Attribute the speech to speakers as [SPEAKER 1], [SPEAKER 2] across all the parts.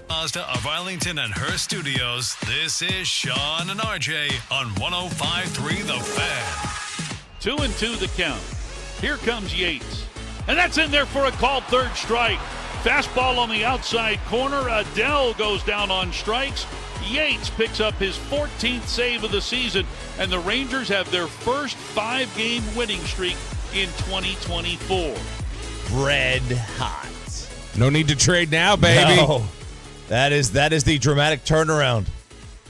[SPEAKER 1] Mazda of Arlington and her studios, this is Sean and RJ on 105.3 The Fan.
[SPEAKER 2] 2-2 the count. Here comes Yates. And that's in there for a called third strike. Fastball on the outside corner. Adele goes down on strikes. Yates picks up his 14th save of the season, and the Rangers have their first 5-game winning streak in 2024.
[SPEAKER 3] Red hot.
[SPEAKER 4] No need to trade now, baby.
[SPEAKER 3] No. That is the dramatic turnaround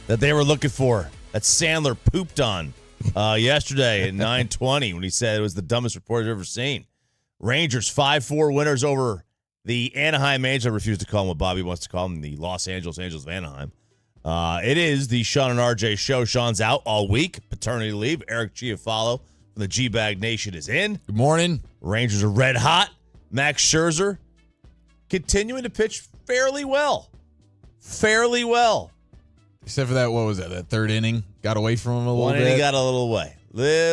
[SPEAKER 3] that they were looking for. That Sandler pooped on yesterday at 9:20 when he said it was the dumbest report I've ever seen. Rangers 5-4 winners over the Anaheim Angels. I refuse to call them what Bobby wants to call them, the Los Angeles Angels of Anaheim. It is the Sean and RJ show. Sean's out all week, paternity leave. Eric Giafalo from the G-Bag Nation is in.
[SPEAKER 5] Good morning.
[SPEAKER 3] Rangers are red hot. Max Scherzer continuing to pitch fairly well. Fairly well.
[SPEAKER 5] Except for that, what was that third inning? Got away from him a little bit?
[SPEAKER 3] One inning got a little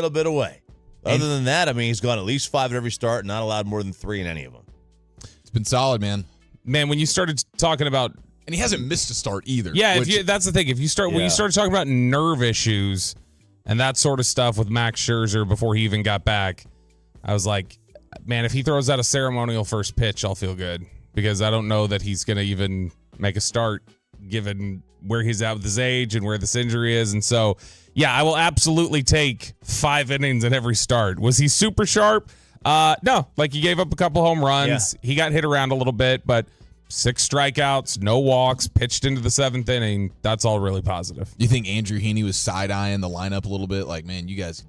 [SPEAKER 3] bit away. Other than that, I mean, he's gone at least 5 at every start, not allowed more than 3 in any of them.
[SPEAKER 5] It's been solid, man.
[SPEAKER 4] Man, when you started talking about...
[SPEAKER 5] And he hasn't missed a start either.
[SPEAKER 4] Yeah, that's the thing. When you started talking about nerve issues and that sort of stuff with Max Scherzer before he even got back, I was like, man, if he throws out a ceremonial first pitch, I'll feel good. Because I don't know that he's going to even make a start given where he's at with his age and where this injury is. And so, yeah, I will absolutely take 5 innings in every start. Was he super sharp? No, like he gave up a couple home runs. Yeah. He got hit around a little bit, but 6 strikeouts, no walks, pitched into the 7th inning. That's all really positive.
[SPEAKER 5] You think Andrew Heaney was side-eyeing the lineup a little bit? Like, man, you guys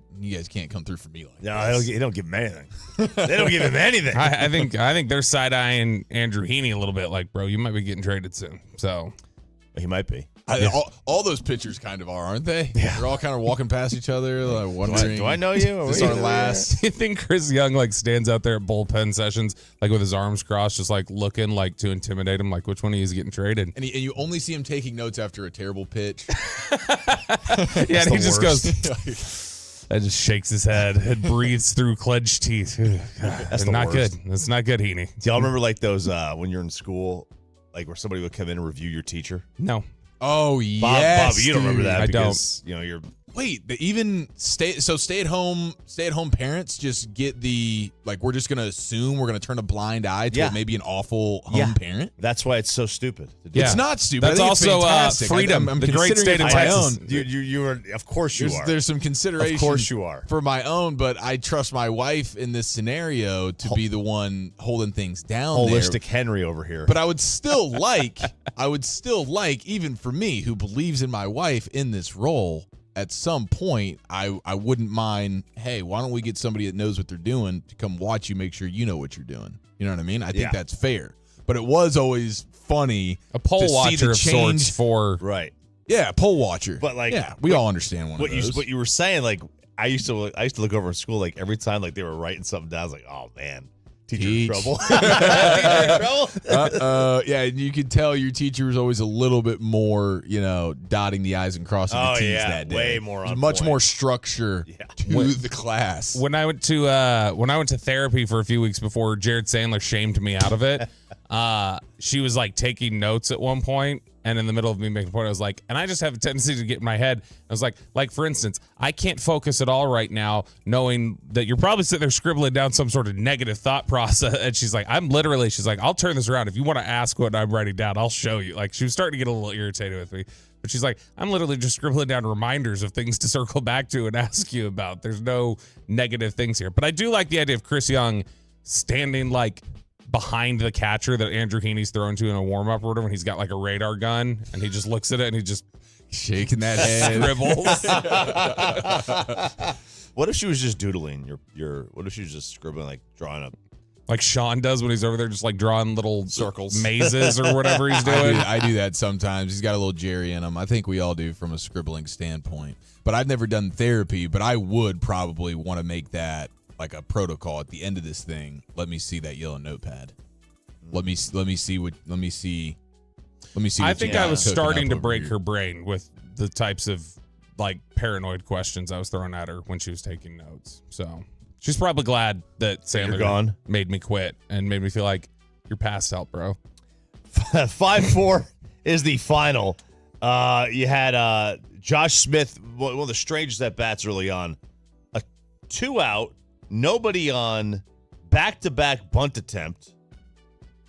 [SPEAKER 5] can't come through for me like this.
[SPEAKER 3] They don't give him anything. They don't give him anything.
[SPEAKER 4] I think they're side-eyeing Andrew Heaney a little bit like, bro, you might be getting traded soon. So
[SPEAKER 3] he might be.
[SPEAKER 5] All those pitchers kind of are, aren't they?
[SPEAKER 3] Yeah.
[SPEAKER 5] They're all kind of walking past each other, like wondering.
[SPEAKER 3] Do I know you?
[SPEAKER 5] Is this our last?
[SPEAKER 4] You think Chris Young like stands out there at bullpen sessions, like with his arms crossed, just like looking like to intimidate him, like which one of you is getting traded?
[SPEAKER 5] And you only see him taking notes after a terrible pitch.
[SPEAKER 4] Yeah, and he just goes. That just shakes his head and breathes through clenched teeth. That's not good. That's not good, Heaney.
[SPEAKER 3] Do y'all remember like those when you're in school, like where somebody would come in and review your teacher?
[SPEAKER 4] No.
[SPEAKER 5] Oh, yes.
[SPEAKER 3] Bob, you don't remember that
[SPEAKER 4] I
[SPEAKER 3] because, you're...
[SPEAKER 5] Wait, even stay-at-home parents just get the, like, we're just going to assume we're going to turn a blind eye to maybe an awful home parent?
[SPEAKER 3] That's why it's so stupid.
[SPEAKER 5] Yeah. It's not stupid.
[SPEAKER 4] That's also
[SPEAKER 5] freedom.
[SPEAKER 4] I'm the great state of Texas.
[SPEAKER 3] You are, of course you are.
[SPEAKER 5] There's some consideration.
[SPEAKER 3] Of course you are.
[SPEAKER 5] For my own, but I trust my wife in this scenario to be the one holding things down.
[SPEAKER 3] Holistic Henry over here.
[SPEAKER 5] But I would still like, even for me who believes in my wife in this role, at some point, I wouldn't mind, hey, why don't we get somebody that knows what they're doing to come watch you, make sure you know what you're doing. You know what I mean? I think that's fair. But it was always funny.
[SPEAKER 4] A poll watcher of sorts for...
[SPEAKER 3] Right.
[SPEAKER 5] Yeah, a poll watcher.
[SPEAKER 3] But like...
[SPEAKER 5] Yeah, we all understand one of those.
[SPEAKER 3] What you were saying, like, I used to look over in school, like, every time like they were writing something down, I was like, oh, man. Teacher in trouble. Teacher in trouble.
[SPEAKER 5] Yeah, you could tell your teacher was always a little bit more, dotting the I's and crossing the T's that day.
[SPEAKER 3] Way more on
[SPEAKER 5] much
[SPEAKER 3] point.
[SPEAKER 5] more structure to the class.
[SPEAKER 4] When I went to therapy for a few weeks before Jared Sandler shamed me out of it, she was like taking notes at one point, and in the middle of me making a point, I was like, and I just have a tendency to get in my head. I was like for instance, I can't focus at all right now, knowing that you're probably sitting there scribbling down some sort of negative thought process. And she's like, I'll turn this around. If you want to ask what I'm writing down, I'll show you. Like, she was starting to get a little irritated with me. But she's like, I'm literally just scribbling down reminders of things to circle back to and ask you about. There's no negative things here. But I do like the idea of Chris Young standing like behind the catcher that Andrew Heaney's throwing to in a warm-up or whatever, when he's got like a radar gun and he just looks at it and he just
[SPEAKER 5] shaking that head.
[SPEAKER 4] Scribbles.
[SPEAKER 3] What if she was just doodling what if she was just scribbling, like drawing up?
[SPEAKER 4] Like Sean does when he's over there just like drawing little circles, mazes or whatever he's doing.
[SPEAKER 5] I do that sometimes. He's got a little Jerry in him. I think we all do from a scribbling standpoint. But I've never done therapy, but I would probably want to make that like a protocol at the end of this thing. Let me see that yellow notepad. Let me see.
[SPEAKER 4] I think I was starting to break her brain with the types of like paranoid questions I was throwing at her when she was taking notes. So she's probably glad that Sandler made me quit and made me feel like you're past help, bro.
[SPEAKER 3] 5-4 is the final. You had Josh Smith, one of the strangest at bats early on. A 2-out, nobody on, back-to-back bunt attempt,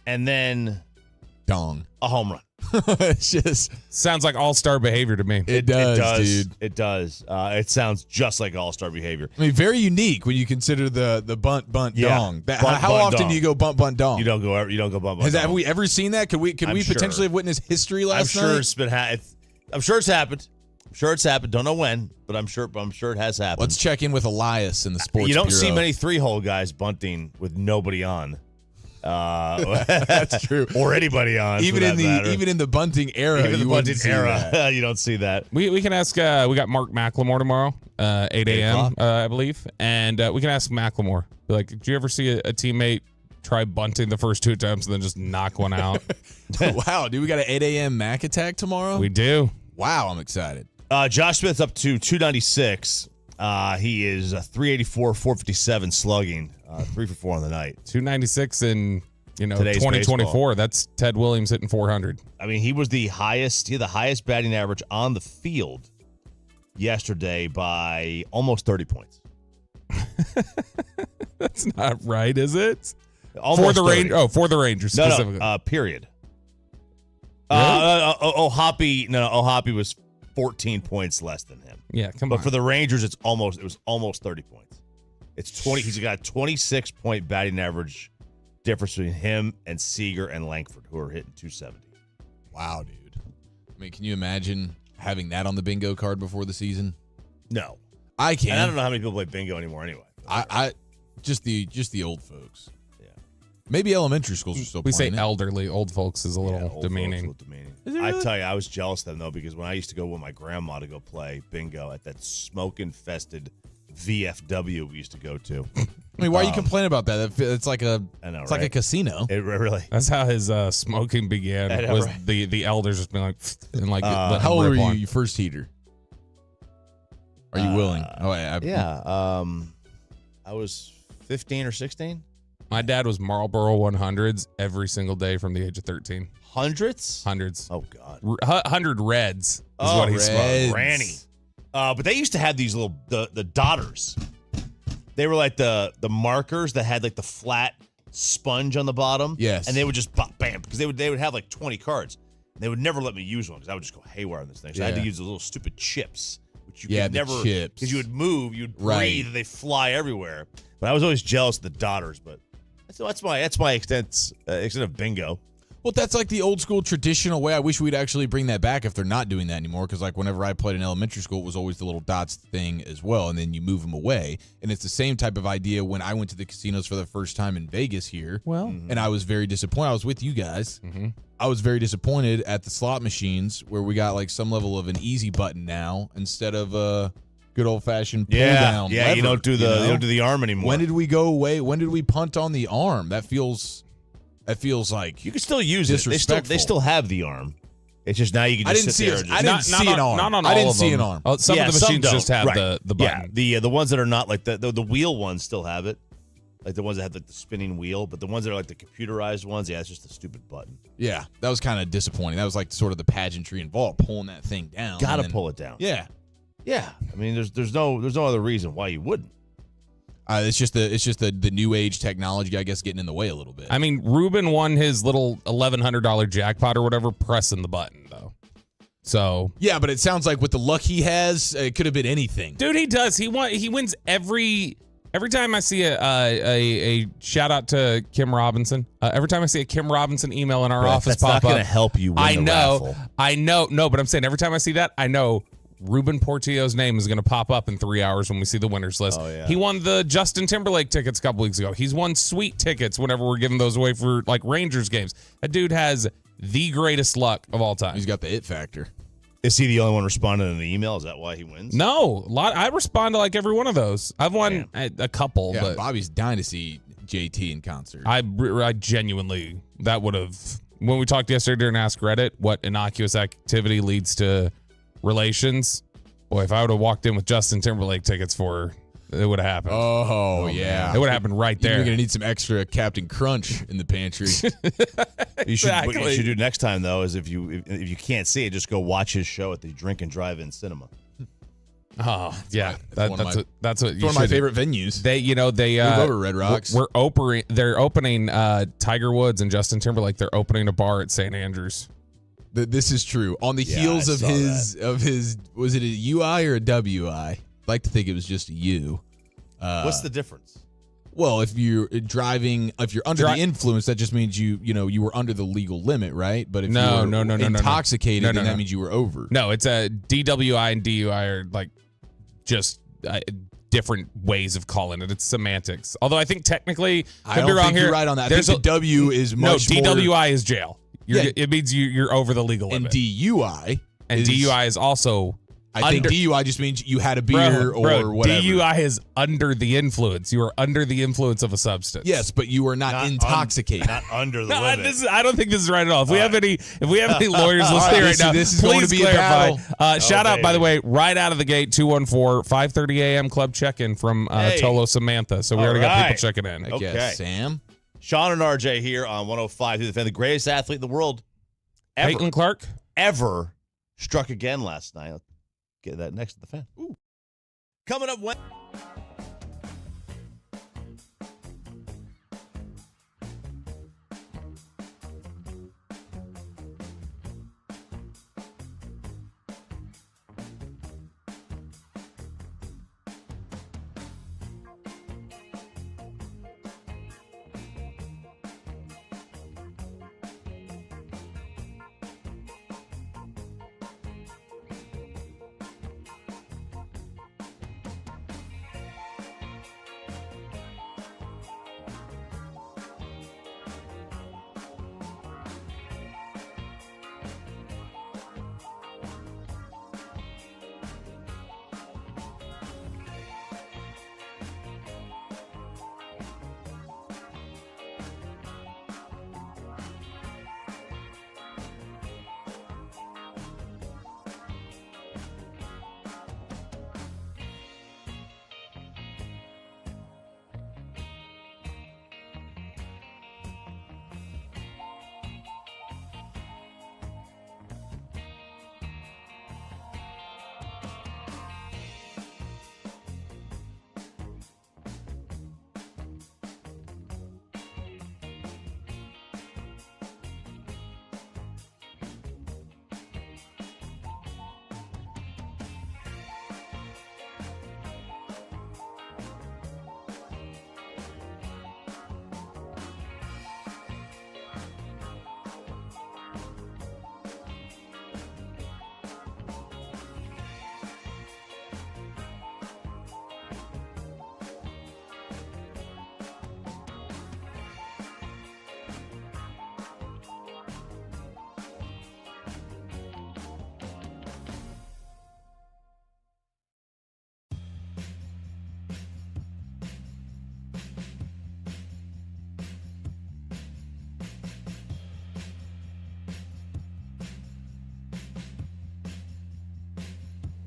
[SPEAKER 3] and then
[SPEAKER 5] Dong.
[SPEAKER 3] a home run.
[SPEAKER 5] It's just
[SPEAKER 4] Sounds like all-star behavior to me.
[SPEAKER 5] it does, dude.
[SPEAKER 3] It does. It sounds just like all-star behavior.
[SPEAKER 5] I mean, very unique when you consider the bunt
[SPEAKER 3] Yeah.
[SPEAKER 5] dong.
[SPEAKER 3] Bunt,
[SPEAKER 5] How
[SPEAKER 3] bunt,
[SPEAKER 5] often
[SPEAKER 3] dong.
[SPEAKER 5] do you go bunt dong?
[SPEAKER 3] You don't go bunt.
[SPEAKER 5] Have we ever seen that? Could we
[SPEAKER 3] I'm sure.
[SPEAKER 5] potentially have witnessed history last
[SPEAKER 3] I'm sure
[SPEAKER 5] night?
[SPEAKER 3] it's been. I'm sure it's happened. I'm sure it's happened. Don't know when, but I'm sure it has happened.
[SPEAKER 5] Let's check in with Elias in the sports.
[SPEAKER 3] You don't see
[SPEAKER 5] Bureau.
[SPEAKER 3] many 3-hole guys bunting with nobody on.
[SPEAKER 5] That's true.
[SPEAKER 3] Or anybody on.
[SPEAKER 5] Even
[SPEAKER 3] for
[SPEAKER 5] in
[SPEAKER 3] that matter.
[SPEAKER 5] even in the bunting era,
[SPEAKER 3] Even in the
[SPEAKER 5] you wouldn't
[SPEAKER 3] bunting
[SPEAKER 5] see
[SPEAKER 3] era,
[SPEAKER 5] that.
[SPEAKER 3] you don't see that.
[SPEAKER 4] We can ask. We got Mark McLemore tomorrow, 8 a.m.
[SPEAKER 3] o'clock.
[SPEAKER 4] I believe, and we can ask McLemore. Be like, did you ever see a teammate try bunting the first 2 attempts and then just knock one out?
[SPEAKER 5] Wow, dude, we got an 8 a.m. Mac attack tomorrow.
[SPEAKER 4] We do.
[SPEAKER 5] Wow, I'm excited.
[SPEAKER 3] Josh Smith's up to 296. He is 384, 457 slugging, 3 for 4 on the night.
[SPEAKER 4] 296 in
[SPEAKER 3] Today's
[SPEAKER 4] 2024.
[SPEAKER 3] baseball.
[SPEAKER 4] That's Ted Williams hitting 400.
[SPEAKER 3] I mean, he was the highest. He had the highest batting average on the field yesterday by almost 30 points.
[SPEAKER 4] That's not right, is it?
[SPEAKER 3] Almost
[SPEAKER 4] for the
[SPEAKER 3] 30.
[SPEAKER 4] for the Rangers specifically.
[SPEAKER 3] No, period.
[SPEAKER 4] Really?
[SPEAKER 3] Ohapi was 14 points less than him.
[SPEAKER 4] Yeah, come
[SPEAKER 3] But
[SPEAKER 4] on.
[SPEAKER 3] for the Rangers, it was almost 30 points. It's 20. He's got a 26-point batting average difference between him and Seager and Langford, who are hitting 270.
[SPEAKER 5] Wow, dude. I mean, can you imagine having that on the bingo card before the season?
[SPEAKER 3] No,
[SPEAKER 5] I can't.
[SPEAKER 3] and I don't know how many people play bingo anymore. Anyway,
[SPEAKER 5] I just the old folks.
[SPEAKER 3] Yeah.
[SPEAKER 5] Maybe elementary schools are still
[SPEAKER 4] we say
[SPEAKER 5] playing it.
[SPEAKER 4] elderly. Old folks is a little
[SPEAKER 3] old folks
[SPEAKER 4] demeaning.
[SPEAKER 3] look demeaning.
[SPEAKER 5] Is it
[SPEAKER 3] I
[SPEAKER 5] really?
[SPEAKER 3] tell you, I was jealous of them though, because when I used to go with my grandma to go play bingo at that smoke-infested VFW we used to go to.
[SPEAKER 5] I mean, why are you complaining about that? It's like a
[SPEAKER 3] I know,
[SPEAKER 5] it's like a
[SPEAKER 3] right?
[SPEAKER 5] casino.
[SPEAKER 3] It really.
[SPEAKER 4] That's how his smoking began.
[SPEAKER 3] I know,
[SPEAKER 4] Was
[SPEAKER 3] right?
[SPEAKER 4] the elders just being like, and like letting
[SPEAKER 5] How
[SPEAKER 4] him
[SPEAKER 5] old
[SPEAKER 4] rip
[SPEAKER 5] were you?
[SPEAKER 4] on.
[SPEAKER 5] Your first heater? Are you willing? Oh,
[SPEAKER 3] Yeah. I was 15 or 16.
[SPEAKER 4] My dad was Marlboro 100s every single day from the age of 13.
[SPEAKER 3] Hundreds.
[SPEAKER 4] Oh,
[SPEAKER 3] God.
[SPEAKER 4] 100 Reds is what he
[SPEAKER 5] Reds.
[SPEAKER 4] smoked.
[SPEAKER 3] Granny. But they used to have these little the Dodders. They were like the markers that had like the flat sponge on the bottom.
[SPEAKER 5] Yes.
[SPEAKER 3] And they would just bam, because they would have like 20 cards. They would never let me use one because I would just go haywire on this thing. So I had to
[SPEAKER 5] Yeah.
[SPEAKER 3] use the little stupid chips, which you
[SPEAKER 5] Yeah,
[SPEAKER 3] could
[SPEAKER 5] the
[SPEAKER 3] never,
[SPEAKER 5] chips.
[SPEAKER 3] because you would move, you'd breathe,
[SPEAKER 5] Right.
[SPEAKER 3] and they fly everywhere. But I was always jealous of the Dodders. But that's my extent of bingo.
[SPEAKER 5] Well, that's like the old school traditional way. I wish we'd actually bring that back if they're not doing that anymore. Because like whenever I played in elementary school, it was always the little dots thing as well, and then you move them away. And it's the same type of idea when I went to the casinos for the first time in Vegas here.
[SPEAKER 4] Well,
[SPEAKER 5] And I was very disappointed. I was with you guys.
[SPEAKER 4] Mhm.
[SPEAKER 5] I was very disappointed at the slot machines where we got like some level of an easy button now instead of a good old fashioned pull down.
[SPEAKER 3] Yeah.
[SPEAKER 5] lever,
[SPEAKER 3] You don't do the
[SPEAKER 5] know?
[SPEAKER 3] you don't do the arm anymore.
[SPEAKER 5] When did we go away? When did we punt on the arm? That feels like
[SPEAKER 3] You can still use it. They
[SPEAKER 5] Disrespectful.
[SPEAKER 3] still have the arm. It's just now you can
[SPEAKER 5] I
[SPEAKER 3] just
[SPEAKER 5] didn't
[SPEAKER 3] sit
[SPEAKER 5] see
[SPEAKER 3] there.
[SPEAKER 5] it.
[SPEAKER 3] and
[SPEAKER 5] I
[SPEAKER 3] just-
[SPEAKER 5] didn't see an arm.
[SPEAKER 4] Not on
[SPEAKER 5] I
[SPEAKER 4] all
[SPEAKER 5] didn't
[SPEAKER 4] of
[SPEAKER 5] see
[SPEAKER 4] them.
[SPEAKER 5] an arm.
[SPEAKER 4] Oh, some of the
[SPEAKER 3] some
[SPEAKER 4] machines just
[SPEAKER 3] don't.
[SPEAKER 4] have
[SPEAKER 3] Right.
[SPEAKER 4] the button.
[SPEAKER 3] Yeah, the ones that are not like the wheel ones still have it, like the ones that have like the spinning wheel. But the ones that are like the computerized ones, yeah, it's just a stupid button.
[SPEAKER 5] Yeah, that was kind of disappointing. That was like sort of the pageantry involved, pulling that thing down.
[SPEAKER 3] Got to
[SPEAKER 5] and then-
[SPEAKER 3] pull it down.
[SPEAKER 5] Yeah,
[SPEAKER 3] Yeah. I mean, there's no other reason why you wouldn't.
[SPEAKER 5] it's just the new age technology, I guess, getting in the way a little bit.
[SPEAKER 4] I mean, Ruben won his little $1,100 jackpot or whatever pressing the button, though. So,
[SPEAKER 5] yeah, but it sounds like with the luck he has, it could have been anything.
[SPEAKER 4] dude, he does. He wins every time I see a shout out to Kim Robinson. Every time I see a Kim Robinson email in our office
[SPEAKER 3] That's
[SPEAKER 4] pop
[SPEAKER 3] not going to
[SPEAKER 4] up,
[SPEAKER 3] help you win
[SPEAKER 4] I
[SPEAKER 3] the
[SPEAKER 4] know,
[SPEAKER 3] raffle.
[SPEAKER 4] no, but I'm saying every time I see that, I know Ruben Portillo's name is going to pop up in 3 hours when we see the winners list.
[SPEAKER 3] Oh, yeah.
[SPEAKER 4] He won the Justin Timberlake tickets a couple weeks ago. He's won sweet tickets whenever we're giving those away for like Rangers games. That dude has the greatest luck of all time.
[SPEAKER 5] He's got the it factor.
[SPEAKER 3] Is he the only one responding in the email? Is that why he wins?
[SPEAKER 4] No, I respond to like every one of those. I've won a couple,
[SPEAKER 5] Yeah,
[SPEAKER 4] but
[SPEAKER 5] Bobby's dying to see JT in concert.
[SPEAKER 4] I genuinely, that would have, when we talked yesterday during Ask Reddit, what innocuous activity leads to relations. Boy, if I would have walked in with Justin Timberlake tickets for her, it would have happened.
[SPEAKER 5] Oh yeah.
[SPEAKER 4] It would have happened right there.
[SPEAKER 5] You're going to need some extra Captain Crunch in the pantry.
[SPEAKER 3] What you
[SPEAKER 4] Exactly.
[SPEAKER 3] should do next time though is if you can't see it, just go watch his show at the Drink and Drive-In Cinema.
[SPEAKER 4] Oh yeah,
[SPEAKER 5] That's one of
[SPEAKER 4] my
[SPEAKER 5] my favorite venues.
[SPEAKER 4] They
[SPEAKER 5] Move over, Red Rocks.
[SPEAKER 4] They're opening Tiger Woods and Justin Timberlake. They're opening a bar at St. Andrews.
[SPEAKER 5] This is true. On the heels
[SPEAKER 3] I
[SPEAKER 5] of
[SPEAKER 3] saw
[SPEAKER 5] his was it a UI or a WI? I'd like to think it was just a U.
[SPEAKER 3] What's the difference?
[SPEAKER 5] Well, if you're driving, if you're under the influence, that just means you were under the legal limit, right? But if you were intoxicated, then that means you were over.
[SPEAKER 4] No, it's a DWI and DUI are like just different ways of calling it. It's semantics. Although I think technically,
[SPEAKER 5] I don't think you're right on that. I think the W is much more.
[SPEAKER 4] DWI is jail. It means you're over the legal limit.
[SPEAKER 5] And DUI.
[SPEAKER 4] DUI is also.
[SPEAKER 5] I think DUI just means you had a beer or whatever.
[SPEAKER 4] DUI is under the influence. You are under the influence of a substance.
[SPEAKER 5] Yes, but you are not intoxicated.
[SPEAKER 3] Not under the limit.
[SPEAKER 4] I don't think this is right at all. If we have any lawyers listening right now,
[SPEAKER 5] this is going
[SPEAKER 4] please
[SPEAKER 5] to be
[SPEAKER 4] clarify.
[SPEAKER 5] a battle.
[SPEAKER 4] Shout out, by the way, right out of the gate, 214-5:30 a.m. club check-in from Tolo Samantha. So we already got people checking in.
[SPEAKER 5] I guess, Sam.
[SPEAKER 3] Sean and RJ here on 105 through the fan. The greatest athlete in the world ever.
[SPEAKER 4] Peyton Clark?
[SPEAKER 3] Ever struck again last night. Get that next to the fan. Ooh. Coming up when.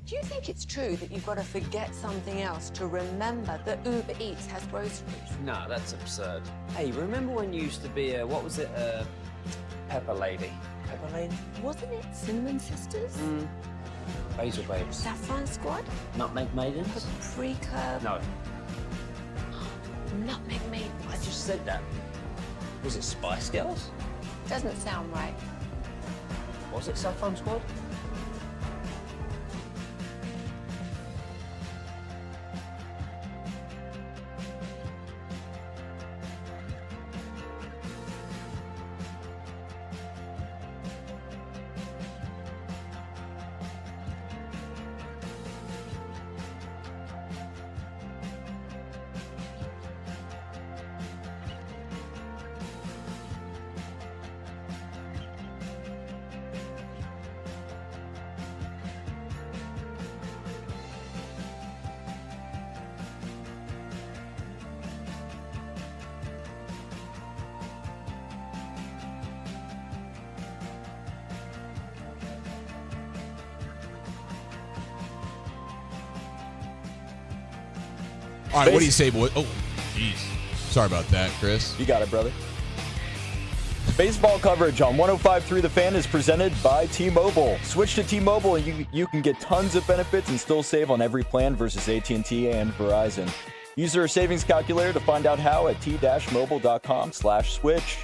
[SPEAKER 6] Do you think it's true that you've got to forget something else to remember that Uber Eats has groceries?
[SPEAKER 7] No, that's absurd. Hey, remember when you used to be a, what was it, Pepper Lady? Pepper Lady?
[SPEAKER 6] Wasn't it Cinnamon Sisters?
[SPEAKER 7] Basil Babes.
[SPEAKER 6] Saffron Squad?
[SPEAKER 7] Nutmeg Maidens?
[SPEAKER 6] Paprika?
[SPEAKER 7] No,
[SPEAKER 6] Nutmeg Maidens.
[SPEAKER 7] I just said that. Was it Spice Girls?
[SPEAKER 6] Doesn't sound right.
[SPEAKER 7] Was it Saffron Squad?
[SPEAKER 5] All right, what do you say, boy? Oh, jeez. Sorry about that, Chris.
[SPEAKER 8] You got it, brother. Baseball coverage on 105.3 The Fan is presented by T-Mobile. Switch to T-Mobile and you can get tons of benefits and still save on every plan versus AT&T and Verizon. Use our savings calculator to find out how at t-mobile.com/switch.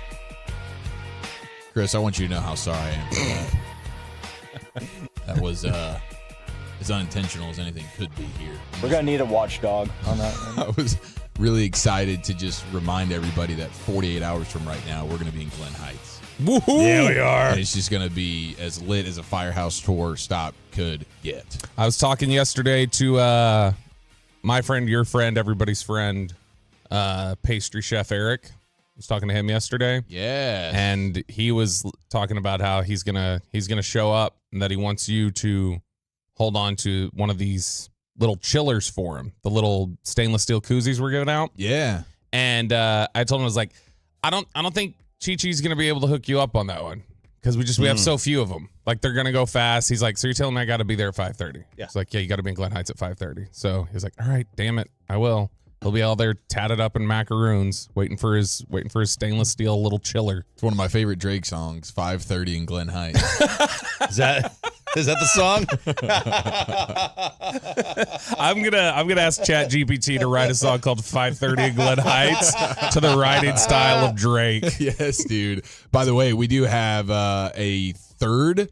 [SPEAKER 5] Chris, I want you to know how sorry I am for that. That was as unintentional as anything could be here.
[SPEAKER 8] We're going to need a watchdog on that one.
[SPEAKER 5] I was really excited to just remind everybody that 48 hours from right now, we're going to be in Glen Heights.
[SPEAKER 4] Woohoo!
[SPEAKER 3] Yeah, we are.
[SPEAKER 5] And it's just going to be as lit as a Firehouse Tour stop could get.
[SPEAKER 4] I was talking yesterday to my friend, your friend, everybody's friend, pastry chef Eric. I was talking to him yesterday.
[SPEAKER 5] Yeah.
[SPEAKER 4] And he was talking about how he's gonna show up and that he wants you to hold on to one of these little chillers for him, the little stainless steel koozies we're giving out.
[SPEAKER 5] Yeah.
[SPEAKER 4] And I told him, I was like, I don't think Chi-Chi's gonna be able to hook you up on that one because we have so few of them. Like they're gonna go fast. He's like, so you're telling me I got to be there at 5:30?
[SPEAKER 3] Yeah.
[SPEAKER 4] It's like, yeah, you got to be in Glen Heights at 5:30. So he's like, all right, damn it, I will. He'll be all there tatted up in macaroons, waiting for his stainless steel little chiller.
[SPEAKER 5] It's one of my favorite Drake songs, 5:30 in Glen Heights.
[SPEAKER 3] Is that the song?
[SPEAKER 4] I'm gonna ask ChatGPT to write a song called 5:30 in Glen Heights to the writing style of Drake.
[SPEAKER 5] Yes, dude. By the way, we do have a third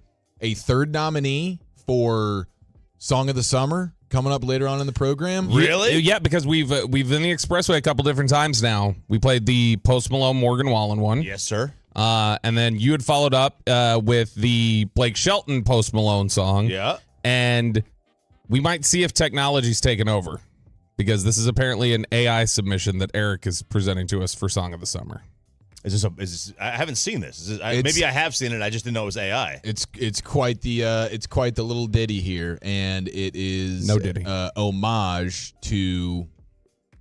[SPEAKER 5] nominee for Song of the Summer coming up later on in the program.
[SPEAKER 3] Really?
[SPEAKER 4] Yeah, because we've in the Expressway a couple different times now. We played the Post Malone Morgan Wallen one.
[SPEAKER 3] Yes, sir.
[SPEAKER 4] And then you had followed up with the Blake Shelton Post Malone song.
[SPEAKER 3] Yeah.
[SPEAKER 4] And we might see if technology's taken over because this is apparently an AI submission that Eric is presenting to us for Song of the Summer.
[SPEAKER 3] Is this? I haven't seen this. Maybe I have seen it. I just didn't know it was AI.
[SPEAKER 5] It's quite the little ditty here, and it is
[SPEAKER 4] No ditty.
[SPEAKER 5] Homage to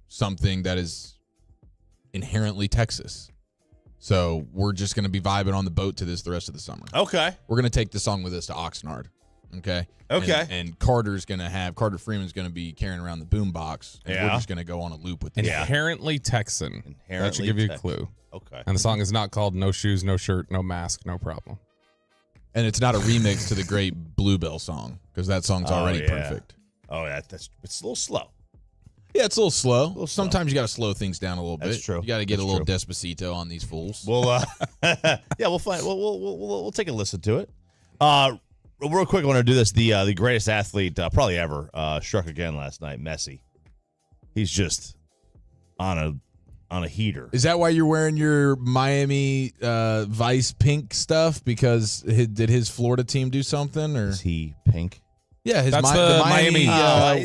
[SPEAKER 5] something that is inherently Texas. So we're just going to be vibing on the boat to this the rest of the summer.
[SPEAKER 3] Okay.
[SPEAKER 5] We're going to take the song with us to Oxnard. Okay.
[SPEAKER 3] Okay.
[SPEAKER 5] And Carter Freeman's going to be carrying around the boombox, and we're
[SPEAKER 3] Yeah.
[SPEAKER 5] just going to go on a loop with this.
[SPEAKER 4] Inherently Texan. That should give you a clue.
[SPEAKER 3] Okay.
[SPEAKER 4] And the song is not called No Shoes, No Shirt, No Mask, No Problem.
[SPEAKER 5] And it's not a remix to the great Bluebell song because that song's already perfect.
[SPEAKER 3] Oh, it's a little slow.
[SPEAKER 5] Yeah, it's a little slow. Sometimes you got to slow things down a little bit.
[SPEAKER 3] That's true.
[SPEAKER 5] You got to get
[SPEAKER 3] That's
[SPEAKER 5] a little
[SPEAKER 3] true.
[SPEAKER 5] Despacito on these fools.
[SPEAKER 3] We'll we'll find. We'll take a listen to it. Real quick, I want to do this. The greatest athlete probably ever struck again last night. Messi. He's just on a heater.
[SPEAKER 5] Is that why you're wearing your Miami Vice pink stuff? Because did his Florida team do something? Or
[SPEAKER 3] Is he pink?
[SPEAKER 5] yeah, his
[SPEAKER 4] That's
[SPEAKER 5] the
[SPEAKER 4] the
[SPEAKER 5] Miami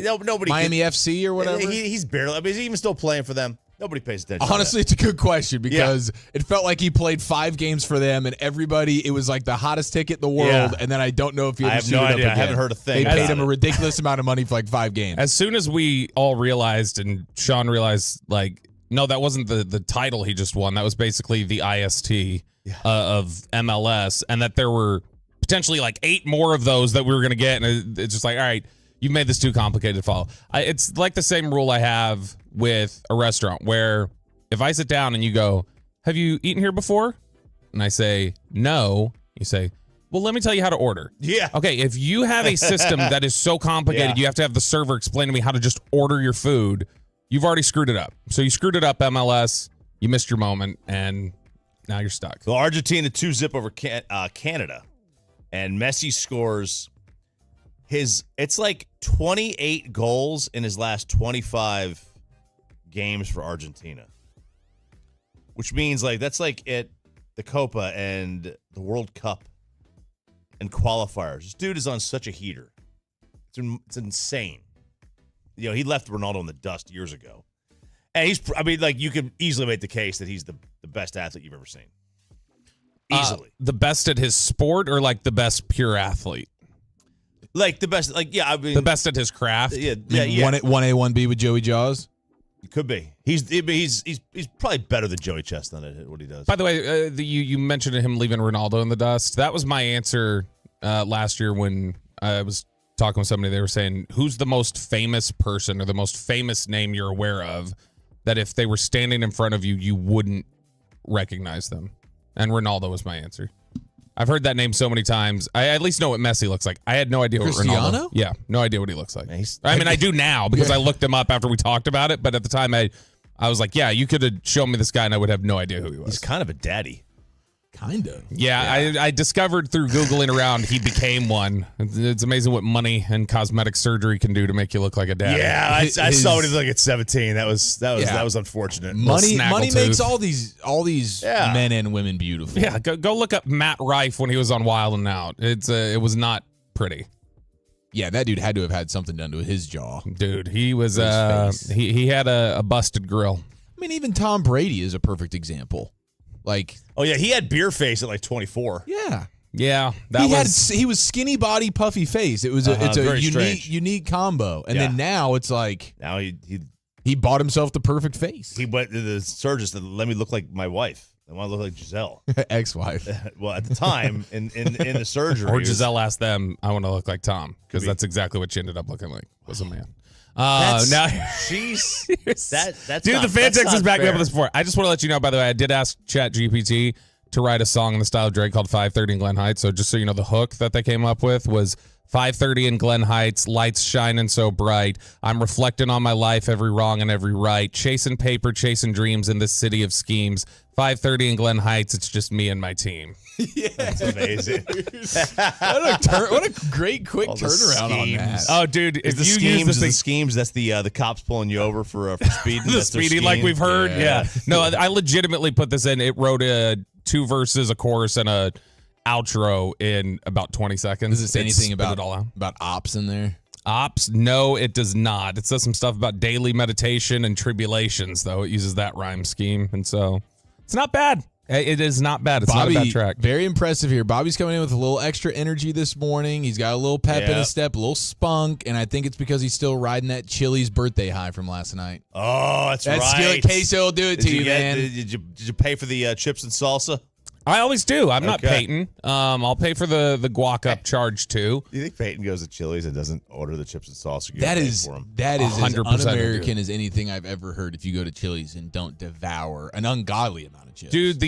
[SPEAKER 3] Nobody.
[SPEAKER 5] Miami FC or whatever.
[SPEAKER 3] He's barely. I mean, is he even still playing for them? Nobody pays attention.
[SPEAKER 5] Honestly, it's a good question because it felt like he played 5 games for them, and it was like the hottest ticket in the world.
[SPEAKER 3] Yeah.
[SPEAKER 5] And then I don't know if he ever
[SPEAKER 3] I have
[SPEAKER 5] suited
[SPEAKER 3] no
[SPEAKER 5] up
[SPEAKER 3] idea. I
[SPEAKER 5] again.
[SPEAKER 3] haven't heard a thing
[SPEAKER 5] They paid
[SPEAKER 3] about
[SPEAKER 5] him a
[SPEAKER 3] it.
[SPEAKER 5] ridiculous amount of money for like 5 games.
[SPEAKER 4] As soon as we all realized and Sean realized, like, no, that wasn't the title he just won. That was basically the IST of MLS, and that there were potentially like 8 more of those that we were going to get. And it's just like, all right, you've made this too complicated to follow. It's like the same rule I have with a restaurant where if I sit down and you go, have you eaten here before? And I say, no. You say, well, let me tell you how to order.
[SPEAKER 3] Yeah.
[SPEAKER 4] Okay, if you have a system that is so complicated, you have to have the server explain to me how to just order your food, you've already screwed it up. So you screwed it up, MLS. You missed your moment, and now you're stuck.
[SPEAKER 3] So Argentina 2-0 over Canada, and Messi scores it's like 28 goals in his last 25 games for Argentina, which means like that's like at the Copa and the World Cup and qualifiers. This dude is on such a heater. It's insane. You know, he left Ronaldo in the dust years ago. And you could easily make the case that he's the best athlete you've ever seen. Easily.
[SPEAKER 4] The best at his sport or like the best pure athlete?
[SPEAKER 3] Like the best,
[SPEAKER 4] The best at his craft?
[SPEAKER 3] Yeah.
[SPEAKER 5] 1A, 1B with Joey Jaws.
[SPEAKER 3] It could be. He's probably better than Joey Chestnut at what he does.
[SPEAKER 4] By the way, you mentioned him leaving Ronaldo in the dust. That was my answer last year when I was talking with somebody. They were saying, who's the most famous person or the most famous name you're aware of that if they were standing in front of you, you wouldn't recognize them? And Ronaldo was my answer. I've heard that name so many times. I at least know what Messi looks like. I had no idea what
[SPEAKER 5] Cristiano?
[SPEAKER 4] Ronaldo. Yeah, no idea what he looks like. I mean, I do now because I looked him up after we talked about it. But at the time, I was like, yeah, you could have shown me this guy and I would have no idea who he was.
[SPEAKER 3] He's kind of a daddy.
[SPEAKER 5] Kind of.
[SPEAKER 4] Yeah, I discovered through Googling around he became one. It's amazing what money and cosmetic surgery can do to make you look like a dad.
[SPEAKER 3] Yeah, I saw what he looked like at 17. That was unfortunate.
[SPEAKER 5] Money
[SPEAKER 4] snaggletooth.
[SPEAKER 5] makes all these men and women beautiful.
[SPEAKER 4] Yeah, go look up Matt Rife when he was on Wild and Out. It was not pretty.
[SPEAKER 5] Yeah, that dude had to have had something done to his jaw.
[SPEAKER 4] Dude, he was
[SPEAKER 5] His face.
[SPEAKER 4] he had a busted grill.
[SPEAKER 5] I mean, even Tom Brady is a perfect example. Like,
[SPEAKER 3] Oh yeah, he had beer face at like 24.
[SPEAKER 5] yeah.
[SPEAKER 4] Yeah,
[SPEAKER 5] He was skinny body, puffy face. It was it's a
[SPEAKER 3] very
[SPEAKER 5] unique
[SPEAKER 3] strange.
[SPEAKER 5] unique combo. And then now it's like
[SPEAKER 3] Now
[SPEAKER 5] he bought himself the perfect face.
[SPEAKER 3] he went to the surgeon and said, "Let me look like my wife. I want to look like Giselle."
[SPEAKER 5] Ex-wife.
[SPEAKER 3] Well, at the time in the surgery,
[SPEAKER 4] Or
[SPEAKER 3] it was-
[SPEAKER 4] Giselle asked them, I want to look like Tom, because
[SPEAKER 3] be.
[SPEAKER 4] that's exactly what she ended up looking like, was a man.
[SPEAKER 3] That's,
[SPEAKER 4] Now,
[SPEAKER 3] she's that's
[SPEAKER 4] dude,
[SPEAKER 3] not,
[SPEAKER 4] the fan
[SPEAKER 3] that's
[SPEAKER 4] text
[SPEAKER 3] not
[SPEAKER 4] is backing me up
[SPEAKER 3] fair.
[SPEAKER 4] with this before. I just want to let you know, by the way, I did ask ChatGPT to write a song in the style of Drake called 5:30 in Glen Heights. So just so you know, the hook that they came up with was 5:30 in Glen Heights, lights shining so bright. I'm reflecting on my life, every wrong and every right. Chasing paper, chasing dreams in this city of schemes. 5:30 in Glen Heights, it's just me and my team.
[SPEAKER 3] That's amazing.
[SPEAKER 5] What a great quick
[SPEAKER 3] All the
[SPEAKER 5] turnaround on that.
[SPEAKER 3] schemes.
[SPEAKER 4] Oh, dude,
[SPEAKER 3] Is
[SPEAKER 4] if
[SPEAKER 3] the
[SPEAKER 4] you
[SPEAKER 3] schemes,
[SPEAKER 4] use this
[SPEAKER 3] the
[SPEAKER 4] thing,
[SPEAKER 3] schemes. That's the cops pulling you over for speeding.
[SPEAKER 4] the
[SPEAKER 3] That's their
[SPEAKER 4] speedy, like
[SPEAKER 3] scheme.
[SPEAKER 4] we've heard.
[SPEAKER 3] Yeah.
[SPEAKER 4] Yeah. No, I legitimately put this in. It wrote 2 verses, a chorus, and a outro in about 20 seconds.
[SPEAKER 5] Does it say anything
[SPEAKER 4] spit it all out.
[SPEAKER 5] about ops in there?
[SPEAKER 4] Ops? No, it does not. It says some stuff about daily meditation and tribulations, though. It uses that rhyme scheme. And so it's not bad. It is not bad. It's
[SPEAKER 5] Bobby,
[SPEAKER 4] not a bad track.
[SPEAKER 5] very impressive here. Bobby's coming in with a little extra energy this morning. He's got a little pep in
[SPEAKER 3] Yeah.
[SPEAKER 5] his step, a little spunk, and I think it's because he's still riding that Chili's birthday high from last night.
[SPEAKER 3] Oh, that's
[SPEAKER 5] That
[SPEAKER 3] right.
[SPEAKER 5] skillet queso will do it to you, man.
[SPEAKER 3] Did you pay for the chips and salsa?
[SPEAKER 4] I always do. I'm not
[SPEAKER 3] Okay.
[SPEAKER 4] Peyton. I'll pay for the guac up charge, too.
[SPEAKER 3] Do you think Peyton goes to Chili's and doesn't order the chips and salsa? You
[SPEAKER 5] That
[SPEAKER 3] pay
[SPEAKER 5] is
[SPEAKER 3] for 'em?
[SPEAKER 5] as
[SPEAKER 4] 100% I do.
[SPEAKER 5] un-American as anything I've ever heard. If you go to Chili's and don't devour an ungodly amount of chips,
[SPEAKER 4] Dude,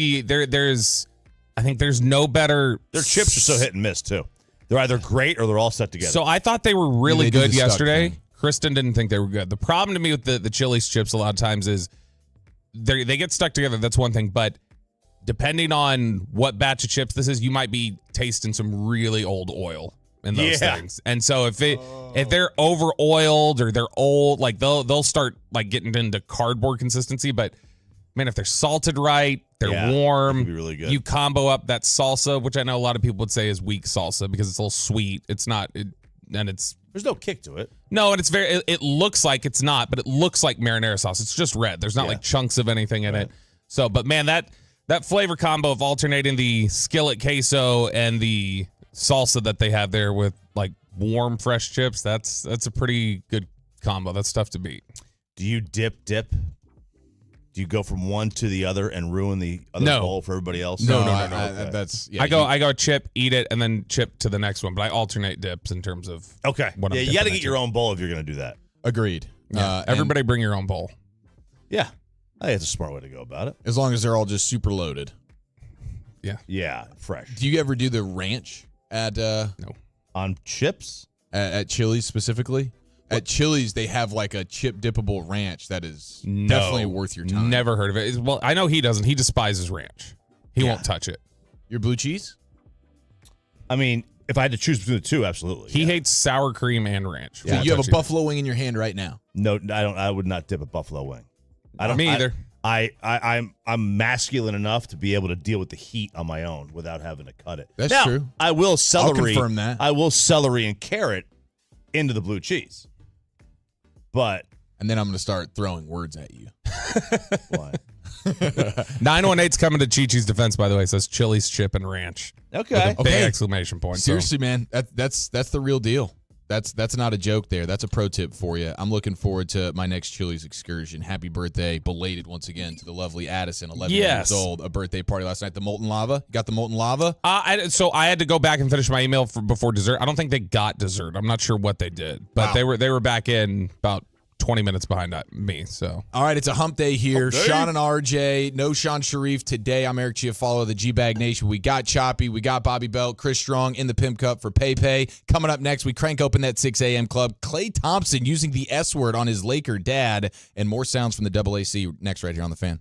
[SPEAKER 4] I think there's no better.
[SPEAKER 3] Their chips are so hit and miss too. They're either great or they're all set together.
[SPEAKER 4] So I thought they were really
[SPEAKER 5] They do
[SPEAKER 4] good
[SPEAKER 5] the stuck
[SPEAKER 4] yesterday.
[SPEAKER 5] thing.
[SPEAKER 4] Kristen didn't think they were good. The problem to me with the Chili's chips a lot of times is they get stuck together. That's one thing. But depending on what batch of chips this is, you might be tasting some really old oil in those
[SPEAKER 3] Yeah.
[SPEAKER 4] things. And so if they're over oiled or they're old, like they'll start like getting into cardboard consistency. But man, if they're salted right, they're
[SPEAKER 3] Yeah,
[SPEAKER 4] warm.
[SPEAKER 3] they can be really good.
[SPEAKER 4] You combo up that salsa, which I know a lot of people would say is weak salsa because it's a little sweet. It's not, and it's
[SPEAKER 3] there's no kick to it.
[SPEAKER 4] no, and it's very. It looks like it's not, but it looks like marinara sauce. It's just red. There's not
[SPEAKER 3] Yeah.
[SPEAKER 4] like chunks of anything in it. So, but man, that flavor combo of alternating the skillet queso and the salsa that they have there with like warm fresh chips, that's a pretty good combo. That's tough to beat.
[SPEAKER 3] Do you dip? Do you go from one to the other and ruin the other
[SPEAKER 4] No.
[SPEAKER 3] bowl for everybody else?
[SPEAKER 5] no,
[SPEAKER 3] Okay.
[SPEAKER 5] that's yeah.
[SPEAKER 4] I go chip, eat it, and then chip to the next one. But I alternate dips in terms of
[SPEAKER 3] Okay.
[SPEAKER 4] What I'm
[SPEAKER 3] Yeah, you
[SPEAKER 4] dipping
[SPEAKER 3] got to get
[SPEAKER 4] into.
[SPEAKER 3] your own bowl if you're going to do that.
[SPEAKER 5] agreed.
[SPEAKER 4] yeah.
[SPEAKER 5] And
[SPEAKER 4] Everybody bring your own bowl.
[SPEAKER 3] Yeah. I think it's a smart way to go about it.
[SPEAKER 5] as long as they're all just super loaded.
[SPEAKER 3] Yeah, fresh.
[SPEAKER 5] Do you ever do the ranch at
[SPEAKER 3] On chips?
[SPEAKER 5] at Chili's specifically? At Chili's, they have like a chip dippable ranch that is
[SPEAKER 4] No.
[SPEAKER 5] definitely worth your time.
[SPEAKER 4] Never heard of it. Well, I know he doesn't. He despises ranch. He
[SPEAKER 5] Yeah.
[SPEAKER 4] won't touch it.
[SPEAKER 5] Your blue cheese?
[SPEAKER 3] I mean, if I had to choose between the two, absolutely.
[SPEAKER 4] He
[SPEAKER 3] yeah.
[SPEAKER 4] hates sour cream and ranch.
[SPEAKER 5] So
[SPEAKER 4] Won't
[SPEAKER 5] you have
[SPEAKER 4] touch
[SPEAKER 5] a
[SPEAKER 4] either.
[SPEAKER 5] buffalo wing in your hand right now.
[SPEAKER 3] No, I don't. I would not dip a buffalo wing. I don't.
[SPEAKER 4] Me either.
[SPEAKER 3] I'm masculine enough to be able to deal with the heat on my own without having to cut it.
[SPEAKER 5] That's
[SPEAKER 3] Now,
[SPEAKER 5] true.
[SPEAKER 3] I will celery.
[SPEAKER 5] confirm that.
[SPEAKER 3] I will celery and carrot into the blue cheese. But
[SPEAKER 5] And then I'm going to start throwing words at you.
[SPEAKER 3] why?
[SPEAKER 4] 918's coming to Chi-Chi's defense, by the way. Says Chili's chip and ranch.
[SPEAKER 3] Okay.
[SPEAKER 4] With a big exclamation point. So
[SPEAKER 5] Seriously, man, that's the real deal. That's not a joke there. That's a pro tip for you. I'm looking forward to my next Chili's excursion. Happy birthday, belated once again, to the lovely Addison, 11 years old. A birthday party last night. The molten lava. You got the molten lava?
[SPEAKER 4] So I had to go back and finish my email before dessert. I don't think they got dessert. I'm not sure what they did, but they were back in about 20 minutes behind me. So
[SPEAKER 5] all right, it's a hump day here. Sean and RJ, no Sean Sharif today. I'm Eric Giafalo of the G-Bag Nation. We got Choppy, we got Bobby Belt, Chris Strong in the Pimp Cup for Pay. Coming up next, we crank open that 6 a.m. club. Klay Thompson using the S word on his Laker dad, and more sounds from the AAC next right here on The Fan.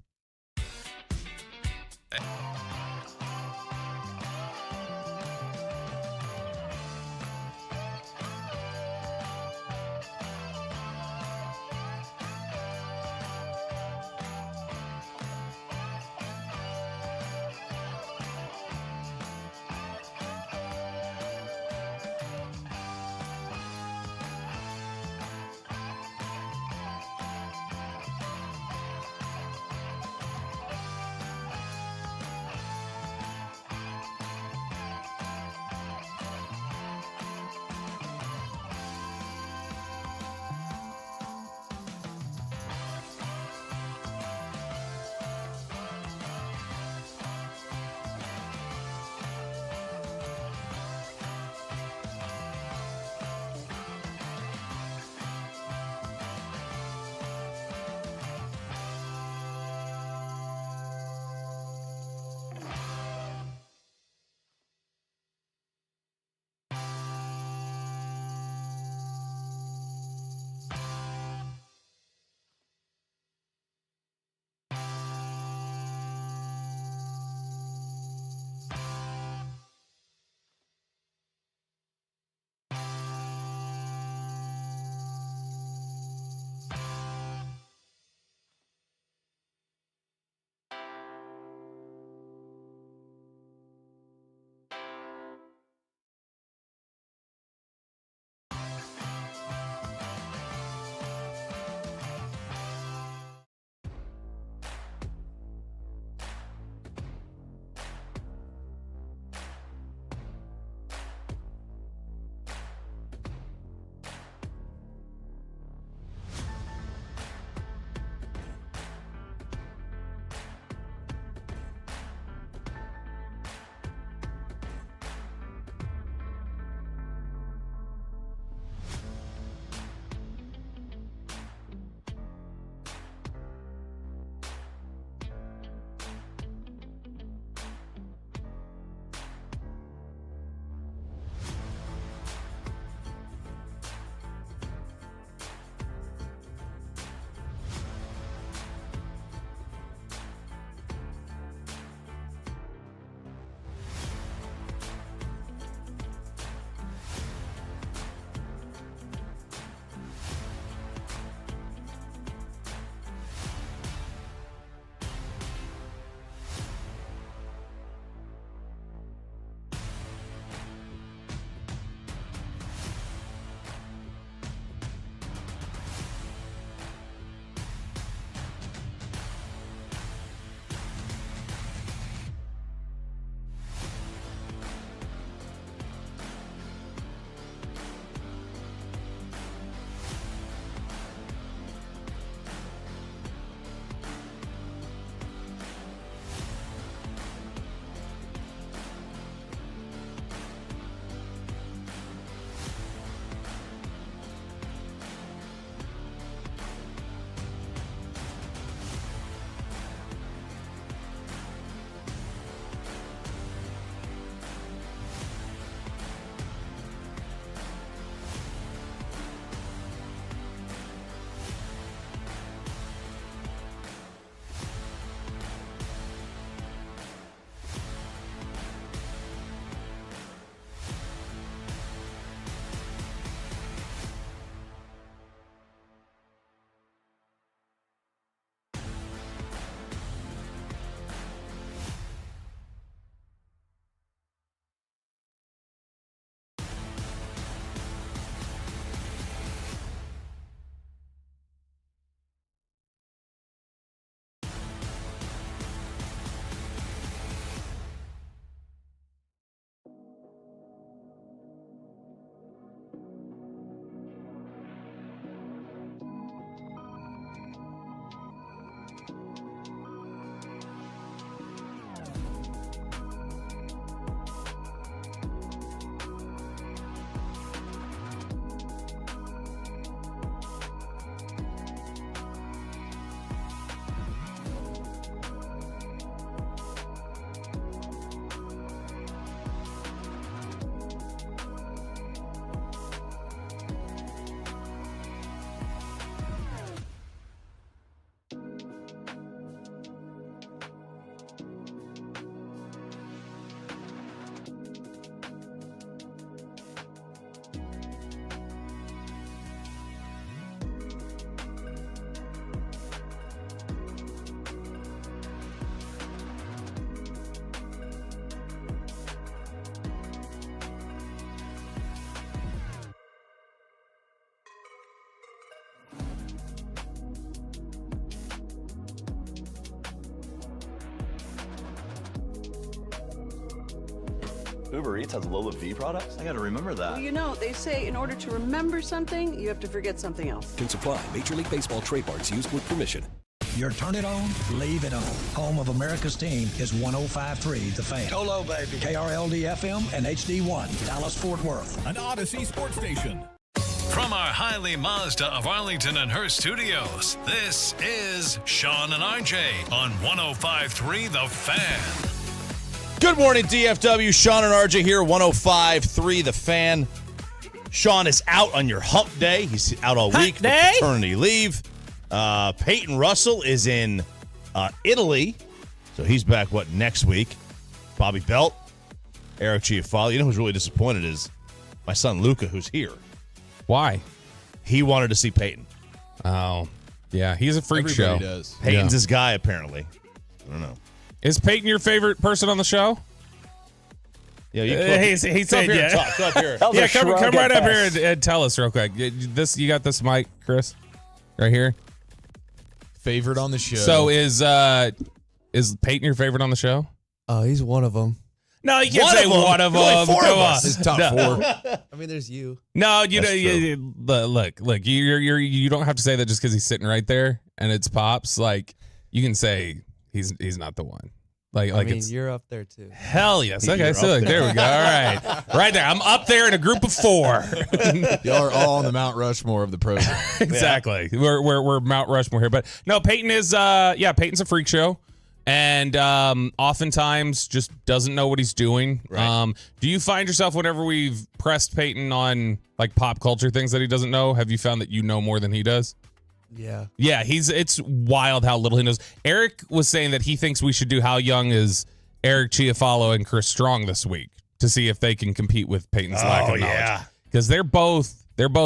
[SPEAKER 8] Uber Eats has Lola V products? I gotta remember that.
[SPEAKER 9] Well, you know, they say in order to remember something, you have to forget something else.
[SPEAKER 10] Can supply Major League Baseball trademarks used with permission.
[SPEAKER 11] Your turn it on, leave it on. Home of America's team is 105.3 The Fan.
[SPEAKER 12] Hello, baby.
[SPEAKER 11] KRLD-FM and HD1, Dallas-Fort Worth.
[SPEAKER 12] An Odyssey sports station.
[SPEAKER 1] From our Highly Mazda of Arlington and Hearst studios, this is Sean and RJ on 105.3 The Fan.
[SPEAKER 3] Good morning, DFW. Sean and RJ here, 105.3 The Fan. Sean is out on your hump day. He's out all week for paternity leave. Peyton Russell is in Italy, so he's back, next week? Bobby Belt, Eric Chiafalo. You know who's really disappointed is my son Luca, who's here.
[SPEAKER 4] Why?
[SPEAKER 3] He wanted to see Peyton.
[SPEAKER 4] Oh, yeah. He's a freak
[SPEAKER 5] Everybody
[SPEAKER 4] show.
[SPEAKER 5] does.
[SPEAKER 3] Peyton's his guy, apparently. I don't know.
[SPEAKER 4] Is Peyton your favorite person on the show?
[SPEAKER 3] Yeah, you
[SPEAKER 4] he said yeah.
[SPEAKER 3] Come up here.
[SPEAKER 4] Yeah, come right up here and tell us real quick. You got this mic, Chris, right here.
[SPEAKER 5] Favorite on the show.
[SPEAKER 4] So is Peyton your favorite on the show?
[SPEAKER 13] Oh, he's one of them.
[SPEAKER 4] No, you can't say one of them.
[SPEAKER 3] Four of us.
[SPEAKER 5] His top four.
[SPEAKER 13] I mean, there's you.
[SPEAKER 4] No, you look. You don't have to say that just because he's sitting right there and it's Pops. Like you can say he's not the one. I mean,
[SPEAKER 13] it's, you're up there too.
[SPEAKER 4] Hell yes. Okay, so there we go. All right, right there. I'm up there in a group of 4.
[SPEAKER 5] Y'all are all on the Mount Rushmore of the program.
[SPEAKER 4] Exactly. Yeah. We're Mount Rushmore here, but no, Peyton is Peyton's a freak show. And oftentimes just doesn't know what he's doing.
[SPEAKER 3] Right.
[SPEAKER 4] Do you find yourself whenever we've pressed Peyton on like pop culture things that he doesn't know, have you found that you know more than he does?
[SPEAKER 13] Yeah.
[SPEAKER 4] Yeah, it's wild how little he knows. Eric was saying that he thinks we should do How Young is Eric Chiafalo and Chris Strong this week to see if they can compete with Peyton's lack of knowledge. Because they're both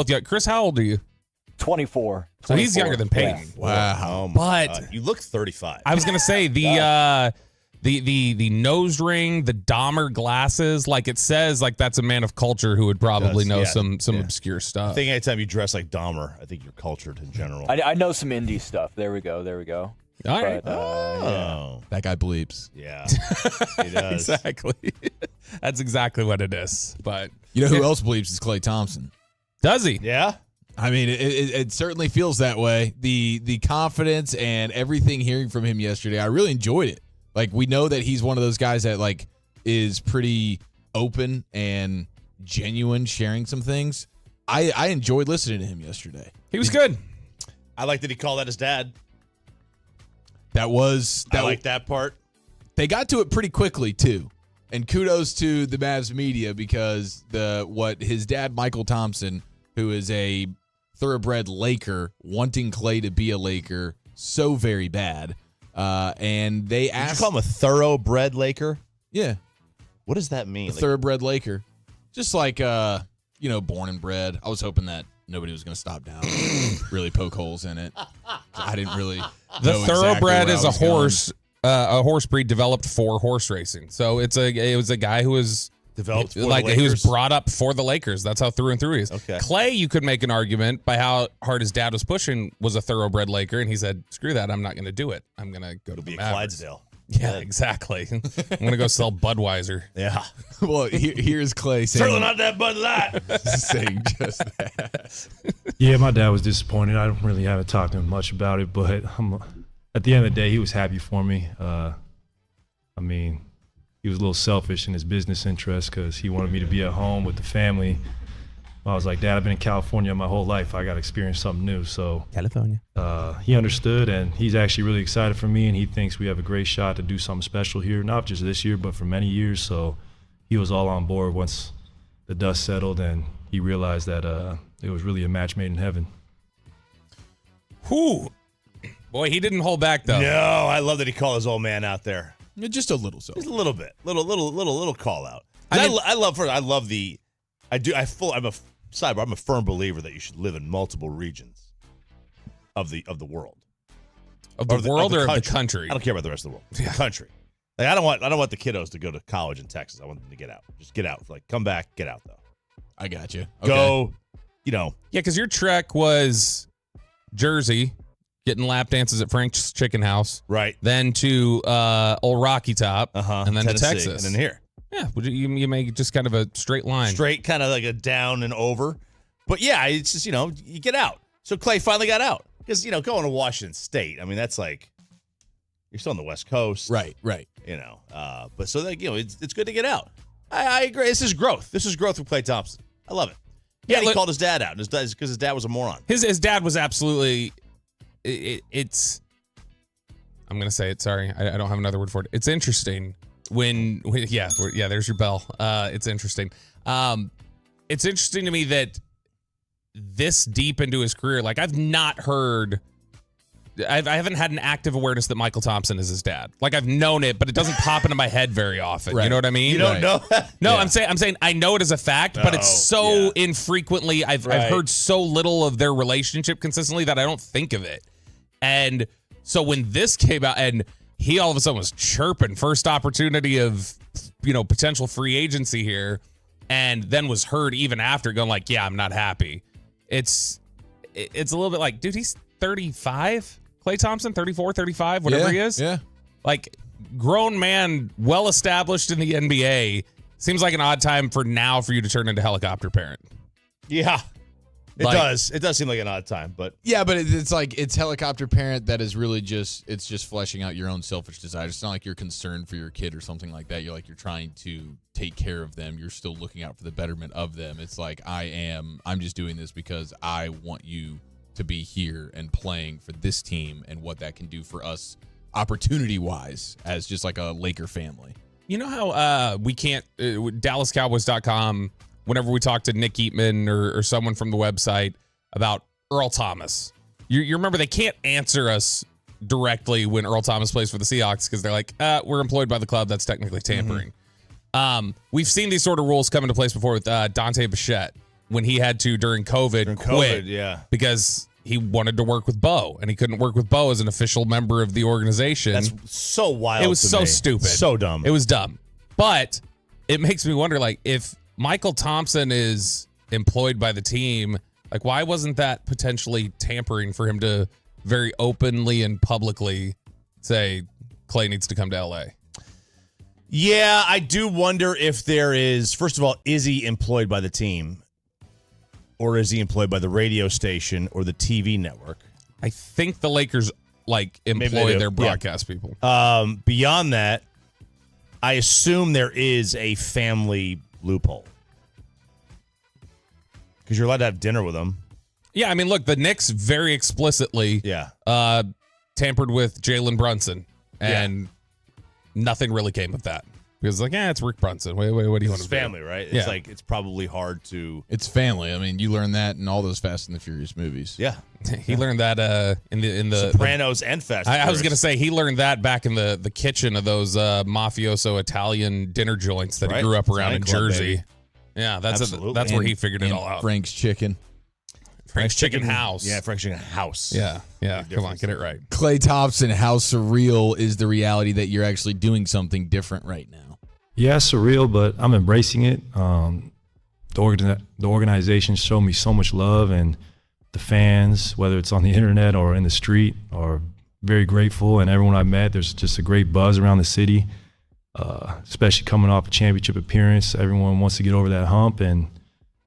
[SPEAKER 4] young. Chris, how old are you?
[SPEAKER 8] 24.
[SPEAKER 4] So he's younger than Peyton.
[SPEAKER 8] Yeah.
[SPEAKER 5] Wow.
[SPEAKER 3] But you look 35.
[SPEAKER 4] I was gonna say the nose ring, the Dahmer glasses, like it says, like that's a man of culture who would probably know some obscure stuff.
[SPEAKER 3] I think anytime you dress like Dahmer, I think you're cultured in general.
[SPEAKER 8] I know some indie stuff. There we go.
[SPEAKER 4] All right.
[SPEAKER 3] Oh.
[SPEAKER 5] That guy bleeps.
[SPEAKER 3] Yeah. He does.
[SPEAKER 4] Exactly. That's exactly what it is. But
[SPEAKER 5] You know who else bleeps is Klay Thompson.
[SPEAKER 4] Does he?
[SPEAKER 3] Yeah.
[SPEAKER 5] I mean, it certainly feels that way. The confidence and everything hearing from him yesterday, I really enjoyed it. Like, we know that he's one of those guys that, like, is pretty open and genuine sharing some things. I enjoyed listening to him yesterday.
[SPEAKER 4] He was good.
[SPEAKER 3] I like that he called that his dad.
[SPEAKER 5] I
[SPEAKER 3] like that part.
[SPEAKER 5] They got to it pretty quickly, too. And kudos to the Mavs media because what his dad, Michael Thompson, who is a thoroughbred Laker, wanting Klay to be a Laker so very bad. And they asked.
[SPEAKER 3] Did you call him a thoroughbred Laker?
[SPEAKER 5] Yeah.
[SPEAKER 3] What does that mean?
[SPEAKER 5] A thoroughbred Laker. Just like, born and bred. I was hoping that nobody was going to stop down and really poke holes in it. I didn't really know
[SPEAKER 4] The thoroughbred
[SPEAKER 5] exactly
[SPEAKER 4] is a horse breed developed for horse racing. So it was a guy who was
[SPEAKER 3] developed for
[SPEAKER 4] like
[SPEAKER 3] the Lakers?
[SPEAKER 4] he was brought up for the Lakers. That's how through and through he is.
[SPEAKER 3] Okay.
[SPEAKER 4] Klay, you could make an argument by how hard his dad was pushing, was a thoroughbred Laker, and he said, "Screw that, I'm not going to do it. I'm going to go to the
[SPEAKER 3] Be a
[SPEAKER 4] Mavericks."
[SPEAKER 3] Clydesdale.
[SPEAKER 4] Yeah, exactly. I'm going to go sell Budweiser.
[SPEAKER 3] Yeah.
[SPEAKER 5] Well, here's Klay saying,
[SPEAKER 3] Certainly not that Bud Light.
[SPEAKER 5] saying just that.
[SPEAKER 14] Yeah, my dad was disappointed. I haven't talked to him much about it, but at the end of the day, he was happy for me. He was a little selfish in his business interests because he wanted me to be at home with the family. I was like, Dad, I've been in California my whole life. I got to experience something new. So
[SPEAKER 4] California.
[SPEAKER 14] He understood, and he's actually really excited for me, and he thinks we have a great shot to do something special here, not just this year, but for many years. So he was all on board once the dust settled, and he realized that it was really a match made in heaven.
[SPEAKER 4] Whew. Boy, he didn't hold back, though.
[SPEAKER 3] No, I love that he called his old man out there.
[SPEAKER 5] Just a little so.
[SPEAKER 3] Just a little bit. Little call out. I'm a firm believer that you should live in multiple regions of the world.
[SPEAKER 4] Of the world or of the country?
[SPEAKER 3] I don't care about the rest of the world. Yeah. The country. Like, I don't want the kiddos to go to college in Texas. I want them to get out. Just get out. Like, come back, get out though.
[SPEAKER 5] I got you. Okay.
[SPEAKER 3] Go,
[SPEAKER 4] Yeah, because your trek was Jersey, getting lap dances at Frank's Chicken House.
[SPEAKER 3] Right.
[SPEAKER 4] Then to Old Rocky Top. And then
[SPEAKER 3] Tennessee,
[SPEAKER 4] to Texas.
[SPEAKER 3] And then here.
[SPEAKER 4] Yeah, you make just kind of a straight line.
[SPEAKER 3] Straight, kind of like a down and over. But yeah, it's just, you get out. So Clay finally got out. Because, going to Washington State, I mean, that's like, you're still on the West Coast.
[SPEAKER 5] Right.
[SPEAKER 3] But so that, it's good to get out. I agree. This is growth. This is growth with Klay Thompson. I love it. Yeah, he called his dad out because his dad was a moron.
[SPEAKER 4] His dad was absolutely. It's. I'm gonna say it. Sorry, I don't have another word for it. It's interesting when there's your bell. It's interesting. It's interesting to me that this deep into his career, like I've not heard. I haven't had an active awareness that Michael Thompson is his dad. Like I've known it, but it doesn't pop into my head very often.
[SPEAKER 5] Right.
[SPEAKER 4] You know what I mean?
[SPEAKER 3] You don't know?
[SPEAKER 4] No, I'm saying I know it as a fact, but it's so infrequently. I've heard so little of their relationship consistently that I don't think of it. And so when this came out, and he all of a sudden was chirping first opportunity of potential free agency here, and then was heard even after going like, yeah, I'm not happy. It's a little bit like, dude, he's 35. Klay Thompson, 34, 35, whatever he is.
[SPEAKER 5] Yeah.
[SPEAKER 4] Like, grown man, well established in the NBA. Seems like an odd time for you to turn into helicopter parent.
[SPEAKER 3] Yeah. It does. It does seem like an odd time, but
[SPEAKER 5] yeah, but it's like it's helicopter parent that is really just fleshing out your own selfish desires. It's not like you're concerned for your kid or something like that. You're trying to take care of them. You're still looking out for the betterment of them. It's like I'm just doing this because I want you to be here and playing for this team and what that can do for us opportunity-wise as just like a Laker family.
[SPEAKER 4] You know how we can't, DallasCowboys.com, whenever we talk to Nick Eatman or someone from the website about Earl Thomas, you remember they can't answer us directly when Earl Thomas plays for the Seahawks because they're like, we're employed by the club. That's technically tampering. Mm-hmm. We've seen these sort of rules come into place before with Dante Bichette when he had to, during COVID, quit because he wanted to work with Bo, and he couldn't work with Bo as an official member of the organization.
[SPEAKER 3] That's so wild.
[SPEAKER 4] It was so stupid.
[SPEAKER 3] So dumb.
[SPEAKER 4] It was dumb. But it makes me wonder, like, if Michael Thompson is employed by the team, like, why wasn't that potentially tampering for him to very openly and publicly say Klay needs to come to LA?
[SPEAKER 3] Yeah, I do wonder if there is, first of all, is he employed by the team? Or is he employed by the radio station or the TV network?
[SPEAKER 4] I think the Lakers employ their broadcast people.
[SPEAKER 3] Beyond that, I assume there is a family loophole because you're allowed to have dinner with them.
[SPEAKER 4] Yeah, I mean, look, the Knicks very explicitly tampered with Jalen Brunson, and nothing really came of that. Because it's Rick Brunson. What do you want to do?
[SPEAKER 3] It's family, right? It's it's probably hard to.
[SPEAKER 5] It's family. I mean, you learn that in all those Fast and the Furious movies.
[SPEAKER 3] Yeah,
[SPEAKER 4] he learned that in the
[SPEAKER 3] Sopranos and Fast.
[SPEAKER 4] I was gonna say he learned that back in the kitchen of those mafioso Italian dinner joints that he grew up around in Jersey. Baby. Yeah, that's where he figured it all out.
[SPEAKER 5] Frank's Chicken.
[SPEAKER 4] Frank's Chicken House.
[SPEAKER 3] Yeah, Frank's Chicken House.
[SPEAKER 4] Yeah. Come on, get it right.
[SPEAKER 5] Klay Thompson, how surreal is the reality that you're actually doing something different right now?
[SPEAKER 14] Yeah, it's surreal, but I'm embracing it. The organization showed me so much love, and the fans, whether it's on the internet or in the street, are very grateful. And everyone I met, there's just a great buzz around the city, especially coming off a championship appearance. Everyone wants to get over that hump, and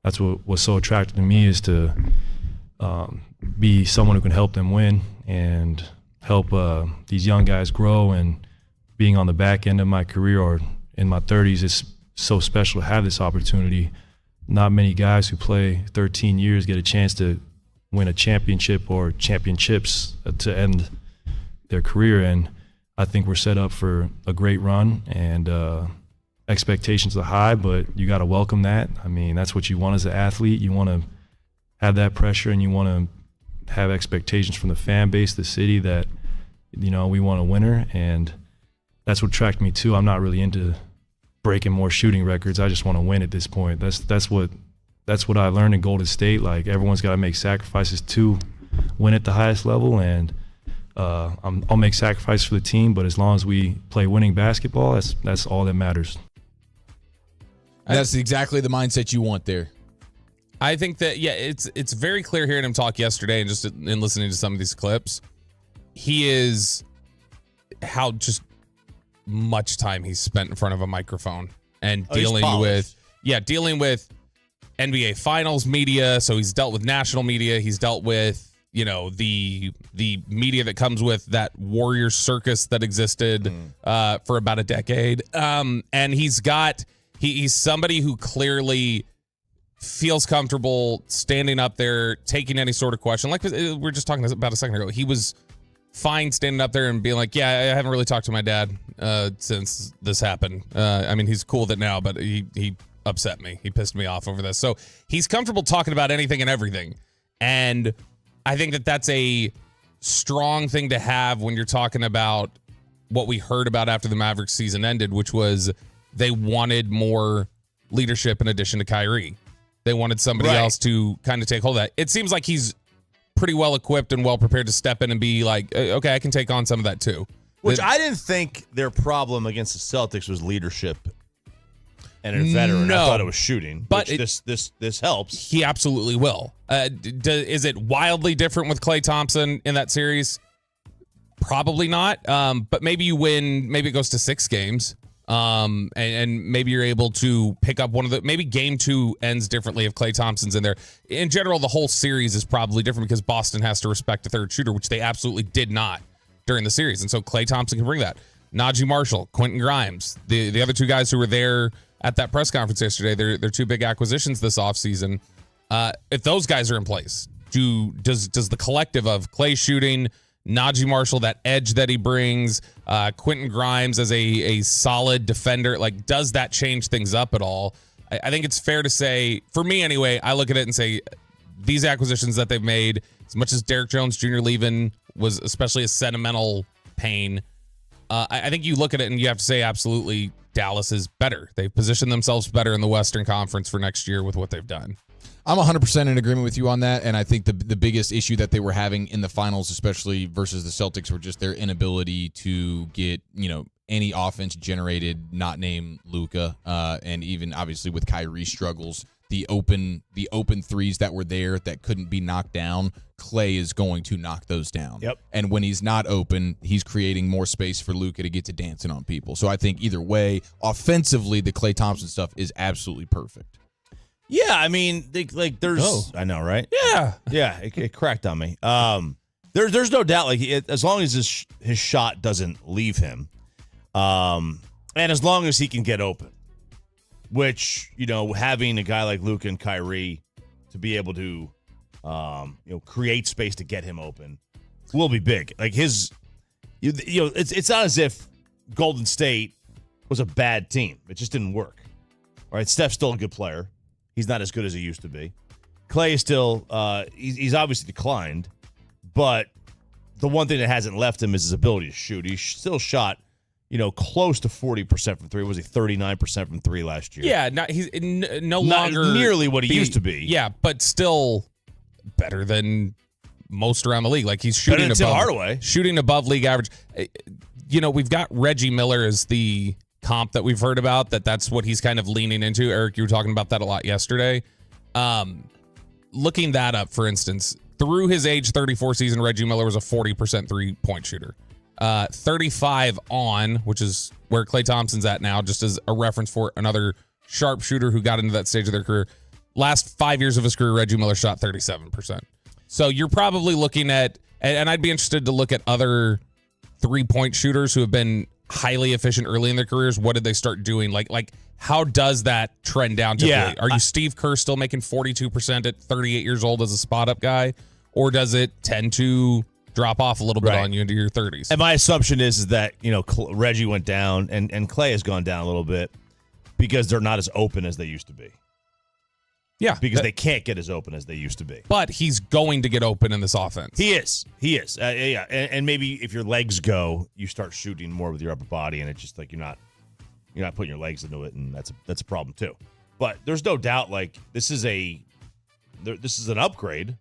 [SPEAKER 14] that's what was so attractive to me is to be someone who can help them win and help these young guys grow. And being on the back end of my career or in my 30s, it's so special to have this opportunity. Not many guys who play 13 years get a chance to win a championship or championships to end their career. And I think we're set up for a great run, and expectations are high, but you got to welcome that. I mean, that's what you want as an athlete. You want to have that pressure, and you want to have expectations from the fan base, the city, that, we want a winner. And that's what attracted me too. I'm not really into breaking more shooting records. I just want to win at this point. That's what I learned in Golden State. Like, everyone's got to make sacrifices to win at the highest level, and I'll make sacrifices for the team. But as long as we play winning basketball, that's all that matters.
[SPEAKER 5] That's exactly the mindset you want there.
[SPEAKER 4] I think that it's very clear hearing him talk yesterday and just in listening to some of these clips. He is how just much time he's spent in front of a microphone and
[SPEAKER 3] he's
[SPEAKER 4] dealing
[SPEAKER 3] polished.
[SPEAKER 4] with NBA Finals media. So he's dealt with national media. He's dealt with, the media that comes with that Warrior circus that existed for about a decade. And he's somebody who clearly feels comfortable standing up there, taking any sort of question. Like we were just talking about a second ago. He was fine standing up there and being like, yeah, I haven't really talked to my dad since this happened. I mean, he's cool with it now, but he upset me. He pissed me off over this. So he's comfortable talking about anything and everything. And I think that that's a strong thing to have when you're talking about what we heard about after the Mavericks season ended, which was they wanted more leadership in addition to Kyrie. They wanted somebody else to kind of take hold of that. It seems like he's pretty well equipped and well prepared to step in and be like, okay, I can take on some of that too.
[SPEAKER 3] Which I didn't think their problem against the Celtics was leadership and a veteran.
[SPEAKER 4] No,
[SPEAKER 3] I thought it was shooting.
[SPEAKER 4] But
[SPEAKER 3] this helps.
[SPEAKER 4] He absolutely will. Is it wildly different with Klay Thompson in that series? Probably not. But maybe you win. Maybe it goes to 6 games. And maybe you're able to pick up one of the. Maybe game 2 ends differently if Klay Thompson's in there. In general, the whole series is probably different because Boston has to respect a third shooter, which they absolutely did not during the series. And so Klay Thompson can bring that. Najee Marshall, Quentin Grimes, the other 2 guys who were there at that press conference yesterday, they're 2 big acquisitions this offseason. If those guys are in place, does the collective of Klay shooting, Najee Marshall, that edge that he brings, Quentin Grimes as a solid defender, like, does that change things up at all? I think it's fair to say, for me anyway, I look at it and say these acquisitions that they've made, as much as Derrick Jones Jr. leaving was especially a sentimental pain, I think you look at it and you have to say absolutely Dallas is better. They've positioned themselves better in the Western Conference for next year with what they've done.
[SPEAKER 5] I'm 100% in agreement with you on that, and I think the biggest issue that they were having in the finals, especially versus the Celtics, were just their inability to get, any offense generated, not named Luka, and even obviously with Kyrie struggles, the open threes that were there that couldn't be knocked down. Klay is going to knock those down.
[SPEAKER 3] Yep.
[SPEAKER 5] And when he's not open, he's creating more space for Luka to get to dancing on people. So I think either way, offensively, the Klay Thompson stuff is absolutely perfect.
[SPEAKER 3] Yeah, I mean, there's. I know, right? Yeah, it cracked on me. There's no doubt. As long as his shot doesn't leave him, and as long as he can get open, which having a guy like Luka and Kyrie to be able to, create space to get him open, will be big. Like it's not as if Golden State was a bad team. It just didn't work. All right, Steph's still a good player. He's not as good as he used to be. Klay is still, he's obviously declined, but the one thing that hasn't left him is his ability to shoot. He still shot, close to 40% from 3. Was he 39% from 3 last year?
[SPEAKER 4] Yeah, he's no
[SPEAKER 3] not
[SPEAKER 4] longer
[SPEAKER 3] nearly what he used to be.
[SPEAKER 4] Yeah, but still better than most around the league. Like he's shooting above league average. We've got Reggie Miller as the comp that we've heard about, that's what he's kind of leaning into. Eric, you were talking about that a lot yesterday. Looking that up, for instance, through his age 34 season, Reggie Miller was a 40% 3-point shooter. 35 on, which is where Klay Thompson's at now, just as a reference for another sharp shooter who got into that stage of their career. Last 5 years of his career, Reggie Miller shot 37%. So you're probably looking at, and I'd be interested to look at other 3-point shooters who have been highly efficient early in their careers. What did they start doing? Like how does that trend down to?
[SPEAKER 3] Yeah,
[SPEAKER 4] are you Steve Kerr still making 42% at 38 years old as a spot up guy, or does it tend to drop off a little bit on you into your 30s?
[SPEAKER 3] And my assumption is that Reggie went down and Klay has gone down a little bit because they're not as open as they used to be.
[SPEAKER 4] Yeah,
[SPEAKER 3] because they can't get as open as they used to be.
[SPEAKER 4] But he's going to get open in this offense.
[SPEAKER 3] He is. Yeah, and maybe if your legs go, you start shooting more with your upper body, and it's just like you're not putting your legs into it, and that's a problem too. But there's no doubt, this is an upgrade.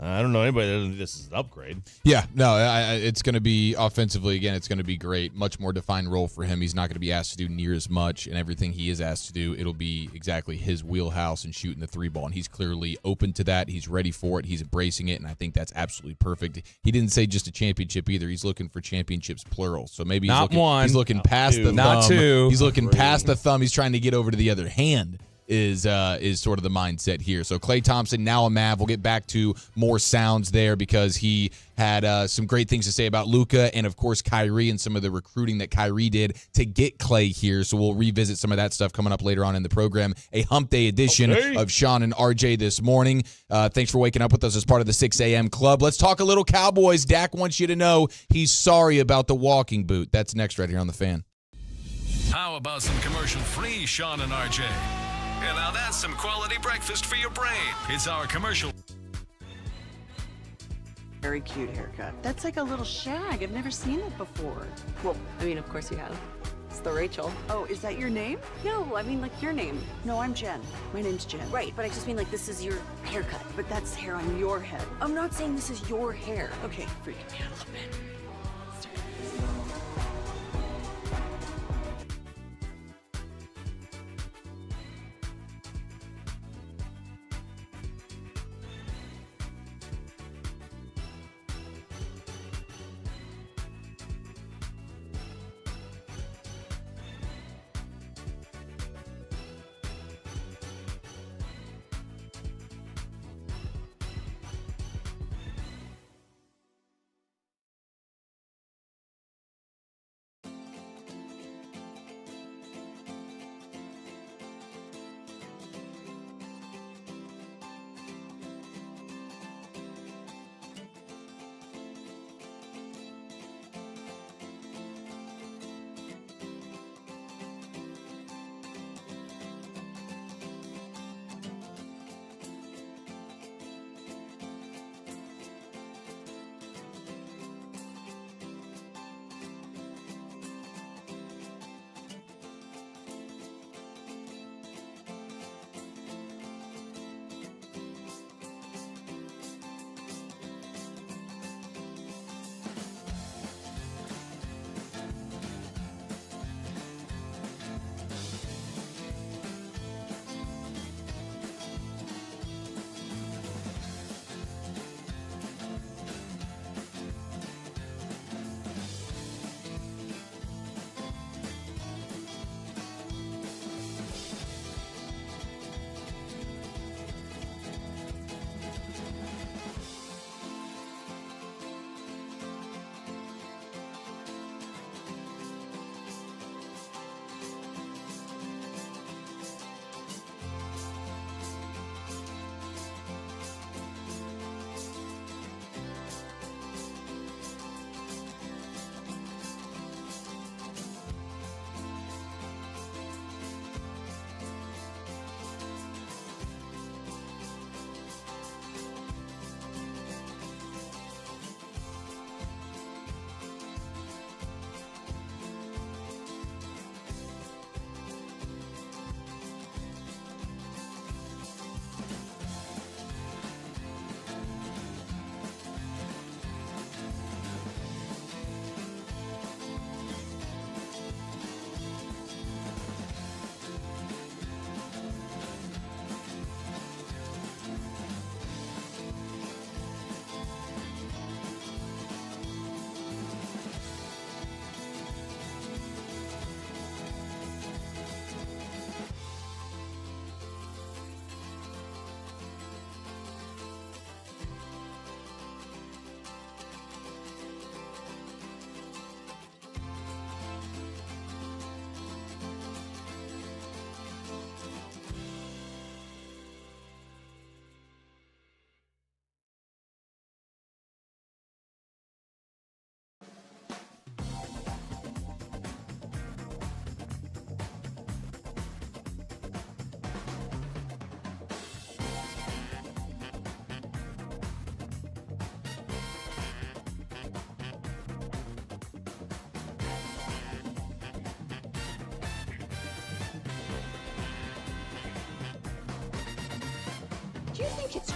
[SPEAKER 3] I don't know anybody that doesn't think this is an upgrade.
[SPEAKER 5] Yeah, no, it's going to be offensively, again, it's going to be great. Much more defined role for him. He's not going to be asked to do near as much, and everything he is asked to do, it'll be exactly his wheelhouse and shooting the three ball. And he's clearly open to that. He's ready for it. He's embracing it, and I think that's absolutely perfect. He didn't say just a championship either. He's looking for championships, plural. So maybe he's looking past the thumb.
[SPEAKER 4] Not two.
[SPEAKER 5] He's looking past the thumb. He's trying to get over to the other hand. Is sort of the mindset here. So Klay Thompson, now a Mav. We'll get back to more sounds there because he had some great things to say about Luka and, of course, Kyrie and some of the recruiting that Kyrie did to get Klay here. So we'll revisit some of that stuff coming up later on in the program. A hump day edition of Sean and RJ this morning. Thanks for waking up with us as part of the 6 a.m. club. Let's talk a little Cowboys. Dak wants you to know he's sorry about the walking boot. That's next right here on The Fan.
[SPEAKER 1] How about some commercial-free Sean and RJ? And now that's some quality breakfast for your brain. It's our commercial.
[SPEAKER 9] Very cute haircut. That's like a little shag. I've never seen it before. Well, I mean, of course you have. It's the Rachel. Oh, is that your name? No, I mean like your name. No, I'm Jen. My name's Jen. Right, but I just mean like this is your haircut. But that's hair on your head. I'm not saying this is your hair. Okay, freaking me out a little bit.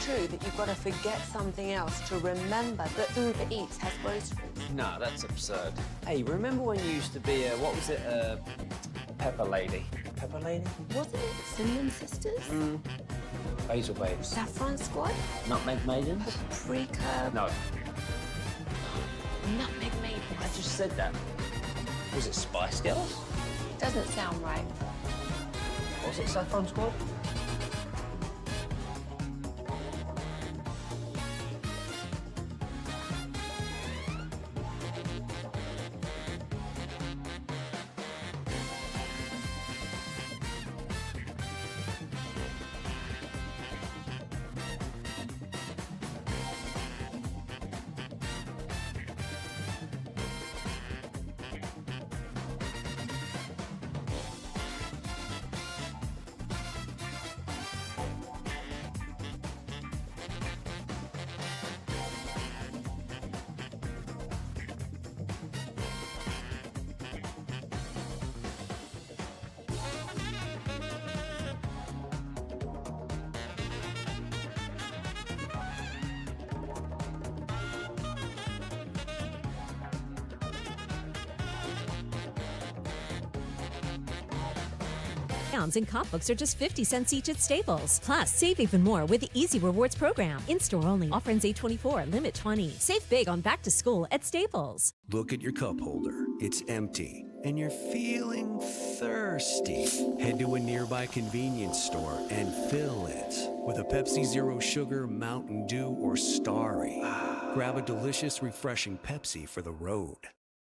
[SPEAKER 6] true that you've got to forget something else to remember that Uber Eats has groceries?
[SPEAKER 7] No, that's absurd. Hey, remember when you used to be a pepper lady? Pepper lady?
[SPEAKER 6] Wasn't it Cinnamon Sisters?
[SPEAKER 7] Basil babes.
[SPEAKER 6] Saffron Squad?
[SPEAKER 7] Nutmeg maidens?
[SPEAKER 6] Paprika?
[SPEAKER 7] No,
[SPEAKER 6] Nutmeg Maidens?
[SPEAKER 7] I just said that. Was it Spice Girls?
[SPEAKER 6] Doesn't sound right.
[SPEAKER 7] Was it Saffron Squad?
[SPEAKER 12] And cop books are just 50 cents each at Staples. Plus, save even more with the Easy Rewards program. In-store only. Offer ends 8/24, limit 20. Save big on back to school at Staples.
[SPEAKER 10] Look at your cup holder. It's empty. And you're feeling thirsty. Head to a nearby convenience store and fill it with a Pepsi Zero Sugar, Mountain Dew, or Starry. Grab a delicious, refreshing Pepsi for the road.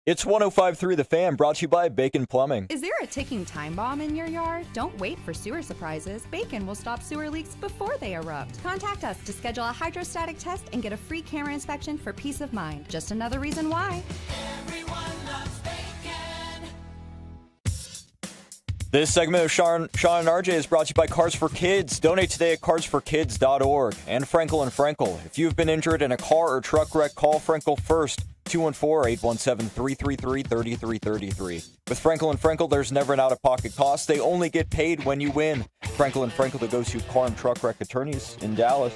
[SPEAKER 8] It's 105.3 The Fan, brought to you by Bacon Plumbing.
[SPEAKER 15] Is there a ticking time bomb in your yard? Don't wait for sewer surprises. Bacon will stop sewer leaks before they erupt. Contact us to schedule a hydrostatic test and get a free camera inspection for peace of mind. Just another reason why.
[SPEAKER 16] Everyone loves bacon.
[SPEAKER 8] This segment of Sean and RJ is brought to you by Cars for Kids. Donate today at carsforkids.org. And Frankel & Frankel. If you've been injured in a car or truck wreck, call Frankel first. 214-817-333-3333. With Frankel & Frankel, there's never an out-of-pocket cost. They only get paid when you win. Frankel & Frankel, the go-to car and truck wreck attorneys in Dallas.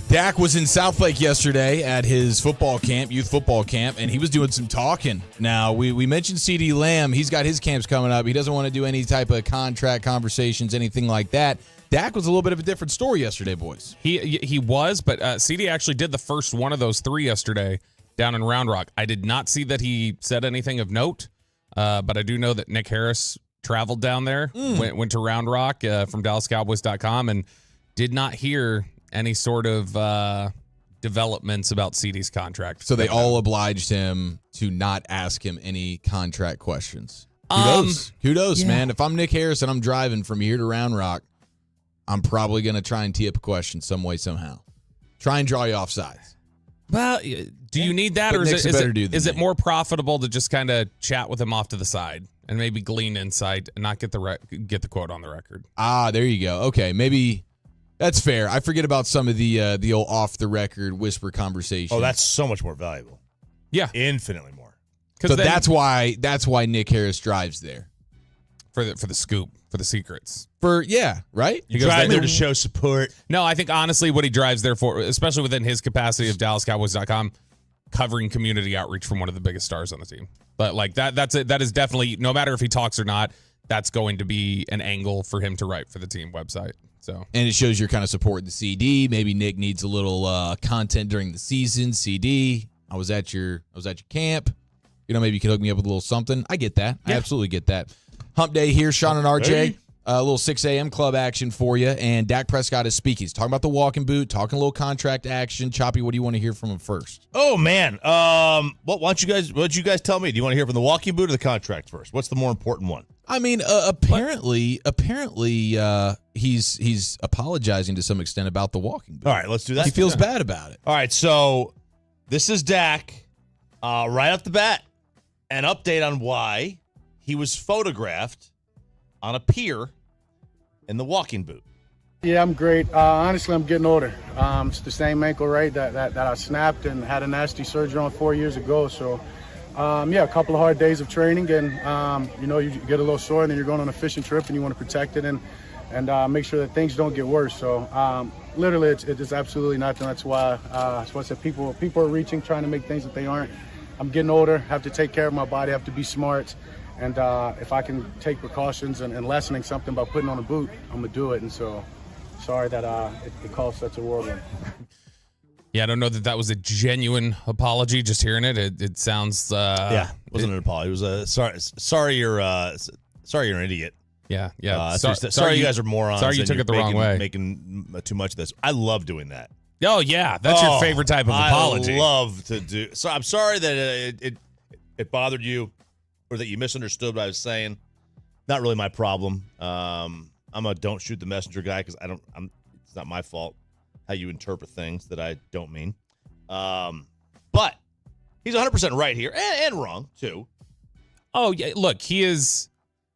[SPEAKER 5] Dak was in Southlake yesterday at his football camp, youth football camp, and he was doing some talking. Now, we mentioned CeeDee Lamb. He's got his camps coming up. He doesn't want to do any type of contract conversations, anything like that. Dak was a little bit of a different story yesterday, boys.
[SPEAKER 4] He was, but CeeDee actually did the first one of those three yesterday down in Round Rock. I did not see that he said anything of note, but I do know that Nick Harris traveled down there, went to Round Rock from DallasCowboys.com, and did not hear any sort of developments about CeeDee's contract.
[SPEAKER 5] So they all obliged him to not ask him any contract questions. Kudos, man. If I'm Nick Harris and I'm driving from here to Round Rock, I'm probably going to try and tee up a question some way, somehow. Try and draw you off sides.
[SPEAKER 4] Well, do you need that, or is it more profitable to just kind of chat with him off to the side and maybe glean insight and not get the quote on the record?
[SPEAKER 5] There you go. Okay, maybe that's fair. I forget about some of the old off the record whisper conversations.
[SPEAKER 3] Oh, that's so much more valuable.
[SPEAKER 4] Yeah,
[SPEAKER 3] infinitely more.
[SPEAKER 5] So that's why Nick Harris drives there
[SPEAKER 4] for the scoop, for the secrets.
[SPEAKER 5] Right?
[SPEAKER 3] You drive there to show support.
[SPEAKER 4] No, I think honestly what he drives there for, especially within his capacity of DallasCowboys.com, covering community outreach from one of the biggest stars on the team. But like that's it. That is definitely, no matter if he talks or not, that's going to be an angle for him to write for the team website. So,
[SPEAKER 5] and it shows you're kind of supporting the CD. Maybe Nick needs a little content during the season. CD, I was at your camp. Maybe you can hook me up with a little something. I get that. Yeah. I absolutely get that. Hump Day here, Sean and RJ.
[SPEAKER 3] Hey.
[SPEAKER 5] A little 6 a.m. club action for you. And Dak Prescott is speaking. He's talking about the walking boot, talking a little contract action. Choppy, what do you want to hear from him first?
[SPEAKER 3] Oh, man. Why don't you guys tell me? Do you want to hear from the walking boot or the contract first? What's the more important one?
[SPEAKER 5] I mean, apparently, he's apologizing to some extent about the walking boot.
[SPEAKER 3] All right, let's do that.
[SPEAKER 5] He feels bad about it.
[SPEAKER 3] All right, so this is Dak right off the bat. An update on why he was photographed on a pier in the walking boot.
[SPEAKER 17] Yeah, I'm great. Honestly, I'm getting older. It's the same ankle, right, that I snapped and had a nasty surgery on 4 years ago. So, a couple of hard days of training, and you get a little sore, and then you're going on a fishing trip, and you want to protect it, and and make sure that things don't get worse. So literally, it's absolutely nothing. That's why I said people are reaching, trying to make things that they aren't. I'm getting older, have to take care of my body, have to be smart. And if I can take precautions and lessening something by putting on a boot, I'm going to do it. And so sorry that it caused such a whirlwind.
[SPEAKER 4] Yeah, I don't know that was a genuine apology. Just hearing it sounds.
[SPEAKER 3] It wasn't an apology. It was a sorry you're an idiot.
[SPEAKER 4] Yeah.
[SPEAKER 3] Sorry you guys are morons.
[SPEAKER 4] Sorry you took it the wrong way.
[SPEAKER 3] Making too much of this. I love doing that.
[SPEAKER 4] Oh yeah, that's your favorite type of apology.
[SPEAKER 3] I love to do. So I'm sorry that it bothered you, or that you misunderstood what I was saying. Not really my problem. I'm a don't shoot the messenger guy because it's not my fault how you interpret things that I don't mean. But he's 100% right here and wrong too.
[SPEAKER 4] Oh yeah, look, he is,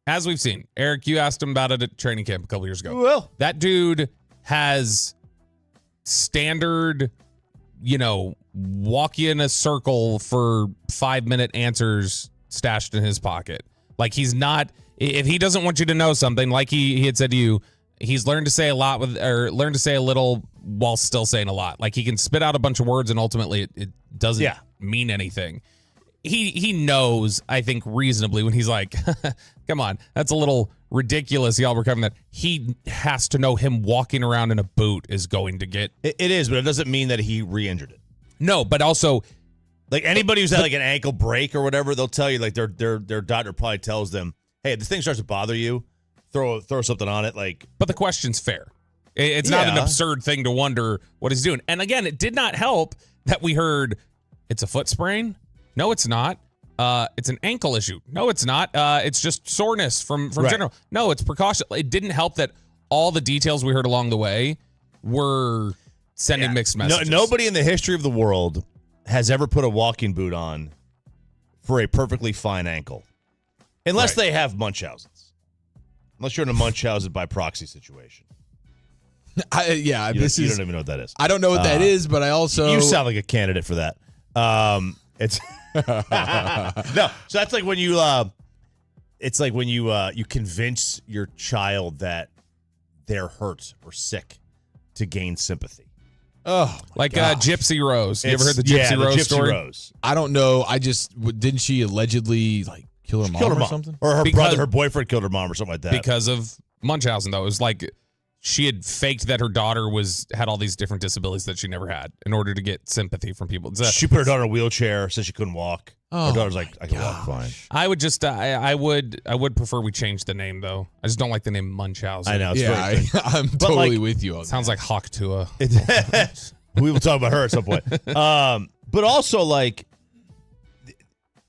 [SPEAKER 4] as we've seen. Eric, you asked him about it at training camp a couple years ago.
[SPEAKER 3] Well,
[SPEAKER 4] that dude has standard, walk you in a circle for 5-minute answers stashed in his pocket. Like he's not, if he doesn't want you to know something, like he had said to you, he's learned to say learned to say a little while still saying a lot. Like he can spit out a bunch of words and ultimately it doesn't mean anything. He knows, I think, reasonably when he's like, come on, that's a little ridiculous. Y'all were covering that. He has to know him walking around in a boot is going to get.
[SPEAKER 3] It is, but it doesn't mean that he re-injured it.
[SPEAKER 4] No, but also,
[SPEAKER 3] like anybody who's had like an ankle break or whatever, they'll tell you like their doctor probably tells them, hey, if this thing starts to bother you, throw something on it. Like,
[SPEAKER 4] but the question's fair. It's not an absurd thing to wonder what he's doing. And again, it did not help that we heard it's a foot sprain. No, it's not. It's an ankle issue. No, it's not. It's just soreness from general. No, it's precaution. It didn't help that all the details we heard along the way were sending mixed messages.
[SPEAKER 3] Nobody in the history of the world has ever put a walking boot on for a perfectly fine ankle. Unless they have Munchausen's. Unless you're in a Munchausen by proxy situation.
[SPEAKER 5] You
[SPEAKER 3] don't even know what that is.
[SPEAKER 5] I don't know what that is, but I also...
[SPEAKER 3] You sound like a candidate for that. It's... No, so that's like when you it's like when you convince your child that they're hurt or sick to gain sympathy.
[SPEAKER 5] Oh,
[SPEAKER 4] like Gypsy Rose. You ever heard the Gypsy Rose story?
[SPEAKER 3] Rose.
[SPEAKER 5] I don't know. Didn't she allegedly kill her mom or something?
[SPEAKER 3] Or her boyfriend killed her mom or something like that.
[SPEAKER 4] Because of Munchausen, though. It was like she had faked that her daughter had all these different disabilities that she never had in order to get sympathy from people.
[SPEAKER 3] She put her daughter in a wheelchair, said she couldn't walk. Her daughter's like, I can walk fine.
[SPEAKER 4] I would just, I would prefer we change the name though. I just don't like the name Munchausen.
[SPEAKER 3] I know. It's
[SPEAKER 5] I'm totally with you on that.
[SPEAKER 4] Sounds like Hawk Tua.
[SPEAKER 3] We will talk about her at some point. But also, like,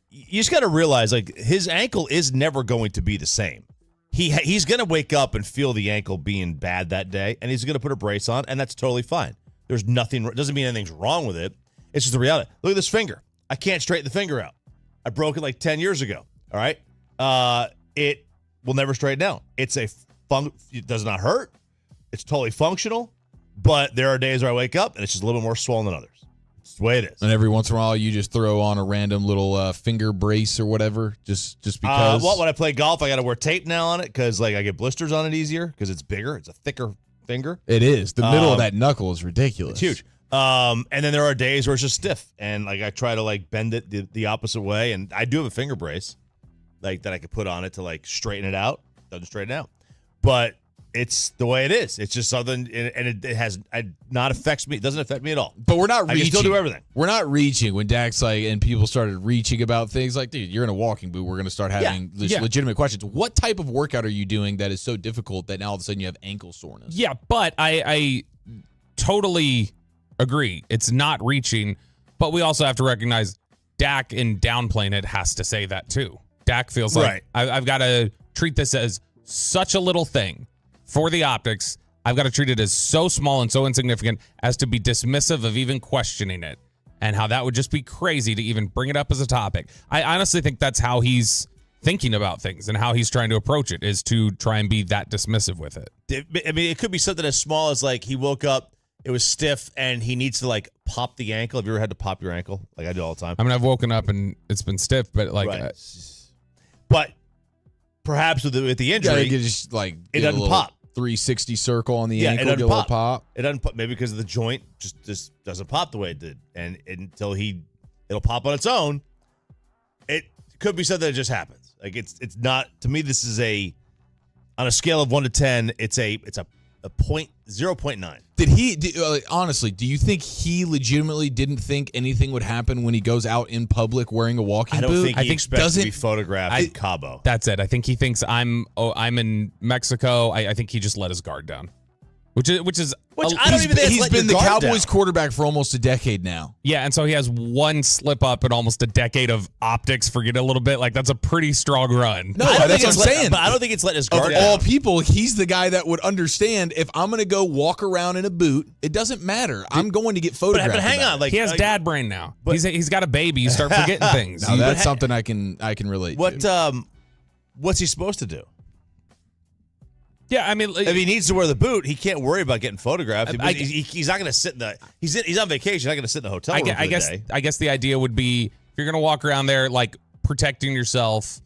[SPEAKER 3] you just got to realize, like, his ankle is never going to be the same. He's going to wake up and feel the ankle being bad that day, and he's going to put a brace on, and that's totally fine. There's nothing, doesn't mean anything's wrong with it. It's just the reality. Look at this finger. I can't straighten the finger out. I broke it like 10 years ago. All right. It will never straighten out. It does not hurt. It's totally functional, but there are days where I wake up and it's just a little bit more swollen than others. It's the way it is.
[SPEAKER 5] And every once in a while, you just throw on a random little finger brace or whatever, just because.
[SPEAKER 3] When I play golf, I got to wear tape now on it because like I get blisters on it easier because it's bigger. It's a thicker finger.
[SPEAKER 5] It is. The middle of that knuckle is ridiculous.
[SPEAKER 3] It's huge. And then there are days where it's just stiff, and like I try to like bend it the opposite way, and I do have a finger brace, like that I could put on it to like straighten it out. Doesn't straighten out, but it's the way it is. It's just something, and it has not affects me. It doesn't affect me at all.
[SPEAKER 5] But we're not reaching.
[SPEAKER 3] I can still do everything.
[SPEAKER 5] We're not reaching when Dak's like, and people started reaching about things like, dude, you're in a walking boot. We're going to start having legitimate questions. What type of workout are you doing that is so difficult that now all of a sudden you have ankle soreness?
[SPEAKER 4] Yeah, but I totally agree. It's not reaching, but we also have to recognize Dak in downplaying it has to say that too. Dak feels like I've got to treat this as such a little thing for the optics. I've got to treat it as so small and so insignificant as to be dismissive of even questioning it, and how that would just be crazy to even bring it up as a topic. I honestly think that's how he's thinking about things and how he's trying to approach it, is to try and be that dismissive with it.
[SPEAKER 3] I mean, it could be something as small as like he woke up, it was stiff, and he needs to like pop the ankle. Have you ever had to pop your ankle? Like I do all the time.
[SPEAKER 4] I mean, I've woken up and it's been stiff, but like,
[SPEAKER 3] but perhaps with the injury,
[SPEAKER 5] just like
[SPEAKER 3] it doesn't pop.
[SPEAKER 5] 360 circle on the
[SPEAKER 3] Yeah,
[SPEAKER 5] ankle,
[SPEAKER 3] it
[SPEAKER 5] get a
[SPEAKER 3] doesn't
[SPEAKER 5] little
[SPEAKER 3] pop.
[SPEAKER 5] pop.
[SPEAKER 3] It doesn't pop, maybe because of the joint just doesn't pop the way it did, and until it'll pop on its own. It could be something that just happens. Like it's not, to me. This is on a scale of 1 to 10. It's a 0.9.
[SPEAKER 5] Honestly, do you think he legitimately didn't think anything would happen when he goes out in public wearing a walking
[SPEAKER 3] I don't
[SPEAKER 5] boot?
[SPEAKER 3] think he expects to be photographed in Cabo.
[SPEAKER 4] That's it. I think he thinks I'm in Mexico. I think he just let his guard down, which is
[SPEAKER 3] I don't even think
[SPEAKER 5] he's been the Cowboys quarterback for almost a decade now.
[SPEAKER 4] Yeah, and so he has one slip up in almost a decade of optics. Forget a little bit. Like, that's a pretty strong run.
[SPEAKER 5] No, that's what I'm saying.
[SPEAKER 3] But I don't think it's letting his guard
[SPEAKER 5] Of
[SPEAKER 3] down.
[SPEAKER 5] all people, he's the guy that would understand if I'm going to go walk around in a boot, it doesn't matter. I'm going to get photographed.
[SPEAKER 3] But hang on,
[SPEAKER 4] he has dad brain now. He's got a baby. You start forgetting things.
[SPEAKER 5] Now, that's something I can relate to.
[SPEAKER 3] What's he supposed to do?
[SPEAKER 4] Yeah, I mean,
[SPEAKER 3] if he needs to wear the boot, he can't worry about getting photographed. He's not going to sit in the. He's on vacation. He's not going to sit in the hotel room for the day.
[SPEAKER 4] I guess the idea would be, if you're going to walk around there, like, protecting yourself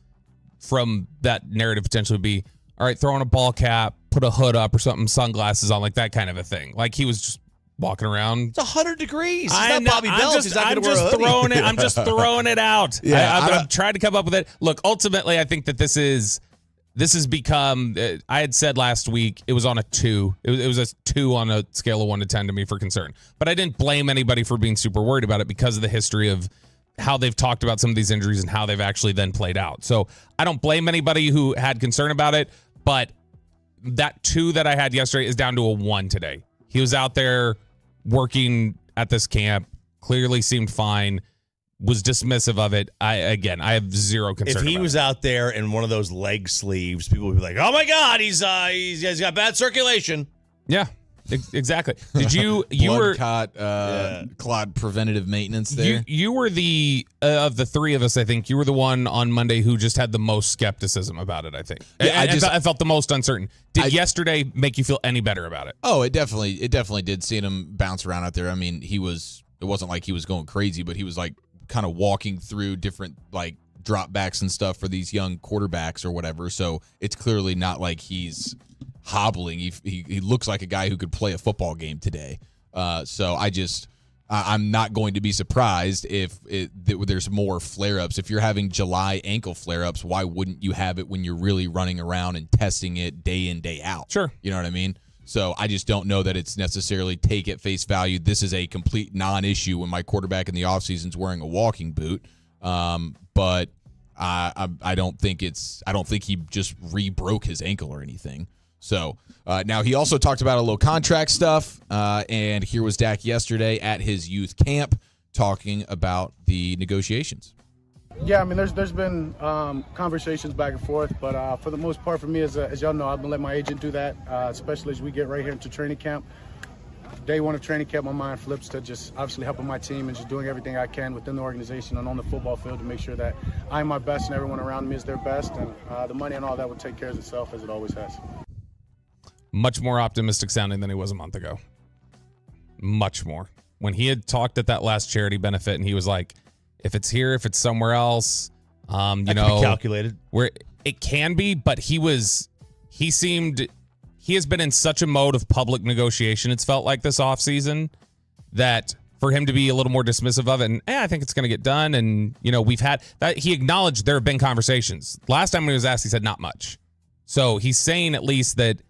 [SPEAKER 4] from that narrative potentially would be, all right, throw on a ball cap, put a hood up or something, sunglasses on, like that kind of a thing. Like, he was just walking around.
[SPEAKER 3] It's 100 degrees. He's not Bobby Bell. He's not going to wear a hoodie.
[SPEAKER 4] I'm just throwing it out.
[SPEAKER 5] Yeah,
[SPEAKER 4] I'm trying to come up with it. Look, ultimately, I think that this has become, I had said last week, it was on a 2. It was a 2 on a scale of 1 to 10 to me for concern. But I didn't blame anybody for being super worried about it because of the history of how they've talked about some of these injuries and how they've actually then played out. So I don't blame anybody who had concern about it, but that 2 that I had yesterday is down to a 1 today. He was out there working at this camp, clearly seemed fine, was dismissive of it. I have zero concern.
[SPEAKER 3] If he was out there in one of those leg sleeves, people would be like, "Oh my God, he's got bad circulation."
[SPEAKER 4] Yeah, exactly. Did you
[SPEAKER 5] were clot preventative maintenance there?
[SPEAKER 4] You were the of the three of us, I think you were the one on Monday who just had the most skepticism about it. I think. Yeah, I felt the most uncertain. Did yesterday make you feel any better about it?
[SPEAKER 5] Oh, it definitely did. Seeing him bounce around out there. I mean, it wasn't like he was going crazy, but he was like kind of walking through different like drop backs and stuff for these young quarterbacks or whatever. So it's clearly not like he's hobbling. He looks like a guy who could play a football game today. So I'm not going to be surprised if there's more flare-ups. If you're having July ankle flare-ups, why wouldn't you have it when you're really running around and testing it day in, day out?
[SPEAKER 4] Sure.
[SPEAKER 5] You know what I mean? So I just don't know that it's necessarily take at face value. This is a complete non-issue when my quarterback in the offseason is wearing a walking boot. But I don't think he just re-broke his ankle or anything. So now he also talked about a little contract stuff. And here was Dak yesterday at his youth camp talking about the negotiations.
[SPEAKER 17] Yeah, I mean, there's been conversations back and forth, but for the most part, for me, as y'all know, I've been letting my agent do that, especially as we get right here into training camp. Day one of training camp, my mind flips to just obviously helping my team and just doing everything I can within the organization and on the football field to make sure that I'm my best and everyone around me is their best, and the money and all that will take care of itself as it always has.
[SPEAKER 4] Much more optimistic sounding than he was a month ago. Much more. When he had talked at that last charity benefit and he was like, if it's here, if it's somewhere else,
[SPEAKER 3] That could be calculated.
[SPEAKER 4] Where it can be, but he has been in such a mode of public negotiation, it's felt like this offseason, that for him to be a little more dismissive of it, and I think it's going to get done. And, we've had that. He acknowledged there have been conversations. Last time when he was asked, he said not much. So he's saying at least that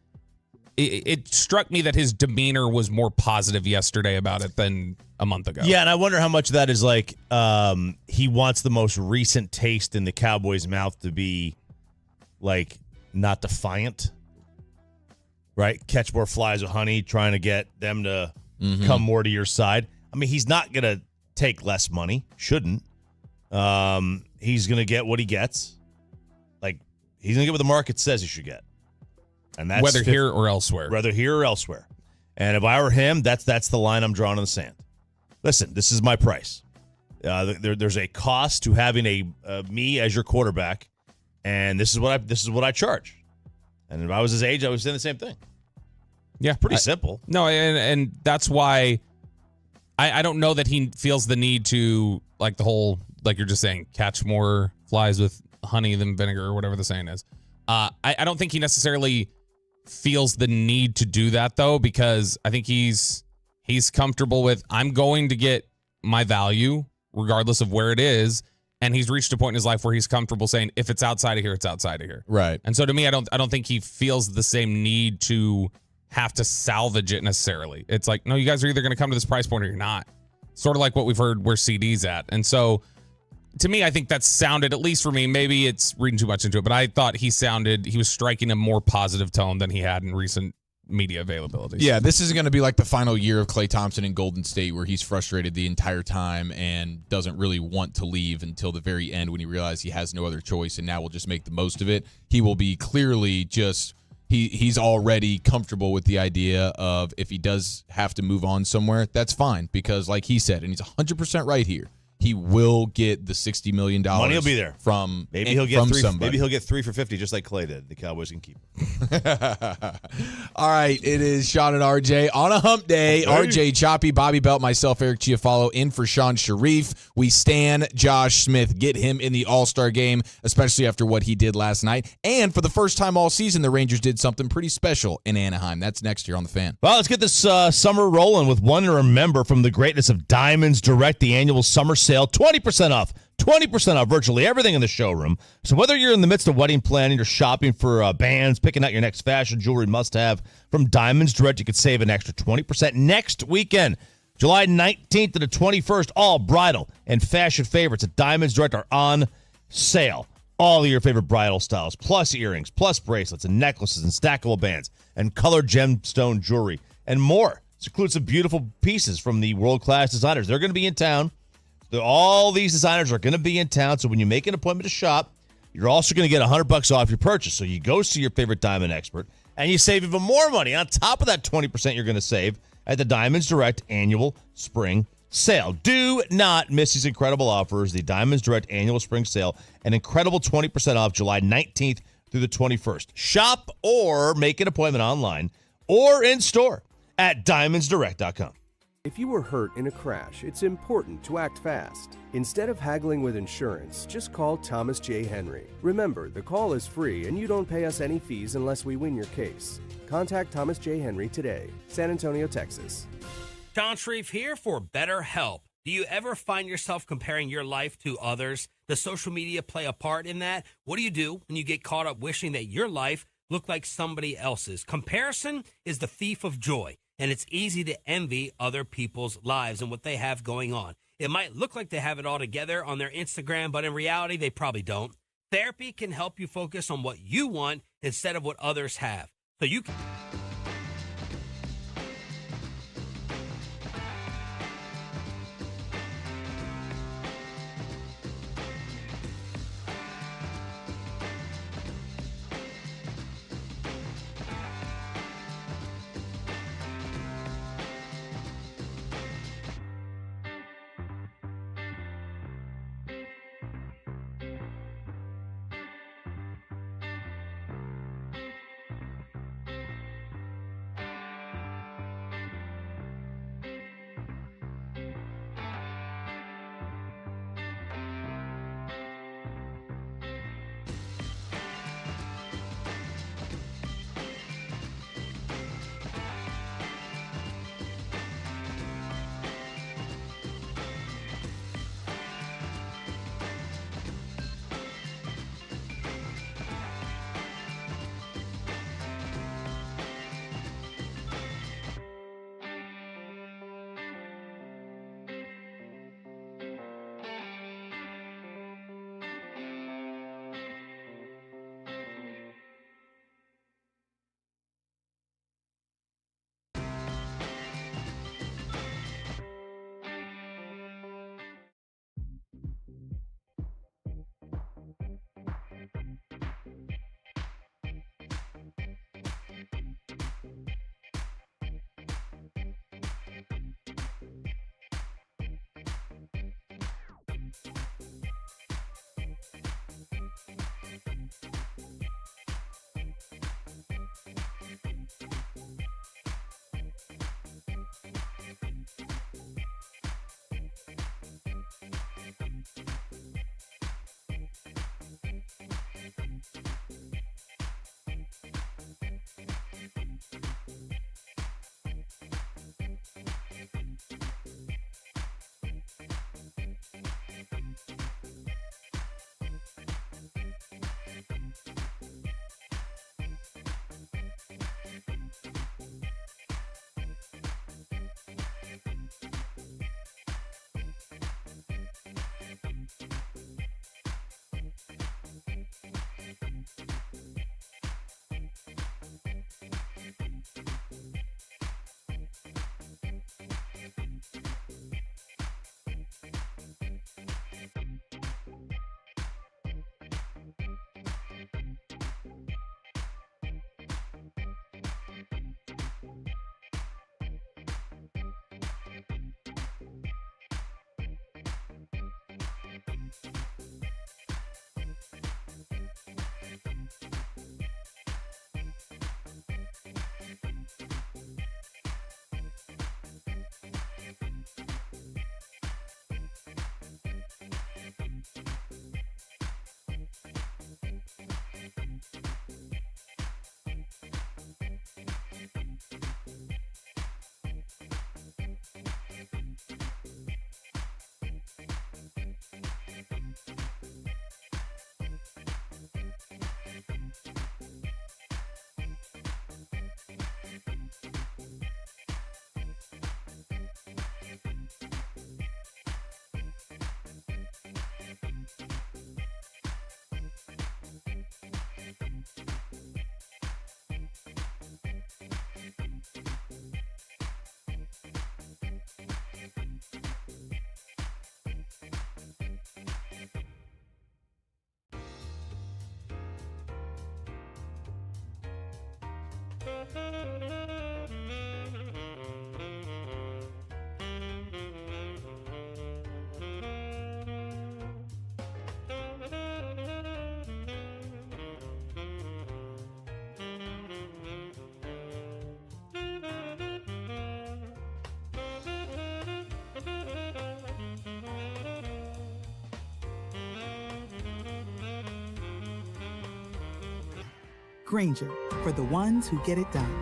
[SPEAKER 4] it struck me that his demeanor was more positive yesterday about it than a month ago.
[SPEAKER 3] Yeah, and I wonder how much of that is like he wants the most recent taste in the Cowboys' mouth to be like not defiant, right? Catch more flies with honey, trying to get them to come more to your side. I mean, he's not going to take less money, shouldn't. He's going to get what he gets. Like, he's going to get what the market says he should get. And that's
[SPEAKER 4] whether here or elsewhere.
[SPEAKER 3] Whether here or elsewhere. And if I were him, that's the line I'm drawing in the sand. Listen, this is my price. There's a cost to having me as your quarterback, and this is what I charge. And if I was his age, I would say the same thing.
[SPEAKER 4] Yeah,
[SPEAKER 3] pretty simple.
[SPEAKER 4] No, and that's why I don't know that he feels the need to, like, the whole, like you're just saying, catch more flies with honey than vinegar or whatever the saying is. I don't think he necessarily feels the need to do that though, because I think he's comfortable with, I'm going to get my value regardless of where it is. And he's reached a point in his life where he's comfortable saying, if it's outside of here, it's outside of here.
[SPEAKER 5] Right.
[SPEAKER 4] And so to me, I don't think he feels the same need to have to salvage it necessarily. It's like, no, you guys are either going to come to this price point or you're not. Sort of like what we've heard where CD's at. And so to me, I think that sounded, at least for me, maybe it's reading too much into it, but I thought he was striking a more positive tone than he had in recent media availabilities.
[SPEAKER 5] Yeah, this is going to be like the final year of Klay Thompson in Golden State, where he's frustrated the entire time and doesn't really want to leave until the very end when he realizes he has no other choice and now will just make the most of it. He will be clearly just he's already comfortable with the idea of, if he does have to move on somewhere, that's fine, because like he said, and he's 100% right here, he will get the $60 million.
[SPEAKER 3] Money will be there
[SPEAKER 5] from
[SPEAKER 3] maybe he'll get three.
[SPEAKER 5] Somebody.
[SPEAKER 3] Maybe he'll get 3 for $50, just like Clay did. The Cowboys can keep him.
[SPEAKER 5] All right, it is Sean and RJ on a hump day. RJ Choppy, Bobby Belt, myself, Eric Chiafalo, in for Sean Sharif. We stan Josh Smith. Get him in the All-Star game, especially after what he did last night. And for the first time all season, the Rangers did something pretty special in Anaheim. That's next year on The Fan.
[SPEAKER 3] Well, let's get this summer rolling with one to remember from the greatness of Diamonds Direct, the annual summer sale. 20% off. 20% off virtually everything in the showroom. So whether you're in the midst of wedding planning or shopping for bands, picking out your next fashion jewelry must-have, from Diamonds Direct, you could save an extra 20% next weekend. July 19th to the 21st, all bridal and fashion favorites at Diamonds Direct are on sale. All of your favorite bridal styles, plus earrings, plus bracelets and necklaces and stackable bands and colored gemstone jewelry and more. This includes some beautiful pieces from the world-class designers. They're going to be in town. All these designers are going to be in town, so when you make an appointment to shop, you're also going to get $100 off your purchase. So you go see your favorite diamond expert, and you save even more money on top of that 20% you're going to save at the Diamonds Direct annual spring sale. Do not miss these incredible offers. The Diamonds Direct annual spring sale, an incredible 20% off July 19th through the 21st. Shop or make an appointment online or in store at diamondsdirect.com.
[SPEAKER 18] If you were hurt in a crash, it's important to act fast. Instead of haggling with insurance, just call Thomas J. Henry. Remember, the call is free and you don't pay us any fees unless we win your case. Contact Thomas J. Henry today, San Antonio, Texas.
[SPEAKER 19] John Shreve here for BetterHelp. Do you ever find yourself comparing your life to others? Does social media play a part in that? What do you do when you get caught up wishing that your life looked like somebody else's? Comparison is the thief of joy. And it's easy to envy other people's lives and what they have going on. It might look like they have it all together on their Instagram, but in reality, they probably don't. Therapy can help you focus on what you want instead of what others have. So you can...
[SPEAKER 20] Grainger, for the ones who get it done.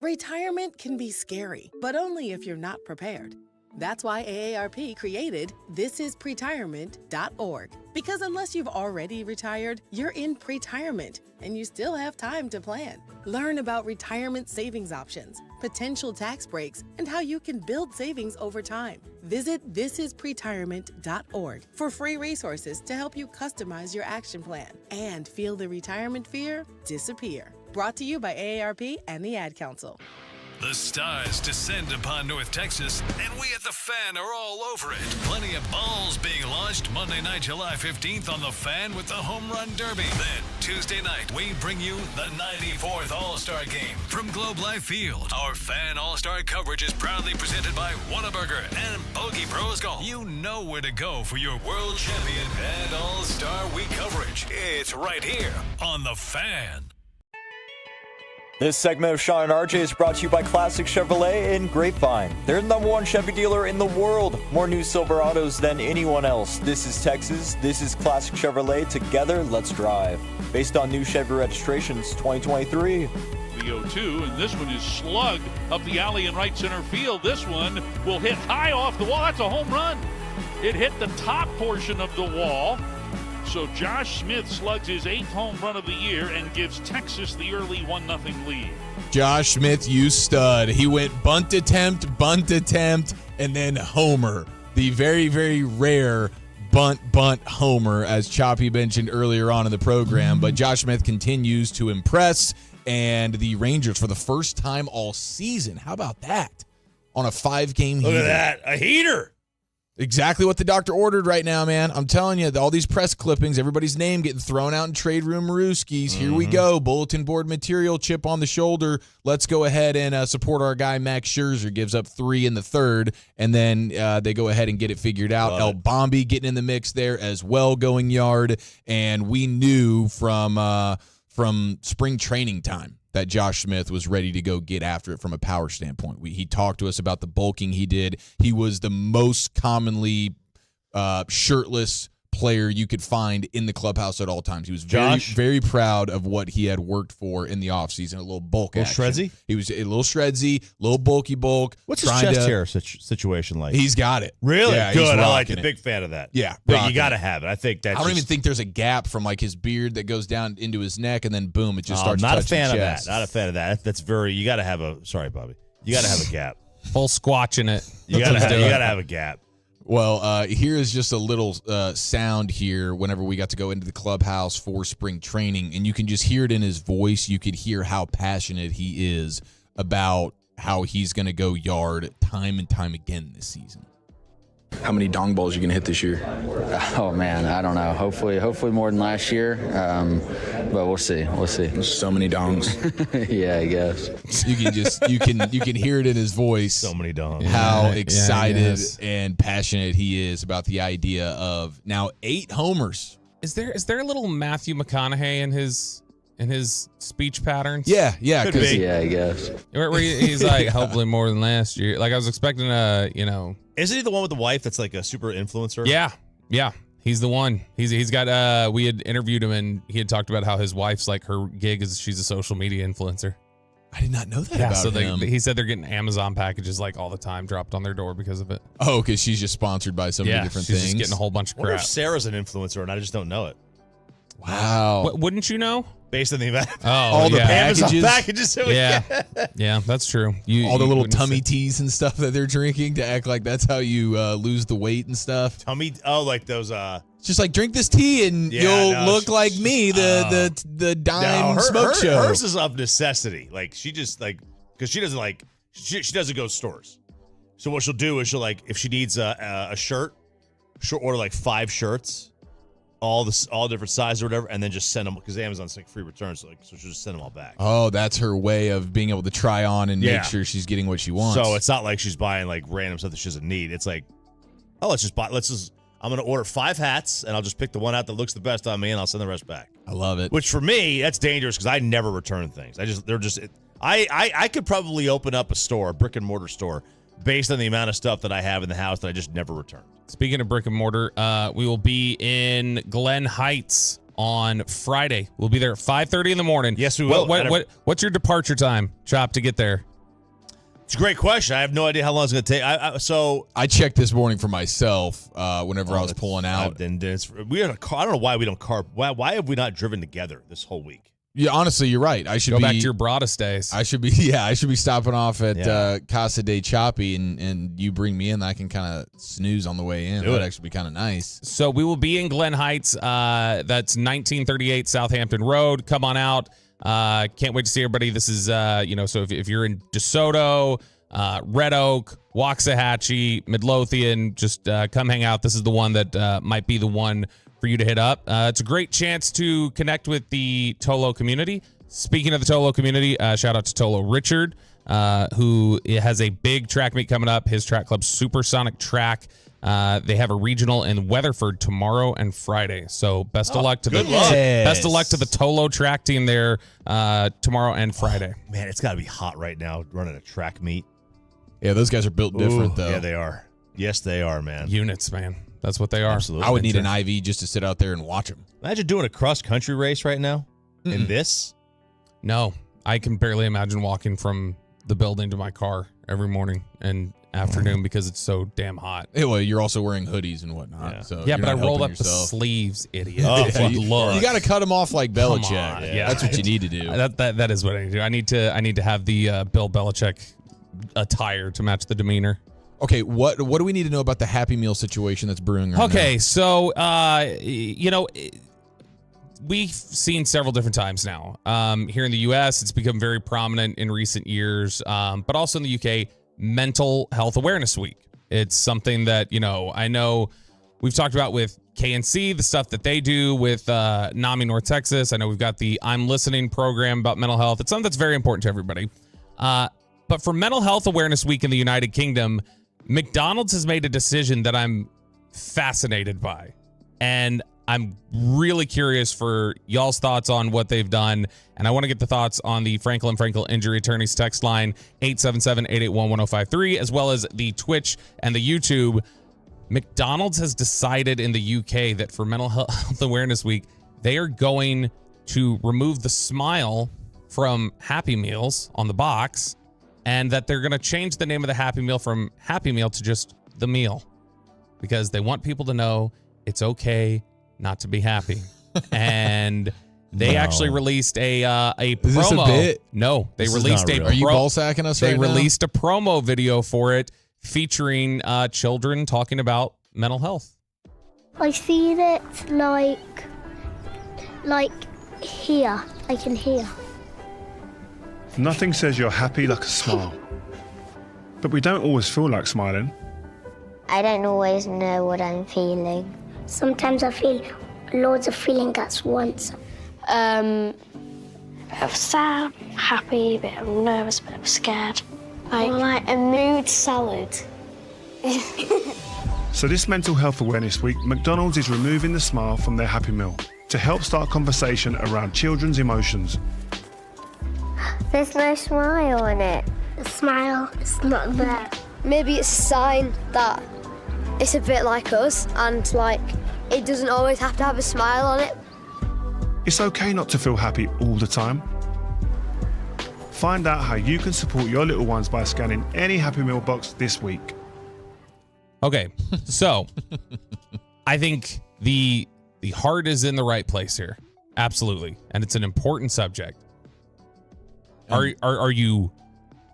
[SPEAKER 21] Retirement can be scary, but only if you're not prepared. That's why AARP created thisispretirement.org. Because unless you've already retired, you're in pretirement, and you still have time to plan. Learn about retirement savings options, potential tax breaks, and how you can build savings over time. Visit thisispretirement.org for free resources to help you customize your action plan and feel the retirement fear disappear. Brought to you by AARP and the Ad Council.
[SPEAKER 1] The stars descend upon North Texas, and we at The Fan are all over it. Plenty of balls being launched Monday night, July 15th on The Fan with the Home Run Derby. Then, Tuesday night, we bring you the 94th All-Star Game from Globe Life Field. Our Fan All-Star coverage is proudly presented by Whataburger and Bogey Pros Golf. You know where to go for your World Champion and All-Star Week coverage. It's right here on The Fan.
[SPEAKER 8] This segment of Sean and RJ is brought to you by Classic Chevrolet in Grapevine. They're the #1 Chevy dealer in the world. More new Silverados than anyone else. This is Texas. This is Classic Chevrolet. Together, let's drive. Based on new Chevy registrations, 2023.
[SPEAKER 2] The 0-2, and this one is slugged up the alley in right center field. This one will hit high off the wall. That's a home run. It hit the top portion of the wall. So Josh Smith slugs his 8th home run of the year and gives Texas the early 1-0 lead.
[SPEAKER 5] Josh Smith, you stud. He went bunt attempt, and then homer. The very, very rare bunt homer, as Choppy mentioned earlier on in the program. But Josh Smith continues to impress, and the Rangers, for the first time all season, how about that? On a 5-game heater.
[SPEAKER 3] Look at that, a heater.
[SPEAKER 5] Exactly what the doctor ordered right now, man. I'm telling you, all these press clippings, everybody's name getting thrown out in trade room Marooskies. Here we go. Bulletin board material, chip on the shoulder. Let's go ahead and support our guy, Max Scherzer. Gives up 3 in the 3rd, and then they go ahead and get it figured out. El Bombi getting in the mix there as well, going yard. And we knew from spring training time that Josh Smith was ready to go get after it from a power standpoint. He talked to us about the bulking he did. He was the most commonly shirtless player you could find in the clubhouse at all times. He was very proud of what he had worked for in the offseason, a little bulk action.
[SPEAKER 3] Shredzy?
[SPEAKER 5] He was a little shredzy, little bulky bulk.
[SPEAKER 3] What's his chest hair situation like?
[SPEAKER 5] He's got it.
[SPEAKER 3] Really?
[SPEAKER 5] Yeah,
[SPEAKER 3] good. I like it. Big fan of that.
[SPEAKER 5] Yeah.
[SPEAKER 3] But you got to have it. I think that's
[SPEAKER 5] I don't even think there's a gap from like his beard that goes down into his neck and then boom, it just starts
[SPEAKER 3] not
[SPEAKER 5] touching
[SPEAKER 3] a fan
[SPEAKER 5] chest.
[SPEAKER 3] of that. Not a fan of that. That's very, you got to have a, sorry, Bobby. You got to have a gap.
[SPEAKER 4] Full squatch in it.
[SPEAKER 3] You got to have a gap.
[SPEAKER 5] Well, here is just a little sound here whenever we got to go into the clubhouse for spring training, and you can just hear it in his voice. You could hear how passionate he is about how he's going to go yard time and time again this season.
[SPEAKER 22] How many dong balls you gonna hit this year?
[SPEAKER 23] Oh man, I don't know. Hopefully more than last year. But we'll see.
[SPEAKER 22] There's so many dongs.
[SPEAKER 23] Yeah, I guess.
[SPEAKER 5] You can hear it in his voice.
[SPEAKER 3] So many dongs.
[SPEAKER 5] How excited and passionate he is about the idea of now 8 homers.
[SPEAKER 4] Is there a little Matthew McConaughey in his speech patterns?
[SPEAKER 5] Yeah.
[SPEAKER 23] Could be. Yeah, I guess.
[SPEAKER 4] Where he's like, hopefully more than last year. Like I was expecting
[SPEAKER 3] Isn't he the one with the wife that's like a super influencer?
[SPEAKER 4] Yeah. He's the one. He's got we had interviewed him and he had talked about how his wife's like her gig is she's a social media influencer.
[SPEAKER 5] I did not know that about him.
[SPEAKER 4] He said they're getting Amazon packages like all the time dropped on their door because of it.
[SPEAKER 5] Oh, because she's just sponsored by so many different things.
[SPEAKER 4] She's just getting a whole bunch of
[SPEAKER 3] I wonder
[SPEAKER 4] crap.
[SPEAKER 3] if Sarah's an influencer and I just don't know it.
[SPEAKER 5] Wow.
[SPEAKER 4] Wouldn't you know?
[SPEAKER 3] Based on the amount
[SPEAKER 5] all the
[SPEAKER 3] Amazon packages.
[SPEAKER 4] Yeah, that's true.
[SPEAKER 5] All the little tummy teas and stuff that they're drinking to act like that's how you lose the weight and stuff.
[SPEAKER 3] Like those.
[SPEAKER 5] It's just like drink this tea and you'll look like me, the dime smoke show.
[SPEAKER 3] Hers is of necessity. Like she just like because she doesn't like she doesn't go to stores. So what she'll do is she'll like if she needs a shirt, she'll order like 5 shirts. All different sizes or whatever, and then just send them because Amazon's like free returns, so she'll just send them all back.
[SPEAKER 5] Oh, that's her way of being able to try on and make sure she's getting what she wants.
[SPEAKER 3] So it's not like she's buying like random stuff that she doesn't need. It's like, I'm gonna order 5 hats and I'll just pick the one out that looks the best on me and I'll send the rest back.
[SPEAKER 5] I love it.
[SPEAKER 3] Which for me, that's dangerous because I never return things. I could probably open up a brick and mortar store, based on the amount of stuff that I have in the house that I just never return.
[SPEAKER 4] Speaking of brick and mortar, we will be in Glen Heights on Friday. We'll be there at 5:30 in the morning.
[SPEAKER 3] Yes, we will.
[SPEAKER 4] What's your departure time, Chop, to get there?
[SPEAKER 3] It's a great question. I have no idea how long it's going to take.
[SPEAKER 5] I checked this morning for myself whenever I was pulling out.
[SPEAKER 3] We had a car. I don't know why we don't car. Why have we not driven together this whole week?
[SPEAKER 5] Yeah, honestly, you're right. I should
[SPEAKER 4] go back to your Broadus days.
[SPEAKER 5] I should be stopping off at Casa de Choppy and you bring me in. I can kind of snooze on the way in. That'd actually be kind of nice.
[SPEAKER 4] So we will be in Glen Heights. That's 1938 Southampton Road. Come on out. Can't wait to see everybody. This is, so if you're in DeSoto, Red Oak, Waxahachie, Midlothian, just come hang out. This is the one that might be the one for you to hit up. It's a great chance to connect with the Tolo community. Speaking of the Tolo community, shout out to Tolo Richard, who has a big track meet coming up. His track club, Supersonic Track. They have a regional in Weatherford tomorrow and Friday. So best of luck to the Tolo track team there tomorrow and Friday.
[SPEAKER 3] Man, it's got to be hot right now running a track meet.
[SPEAKER 5] Yeah, those guys are built different though.
[SPEAKER 3] Yeah, they are. Yes, they are, man.
[SPEAKER 4] Units, man. That's what they are.
[SPEAKER 3] Absolutely.
[SPEAKER 5] I would need an IV just to sit out there and watch them.
[SPEAKER 3] Imagine doing a cross-country race right now in this.
[SPEAKER 4] No, I can barely imagine walking from the building to my car every morning and afternoon because it's so damn hot.
[SPEAKER 5] Yeah, well, you're also wearing hoodies and whatnot. So
[SPEAKER 4] but I rolled up the sleeves, idiot.
[SPEAKER 5] You got to cut them off like Belichick.
[SPEAKER 4] Yeah,
[SPEAKER 5] that's what you need to do.
[SPEAKER 4] That is what I need to do. I need to have the Bill Belichick attire to match the demeanor.
[SPEAKER 5] Okay, what do we need to know about the Happy Meal situation that's brewing right now?
[SPEAKER 4] Okay, so we've seen several different times now. Here in the U.S., it's become very prominent in recent years, but also in the U.K., Mental Health Awareness Week. It's something that, I know we've talked about with KNC, the stuff that they do with NAMI North Texas. I know we've got the I'm Listening program about mental health. It's something that's very important to everybody. But for Mental Health Awareness Week in the United Kingdom, McDonald's has made a decision that I'm fascinated by. And I'm really curious for y'all's thoughts on what they've done. And I want to get the thoughts on the Franklin Frankel Injury Attorneys text line, 877-881-1053, as well as the Twitch and the YouTube. McDonald's has decided in the UK that for Mental Health Awareness Week, they are going to remove the smile from Happy Meals on the box, and that they're going to change the name of the Happy Meal from Happy Meal to just the meal, because they want people to know it's okay not to be happy. And they actually released a promo.
[SPEAKER 5] Is this a bit?
[SPEAKER 4] No, they released a.
[SPEAKER 5] Are you ball sacking us right now?
[SPEAKER 4] They released a promo video for it featuring children talking about mental health.
[SPEAKER 11] I feel it like here. I can hear.
[SPEAKER 13] Nothing says you're happy like a smile. But we don't always feel like smiling.
[SPEAKER 11] I don't always know what I'm feeling. Sometimes I feel loads of feelings at once. A bit of sad, happy, a bit of nervous, a bit of scared. Like a mood salad.
[SPEAKER 13] So this Mental Health Awareness Week, McDonald's is removing the smile from their Happy Meal to help start a conversation around children's emotions.
[SPEAKER 11] There's no smile on it. The smile is not there. Maybe it's a sign that it's a bit like us, and it doesn't always have to have a smile on it.
[SPEAKER 13] It's okay not to feel happy all the time. Find out how you can support your little ones by scanning any Happy Meal box this week.
[SPEAKER 4] Okay, so I think the heart is in the right place here. Absolutely. And it's an important subject. Are you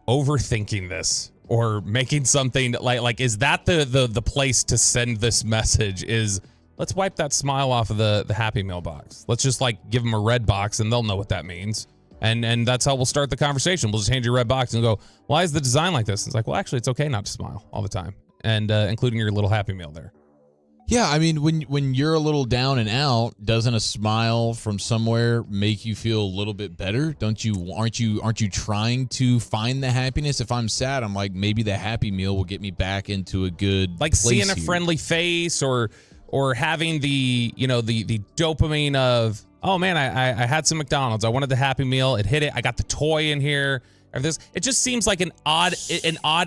[SPEAKER 4] overthinking this or making something like is that the place to send this message? Is let's wipe that smile off of the Happy Meal box. Let's just give them a red box and they'll know what that means. And that's how we'll start the conversation. We'll just hand you a red box and go, why is the design like this? It's like, well, actually, it's okay not to smile all the time, and including your little Happy Meal there.
[SPEAKER 5] Yeah, I mean, when you're a little down and out, doesn't a smile from somewhere make you feel a little bit better? Aren't you trying to find the happiness? If I'm sad, I'm like, maybe the Happy Meal will get me back into a good place
[SPEAKER 4] seeing a
[SPEAKER 5] here.
[SPEAKER 4] friendly face or having the dopamine of, oh man, I had some McDonald's. I wanted the Happy Meal. It hit it. I got the toy in here. or this. It just seems like an odd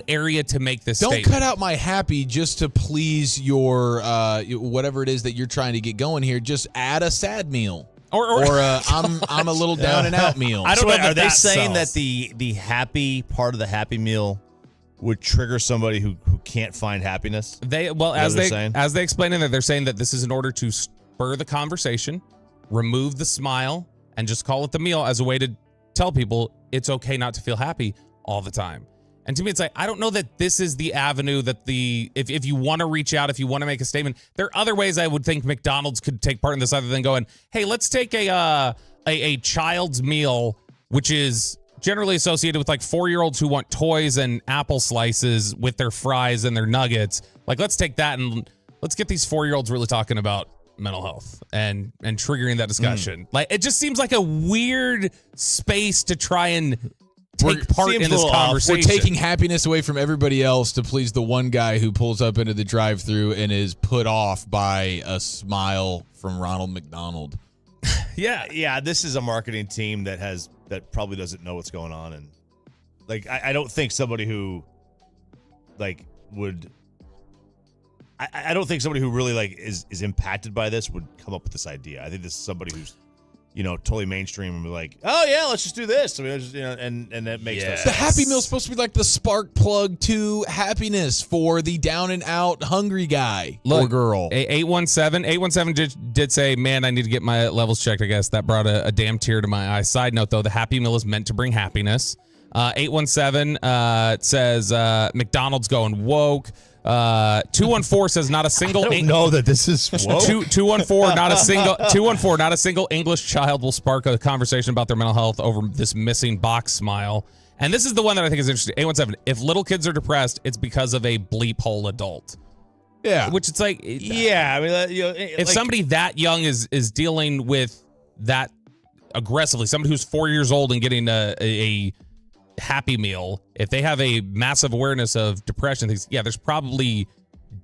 [SPEAKER 4] area to make this
[SPEAKER 5] Don't
[SPEAKER 4] statement.
[SPEAKER 5] cut out my happy just to please your whatever it is that you're trying to get going here. Just add a sad meal. Or I'm a little down and out meal.
[SPEAKER 3] I don't know. Are they saying that the happy part of the Happy Meal would trigger somebody who can't find happiness?
[SPEAKER 4] As they explain in there, they're saying that this is in order to spur the conversation, remove the smile, and just call it the meal as a way to tell people it's okay not to feel happy all the time. And to me, it's like, I don't know that this is the avenue that if you want to reach out, if you want to make a statement, there are other ways I would think McDonald's could take part in this other than going, hey, let's take a child's meal, which is generally associated with like 4-year-olds who want toys and apple slices with their fries and their nuggets. Like, let's take that and let's get these 4-year-olds really talking about mental health and triggering that discussion. Like, it just seems like a weird space to try and take part in this conversation.
[SPEAKER 5] We're taking happiness away from everybody else to please the one guy who pulls up into the drive-thru and is put off by a smile from Ronald McDonald.
[SPEAKER 3] Yeah. This is a marketing team that probably doesn't know what's going on, and like I don't think somebody who like would. I don't think somebody who really like is impacted by this would come up with this idea. I think this is somebody who's, totally mainstream and be like, oh yeah, let's just do this. I mean, and that makes no sense.
[SPEAKER 5] The Happy Meal's supposed to be like the spark plug to happiness for the down and out hungry guy or girl.
[SPEAKER 4] 817 did say, man, I need to get my levels checked. I guess that brought a damn tear to my eye. Side note though, the Happy Meal is meant to bring happiness. 817 says McDonald's going woke. 214 says not a single.
[SPEAKER 3] I don't know that this is woke.
[SPEAKER 4] 214 not a single English child will spark a conversation about their mental health over this missing box smile. And this is the one that I think is interesting. 817. If little kids are depressed, it's because of a bleep hole adult.
[SPEAKER 5] Yeah,
[SPEAKER 4] which it's like,
[SPEAKER 3] yeah. I mean,
[SPEAKER 4] if somebody that young is dealing with that aggressively, somebody who's 4 years old and getting a Happy Meal, if they have a massive awareness of depression, there's probably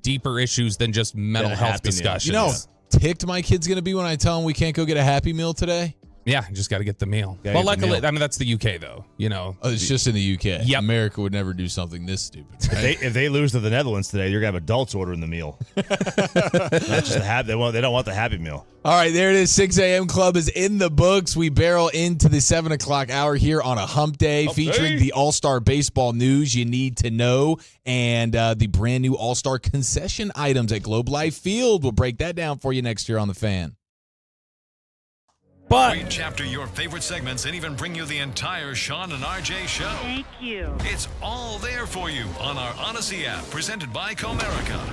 [SPEAKER 4] deeper issues than just mental health discussions.
[SPEAKER 5] Ticked my kid's gonna be when I tell him we can't go get a Happy Meal today.
[SPEAKER 4] Yeah, you just got to get the meal. Well, luckily, I mean, that's the UK though.
[SPEAKER 5] It's just in the UK.
[SPEAKER 4] Yep.
[SPEAKER 5] America would never do something this stupid. Right?
[SPEAKER 3] If they lose to the Netherlands today, you're gonna have adults ordering the meal. Not just they don't want the Happy Meal.
[SPEAKER 5] All right, there it is. 6 a.m. Club is in the books. We barrel into the 7 o'clock hour here on a hump day, featuring the All-Star Baseball news you need to know and the brand new All-Star concession items at Globe Life Field. We'll break that down for you next year on The Fan.
[SPEAKER 1] But we chapter your favorite segments and even bring you the entire Sean and RJ show.
[SPEAKER 6] Thank you.
[SPEAKER 1] It's all there for you on our Odyssey app, presented by Comerica.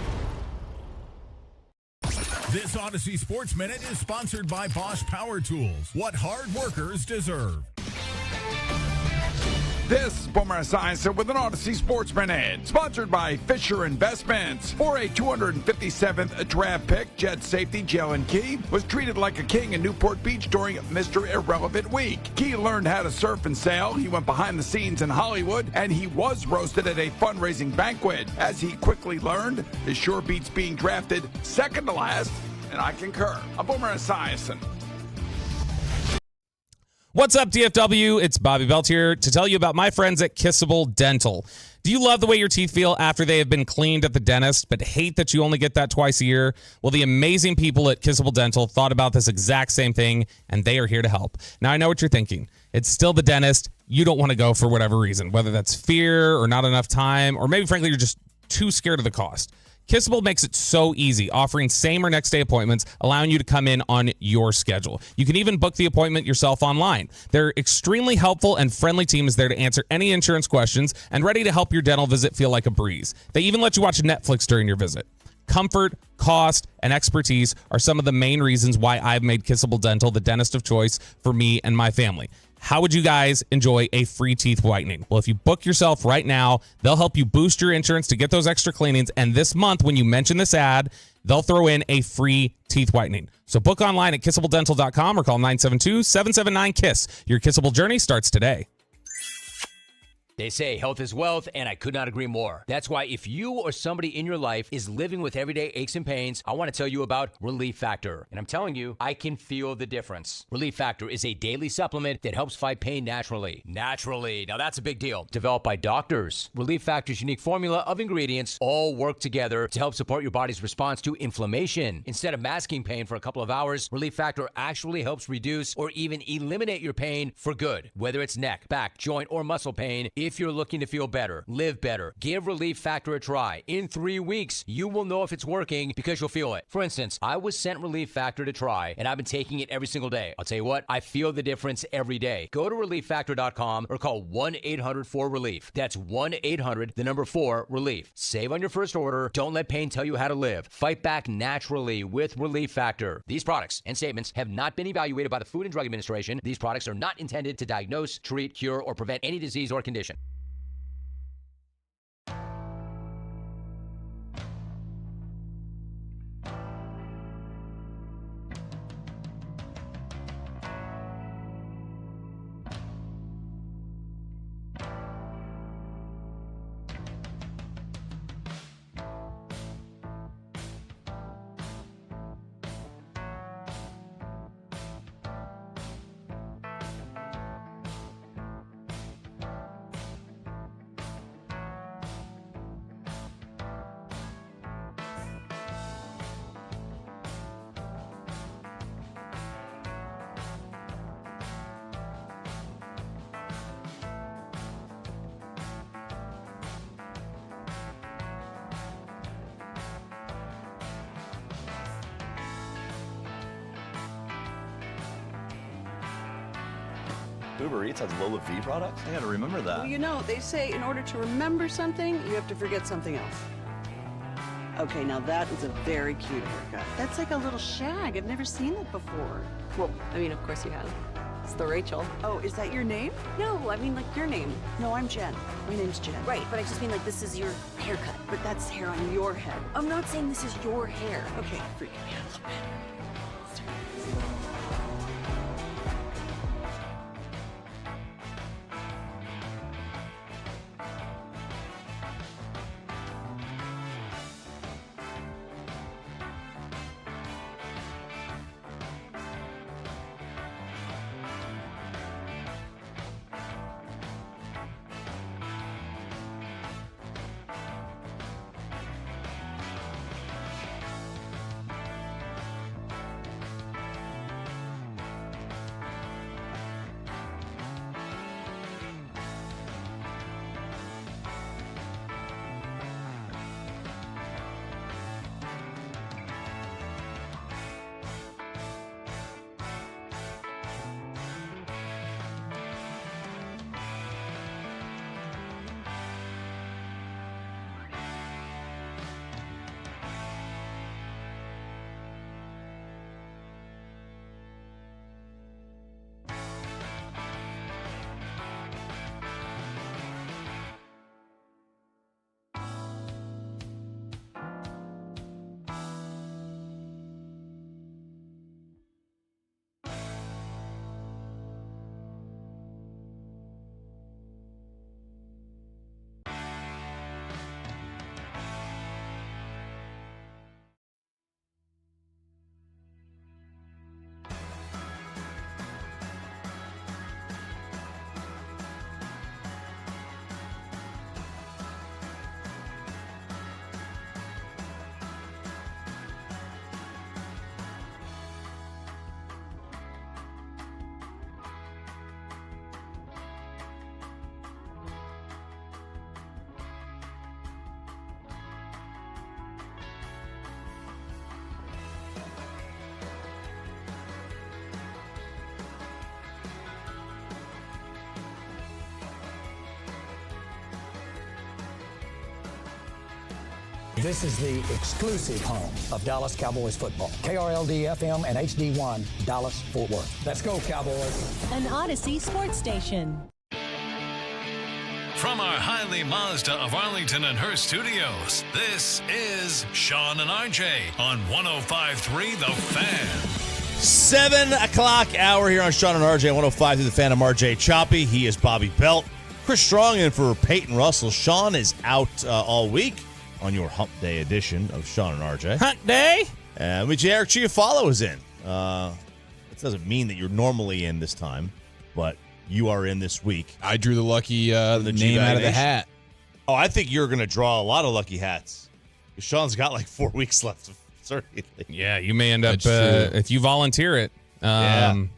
[SPEAKER 9] This Odyssey Sports Minute is sponsored by Bosch Power Tools. What hard workers deserve.
[SPEAKER 14] This is Boomer Esiason with an Odyssey Sports Minute, sponsored by Fisher Investments. For a 257th draft pick, Jet safety Jalen Key was treated like a king in Newport Beach during Mr. Irrelevant Week. Key learned how to surf and sail. He went behind the scenes in Hollywood, and he was roasted at a fundraising banquet. As he quickly learned, it sure beats being drafted second to last, and I concur. I'm Boomer Esiason.
[SPEAKER 4] What's up, DFW? It's Bobby Belt here to tell you about my friends at Kissable Dental. Do you love the way your teeth feel after they have been cleaned at the dentist, but hate that you only get that twice a year? Well, the amazing people at Kissable Dental thought about this exact same thing, and they are here to help. Now, I know what you're thinking. It's still the dentist. You don't want to go for whatever reason, whether that's fear or not enough time, or maybe, frankly, you're just too scared of the cost. Kissable makes it so easy, offering same or next day appointments, allowing you to come in on your schedule. You can even book the appointment yourself online. Their extremely helpful and friendly team is there to answer any insurance questions and ready to help your dental visit feel like a breeze. They even let you watch Netflix during your visit. Comfort, cost, and expertise are some of the main reasons why I've made Kissable Dental the dentist of choice for me and my family. How would you guys enjoy a free teeth whitening? Well, if you book yourself right now, they'll help you boost your insurance to get those extra cleanings. And this month, when you mention this ad, they'll throw in a free teeth whitening. So book online at kissabledental.com or call 972-779-KISS. Your kissable journey starts today.
[SPEAKER 6] They say health is wealth, and I could not agree more. That's why if you or somebody in your life is living with everyday aches and pains, I want to tell you about Relief Factor. And I'm telling you, I can feel the difference. Relief Factor is a daily supplement that helps fight pain naturally. Naturally. Now that's a big deal. Developed by doctors. Relief Factor's unique formula of ingredients all work together to help support your body's response to inflammation. Instead of masking pain for a couple of hours, Relief Factor actually helps reduce or even eliminate your pain for good. Whether it's neck, back, joint, or muscle pain, if you're looking to feel better, live better, give Relief Factor a try. In 3 weeks, you will know if it's working because you'll feel it. For instance, I was sent Relief Factor to try, and I've been taking it every single day. I'll tell you what, I feel the difference every day. Go to ReliefFactor.com or call 1-800-4RELIEF. That's 1-800-4-RELIEF. Save on your first order. Don't let pain tell you how to live. Fight back naturally with Relief Factor. These products and statements have not been evaluated by the Food and Drug Administration. These products are not intended to diagnose, treat, cure, or prevent any disease or condition.
[SPEAKER 7] Uber Eats has Lola V products? I gotta remember that.
[SPEAKER 12] Well, you know, they say in order to remember something, you have to forget something else. Okay, now that is a very cute haircut. That's like a little shag. I've never seen it before.
[SPEAKER 24] Well, I mean, of course you have. It's the Rachel.
[SPEAKER 12] Oh, is that your name?
[SPEAKER 24] No, I mean like your name.
[SPEAKER 12] No, I'm Jen. My name's Jen.
[SPEAKER 24] Right, but I just mean like this is your haircut.
[SPEAKER 12] But that's hair on your head.
[SPEAKER 24] I'm not saying this is your hair.
[SPEAKER 12] Okay, freaking me out a little bit.
[SPEAKER 25] This is the exclusive home of Dallas Cowboys football. KRLD-FM and HD1, Dallas, Fort Worth. Let's go, Cowboys.
[SPEAKER 26] An Odyssey sports station.
[SPEAKER 1] From our Highly Mazda of Arlington and Hearst studios, this is Sean and RJ on 105.3 The Fan.
[SPEAKER 3] 7 o'clock hour here on Sean and RJ 105 through The Fan. I'm RJ Choppy. He is Bobby Belt. Chris Strong in for Peyton Russell. Sean is out all week on your Hump Day edition of Sean and RJ.
[SPEAKER 4] Hump Day?
[SPEAKER 3] And Eric Chiafalo is in. It doesn't mean that you're normally in this time, but you are in this week.
[SPEAKER 5] I drew the lucky name out of the hat.
[SPEAKER 3] Oh, I think you're going to draw a lot of lucky hats. Sean's got like 4 weeks left. Certainly.
[SPEAKER 4] Yeah, you may end up, if you volunteer it.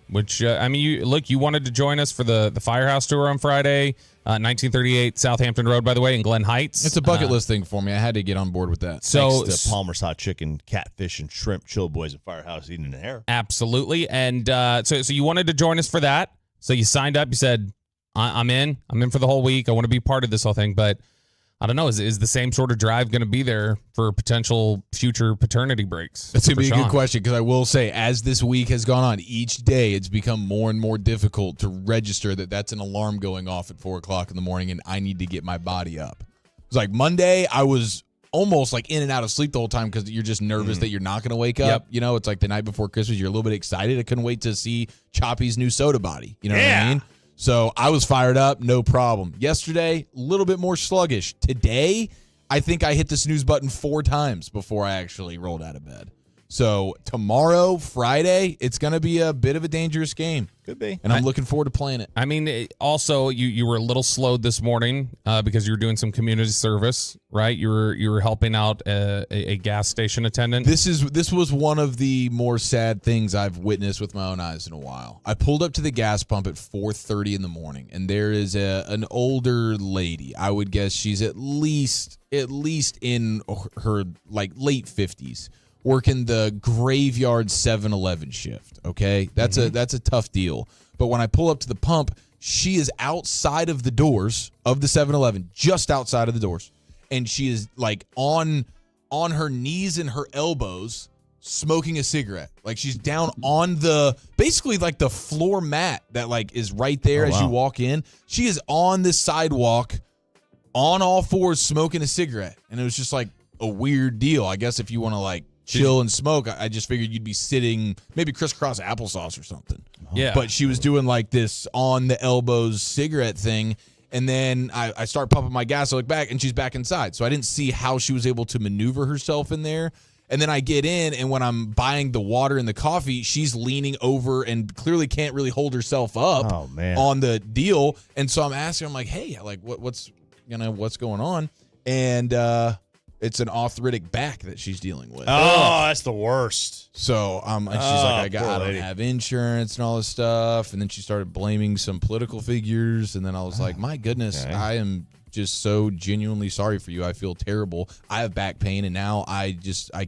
[SPEAKER 4] Which, you wanted to join us for the Firehouse Tour on Friday, 1938 Southampton Road, by the way, in Glen Heights.
[SPEAKER 5] It's a bucket list thing for me. I had to get on board with that.
[SPEAKER 3] So, thanks to Palmer's Hot Chicken, Catfish, and Shrimp, Chill Boys, and Firehouse Eating in the Hair.
[SPEAKER 4] Absolutely. And so you wanted to join us for that. So you signed up. You said, I'm in. I'm in for the whole week. I want to be part of this whole thing. But I don't know. Is the same sort of drive going to be there for potential future paternity breaks?
[SPEAKER 5] That's going to be a good question, because I will say, as this week has gone on, each day it's become more and more difficult to register that that's an alarm going off at 4 o'clock in the morning and I need to get my body up. It's like Monday, I was almost like in and out of sleep the whole time because you're just nervous that you're not going to wake up. You know, it's like the night before Christmas. You're a little bit excited. I couldn't wait to see Choppy's new soda body. You know what I mean? So I was fired up, no problem. Yesterday, a little bit more sluggish. Today, I think I hit the snooze button 4 times before I actually rolled out of bed. So tomorrow, Friday, it's going to be a bit of a dangerous game.
[SPEAKER 3] Could be.
[SPEAKER 5] And I'm looking forward to playing it.
[SPEAKER 4] I mean, also, you were a little slowed this morning because you were doing some community service, right? You were helping out a gas station attendant.
[SPEAKER 5] This was one of the more sad things I've witnessed with my own eyes in a while. I pulled up to the gas pump at 4:30 in the morning, and there is an older lady. I would guess she's at least in her like late 50s. Working the graveyard 7-Eleven shift, okay? That's a tough deal. But when I pull up to the pump, she is outside of the doors of the 7-Eleven, just outside of the doors. And she is like on her knees and her elbows smoking a cigarette. Like she's down on basically like the floor mat that like is right there as you walk in. She is on this sidewalk on all fours smoking a cigarette. And it was just like a weird deal. I guess if you want to like chill and smoke, I just figured you'd be sitting maybe crisscross applesauce or something.
[SPEAKER 4] Yeah.
[SPEAKER 5] But she was doing like this on the elbows cigarette thing. And then I start pumping my gas. I look back and she's back inside. So I didn't see how she was able to maneuver herself in there. And then I get in, and when I'm buying the water and the coffee, she's leaning over and clearly can't really hold herself up on the deal. And so I'm asking, I'm like, hey, like what's going on? And it's an arthritic back that she's dealing with.
[SPEAKER 3] Oh, that's the worst.
[SPEAKER 5] So and she's like, I don't have insurance and all this stuff. And then she started blaming some political figures. And then I was like, my goodness, I am just so genuinely sorry for you. I feel terrible. I have back pain, and now I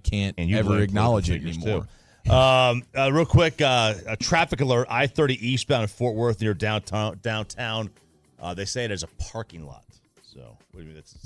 [SPEAKER 5] can't ever acknowledge it anymore.
[SPEAKER 3] Real quick, a traffic alert, I-30 eastbound in Fort Worth near downtown. They say it as a parking lot. So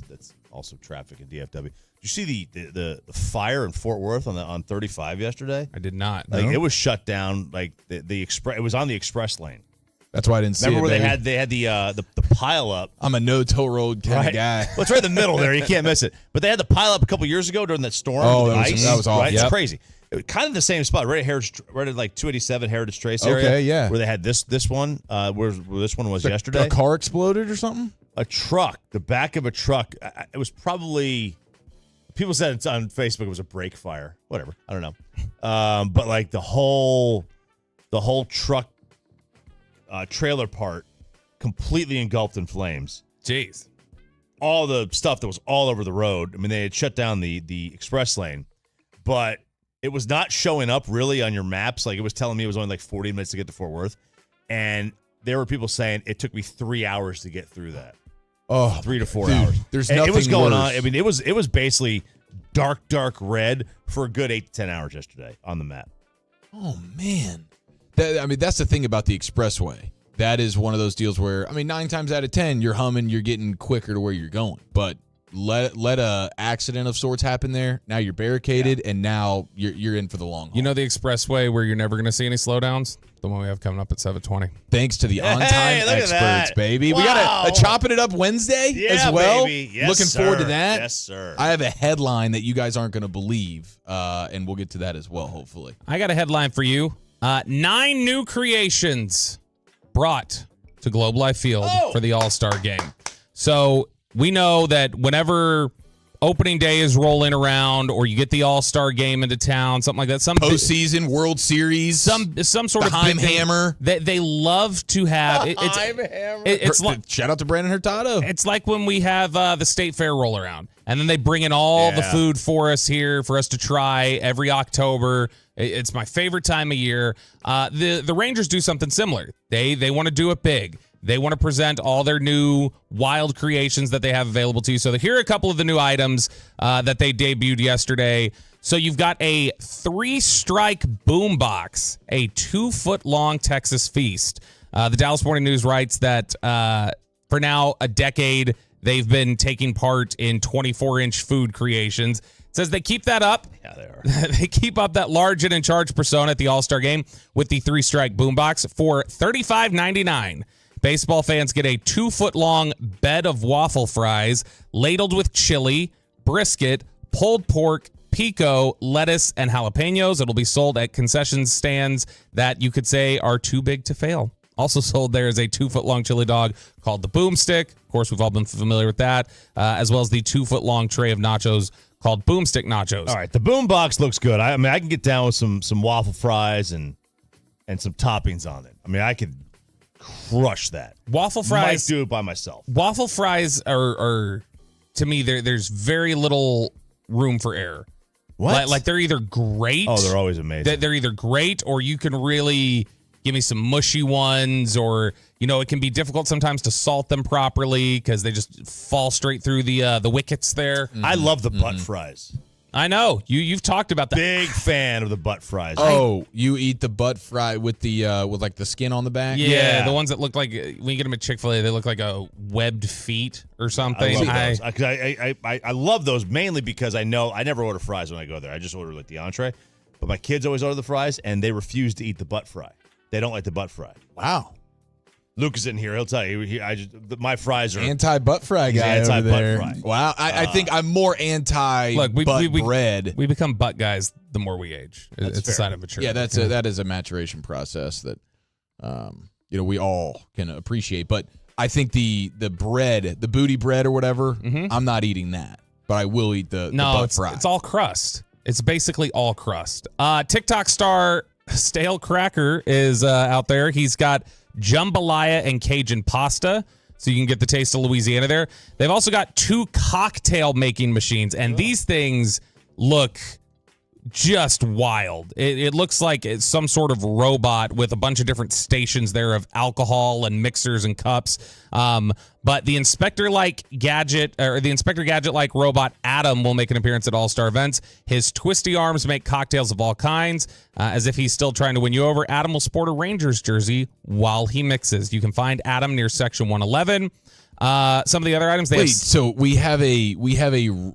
[SPEAKER 3] that's also traffic in DFW. Did you see the fire in Fort Worth on 35 yesterday?
[SPEAKER 4] I did not.
[SPEAKER 3] Like it was shut down. Like the express, it was on the express lane.
[SPEAKER 5] That's why I didn't see it.
[SPEAKER 3] Remember where they had the pile up.
[SPEAKER 5] I'm a no toll road kind of guy.
[SPEAKER 3] Well, it's right in the middle there. You can't miss it. But they had the pile up a couple years ago during that storm.
[SPEAKER 5] Oh,
[SPEAKER 3] that
[SPEAKER 5] was awful.
[SPEAKER 3] Right? It's crazy. It was kind of the same spot, right at like 287 Heritage Trace area.
[SPEAKER 5] Okay, yeah.
[SPEAKER 3] Where they had this one, where this one was yesterday.
[SPEAKER 5] A car exploded or something?
[SPEAKER 3] A truck, the back of a truck. It was probably, people said it's on Facebook, it was a brake fire. Whatever. I don't know. But like the whole truck trailer part completely engulfed in flames.
[SPEAKER 4] Jeez.
[SPEAKER 3] All the stuff that was all over the road. I mean, they had shut down the express lane, but it was not showing up really on your maps. Like it was telling me it was only like 40 minutes to get to Fort Worth. And there were people saying it took me 3 hours to get through that.
[SPEAKER 5] Oh,
[SPEAKER 3] 3 to 4 hours.
[SPEAKER 5] There's nothing
[SPEAKER 3] it was going
[SPEAKER 5] worse.
[SPEAKER 3] on. I mean, it was basically dark red for a good 8 to 10 hours yesterday on the map.
[SPEAKER 5] Oh man, that's the thing about the expressway. That is one of those deals where 9 times out of 10 you're humming, you're getting quicker to where you're going. But let a accident of sorts happen there. Now you're barricaded, and now you're in for the long haul.
[SPEAKER 4] You know the expressway where you're never going to see any slowdowns? The one we have coming up at 7:20.
[SPEAKER 5] Thanks to the on-time experts, baby.
[SPEAKER 3] Wow.
[SPEAKER 5] We got a Chopping It Up Wednesday as well.
[SPEAKER 3] Baby. Yes,
[SPEAKER 5] Looking forward to that.
[SPEAKER 3] Yes, sir.
[SPEAKER 5] I have a headline that you guys aren't going to believe, and we'll get to that as well, hopefully.
[SPEAKER 4] I got a headline for you. 9 new creations brought to to Globe Life Field for the All-Star game. So we know that whenever opening day is rolling around, or you get the All-Star game into town, something like that, some
[SPEAKER 5] postseason, World Series,
[SPEAKER 4] some sort of
[SPEAKER 5] Heim
[SPEAKER 4] big
[SPEAKER 5] Hammer.
[SPEAKER 4] They love to have. It's like,
[SPEAKER 5] shout out to Brandon Hurtado.
[SPEAKER 4] It's like when we have the State Fair roll around, and then they bring in all the food for us here for us to try every October. It's my favorite time of year. The Rangers do something similar. They want to do it big. They want to present all their new wild creations that they have available to you. So here are a couple of the new items that they debuted yesterday. So you've got a 3-strike boombox, a 2-foot-long Texas feast. The Dallas Morning News writes that for now a decade, they've been taking part in 24-inch food creations. It says they keep that up.
[SPEAKER 3] Yeah, they are.
[SPEAKER 4] They keep up that large and in charge persona at the All-Star game with the 3-strike boombox for $35.99. Baseball fans get a 2-foot-long bed of waffle fries ladled with chili, brisket, pulled pork, pico, lettuce, and jalapenos. It'll be sold at concession stands that you could say are too big to fail. Also sold there is a 2-foot-long chili dog called the Boomstick. Of course, we've all been familiar with that, as well as the 2-foot-long tray of nachos called Boomstick Nachos.
[SPEAKER 3] All right, the boombox looks good. I mean, I can get down with some waffle fries and some toppings on it. I mean, I could crush that.
[SPEAKER 4] Waffle fries.
[SPEAKER 3] Might do it by myself.
[SPEAKER 4] Waffle fries are to me, there's very little room for error.
[SPEAKER 3] What?
[SPEAKER 4] Like they're either great.
[SPEAKER 3] Oh, they're always amazing.
[SPEAKER 4] They're either great, or you can really give me some mushy ones, or it can be difficult sometimes to salt them properly because they just fall straight through the wickets there.
[SPEAKER 3] I love the butt fries.
[SPEAKER 4] I know you've talked about that.
[SPEAKER 3] Big fan of the butt fries.
[SPEAKER 5] Oh, you eat the butt fry with the with like the skin on the back?
[SPEAKER 4] Yeah, the ones that look like when you get them at Chick-fil-A, they look like a webbed feet or something.
[SPEAKER 3] I love those. I love those mainly because I know I never order fries when I go there. I just order like the entree. But my kids always order the fries, and they refuse to eat the butt fry. They don't like the butt fry.
[SPEAKER 5] Wow.
[SPEAKER 3] Luke is in here. He'll tell you. My fries are
[SPEAKER 5] anti-butt fry guy
[SPEAKER 3] anti-butt
[SPEAKER 5] over there.
[SPEAKER 3] Fry.
[SPEAKER 5] Wow. I think I'm more anti-butt bread.
[SPEAKER 4] We become butt guys the more we age. It's a sign of maturity.
[SPEAKER 5] Yeah, that is a maturation process that we all can appreciate. But I think the bread, the booty bread or whatever, I'm not eating that. But I will eat the butt fry.
[SPEAKER 4] It's all crust. It's basically all crust. TikTok star Stale Cracker is out there. He's got jambalaya and Cajun pasta, so you can get the taste of Louisiana there. They've also got 2 cocktail making machines, and these things look just wild. It looks like it's some sort of robot with a bunch of different stations there of alcohol and mixers and cups. But the Inspector Gadget-like robot Adam will make an appearance at All-Star events. His twisty arms make cocktails of all kinds. As if he's still trying to win you over, Adam will sport a Rangers jersey while he mixes. You can find Adam near Section 111. Some of the other items.
[SPEAKER 5] So we have a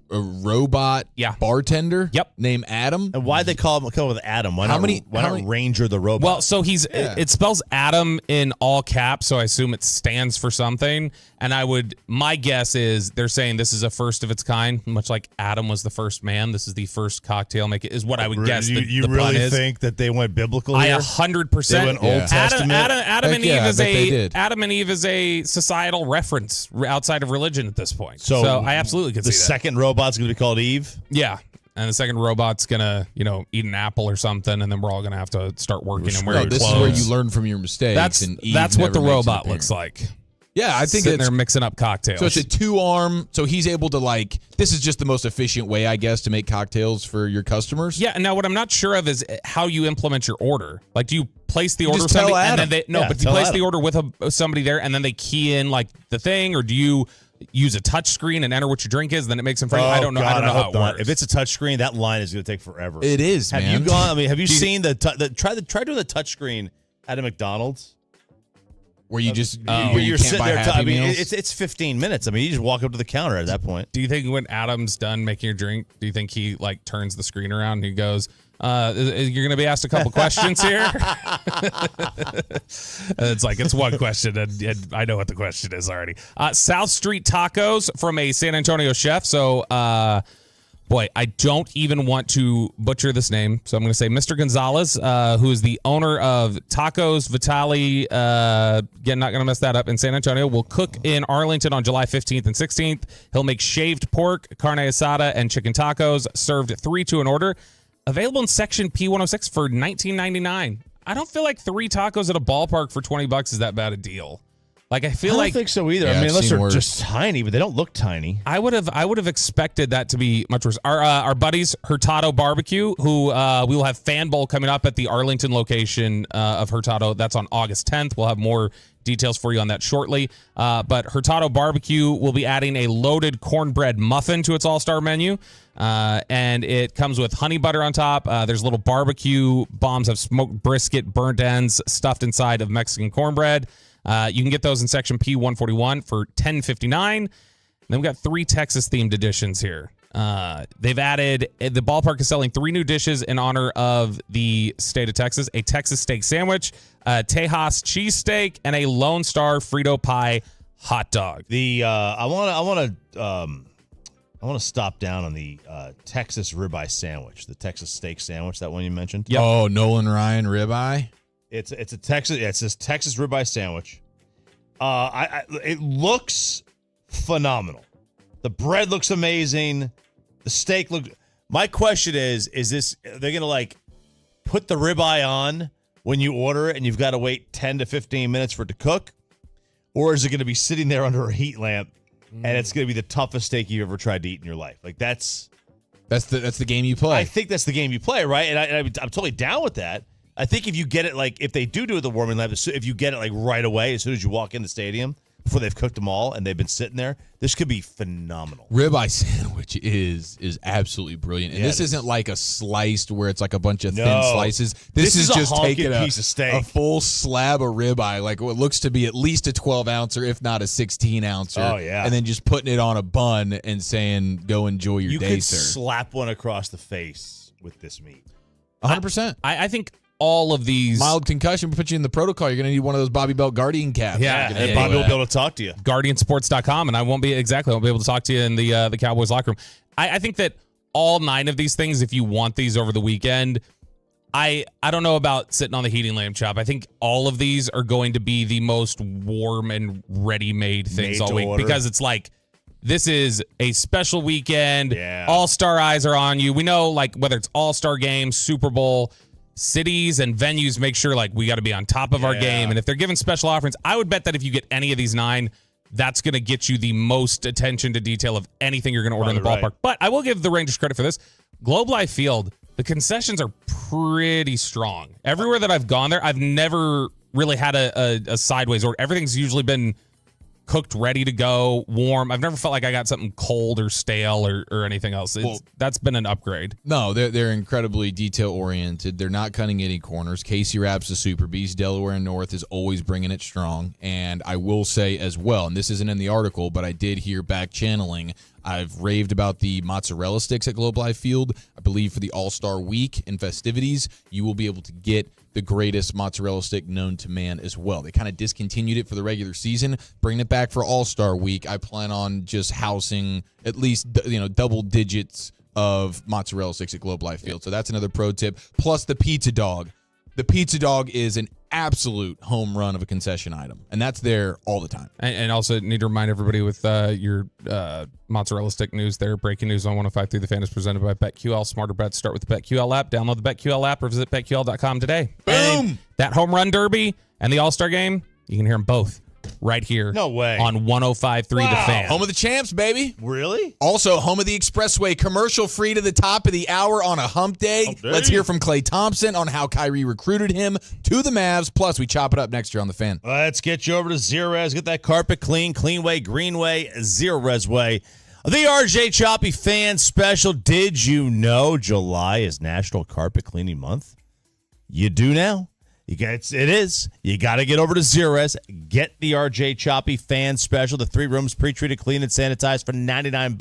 [SPEAKER 5] robot bartender.
[SPEAKER 4] Yep.
[SPEAKER 5] Named Adam.
[SPEAKER 3] And why'd they call him with Adam? Why not Ranger the robot?
[SPEAKER 4] Well, so it spells Adam in all caps, so I assume it stands for something. And my guess is they're saying this is a first of its kind, much like Adam was the first man. This is the first cocktail maker, is what I would guess.
[SPEAKER 3] You really think that they went biblical here?
[SPEAKER 4] 100%.
[SPEAKER 3] They went Old Testament?
[SPEAKER 4] Adam and Eve is a societal reference outside of religion at this point. So I absolutely could see that.
[SPEAKER 3] The second robot's going to be called Eve?
[SPEAKER 4] Yeah. And the second robot's going to, eat an apple or something, and then we're all going to have to start working and wearing clothes.
[SPEAKER 5] This is where you learn from your mistakes.
[SPEAKER 4] That's what the robot looks like.
[SPEAKER 5] Yeah, I think
[SPEAKER 4] sitting there mixing up cocktails.
[SPEAKER 5] So it's a 2-arm. So he's able to this is just the most efficient way, I guess, to make cocktails for your customers.
[SPEAKER 4] Yeah. Now, what I'm not sure of is how you implement your order. Like, do you place the order
[SPEAKER 5] just tell
[SPEAKER 4] and
[SPEAKER 5] Adam.
[SPEAKER 4] then do you place the order with somebody there, and then they key in the thing, or do you use a touch screen and enter what your drink is? Then it makes them free. I don't know. I don't know how it works.
[SPEAKER 3] If it's a touch screen, that line is going to take forever.
[SPEAKER 5] It is.
[SPEAKER 3] Have you gone? I mean, have you seen try doing the touch screen at a McDonald's?
[SPEAKER 5] Where you just
[SPEAKER 3] where you're
[SPEAKER 5] can't
[SPEAKER 3] sitting
[SPEAKER 5] buy
[SPEAKER 3] there.
[SPEAKER 5] Happy Meals?
[SPEAKER 3] It's 15 minutes. I mean, you just walk up to the counter at that point.
[SPEAKER 4] Do you think when Adam's done making your drink, do you think he turns the screen around and he goes, "You're going to be asked a couple questions here"? It's one question, and I know what the question is already. South Street Tacos from a San Antonio chef. So, boy, I don't even want to butcher this name, so I'm going to say Mr. Gonzalez, who is the owner of Tacos Vitali, again, not going to mess that up, in San Antonio, will cook in Arlington on July 15th and 16th. He'll make shaved pork, carne asada, and chicken tacos, served 3-2 an order. Available in Section P106 for $19.99. I don't feel like 3 tacos at a ballpark for $20 is that bad a deal. Like, I feel
[SPEAKER 3] I don't think so either.
[SPEAKER 5] Yeah,
[SPEAKER 3] I mean,
[SPEAKER 5] I've
[SPEAKER 3] unless
[SPEAKER 5] seen
[SPEAKER 3] they're
[SPEAKER 5] worse.
[SPEAKER 3] just tiny, but they don't look tiny.
[SPEAKER 4] I would have expected that to be much worse. Our buddies Hurtado Barbecue, who we will have Fan Bowl coming up at the Arlington location of Hurtado. That's on August 10th. We'll have more details for you on that shortly. But Hurtado Barbecue will be adding a loaded cornbread muffin to its all-star menu. And it comes with honey butter on top. There's little barbecue bombs of smoked brisket, burnt ends stuffed inside of Mexican cornbread. You can get those in Section P141 for $10.59. Then we've got 3 Texas-themed editions here. They've added, the ballpark is selling 3 new dishes in honor of the state of Texas: a Texas steak sandwich, a Tejas cheesesteak, and a Lone Star Frito pie hot dog.
[SPEAKER 3] I want to stop down on the Texas ribeye sandwich, the Texas steak sandwich, that one you mentioned.
[SPEAKER 5] Yep. Oh, Nolan Ryan ribeye.
[SPEAKER 3] It's a Texas. Yeah, it's this Texas ribeye sandwich. It looks phenomenal. The bread looks amazing. The steak looks. My question is this? They're gonna like put the ribeye on when you order it, and you've got to wait 10 to 15 minutes for it to cook, or is it gonna be sitting there under a heat lamp, and it's gonna be the toughest steak you've ever tried to eat in your life? Like that's
[SPEAKER 5] the game you play.
[SPEAKER 3] I think that's the game you play, right? And I'm totally down with that. I think if you get it, like, if they do it at the warming lab, if you get it, like, right away, as soon as you walk in the stadium, before they've cooked them all and they've been sitting there, this could be phenomenal.
[SPEAKER 5] Ribeye sandwich is absolutely brilliant. And this isn't like a sliced where it's like a bunch of thin slices. This is just taking
[SPEAKER 3] piece of steak.
[SPEAKER 5] a full slab of ribeye, like what looks to be at least a 12-ouncer, if not a 16-ouncer.
[SPEAKER 3] Oh, yeah.
[SPEAKER 5] And then just putting it on a bun and saying, go enjoy your day,
[SPEAKER 3] could
[SPEAKER 5] sir.
[SPEAKER 3] Slap one across the face with this meat.
[SPEAKER 5] 100%.
[SPEAKER 4] I think all of these
[SPEAKER 5] mild concussion will put you in the protocol. You're going to need one of those Bobby Belt Guardian caps.
[SPEAKER 3] And Bobby will be able to talk to you.
[SPEAKER 4] Guardiansports.com, and I won't be able to talk to you in the Cowboys locker room. I think that all 9 of these things, if you want these over the weekend, I don't know about sitting on the heating lamb chop. I think all of these are going to be the most warm and ready-made things all week, because it's like, this is a special weekend.
[SPEAKER 3] Yeah.
[SPEAKER 4] All-star eyes are on you. We know, like, whether it's All-Star Game, Super Bowl, cities and venues make sure, like, we got to be on top of our game. And if they're giving special offerings, I would bet that if you get any of these 9, that's going to get you the most attention to detail of anything you're going to order in the ballpark. Right. But I will give the Rangers credit for this. Globe Life Field, the concessions are pretty strong. Everywhere that I've gone there, I've never really had a sideways order. Everything's usually been cooked, ready to go, warm. I've never felt like I got something cold or stale or anything else. That's been an upgrade.
[SPEAKER 5] No, they're incredibly detail-oriented. They're not cutting any corners. Casey Rapp's the Super Beast. Delaware and North is always bringing it strong. And I will say as well, and this isn't in the article, but I did hear back channeling, I've raved about the mozzarella sticks at Globe Life Field. I believe for the All-Star Week and festivities, you will be able to get the greatest mozzarella stick known to man as well. They kind of discontinued it for the regular season, bringing it back for All-Star Week. I plan on just housing at least double digits of mozzarella sticks at Globe Life Field. So that's another pro tip. Plus the pizza dog. The pizza dog is an absolute home run of a concession item, and that's there all the time.
[SPEAKER 4] And also need to remind everybody with your mozzarella stick news there. Breaking news on 105.3 The Fan is presented by BetQL. Smarter bets start with the BetQL app. Download the BetQL app or visit BetQL.com today.
[SPEAKER 5] Boom!
[SPEAKER 4] And that home run derby and the All-Star game, you can hear them both right here.
[SPEAKER 3] No way.
[SPEAKER 4] On 105.3 The Fan.
[SPEAKER 5] Home of the champs, baby.
[SPEAKER 3] Really?
[SPEAKER 5] Also, home of the Expressway, commercial free to the top of the hour on a hump day. Let's hear from Klay Thompson on how Kyrie recruited him to the Mavs. Plus, we chop it up next year on The Fan.
[SPEAKER 3] Let's get you over to Zerez. Get that carpet clean. Cleanway, Greenway, Zerez Way. The RJ Choppy Fan Special. Did you know July is National Carpet Cleaning Month? You do now. It is. You got to get over to Zerez. Get the RJ Choppy Fan Special. The 3 rooms pre-treated, clean, and sanitized for $99.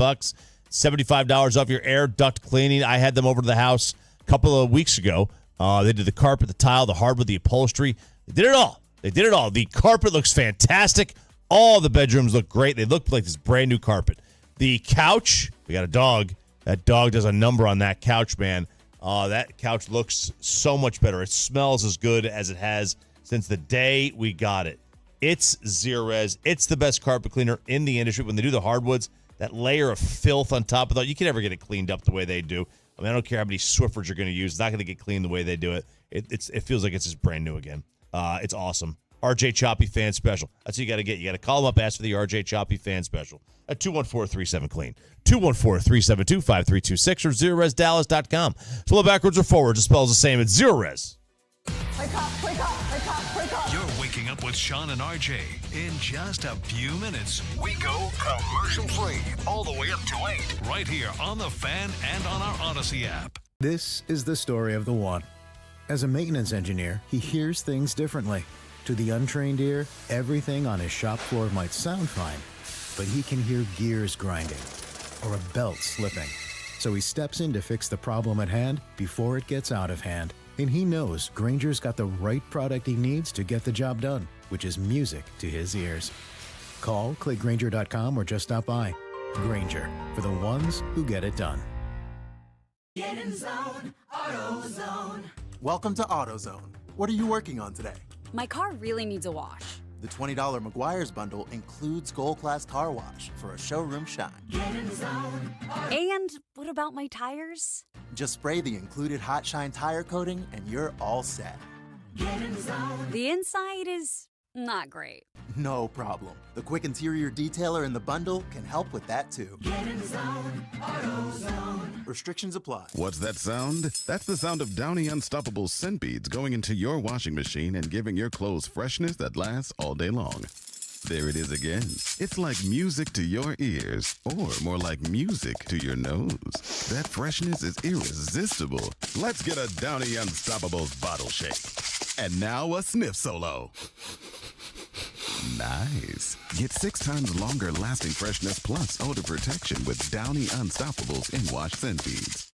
[SPEAKER 3] $75 off your air duct cleaning. I had them over to the house a couple of weeks ago. They did the carpet, the tile, the hardwood, the upholstery. They did it all. The carpet looks fantastic. All the bedrooms look great. They look like this brand new carpet. The couch, we got a dog. That dog does a number on that couch, man. That couch looks so much better. It smells as good as it has since the day we got it. It's Zerez. It's the best carpet cleaner in the industry. When they do the hardwoods, that layer of filth on top of that, you can never get it cleaned up the way they do. I mean, I don't care how many Swiffers you're going to use. It's not going to get cleaned the way they do it. It feels like it's just brand new again. It's awesome. RJ Choppy Fan Special. That's what you got to get. You got to call them up, ask for the RJ Choppy Fan Special at 214-37-CLEAN. 214-372-5326 or ZeroResDallas.com. Spell it backwards or forwards. It spells the same. It's Zerez.
[SPEAKER 1] Wake up, wake up, wake up, wake up. You're waking up with Sean and RJ. In just a few minutes, we go commercial-free all the way up to 8. Right here on The Fan and on our Odyssey app.
[SPEAKER 10] This is the story of the one. As a maintenance engineer, he hears things differently. To the untrained ear, everything on his shop floor might sound fine, but he can hear gears grinding or a belt slipping. So he steps in to fix the problem at hand before it gets out of hand. And he knows Grainger's got the right product he needs to get the job done, which is music to his ears. Call, click Grainger.com, or just stop by. Grainger, for the ones who get it done.
[SPEAKER 15] Get in zone, AutoZone. Welcome to AutoZone. What are you working on today?
[SPEAKER 24] My car really needs a wash.
[SPEAKER 15] The $20 McGuire's bundle includes Gold Class Car Wash for a showroom shine.
[SPEAKER 24] Get in zone. And what about my tires?
[SPEAKER 15] Just spray the included Hot Shine tire coating and you're all set.
[SPEAKER 24] Get in zone. The inside is not great.
[SPEAKER 15] No problem. The quick interior detailer in the bundle can help with that too. Get in zone, AutoZone. Restrictions apply.
[SPEAKER 16] What's that sound? That's the sound of Downy Unstoppable scent beads going into your washing machine and giving your clothes freshness that lasts all day long. There it is again. It's like music to your ears, or more like music to your nose. That freshness is irresistible. Let's get a Downy Unstoppables bottle shake. And now a sniff solo. Nice. Get 6 times longer lasting freshness plus odor protection with Downy Unstoppables in wash scent beads.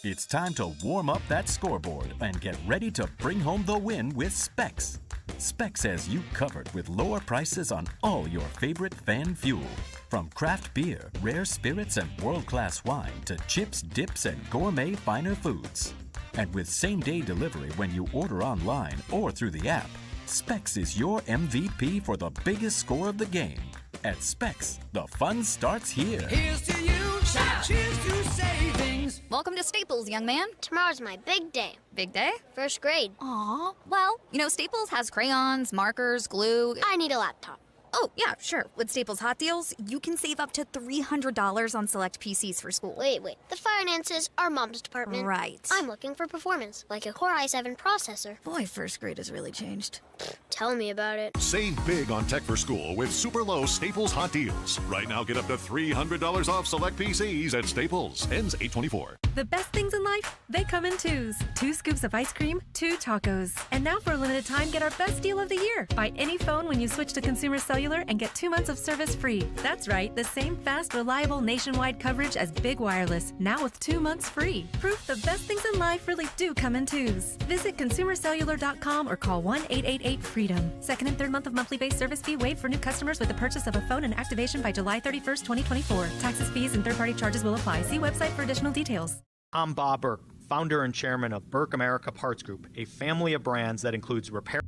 [SPEAKER 17] It's time to warm up that scoreboard and get ready to bring home the win with Specs. Specs has you covered with lower prices on all your favorite fan fuel. From craft beer, rare spirits, and world-class wine to chips, dips, and gourmet finer foods. And with same-day delivery when you order online or through the app, Specs is your MVP for the biggest score of the game. At Specs, the fun starts here.
[SPEAKER 18] Here's to you, cheers to savings.
[SPEAKER 19] Welcome to Staples, young man.
[SPEAKER 11] Tomorrow's my big day.
[SPEAKER 19] Big day?
[SPEAKER 11] First grade.
[SPEAKER 19] Aw, well, Staples has crayons, markers, glue.
[SPEAKER 11] I need a laptop.
[SPEAKER 19] Oh, yeah, sure. With Staples Hot Deals, you can save up to $300 on select PCs for school.
[SPEAKER 11] Wait. The finances are Mom's department.
[SPEAKER 19] Right.
[SPEAKER 11] I'm looking for performance, like a Core i7 processor.
[SPEAKER 19] Boy, first grade has really changed.
[SPEAKER 11] Tell me about it.
[SPEAKER 27] Save big on tech for school with super low Staples Hot Deals. Right now, get up to $300 off select PCs at Staples. Ends 8/24.
[SPEAKER 28] The best things in life, they come in twos. 2 scoops of ice cream, 2 tacos. And now for a limited time, get our best deal of the year. Buy any phone when you switch to Consumer Cellular and get 2 months of service free. That's right, the same fast, reliable nationwide coverage as Big Wireless, now with 2 months free. Proof the best things in life really do come in twos. Visit consumercellular.com or call 1-888-FREEDOM. Second and third month of monthly base service fee waived for new customers with the purchase of a phone and activation by July 31st, 2024. Taxes, fees, and third-party charges will apply. See website for additional details.
[SPEAKER 29] I'm Bob Burke, founder and chairman of Burke America Parts Group, a family of brands that includes repair.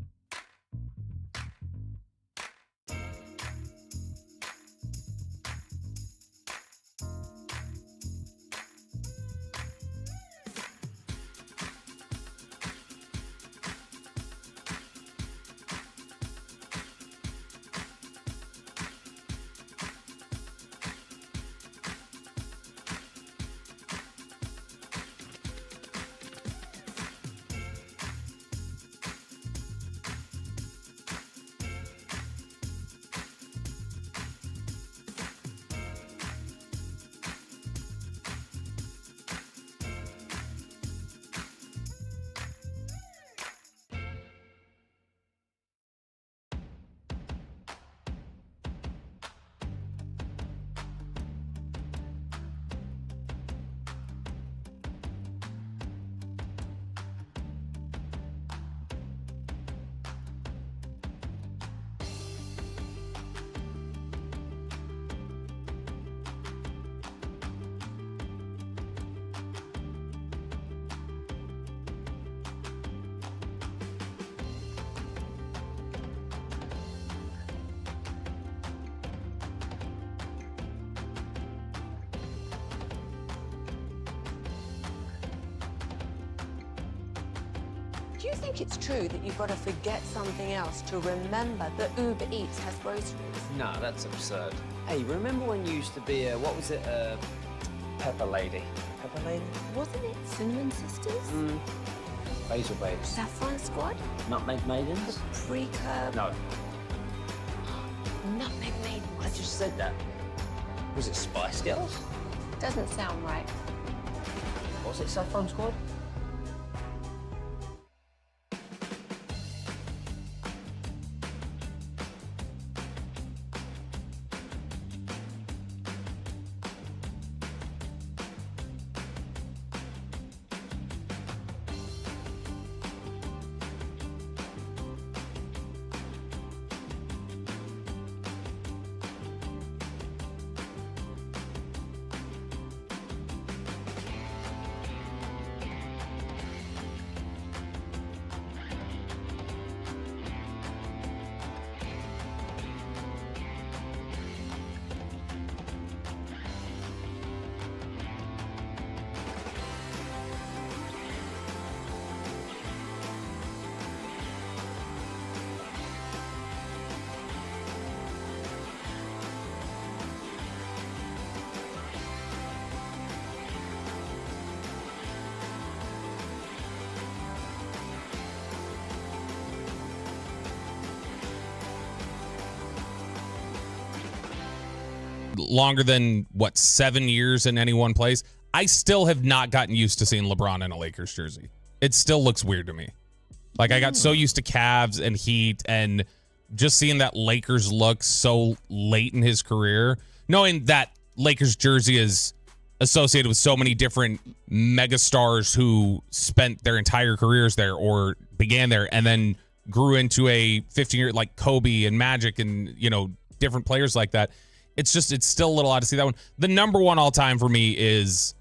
[SPEAKER 2] Do you think it's true that you've got to forget something else to remember that Uber Eats has groceries?
[SPEAKER 8] No, that's absurd. Hey, remember when you used to be what was it, Pepper Lady? Pepper Lady?
[SPEAKER 2] Wasn't it Cinnamon Sisters?
[SPEAKER 8] Basil Babes.
[SPEAKER 2] Saffron Squad?
[SPEAKER 8] Nutmeg Maidens?
[SPEAKER 2] Pre-curb?
[SPEAKER 8] No.
[SPEAKER 2] Nutmeg Maidens.
[SPEAKER 8] I just said that. Was it Spice Girls?
[SPEAKER 2] Doesn't sound right.
[SPEAKER 8] Was it Saffron Squad?
[SPEAKER 4] Longer than 7 years in any one place. I still have not gotten used to seeing LeBron in a Lakers jersey. It still looks weird to me. Like I got so used to Cavs and Heat and just seeing that Lakers look so late in his career, knowing that Lakers jersey is associated with so many different megastars who spent their entire careers there or began there and then grew into a 15-year like Kobe and Magic and, different players like that. It's still a little odd to see that one. The number one all time for me is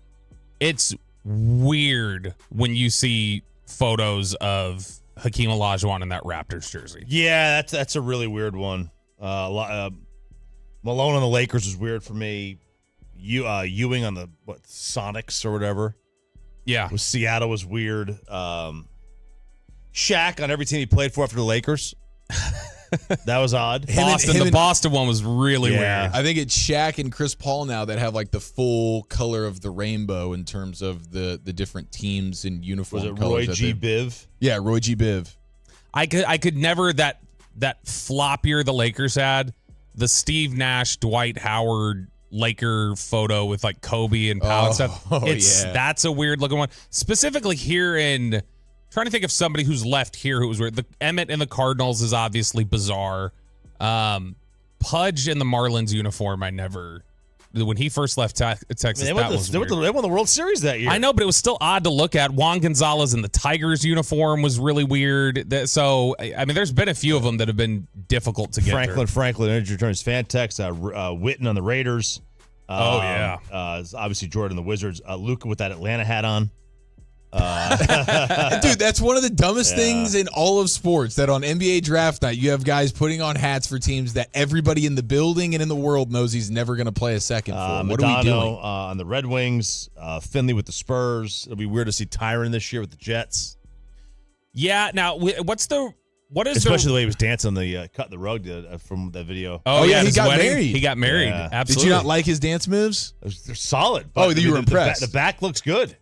[SPEAKER 4] it's weird when you see photos of Hakeem Olajuwon in that Raptors jersey.
[SPEAKER 3] Yeah, that's a really weird one. Malone on the Lakers was weird for me. Ewing on the Sonics or whatever.
[SPEAKER 4] Yeah.
[SPEAKER 3] With Seattle was weird. Shaq on every team he played for after the Lakers. That was odd.
[SPEAKER 4] The Boston one was really weird.
[SPEAKER 5] I think it's Shaq and Chris Paul now that have like the full color of the rainbow in terms of the different teams and uniform
[SPEAKER 3] Was it
[SPEAKER 5] colors.
[SPEAKER 3] Roy G. Biv?
[SPEAKER 5] Yeah, Roy G. Biv.
[SPEAKER 4] I could never that floppier the Lakers had, the Steve Nash, Dwight Howard Laker photo with like Kobe and Powell and stuff. That's a weird looking one. Specifically here in trying to think of somebody who's left here who was weird. The Emmett and the Cardinals is obviously bizarre. Pudge in the Marlins uniform, when he first left Texas,
[SPEAKER 3] they
[SPEAKER 4] that was weird.
[SPEAKER 3] They won the World Series that year.
[SPEAKER 4] I know, but it was still odd to look at. Juan Gonzalez in the Tigers uniform was really weird. So, I mean, there's been a few of them that have been difficult to get
[SPEAKER 3] Franklin, Energy Returns fan text. Witten on the Raiders. Obviously Jordan the Wizards. Luka with that Atlanta hat on.
[SPEAKER 5] Dude, that's one of the dumbest things in all of sports, that on NBA draft night you have guys putting on hats for teams that everybody in the building and in the world knows he's never going to play a second for. What are we doing?
[SPEAKER 3] On the Red Wings, Finley with the Spurs. It'll be weird to see Tyron this year with the Jets.
[SPEAKER 4] Yeah, now
[SPEAKER 3] especially the way he was dancing on the cutting the rug from that video.
[SPEAKER 4] Oh yeah,
[SPEAKER 5] he got married.
[SPEAKER 4] He got married.
[SPEAKER 3] Yeah.
[SPEAKER 4] Absolutely.
[SPEAKER 5] Did you not like his dance moves?
[SPEAKER 3] They're solid.
[SPEAKER 5] You were impressed.
[SPEAKER 3] The back looks good.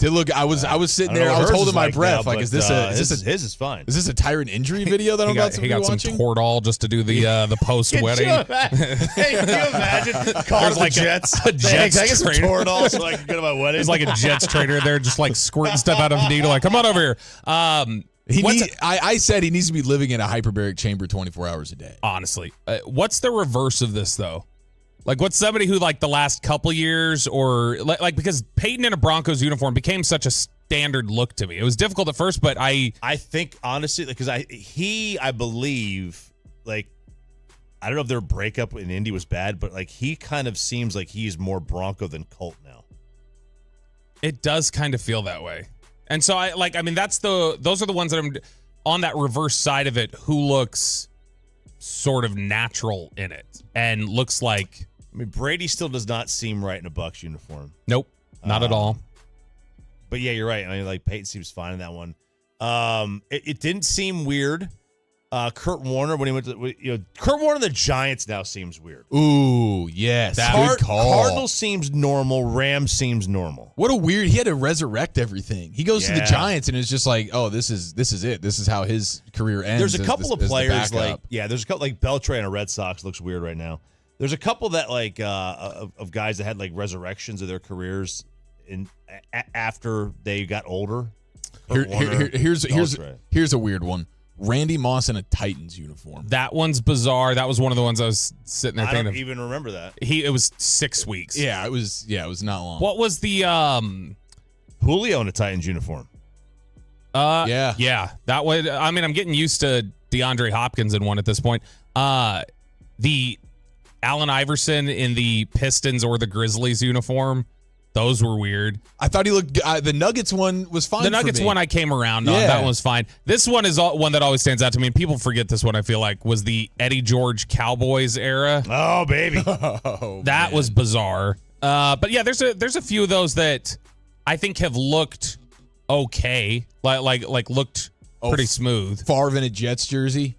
[SPEAKER 5] Look, I was sitting there. I was holding my breath. Like, is this
[SPEAKER 3] his is fine?
[SPEAKER 5] Is this a Tyron injury video that I'm about to be watching?
[SPEAKER 4] He got some Toradol just to do the post wedding.
[SPEAKER 3] Hey, can you imagine calling the Jets?
[SPEAKER 4] A Jets
[SPEAKER 3] I get some
[SPEAKER 4] trainer.
[SPEAKER 3] Toradol so I can go to my wedding.
[SPEAKER 4] There's like a Jets trainer there, just like squirting stuff out of a needle. Like, come on over here.
[SPEAKER 5] I said he needs to be living in a hyperbaric chamber 24 hours a day.
[SPEAKER 4] Honestly, what's the reverse of this though? Like, what's somebody who like the last couple years or like because Peyton in a Broncos uniform became such a standard look to me. It was difficult at first, but I
[SPEAKER 3] think honestly, because I believe, like, I don't know if their breakup in Indy was bad, but like he kind of seems like he's more Bronco than Colt now.
[SPEAKER 4] It does kind of feel that way. And so those are the ones that I'm on that reverse side of it who looks sort of natural in it and looks like.
[SPEAKER 3] I mean, Brady still does not seem right in a Bucs uniform.
[SPEAKER 4] Nope, not at all.
[SPEAKER 3] But yeah, you're right. I mean, like Peyton seems fine in that one. It didn't seem weird. Kurt Warner when he went to Kurt Warner the Giants now seems weird.
[SPEAKER 5] Ooh, yes. Good call.
[SPEAKER 3] Cardinals seems normal. Rams seems normal.
[SPEAKER 5] What a weird. He had to resurrect everything. He goes to the Giants and it's just like, oh, this is it. This is how his career ends.
[SPEAKER 3] There's a couple of players there's a couple like Beltran of Red Sox looks weird right now. There's a couple that like of guys that had like resurrections of their careers after they got older.
[SPEAKER 5] Here's a weird one. Randy Moss in a Titans uniform.
[SPEAKER 4] That one's bizarre. That was one of the ones I was sitting there thinking of.
[SPEAKER 3] I don't even remember that.
[SPEAKER 4] It was 6 weeks.
[SPEAKER 5] Yeah, it was not long.
[SPEAKER 4] What was the
[SPEAKER 3] Julio in a Titans uniform?
[SPEAKER 5] Yeah.
[SPEAKER 4] That one. I mean, I'm getting used to DeAndre Hopkins in one at this point. The Allen Iverson in the Pistons or the Grizzlies uniform. Those were weird.
[SPEAKER 5] I thought he looked. The Nuggets one was fine.
[SPEAKER 4] The Nuggets one I came around on. That one was fine. This one is one that always stands out to me, and people forget this one. I feel like was the Eddie George Cowboys era.
[SPEAKER 3] Oh baby,
[SPEAKER 4] that was bizarre. But yeah, there's a few of those that I think have looked okay, like looked pretty smooth.
[SPEAKER 5] Favre in a Jets jersey.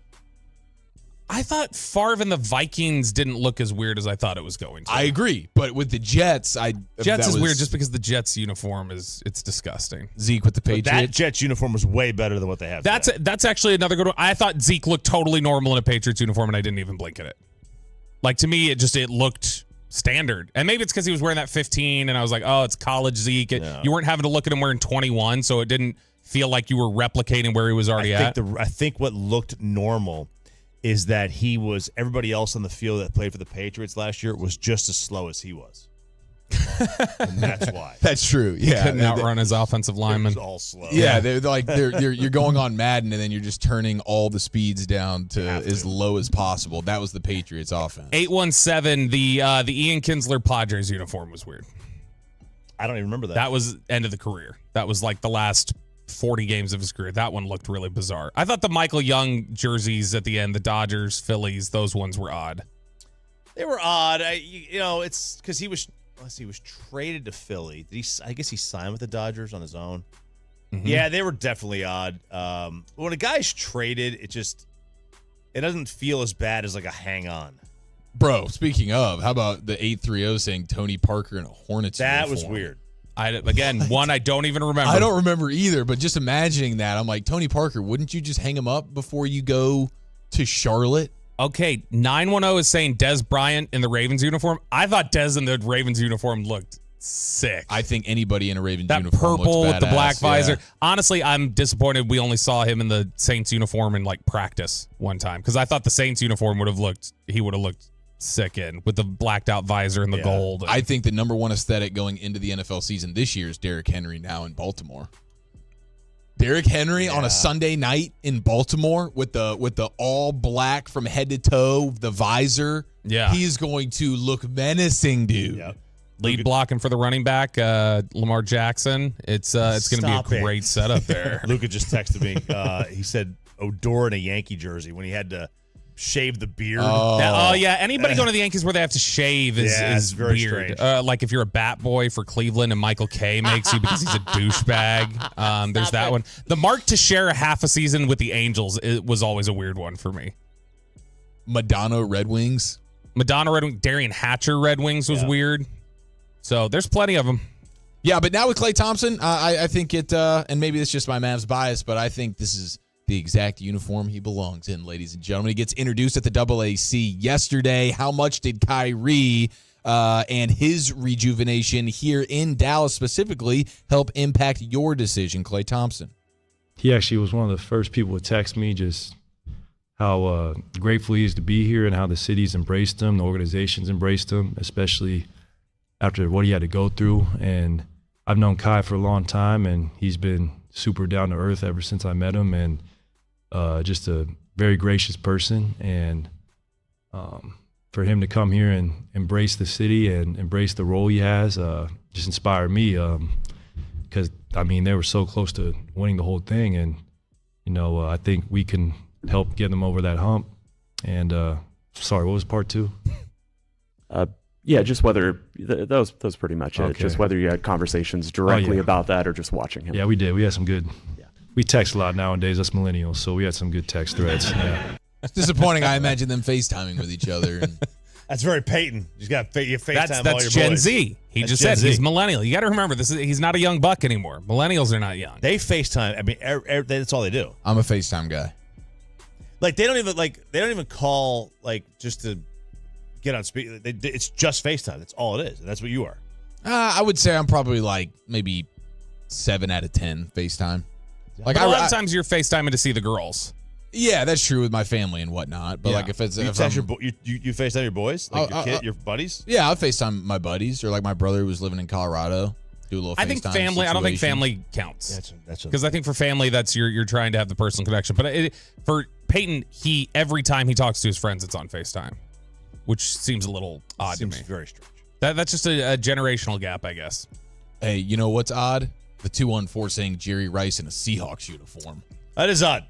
[SPEAKER 4] I thought Favre and the Vikings didn't look as weird as I thought it was going to.
[SPEAKER 5] I agree, but with the Jets,
[SPEAKER 4] Jets is weird just because the Jets uniform it's disgusting.
[SPEAKER 5] Zeke with the Patriots.
[SPEAKER 3] That Jets uniform was way better than what they have.
[SPEAKER 4] That's actually another good one. I thought Zeke looked totally normal in a Patriots uniform, and I didn't even blink at it. Like to me, it looked standard, and maybe it's because he was wearing that 15, and I was like, oh, it's college Zeke. You weren't having to look at him wearing 21, so it didn't feel like you were replicating where he was already at.
[SPEAKER 3] I think what looked normal is that everybody else on the field that played for the Patriots last year was just as slow as he was. And that's why.
[SPEAKER 5] That's true. Yeah.
[SPEAKER 4] He couldn't outrun his offensive lineman.
[SPEAKER 3] It was all slow.
[SPEAKER 5] Yeah, you're going on Madden and then you're just turning all the speeds down to as low as possible. That was the Patriots offense.
[SPEAKER 4] 817, the Ian Kinsler Padres uniform was weird.
[SPEAKER 3] I don't even remember that.
[SPEAKER 4] That was end of the career. That was like the last 40 games of his career. That one looked really bizarre. I thought the Michael Young jerseys at the end, the Dodgers, Phillies, those ones were odd.
[SPEAKER 3] They were odd. It's because he was traded to Philly. I guess he signed with the Dodgers on his own. Mm-hmm. Yeah, they were definitely odd. When a guy's traded, it doesn't feel as bad as like a hang on.
[SPEAKER 5] Bro, speaking of, how about the 830 saying Tony Parker in a Hornets uniform?
[SPEAKER 3] That was weird.
[SPEAKER 4] I don't even remember.
[SPEAKER 5] I don't remember either, but just imagining that, I'm like, Tony Parker, wouldn't you just hang him up before you go to Charlotte?
[SPEAKER 4] Okay, 910 is saying Dez Bryant in the Ravens uniform. I thought Dez in the Ravens uniform looked sick.
[SPEAKER 5] I think anybody in a Ravens uniform
[SPEAKER 4] purple
[SPEAKER 5] looks
[SPEAKER 4] with the black visor.
[SPEAKER 5] Yeah.
[SPEAKER 4] Honestly, I'm disappointed we only saw him in the Saints uniform in like practice one time because I thought the Saints uniform would have looked sick in with the blacked out visor and the gold.
[SPEAKER 5] I think the number one aesthetic going into the NFL season this year is Derrick Henry now in Baltimore. Derrick Henry on a Sunday night in Baltimore with the all black from head to toe, the visor.
[SPEAKER 4] Yeah.
[SPEAKER 5] He's going to look menacing, dude.
[SPEAKER 3] Yep.
[SPEAKER 4] Lead blocking for the running back, Lamar Jackson. It's going to be a great setup there.
[SPEAKER 3] Luka just texted me. He said Odor in a Yankee jersey when he had to shave the beard.
[SPEAKER 4] Oh yeah. Anybody going to the Yankees where they have to shave is
[SPEAKER 3] very
[SPEAKER 4] weird.
[SPEAKER 3] strange.
[SPEAKER 4] Like if you're a bat boy for Cleveland and Michael Kay makes you because he's a douchebag. There's that one. The mark to share a half a season with the Angels was always a weird one for me.
[SPEAKER 5] Madonna Red Wings.
[SPEAKER 4] Darian Hatcher Red Wings was weird. So there's plenty of them.
[SPEAKER 5] Yeah, but now with Klay Thompson, I think it, and maybe it's just my Mavs bias, but I think this is the exact uniform he belongs in, ladies and gentlemen. He gets introduced at the AAC yesterday. How much did Kyrie and his rejuvenation here in Dallas specifically help impact your decision, Klay Thompson?
[SPEAKER 6] He actually was one of the first people to text me just how grateful he is to be here and how the city's embraced him, the organization's embraced him, especially after what he had to go through. And I've known Kai for a long time, and he's been super down to earth ever since I met him, and just a very gracious person. And for him to come here and embrace the city and embrace the role he has just inspired me because, I mean, they were so close to winning the whole thing. And, I think we can help get them over that hump. And sorry, what was part two?
[SPEAKER 7] Yeah, just whether that was pretty much it.
[SPEAKER 6] Okay.
[SPEAKER 7] Just whether you had conversations directly about that or just watching him.
[SPEAKER 6] Yeah, we did. We had some good We text a lot nowadays. Us millennials, so we had some good text threads. Yeah.
[SPEAKER 5] It's disappointing. I imagine them FaceTiming with each other. And
[SPEAKER 3] That's very Peyton. You got you FaceTime all your
[SPEAKER 4] That's Gen
[SPEAKER 3] boys.
[SPEAKER 4] Z. He
[SPEAKER 3] That's
[SPEAKER 4] just
[SPEAKER 3] Gen
[SPEAKER 4] said
[SPEAKER 3] Z.
[SPEAKER 4] he's millennial. You got to remember he's not a young buck anymore. Millennials are not young.
[SPEAKER 3] They FaceTime. I mean, that's all they do.
[SPEAKER 5] I'm a FaceTime guy.
[SPEAKER 3] Like they don't even call like just to get on speak. It's just FaceTime. That's all it is. And that's what you are.
[SPEAKER 5] I would say I'm probably like maybe 7 out of 10 FaceTime. Like
[SPEAKER 4] But a lot of times you're FaceTiming to see the girls.
[SPEAKER 5] Yeah, that's true with my family and whatnot. But like if it's
[SPEAKER 3] you FaceTime your boys, like your buddies.
[SPEAKER 5] Yeah, I'll FaceTime my buddies or like my brother who was living in Colorado. Do a little.
[SPEAKER 4] I think
[SPEAKER 5] FaceTime
[SPEAKER 4] family. I don't think
[SPEAKER 5] situation.
[SPEAKER 4] family counts.
[SPEAKER 3] That's
[SPEAKER 4] because I think for family, that's you're trying to have the personal connection. But for Peyton, every time he talks to his friends, it's on FaceTime, which seems a little odd to me.
[SPEAKER 3] Very strange.
[SPEAKER 4] That's just a generational gap, I guess.
[SPEAKER 5] Hey, you know what's odd? The 214 saying Jerry Rice in a Seahawks uniform.
[SPEAKER 3] That is odd.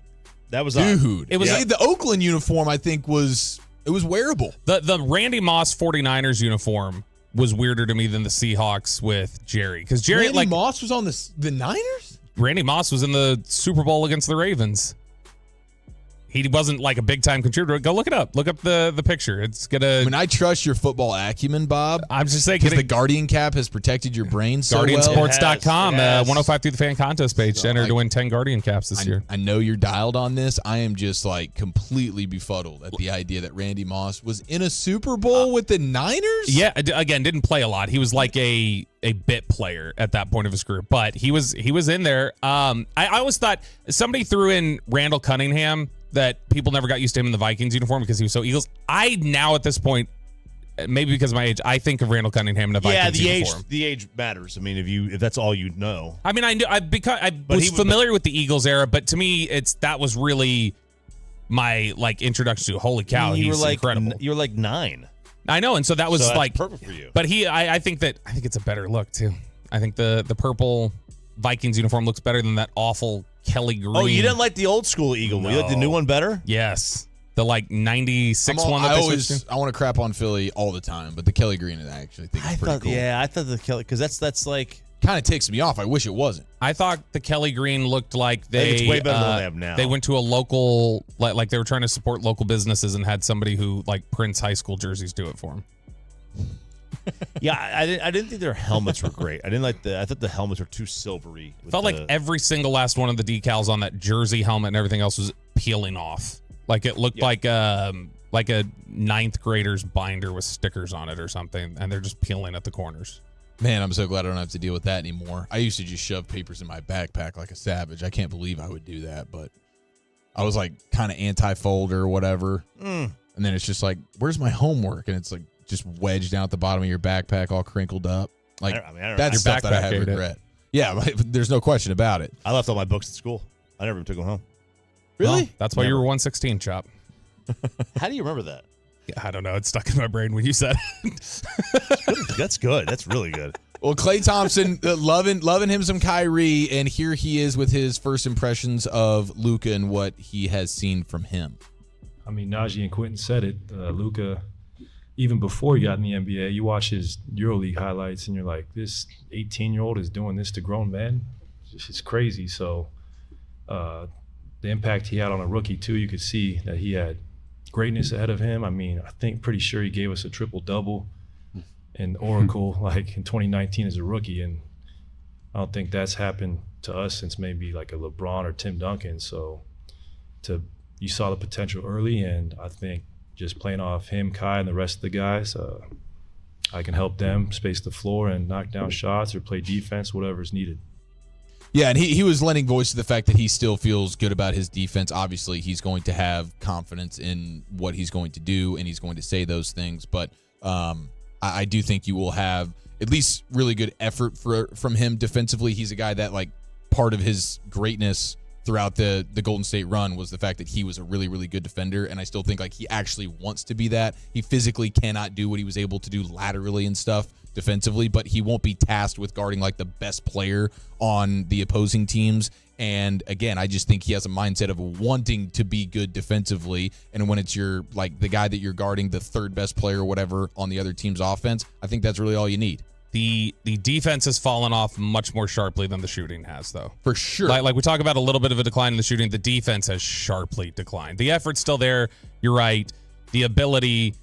[SPEAKER 3] That was odd.
[SPEAKER 5] Dude.
[SPEAKER 4] It was
[SPEAKER 5] the Oakland uniform. I think was wearable.
[SPEAKER 4] The Randy Moss 49ers uniform was weirder to me than the Seahawks with Jerry, because Jerry
[SPEAKER 5] Randy Moss was on the Niners.
[SPEAKER 4] Randy Moss was in the Super Bowl against the Ravens. He wasn't like a big time contributor. Go look it up. Look up the picture. It's gonna.
[SPEAKER 5] I mean, I trust your football acumen, Bob.
[SPEAKER 4] I'm just saying
[SPEAKER 5] because the Guardian cap has protected your brain so well.
[SPEAKER 4] GuardianSports.com, 105 through the fan contest page. Enter to win 10 Guardian caps this year.
[SPEAKER 5] I know you're dialed on this. I am just like completely befuddled at the idea that Randy Moss was in a Super Bowl with the Niners.
[SPEAKER 4] Yeah, again, didn't play a lot. He was like a bit player at that point of his career, but he was in there. I always thought somebody threw in Randall Cunningham, that people never got used to him in the Vikings uniform because he was so Eagles. I now at this point, maybe because of my age, I think of Randall Cunningham in the Vikings uniform.
[SPEAKER 3] The age matters. I mean, if that's all you know.
[SPEAKER 4] I mean, I was familiar with the Eagles era, but to me, that was really my like introduction to holy cow, he's incredible.
[SPEAKER 3] You were like 9.
[SPEAKER 4] I know, and so that was
[SPEAKER 3] that's
[SPEAKER 4] like
[SPEAKER 3] perfect for you.
[SPEAKER 4] But I think it's a better look too. I think the purple Vikings uniform looks better than that awful Kelly green.
[SPEAKER 3] Oh, you didn't like the old school Eagle? No. You like the new one better?
[SPEAKER 4] Yes, the like 96 one. That
[SPEAKER 5] I want to crap on Philly all the time, but the Kelly green I actually think is pretty cool.
[SPEAKER 3] Yeah, I thought the Kelly, because that's like
[SPEAKER 5] kind of ticks me off. I wish it wasn't.
[SPEAKER 4] I thought the Kelly green looked like
[SPEAKER 3] it's way better than they have now.
[SPEAKER 4] They went to a local, like they were trying to support local businesses and had somebody who like prints high school jerseys do it for them.
[SPEAKER 3] Yeah, I didn't think their helmets were great. I thought the helmets were too silvery.
[SPEAKER 4] Felt like every single last one of the decals on that jersey helmet and everything else was peeling off. Like it looked like a 9th grader's binder with stickers on it or something, and they're just peeling at the corners.
[SPEAKER 5] Man, I'm so glad I don't have to deal with that anymore. I used to just shove papers in my backpack like a savage. I can't believe I would do that, but I was like kind of anti-fold or whatever. And then it's just like, where's my homework? And it's like just wedged down at the bottom of your backpack, all crinkled up. Like that's stuff that I have regret. Yeah, there's no question about it.
[SPEAKER 3] I left all my books at school. I never even took them home.
[SPEAKER 5] Really?
[SPEAKER 4] Well, that's why you were 116, Chop.
[SPEAKER 3] How do you remember that?
[SPEAKER 4] Yeah, I don't know. It's stuck in my brain when you said it.
[SPEAKER 3] That's good. That's really good.
[SPEAKER 5] Well, Klay Thompson, loving him some Kyrie, and here he is with his first impressions of Luka and what he has seen from him.
[SPEAKER 6] I mean, Najee and Quentin said it. Luka, even before he got in the NBA, you watch his EuroLeague highlights, and you're like, this 18-year-old is doing this to grown men? It's crazy. So the impact he had on a rookie, too, you could see that he had greatness ahead of him. I mean, pretty sure he gave us a triple-double in Oracle like in 2019 as a rookie, and I don't think that's happened to us since maybe like a LeBron or Tim Duncan. So you saw the potential early, and I think just playing off him, Kai, and the rest of the guys, I can help them space the floor and knock down shots or play defense, whatever's needed.
[SPEAKER 5] Yeah, and he was lending voice to the fact that he still feels good about his defense. Obviously, he's going to have confidence in what he's going to do, and he's going to say those things. But I do think you will have at least really good effort from him defensively. He's a guy that, like, part of his greatness throughout the Golden State run was the fact that he was a really, really good defender, and I still think, like, he actually wants to be that. He physically cannot do what he was able to do laterally and stuff defensively, but he won't be tasked with guarding, like, the best player on the opposing teams. And again, I just think he has a mindset of wanting to be good defensively. And when it's your, like, the guy that you're guarding, the third best player or whatever on the other team's offense, I think that's really all you need.
[SPEAKER 4] The defense has fallen off much more sharply than the shooting has, though.
[SPEAKER 5] For sure.
[SPEAKER 4] Like we talk about a little bit of a decline in the shooting. The defense has sharply declined. The effort's still there. You're right. The ability,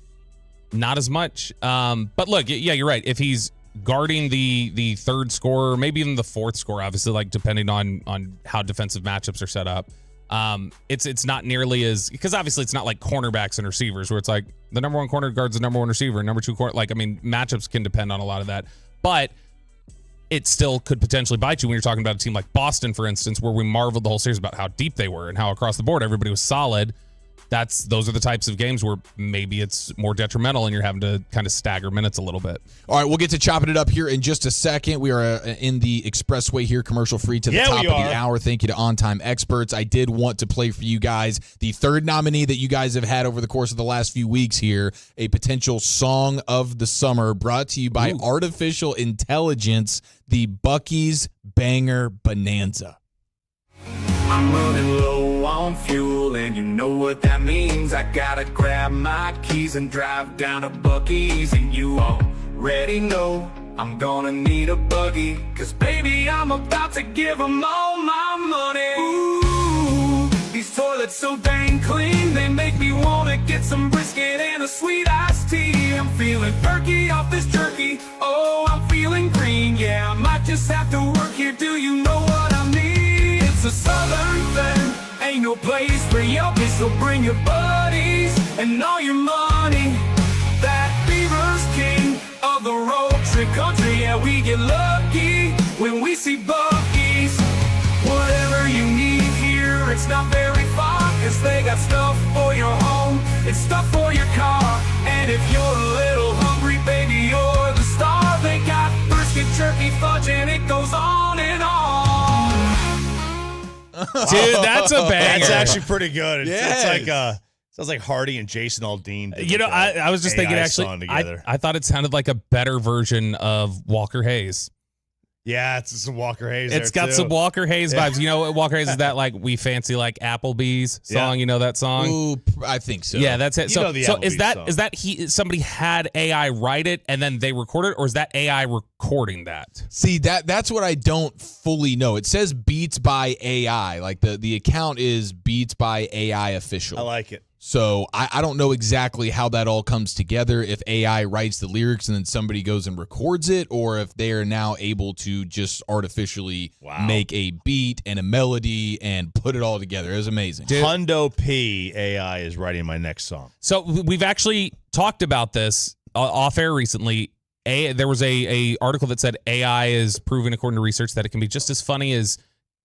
[SPEAKER 4] not as much. But look, yeah, you're right. If he's guarding the third scorer, maybe even the fourth scorer, obviously, like depending on how defensive matchups are set up, it's not nearly as, because obviously it's not like cornerbacks and receivers where it's like the number one corner guards the number one receiver, number two corner. Like, I mean, matchups can depend on a lot of that, but it still could potentially bite you when you're talking about a team like Boston, for instance, where we marveled the whole series about how deep they were and how across the board everybody was solid. Those are the types of games where maybe it's more detrimental and you're having to kind of stagger minutes a little bit.
[SPEAKER 5] All right, we'll get to chopping it up here in just a second. We are in the expressway here, commercial free to the top of the hour. Thank you to On Time Experts. I did want to play for you guys the third nominee that you guys have had over the course of the last few weeks here, a potential song of the summer brought to you by Artificial Intelligence, the Buc-ee's Banger Bonanza.
[SPEAKER 18] I'm running low on fuel, and you know what that means. I gotta grab my keys and drive down to Buc-ee's, and you already know I'm gonna need a buggy, 'cause baby, I'm about to give them all my money. Ooh, these toilets so dang clean, they make me wanna get some brisket and a sweet iced tea. I'm feeling perky off this jerky, oh, I'm feeling green, yeah, I might just have to work here, do you know what I mean? It's a southern thing, ain't no place for yuppie, so bring your buddies and all your money. That Beaver's king of the road trip country, yeah, we get lucky when we see Buc-ee's. Whatever you need here, it's not very far, 'cause they got stuff for your home, it's stuff for your car. And if you're a little hungry, baby, you're the star. They got brisket, turkey, fudge, and it goes on and on.
[SPEAKER 4] Dude, that's a banger.
[SPEAKER 3] That's actually pretty good.
[SPEAKER 5] Yes.
[SPEAKER 3] It's like sounds like Hardy and Jason Aldean.
[SPEAKER 4] You know, I was just thinking, actually, I thought it sounded like a better version of Walker Hayes.
[SPEAKER 3] Yeah, it's some Walker Hayes.
[SPEAKER 4] It's got some Walker Hayes vibes. You know, Walker Hayes is that like We Fancy Like Applebee's song. You know that song?
[SPEAKER 5] Ooh, I think so.
[SPEAKER 4] Yeah, that's it.
[SPEAKER 3] You know the
[SPEAKER 4] so
[SPEAKER 3] Applebee's
[SPEAKER 4] is that somebody had AI write it and then they recorded it, or is that AI recording that?
[SPEAKER 5] See, that's what I don't fully know. It says Beats by AI. Like the account is Beats by AI Official.
[SPEAKER 3] I like it.
[SPEAKER 5] So I don't know exactly how that all comes together, if AI writes the lyrics and then somebody goes and records it, or if they are now able to just artificially make a beat and a melody and put it all together. It was amazing.
[SPEAKER 3] Hundo P AI is writing my next song.
[SPEAKER 4] So we've actually talked about this off air recently. There was a article that said AI is proving, according to research, that it can be just as funny as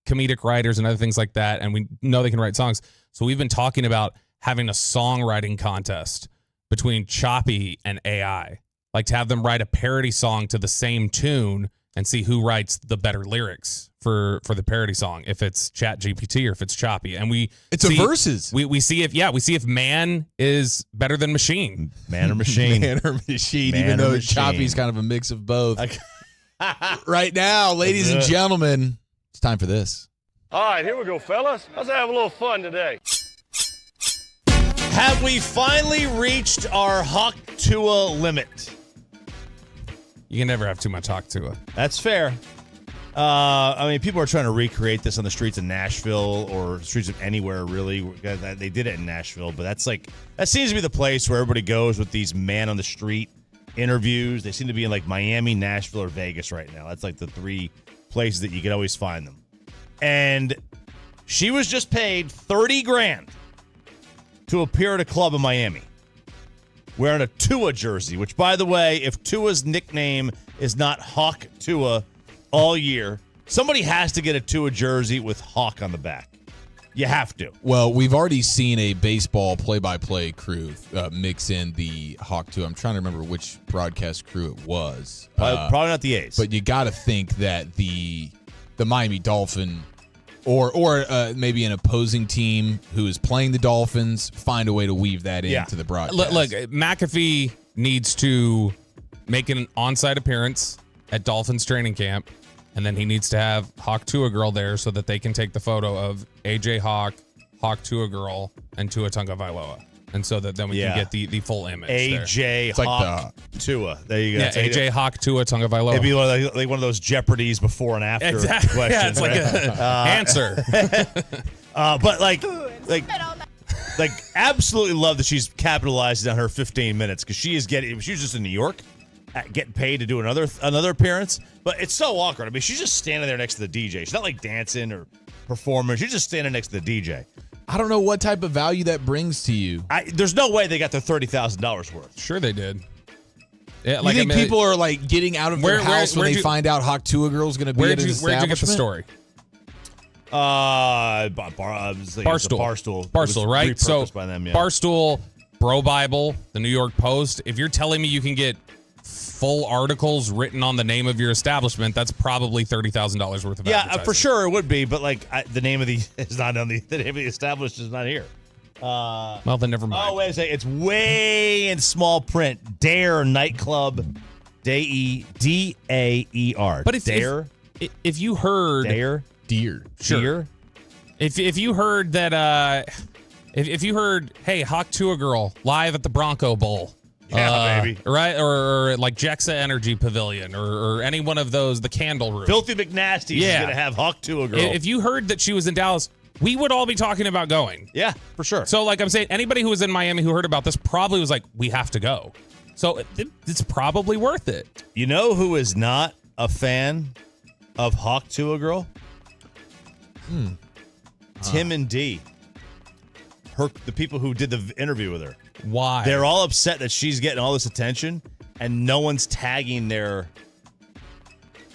[SPEAKER 4] comedic writers and other things like that, and we know they can write songs. So we've been talking about having a songwriting contest between Choppy and AI, like to have them write a parody song to the same tune and see who writes the better lyrics for the parody song, if it's Chat GPT or if it's Choppy. And
[SPEAKER 5] it's a versus.
[SPEAKER 4] We see if man is better than machine.
[SPEAKER 3] Man or machine.
[SPEAKER 5] Man or machine, even though Choppy's kind of a mix of both. Right now, ladies and gentlemen, it's time for this.
[SPEAKER 9] All right, here we go, fellas. Let's have a little fun today.
[SPEAKER 3] Have we finally reached our Hawk Tua limit?
[SPEAKER 4] You can never have too much Hawk Tua.
[SPEAKER 3] That's fair. I mean, people are trying to recreate this on the streets of Nashville or streets of anywhere, really. They did it in Nashville, but that seems to be the place where everybody goes with these man on the street interviews. They seem to be in like Miami, Nashville, or Vegas right now. That's like the three places that you can always find them. And she was just paid $30,000 to appear at a club in Miami wearing a Tua jersey, which, by the way, if Tua's nickname is not Hawk Tua all year, somebody has to get a Tua jersey with Hawk on the back. You have to.
[SPEAKER 5] Well, we've already seen a baseball play-by-play crew mix in the Hawk Tua. I'm trying to remember which broadcast crew it was.
[SPEAKER 3] Probably not the A's.
[SPEAKER 5] But you got to think that the Miami Dolphin or maybe an opposing team who is playing the Dolphins find a way to weave that into the broadcast.
[SPEAKER 4] Look, McAfee needs to make an on-site appearance at Dolphins training camp, and then he needs to have Hawk Tua girl there so that they can take the photo of AJ Hawk, Hawk Tua girl, and Tua Tagovailoa. and so that then we can get the full image.
[SPEAKER 3] AJ
[SPEAKER 4] there.
[SPEAKER 3] Hawk Tua. There you go.
[SPEAKER 4] Yeah, AJ Hawk Tua Tagovailoa.
[SPEAKER 3] It'd be like one of those Jeopardies before and after
[SPEAKER 4] Exactly.
[SPEAKER 3] questions.
[SPEAKER 4] Yeah, it's like answer.
[SPEAKER 3] But like absolutely love that she's capitalizing on her 15 minutes because she was just in New York getting paid to do another appearance. But it's so awkward. I mean, she's just standing there next to the DJ. She's not like dancing or performing. She's just standing next to the DJ.
[SPEAKER 5] I don't know what type of value that brings to you.
[SPEAKER 3] There's no way they got their $30,000 worth.
[SPEAKER 4] Sure they did. Yeah,
[SPEAKER 5] you think people are like getting out of their house when they find out Hawk Tua Girl's going to be at an establishment?
[SPEAKER 4] Where'd you get the story? Barstool, right? So
[SPEAKER 3] by them, yeah.
[SPEAKER 4] Barstool, Bro Bible, the New York Post. If you're telling me you can get full articles written on the name of your establishment, that's probably $30,000 worth of advertising.
[SPEAKER 3] Yeah, for sure it would be, but like the name of the is not on the name of the establishment is not here.
[SPEAKER 4] Well, then never mind.
[SPEAKER 3] Oh, wait a second. It's way in small print. Dare nightclub, Daeer.
[SPEAKER 4] But if you heard
[SPEAKER 5] Deer.
[SPEAKER 4] Sure.
[SPEAKER 3] Deer?
[SPEAKER 4] If you heard that if you heard, hey, Hawk Tua Girl live at the Bronco Bowl.
[SPEAKER 3] Yeah, baby.
[SPEAKER 4] Right? Or like Jexa Energy Pavilion or any one of those, the Candle Room.
[SPEAKER 3] Filthy McNasty is going to have Hawk Tua Girl.
[SPEAKER 4] If you heard that she was in Dallas, we would all be talking about going.
[SPEAKER 3] Yeah, for sure.
[SPEAKER 4] So like I'm saying, anybody who was in Miami who heard about this probably was like, we have to go. So it's probably worth it.
[SPEAKER 3] You know who is not a fan of Hawk Tua Girl? Tim and D. The people who did the interview with her.
[SPEAKER 4] Why?
[SPEAKER 3] They're all upset that she's getting all this attention and no one's tagging their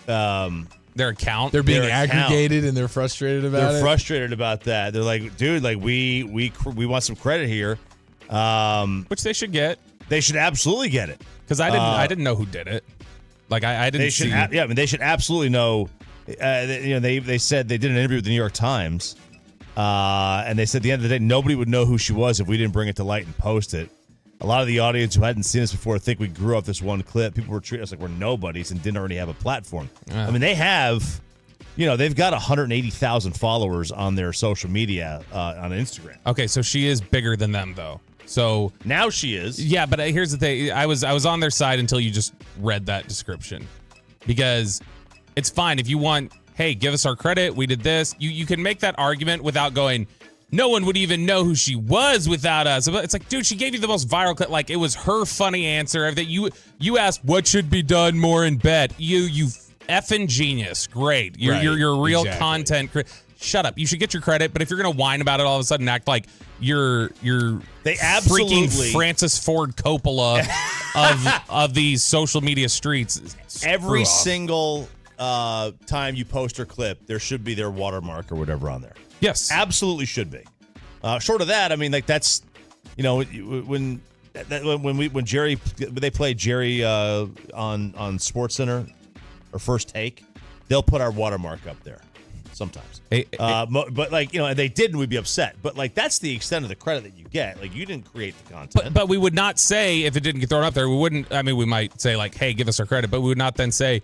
[SPEAKER 4] account.
[SPEAKER 5] They're being aggregated and they're frustrated about it.
[SPEAKER 3] They're frustrated about that. They're like, dude, like we want some credit here.
[SPEAKER 4] Which they should get.
[SPEAKER 3] They should absolutely get it.
[SPEAKER 4] Because I didn't know who did it. Like I didn't.
[SPEAKER 3] They should. They should absolutely know. They said they did an interview with the New York Times, and they said at the end of the day nobody would know who she was if we didn't bring it to light and post it. A lot of the audience who hadn't seen us before think we grew up this one clip. People were treating us like we're nobodies and didn't already have a platform.
[SPEAKER 4] Yeah.
[SPEAKER 3] I mean, they have, they've got 180,000 followers on their social media on Instagram.
[SPEAKER 4] Okay, so she is bigger than them though. So
[SPEAKER 3] now she is.
[SPEAKER 4] Yeah, but here's the thing. I was on their side until you just read that description. Because it's fine if you want, hey, give us our credit. We did this. You can make that argument without going, no one would even know who she was without us. It's like, dude, she gave you the most viral clip. Like, it was her funny answer. That you asked what should be done more in bed. You effing genius. Great. You're a real content. Shut up. You should get your credit. But if you're gonna whine about it all of a sudden, act like you're freaking Francis Ford Coppola of these social media streets.
[SPEAKER 3] Every single time you post or clip, there should be their watermark or whatever on there.
[SPEAKER 4] Yes,
[SPEAKER 3] absolutely should be. Short of that, I mean, like that's, when Jerry, they play Jerry on SportsCenter or First Take, they'll put our watermark up there sometimes. But like, they didn't, we'd be upset. But like, that's the extent of the credit that you get. Like, you didn't create the content.
[SPEAKER 4] But we would not say, if it didn't get thrown up there, we wouldn't. I mean, we might say like, hey, give us our credit, but we would not then say,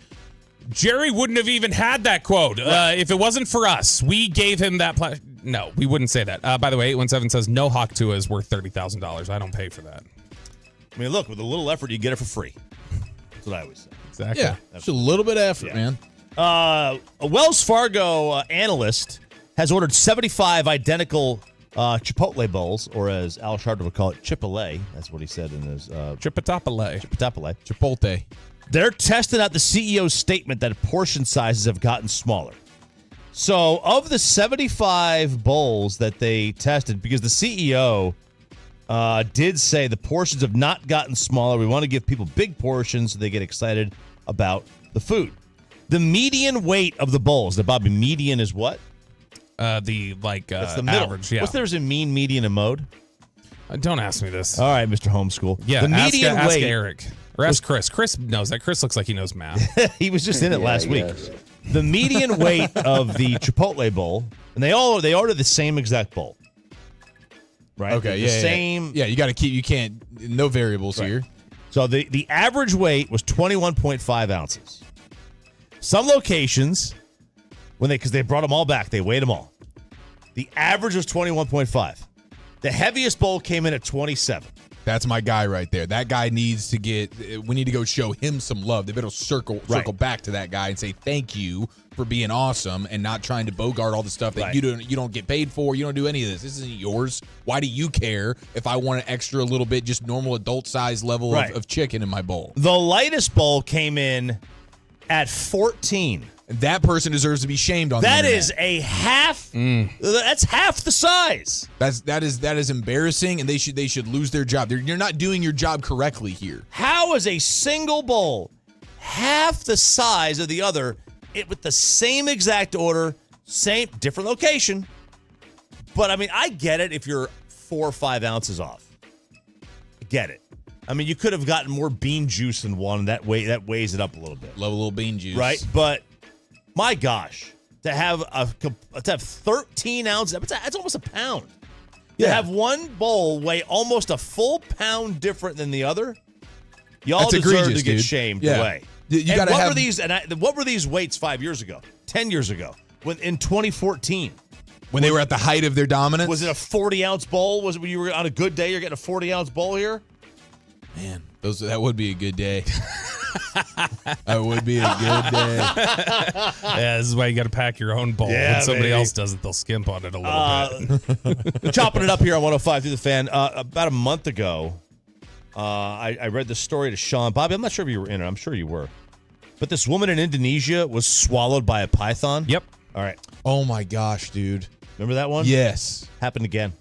[SPEAKER 4] Jerry wouldn't have even had that quote if it wasn't for us. We gave him that. No, we wouldn't say that. By the way, 817 says no Hawk Tua is worth $30,000. I don't pay for that.
[SPEAKER 3] I mean, look, with a little effort, you get it for free. That's what I always say.
[SPEAKER 4] Exactly.
[SPEAKER 5] Yeah, just a little bit of effort, man.
[SPEAKER 3] A Wells Fargo analyst has ordered 75 identical Chipotle bowls, or as Al Sharpton would call it, Chipotle. That's what he said in his
[SPEAKER 4] Chipotle.
[SPEAKER 5] Chipotle.
[SPEAKER 3] They're testing out the CEO's statement that portion sizes have gotten smaller. So, of the 75 bowls that they tested, because the CEO did say the portions have not gotten smaller. We want to give people big portions so they get excited about the food. The median weight of the bowls, the Bobby, median is what?
[SPEAKER 4] That's the middle. Average, yeah.
[SPEAKER 3] What's there's a mean, median, and mode?
[SPEAKER 4] Don't ask me this.
[SPEAKER 3] All right, Mr. Homeschool.
[SPEAKER 4] Yeah,
[SPEAKER 3] the median
[SPEAKER 4] ask
[SPEAKER 3] weight.
[SPEAKER 4] Eric. Or ask Chris. Chris knows that. Chris looks like he knows math.
[SPEAKER 3] He was just in it last week. The median weight of the Chipotle bowl, and they ordered the same exact bowl. Right?
[SPEAKER 5] Okay,
[SPEAKER 3] the same.
[SPEAKER 5] Yeah, you got to keep, you can't, no variables here.
[SPEAKER 3] So the average weight was 21.5 ounces. Some locations, because they brought them all back, they weighed them all. The average was 21.5. The heaviest bowl came in at 27.
[SPEAKER 5] That's my guy right there. That guy needs to we need to go show him some love. They better circle back to that guy and say thank you for being awesome and not trying to bogart all the stuff that you don't get paid for. You don't do any of this. This isn't yours. Why do you care if I want an extra little bit, just normal adult size level of chicken in my bowl?
[SPEAKER 3] The lightest bowl came in at 14.
[SPEAKER 5] That person deserves to be shamed on
[SPEAKER 3] that.
[SPEAKER 5] The
[SPEAKER 3] Is a half. That's half the size.
[SPEAKER 5] That is embarrassing, and they should lose their job. You're not doing your job correctly here.
[SPEAKER 3] How is a single bowl half the size of the other? With the same exact order, same different location. But I mean, I get it if you're 4 or 5 ounces off. I get it. I mean, you could have gotten more bean juice in one. That weighs it up a little bit.
[SPEAKER 5] Love a little bean juice,
[SPEAKER 3] right? But my gosh, to have 13 ounces, that's almost a pound. To have one bowl weigh almost a full pound different than the other, y'all deserve to get shamed away. What were these weights 5 years ago, 10 years ago, in 2014?
[SPEAKER 5] When they were at the height of their dominance?
[SPEAKER 3] Was it a 40-ounce bowl? Was it when you were on a good day, you're getting a 40-ounce bowl here?
[SPEAKER 5] Man, that would be a good day. That would be a good day.
[SPEAKER 4] Yeah, this is why you got to pack your own bowl. When somebody else does it, they'll skimp on it a little bit.
[SPEAKER 3] Chopping it up here on 105 through the fan. About a month ago, I read the story to Sean. Bobby, I'm not sure if you were in it. I'm sure you were. But this woman in Indonesia was swallowed by a python.
[SPEAKER 4] Yep.
[SPEAKER 3] All right.
[SPEAKER 5] Oh, my gosh, dude.
[SPEAKER 3] Remember that one?
[SPEAKER 5] Yes.
[SPEAKER 3] Happened again.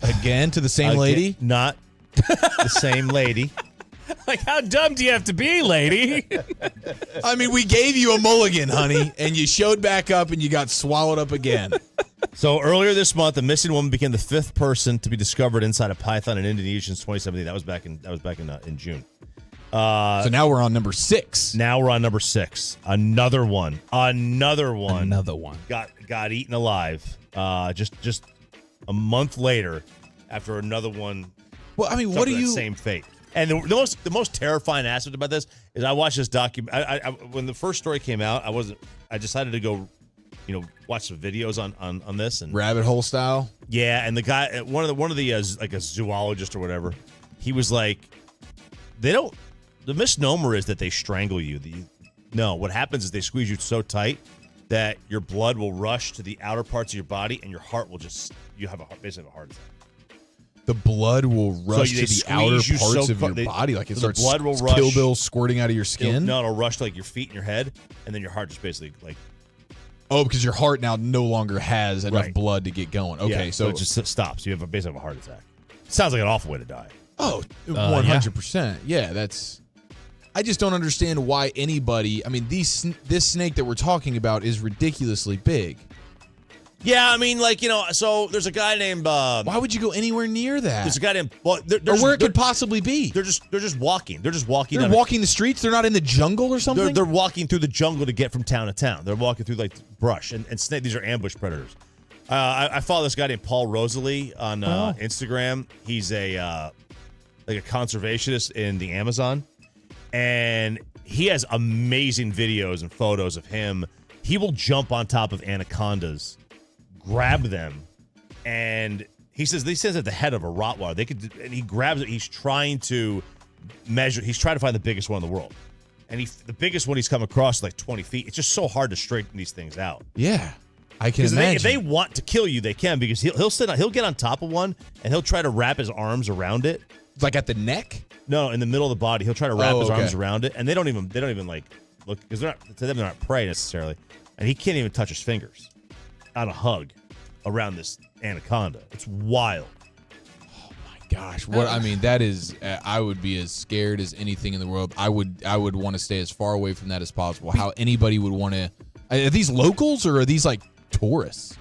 [SPEAKER 5] Again to the same lady?
[SPEAKER 3] Not the same lady.
[SPEAKER 4] Like, how dumb do you have to be, lady?
[SPEAKER 5] I mean, we gave you a mulligan, honey, and you showed back up and you got swallowed up again.
[SPEAKER 3] So earlier this month, a missing woman became the 5th person to be discovered inside a python in Indonesia since 2017. That was back in June.
[SPEAKER 5] So now we're on number 6.
[SPEAKER 3] Now we're on number 6. Another one. Got eaten alive. Just a month later, after another one.
[SPEAKER 5] Well, I mean, what do you?
[SPEAKER 3] Same fate. And the most terrifying aspect about this is I watched this document. When the first story came out, I decided to go, watch some videos on this and
[SPEAKER 5] rabbit hole style.
[SPEAKER 3] Yeah, and the guy, one of the like a zoologist or whatever, he was like, the misnomer is that they strangle you. No, what happens is they squeeze you so tight that your blood will rush to the outer parts of your body and your heart will you have basically a heart attack.
[SPEAKER 5] The blood will rush to the outer parts of your body, like it starts.
[SPEAKER 3] Blood will rush.
[SPEAKER 5] Kill Bill squirting out of your skin.
[SPEAKER 3] It'll rush to like your feet and your head, and then your heart just basically like.
[SPEAKER 5] Oh, because your heart now no longer has enough blood to get going. Okay,
[SPEAKER 3] yeah, so it just stops. You have basically a heart attack. Sounds like an awful way to die.
[SPEAKER 5] Oh, 100%. Yeah, that's. I just don't understand why anybody. I mean, this snake that we're talking about is ridiculously big.
[SPEAKER 3] Yeah, I mean, so there's a guy named.
[SPEAKER 5] Why would you go anywhere near that?
[SPEAKER 3] There's a guy named.
[SPEAKER 5] Or where it could possibly be.
[SPEAKER 3] They're just walking. They're just walking.
[SPEAKER 5] They're walking the streets. They're not in the jungle or something.
[SPEAKER 3] They're walking through the jungle to get from town to town. They're walking through like brush and snake. These are ambush predators. I follow this guy named Paul Rosalie on Instagram. He's a conservationist in the Amazon, and he has amazing videos and photos of him. He will jump on top of anacondas, grab them, and he says at the head of a Rottweiler. And he grabs it. He's trying to measure. He's trying to find the biggest one in the world, and the biggest one he's come across is like 20 feet. It's just so hard to straighten these things out.
[SPEAKER 5] Yeah, I can imagine.
[SPEAKER 3] If they want to kill you, they can, because he'll get on top of one and he'll try to wrap his arms around it,
[SPEAKER 5] like at the neck.
[SPEAKER 3] No, in the middle of the body. He'll try to wrap his arms around it, and they don't even like look, because they're not prey necessarily, and he can't even touch his fingers on a hug around this anaconda. It's wild.
[SPEAKER 5] Oh my gosh! That is. I would be as scared as anything in the world. I would want to stay as far away from that as possible. How anybody would want to? Are these locals or are these like tourists?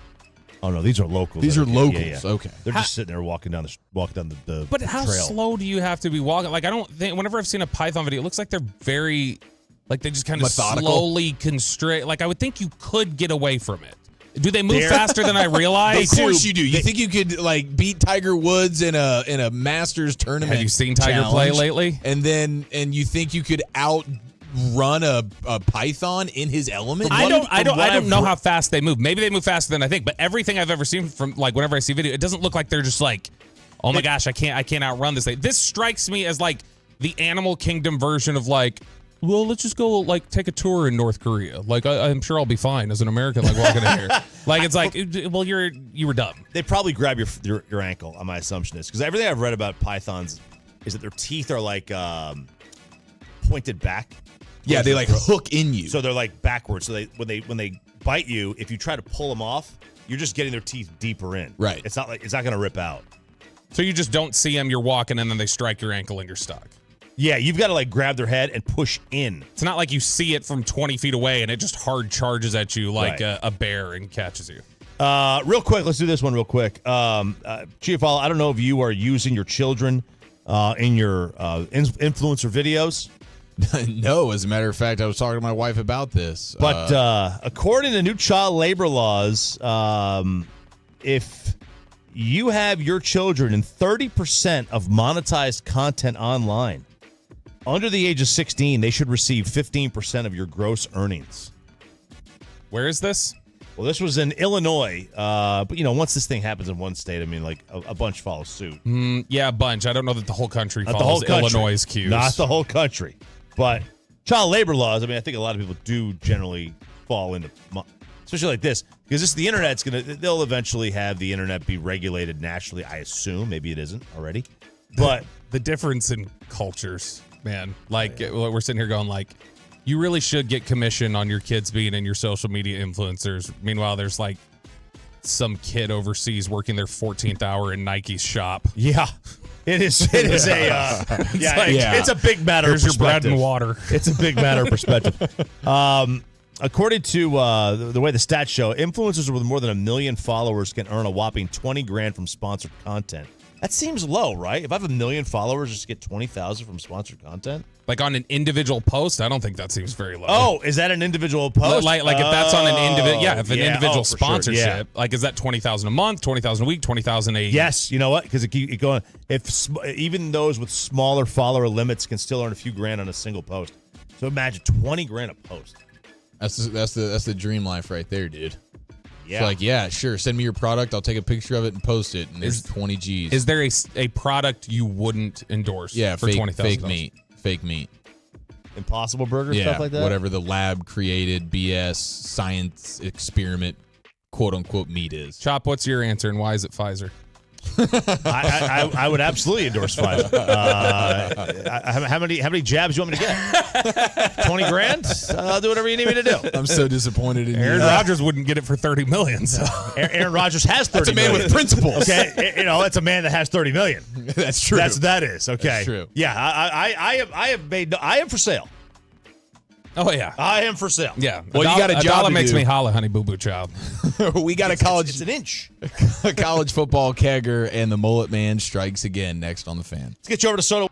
[SPEAKER 3] Oh no, these are locals.
[SPEAKER 5] These are locals.
[SPEAKER 3] Yeah.
[SPEAKER 5] Okay,
[SPEAKER 3] they're just sitting there walking down the
[SPEAKER 4] But how
[SPEAKER 3] trail.
[SPEAKER 4] slow do you have to be walking? Like, I don't think. Whenever I've seen a python video, it looks like they're very, like they just kind of
[SPEAKER 5] methodical,
[SPEAKER 4] slowly constrict. Like, I would think you could get away from it. Do they move faster than I realize?
[SPEAKER 5] Of course you do. You think you could like beat Tiger Woods in a Masters tournament?
[SPEAKER 4] Have you seen Tiger play lately?
[SPEAKER 5] And you think you could run a python in his element?
[SPEAKER 4] I don't know how fast they move. Maybe they move faster than I think, but everything I've ever seen from like whenever I see video, it doesn't look like they're just like, oh my gosh, I can't outrun this thing. This strikes me as like the Animal Kingdom version of like, well, let's just go like take a tour in North Korea. Like I'm sure I'll be fine as an American like walking in here. Like it's like, well, you were dumb.
[SPEAKER 3] They probably grab your ankle. My assumption is because everything I've read about pythons is that their teeth are like pointed back.
[SPEAKER 5] Yeah, they like hook in you.
[SPEAKER 3] So they're like backwards. So when they bite you, if you try to pull them off, you're just getting their teeth deeper in.
[SPEAKER 5] Right.
[SPEAKER 3] It's not going to rip out.
[SPEAKER 4] So you just don't see them. You're walking and then they strike your ankle and you're stuck.
[SPEAKER 3] Yeah, you've got to like grab their head and push in.
[SPEAKER 4] It's not like you see it from 20 feet away and it just hard charges at you like a bear and catches you.
[SPEAKER 3] Real quick, let's do this one real quick. Chief, I don't know if you are using your children in your influencer videos.
[SPEAKER 5] No, as a matter of fact, I was talking to my wife about this.
[SPEAKER 3] But according to new child labor laws, if you have your children in 30% of monetized content online, under the age of 16, they should receive 15% of your gross earnings.
[SPEAKER 4] Where is this?
[SPEAKER 3] Well, this was in Illinois. But, once this thing happens in one state, I mean, like, a bunch follow suit.
[SPEAKER 4] Yeah, a bunch. I don't know that the whole country
[SPEAKER 3] Not
[SPEAKER 4] follows
[SPEAKER 3] the whole country.
[SPEAKER 4] Illinois' cues.
[SPEAKER 3] Not the whole country. But child labor laws, I mean, I think a lot of people do generally fall into, especially like this, because the internet's they'll eventually have the internet be regulated nationally, I assume. Maybe it isn't already. But
[SPEAKER 4] the difference in cultures, man, like we're sitting here going like, you really should get commission on your kids being in your social media influencers. Meanwhile, there's like some kid overseas working their 14th hour in Nike's shop.
[SPEAKER 3] Yeah. It is it's a big matter
[SPEAKER 4] Here's
[SPEAKER 3] of perspective.
[SPEAKER 4] your bread and water.
[SPEAKER 3] It's a big matter of perspective. According to the way the stats show, influencers with more than 1 million followers can earn a whopping $20,000 from sponsored content. That seems low, right? If I have 1 million followers, just get $20,000 from sponsored content?
[SPEAKER 4] Like on an individual post, I don't think that seems very low.
[SPEAKER 3] Oh, is that an individual post?
[SPEAKER 4] Like if that's on an individual, if an individual
[SPEAKER 3] for
[SPEAKER 4] sponsorship,
[SPEAKER 3] sure, yeah.
[SPEAKER 4] like is that $20,000 a month, $20,000 a week, $20,000 a
[SPEAKER 3] Yes, you know what? Because it going. If even those with smaller follower limits can still earn a few grand on a single post. So imagine $20,000 a post.
[SPEAKER 5] That's the dream life right there, dude.
[SPEAKER 3] Yeah.
[SPEAKER 5] It's like, yeah, sure. Send me your product. I'll take a picture of it and post it. And there's 20 G's.
[SPEAKER 4] Is there a product you wouldn't endorse?
[SPEAKER 5] Yeah,
[SPEAKER 4] for $20,000?
[SPEAKER 5] Fake meat.
[SPEAKER 3] Impossible Burger,
[SPEAKER 5] Yeah,
[SPEAKER 3] stuff like that?
[SPEAKER 5] whatever the lab created BS science experiment quote unquote meat is.
[SPEAKER 4] Chop, what's your answer and why is it Pfizer?
[SPEAKER 3] I would absolutely endorse Pfizer. How many jabs you want me to get? $20,000? I'll do whatever you need me to do.
[SPEAKER 5] I'm so disappointed in you.
[SPEAKER 4] Aaron Rodgers wouldn't get it for $30 million. So.
[SPEAKER 3] Aaron Rodgers has $30
[SPEAKER 5] That's a man
[SPEAKER 3] million.
[SPEAKER 5] with principles.
[SPEAKER 3] Okay, it's a man that has $30 million.
[SPEAKER 5] That's true.
[SPEAKER 3] That is okay.
[SPEAKER 5] That's true.
[SPEAKER 3] Yeah, I am for sale.
[SPEAKER 4] Oh yeah,
[SPEAKER 3] I am for sale.
[SPEAKER 4] Yeah.
[SPEAKER 5] Well, you got a job to
[SPEAKER 4] makes
[SPEAKER 5] do.
[SPEAKER 4] me holla, honey boo boo child.
[SPEAKER 5] We got a college.
[SPEAKER 3] It's an inch.
[SPEAKER 5] A college football kegger and the mullet man strikes again next on the Fan.
[SPEAKER 3] Let's get you over to Soto.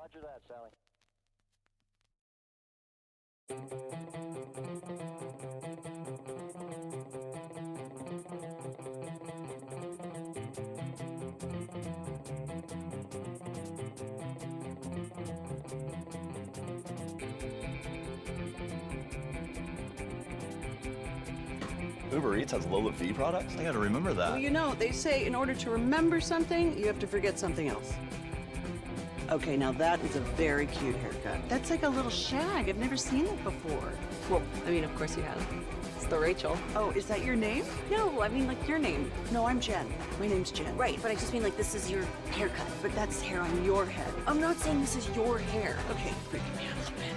[SPEAKER 12] Roger that, Sally.
[SPEAKER 13] Uber Eats has Lola V products? I gotta remember that.
[SPEAKER 14] Well, you know, they say in order to remember something, you have to forget something else. Okay, now that is a very cute haircut. That's like a little shag. I've never seen it before.
[SPEAKER 20] Well, I mean, of course you have. It's the Rachel.
[SPEAKER 14] Oh, is that your name?
[SPEAKER 20] No, I mean like your name.
[SPEAKER 14] No, I'm Jen. My name's Jen.
[SPEAKER 20] Right, but I just mean like this is your haircut.
[SPEAKER 14] But that's hair on your head.
[SPEAKER 20] I'm not saying this is your hair.
[SPEAKER 14] Okay, freaking me out a little bit.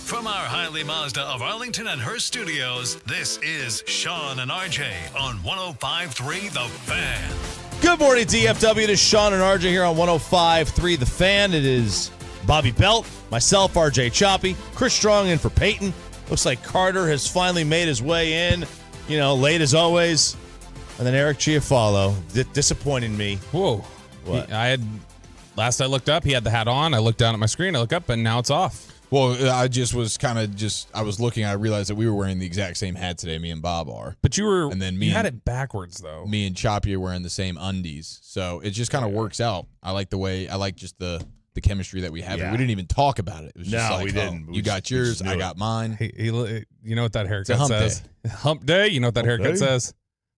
[SPEAKER 1] From our Hiley Mazda of Arlington and Hearst studios, this is Sean and RJ on 105.3 The Fan.
[SPEAKER 3] Good morning, DFW. It is Sean and RJ here on 105.3 The Fan. It is Bobby Belt, myself, RJ Choppy, Chris Strong in for Peyton. Looks like Carter has finally made his way in, you know, late as always. And then Eric Chiafalo, disappointing me.
[SPEAKER 4] Whoa.
[SPEAKER 3] What?
[SPEAKER 4] Last I looked up, he had the hat on. I looked down at my screen, I look up, and now it's off.
[SPEAKER 5] Well, I was looking, I realized that we were wearing the exact same hat today, me and Bob are.
[SPEAKER 4] But you had
[SPEAKER 5] and
[SPEAKER 4] it backwards, though.
[SPEAKER 5] Me and Choppy are wearing the same undies. So it just kind of works out. I like just the chemistry that we have.
[SPEAKER 3] Yeah.
[SPEAKER 5] We didn't even talk about it. It was just
[SPEAKER 3] No,
[SPEAKER 5] like,
[SPEAKER 3] we didn't.
[SPEAKER 5] You got yours, I got mine.
[SPEAKER 4] You know what that haircut
[SPEAKER 5] hump
[SPEAKER 4] says?
[SPEAKER 5] day.
[SPEAKER 4] Hump day. You know what that haircut says?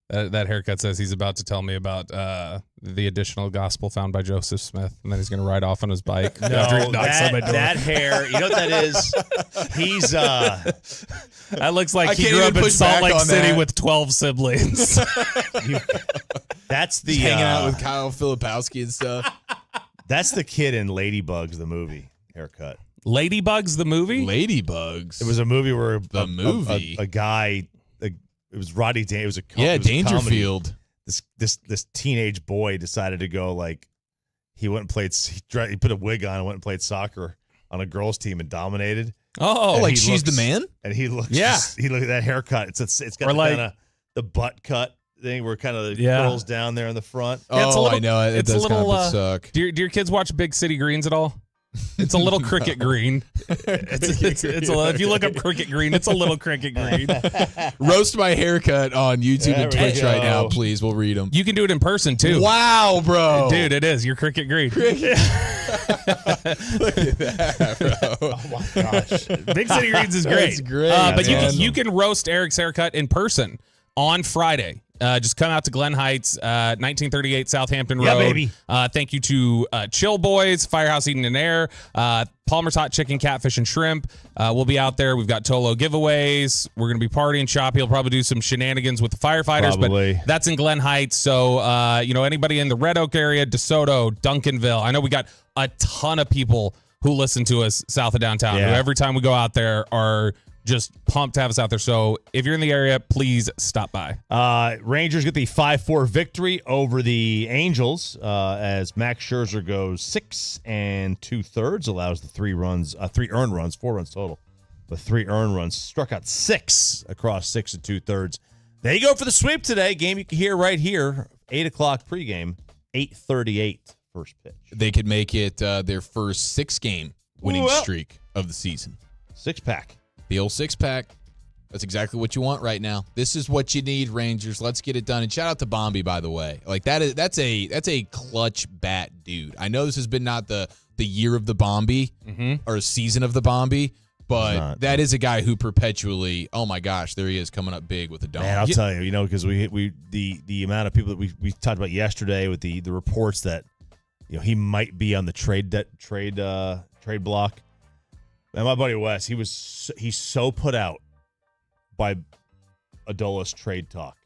[SPEAKER 4] That haircut says he's about to tell me about the additional gospel found by Joseph Smith, and then he's going to ride off on his bike.
[SPEAKER 3] No, that hair, you know what that is? He's
[SPEAKER 4] that looks like he grew up in Salt Lake City with 12 siblings.
[SPEAKER 3] That's the
[SPEAKER 5] He's hanging out with Kyle Filipowski and stuff.
[SPEAKER 3] That's the kid in Ladybugs, the movie haircut.
[SPEAKER 4] Ladybugs, the movie?
[SPEAKER 5] Ladybugs.
[SPEAKER 3] It was a movie where
[SPEAKER 5] a
[SPEAKER 3] guy. It was Roddy. It was a
[SPEAKER 5] Dangerfield.
[SPEAKER 3] This teenage boy decided to go he went and played. He put a wig on and went and played soccer on a girls' team and dominated.
[SPEAKER 5] Oh, like she's the man.
[SPEAKER 3] And he looks.
[SPEAKER 5] Yeah.
[SPEAKER 3] He looked at that haircut. It's got kind of the butt cut thing where kind of the curls down there in the front.
[SPEAKER 5] I know it does kind of suck.
[SPEAKER 4] Do your kids watch Big City Greens at all? It's a little cricket green. If you look up cricket green, it's a little cricket green.
[SPEAKER 5] Roast my haircut on YouTube and Twitch right now, please. We'll read them.
[SPEAKER 4] You can do it in person too.
[SPEAKER 5] Wow, bro,
[SPEAKER 4] dude, it is. You're cricket green.
[SPEAKER 5] Look at that, bro.
[SPEAKER 3] Oh my gosh,
[SPEAKER 4] Big City Greens is great.
[SPEAKER 5] That's great.
[SPEAKER 4] But you can roast Eric's haircut in person on Friday. Just come out to Glen Heights, 1938 Southampton Road.
[SPEAKER 3] Yeah, baby.
[SPEAKER 4] Thank you to Chill Boys, Firehouse Eating and Air, Palmer's Hot Chicken, Catfish, and Shrimp. We'll be out there. We've got Tolo giveaways. We're going to be partying, shopping. He'll probably do some shenanigans with the firefighters, but that's in Glen Heights. So, anybody in the Red Oak area, DeSoto, Duncanville. I know we got a ton of people who listen to us south of downtown, who every time we go out there are just pumped to have us out there. So if you're in the area, please stop by.
[SPEAKER 3] Rangers get the 5-4 victory over the Angels as Max Scherzer goes 6 2/3, allows the 3 earned runs, 4 runs total, but 3 earned runs, struck out 6 across 6 2/3. They go for the sweep today. Game you can hear right here, 8 o'clock pregame, 8:38 first pitch.
[SPEAKER 5] They could make it their first 6-game winning streak of the season.
[SPEAKER 3] 6-pack.
[SPEAKER 5] The old 6-pack. That's exactly what you want right now. This is what you need, Rangers. Let's get it done. And shout out to Bombi, by the way. That's a clutch bat dude. I know this has been not the year of the Bombi or season of the Bombi, but that is a guy who perpetually, oh my gosh, there he is coming up big with a dome.
[SPEAKER 3] Man, I'll tell you, because the amount of people that we talked about yesterday with the reports that he might be on the trade block. And my buddy Wes, he's so put out by Adolis trade talk.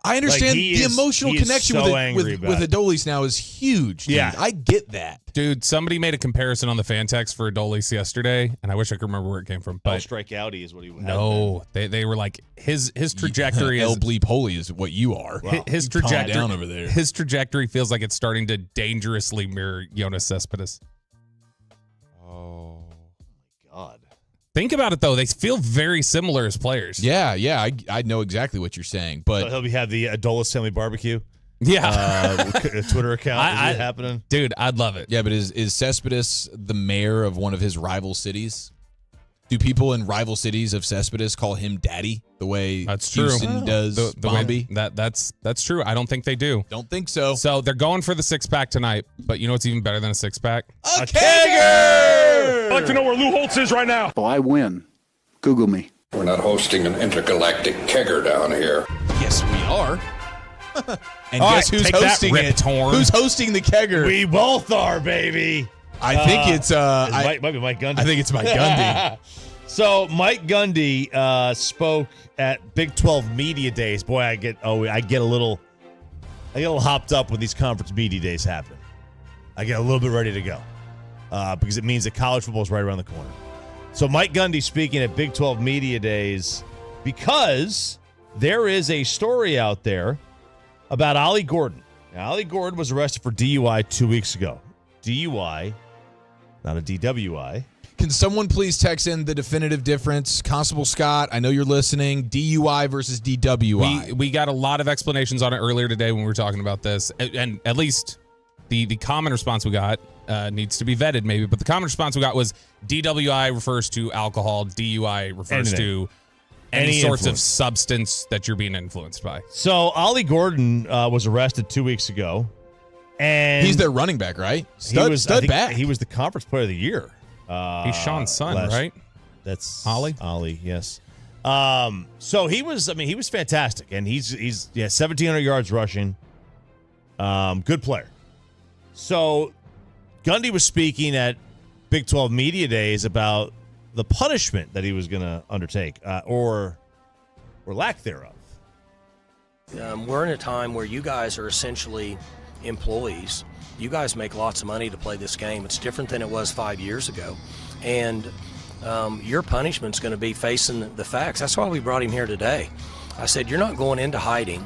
[SPEAKER 5] I understand the emotional connection with Adolis now is huge. Dude.
[SPEAKER 3] Yeah,
[SPEAKER 5] I get that.
[SPEAKER 4] Dude, somebody made a comparison on the fan text for Adolis yesterday, and I wish I could remember where it came from. But
[SPEAKER 3] strike outy is what he would.
[SPEAKER 4] No, they were like his trajectory
[SPEAKER 5] El bleep holy is what you are.
[SPEAKER 4] Wow. His trajectory
[SPEAKER 5] down over there.
[SPEAKER 4] His trajectory feels like it's starting to dangerously mirror Jonas Cespedes.
[SPEAKER 3] God.
[SPEAKER 4] Think about it, though. They feel very similar as players.
[SPEAKER 5] Yeah, I know exactly what you're saying. But
[SPEAKER 3] so he'll have the Adolis Family Barbecue.
[SPEAKER 4] Yeah.
[SPEAKER 3] Twitter account. Is it happening?
[SPEAKER 4] Dude, I'd love it.
[SPEAKER 5] Yeah, but is Cespedes the mayor of one of his rival cities? Do people in rival cities of Cespedes call him daddy the way Houston does Bombi?
[SPEAKER 4] That's true. I don't think they do.
[SPEAKER 5] Don't think so.
[SPEAKER 4] So they're going for the 6-pack tonight, but you know what's even better than a 6-pack?
[SPEAKER 5] A kegger!
[SPEAKER 9] I'd like to know where Lou Holtz is right now.
[SPEAKER 10] Oh, I win. Google me.
[SPEAKER 15] We're not hosting an intergalactic kegger down here.
[SPEAKER 5] Yes, we are. And guess who's hosting it? Who's hosting the kegger?
[SPEAKER 3] We both are, baby.
[SPEAKER 5] I think it's
[SPEAKER 3] might be Mike Gundy.
[SPEAKER 5] I think it's Mike Gundy.
[SPEAKER 3] So Mike Gundy spoke at Big 12 Media Days. Boy, I get a little hopped up when these conference media days happen. I get a little bit ready to go because it means that college football is right around the corner. So Mike Gundy speaking at Big 12 Media Days because there is a story out there about Ollie Gordon. Now, Ollie Gordon was arrested for DUI 2 weeks ago. DUI, not a DWI.
[SPEAKER 5] Can someone please text in the definitive difference? Constable Scott, I know you're listening. DUI versus DWI.
[SPEAKER 4] We got a lot of explanations on it earlier today when we were talking about this. And at least the common response we got needs to be vetted maybe. But the common response we got was DWI refers to alcohol. DUI refers to any sorts of substance that you're being influenced by.
[SPEAKER 3] So Ollie Gordon was arrested 2 weeks ago. And
[SPEAKER 5] he's their running back, right? Stud back.
[SPEAKER 3] He was the conference player of the year.
[SPEAKER 4] He's Sean's son, right?
[SPEAKER 3] That's
[SPEAKER 4] Ollie.
[SPEAKER 3] Ollie, yes. So he was fantastic, and he's 1,700 yards rushing. Good player. So Gundy was speaking at Big 12 Media Days about the punishment that he was going to undertake, or lack thereof.
[SPEAKER 16] We're in a time where you guys are essentially employees. You guys make lots of money to play this game. It's different than it was 5 years ago. And your punishment's going to be facing the facts. That's why we brought him here today. I said, you're not going into hiding.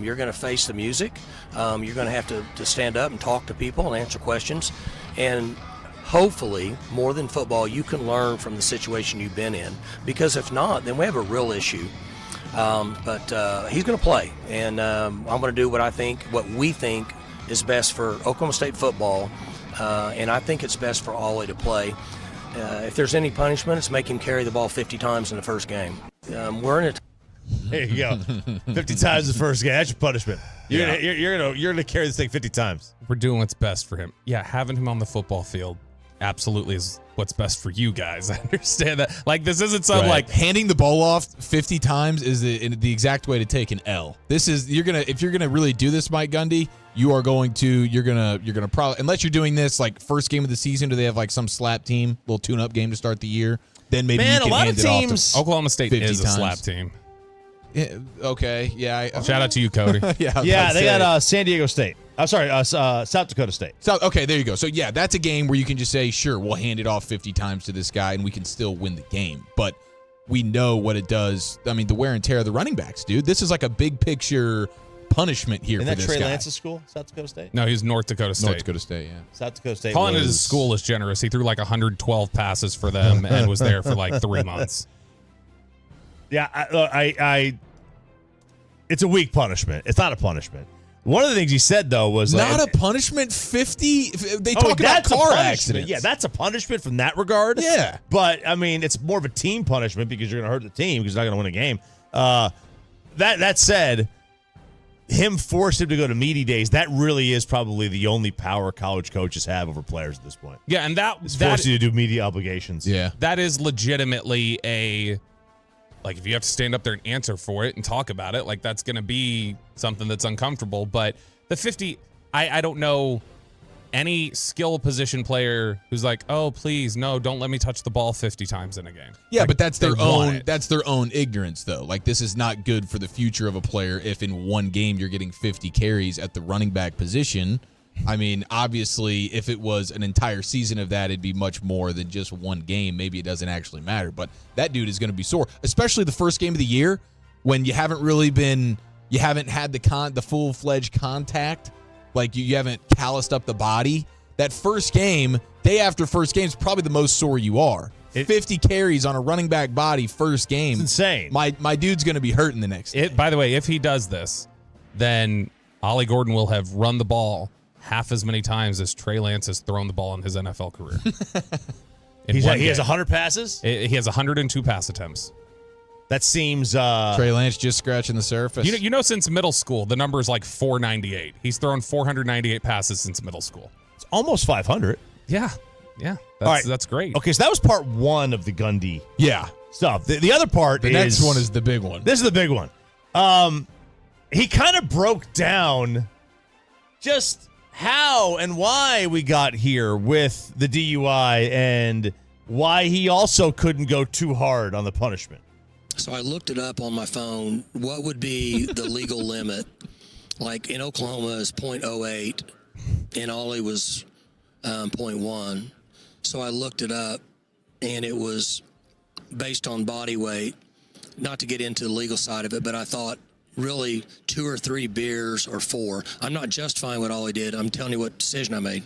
[SPEAKER 16] You're going to face the music. You're going to have to stand up and talk to people and answer questions. And hopefully, more than football, you can learn from the situation you've been in. Because if not, then we have a real issue. But he's going to play. And I'm going to do what we think is best for Oklahoma State football. And I think it's best for Ollie to play. If there's any punishment, it's make him carry the ball 50 times in the first game. We're in a
[SPEAKER 3] There you go. 50 times the first game. That's your punishment. You're gonna carry this thing 50 times.
[SPEAKER 4] We're doing what's best for him. Yeah, having him on the football field absolutely is what's best for you guys. I understand that. Like, this isn't some like
[SPEAKER 5] handing the ball off 50 times is the exact way to take an L. This is if you're gonna really do this, Mike Gundy, you're gonna probably, unless you're doing this like first game of the season, do they have like some slap team, little tune-up game to start the year? Then maybe you can hand it off to
[SPEAKER 4] Oklahoma State
[SPEAKER 5] 50
[SPEAKER 4] is a
[SPEAKER 5] times.
[SPEAKER 4] slap team.
[SPEAKER 5] Yeah, okay, yeah.
[SPEAKER 4] Shout out to you, Cody.
[SPEAKER 3] Yeah, they got San Diego State. I'm sorry, South Dakota State.
[SPEAKER 5] Okay, there you go. So, yeah, that's a game where you can just say, sure, we'll hand it off 50 times to this guy, and we can still win the game. But we know what it does. I mean, the wear and tear of the running backs, dude. This is like a big picture punishment here for this guy.
[SPEAKER 3] Isn't that Trey Lance's school, South Dakota State?
[SPEAKER 4] No, he's North Dakota State.
[SPEAKER 5] North Dakota State, yeah.
[SPEAKER 3] South Dakota State.
[SPEAKER 4] Calling it his school is generous. He threw like 112 passes for them and was there for like 3 months.
[SPEAKER 3] Yeah, I it's a weak punishment. It's not a punishment. One of the things he said, though, was
[SPEAKER 5] not a punishment. 50. They talk about car accidents.
[SPEAKER 3] Yeah, that's a punishment from that regard.
[SPEAKER 5] Yeah,
[SPEAKER 3] but I mean, it's more of a team punishment because you're going to hurt the team because you're not going to win a game. That said, him forced him to go to media days. That really is probably the only power college coaches have over players at this point.
[SPEAKER 4] Yeah, and that
[SPEAKER 3] forced you to do media obligations.
[SPEAKER 5] Yeah,
[SPEAKER 4] that is legitimately a. Like, if you have to stand up there and answer for it and talk about it, like, that's going to be something that's uncomfortable. But the 50, I don't know any skill position player who's like, oh, please, no, don't let me touch the ball 50 times in a game.
[SPEAKER 5] Yeah,
[SPEAKER 4] like,
[SPEAKER 5] but that's their own. That's their own ignorance, though. Like, this is not good for the future of a player if in one game you're getting 50 carries at the running back position. I mean, obviously, if it was an entire season of that, it'd be much more than just one game. Maybe it doesn't actually matter. But that dude is going to be sore, especially the first game of the year when you haven't had the full-fledged contact. Like, you haven't calloused up the body. That first game, day after first game, is probably the most sore you are. 50 carries on a running back body first game.
[SPEAKER 3] It's insane.
[SPEAKER 5] My dude's going to be hurting the next day.
[SPEAKER 4] By the way, if he does this, then Ollie Gordon will have run the ball half as many times as Trey Lance has thrown the ball in his NFL career.
[SPEAKER 3] He has 100 passes?
[SPEAKER 4] He has 102 pass attempts.
[SPEAKER 3] That seems...
[SPEAKER 5] Trey Lance just scratching the surface.
[SPEAKER 4] You know, since middle school, the number is like 498. He's thrown 498 passes since middle school.
[SPEAKER 3] It's almost 500.
[SPEAKER 4] Yeah. That's great.
[SPEAKER 3] Okay, so that was part one of the Gundy stuff. The other part
[SPEAKER 5] the next one is the big one.
[SPEAKER 3] This is the big one. He kind of broke down just how and why we got here with the DUI and why he also couldn't go too hard on the punishment.
[SPEAKER 16] So I looked it up on my phone. What would be the legal limit? Like in Oklahoma is 0.08, and Ollie was 0.1. So I looked it up, and it was based on body weight. Not to get into the legal side of it, but I thought really 2 or 3 beers or 4. I'm not justifying what Ollie did. I'm telling you what decision I made.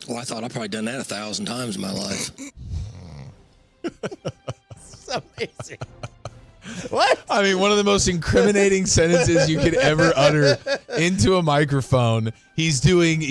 [SPEAKER 16] Well, I thought I've probably done that 1,000 times in my life.
[SPEAKER 3] That's amazing. What?
[SPEAKER 5] I mean, one of the most incriminating sentences you could ever utter into a microphone. He's doing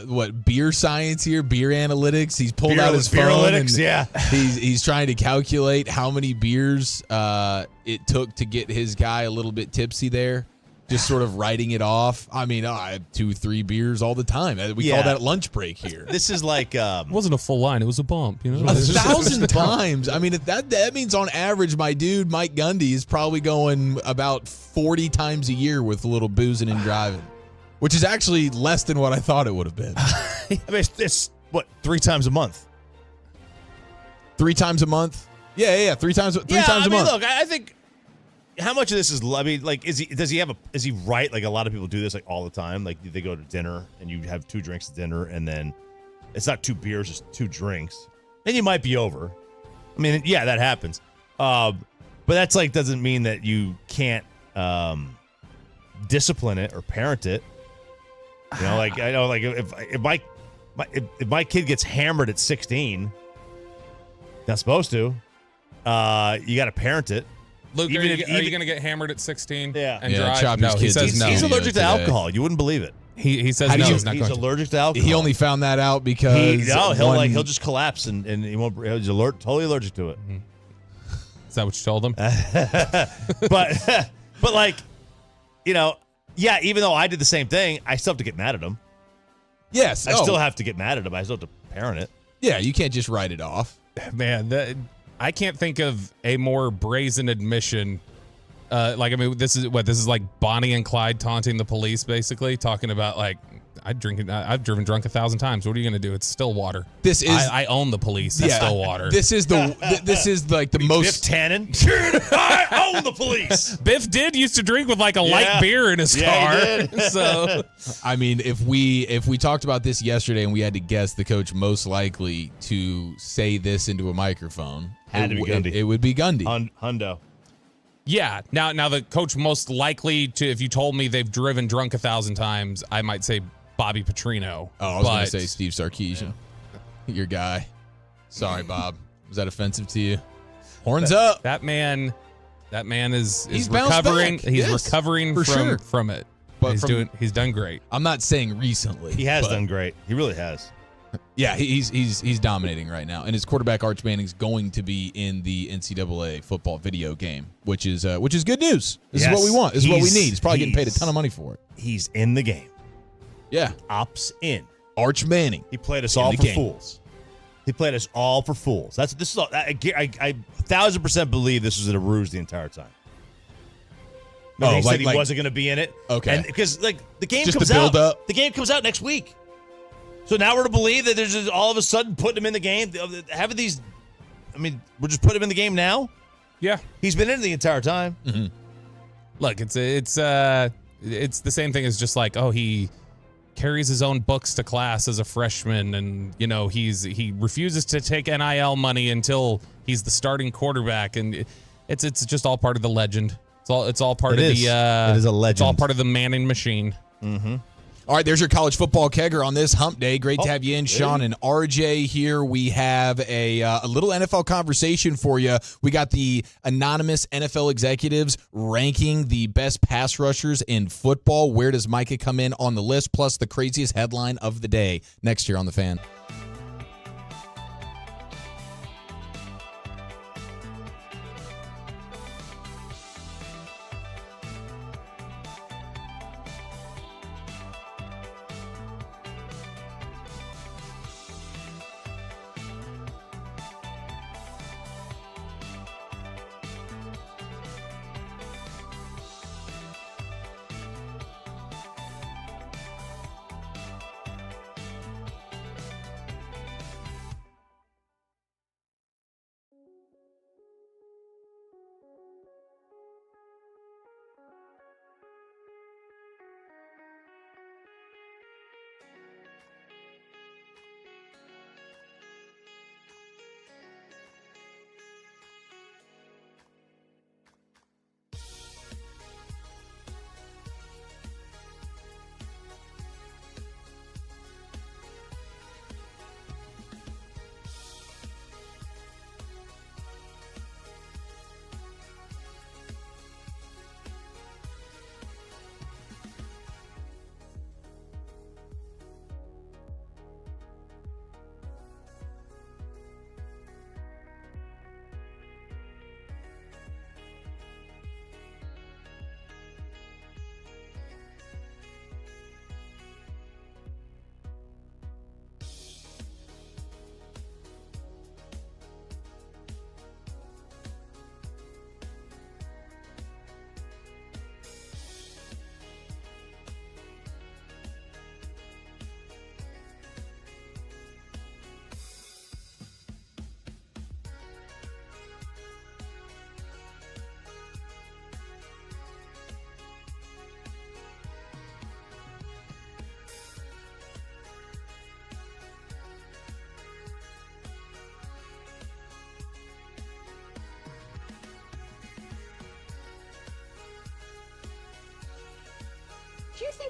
[SPEAKER 5] what, beer science here, beer analytics. He's pulled out his phone.
[SPEAKER 3] Analytics, yeah.
[SPEAKER 5] He's trying to calculate how many beers it took to get his guy a little bit tipsy there. just sort of writing it off. I mean, I had 2-3 beers all the time. We call that lunch break here.
[SPEAKER 3] This is like
[SPEAKER 4] it wasn't a full line; it was a bump. You know,
[SPEAKER 5] 1,000 times. I mean, that means on average, my dude Mike Gundy is probably going about 40 times a year with a little boozing and driving, which is actually less than what I thought it would have been.
[SPEAKER 3] I mean, it's what, 3 times a month?
[SPEAKER 5] 3 times a month? Yeah. 3 times a month.
[SPEAKER 3] Look, I think. How much of this is? I mean, like, is he right? Like, a lot of people do this like all the time. Like, they go to dinner and you have 2 drinks at dinner, and then it's not 2 beers, it's 2 drinks, and you might be over. I mean, yeah, that happens. But that's like doesn't mean that you can't discipline it or parent it. You know, like I know, like if my kid gets hammered at 16, not supposed to. You got to parent it.
[SPEAKER 4] Luke, are you going to get hammered at 16 and drive?
[SPEAKER 5] Chop
[SPEAKER 4] No,
[SPEAKER 5] his
[SPEAKER 4] he
[SPEAKER 5] kids
[SPEAKER 4] says no.
[SPEAKER 3] He's allergic to alcohol. You wouldn't believe it.
[SPEAKER 4] He says no. He's not
[SPEAKER 3] He's
[SPEAKER 4] going
[SPEAKER 3] allergic to alcohol.
[SPEAKER 5] He only found that out because
[SPEAKER 3] he'll just collapse and he won't. He's totally allergic to it.
[SPEAKER 4] Mm-hmm. Is that what you told him?
[SPEAKER 3] but like, you know, yeah. Even though I did the same thing, I still have to get mad at him.
[SPEAKER 5] Yes,
[SPEAKER 3] I still have to get mad at him. I still have to parent it.
[SPEAKER 5] Yeah, you can't just write it off.
[SPEAKER 4] Man, I can't think of a more brazen admission. Like, I mean, this is like Bonnie and Clyde taunting the police, basically talking about like, I've driven drunk 1,000 times. What are you going to do? It's still water. I own the police. It's still water.
[SPEAKER 5] This is like the most
[SPEAKER 3] Biff Tannen. I own the police.
[SPEAKER 4] Biff used to drink with like a light beer in his car.
[SPEAKER 3] He did.
[SPEAKER 5] So, I mean, if we talked about this yesterday and we had to guess the coach most likely to say this into a microphone, it would be Gundy.
[SPEAKER 3] Hundo.
[SPEAKER 4] Yeah. Now the coach most likely to, if you told me they've driven drunk 1,000 times, I might say Bobby Petrino.
[SPEAKER 5] Oh, I was going to say Steve Sarkisian. Your guy. Sorry, Bob. Was that offensive to you? Horns up.
[SPEAKER 4] That man is
[SPEAKER 5] He's
[SPEAKER 4] recovering.
[SPEAKER 5] back.
[SPEAKER 4] He's
[SPEAKER 5] Yes,
[SPEAKER 4] recovering
[SPEAKER 5] for sure.
[SPEAKER 4] from it.
[SPEAKER 5] But
[SPEAKER 4] He's done great.
[SPEAKER 5] I'm not saying recently.
[SPEAKER 3] He has done great. He really has.
[SPEAKER 5] Yeah, he's dominating right now, and his quarterback Arch Manning's going to be in the NCAA football video game, which is good news. This is what we want. This is what we need. He's probably getting paid a ton of money for it.
[SPEAKER 3] He's in the game.
[SPEAKER 5] Yeah,
[SPEAKER 3] Opts in.
[SPEAKER 5] Arch Manning.
[SPEAKER 3] He played us all for fools. He played us all for fools. This is all. I 1,000% believe this was a ruse the entire time. He said he wasn't going to be in it.
[SPEAKER 5] Okay,
[SPEAKER 3] and because like the game
[SPEAKER 5] just
[SPEAKER 3] comes
[SPEAKER 5] to build
[SPEAKER 3] out.
[SPEAKER 5] up.
[SPEAKER 3] The game comes out next week. So now we're to believe that there's just all of a sudden putting him in the game. Having these, I mean, we're just putting him in the game now.
[SPEAKER 4] Yeah,
[SPEAKER 3] he's been in the entire time.
[SPEAKER 5] Mm-hmm.
[SPEAKER 4] Look, it's the same thing as just like, oh, he carries his own books to class as a freshman, and you know he refuses to take NIL money until he's the starting quarterback, and it's just all part of the legend. It's all part of the. It
[SPEAKER 3] is a legend.
[SPEAKER 4] It's all part of the Manning machine.
[SPEAKER 3] Mm-hmm.
[SPEAKER 5] All right, there's your college football kegger on this hump day. Great to have you in, Sean and RJ here. We have a little NFL conversation for you. We got the anonymous NFL executives ranking the best pass rushers in football. Where does Micah come in on the list? Plus the craziest headline of the day next year on The Fan.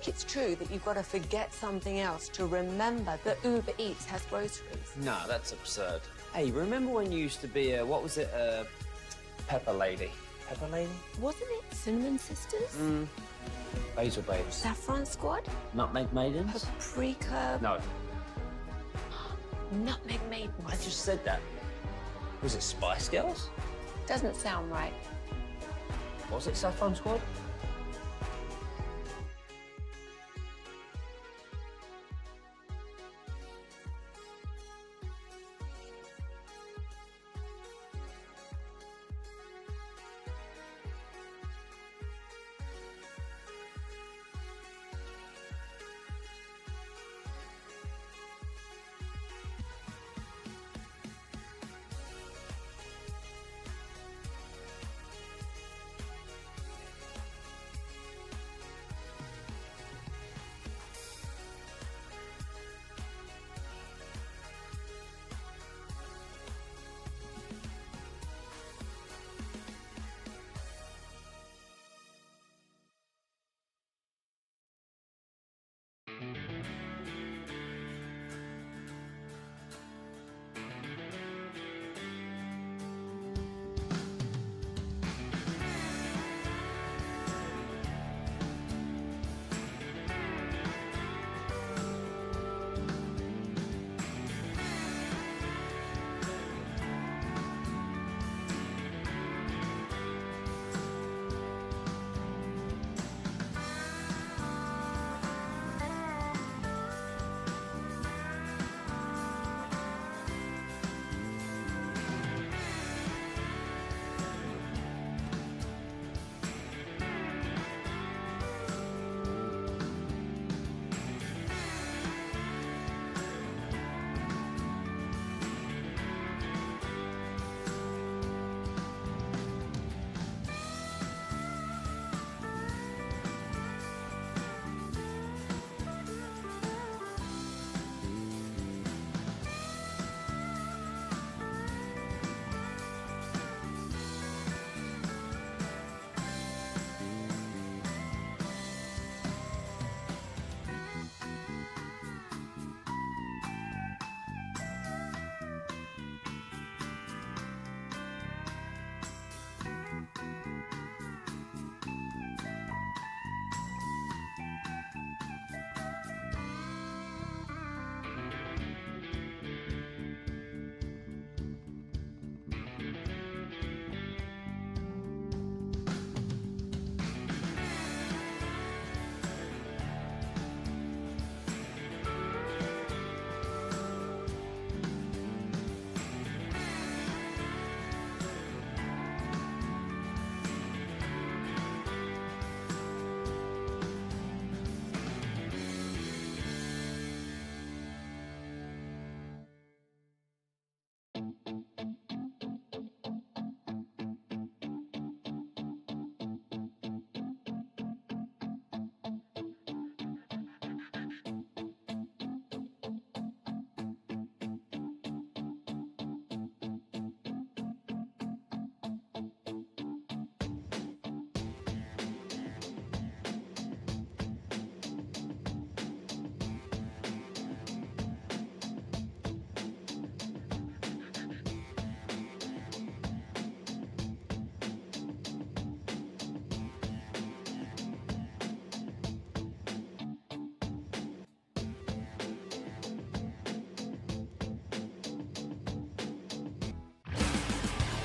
[SPEAKER 2] think it's true that you've got to forget something else to remember that Uber Eats has groceries?
[SPEAKER 8] No, that's absurd. Hey, remember when you used to be a, what was it, Pepper Lady? Pepper Lady?
[SPEAKER 2] Wasn't it Cinnamon Sisters?
[SPEAKER 8] Basil Babes.
[SPEAKER 2] Saffron Squad?
[SPEAKER 8] Nutmeg Maidens?
[SPEAKER 2] Paprika?
[SPEAKER 8] No,
[SPEAKER 2] Nutmeg Maidens.
[SPEAKER 8] I just said that. Was it Spice Girls?
[SPEAKER 2] Doesn't sound right.
[SPEAKER 8] Was it Saffron Squad?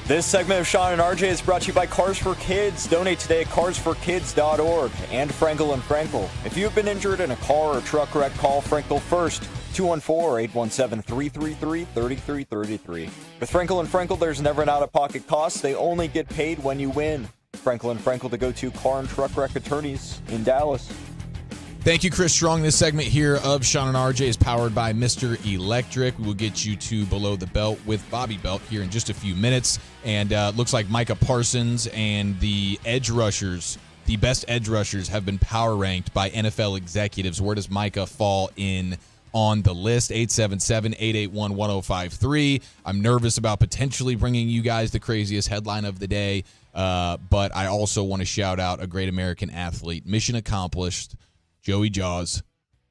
[SPEAKER 11] This segment of Sean and RJ is brought to you by Cars for Kids. Donate today at carsforkids.org and Frankel and Frankel. If you've been injured in a car or truck wreck, call Frankel first. 214-817-333-3333. With Frankel and Frankel, there's never an out-of-pocket cost. They only get paid when you win. Frankel and Frankel, the go-to car and truck wreck attorneys in Dallas.
[SPEAKER 5] Thank you, Chris Strong. This segment here of Sean and RJ is powered by Mr. Electric. We will get you to Below the Belt with Bobby Belt here in just a few minutes. And looks like Micah Parsons and the edge rushers, the best edge rushers, have been power ranked by NFL executives. Where does Micah fall in on the list? 877-881-1053. I'm nervous about potentially bringing you guys the craziest headline of the day, but I also want to shout out a great American athlete. Mission accomplished. Joey Jaws,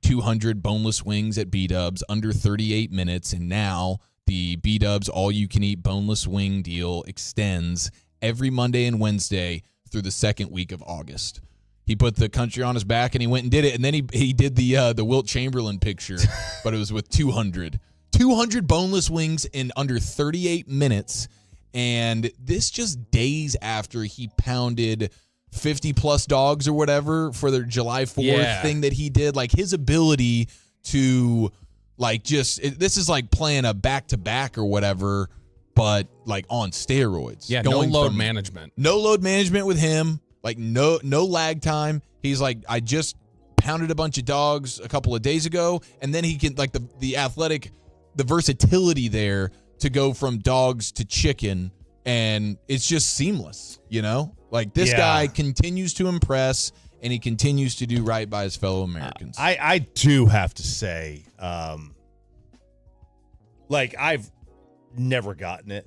[SPEAKER 5] 200 boneless wings at B-Dubs, under 38 minutes, and now the B-Dubs all-you-can-eat boneless wing deal extends every Monday and Wednesday through the second week of August. He put the country on his back, and he went and did it, and then he did the Wilt Chamberlain picture, but it was with 200 boneless wings in under 38 minutes, and this just days after he pounded 50-plus dogs or whatever for their July 4th thing that he did. Like, his ability to, like, this is like playing a back-to-back or whatever, but, like, on steroids.
[SPEAKER 4] Yeah, no load management.
[SPEAKER 5] No load management with him. Like, no lag time. He's like, I just pounded a bunch of dogs a couple of days ago, and then he can, like, the athletic, the versatility there to go from dogs to chicken, and it's just seamless, you know? Like, this guy continues to impress, and he continues to do right by his fellow Americans.
[SPEAKER 3] I do have to say, like, I've never gotten it.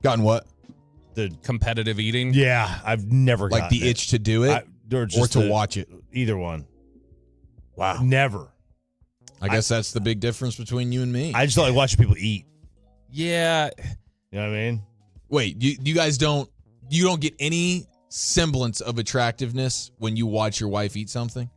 [SPEAKER 5] Gotten what?
[SPEAKER 3] The
[SPEAKER 4] competitive eating?
[SPEAKER 3] Yeah, I've never gotten
[SPEAKER 5] like the itch to do it or to watch it.
[SPEAKER 3] Either one.
[SPEAKER 5] Wow.
[SPEAKER 3] Never.
[SPEAKER 5] I guess that's the big difference between you and me.
[SPEAKER 3] I just don't like watching people eat.
[SPEAKER 4] Yeah.
[SPEAKER 3] You know what I mean?
[SPEAKER 5] Wait, you guys don't get any semblance of attractiveness when you watch your wife eat something?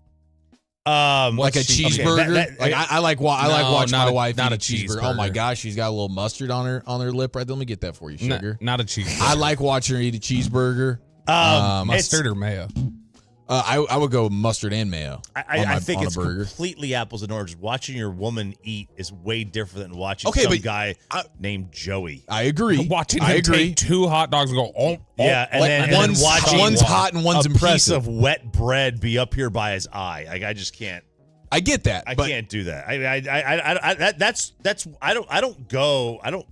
[SPEAKER 5] Like a cheeseburger.
[SPEAKER 3] Okay,
[SPEAKER 5] I like watching my wife
[SPEAKER 4] not
[SPEAKER 5] eat
[SPEAKER 4] a
[SPEAKER 5] cheeseburger. Oh my gosh, she's got a little mustard on her lip right there. Let me get that for you, sugar.
[SPEAKER 4] Not a cheeseburger.
[SPEAKER 5] I like watching her eat a cheeseburger.
[SPEAKER 4] Mustard or mayo?
[SPEAKER 5] I would go mustard and mayo.
[SPEAKER 3] I think it's
[SPEAKER 5] burger.
[SPEAKER 3] completely apples and oranges. Watching your woman eat is way different than watching
[SPEAKER 5] Okay,
[SPEAKER 3] some
[SPEAKER 5] but
[SPEAKER 3] guy named Joey.
[SPEAKER 5] I agree.
[SPEAKER 4] Watching him take 2 hot dogs and go,
[SPEAKER 3] yeah, and then watching
[SPEAKER 5] one's hot and one's
[SPEAKER 3] a
[SPEAKER 5] impressive.
[SPEAKER 3] piece of wet bread be up here by his eye. I just can't.
[SPEAKER 5] I get that.
[SPEAKER 3] I can't do that. I don't.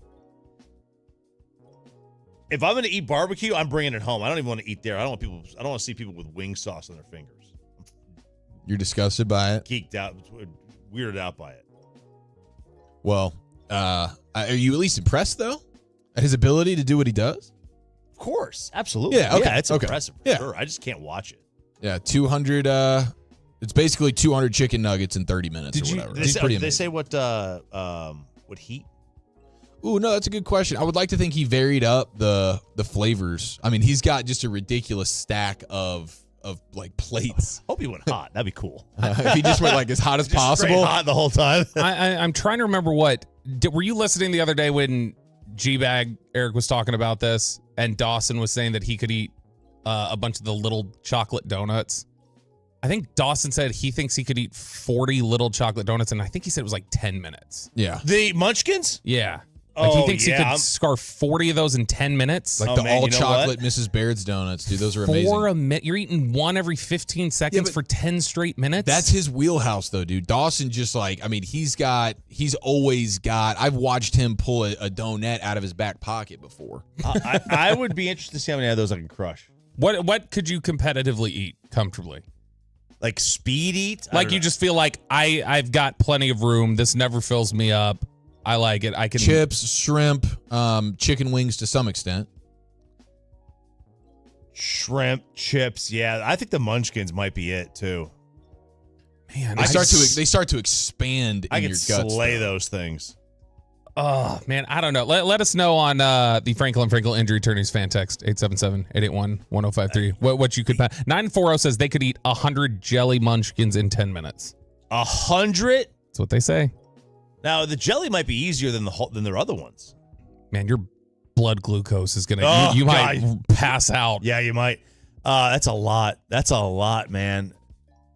[SPEAKER 3] If I'm going to eat barbecue, I'm bringing it home. I don't even want to eat there. I don't want to see people with wing sauce on their fingers.
[SPEAKER 5] You're disgusted by it?
[SPEAKER 3] Geeked out, weirded out by it.
[SPEAKER 5] Well, are you at least impressed though at his ability to do what he does?
[SPEAKER 3] Of course, absolutely.
[SPEAKER 5] Yeah, okay.
[SPEAKER 3] Yeah, it's
[SPEAKER 5] Okay.
[SPEAKER 3] impressive. For
[SPEAKER 5] Yeah.
[SPEAKER 3] sure. I just can't watch it.
[SPEAKER 5] Yeah, 200. It's basically 200 chicken nuggets in 30 minutes or whatever. It's pretty
[SPEAKER 3] Did they
[SPEAKER 5] amazing.
[SPEAKER 3] say what heat?
[SPEAKER 5] Ooh, no, that's a good question. I would like to think he varied up the flavors. I mean, he's got just a ridiculous stack of like plates.
[SPEAKER 3] Hope he went hot. That'd be cool.
[SPEAKER 5] If he just went like as hot as
[SPEAKER 3] Just straight
[SPEAKER 5] possible.
[SPEAKER 3] hot the whole time.
[SPEAKER 4] I'm trying to remember were you listening the other day when G-Bag Eric was talking about this and Dawson was saying that he could eat a bunch of the little chocolate donuts? I think Dawson said he thinks he could eat 40 little chocolate donuts, and I think he said it was like 10 minutes.
[SPEAKER 5] Yeah.
[SPEAKER 3] The Munchkins?
[SPEAKER 4] Yeah. Like he thinks he
[SPEAKER 3] yeah,
[SPEAKER 4] could scarf 40 of those in 10 minutes.
[SPEAKER 5] Like all chocolate Mrs. Baird's donuts, dude. Those are amazing.
[SPEAKER 4] For a minute, you're eating one every 15 seconds for 10 straight minutes.
[SPEAKER 5] That's his wheelhouse, though, dude. Dawson just like, I mean, he's always got. I've watched him pull a donut out of his back pocket before.
[SPEAKER 3] I would be interested to see how many of those I can crush.
[SPEAKER 4] What could you competitively eat comfortably?
[SPEAKER 3] Like speed eat?
[SPEAKER 4] Like you just feel like I've got plenty of room. This never fills me up. I like it. I can
[SPEAKER 5] chips, shrimp, chicken wings to some extent.
[SPEAKER 3] Shrimp, chips, yeah. I think the Munchkins might be it too.
[SPEAKER 4] Man,
[SPEAKER 5] they start to expand.
[SPEAKER 3] I
[SPEAKER 5] in
[SPEAKER 3] can
[SPEAKER 5] your guts,
[SPEAKER 3] slay
[SPEAKER 5] though.
[SPEAKER 3] those things.
[SPEAKER 4] Oh man, I don't know. Let us know on the Franklin Injury Attorneys fan text 877-881-1053. What you could 940 says they could eat 100 jelly Munchkins in 10 minutes.
[SPEAKER 3] 100?
[SPEAKER 4] That's what they say.
[SPEAKER 3] Now the jelly might be easier than their other ones.
[SPEAKER 4] Man, your blood glucose is gonna you might pass out.
[SPEAKER 3] Yeah, you might. That's a lot. That's a lot, man.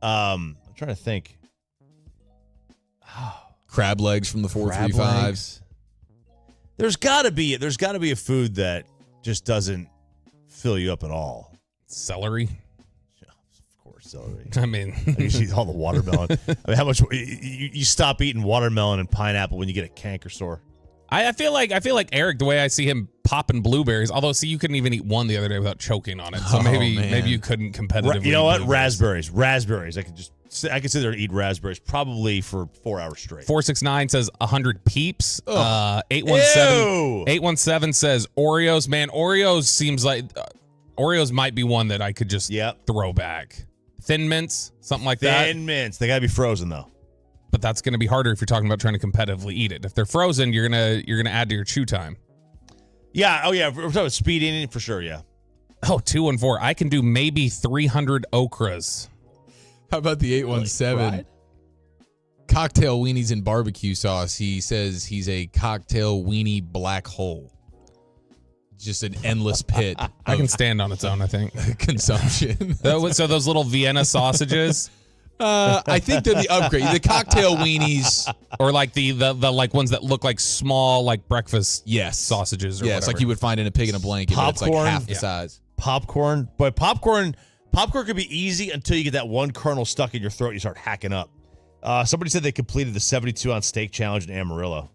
[SPEAKER 3] I'm trying to think.
[SPEAKER 5] Crab legs from the 435s.
[SPEAKER 3] There's got to be a food that just doesn't fill you up at all.
[SPEAKER 4] Celery.
[SPEAKER 3] Of course, celery.
[SPEAKER 4] I mean,
[SPEAKER 3] you see all the watermelon. I mean, how much you stop eating watermelon and pineapple when you get a canker sore?
[SPEAKER 4] I feel like Eric, the way I see him popping blueberries. Although, see, you couldn't even eat one the other day without choking on it. So maybe you couldn't competitively.
[SPEAKER 3] You know what?
[SPEAKER 4] eat
[SPEAKER 3] Raspberries. I could sit there and eat raspberries probably for 4 hours straight.
[SPEAKER 4] 469 says 100 peeps. 817 says Oreos. Man, Oreos seems like Oreos might be one that I could just throw back. Thin Mints, something like that.
[SPEAKER 3] Thin Mints. They got to be frozen, though.
[SPEAKER 4] But that's going to be harder if you're talking about trying to competitively eat it. If they're frozen, you're gonna add to your chew time.
[SPEAKER 3] Yeah. Oh, yeah. We're talking about speed eating for sure, yeah.
[SPEAKER 4] Oh, 214. I can do maybe 300 okras.
[SPEAKER 5] How about the 817? Cocktail weenies and barbecue sauce. He says he's a cocktail weenie black hole. Just an endless pit.
[SPEAKER 4] I can stand on its own, I think.
[SPEAKER 5] Consumption.
[SPEAKER 4] So those little Vienna sausages.
[SPEAKER 5] I think they're the upgrade. The cocktail weenies,
[SPEAKER 4] or like the like ones that look like small like breakfast sausages. Or
[SPEAKER 5] yes,
[SPEAKER 4] whatever.
[SPEAKER 5] like you would find in a pig in a blanket. But it's like half the size.
[SPEAKER 3] Popcorn, but popcorn could be easy until you get that one kernel stuck in your throat. You start hacking up. Somebody said they completed the 72-ounce steak challenge in Amarillo.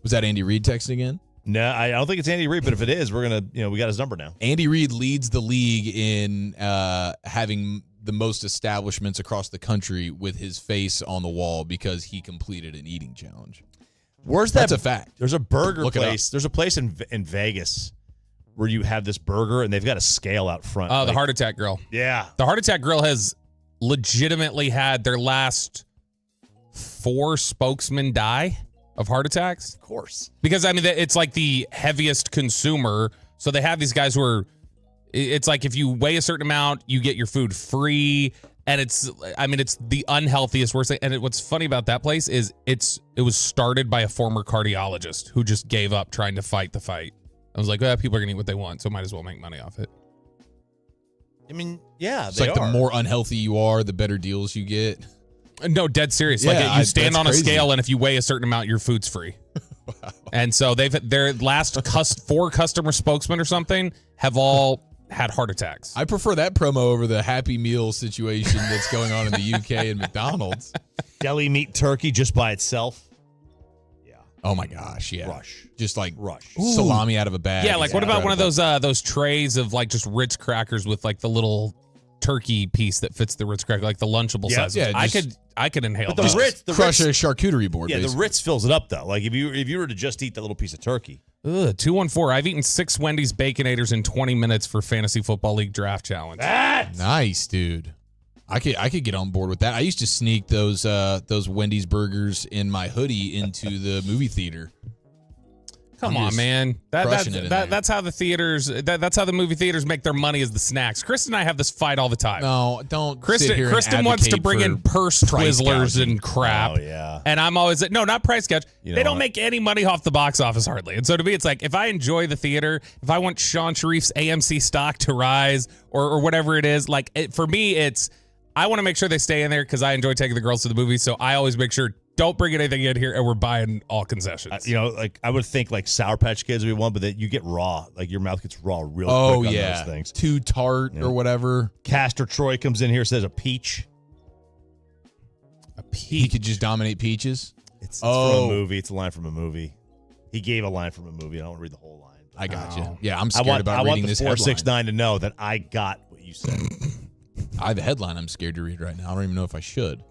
[SPEAKER 5] Was that Andy Reid texting again?
[SPEAKER 3] No, I don't think it's Andy Reid, but if it is, we're gonna, we got his number now.
[SPEAKER 5] Andy Reid leads the league in having the most establishments across the country with his face on the wall because he completed an eating challenge.
[SPEAKER 3] Where's that?
[SPEAKER 5] That's a fact.
[SPEAKER 3] There's a burger
[SPEAKER 5] Look
[SPEAKER 3] place. There's a place in Vegas where you have this burger and they've got a scale out front.
[SPEAKER 4] Oh, the Heart Attack Grill.
[SPEAKER 3] Yeah.
[SPEAKER 4] The Heart Attack Grill has legitimately had their last 4 spokesmen die of heart attacks.
[SPEAKER 3] Of course.
[SPEAKER 4] Because, I mean, it's like the heaviest consumer. So they have these guys who are, it's like if you weigh a certain amount, you get your food free. And it's the unhealthiest, worst thing. And what's funny about that place is it was started by a former cardiologist who just gave up trying to fight the fight. I was like, well, people are going to eat what they want, so might as well make money off it.
[SPEAKER 3] I mean, yeah,
[SPEAKER 5] it's like the more unhealthy you are, the better deals you get.
[SPEAKER 4] No, dead serious.
[SPEAKER 5] Yeah,
[SPEAKER 4] like you stand on a
[SPEAKER 5] crazy.
[SPEAKER 4] scale, and if you weigh a certain amount, your food's free. Wow. And so their last 4 customer spokesmen or something have all had heart attacks.
[SPEAKER 5] I prefer that promo over the Happy Meal situation that's going on in the UK and McDonald's.
[SPEAKER 3] Deli meat turkey just by itself.
[SPEAKER 5] Oh my gosh, yeah.
[SPEAKER 3] Rush.
[SPEAKER 5] Just like
[SPEAKER 3] Rush.
[SPEAKER 5] Salami out of a bag.
[SPEAKER 4] Yeah, like what about one of those trays of like just Ritz crackers with like the little turkey piece that fits the Ritz cracker, like the Lunchable size?
[SPEAKER 5] Yeah,
[SPEAKER 4] I could inhale
[SPEAKER 3] But
[SPEAKER 4] that.
[SPEAKER 3] the
[SPEAKER 5] crush
[SPEAKER 3] Ritz,
[SPEAKER 5] a charcuterie board.
[SPEAKER 3] Yeah,
[SPEAKER 5] basically.
[SPEAKER 3] the Ritz fills it up though. Like if you were to just eat that little piece of turkey.
[SPEAKER 4] 214. I've eaten 6 Wendy's Baconators in 20 minutes for Fantasy Football League Draft Challenge.
[SPEAKER 5] Nice, dude. I could get on board with that. I used to sneak those Wendy's burgers in my hoodie into the movie theater.
[SPEAKER 4] Come on, man. That's how the theaters. That's how the movie theaters make their money is the snacks. Kristen and I have this fight all the time.
[SPEAKER 5] No, don't.
[SPEAKER 4] Kristen wants to bring in purse Twizzlers and crap.
[SPEAKER 3] Oh yeah.
[SPEAKER 4] And I'm always like, no, not price gouge. They don't make any money off the box office hardly. And so to me, it's like if I enjoy the theater, if I want Sean Sharif's AMC stock to rise or whatever it is, like for me, it's I want to make sure they stay in there because I enjoy taking the girls to the movie. So I always make sure. Don't bring anything in here, and we're buying all concessions.
[SPEAKER 3] Like I would think like Sour Patch Kids would be one, but that you get raw. Like your mouth gets raw real quick on those things.
[SPEAKER 5] Too tart or whatever.
[SPEAKER 3] Castor Troy comes in here, says a peach.
[SPEAKER 4] A peach.
[SPEAKER 5] He could just dominate peaches.
[SPEAKER 3] It's from a movie. It's a line from a movie. He gave a line from a movie. I don't want to read the whole line.
[SPEAKER 5] I got you. Yeah, I'm scared about reading this headline.
[SPEAKER 3] I want the 469 to know that I got what you said.
[SPEAKER 5] I have a headline I'm scared to read right now. I don't even know if I should.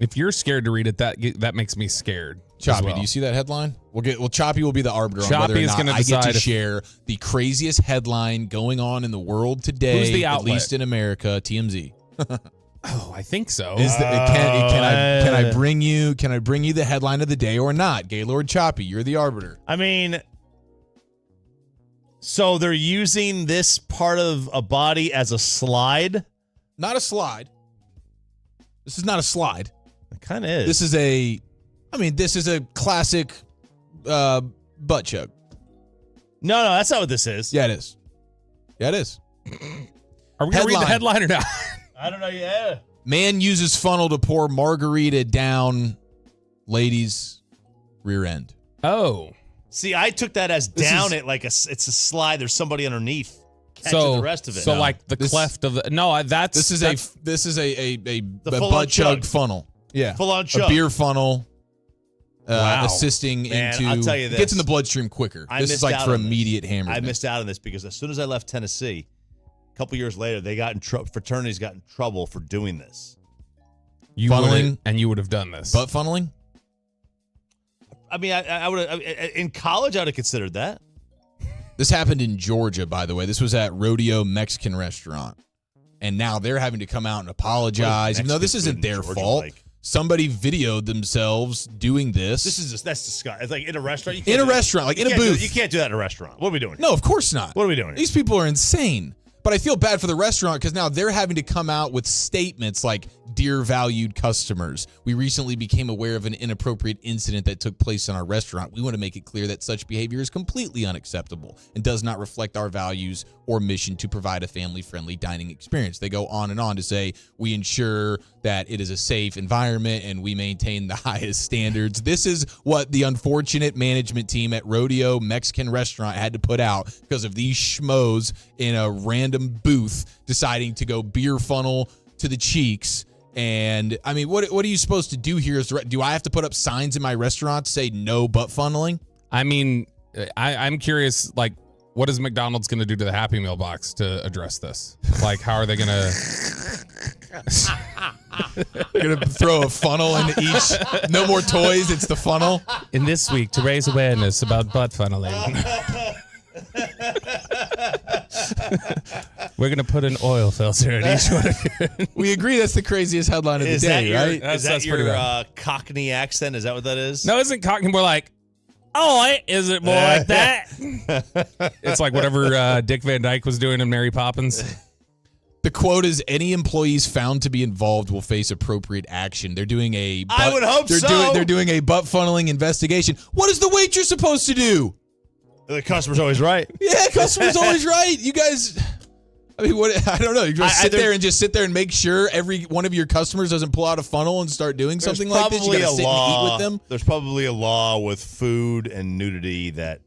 [SPEAKER 4] If you're scared to read it, that makes me scared.
[SPEAKER 5] Choppy, do you see that headline? Choppy will be the arbiter on whether or
[SPEAKER 4] is
[SPEAKER 5] not
[SPEAKER 4] gonna
[SPEAKER 5] I get to
[SPEAKER 4] decide
[SPEAKER 5] share the craziest headline going on in the world today,
[SPEAKER 4] Who's the
[SPEAKER 5] at
[SPEAKER 4] outlet?
[SPEAKER 5] least in America. TMZ.
[SPEAKER 4] Oh, I think so.
[SPEAKER 5] Can I bring you the headline of the day or not? Gaylord Choppy, you're the arbiter.
[SPEAKER 3] I mean, so they're using this part of a body as a slide?
[SPEAKER 5] Not a slide. This is not a slide.
[SPEAKER 3] It kind of is.
[SPEAKER 5] This is a classic butt chug.
[SPEAKER 3] No, that's not what this is.
[SPEAKER 5] Yeah, it is. Yeah, it is.
[SPEAKER 4] Are we going to read the headline or not?
[SPEAKER 3] I don't know. Yeah.
[SPEAKER 5] Man uses funnel to pour margarita down lady's rear end.
[SPEAKER 4] Oh.
[SPEAKER 3] See, I took that as it like it's a slide. There's somebody underneath. The rest of it.
[SPEAKER 4] So like the cleft of the
[SPEAKER 5] this is a butt chug funnel. Yeah.
[SPEAKER 3] Full on chug.
[SPEAKER 5] A beer funnel.
[SPEAKER 3] Wow.
[SPEAKER 5] Assisting into
[SPEAKER 3] I'll tell you this.
[SPEAKER 5] Gets in the bloodstream quicker. This is like for immediate hammering.
[SPEAKER 3] I missed out on this because as soon as I left Tennessee, a couple years later, they got in fraternities got in trouble for doing this.
[SPEAKER 5] Funneling,
[SPEAKER 4] and you would have done this.
[SPEAKER 5] Butt funneling?
[SPEAKER 3] I mean, I would have in college. I would have considered that.
[SPEAKER 5] This happened in Georgia, by the way. This was at Rodeo Mexican Restaurant. and now they're having to come out and apologize, even though this isn't their fault. Somebody videoed themselves doing this.
[SPEAKER 3] That's disgusting. It's like in a restaurant.
[SPEAKER 5] In a restaurant, like in a booth.
[SPEAKER 3] You can't do that in a restaurant. What are we doing?
[SPEAKER 5] No, of course not.
[SPEAKER 3] What are we doing?
[SPEAKER 5] These people are insane. But I feel bad for the restaurant because now they're having to come out with statements like, "Dear valued customers, we recently became aware of an inappropriate incident that took place in our restaurant. We want to make it clear that such behavior is completely unacceptable and does not reflect our values or mission to provide a family-friendly dining experience." They go on and on to say, "We ensure that it is a safe environment and we maintain the highest standards." This is what the unfortunate management team at Rodeo Mexican Restaurant had to put out because of these schmoes in a random booth deciding to go beer funnel to the cheeks. And I mean, what are you supposed to do here? Do I have to put up signs in my restaurant to say no butt funneling?
[SPEAKER 4] I mean, I'm curious, like, what is McDonald's going to do to the Happy Meal box to address this? Like, how are they going to...
[SPEAKER 5] They're going to throw a funnel into each. No more toys. It's the funnel.
[SPEAKER 4] In this week, to raise awareness about butt funneling. We're going to put an oil filter in each one of your...
[SPEAKER 5] We agree that's the craziest headline of the day, right?
[SPEAKER 3] Is that your Cockney accent? Is that what that is?
[SPEAKER 4] No, isn't Cockney more like, oh, is it more like that? It's like whatever Dick Van Dyke was doing in Mary Poppins.
[SPEAKER 5] The quote is, "Any employees found to be involved will face appropriate action." They're doing a...
[SPEAKER 3] I would hope so.
[SPEAKER 5] They're doing a butt funneling investigation. What is the waitress supposed to do?
[SPEAKER 3] The customer's always right.
[SPEAKER 5] Yeah, customer's always right. You guys... I mean, what? I don't know. You just sit there and make sure every one of your customers doesn't pull out a funnel and start doing something like this. You got to sit and eat with them.
[SPEAKER 3] There's probably a law with food and nudity that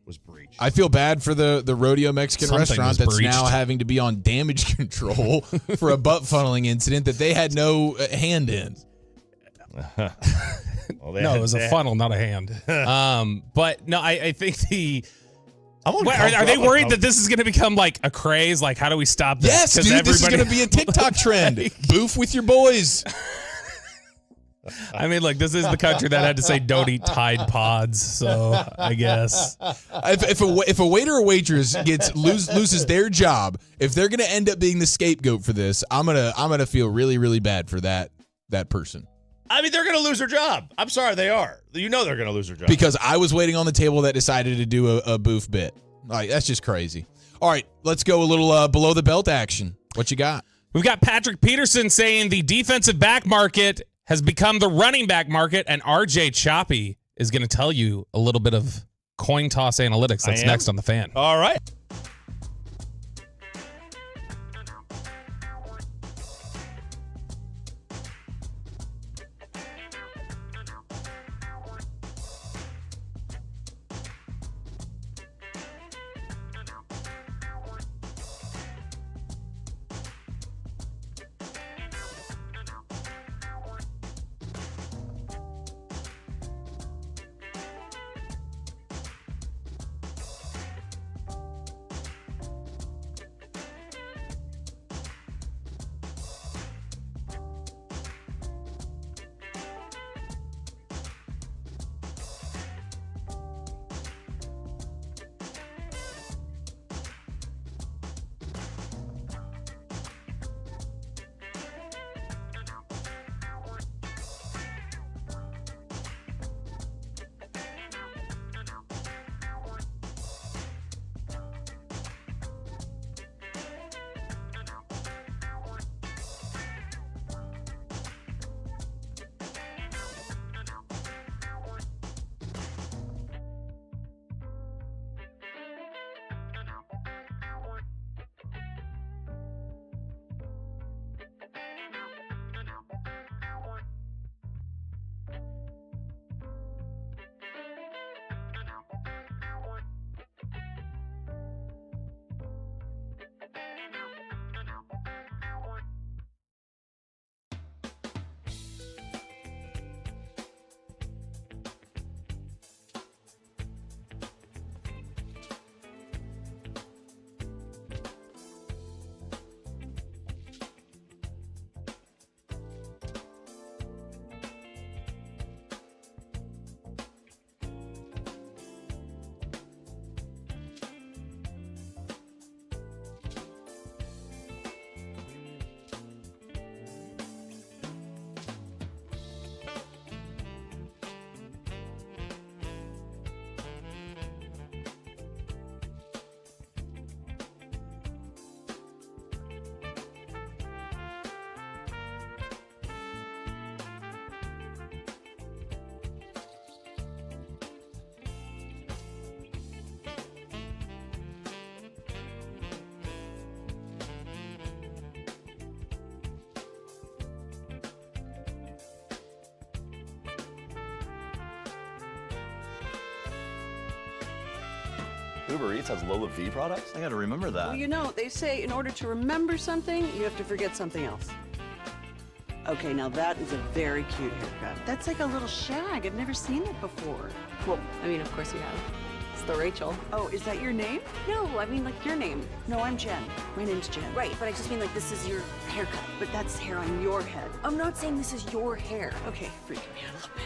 [SPEAKER 3] was breached.
[SPEAKER 5] I feel bad for the Rodeo Mexican
[SPEAKER 4] Something
[SPEAKER 5] restaurant
[SPEAKER 4] was
[SPEAKER 5] that's
[SPEAKER 4] breached.
[SPEAKER 5] now having to be on damage control for a butt funneling incident that they had no hand in.
[SPEAKER 3] Well,
[SPEAKER 4] No, it was a funnel, not a hand. But no, I think the... Are they worried that this is going to become like a craze? Like, how do we stop this?
[SPEAKER 5] Yes, dude, this is going to be a TikTok trend. Boof with your boys.
[SPEAKER 4] I mean, look, this is the country that had to say don't eat Tide Pods, so I guess.
[SPEAKER 5] If a waiter or waitress loses their job, if they're going to end up being the scapegoat for this, I'm gonna feel really, really bad for that person.
[SPEAKER 3] I mean, they're going to lose their job. I'm sorry, they are. You know they're going to lose their job.
[SPEAKER 5] Because I was waiting on the table that decided to do a boof bit. Like, that's just crazy. All right, let's go a little below the belt action. What you got?
[SPEAKER 4] We've got Patrick Peterson saying the defensive back market has become the running back market, and RJ Choppy is going to tell you a little bit of coin toss analytics. That's next on The Fan.
[SPEAKER 3] All right.
[SPEAKER 13] Uber Eats has Lola V products? I gotta remember that.
[SPEAKER 14] Well, you know, they say in order to remember something, you have to forget something else. Okay, now that is a very cute haircut. That's like a little shag. I've never seen it before.
[SPEAKER 20] Well, I mean, of course you have. It's the Rachel.
[SPEAKER 14] Oh, is that your name?
[SPEAKER 20] No, I mean like your name.
[SPEAKER 14] No, I'm Jen. My name's Jen.
[SPEAKER 20] Right, but I just mean like this is your haircut.
[SPEAKER 14] But that's hair on your head.
[SPEAKER 20] I'm not saying this is your hair.
[SPEAKER 14] Okay, freak me out a little bit.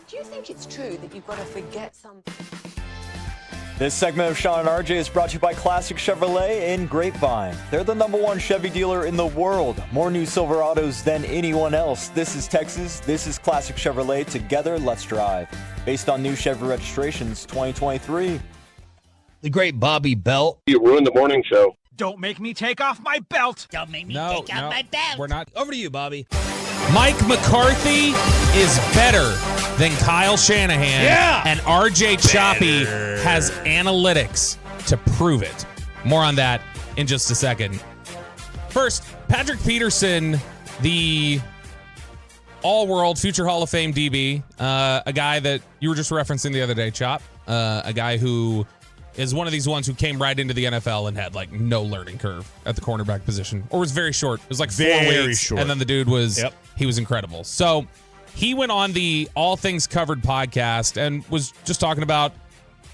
[SPEAKER 2] Do you think it's true that you've got to forget something?
[SPEAKER 11] This segment of Sean and RJ is brought to you by Classic Chevrolet in Grapevine. They're the #1 Chevy dealer in the world. More new Silverados than anyone else. This is Texas. This is Classic Chevrolet. Together, let's drive. Based on new Chevy registrations 2023.
[SPEAKER 17] The great Bobby Belt.
[SPEAKER 9] You ruined the morning show.
[SPEAKER 19] Don't make me take off my belt.
[SPEAKER 17] Don't make me
[SPEAKER 4] No,
[SPEAKER 17] take off
[SPEAKER 4] no,
[SPEAKER 17] my belt.
[SPEAKER 4] we're not.
[SPEAKER 17] Over to you, Bobby.
[SPEAKER 4] Mike McCarthy is better than Kyle Shanahan.
[SPEAKER 17] Yeah!
[SPEAKER 4] And RJ Choppy has analytics to prove it. More on that in just a second. First, Patrick Peterson, the all-world future Hall of Fame DB, a guy that you were just referencing the other day, Chop, a guy who is one of these ones who came right into the NFL and had like no learning curve at the cornerback position, or was very short. It was like 4
[SPEAKER 3] Very
[SPEAKER 4] weeks,
[SPEAKER 3] short.
[SPEAKER 4] and then the dude was he was incredible. So he went on the All Things Covered podcast and was just talking about,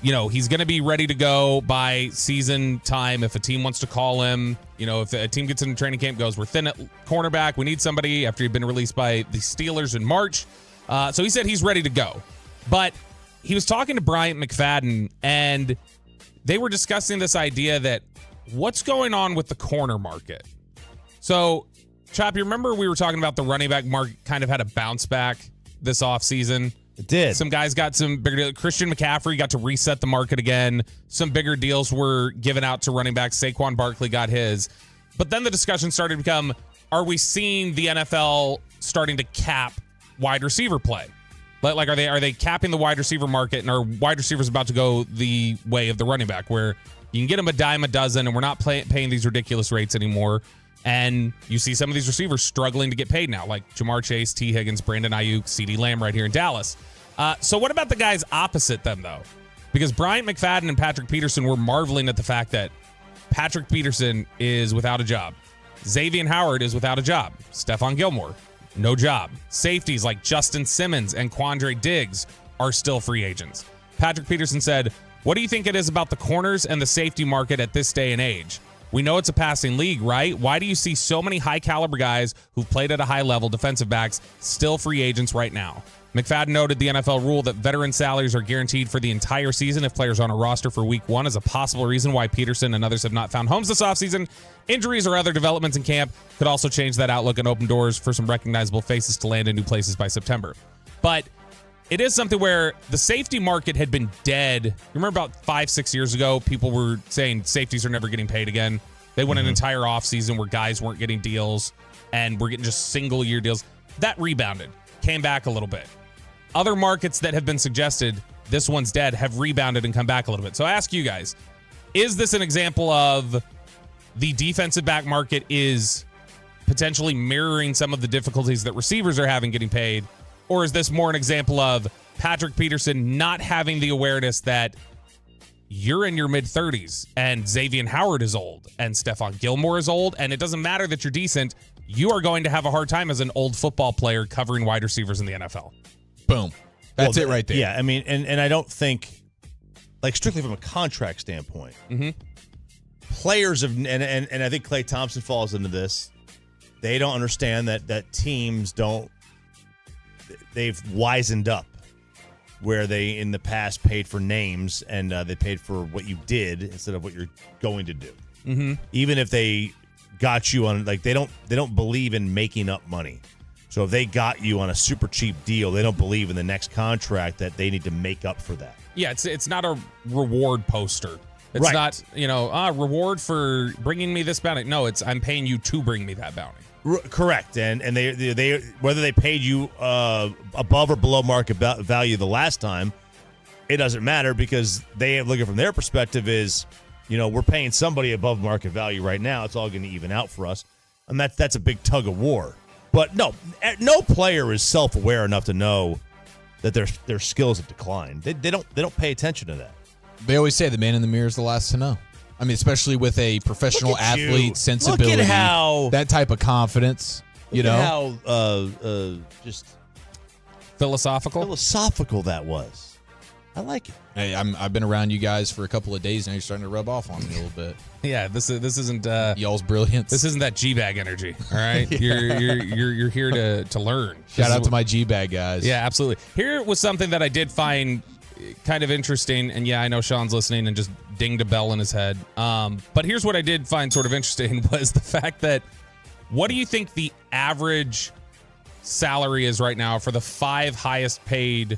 [SPEAKER 4] he's going to be ready to go by season time if a team wants to call him. If a team gets into training camp, goes, we're thin at cornerback, we need somebody after he'd been released by the Steelers in March. So he said he's ready to go. But he was talking to Bryant McFadden, and they were discussing this idea that what's going on with the corner market. So, Chop, you remember we were talking about the running back market kind of had a bounce back this offseason?
[SPEAKER 3] It did.
[SPEAKER 4] Some guys got some bigger deals. Christian McCaffrey got to reset the market again. Some bigger deals were given out to running backs. Saquon Barkley got his. But then the discussion started to become, are we seeing the NFL starting to cap wide receiver play? Like, are they capping the wide receiver market, and are wide receivers about to go the way of the running back, where you can get them a dime a dozen, and we're not paying these ridiculous rates anymore? And you see some of these receivers struggling to get paid now, like Jamar Chase, T. Higgins, Brandon Ayuk, CeeDee Lamb right here in Dallas. So what about the guys opposite them, though? Because Bryant McFadden and Patrick Peterson were marveling at the fact that Patrick Peterson is without a job. Xavier Howard is without a job. Stephon Gilmore, no job. Safeties like Justin Simmons and Quandre Diggs are still free agents. Patrick Peterson said, what do you think it is about the corners and the safety market at this day and age? We know it's a passing league, right? Why do you see so many high-caliber guys who've played at a high level, defensive backs, still free agents right now? McFadden noted the NFL rule that veteran salaries are guaranteed for the entire season if players are on a roster for week 1 is a possible reason why Peterson and others have not found homes this offseason. Injuries or other developments in camp could also change that outlook and open doors for some recognizable faces to land in new places by September. But it is something where the safety market had been dead. You remember about 5-6 years ago, people were saying safeties are never getting paid again. They went an entire offseason where guys weren't getting deals and were getting just single-year deals. That rebounded, came back a little bit. Other markets that have been suggested, this one's dead, have rebounded and come back a little bit. So I ask you guys, is this an example of the defensive back market is potentially mirroring some of the difficulties that receivers are having getting paid? Or is this more an example of Patrick Peterson not having the awareness that you're in your mid-30s and Xavier Howard is old and Stephon Gilmore is old, and it doesn't matter that you're decent, you are going to have a hard time as an old football player covering wide receivers in the NFL.
[SPEAKER 5] Boom. That's it right there.
[SPEAKER 3] Yeah, I mean, and I don't think, like, strictly from a contract standpoint, players have, and I think Klay Thompson falls into this, they don't understand that teams don't, they've wisened up where they in the past paid for names and they paid for what you did instead of what you're going to do. Even if they got you on, like, they don't believe in making up money. So if they got you on a super cheap deal, they don't believe in the next contract that they need to make up for that.
[SPEAKER 4] Yeah, it's not a reward poster. It's not, reward for bringing me this bounty. No, it's I'm paying you to bring me that bounty.
[SPEAKER 3] Correct. And they whether they paid you above or below market value the last time, it doesn't matter, because they looking from their perspective is, we're paying somebody above market value right now. It's all going to even out for us. And that's a big tug of war. But no player is self-aware enough to know that their skills have declined. They don't pay attention to that.
[SPEAKER 5] They always say the man in the mirror is the last to know. I mean, especially with a professional athlete sensibility,
[SPEAKER 3] look at how,
[SPEAKER 5] that type of confidence,
[SPEAKER 3] how just
[SPEAKER 4] philosophical
[SPEAKER 3] that was. I like it.
[SPEAKER 5] Hey, I've been around you guys for a couple of days now. You're starting to rub off on me a little bit.
[SPEAKER 4] Yeah, this isn't
[SPEAKER 5] y'all's brilliance.
[SPEAKER 4] This isn't that G-bag energy. All right, you're here to learn.
[SPEAKER 5] Shout out to my G-bag guys.
[SPEAKER 4] Yeah, absolutely. Here was something that I did find kind of interesting, and yeah, I know Sean's listening and just dinged a bell in his head. But here's what I did find sort of interesting was the fact that, what do you think the average salary is right now for the 5 highest paid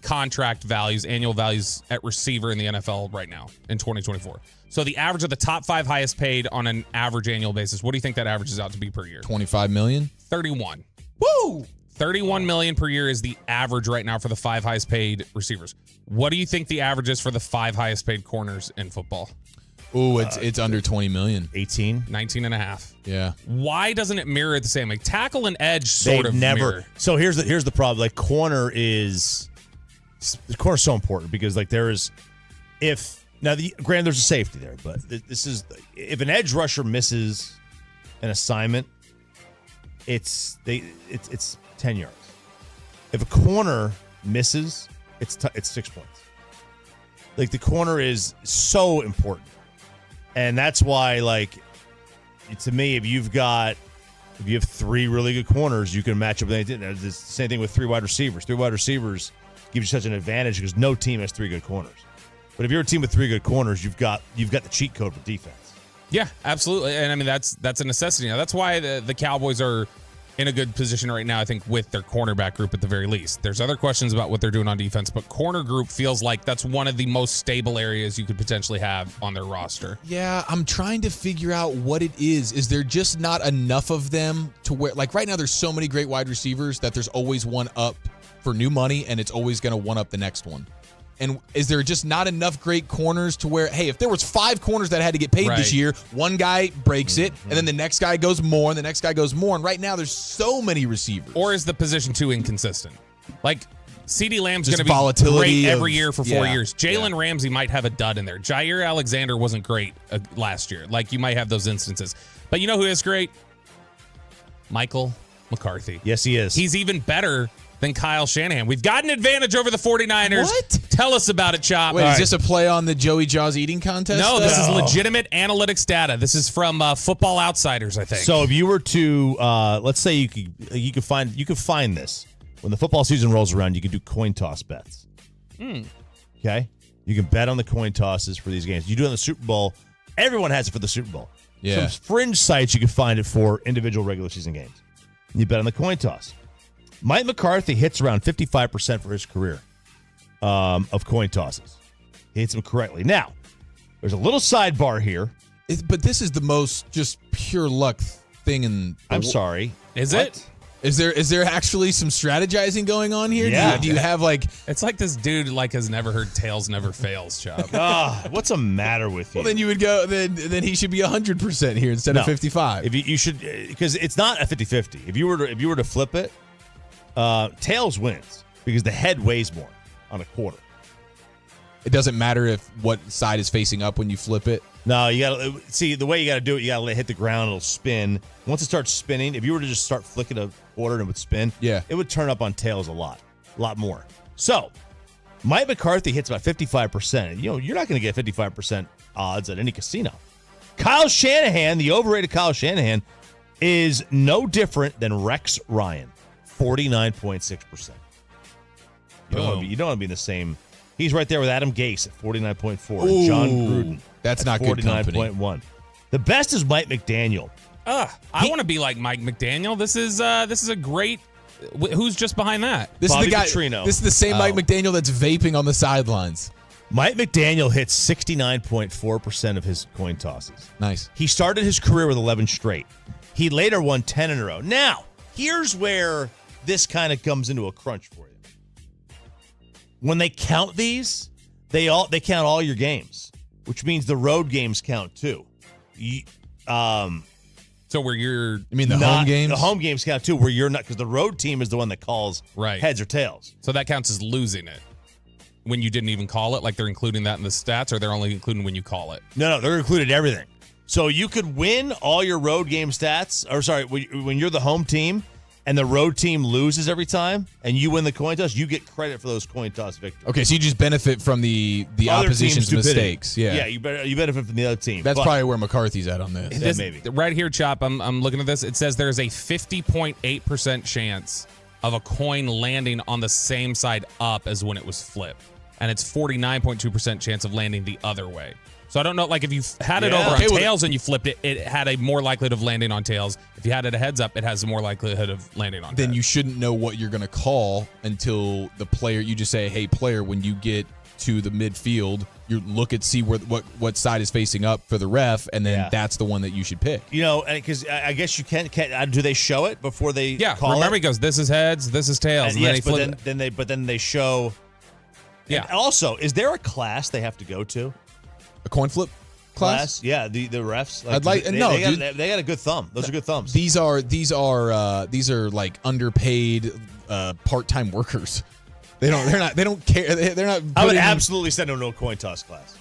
[SPEAKER 4] contract values, annual values at receiver in the NFL right now in 2024? So the average of the top 5 highest paid on an average annual basis, what do you think that averages out to be per year?
[SPEAKER 5] 25 million?
[SPEAKER 4] 31.
[SPEAKER 3] Woo!
[SPEAKER 4] 31 million per year is the average right now for the 5 highest paid receivers. What do you think the average is for the 5 highest paid corners in football?
[SPEAKER 5] Ooh, it's under 20 million.
[SPEAKER 4] 19 and a half.
[SPEAKER 5] Yeah.
[SPEAKER 4] Why doesn't it mirror the same? Like, tackle and edge sort of mirror.
[SPEAKER 3] So here's the problem. Like, corner's so important, because like there is, if Now, granted, there's a safety there, but this is if an edge rusher misses an assignment, it's 10 yards. If a corner misses, it's 6 points. Like, the corner is so important, and that's why, like, to me, if you have 3 really good corners, you can match up with anything. It's the same thing with 3 wide receivers. 3 wide receivers give you such an advantage because no team has 3 good corners. But if you're a team with 3 good corners, you've got the cheat code for defense.
[SPEAKER 4] Yeah, absolutely. And I mean, that's a necessity. Now, that's why the Cowboys are in a good position right now, I think, with their cornerback group at the very least. There's other questions about what they're doing on defense, but corner group feels like that's one of the most stable areas you could potentially have on their roster.
[SPEAKER 5] Yeah, I'm trying to figure out what it is. Is there just not enough of them to where, like right now, there's so many great wide receivers that there's always one up for new money, and it's always going to one up the next one. And is there just not enough great corners to where, hey, if there was 5 corners that had to get paid this year, one guy breaks it, and then the next guy goes more, and the next guy goes more. And right now, there's so many receivers.
[SPEAKER 4] Or is the position too inconsistent? Like, CeeDee Lamb's going to be
[SPEAKER 5] volatility
[SPEAKER 4] great every year for 4 years. Jalen Ramsey might have a dud in there. Jair Alexander wasn't great last year. Like, you might have those instances. But you know who is great? Michael McCarthy.
[SPEAKER 3] Yes, he is.
[SPEAKER 4] He's even better than Kyle Shanahan. We've got an advantage over the 49ers.
[SPEAKER 5] What?
[SPEAKER 4] Tell us about it, Chop.
[SPEAKER 5] Wait, is this a play on the Joey Jaws eating contest?
[SPEAKER 4] No, this is legitimate analytics data. This is from Football Outsiders, I think.
[SPEAKER 3] So if you were to, let's say you could find this when the football season rolls around, you can do coin toss bets. Okay, you can bet on the coin tosses for these games. You do it in the Super Bowl. Everyone has it for the Super Bowl.
[SPEAKER 5] Yeah.
[SPEAKER 3] Some fringe sites you can find it for individual regular season games. And you bet on the coin toss. Mike McCarthy hits around 55% for his career of coin tosses. He hits them correctly. Now, there's a little sidebar here.
[SPEAKER 5] But this is the most just pure luck thing in.
[SPEAKER 3] I'm sorry.
[SPEAKER 4] Is it?
[SPEAKER 5] Is there actually some strategizing going on here?
[SPEAKER 3] Yeah.
[SPEAKER 5] Do you have like?
[SPEAKER 4] It's like this dude has never heard tails never fails, Chop.
[SPEAKER 3] What's the matter with you?
[SPEAKER 5] Well, then you would go. Then he should be 100% here instead of 55.
[SPEAKER 3] If you should, because it's not a 50-50. If you were to flip it, tails wins because the head weighs more on a quarter.
[SPEAKER 5] It doesn't matter if what side is facing up when you flip it.
[SPEAKER 3] No, you got to see the way you got to do it. You got to let it hit the ground. It'll spin. Once it starts spinning, if you were to just start flicking a quarter and it would spin, it would turn up on tails a lot more. So, Mike McCarthy hits about 55%. You're not going to get 55% odds at any casino. Kyle Shanahan, the overrated Kyle Shanahan, is no different than Rex Ryan, 49.6%. You don't want to be in the same. He's right there with Adam Gase at 49.4. And John Gruden.
[SPEAKER 5] That's not good company.
[SPEAKER 3] 49.1. The best is Mike McDaniel.
[SPEAKER 4] I want to be like Mike McDaniel. This is a great. Who's just behind that?
[SPEAKER 5] This
[SPEAKER 3] Bobby
[SPEAKER 5] is the guy.
[SPEAKER 3] Petrino.
[SPEAKER 5] This is the same Mike McDaniel that's vaping on the sidelines.
[SPEAKER 3] Mike McDaniel hits 69.4% of his coin tosses.
[SPEAKER 5] Nice.
[SPEAKER 3] He started his career with 11 straight. He later won 10 in a row. Now, here's where this kind of comes into a crunch for you. When they count these, they count all your games, which means the road games count too.
[SPEAKER 4] So where you're,
[SPEAKER 5] you mean the home games?
[SPEAKER 3] The home games count too, where you're not, because the road team is the one that calls heads or tails.
[SPEAKER 4] So that counts as losing it when you didn't even call it. Like they're including that in the stats, or they're only including when you call it.
[SPEAKER 3] No, they're included everything. So you could win all your road game stats, or sorry, when you're the home team and the road team loses every time and you win the coin toss, you get credit for those coin toss victories.
[SPEAKER 5] Okay, so you just benefit from the opposition's mistakes. Yeah,
[SPEAKER 3] you benefit from the other team.
[SPEAKER 5] That's probably where McCarthy's at on this.
[SPEAKER 3] Yeah, maybe.
[SPEAKER 4] Right here, Chop, I'm looking at this. It says there's a 50.8% chance of a coin landing on the same side up as when it was flipped. And it's 49.2% chance of landing the other way. So I don't know, like if you had it over on tails and you flipped it, it had a more likelihood of landing on tails. If you had it a heads up, it has a more likelihood of landing on
[SPEAKER 5] Then
[SPEAKER 4] heads.
[SPEAKER 5] you shouldn't know what you're going to call until the player, you just say, hey, player, when you get to the midfield, you look at see what side is facing up for the ref, and then that's the one that you should pick.
[SPEAKER 3] You know, because I guess you can't do they show it before they call
[SPEAKER 4] remember
[SPEAKER 3] it?
[SPEAKER 4] he goes, this is heads, this is tails.
[SPEAKER 3] And yes, but then they show.
[SPEAKER 4] Yeah.
[SPEAKER 3] And also, is there a class they have to go to?
[SPEAKER 5] A coin flip class?
[SPEAKER 3] Yeah, the refs. They got a good thumb. Those are good thumbs.
[SPEAKER 5] These are like underpaid part-time workers. They don't care. They're not.
[SPEAKER 3] I would absolutely send them to a coin toss class.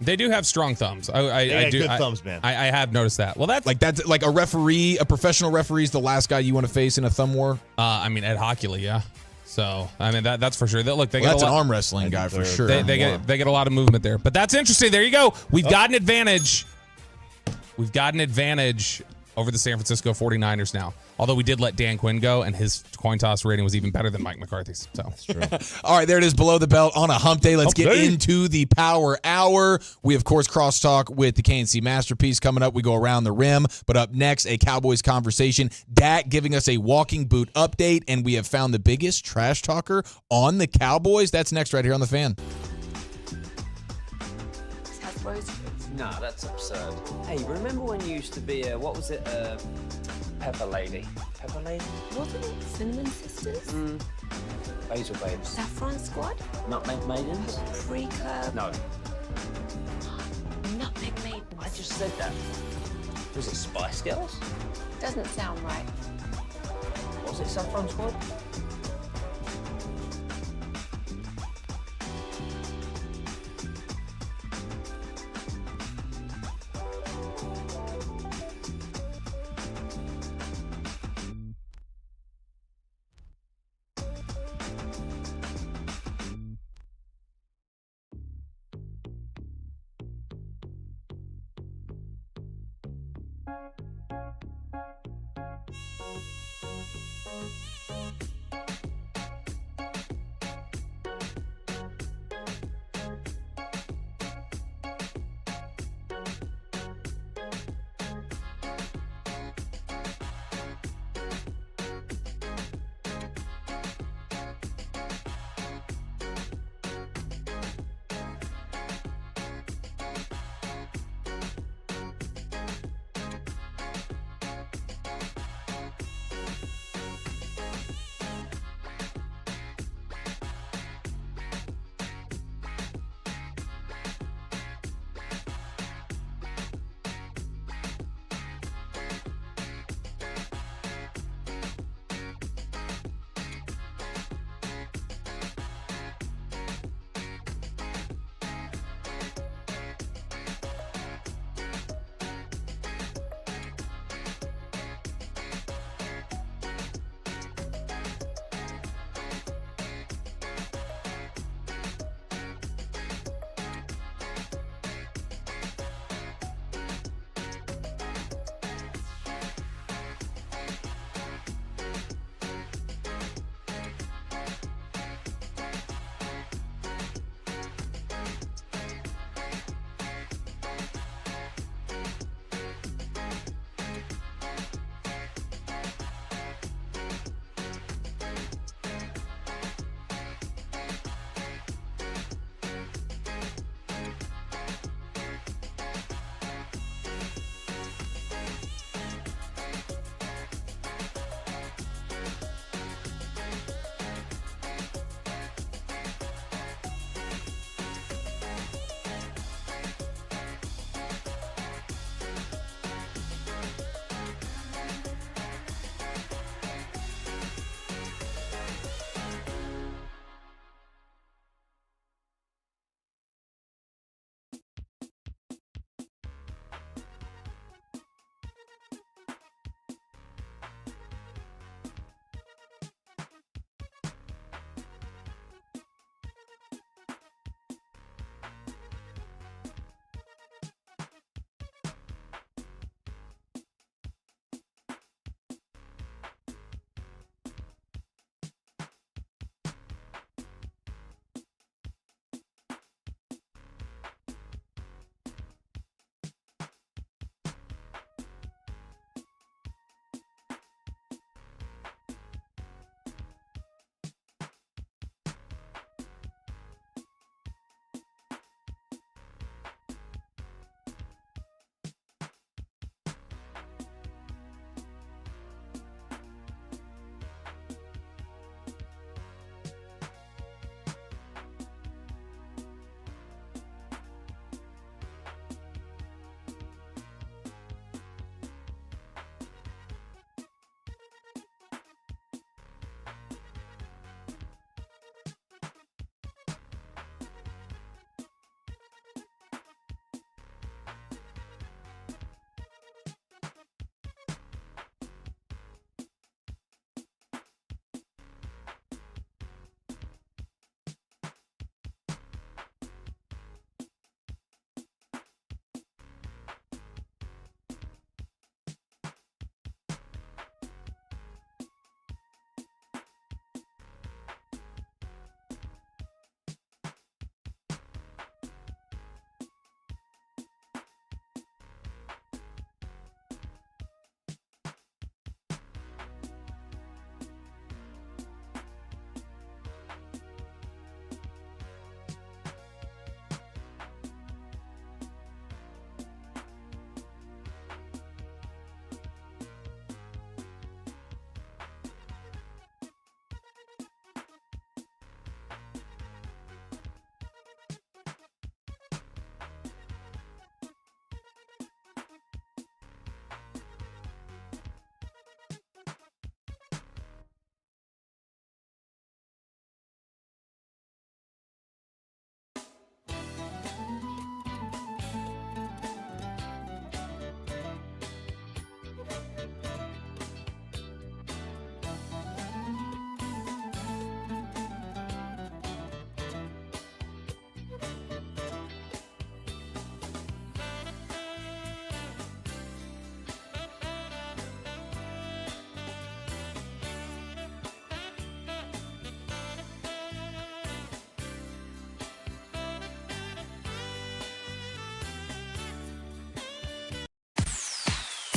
[SPEAKER 4] They do have strong thumbs.
[SPEAKER 3] They
[SPEAKER 4] I
[SPEAKER 3] got
[SPEAKER 4] do.
[SPEAKER 3] good thumbs, man.
[SPEAKER 4] I have noticed that. Well, that's
[SPEAKER 5] like a referee, a professional referee is the last guy you want to face in a thumb war.
[SPEAKER 4] I mean, Ed Hockley, yeah. So I mean that's for sure. Look, they
[SPEAKER 5] that's
[SPEAKER 4] get
[SPEAKER 5] an arm wrestling guy for sure.
[SPEAKER 4] They get a lot of movement there, but that's interesting. There you go. We've got an advantage. We've got an advantage over the San Francisco 49ers now. Although we did let Dan Quinn go, and his coin toss rating was even better than Mike McCarthy's. So that's
[SPEAKER 3] true.
[SPEAKER 5] All right, there it is, below the belt on a hump day. Let's get
[SPEAKER 3] Hump day.
[SPEAKER 5] into the power hour. We, of course, crosstalk with the KNC Masterpiece coming up. We go around the rim, but up next, a Cowboys conversation. Dak giving us a walking boot update, and we have found the biggest trash talker on the Cowboys. That's next right here on The Fan.
[SPEAKER 8] No, that's absurd. Hey, remember when you used to be what was it, Pepper Lady? Pepper Lady?
[SPEAKER 2] Wasn't it Cinnamon Sisters?
[SPEAKER 8] Basil Babes.
[SPEAKER 2] Saffron Squad?
[SPEAKER 8] Nutmeg Maidens?
[SPEAKER 2] Pre-curb?
[SPEAKER 8] No.
[SPEAKER 2] Nutmeg Maidens.
[SPEAKER 8] I just said that. Was it Spice Girls?
[SPEAKER 2] Doesn't sound right.
[SPEAKER 8] Was it Saffron Squad?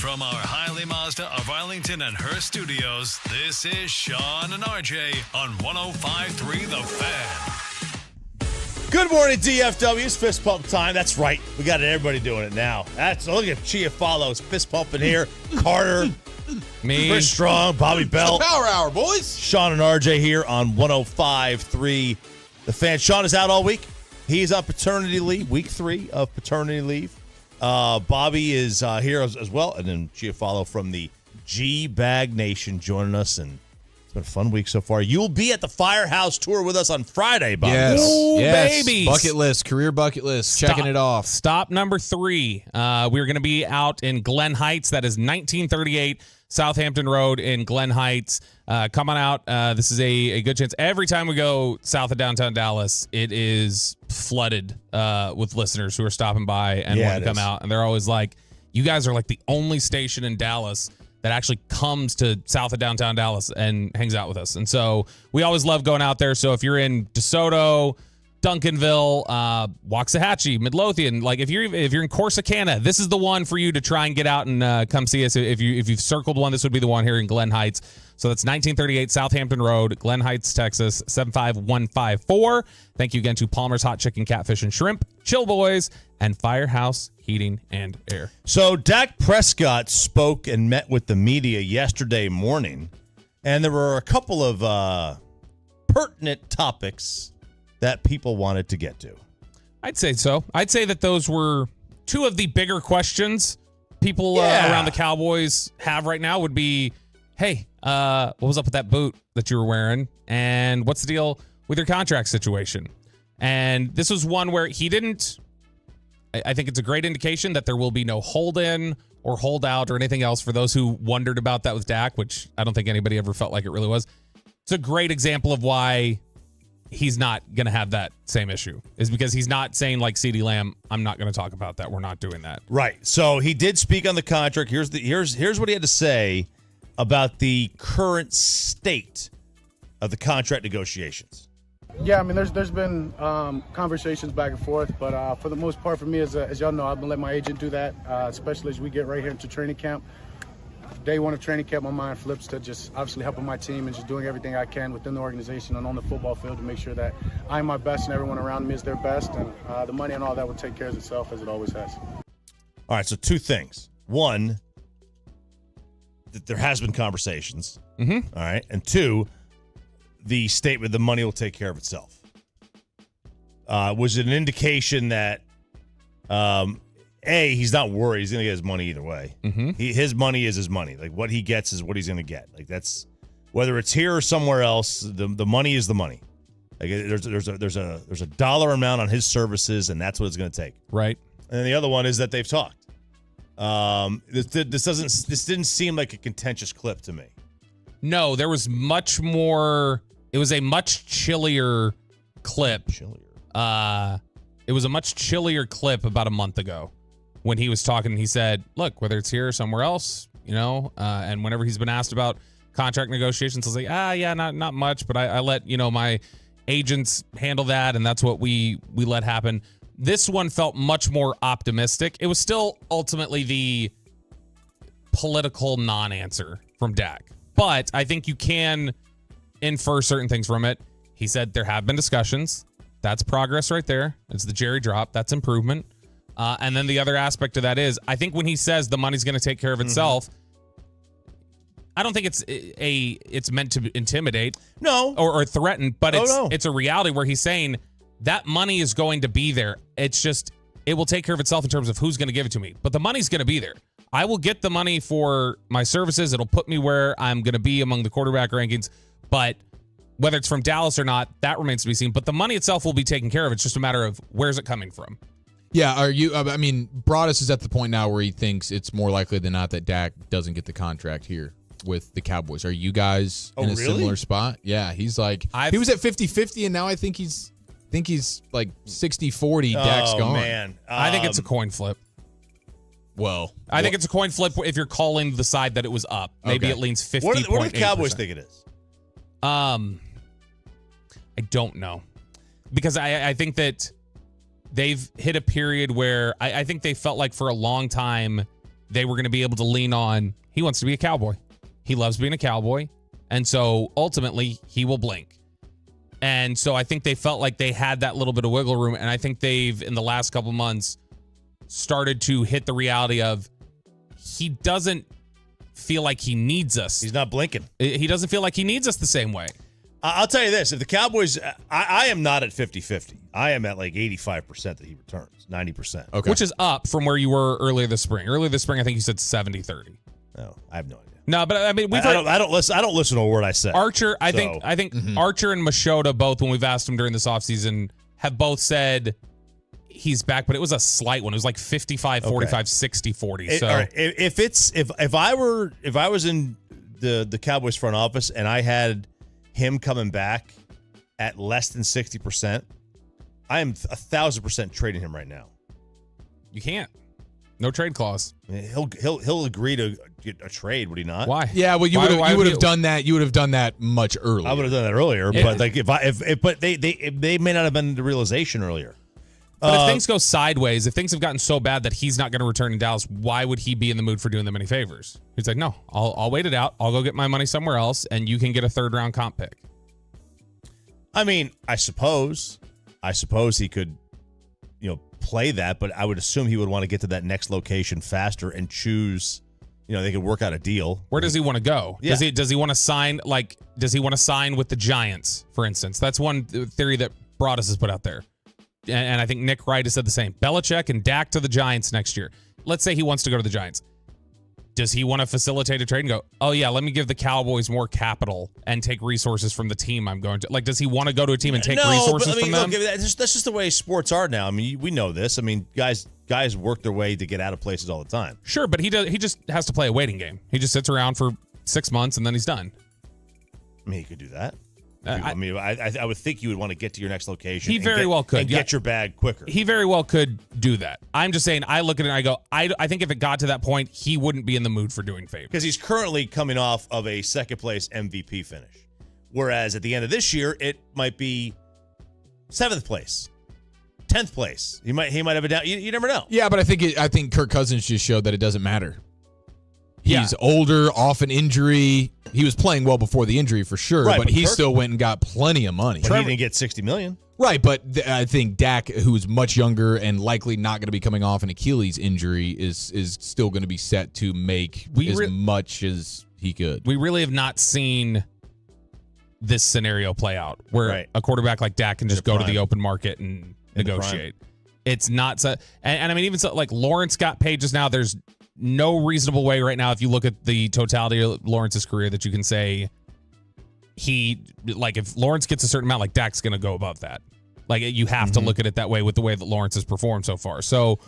[SPEAKER 1] from our Hiley Mazda of Arlington and Hearst studios, this is Sean and RJ on 105.3 The Fan.
[SPEAKER 3] Good morning, DFW's fist pump time. That's right. We got everybody doing it now. Look at Chia Follows fist pumping here. Carter,
[SPEAKER 4] me,
[SPEAKER 3] Chris Strong, Bobby Bell.
[SPEAKER 5] Power Hour, boys.
[SPEAKER 3] Sean and RJ here on 105.3 The Fan. Sean is out all week. He's on paternity leave, week 3 of paternity leave. Bobby is here as well. And then Giafalo from the G-Bag Nation joining us. And it's been a fun week so far. You'll be at the Firehouse Tour with us on Friday, Bobby.
[SPEAKER 5] Yes.
[SPEAKER 4] Babies.
[SPEAKER 5] Bucket list, career bucket list, checking it off.
[SPEAKER 4] Stop number 3. We're going to be out in Glen Heights. That is 1938 Southampton Road in Glen Heights. Come on out. This is a good chance. Every time we go south of downtown Dallas, it is flooded with listeners who are stopping by and want to come out. And they're always like, you guys are like the only station in Dallas that actually comes to south of downtown Dallas and hangs out with us. And so we always love going out there. So if you're in DeSoto, Duncanville, Waxahachie, Midlothian, like if you're in Corsicana, this is the one for you to try and get out and come see us. If you've circled one, this would be the one here in Glen Heights. So that's 1938 Southampton Road, Glen Heights, Texas, 75154. Thank you again to Palmer's Hot Chicken, Catfish, and Shrimp, Chill Boys, and Firehouse Heating and Air.
[SPEAKER 3] So Dak Prescott spoke and met with the media yesterday morning, and there were a couple of pertinent topics that people wanted to get to.
[SPEAKER 4] I'd say so. I'd say that those were two of the bigger questions people around the Cowboys have right now would be, hey, what was up with that boot that you were wearing? And what's the deal with your contract situation? And this was one where he didn't, I think it's a great indication that there will be no hold-in or hold-out or anything else for those who wondered about that with Dak, which I don't think anybody ever felt like it really was. It's a great example of why he's not going to have that same issue, is because he's not saying like CeeDee Lamb, I'm not going to talk about that. We're not doing that.
[SPEAKER 3] Right. So he did speak on the contract. Here's what he had to say about the current state of the contract negotiations.
[SPEAKER 21] Yeah, I mean, there's been conversations back and forth, but for the most part, for me, as y'all know, I've been letting my agent do that, especially as we get right here into training camp. Day one of training camp, my mind flips to just obviously helping my team and just doing everything I can within the organization and on the football field to make sure that I'm my best and everyone around me is their best, and the money and all that will take care of itself as it always has.
[SPEAKER 3] All right, so two things. One, that there has been conversations.
[SPEAKER 4] Mm-hmm.
[SPEAKER 3] All right. And two, the statement, the money will take care of itself. Was it an indication that, A, he's not worried. He's going to get his money either way.
[SPEAKER 4] Mm-hmm.
[SPEAKER 3] His money is his money. Like, what he gets is what he's going to get. Like, that's, whether it's here or somewhere else, the money is the money. Like, there's a dollar amount on his services, and that's what it's going to take.
[SPEAKER 4] Right.
[SPEAKER 3] And then the other one is that they've talked. This didn't seem like a contentious clip to me.
[SPEAKER 4] No, there was much more. It was a much chillier clip. It was a much chillier clip about a month ago when he was talking. He said, look, whether it's here or somewhere else, and whenever he's been asked about contract negotiations, he'll say, yeah, not much, but I let, my agents handle that, and that's what we let happen. This one felt much more optimistic. It was still ultimately the political non-answer from Dak, but I think you can infer certain things from it. He said there have been discussions. That's progress right there. It's the Jerry drop. That's improvement. And then the other aspect of that is, I think when he says the money's going to take care of itself, I don't think it's meant to intimidate, or threaten, but it's a reality where he's saying that money is going to be there. It's just, it will take care of itself in terms of who's going to give it to me, but the money's going to be there. I will get the money for my services. It'll put me where I'm going to be among the quarterback rankings, but whether it's from Dallas or not, that remains to be seen. But the money itself will be taken care of. It's just a matter of where's it coming from.
[SPEAKER 5] Yeah, Broadus is at the point now where he thinks it's more likely than not that Dak doesn't get the contract here with the Cowboys. Are you guys in a similar spot? Yeah, he's like, he was at 50-50, and now I think he's like 60-40. Dak's gone.
[SPEAKER 3] Man.
[SPEAKER 4] I think it's a coin flip.
[SPEAKER 5] Well,
[SPEAKER 4] I think it's a coin flip if you're calling the side that it was up. Maybe it leans 50.
[SPEAKER 3] What do the Cowboys think it is?
[SPEAKER 4] I don't know, because I think that they've hit a period where I think they felt like for a long time they were going to be able to lean on, he wants to be a Cowboy. He loves being a Cowboy. And so ultimately, he will blink. And so I think they felt like they had that little bit of wiggle room. And I think they've, in the last couple months, started to hit the reality of he doesn't feel like he needs us.
[SPEAKER 3] He's not blinking.
[SPEAKER 4] He doesn't feel like he needs us the same way.
[SPEAKER 3] I'll tell you this. If the Cowboys, I am not at 50-50. I am at like 85% that he returns, 90%.
[SPEAKER 5] Okay.
[SPEAKER 4] Which is up from where you were earlier this spring. Earlier this spring, I think you said 70-30.
[SPEAKER 3] No, I have no idea.
[SPEAKER 4] No, but I mean,
[SPEAKER 3] I don't listen to a word I say.
[SPEAKER 4] Archer, I think Archer and Machota both, when we've asked them during this offseason, have both said he's back, but it was a slight one. It was like 55-45, 60-40. So
[SPEAKER 3] all right, if I was in the Cowboys front office and I had him coming back at less than 60%, I am 1,000% trading him right now.
[SPEAKER 4] You can't. No trade clause.
[SPEAKER 3] I mean, he'll agree to get a trade, would he not?
[SPEAKER 4] Why?
[SPEAKER 5] Yeah, well, you would have done that. You would have done that much earlier.
[SPEAKER 3] I would have done that earlier, but like but they may not have been the realization earlier.
[SPEAKER 4] But if things go sideways, if things have gotten so bad that he's not going to return in Dallas, why would he be in the mood for doing them any favors? He's like, no, I'll wait it out. I'll go get my money somewhere else, and you can get a third-round comp pick.
[SPEAKER 3] I mean, I suppose he could, play that, but I would assume he would want to get to that next location faster and choose. They could work out a deal.
[SPEAKER 4] Where does he want to go?
[SPEAKER 3] Yeah.
[SPEAKER 4] Does he want to sign? Does he want to sign with the Giants, for instance? That's one theory that Broadus has put out there. And I think Nick Wright has said the same. Belichick and Dak to the Giants next year. Let's say he wants to go to the Giants. Does he want to facilitate a trade and go, oh, yeah, let me give the Cowboys more capital and take resources from the team I'm going to? Like, does he want to go to a team and take resources from them?
[SPEAKER 3] Look, that's just the way sports are now. I mean, we know this. I mean, guys work their way to get out of places all the time.
[SPEAKER 4] Sure, but he just has to play a waiting game. He just sits around for 6 months and then he's done.
[SPEAKER 3] I mean, he could do that. I would think you would want to get to your next location.
[SPEAKER 4] He very well could.
[SPEAKER 3] And get your bag quicker.
[SPEAKER 4] He very well could do that. I'm just saying, I look at it and I go, I think if it got to that point, he wouldn't be in the mood for doing favors.
[SPEAKER 3] Because he's currently coming off of a second-place MVP finish. Whereas at the end of this year, it might be 7th place, 10th place. He might have a down. You never know.
[SPEAKER 5] Yeah, but I think Kirk Cousins just showed that it doesn't matter. He's older, off an injury. He was playing well before the injury for sure,
[SPEAKER 3] right,
[SPEAKER 5] but he still went and got plenty of money.
[SPEAKER 3] But he didn't get $60 million.
[SPEAKER 5] Right, but I think Dak, who's much younger and likely not going to be coming off an Achilles injury, is still going to be set to make much as he could.
[SPEAKER 4] We really have not seen this scenario play out where a quarterback like Dak can just go to the open market and negotiate. It's not so, and I mean, even so, like Lawrence got paid just now. There's no reasonable way right now, if you look at the totality of Lawrence's career, that you can say if Lawrence gets a certain amount, like Dak's going to go above that. Like you have to look at it that way with the way that Lawrence has performed so far. So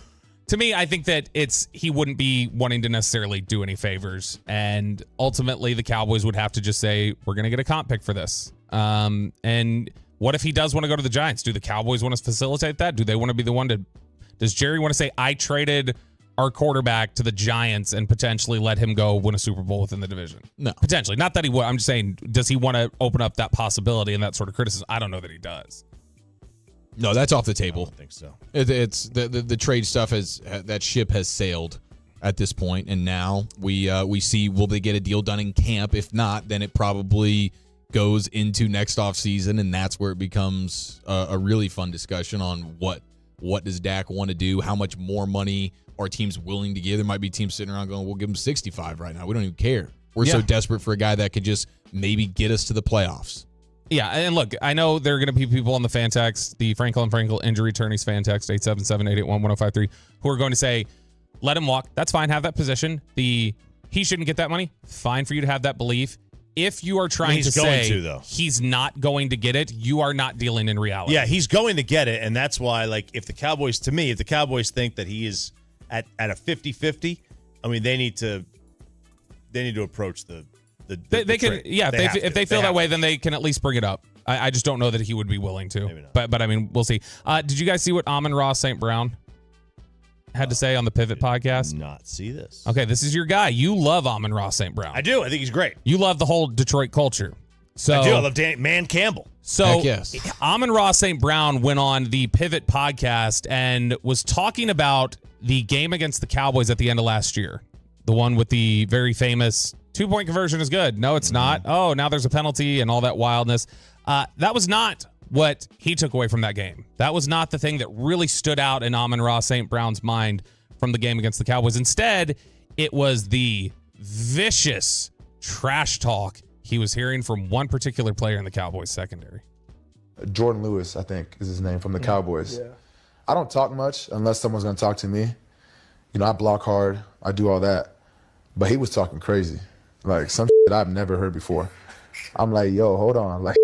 [SPEAKER 4] to me, I think that he wouldn't be wanting to necessarily do any favors. And ultimately the Cowboys would have to just say, we're going to get a comp pick for this. And what if he does want to go to the Giants? Do the Cowboys want to facilitate that? Do they want to be the one does Jerry want to say, I traded our quarterback to the Giants and potentially let him go win a Super Bowl within the division?
[SPEAKER 5] No.
[SPEAKER 4] Potentially. Not that he would. I'm just saying, does he want to open up that possibility and that sort of criticism? I don't know that he does.
[SPEAKER 5] No, that's off the table.
[SPEAKER 3] I don't think so.
[SPEAKER 5] It's the trade stuff that ship has sailed at this point, and now we see, will they get a deal done in camp? If not, then it probably goes into next offseason, and that's where it becomes a really fun discussion on what does Dak want to do, how much more money are teams willing to give. There might be teams sitting around going, we'll give him 65 right now. We don't even care. We're so desperate for a guy that could just maybe get us to the playoffs.
[SPEAKER 4] Yeah, and look, I know there are going to be people on the fan text, the Frankel and Frankel injury attorneys fan text, 877-881-1053, who are going to say, let him walk. That's fine. Have that position. He shouldn't get that money. Fine for you to have that belief. If you are trying to say he's not going to get it, you are not dealing in reality.
[SPEAKER 3] Yeah, he's going to get it, and that's why, like, if the Cowboys think that he is at a 50-50, I mean, they need to approach the
[SPEAKER 4] they can trade. If they feel that way, then they can at least bring it up. I just don't know that he would be willing to.
[SPEAKER 3] Maybe not.
[SPEAKER 4] But I mean, we'll see. Did you guys see what Amon-Ra St. Brown had to say on the Pivot podcast?
[SPEAKER 3] Did not see this.
[SPEAKER 4] Okay, this is your guy. You love Amon-Ra St. Brown.
[SPEAKER 3] I do. I think he's great.
[SPEAKER 4] You love the whole Detroit culture. So
[SPEAKER 3] I do. I love Man Campbell.
[SPEAKER 4] So
[SPEAKER 5] yes.
[SPEAKER 4] Amon-Ra St. Brown went on the Pivot podcast and was talking about the game against the Cowboys at the end of last year. the one with the very famous 2-point conversion is good. No, it's not. Oh, now there's a penalty and all that wildness. That was not what he took away from that game. That was not the thing that really stood out in Amon-Ra St. Brown's mind from the game against the Cowboys. Instead, it was the vicious trash talk he was hearing from one particular player in the Cowboys secondary.
[SPEAKER 7] Jordan Lewis, I think, is his name, from the Cowboys. Yeah. I don't talk much unless someone's going to talk to me. You know, I block hard. I do all that. But he was talking crazy. Like, some shit I've never heard before. I'm like, yo, hold on. Like,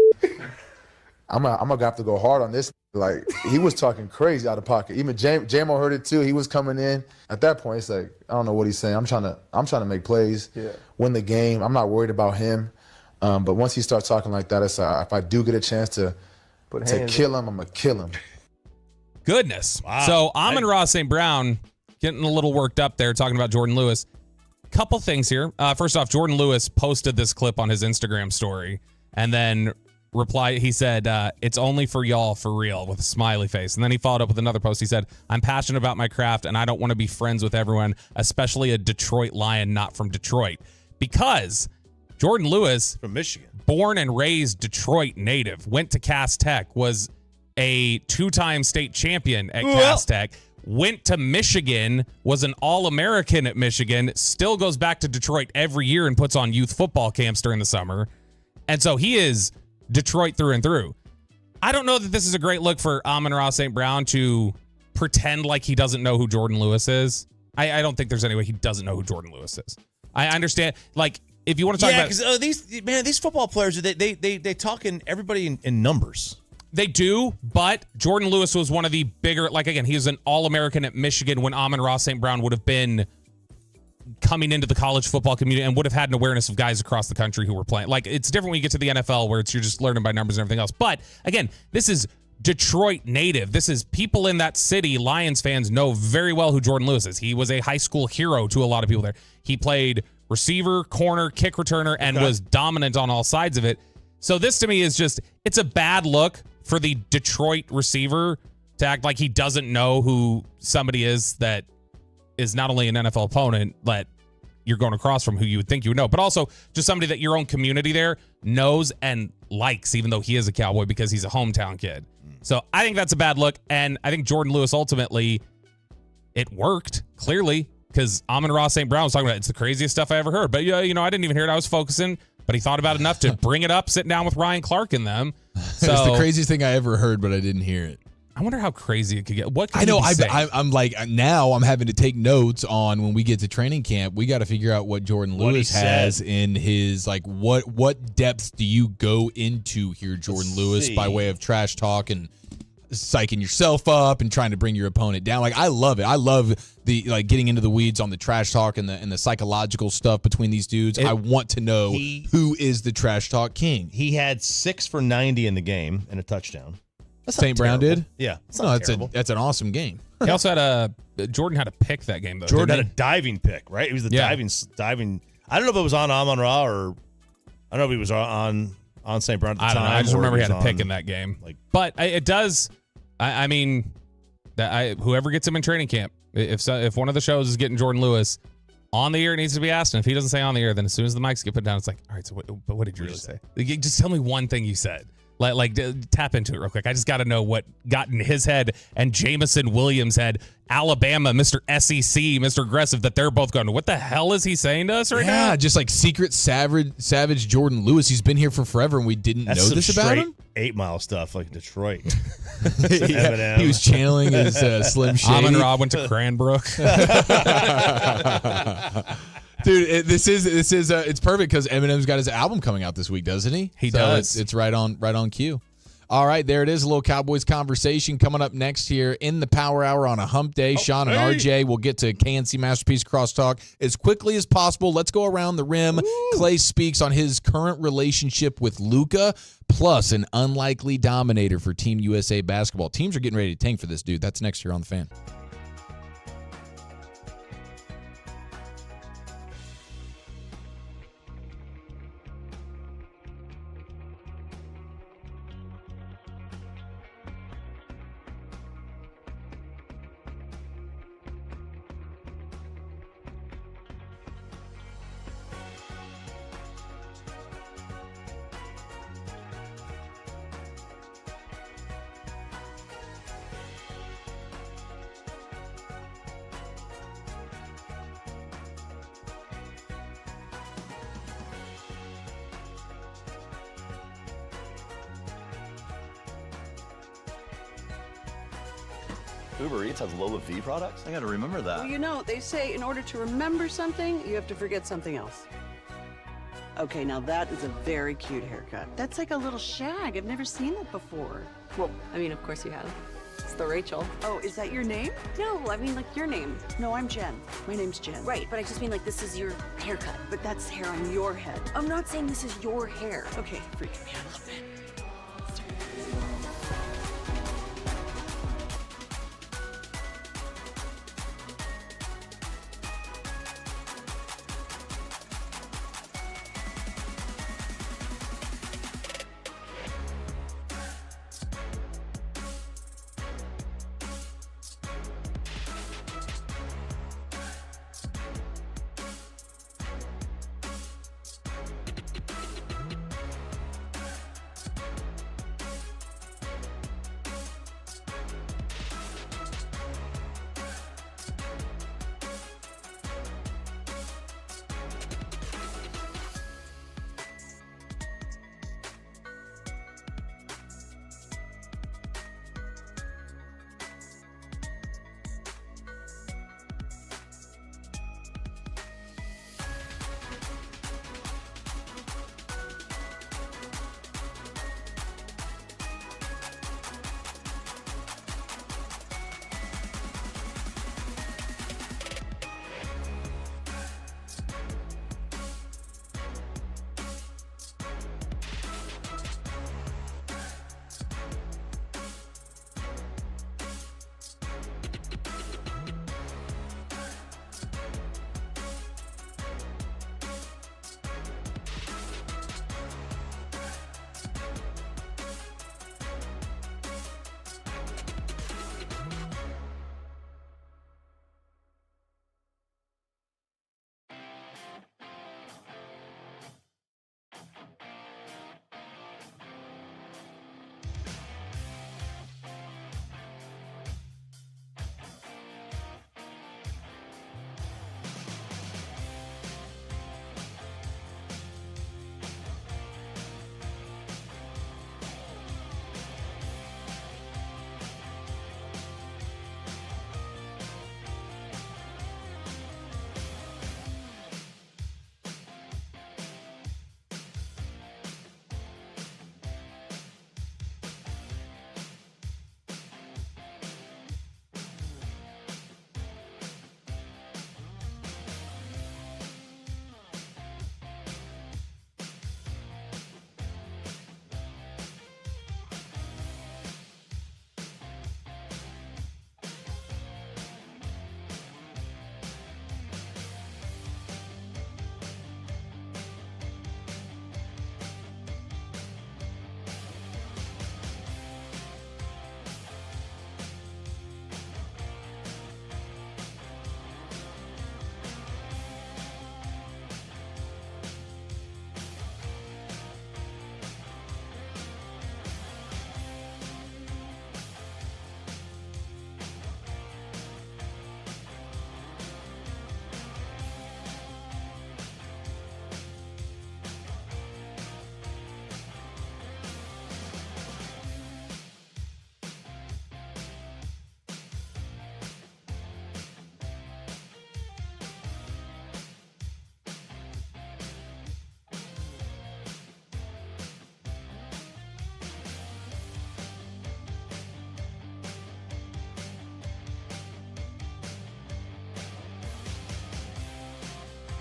[SPEAKER 7] I'm going to have to go hard on this. Like, he was talking crazy out of pocket. Even J-Mo heard it, too. He was coming in. At that point, it's like, I don't know what he's saying. I'm trying to make plays, win the game. I'm not worried about him. But once he starts talking like that, it's if I do get a chance to kill him, I'm going to kill him.
[SPEAKER 4] Goodness.
[SPEAKER 3] Wow.
[SPEAKER 4] So Amon-Ra St. Brown getting a little worked up there talking about Jordan Lewis. Couple things here. First off, Jordan Lewis posted this clip on his Instagram story and then he said, it's only for y'all for real, with a smiley face. And then he followed up with another post. He said, I'm passionate about my craft and I don't want to be friends with everyone, especially a Detroit Lion not from Detroit. Because Jordan Lewis,
[SPEAKER 3] from Michigan,
[SPEAKER 4] born and raised Detroit native, went to Cass Tech, was a 2-time state champion at Cass Tech, went to Michigan, was an All-American at Michigan, still goes back to Detroit every year and puts on youth football camps during the summer. And so he is Detroit through and through. I don't know that this is a great look for Amon-Ra St. Brown to pretend like he doesn't know who Jordan Lewis is. I don't think there's any way he doesn't know who Jordan Lewis is. I understand, like, if you want to talk about...
[SPEAKER 3] Yeah, because these football players, they talk in everybody in numbers.
[SPEAKER 4] They do, but Jordan Lewis was one of the bigger, like, again, he was an All-American at Michigan when Amon-Ra St. Brown would have been coming into the college football community and would have had an awareness of guys across the country who were playing. Like, it's different when you get to the NFL where you're just learning by numbers and everything else. But, again, this is Detroit native. This is people in that city. Lions fans know very well who Jordan Lewis is. He was a high school hero to a lot of people there. He played receiver, corner, kick returner, and was dominant on all sides of it. So this to me is just, it's a bad look for the Detroit receiver to act like he doesn't know who somebody is that is not only an NFL opponent, but you're going across from who you would think you would know, but also just somebody that your own community there knows and likes, even though he is a Cowboy because he's a hometown kid. So I think that's a bad look. And I think Jordan Lewis, ultimately, it worked, clearly, because Amon-Ra St. Brown was talking about, it's the craziest stuff I ever heard. But, I didn't even hear it. I was focusing, but he thought about it enough to bring it up, sitting down with Ryan Clark and them. So,
[SPEAKER 5] it's the craziest thing I ever heard, but I didn't hear it.
[SPEAKER 4] I wonder how crazy it could get. What could
[SPEAKER 5] I know.
[SPEAKER 4] he be saying?
[SPEAKER 5] I'm like, now I'm having to take notes on when we get to training camp. We got to figure out what Jordan Lewis has in his, like, what depths do you go into here, Jordan Lewis, by way of trash talk and psyching yourself up and trying to bring your opponent down. Like, I love it. I love the, like, getting into the weeds on the trash talk and the psychological stuff between these dudes. I want to know who is the trash talk king.
[SPEAKER 3] He had 6 for 90 in the game and a touchdown.
[SPEAKER 5] St. Brown did?
[SPEAKER 3] Yeah.
[SPEAKER 5] That's an awesome game.
[SPEAKER 4] He also had Jordan had a pick that game, though.
[SPEAKER 3] Jordan had a diving pick, right? It was the diving. I don't know if it was on Amon-Ra or I don't know if he was on St. Brown at the time.
[SPEAKER 4] I don't know. I just remember he had a pick in that game. But it does. I mean, whoever gets him in training camp, if one of the shows is getting Jordan Lewis on the air, it needs to be asked. And if he doesn't say on the air, then as soon as the mics get put down, it's like, all right, so what did you really say? Just tell me one thing you said. Like tap into it real quick. I just got to know what got in his head and Jameson Williams' head. Alabama, Mr. SEC, Mr. Aggressive, that they're both going, what the hell is he saying to us right now?
[SPEAKER 5] Yeah, just like secret savage Jordan Lewis. He's been here for forever, and we didn't know this about him.
[SPEAKER 3] 8 Mile stuff like Detroit.
[SPEAKER 5] He was channeling his Slim Shady.
[SPEAKER 4] Amon-Ra went to Cranbrook.
[SPEAKER 5] Dude, this is it's perfect because Eminem's got his album coming out this week, doesn't he?
[SPEAKER 4] He does.
[SPEAKER 5] It's right on cue. All right, there it is. A little Cowboys conversation coming up next here in the Power Hour on a hump day. Sean and RJ will get to KNC Masterpiece Crosstalk as quickly as possible. Let's go around the rim. Clay speaks on his current relationship with Luka, plus an unlikely dominator for Team USA basketball. Teams are getting ready to tank for this dude. That's next here on The Fan.
[SPEAKER 13] Uber Eats has low fee products? I gotta remember that.
[SPEAKER 14] Well, you know, they say in order to remember something, you have to forget something else. Okay, now that is a very cute haircut. That's like a little shag. I've never seen that before.
[SPEAKER 20] Well, I mean, of course you have. It's the Rachel.
[SPEAKER 14] Oh, is that your name?
[SPEAKER 20] No, I mean, like your name.
[SPEAKER 14] No, I'm Jen. My name's Jen.
[SPEAKER 20] Right, but I just mean like this is your haircut.
[SPEAKER 14] But that's hair on your head.
[SPEAKER 20] I'm not saying this is your hair.
[SPEAKER 14] Okay, freaking me out a little bit.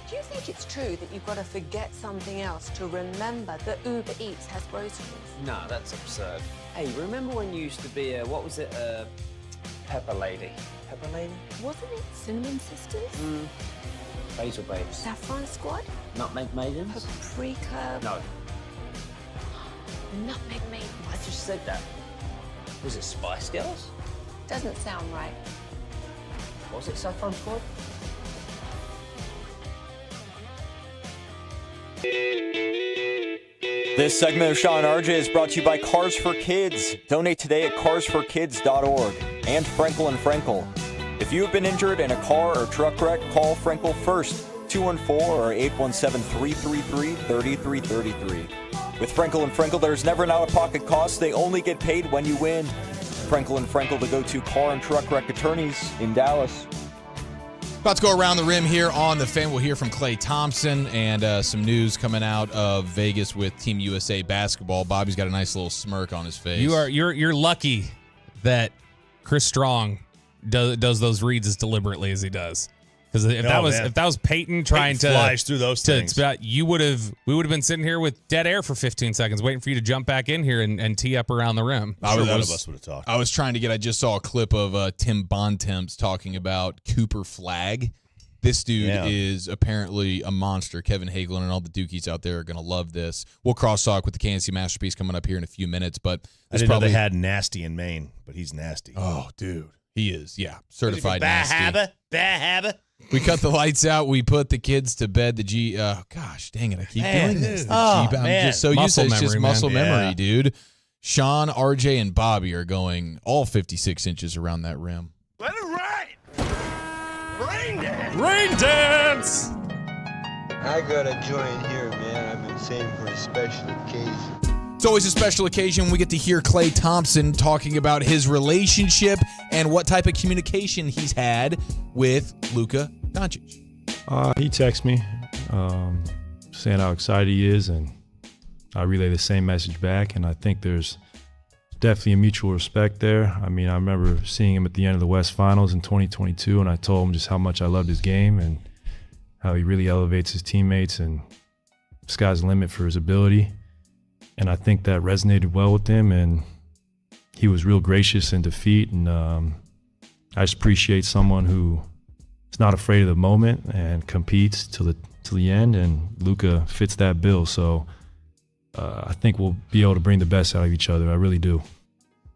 [SPEAKER 2] Do you think it's true that you've got to forget something else to remember that Uber Eats has groceries?
[SPEAKER 8] Nah, that's absurd. Hey, remember when you used to be a, what was it, Pepper Lady? Pepper Lady?
[SPEAKER 2] Wasn't it Cinnamon Sisters?
[SPEAKER 8] Basil Babes.
[SPEAKER 2] Saffron Squad?
[SPEAKER 8] Nutmeg Maidens?
[SPEAKER 2] Paprika?
[SPEAKER 8] No.
[SPEAKER 2] Nutmeg Maidens.
[SPEAKER 8] I just said that. Was it Spice Girls?
[SPEAKER 2] Doesn't sound right.
[SPEAKER 8] Was it Saffron Squad?
[SPEAKER 11] This segment of Sean and RJ is brought to you by Cars for Kids. Donate today at carsforkids.org and Frenkel & Frenkel. If you have been injured in a car or truck wreck, call Frenkel first, 214 or 817-333-3333. With Frenkel & Frenkel, there's never an out-of-pocket cost. They only get paid when you win. Frenkel & Frenkel, the go-to car and truck wreck attorneys in Dallas.
[SPEAKER 5] About to go around the rim here on the Fan. We'll hear from Klay Thompson and some news coming out of Vegas with Team USA basketball. Bobby's got a nice little smirk on his face.
[SPEAKER 4] You're lucky that Chris Strong does those reads as deliberately as he does. Because if that was Peyton trying to
[SPEAKER 3] flies through those things,
[SPEAKER 4] we would have been sitting here with dead air for 15 seconds waiting for you to jump back in here and tee up around the rim.
[SPEAKER 3] One of us would have talked.
[SPEAKER 5] I was trying to I just saw a clip of Tim Bontemps talking about Cooper Flagg. This dude is apparently a monster. Kevin Hagelin and all the Dukies out there are going to love this. We'll cross-talk with the KNC Masterpiece coming up here in a few minutes. But
[SPEAKER 3] I didn't know they had Nasty in Maine, but he's nasty.
[SPEAKER 5] Oh, dude. He is, certified nasty.
[SPEAKER 3] Bad habit.
[SPEAKER 5] We cut the lights out. We put the kids to bed. Gosh, dang it. I keep doing this. I'm just so used to it. It's just muscle memory, dude. Sean, RJ, and Bobby are going all 56 inches around that rim.
[SPEAKER 9] Let it rain! Rain dance!
[SPEAKER 4] Rain dance!
[SPEAKER 6] I got a joint here, man. I've been saving for a special occasion.
[SPEAKER 5] It's always a special occasion when we get to hear Klay Thompson talking about his relationship and what type of communication he's had with Luka Doncic.
[SPEAKER 22] He texts me saying how excited he is, and I relay the same message back, and I think there's definitely a mutual respect there. I mean, I remember seeing him at the end of the West Finals in 2022, and I told him just how much I loved his game and how he really elevates his teammates, and sky's the limit for his ability. And I think that resonated well with him, and he was real gracious in defeat. And I just appreciate someone who is not afraid of the moment and competes till the end. And Luka fits that bill. So I think we'll be able to bring the best out of each other. I really do.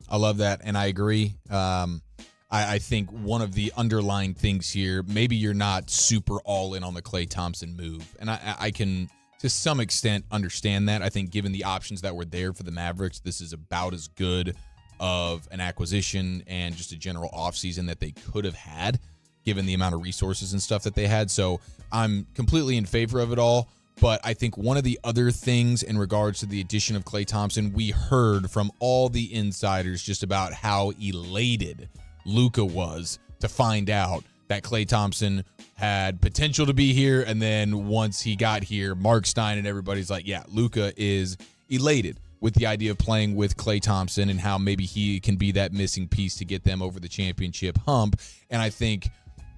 [SPEAKER 5] I love that, and I agree. I think one of the underlying things here, maybe you're not super all in on the Klay Thompson move, and I can to some extent understand that. I think given the options that were there for the Mavericks, this is about as good of an acquisition and just a general offseason that they could have had, given the amount of resources and stuff that they had. So I'm completely in favor of it all. But I think one of the other things in regards to the addition of Klay Thompson, we heard from all the insiders just about how elated Luka was to find out that Klay Thompson had potential to be here. And then once he got here, Mark Stein and everybody's like, yeah, Luka is elated with the idea of playing with Klay Thompson and how maybe he can be that missing piece to get them over the championship hump. And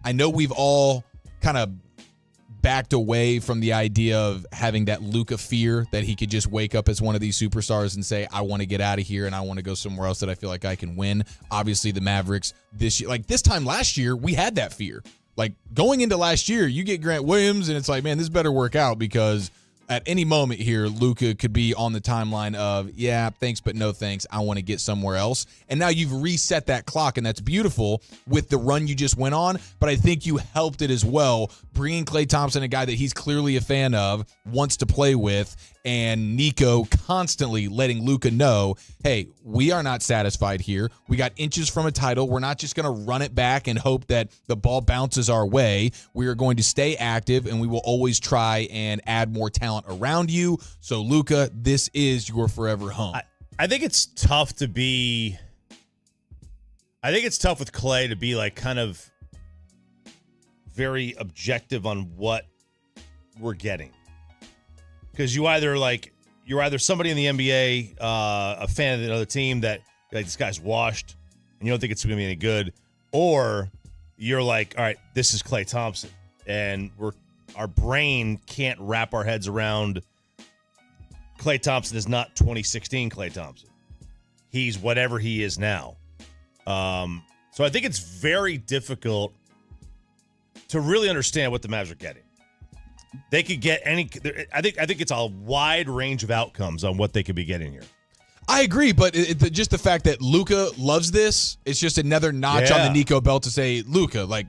[SPEAKER 5] I know we've all kind of backed away from the idea of having that Luka fear that he could just wake up as one of these superstars and say, I want to get out of here and I want to go somewhere else that I feel like I can win. Obviously, the Mavericks this year, like this time last year, we had that fear. Like going into last year, you get Grant Williams and it's like, man, this better work out because at any moment here, Luka could be on the timeline of, yeah, thanks, but no thanks. I want to get somewhere else. And now you've reset that clock, and that's beautiful with the run you just went on. But I think you helped it as well, bringing Klay Thompson, a guy that he's clearly a fan of, wants to play with, and Nico constantly letting Luka know, hey, we are not satisfied here. We got inches from a title. We're not just going to run it back and hope that the ball bounces our way. We are going to stay active, and we will always try and add more talent around you. So, Luka, this is your forever home.
[SPEAKER 3] I think it's tough to be – I think it's tough with Klay to be like kind of very objective on what we're getting. Because you're either somebody in the NBA, a fan of another team that like this guy's washed and you don't think it's going to be any good, or you're like, all right, this is Klay Thompson, and our brain can't wrap our heads around Klay Thompson is not 2016 Klay Thompson. He's whatever he is now. So I think it's very difficult to really understand what the Mavs are getting. They could get any. I think it's a wide range of outcomes on what they could be getting here.
[SPEAKER 5] I agree, but just the fact that Luka loves this, it's just another notch on the Nico belt to say, Luka, like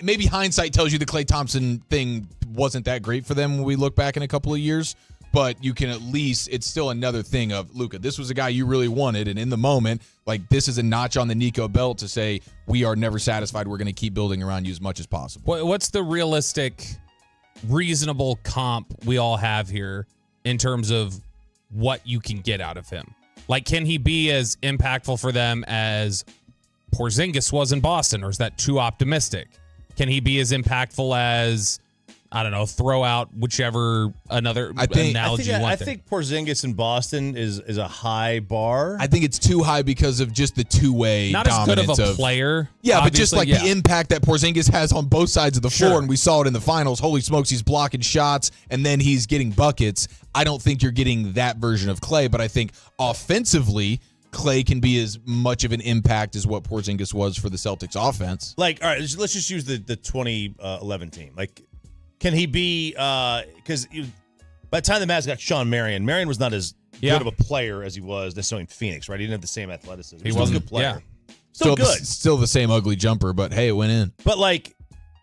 [SPEAKER 5] maybe hindsight tells you the Klay Thompson thing wasn't that great for them when we look back in a couple of years, but you can at least, it's still another thing of, Luka, this was a guy you really wanted, and in the moment, like this is a notch on the Nico belt to say, we are never satisfied, we're going to keep building around you as much as possible.
[SPEAKER 4] What's the reasonable comp we all have here in terms of what you can get out of him? Like, can he be as impactful for them as Porzingis was in Boston, or is that too optimistic? Can he be as impactful as, I don't know, throw out whichever another analogy you want
[SPEAKER 3] I
[SPEAKER 4] there?
[SPEAKER 3] think Porzingis in Boston is a high bar.
[SPEAKER 5] I think it's too high because of just the two-way
[SPEAKER 4] Not as good
[SPEAKER 5] dominance
[SPEAKER 4] of a player.
[SPEAKER 5] Yeah, but just
[SPEAKER 4] obviously,
[SPEAKER 5] like the impact that Porzingis has on both sides of the floor, and we saw it in the finals. Holy smokes, he's blocking shots, and then he's getting buckets. I don't think you're getting that version of Klay, but I think offensively, Klay can be as much of an impact as what Porzingis was for the Celtics offense.
[SPEAKER 3] Like, all right, let's just use the 2011 team. Like, can he be, because by the time the Mavs got Sean Marion was not as good of a player as he was necessarily in Phoenix, right? He didn't have the same athleticism.
[SPEAKER 4] He wasn't
[SPEAKER 3] a good player.
[SPEAKER 4] Yeah.
[SPEAKER 3] Still good.
[SPEAKER 5] Still the same ugly jumper, but hey, it went in.
[SPEAKER 3] But, like,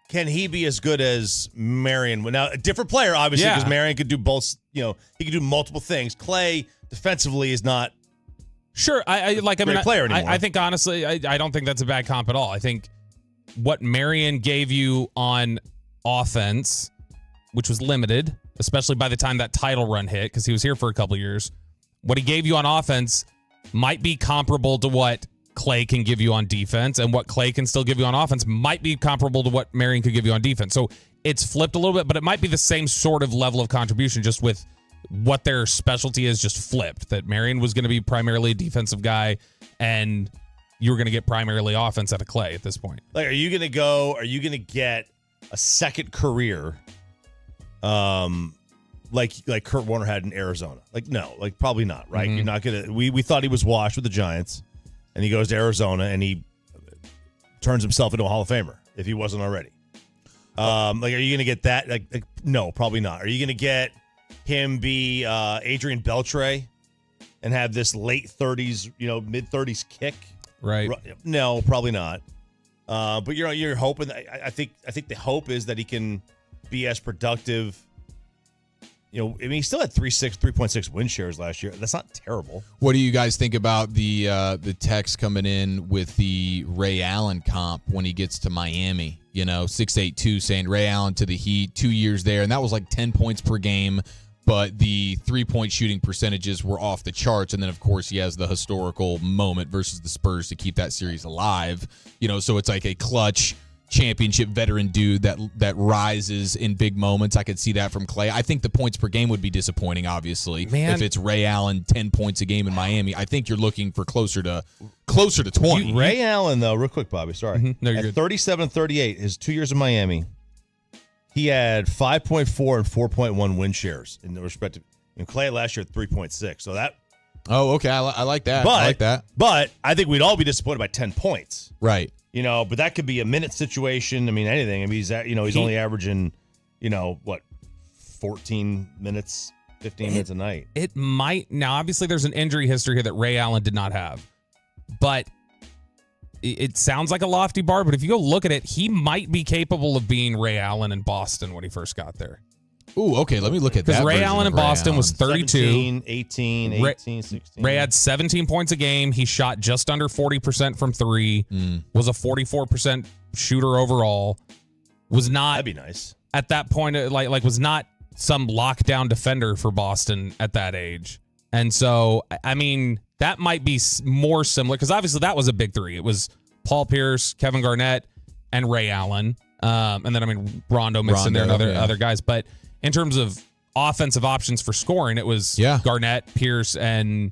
[SPEAKER 3] can he be as good as Marion? Now, a different player, obviously, because Marion could do both, he could do multiple things. Klay, defensively, is not
[SPEAKER 4] Sure, I
[SPEAKER 3] great player anymore.
[SPEAKER 4] I think honestly, I don't think that's a bad comp at all. I think what Marion gave you on offense, which was limited, especially by the time that title run hit, because he was here for a couple years. What he gave you on offense might be comparable to what Klay can give you on defense, and what Klay can still give you on offense might be comparable to what Marion could give you on defense. So it's flipped a little bit, but it might be the same sort of level of contribution, just with what their specialty is just flipped. That Marion was going to be primarily a defensive guy, and you were going to get primarily offense out of Klay at this point.
[SPEAKER 3] Like, are you going to get a second career like Kurt Warner had in Arizona? Like, no, like probably not, right?
[SPEAKER 4] Mm-hmm.
[SPEAKER 3] You're not going to, we thought he was washed with the Giants, and he goes to Arizona and he turns himself into a Hall of Famer if he wasn't already. Like, are you going to get that? Like, no, probably not. Are you going to get him be Adrian Beltre and have this late 30s, mid 30s kick?
[SPEAKER 4] Right.
[SPEAKER 3] No, probably not. But you're hoping. I think the hope is that he can be as productive. He still had 3.6 win shares last year. That's not terrible.
[SPEAKER 5] What do you guys think about the text coming in with the Ray Allen comp when he gets to Miami? 682 saying Ray Allen to the Heat, 2 years there, and that was like 10 points per game. But the 3-point shooting percentages were off the charts. And then, of course, he has the historical moment versus the Spurs to keep that series alive. So it's like a clutch championship veteran dude that rises in big moments. I could see that from Klay. I think the points per game would be disappointing, obviously.
[SPEAKER 4] Man.
[SPEAKER 5] If it's Ray Allen, 10 points a game in Miami. I think you're looking for closer to 20.
[SPEAKER 3] Ray Allen, though, real quick, Bobby, sorry.
[SPEAKER 4] Mm-hmm. No, you're
[SPEAKER 3] At
[SPEAKER 4] good.
[SPEAKER 3] 37-38, his 2 years in Miami, he had 5.4 and 4.1 win shares in the respective. Klay last year at 3.6. So that.
[SPEAKER 5] Oh, okay. I like that.
[SPEAKER 3] But,
[SPEAKER 5] I like that.
[SPEAKER 3] But I think we'd all be disappointed by 10 points.
[SPEAKER 5] Right.
[SPEAKER 3] But that could be a minute situation. I mean, anything. I mean, he's only averaging, 14 minutes, 15 minutes a night.
[SPEAKER 4] It might. Now, obviously, there's an injury history here that Ray Allen did not have. But it sounds like a lofty bar. But if you go look at it, he might be capable of being Ray Allen in Boston when he first got there.
[SPEAKER 5] Ooh, okay. Let me look at that.
[SPEAKER 4] Because Ray Allen in Boston was 32.
[SPEAKER 3] 17, 18, 16.
[SPEAKER 4] Ray had 17 points a game. He shot just under 40% from three. Was a 44% shooter overall. Was not.
[SPEAKER 3] That'd be nice.
[SPEAKER 4] At that point, was not some lockdown defender for Boston at that age. And so, I mean, that might be more similar, because obviously that was a big three. It was Paul Pierce, Kevin Garnett, and Ray Allen. And then, I mean, Rondo mixed in there and other guys. But in terms of offensive options for scoring, it was Garnett, Pierce, and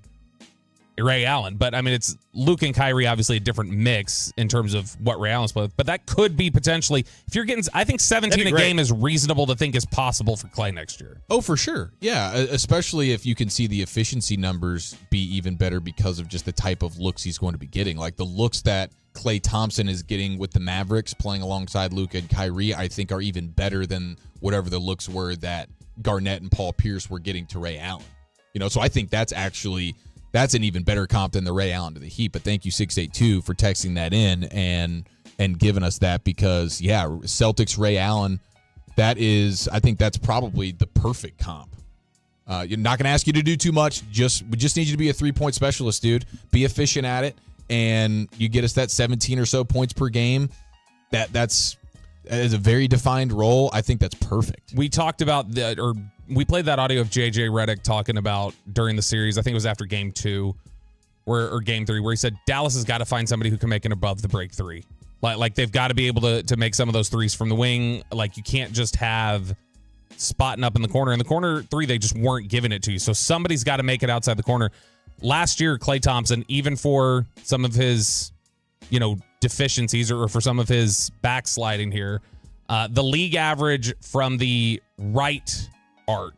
[SPEAKER 4] Ray Allen. But, I mean, it's Luke and Kyrie, obviously a different mix in terms of what Ray Allen's played with. But that could be potentially, if you're getting, I think 17 a game is reasonable to think is possible for Klay next year.
[SPEAKER 5] Oh, for sure. Yeah, especially if you can see the efficiency numbers be even better because of just the type of looks he's going to be getting. Like the looks that Klay Thompson is getting with the Mavericks playing alongside Luka and Kyrie, I think are even better than whatever the looks were that Garnett and Paul Pierce were getting to Ray Allen. So I think that's an even better comp than the Ray Allen to the Heat. But thank you, 682, for texting that in and giving us that, because, Celtics Ray Allen, I think that's probably the perfect comp. You're not going to ask you to do too much. We just need you to be a 3-point specialist, dude. Be efficient at it, and you get us that 17 or so points per game. That is a very defined role. I think that's perfect.
[SPEAKER 4] We talked about we played that audio of JJ Redick talking about during the series. I think it was after game 2, or game 3, where he said Dallas has got to find somebody who can make an above the break 3. Like they've got to be able to make some of those threes from the wing. Like you can't just have spotting up in the corner. In the corner 3, they just weren't giving it to you. So somebody's got to make it outside the corner. Last year, Klay Thompson, even for some of his, deficiencies or for some of his backsliding here, the league average from the right arc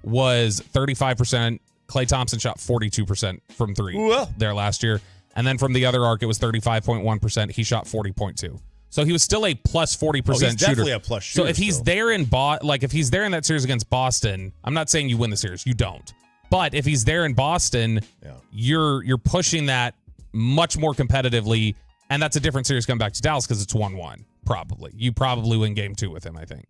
[SPEAKER 4] was 35%. Klay Thompson shot 42% from 3 there last year. And then from the other arc, it was 35.1%. He shot 40.2. So he was still a plus 40%
[SPEAKER 3] he's
[SPEAKER 4] shooter.
[SPEAKER 3] Definitely a plus shooter.
[SPEAKER 4] So if he's there if he's there in that series against Boston, I'm not saying you win the series. You don't. But if he's there in Boston, you're pushing that much more competitively, and that's a different series coming back to Dallas because it's 1-1. Probably. You probably win game 2 with him, I think.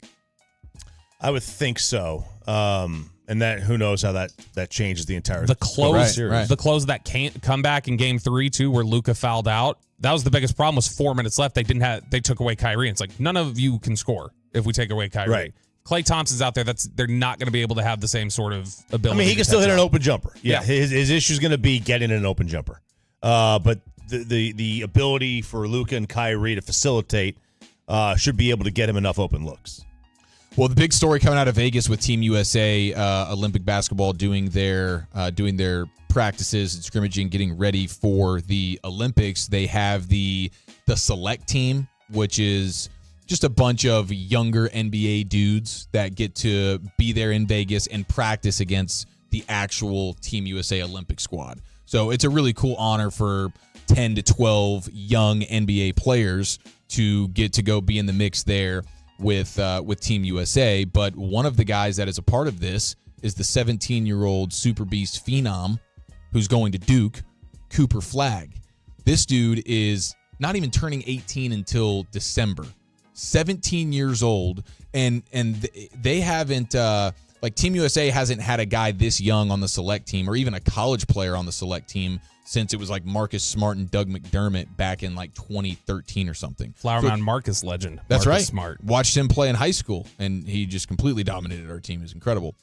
[SPEAKER 3] I would think so. And that who knows how that changes the entire
[SPEAKER 4] series.
[SPEAKER 3] Right.
[SPEAKER 4] The close of that can't come back in game 3 too, where Luka fouled out. That was the biggest problem. Was 4 minutes left. They took away Kyrie. It's like none of you can score if we take away Kyrie. Right. Klay Thompson's out there. They're not going to be able to have the same sort of ability.
[SPEAKER 3] I mean, he can still hit an open jumper. Yeah. His issue is going to be getting an open jumper. But the ability for Luka and Kyrie to facilitate should be able to get him enough open looks.
[SPEAKER 5] Well, the big story coming out of Vegas with Team USA Olympic basketball doing their practices and scrimmaging, getting ready for the Olympics. They have the select team, which is just a bunch of younger NBA dudes that get to be there in Vegas and practice against the actual Team USA Olympic squad. So it's a really cool honor for 10 to 12 young NBA players to get to go be in the mix there with Team USA. But one of the guys that is a part of this is the 17-year-old Super Beast phenom who's going to Duke, Cooper Flagg. This dude is not even turning 18 until December. 17 years old, and they haven't Team USA hasn't had a guy this young on the select team or even a college player on the select team since it was like Marcus Smart and Doug McDermott back in like 2013 or something.
[SPEAKER 4] Flower Mound Marcus legend.
[SPEAKER 5] That's
[SPEAKER 4] Marcus
[SPEAKER 5] right.
[SPEAKER 4] Smart.
[SPEAKER 5] Watched him play in high school, and he just completely dominated our team. It was incredible.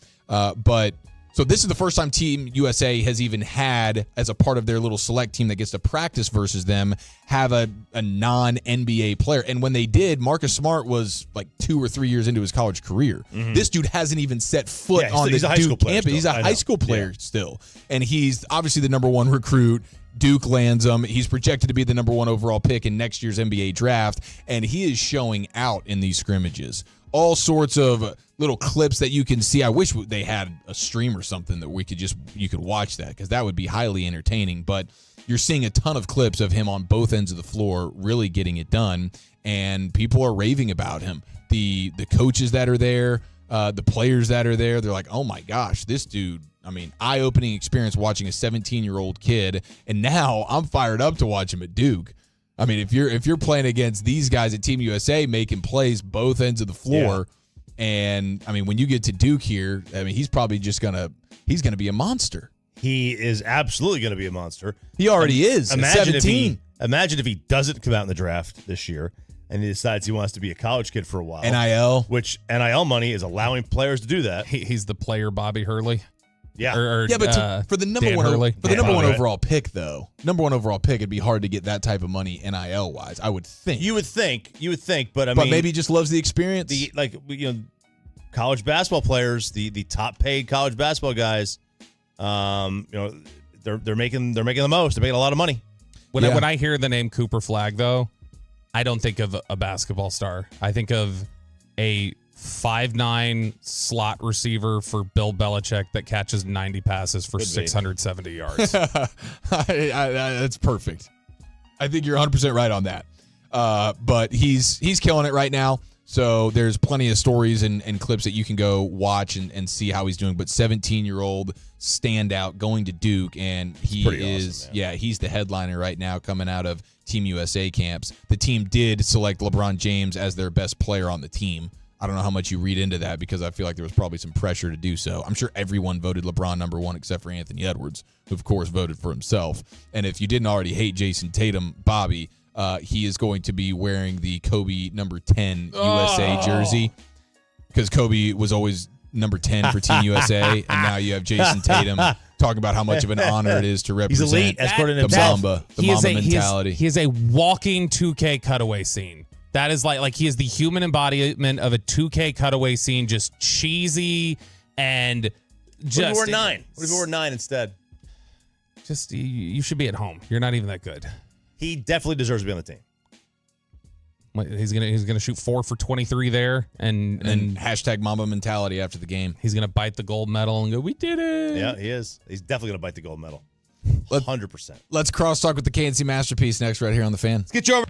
[SPEAKER 5] So this is the first time Team USA has even had, as a part of their little select team that gets to practice versus them, have a non-NBA player. And when they did, Marcus Smart was like 2 or 3 years into his college career. Mm-hmm. This dude hasn't even set foot on the Duke campus. He's a high school player still. And he's obviously the number 1 recruit. Duke lands him. He's projected to be the number 1 overall pick in next year's NBA draft. And he is showing out in these scrimmages. All sorts of little clips that you can see. I wish they had a stream or something that you could watch that, because that would be highly entertaining. But you're seeing a ton of clips of him on both ends of the floor really getting it done, and people are raving about him. The coaches that are there, the players that are there, they're like, oh my gosh, this dude, I mean, eye-opening experience watching a 17-year-old kid, and now I'm fired up to watch him at Duke. I mean, if you're playing against these guys at Team USA making plays both ends of the floor, and I mean, when you get to Duke here, I mean, he's probably just gonna be a monster.
[SPEAKER 3] He is absolutely going to be a monster.
[SPEAKER 5] He already is.
[SPEAKER 3] Imagine
[SPEAKER 5] 17.
[SPEAKER 3] Imagine if he doesn't come out in the draft this year and he decides he wants to be a college kid for a while.
[SPEAKER 5] NIL,
[SPEAKER 3] which NIL money is allowing players to do that.
[SPEAKER 4] He's the player Bobby Hurley.
[SPEAKER 3] Yeah,
[SPEAKER 5] for the number one overall pick, though, it'd be hard to get that type of money NIL wise. I would think.
[SPEAKER 3] You would think, but I mean,
[SPEAKER 5] maybe he just loves the experience.
[SPEAKER 3] College basketball players, the top paid college basketball guys, they're making the most. They're making a lot of money.
[SPEAKER 4] When I hear the name Cooper Flagg, though, I don't think of a basketball star. I think of a 5'9" slot receiver for Bill Belichick that catches 90 passes for 670 yards.
[SPEAKER 5] That's perfect. I think you're 100% right on that. But he's killing it right now. So there's plenty of stories and clips that you can go watch and see how he's doing. But 17-year-old standout going to Duke, and he is, awesome, he's the headliner right now coming out of Team USA camps. The team did select LeBron James as their best player on the team. I don't know how much you read into that, because I feel like there was probably some pressure to do so. I'm sure everyone voted LeBron number 1 except for Anthony Edwards, who, of course, voted for himself. And if you didn't already hate Jason Tatum, Bobby, he is going to be wearing the Kobe number 10 USA jersey, because Kobe was always number 10 for Team USA, and now you have Jason Tatum talking about how much of an honor it is to represent
[SPEAKER 3] elite, as according to
[SPEAKER 5] the
[SPEAKER 3] himself.
[SPEAKER 5] Mamba mentality.
[SPEAKER 4] He is a walking 2K cutaway scene. That is like he is the human embodiment of a 2K cutaway scene, just cheesy and just.
[SPEAKER 3] What if we were 9? What if we were 9 instead?
[SPEAKER 4] Just you should be at home. You're not even that good.
[SPEAKER 3] He definitely deserves to be on the team.
[SPEAKER 4] He's gonna shoot 4 for 23 there, and
[SPEAKER 5] hashtag Mamba mentality after the game.
[SPEAKER 4] He's gonna bite the gold medal and go, "We did it."
[SPEAKER 3] Yeah, he is. He's definitely gonna bite the gold medal. 100%.
[SPEAKER 5] Let's crosstalk with the KNC masterpiece next, right here on the Fan.
[SPEAKER 3] Let's get you over.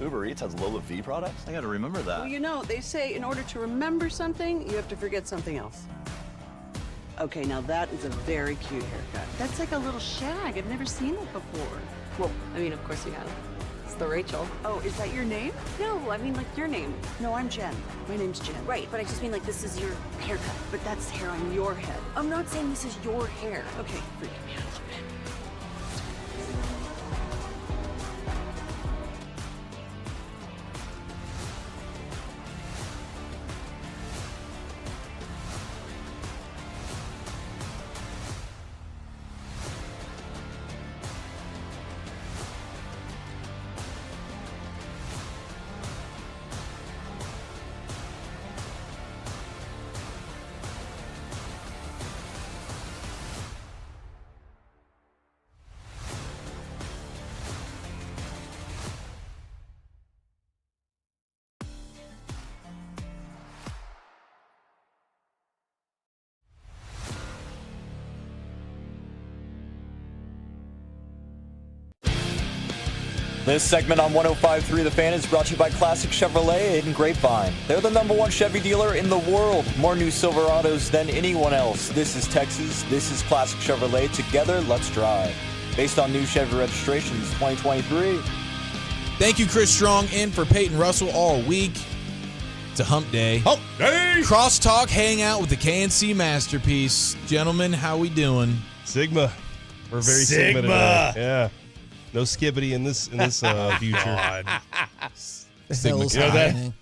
[SPEAKER 13] Uber Eats has low fee products? I gotta remember that.
[SPEAKER 14] Well, you know, they say in order to remember something, you have to forget something else. Okay, now that is a very cute haircut. That's like a little shag. I've never seen it before.
[SPEAKER 20] Well, I mean, of course you have. It's the Rachel.
[SPEAKER 14] Oh, is that your name?
[SPEAKER 20] No, I mean like your name.
[SPEAKER 14] No, I'm Jen. My name's Jen.
[SPEAKER 20] Right, but I just mean like this is your haircut.
[SPEAKER 14] But that's hair on your head.
[SPEAKER 20] I'm not saying this is your hair.
[SPEAKER 14] Okay, freak me out a little bit.
[SPEAKER 11] This segment on 105.3 The Fan is brought to you by Classic Chevrolet in Grapevine. They're the #1 Chevy dealer in the world. More new Silverados than anyone else. This is Texas. This is Classic Chevrolet. Together, let's drive. Based on new Chevy registrations 2023.
[SPEAKER 5] Thank you, Chris Strong, in for Peyton Russell all week. It's a hump day.
[SPEAKER 3] Hump day!
[SPEAKER 5] Crosstalk hangout with the KNC Masterpiece. Gentlemen, how we doing?
[SPEAKER 12] Sigma. We're very
[SPEAKER 3] Sigma.
[SPEAKER 12] today. Yeah. No skibbity in this future.
[SPEAKER 5] Sigma.
[SPEAKER 12] You know that?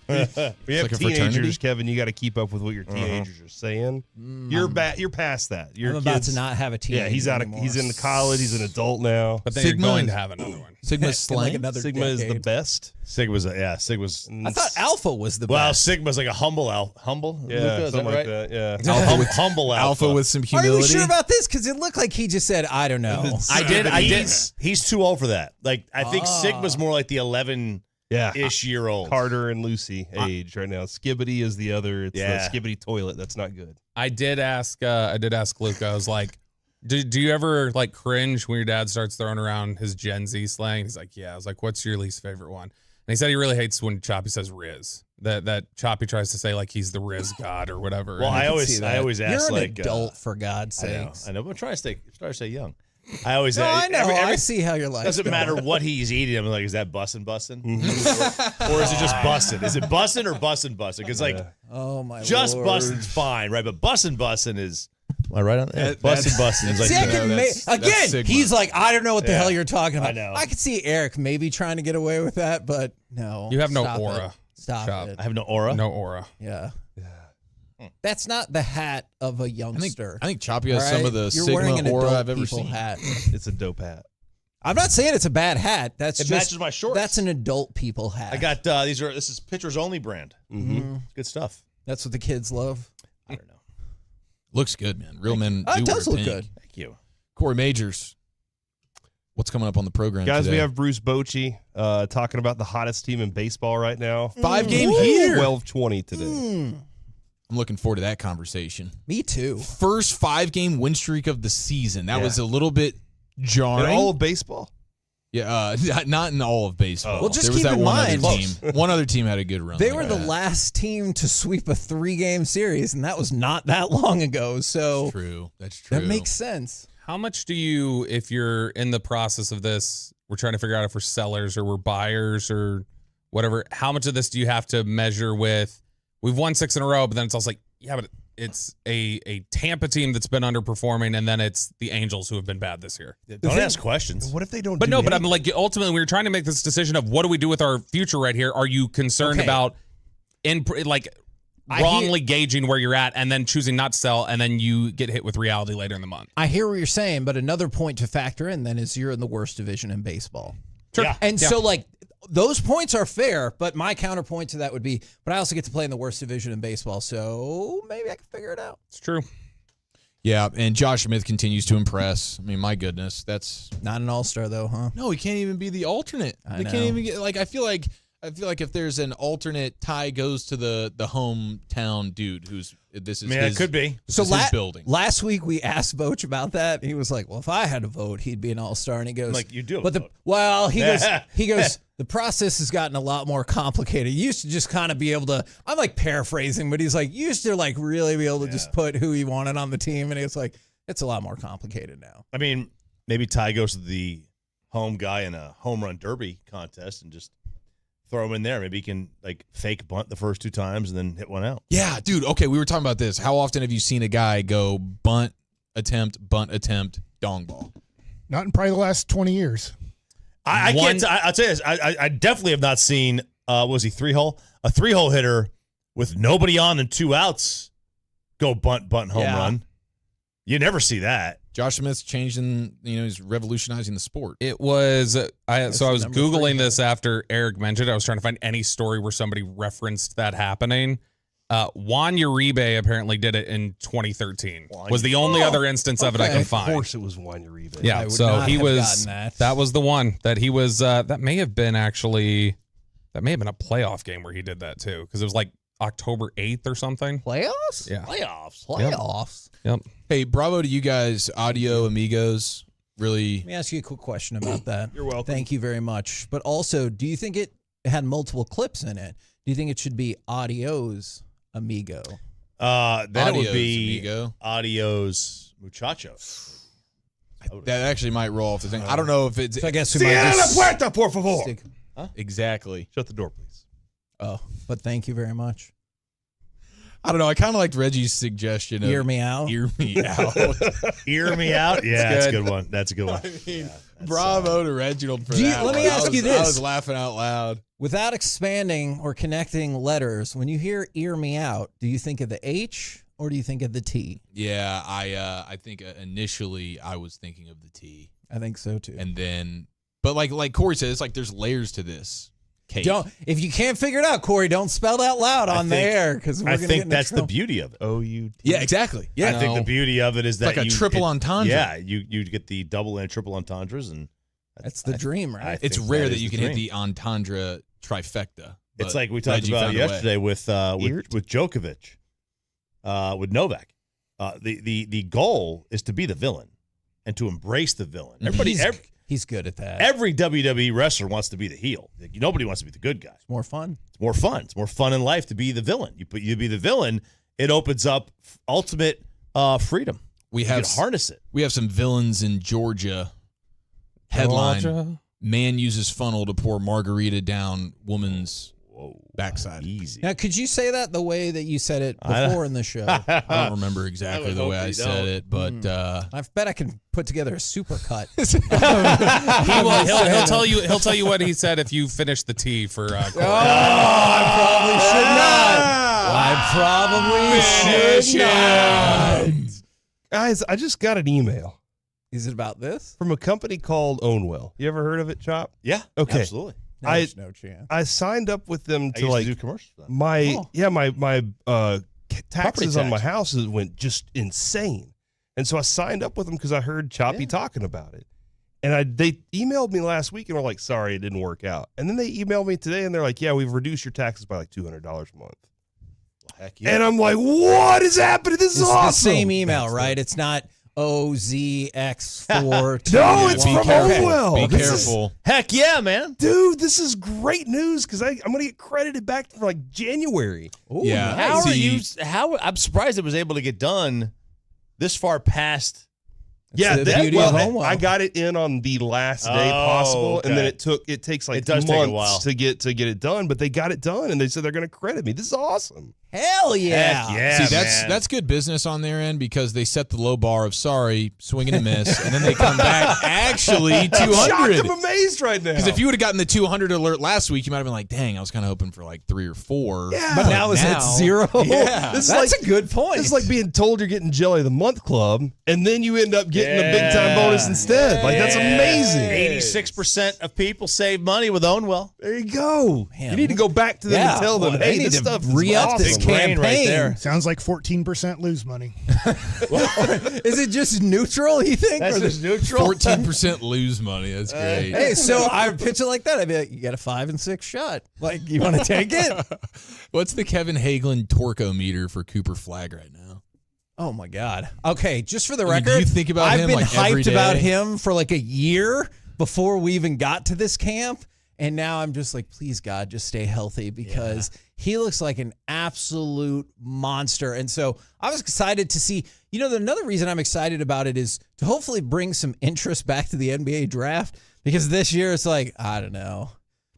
[SPEAKER 12] We have
[SPEAKER 5] like a
[SPEAKER 12] teenagers,
[SPEAKER 5] fraternity?
[SPEAKER 12] Kevin. You got to keep up with what your teenagers are saying. You're past that. Your
[SPEAKER 18] I'm about
[SPEAKER 12] kids-
[SPEAKER 18] to not have a teenager
[SPEAKER 12] Yeah, he's out.
[SPEAKER 18] anymore.
[SPEAKER 12] He's in the college. He's an adult now.
[SPEAKER 4] But then
[SPEAKER 5] Sigma
[SPEAKER 4] you're going
[SPEAKER 5] is-
[SPEAKER 4] to have another one.
[SPEAKER 5] Sigma's slang.
[SPEAKER 18] like another
[SPEAKER 12] Sigma is the
[SPEAKER 18] decade.
[SPEAKER 12] best.
[SPEAKER 3] Sigma's Sigma's.
[SPEAKER 18] I thought Alpha was the
[SPEAKER 3] Well,
[SPEAKER 18] best.
[SPEAKER 3] Sigma's like a humble.
[SPEAKER 12] Yeah,
[SPEAKER 3] Luca, is
[SPEAKER 12] something
[SPEAKER 3] that
[SPEAKER 12] like
[SPEAKER 3] right?
[SPEAKER 12] that. Yeah.
[SPEAKER 3] Humble
[SPEAKER 5] Alpha with some
[SPEAKER 18] Are
[SPEAKER 5] humility.
[SPEAKER 18] you sure about this? Because it looked like he just said, I don't know.
[SPEAKER 3] I did. He's too old for that. Like I think Sigma's more like the 11-ish year old.
[SPEAKER 12] Carter and Lucy age right now. Skibbity is the other. It's
[SPEAKER 3] Yeah.
[SPEAKER 12] the Skibbity toilet. That's not good.
[SPEAKER 4] I did ask Luca. I was like, do you ever like cringe when your dad starts throwing around his Gen Z slang? He's like, yeah. I was like, what's your least favorite one? And he said he really hates when Choppy says Riz. That Choppy tries to say like he's the Riz god or whatever.
[SPEAKER 3] Well,
[SPEAKER 4] And
[SPEAKER 3] I always ask
[SPEAKER 18] You're an
[SPEAKER 3] like
[SPEAKER 18] adult, for God's
[SPEAKER 3] I know.
[SPEAKER 18] sakes.
[SPEAKER 3] I know, but try to stay young. I always.
[SPEAKER 18] No, I know.
[SPEAKER 3] every-
[SPEAKER 18] I see how your life
[SPEAKER 3] Doesn't matter what he's eating. I'm like, is that bussin'? Or is it just bussin'? Is it bussin' or bussin'? Because like,
[SPEAKER 18] Oh, my
[SPEAKER 3] just
[SPEAKER 18] Lord.
[SPEAKER 3] bussin's fine, right? But bussin' is. Am I right on that? Bussin' is like.
[SPEAKER 18] See, I can
[SPEAKER 5] that's
[SPEAKER 18] again,
[SPEAKER 5] Sigma.
[SPEAKER 18] he's like, I don't know what the hell you're talking about.
[SPEAKER 3] I know.
[SPEAKER 18] I could see Eric maybe trying to get away with that, but no.
[SPEAKER 4] You have no
[SPEAKER 18] Stop
[SPEAKER 4] aura.
[SPEAKER 18] It. Stop
[SPEAKER 4] Chop.
[SPEAKER 18] it.
[SPEAKER 3] I have no aura.
[SPEAKER 4] No aura.
[SPEAKER 18] Yeah. That's not the hat of a
[SPEAKER 5] I think,
[SPEAKER 18] youngster.
[SPEAKER 5] I think Choppy has
[SPEAKER 18] all
[SPEAKER 5] some
[SPEAKER 18] right?
[SPEAKER 5] of the
[SPEAKER 18] You're wearing an
[SPEAKER 5] Sigma aura
[SPEAKER 18] adult
[SPEAKER 5] I've ever
[SPEAKER 18] people
[SPEAKER 5] seen.
[SPEAKER 18] hat.
[SPEAKER 12] It's a dope hat.
[SPEAKER 18] I'm not saying it's a bad hat. That's
[SPEAKER 3] It
[SPEAKER 18] just
[SPEAKER 3] matches my shorts.
[SPEAKER 18] That's an adult people hat.
[SPEAKER 3] I got this is Pitchers Only brand.
[SPEAKER 18] Mm-hmm.
[SPEAKER 3] Good stuff.
[SPEAKER 18] That's what the kids love.
[SPEAKER 3] I don't know.
[SPEAKER 5] Looks good, man. Real men
[SPEAKER 18] Oh,
[SPEAKER 5] do
[SPEAKER 18] it does
[SPEAKER 5] wear
[SPEAKER 18] look
[SPEAKER 5] pink.
[SPEAKER 18] good.
[SPEAKER 3] Thank you.
[SPEAKER 5] Corey Majors, what's coming up on the program
[SPEAKER 12] Guys,
[SPEAKER 5] today?
[SPEAKER 12] we have Bruce Bochy talking about the hottest team in baseball right now.
[SPEAKER 5] 5-game here.
[SPEAKER 12] 12-20 today.
[SPEAKER 5] I'm looking forward to that conversation.
[SPEAKER 18] Me too.
[SPEAKER 5] First 5-game win streak of the season. That was a little bit jarring.
[SPEAKER 12] In all of baseball?
[SPEAKER 5] Yeah, not in all of baseball.
[SPEAKER 18] Well, just
[SPEAKER 5] there was
[SPEAKER 18] keep
[SPEAKER 5] that
[SPEAKER 18] in
[SPEAKER 5] one
[SPEAKER 18] mind-
[SPEAKER 5] other team. One other team had a good run.
[SPEAKER 18] They
[SPEAKER 5] like
[SPEAKER 18] were the
[SPEAKER 5] that.
[SPEAKER 18] last team to sweep a 3-game series, and that was not that long ago. So
[SPEAKER 5] True. That's true.
[SPEAKER 18] that makes sense.
[SPEAKER 4] How much do you, if you're in the process of this, we're trying to figure out if we're sellers or we're buyers or whatever, how much of this do you have to measure with, we've won 6 in a row, but then it's also like, yeah, but it's a Tampa team that's been underperforming, and then it's the Angels who have been bad this year.
[SPEAKER 3] Don't ask questions.
[SPEAKER 12] What if they don't
[SPEAKER 4] But
[SPEAKER 12] do
[SPEAKER 4] no, but I'm
[SPEAKER 12] anything?
[SPEAKER 4] like, ultimately, we were trying to make this decision of what do we do with our future right here? Are you concerned
[SPEAKER 18] Okay.
[SPEAKER 4] about wrongly gauging where you're at and then choosing not to sell, and then you get hit with reality later in the month?
[SPEAKER 18] I hear what you're saying, but another point to factor in then is you're in the worst division in baseball.
[SPEAKER 4] Sure.
[SPEAKER 3] Yeah.
[SPEAKER 18] And so, like, those points are fair, but my counterpoint to that would be, but I also get to play in the worst division in baseball, so maybe I can figure it out.
[SPEAKER 4] It's true.
[SPEAKER 5] Yeah, and Josh Smith continues to impress. I mean, my goodness, that's
[SPEAKER 18] Not an all-star, though, huh?
[SPEAKER 5] no. He can't even be the alternate.
[SPEAKER 18] I
[SPEAKER 5] They
[SPEAKER 18] know.
[SPEAKER 5] can't even get like. I feel like if there's an alternate, tie goes to the hometown dude who's this is.
[SPEAKER 3] I mean,
[SPEAKER 5] his,
[SPEAKER 3] it could be.
[SPEAKER 5] This
[SPEAKER 18] So
[SPEAKER 5] is his building.
[SPEAKER 18] last week we asked Boch about that. He was like, "Well, if I had to vote, he'd be an all-star." And he goes,
[SPEAKER 3] Like, you do have
[SPEAKER 18] but
[SPEAKER 3] a
[SPEAKER 18] the
[SPEAKER 3] vote.
[SPEAKER 18] well, he goes, The process has gotten a lot more complicated. You used to just kind of be able to, I'm like paraphrasing, but he's like, you used to like really be able to just put who he wanted on the team. And it's like, it's a lot more complicated now.
[SPEAKER 3] I mean, maybe Ty goes to the home guy in a home run derby contest and just throw him in there. Maybe he can like fake bunt the first 2 times and then hit one out.
[SPEAKER 5] Yeah, dude. Okay, we were talking about this. How often have you seen a guy go bunt, attempt, dong ball?
[SPEAKER 10] Not in probably the last 20 years.
[SPEAKER 3] I'll tell you this. I definitely have not seen, was he 3-hole? A 3-hole hitter with nobody on and 2 outs go bunt, home run. You never see that.
[SPEAKER 5] Josh Smith's changing, he's revolutionizing the sport.
[SPEAKER 4] It was, I was Googling this after Eric mentioned it. I was trying to find any story where somebody referenced that happening. Juan Uribe apparently did it in 2013. Was the only other instance of it I can find.
[SPEAKER 12] Of course it was Juan Uribe.
[SPEAKER 4] Yeah, so he was, that was the one that he was, that may have been a playoff game where he did that too, because it was like October 8th or something.
[SPEAKER 18] Playoffs?
[SPEAKER 4] Yeah.
[SPEAKER 18] Playoffs.
[SPEAKER 4] Yep.
[SPEAKER 5] Hey, bravo to you guys, audio amigos. Really.
[SPEAKER 18] Let me ask you a quick question about that.
[SPEAKER 12] You're welcome.
[SPEAKER 18] Thank you very much. But also, do you think it had multiple clips in it? Do you think it should be Adios Amigo?
[SPEAKER 3] Then it would be
[SPEAKER 5] amigo.
[SPEAKER 3] Adios Muchacho.
[SPEAKER 5] That actually might roll off the thing. I don't know if it's.
[SPEAKER 18] So I guess we
[SPEAKER 12] Cierra
[SPEAKER 18] might
[SPEAKER 12] la
[SPEAKER 18] just
[SPEAKER 12] puerta, por favor.
[SPEAKER 5] Huh? Exactly.
[SPEAKER 12] Shut the door, please.
[SPEAKER 18] Oh, but thank you very much.
[SPEAKER 5] I don't know. I kind of liked Reggie's suggestion of
[SPEAKER 18] Hear me out.
[SPEAKER 5] Hear me out.
[SPEAKER 3] Hear me out? Yeah, that's a good one. That's a good one.
[SPEAKER 5] I mean, bravo to Reginald for
[SPEAKER 18] Do you-
[SPEAKER 5] that.
[SPEAKER 18] let me
[SPEAKER 5] one.
[SPEAKER 18] ask you
[SPEAKER 5] I
[SPEAKER 18] this.
[SPEAKER 5] was laughing out loud.
[SPEAKER 18] Without expanding or connecting letters, when you hear "ear me out," do you think of the H or do you think of the T?
[SPEAKER 5] Yeah, I think initially I was thinking of the T.
[SPEAKER 18] I think so too.
[SPEAKER 5] And then, but like Corey said, it's like there's layers to this. Cake.
[SPEAKER 18] If you can't figure it out, Corey, don't spell that loud on the air because
[SPEAKER 3] I think that's the beauty of it.
[SPEAKER 12] O-U-T.
[SPEAKER 5] Yeah, exactly. Yeah,
[SPEAKER 3] I think the beauty of it is that
[SPEAKER 5] like a triple entendre.
[SPEAKER 3] Yeah, you get the double and triple entendres, and
[SPEAKER 18] that's the dream, right?
[SPEAKER 5] It's rare that you can hit the entendre trifecta.
[SPEAKER 3] It's like we talked about yesterday with Djokovic, with Novak. The goal is to be the villain and to embrace the villain.
[SPEAKER 18] He's good at that.
[SPEAKER 3] Every WWE wrestler wants to be the heel. Nobody wants to be the good guy.
[SPEAKER 18] It's more fun.
[SPEAKER 3] It's more fun. It's more fun in life to be the villain. You be the villain. It opens up ultimate freedom.
[SPEAKER 5] We
[SPEAKER 3] you
[SPEAKER 5] have
[SPEAKER 3] can harness it.
[SPEAKER 5] We have some villains in Georgia. Headline: Man uses funnel to pour margarita down woman's backside.
[SPEAKER 3] Easy.
[SPEAKER 18] Now, could you say that the way that you said it before in the show?
[SPEAKER 5] I don't remember exactly the way I said it, but
[SPEAKER 18] I bet I can put together a super cut.
[SPEAKER 4] He'll tell you. He'll tell you what he said if you finish the T for. Corey.
[SPEAKER 18] I probably should not. I probably should not.
[SPEAKER 12] Guys, I just got an email.
[SPEAKER 18] Is it about this?
[SPEAKER 12] From a company called Ownwell. You ever heard of it, Chop?
[SPEAKER 3] Yeah.
[SPEAKER 12] Okay.
[SPEAKER 3] Absolutely.
[SPEAKER 18] There's no chance.
[SPEAKER 12] I signed up with them
[SPEAKER 3] I
[SPEAKER 12] to
[SPEAKER 3] used to do commercials. for them.
[SPEAKER 12] my taxes on my
[SPEAKER 3] tax.
[SPEAKER 12] house went just insane, and so I signed up with them because I heard Choppy talking about it, and they emailed me last week and were like, "Sorry, it didn't work out," and then they emailed me today and they're like, "Yeah, we've reduced your taxes by like $200 a month,"
[SPEAKER 3] Heck yeah.
[SPEAKER 12] and I'm like, "What is happening? This is
[SPEAKER 18] It's
[SPEAKER 12] awesome!"
[SPEAKER 18] the same email, right? It's not OZX4.
[SPEAKER 12] No, it's from Ownwell.
[SPEAKER 5] Be
[SPEAKER 12] This is-
[SPEAKER 5] careful.
[SPEAKER 3] Heck yeah, man.
[SPEAKER 12] Dude, this is great news because I'm going to get credited back for like January.
[SPEAKER 18] Ooh,
[SPEAKER 5] Yeah.
[SPEAKER 3] How are
[SPEAKER 5] See-
[SPEAKER 3] you? I'm surprised it was able to get done this far past.
[SPEAKER 12] Yeah,
[SPEAKER 18] the beauty of Ownwell.
[SPEAKER 12] I got it in on the last day
[SPEAKER 3] Oh,
[SPEAKER 12] possible, and then
[SPEAKER 3] okay.
[SPEAKER 12] it takes like
[SPEAKER 3] It does take a
[SPEAKER 12] months
[SPEAKER 3] while.
[SPEAKER 12] to get it done, but they got it done, and they said they're going to credit me. This is awesome.
[SPEAKER 18] Hell yeah.
[SPEAKER 3] Heck yeah.
[SPEAKER 5] See,
[SPEAKER 3] man.
[SPEAKER 5] that's good business on their end because they set the low bar of sorry, swing and a miss, and then they come back actually 200.
[SPEAKER 12] I'm amazed right now.
[SPEAKER 5] Because if you would have gotten the 200 alert last week, you might have been like, dang, I was kind of hoping for like 3 or 4.
[SPEAKER 12] Yeah.
[SPEAKER 18] But now it's at 0.
[SPEAKER 5] Yeah.
[SPEAKER 12] This is
[SPEAKER 18] That's
[SPEAKER 12] like-
[SPEAKER 18] a good point.
[SPEAKER 12] It's like being told you're getting Jelly of the Month Club, and then you end up getting a big time bonus instead. Like that's amazing.
[SPEAKER 3] 86% of people save money with Ownwell.
[SPEAKER 12] There you go.
[SPEAKER 18] Man.
[SPEAKER 12] You need to go back to them
[SPEAKER 18] Yeah.
[SPEAKER 12] and tell them,
[SPEAKER 18] Well,
[SPEAKER 12] hey,
[SPEAKER 18] they need
[SPEAKER 12] this
[SPEAKER 18] to
[SPEAKER 12] stuff is
[SPEAKER 18] re-up
[SPEAKER 12] awesome.
[SPEAKER 18] this
[SPEAKER 3] Big brain right
[SPEAKER 18] campaign.
[SPEAKER 3] there.
[SPEAKER 10] Sounds like 14% lose money.
[SPEAKER 18] Is it just neutral, you think?
[SPEAKER 3] That's
[SPEAKER 18] Or
[SPEAKER 3] just neutral.
[SPEAKER 5] 14% lose money. That's great.
[SPEAKER 18] Hey, so I pitch it like that. I'd be like, you got a 5 and 6 shot. Like, you want to take it?
[SPEAKER 5] What's the Kevin Hagelin torque-o-meter for Cooper Flag right now?
[SPEAKER 18] Oh my God. Okay, just for the
[SPEAKER 5] I mean,
[SPEAKER 18] record,
[SPEAKER 5] do you think about
[SPEAKER 18] I've
[SPEAKER 5] him,
[SPEAKER 18] been
[SPEAKER 5] like, every
[SPEAKER 18] hyped about
[SPEAKER 5] day?
[SPEAKER 18] him for like a year before we even got to this camp. And now I'm just like, please, God, just stay healthy because he looks like an absolute monster. And so I was excited to see, another reason I'm excited about it is to hopefully bring some interest back to the NBA draft, because this year it's like, I don't know,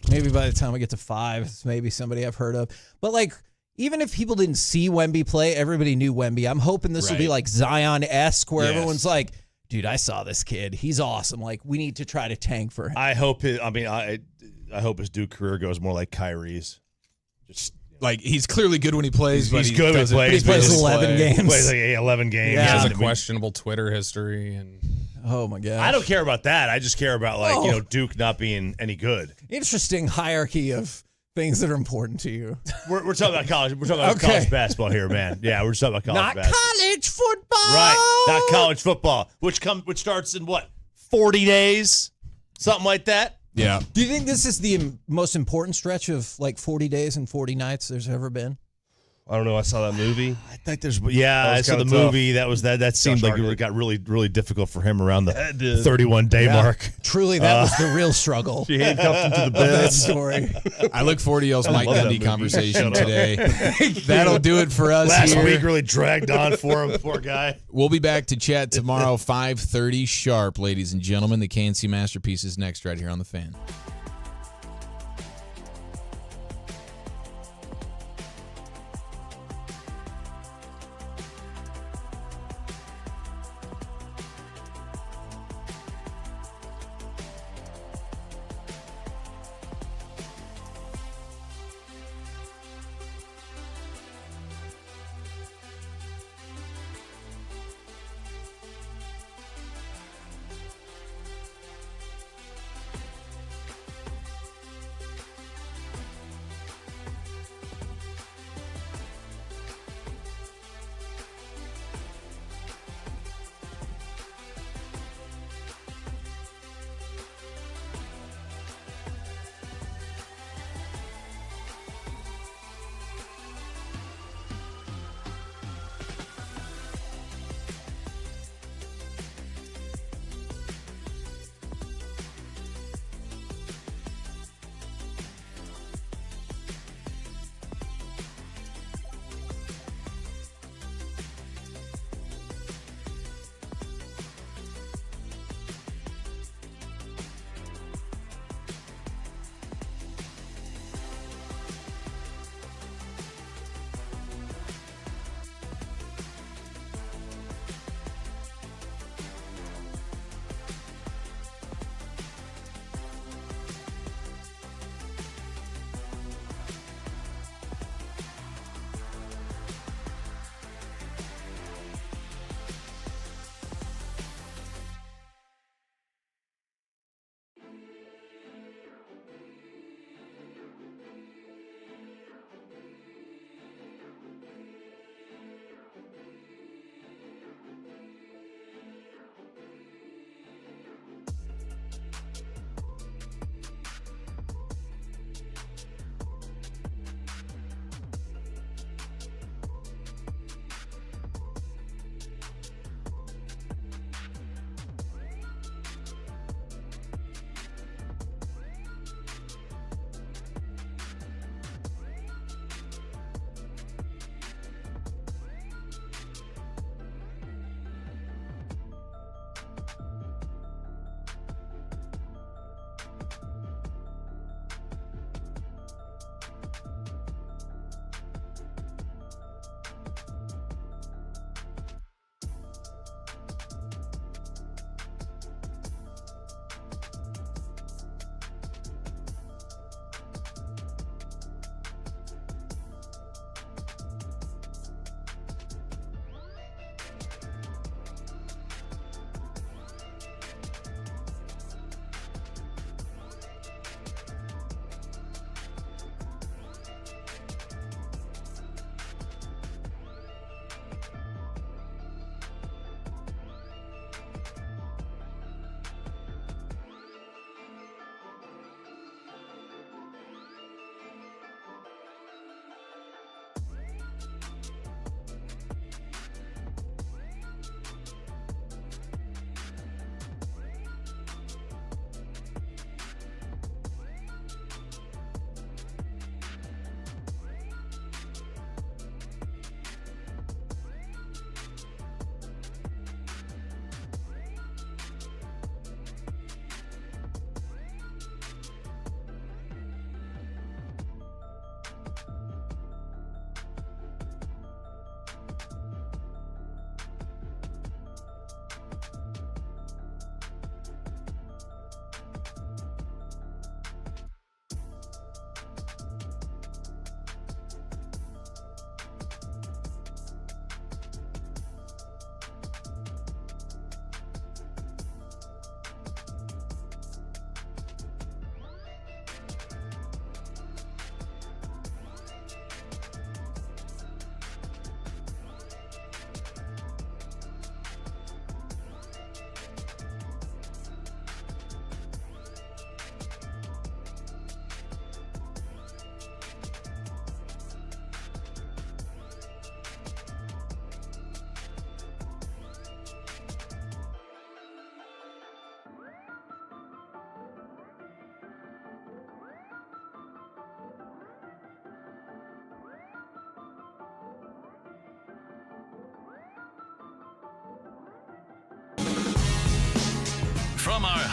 [SPEAKER 18] maybe by the time I get to 5, it's maybe somebody I've heard of. But like, even if people didn't see Wemby play, everybody knew Wemby. I'm hoping this will be like Zion-esque where everyone's like, dude, I saw this kid. He's awesome. Like, we need to try to tank for him.
[SPEAKER 3] I hope I hope his Duke career goes more like Kyrie's. Just
[SPEAKER 5] like, he's clearly good when he plays, but
[SPEAKER 3] he's good when he plays.
[SPEAKER 18] He plays 11 games.
[SPEAKER 3] He plays like 11 games.
[SPEAKER 4] He has a questionable Twitter history. And
[SPEAKER 18] oh, my God.
[SPEAKER 3] I don't care about that. I just care about, Duke not being any good.
[SPEAKER 18] Interesting hierarchy of things that are important to you.
[SPEAKER 3] We're talking about college. We're talking about college basketball here, man. Yeah, we're just talking about college basketball.
[SPEAKER 18] Not college football.
[SPEAKER 3] Right. Not college football, which starts in 40 days? Something like that?
[SPEAKER 5] Yeah.
[SPEAKER 18] Do you think this is the most important stretch of 40 days and 40 nights there's ever been?
[SPEAKER 12] I don't know. I saw that movie.
[SPEAKER 3] I think I saw the movie. That seemed like it got really, really difficult for him around the 31-day mark.
[SPEAKER 18] Truly, that was the real struggle.
[SPEAKER 12] She handcuffed him to the bed.
[SPEAKER 18] That story.
[SPEAKER 5] I look forward to y'all's Mike Gundy conversation today. That'll do it for us.
[SPEAKER 3] Last
[SPEAKER 5] here.
[SPEAKER 3] week really dragged on for him, poor guy.
[SPEAKER 5] We'll be back to chat tomorrow, 5:30 sharp, ladies and gentlemen. The KNC Masterpiece is next right here on The Fan.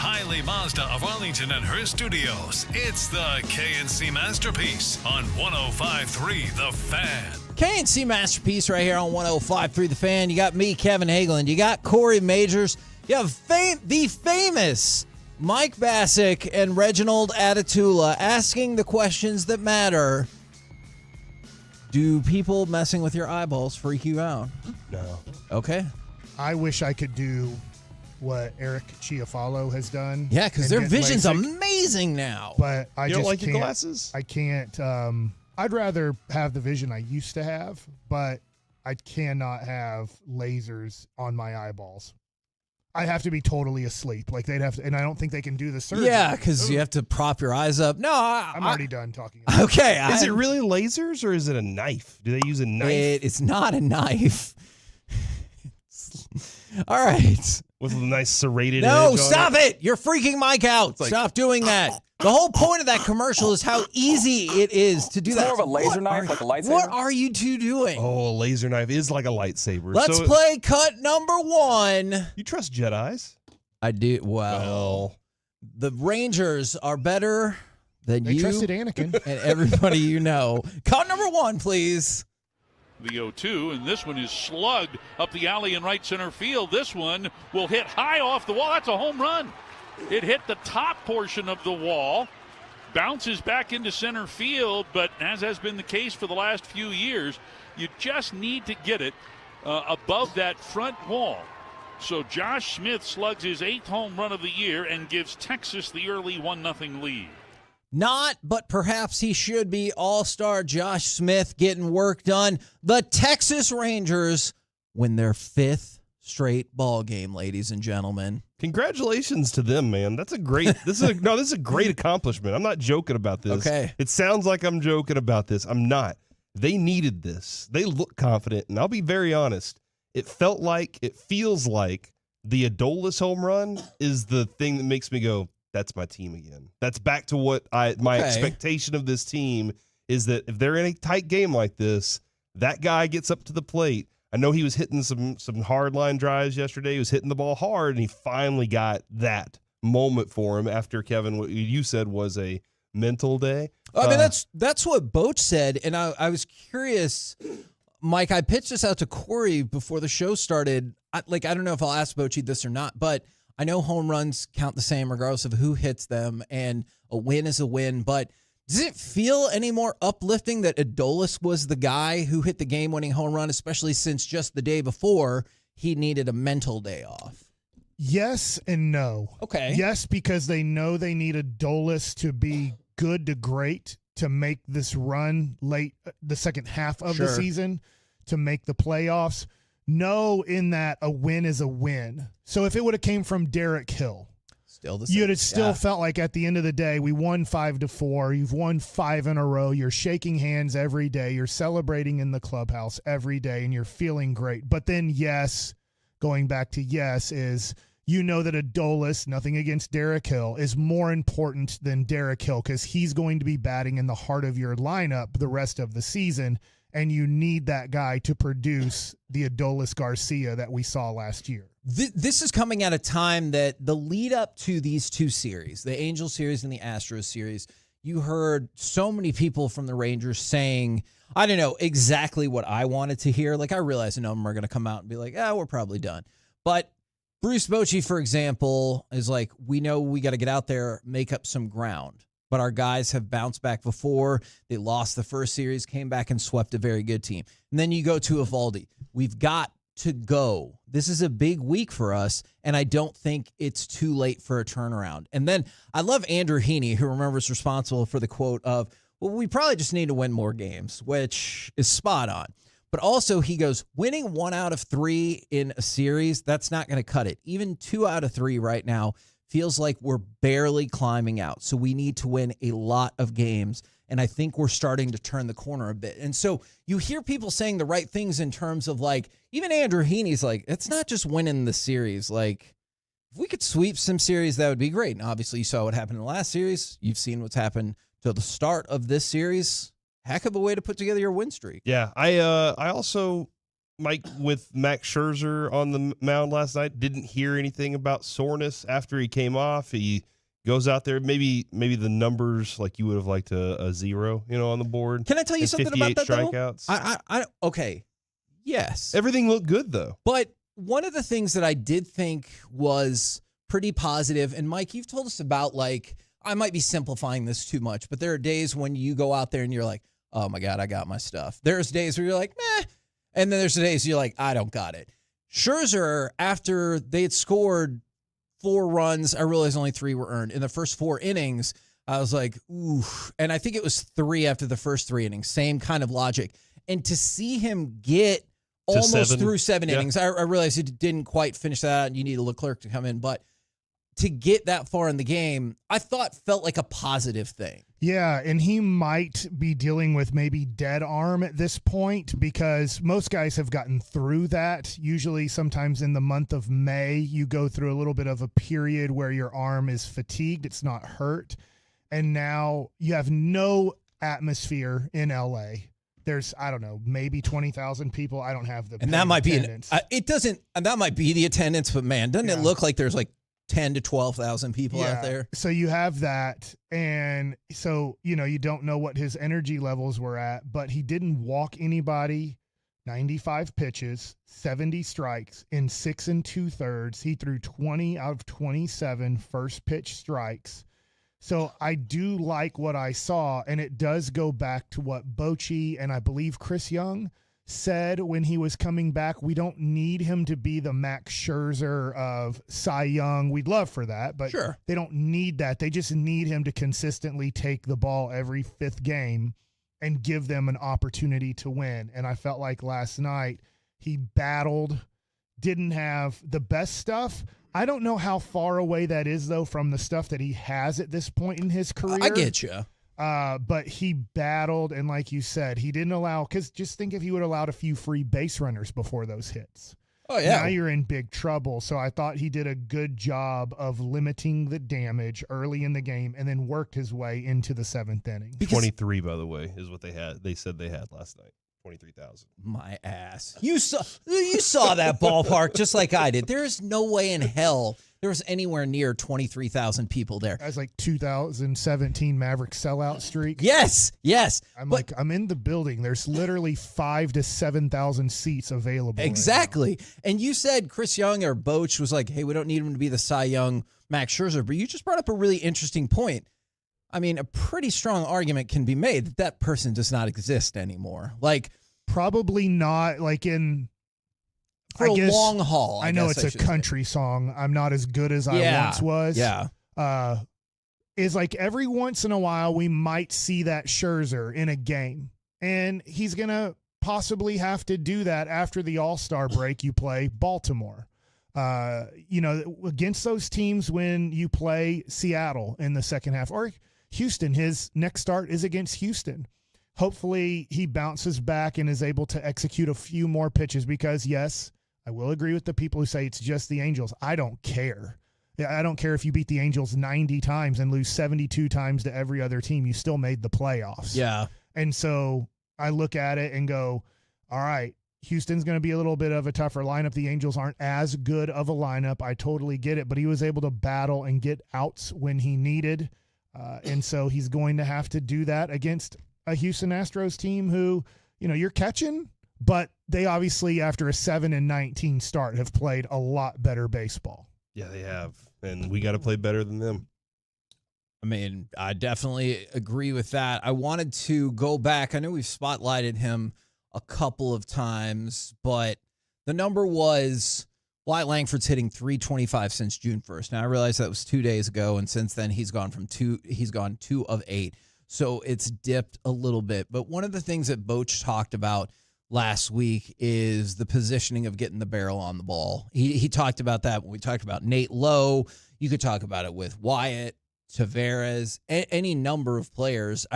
[SPEAKER 1] Hiley Mazda of Arlington and her studios. It's the KNC Masterpiece on 105.3 The Fan.
[SPEAKER 18] KNC Masterpiece right here on 105.3 The Fan. You got me, Kevin Hagelin. You got Corey Majors. You have the famous Mike Bassick and Reginald Atatula asking the questions that matter. Do people messing with your eyeballs freak you out?
[SPEAKER 12] No.
[SPEAKER 18] Okay.
[SPEAKER 10] I wish I could do what Eric Chiafalo has done.
[SPEAKER 18] Yeah, because their vision's amazing now.
[SPEAKER 10] But I
[SPEAKER 12] You
[SPEAKER 10] just
[SPEAKER 12] don't like your
[SPEAKER 10] can't-
[SPEAKER 12] glasses?
[SPEAKER 10] I can't. I'd rather have the vision I used to have, but I cannot have lasers on my eyeballs. I have to be totally asleep. Like they'd have to, and I don't think they can do the surgery.
[SPEAKER 18] Yeah, because you have to prop your eyes up. No,
[SPEAKER 10] I'm already done talking.
[SPEAKER 18] Okay.
[SPEAKER 12] Is it really lasers or is it a knife? Do they use a knife?
[SPEAKER 18] It's not a knife. All right.
[SPEAKER 12] With a nice serrated
[SPEAKER 18] No,
[SPEAKER 12] edge on
[SPEAKER 18] stop it. You're freaking Mike out. Stop doing that. The whole point of that commercial is how easy it is to do
[SPEAKER 11] It's
[SPEAKER 18] that.
[SPEAKER 11] more of a laser knife, like a lightsaber?
[SPEAKER 18] What are you two doing?
[SPEAKER 12] Oh, a laser knife is like a lightsaber.
[SPEAKER 18] Let's
[SPEAKER 12] So
[SPEAKER 18] play cut number 1.
[SPEAKER 12] You trust Jedis?
[SPEAKER 18] I do. Well, the Rangers are better than
[SPEAKER 10] They
[SPEAKER 18] you
[SPEAKER 10] trusted Anakin.
[SPEAKER 18] and everybody you know. Cut number 1, please.
[SPEAKER 15] The 0-2, and this one is slugged up the alley in right center field. This one will hit high off the wall. That's a home run. It hit the top portion of the wall, bounces back into center field, but as has been the case for the last few years, you just need to get it above that front wall. So Josh Smith slugs his 8th home run of the year and gives Texas the early 1-0 lead.
[SPEAKER 18] Not, but perhaps he should be. All-star Josh Smith getting work done. The Texas Rangers win their 5th straight ball game, ladies and gentlemen.
[SPEAKER 12] Congratulations to them, man. That's a great. This is a great accomplishment. I'm not joking about this.
[SPEAKER 18] Okay.
[SPEAKER 12] It sounds like I'm joking about this. I'm not. They needed this. They look confident, and I'll be very honest. It feels like the Adolis home run is the thing that makes me go, that's my team again. That's back to what my expectation of this team is, that if they're in a tight game like this, that guy gets up to the plate. I know he was hitting some hard line drives yesterday. He was hitting the ball hard, and he finally got that moment for him after, Kevin, what you said was a mental day.
[SPEAKER 18] I mean, that's what Boach said, and I was curious. Mike, I pitched this out to Corey before the show started. I don't know if I'll ask Bochy this or not, but I know home runs count the same regardless of who hits them, and a win is a win. But does it feel any more uplifting that Adolis was the guy who hit the game-winning home run, especially since just the day before he needed a mental day off?
[SPEAKER 10] Yes and no.
[SPEAKER 18] Okay.
[SPEAKER 10] Yes, because they know they need Adolis to be good to great to make this run late, the second half of the season, to make the playoffs. No, in that a win is a win. So if it would have came from Derek Hill,
[SPEAKER 18] still the same.
[SPEAKER 10] you'd have still felt like at the end of the day, we won 5-4. You've won 5 in a row. You're shaking hands every day. You're celebrating in the clubhouse every day, and you're feeling great. But then, yes, going back to yes is, you know that Adolis, nothing against Derek Hill, is more important than Derek Hill because he's going to be batting in the heart of your lineup the rest of the season, and you need that guy to produce the Adolis Garcia that we saw last year.
[SPEAKER 18] This is coming at a time that the lead up to these two series, the Angels series and the Astros series, you heard so many people from the Rangers saying, I don't know exactly what I wanted to hear. Like, I realize none of them are going to come out and be like, we're probably done. But Bruce Bochy, for example, is like, we know we got to get out there, make up some ground. But our guys have bounced back before. They lost the first series, came back and swept a very good team. And then you go to Evaldi. We've got to go. This is a big week for us, and I don't think it's too late for a turnaround. And then I love Andrew Heaney, who remembers responsible for the quote of, well, we probably just need to win more games, which is spot on. But also he goes, winning 1 out of 3 in a series, that's not going to cut it. Even 2 out of 3 right now feels like we're barely climbing out. So we need to win a lot of games. And I think we're starting to turn the corner a bit. And so you hear people saying the right things in terms of, like, even Andrew Heaney's like, it's not just winning the series. Like, if we could sweep some series, that would be great. And obviously you saw what happened in the last series. You've seen what's happened to the start of this series. Heck of a way to put together your win streak.
[SPEAKER 12] Yeah, I also Mike, with Max Scherzer on the mound last night, didn't hear anything about soreness after he came off. He goes out there, maybe the numbers like you would have liked a 0, on the board.
[SPEAKER 18] Can I tell you something about that,
[SPEAKER 12] strikeouts.
[SPEAKER 18] though? Okay. Yes.
[SPEAKER 12] Everything looked good, though.
[SPEAKER 18] But one of the things that I did think was pretty positive, and Mike, you've told us about, like, I might be simplifying this too much, but there are days when you go out there and you're like, oh my God, I got my stuff. There's days where you're like, meh. And then there's the days you're like, I don't got it. Scherzer, after they had scored 4 runs, I realized only 3 were earned. In the first 4 innings, I was like, ooh. And I think it was 3 after the first 3 innings. Same kind of logic. And to see him get almost through 7 innings, I realized it didn't quite finish that out and you need a Leclerc to come in. But to get that far in the game, I felt like a positive thing.
[SPEAKER 10] Yeah, and he might be dealing with maybe dead arm at this point because most guys have gotten through that. Usually sometimes in the month of May, you go through a little bit of a period where your arm is fatigued. It's not hurt. And now you have no atmosphere in LA. There's, I don't know, maybe 20,000 people. I don't have the
[SPEAKER 18] And that might
[SPEAKER 10] attendance.
[SPEAKER 18] that might be the attendance, but man, doesn't it look like there's like 10 to 12,000 people out there?
[SPEAKER 10] So you have that. And so, you don't know what his energy levels were at, but he didn't walk anybody, 95 pitches, 70 strikes in 6 2/3. He threw 20 out of 27 first pitch strikes. So I do like what I saw, and it does go back to what Bochy and I believe Chris Young said when he was coming back. We don't need him to be the Max Scherzer of Cy Young. We'd love for that, but
[SPEAKER 18] sure,
[SPEAKER 10] they don't need that. They just need him to consistently take the ball every 5th game and give them an opportunity to win. And I felt like last night he battled, didn't have the best stuff. I don't know how far away that is, though, from the stuff that he has at this point in his career.
[SPEAKER 18] I get you.
[SPEAKER 10] But he battled, and like you said, he didn't allow, because just think if he would have allowed a few free base runners before those hits.
[SPEAKER 18] Oh, yeah.
[SPEAKER 10] Now you're in big trouble. So I thought he did a good job of limiting the damage early in the game and then worked his way into the 7th inning.
[SPEAKER 12] 23, by the way, is what they had. They said they had last night. 23,000.
[SPEAKER 18] My ass. You saw that ballpark just like I did. There is no way in hell there was anywhere near 23,000 people there.
[SPEAKER 10] That's like 2017 Mavericks sellout streak.
[SPEAKER 18] Yes.
[SPEAKER 10] I'm in the building. There's literally 5,000 to 7,000 seats available.
[SPEAKER 18] Exactly. Right, and you said Chris Young or Boch was like, hey, we don't need him to be the Cy Young Max Scherzer. But you just brought up a really interesting point. I mean, a pretty strong argument can be made that that person does not exist anymore. Like,
[SPEAKER 10] probably not like in
[SPEAKER 18] for a long haul.
[SPEAKER 10] I know it's a country song. I'm not as good as I once was.
[SPEAKER 18] Yeah.
[SPEAKER 10] Is like every once in a while we might see that Scherzer in a game, and he's going to possibly have to do that after the All-Star break. You play Baltimore. Against those teams when you play Seattle in the second half or Houston, his next start is against Houston. Hopefully he bounces back and is able to execute a few more pitches because, yes, I will agree with the people who say it's just the Angels. I don't care. I don't care if you beat the Angels 90 times and lose 72 times to every other team. You still made the playoffs.
[SPEAKER 18] Yeah.
[SPEAKER 10] And so I look at it and go, all right, Houston's going to be a little bit of a tougher lineup. The Angels aren't as good of a lineup. I totally get it, but he was able to battle and get outs when he needed. And so he's going to have to do that against a Houston Astros team who, you're catching, but they obviously, after a 7-19 start, have played a lot better baseball.
[SPEAKER 12] Yeah, they have. And we got to play better than them.
[SPEAKER 18] I mean, I definitely agree with that. I wanted to go back. I know we've spotlighted him a couple of times, but the number was Wyatt Langford's hitting .325 since June 1st. Now I realize that was 2 days ago, and since then he's gone 2 of 8. So it's dipped a little bit. But one of the things that Boch talked about last week is the positioning of getting the barrel on the ball. He talked about that when we talked about Nate Lowe. You could talk about it with Wyatt, Tavares, any number of players.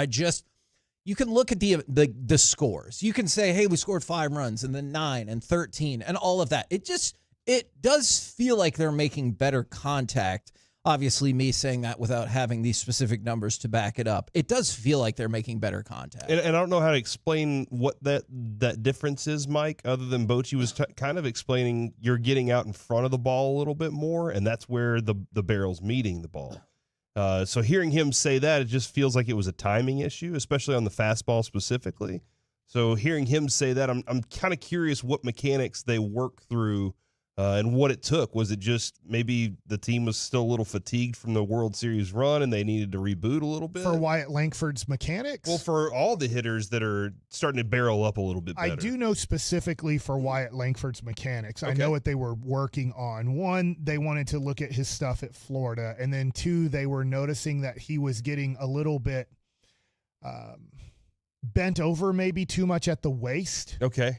[SPEAKER 18] You can look at the scores. You can say, hey, we scored 5 runs and then 9 and 13 and all of that. It does feel like they're making better contact. obviously me saying that without having these specific numbers to back it up. It does feel like they're making better contact.
[SPEAKER 12] And I don't know how to explain what that difference is, Mike, other than Bochy was kind of explaining you're getting out in front of the ball a little bit more, and that's where the barrel's meeting the ball. So hearing him say that, it just feels like it was a timing issue, especially on the fastball specifically. So hearing him say that, I'm kind of curious what mechanics they work through and what it took. Was it just maybe the team was still a little fatigued from the World Series run and they needed to reboot a little bit?
[SPEAKER 10] For Wyatt Langford's mechanics?
[SPEAKER 12] Well, for all the hitters that are starting to barrel up a little bit better.
[SPEAKER 10] I do know specifically for Wyatt Langford's mechanics. I
[SPEAKER 12] Okay.
[SPEAKER 10] know what they were working on. One, they wanted to look at his stuff at Florida. And then two, they were noticing that he was getting a little bit bent over maybe too much at the waist.
[SPEAKER 12] Okay.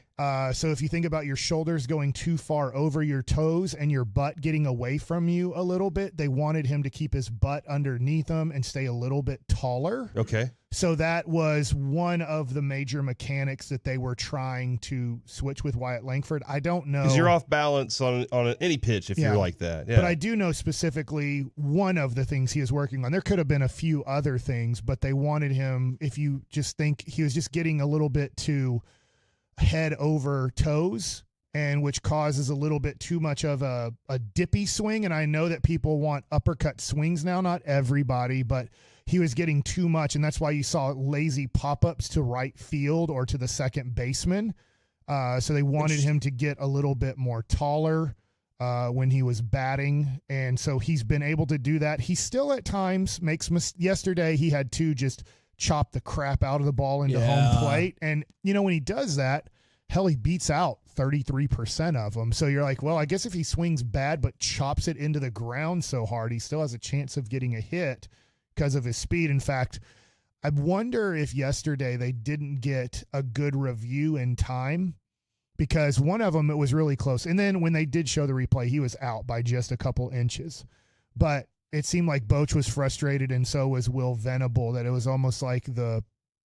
[SPEAKER 10] So if you think about your shoulders going too far over your toes and your butt getting away from you a little bit, they wanted him to keep his butt underneath him and stay a little bit taller.
[SPEAKER 12] Okay.
[SPEAKER 10] So that was one of the major mechanics that they were trying to switch with Wyatt Langford. I don't know.
[SPEAKER 12] Because you're off balance on any pitch if
[SPEAKER 10] Yeah.
[SPEAKER 12] you're like that. Yeah.
[SPEAKER 10] But I do know specifically one of the things he is working on. There could have been a few other things, but they wanted him, if you just think he was just getting a little bit too head over toes, and which causes a little bit too much of a dippy swing. And I know that people want uppercut swings now, not everybody, but he was getting too much. And that's why you saw lazy pop-ups to right field or to the second baseman. So they wanted him to get a little bit more taller when he was batting. And so he's been able to do that. He still at times makes yesterday he had to just chop the crap out of the ball into home plate. And, you know, when he does that, hell, he beats out 33% of them. So you're like, well, I guess if he swings bad but chops it into the ground so hard, he still has a chance of getting a hit because of his speed. In fact, I wonder if yesterday they didn't get a good review in time, because one of them, it was really close. And then when they did show the replay, he was out by just a couple inches. But it seemed like Boch was frustrated, and so was Will Venable, that it was almost like the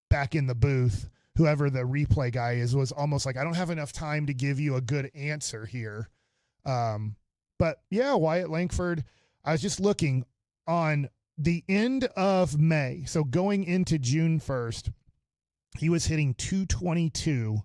[SPEAKER 10] back in the booth, whoever the replay guy is, was almost like, I don't have enough time to give you a good answer here. But yeah, Wyatt Langford, I was just looking on the end of May. So going into June 1st, he was hitting 222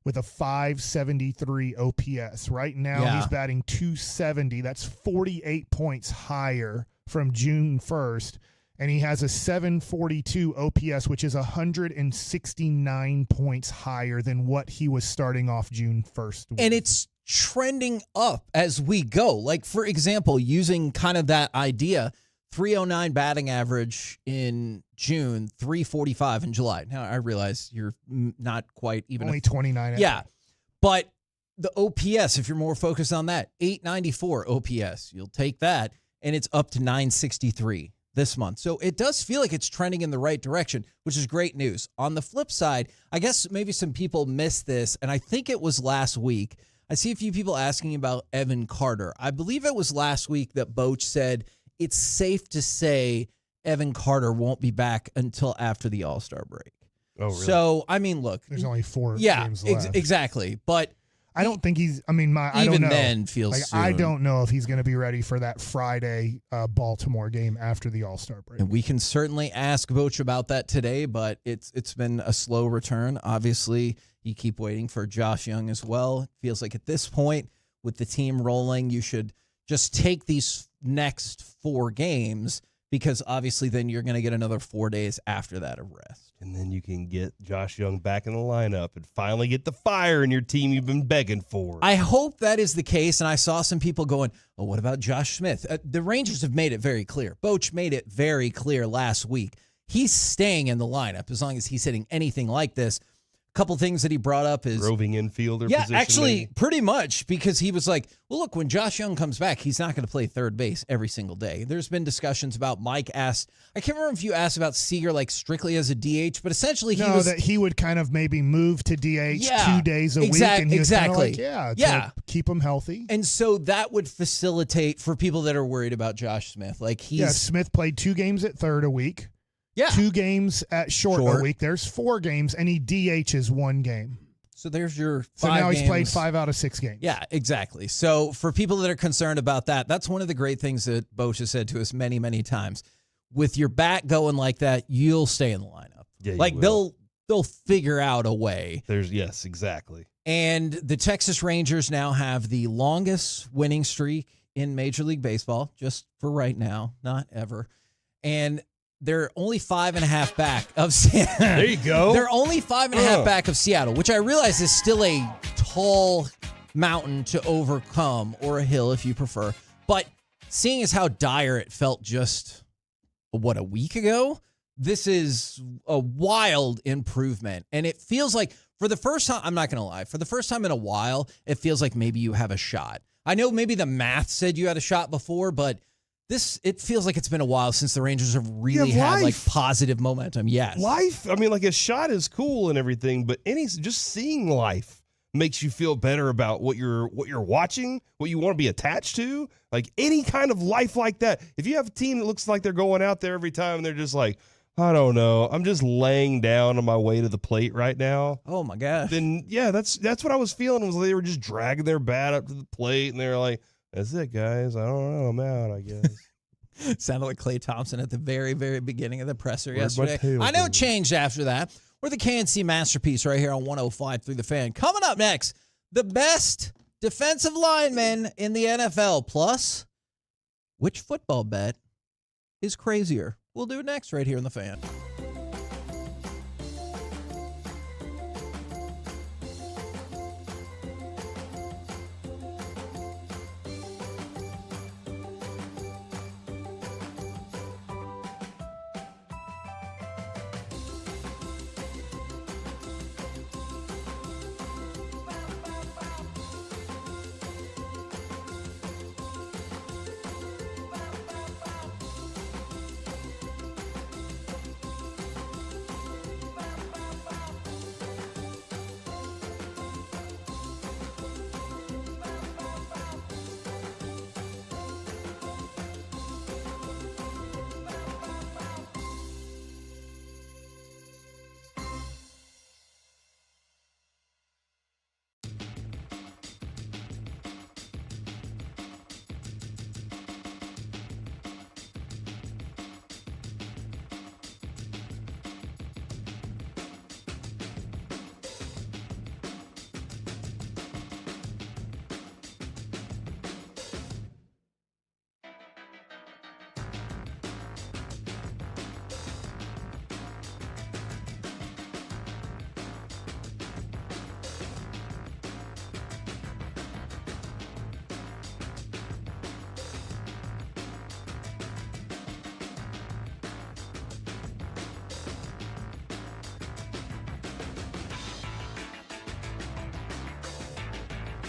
[SPEAKER 10] with a 573 OPS. Right now he's batting 270. That's 48 points higher from June 1st. And he has a 742 OPS, which is 169 points higher than what he was starting off June 1st with.
[SPEAKER 18] And it's trending up as we go. Like, for example, using kind of that idea, 309 batting average in June, 345 in July. Now, I realize you're not quite even.
[SPEAKER 10] Only 29.
[SPEAKER 18] Yeah. But the OPS, if you're more focused on that, 894 OPS. You'll take that, and it's up to 963 this month. So it does feel like it's trending in the right direction, which is great news. On the flip side, I guess maybe some people missed this, and I think it was last week. I see a few people asking about Evan Carter. I believe it was last week that Boch said it's safe to say Evan Carter won't be back until after the All-Star break.
[SPEAKER 12] Oh, really?
[SPEAKER 18] So, I mean, look.
[SPEAKER 10] There's only 4 games left.
[SPEAKER 18] Exactly. But
[SPEAKER 10] I don't think he's, I mean, I
[SPEAKER 18] even
[SPEAKER 10] don't know.
[SPEAKER 18] then feels
[SPEAKER 10] like,
[SPEAKER 18] soon.
[SPEAKER 10] I don't know if he's going to be ready for that Friday Baltimore game after the All-Star break.
[SPEAKER 18] And we can certainly ask Boch about that today, but it's been a slow return. Obviously, you keep waiting for Josh Young as well. It feels like at this point, with the team rolling, you should just take these next 4 games, because obviously then you're going to get another 4 days after that of rest.
[SPEAKER 12] And then you can get Josh Young back in the lineup and finally get the fire in your team you've been begging for.
[SPEAKER 18] I hope that is the case, and I saw some people going, oh, what about Josh Smith? The Rangers have made it very clear. Boch made it very clear last week. He's staying in the lineup as long as he's hitting anything like this. A couple things that he brought up is
[SPEAKER 12] roving infielder
[SPEAKER 18] yeah,
[SPEAKER 12] position.
[SPEAKER 18] actually,
[SPEAKER 12] maybe?
[SPEAKER 18] pretty much, because he was like, well, look, when Josh Young comes back, he's not going to play third base every single day. There's been discussions about Mike asked, I can't remember if you asked about Seager like strictly as a DH, but essentially
[SPEAKER 10] that he would kind of maybe move to DH 2 days a week, and he was kind of like, to keep him healthy.
[SPEAKER 18] And so that would facilitate for people that are worried about Josh Smith. Like
[SPEAKER 10] Smith played 2 games at third a week.
[SPEAKER 18] Yeah.
[SPEAKER 10] 2 games at short a week. There's 4 games, and he DHs 1 game.
[SPEAKER 18] So there's your 5
[SPEAKER 10] So now he's played
[SPEAKER 18] games.
[SPEAKER 10] 5 out of 6 games.
[SPEAKER 18] Yeah, exactly. So for people that are concerned about that, that's one of the great things that Bosch has said to us many, many times. With your back going like that, you'll stay in the lineup.
[SPEAKER 12] Yeah, you
[SPEAKER 18] like
[SPEAKER 12] will.
[SPEAKER 18] they'll figure out a way.
[SPEAKER 12] Yes, exactly.
[SPEAKER 18] And the Texas Rangers now have the longest winning streak in Major League Baseball, just for right now, not ever. And they're only 5.5 back of Seattle.
[SPEAKER 12] There you go.
[SPEAKER 18] They're only 5.5 back of Seattle, which I realize is still a tall mountain to overcome, or a hill if you prefer. But seeing as how dire it felt just, a week ago, this is a wild improvement. And it feels like, for the first time, I'm not going to lie, for the first time in a while, it feels like maybe you have a shot. I know maybe the math said you had a shot before, but it feels like it's been a while since the Rangers have really had like positive momentum. Yes.
[SPEAKER 12] Life, I mean, like a shot is cool and everything, but just seeing life makes you feel better about what you're watching, what you want to be attached to. Like any kind of life like that. If you have a team that looks like they're going out there every time and they're just like, I don't know, I'm just laying down on my way to the plate right now.
[SPEAKER 18] Oh my gosh.
[SPEAKER 12] Then yeah, that's what I was feeling, was they were just dragging their bat up to the plate and they were like, that's it, guys. I don't know. I'm out, I guess.
[SPEAKER 18] Sounded like Klay Thompson at the very, very beginning of the presser
[SPEAKER 12] Where'd my
[SPEAKER 18] yesterday.
[SPEAKER 12] tail
[SPEAKER 18] I know
[SPEAKER 12] go?
[SPEAKER 18] it changed after that. We're the KNC Masterpiece right here on 105 through the Fan. Coming up next, the best defensive linemen in the NFL. Plus, which football bet is crazier? We'll do it next right here in the Fan.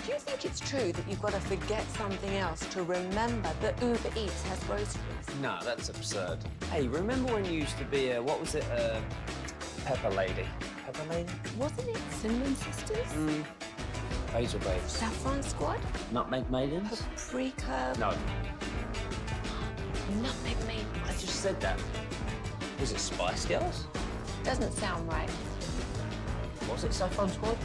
[SPEAKER 2] Do you think it's true that you've got to forget something else to remember that Uber Eats has groceries?
[SPEAKER 8] No, that's absurd. Hey, remember when you used to be a, what was it, Pepper Lady? Pepper Lady?
[SPEAKER 2] Wasn't it Cinnamon Sisters?
[SPEAKER 8] Hazel Babes.
[SPEAKER 2] Saffron Squad?
[SPEAKER 8] Nutmeg Maidens?
[SPEAKER 2] Paprika?
[SPEAKER 8] No,
[SPEAKER 2] Nutmeg Maiden.
[SPEAKER 8] I just said that. Was it Spice Girls?
[SPEAKER 2] Doesn't sound right.
[SPEAKER 8] Was it Saffron Squad?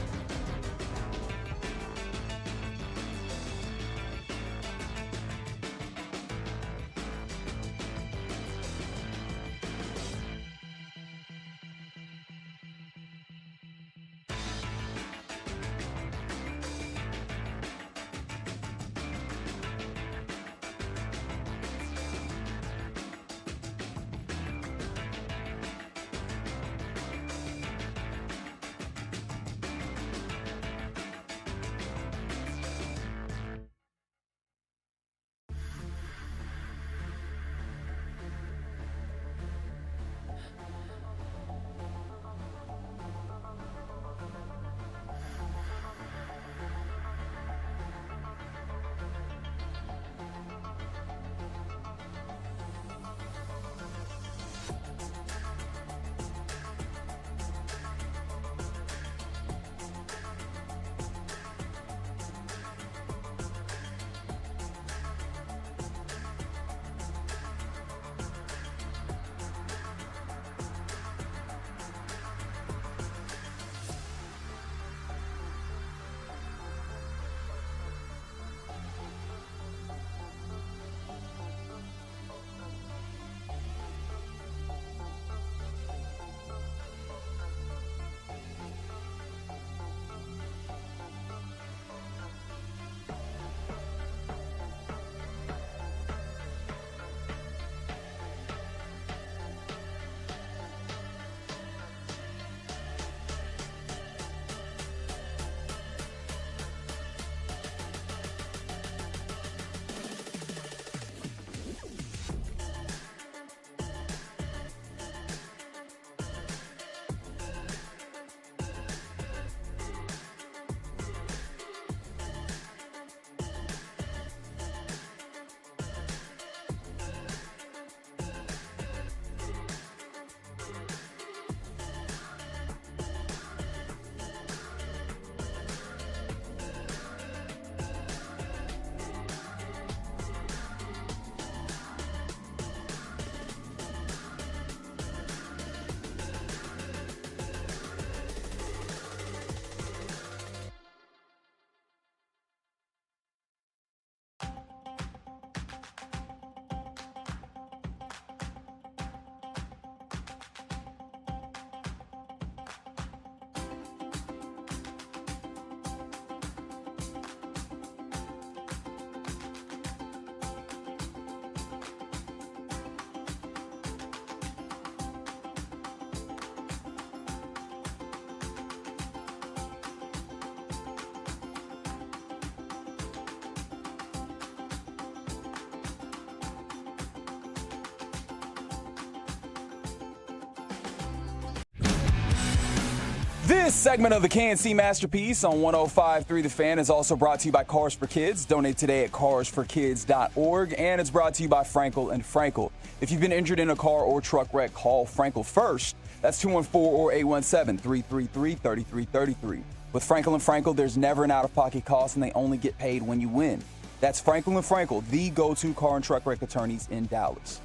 [SPEAKER 16] This segment of the KNC Masterpiece on 105.3 The Fan is also brought to you by Cars for Kids. Donate today at carsforkids.org. And it's brought to you by Frankel & Frankel. If you've been injured in a car or truck wreck, call Frankel first. That's 214 or 817-333-3333. With Frankel & Frankel, there's never an out-of-pocket cost, and they only get paid when you win. That's Frankel & Frankel, the go-to car and truck wreck attorneys in Dallas.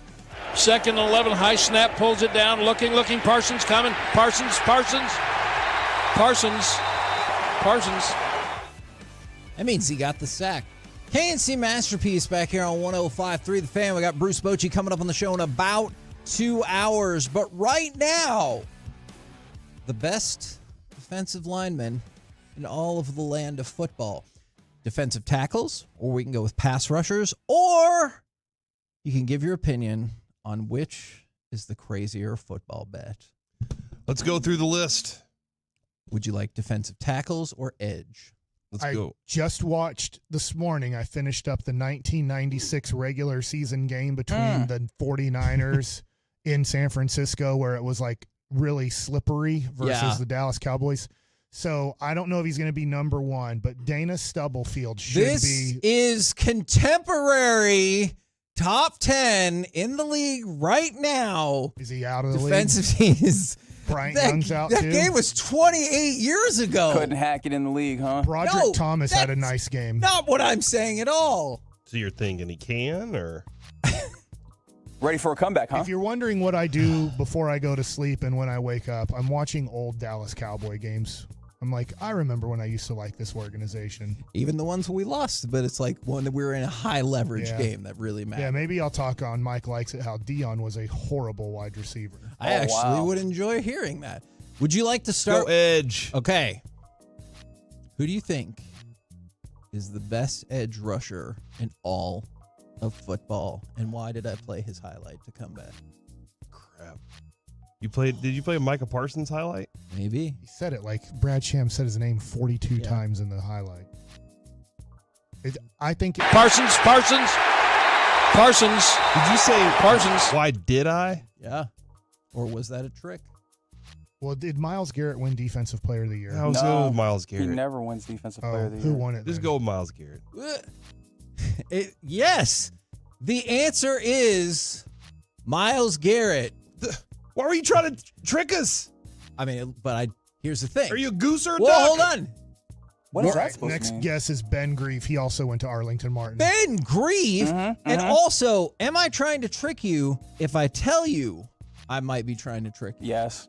[SPEAKER 19] 2nd and 11, high snap, pulls it down, looking, Parsons coming, Parsons.
[SPEAKER 18] That means he got the sack. KNC Masterpiece back here on 105.3 The Fan. We got Bruce Bochy coming up on the show in about 2 hours. But right now, the best defensive lineman in all of the land of football. Defensive tackles, or we can go with pass rushers, or you can give your opinion on which is the crazier football bet.
[SPEAKER 12] Let's go through the list.
[SPEAKER 18] Would you like defensive tackles or edge?
[SPEAKER 10] I just watched this morning. I finished up the 1996 regular season game between the 49ers in San Francisco, where it was like really slippery versus the Dallas Cowboys. So I don't know if he's going to be number one, but Dana Stubblefield should be.
[SPEAKER 18] This is contemporary top 10 in the league right now.
[SPEAKER 10] Is he out of the
[SPEAKER 18] defensive teams?
[SPEAKER 10] Bryant Young's out
[SPEAKER 18] that
[SPEAKER 10] too.
[SPEAKER 18] That game was 28 years ago.
[SPEAKER 16] Couldn't hack it in the league, huh?
[SPEAKER 10] Broderick Thomas had a nice game.
[SPEAKER 18] Not what I'm saying at all.
[SPEAKER 12] So you're thinking he can, or
[SPEAKER 16] ready for a comeback, huh?
[SPEAKER 10] If you're wondering what I do before I go to sleep and when I wake up, I'm watching old Dallas Cowboy games. I'm like, I remember when I used to like this organization.
[SPEAKER 18] Even the ones we lost, but it's like one that we were in a high leverage game that really mattered.
[SPEAKER 10] Yeah, maybe I'll talk on Mike Likes It how Dion was a horrible wide receiver.
[SPEAKER 18] I actually would enjoy hearing that. Would you like to start?
[SPEAKER 12] Go edge.
[SPEAKER 18] Okay. Who do you think is the best edge rusher in all of football, and why did I play his highlight to come back?
[SPEAKER 12] Crap. Did you play Micah Parsons highlight?
[SPEAKER 18] Maybe.
[SPEAKER 10] He said it like Brad Sham said his name 42 times in the highlight. I think
[SPEAKER 19] Parsons.
[SPEAKER 12] Did you say
[SPEAKER 19] Parsons?
[SPEAKER 12] Why did I?
[SPEAKER 18] Yeah. Or was that a trick?
[SPEAKER 10] Well, did Myles Garrett win Defensive Player of the Year?
[SPEAKER 12] I was going with Myles Garrett.
[SPEAKER 16] He never wins Defensive Player of the Year.
[SPEAKER 10] Who won it?
[SPEAKER 12] Just go with Myles Garrett.
[SPEAKER 18] Yes. The answer is Myles Garrett.
[SPEAKER 12] Why were you trying to trick us?
[SPEAKER 18] I mean, but here's the thing.
[SPEAKER 12] Are you a goose or a
[SPEAKER 18] Well,
[SPEAKER 12] duck?
[SPEAKER 18] hold on.
[SPEAKER 16] What is that supposed
[SPEAKER 10] Next
[SPEAKER 16] to mean?
[SPEAKER 10] guess is Ben Grieve. He also went to Arlington Martin.
[SPEAKER 18] Ben Grieve. And also, am I trying to trick you if I tell you I might be trying to trick you?
[SPEAKER 16] Yes.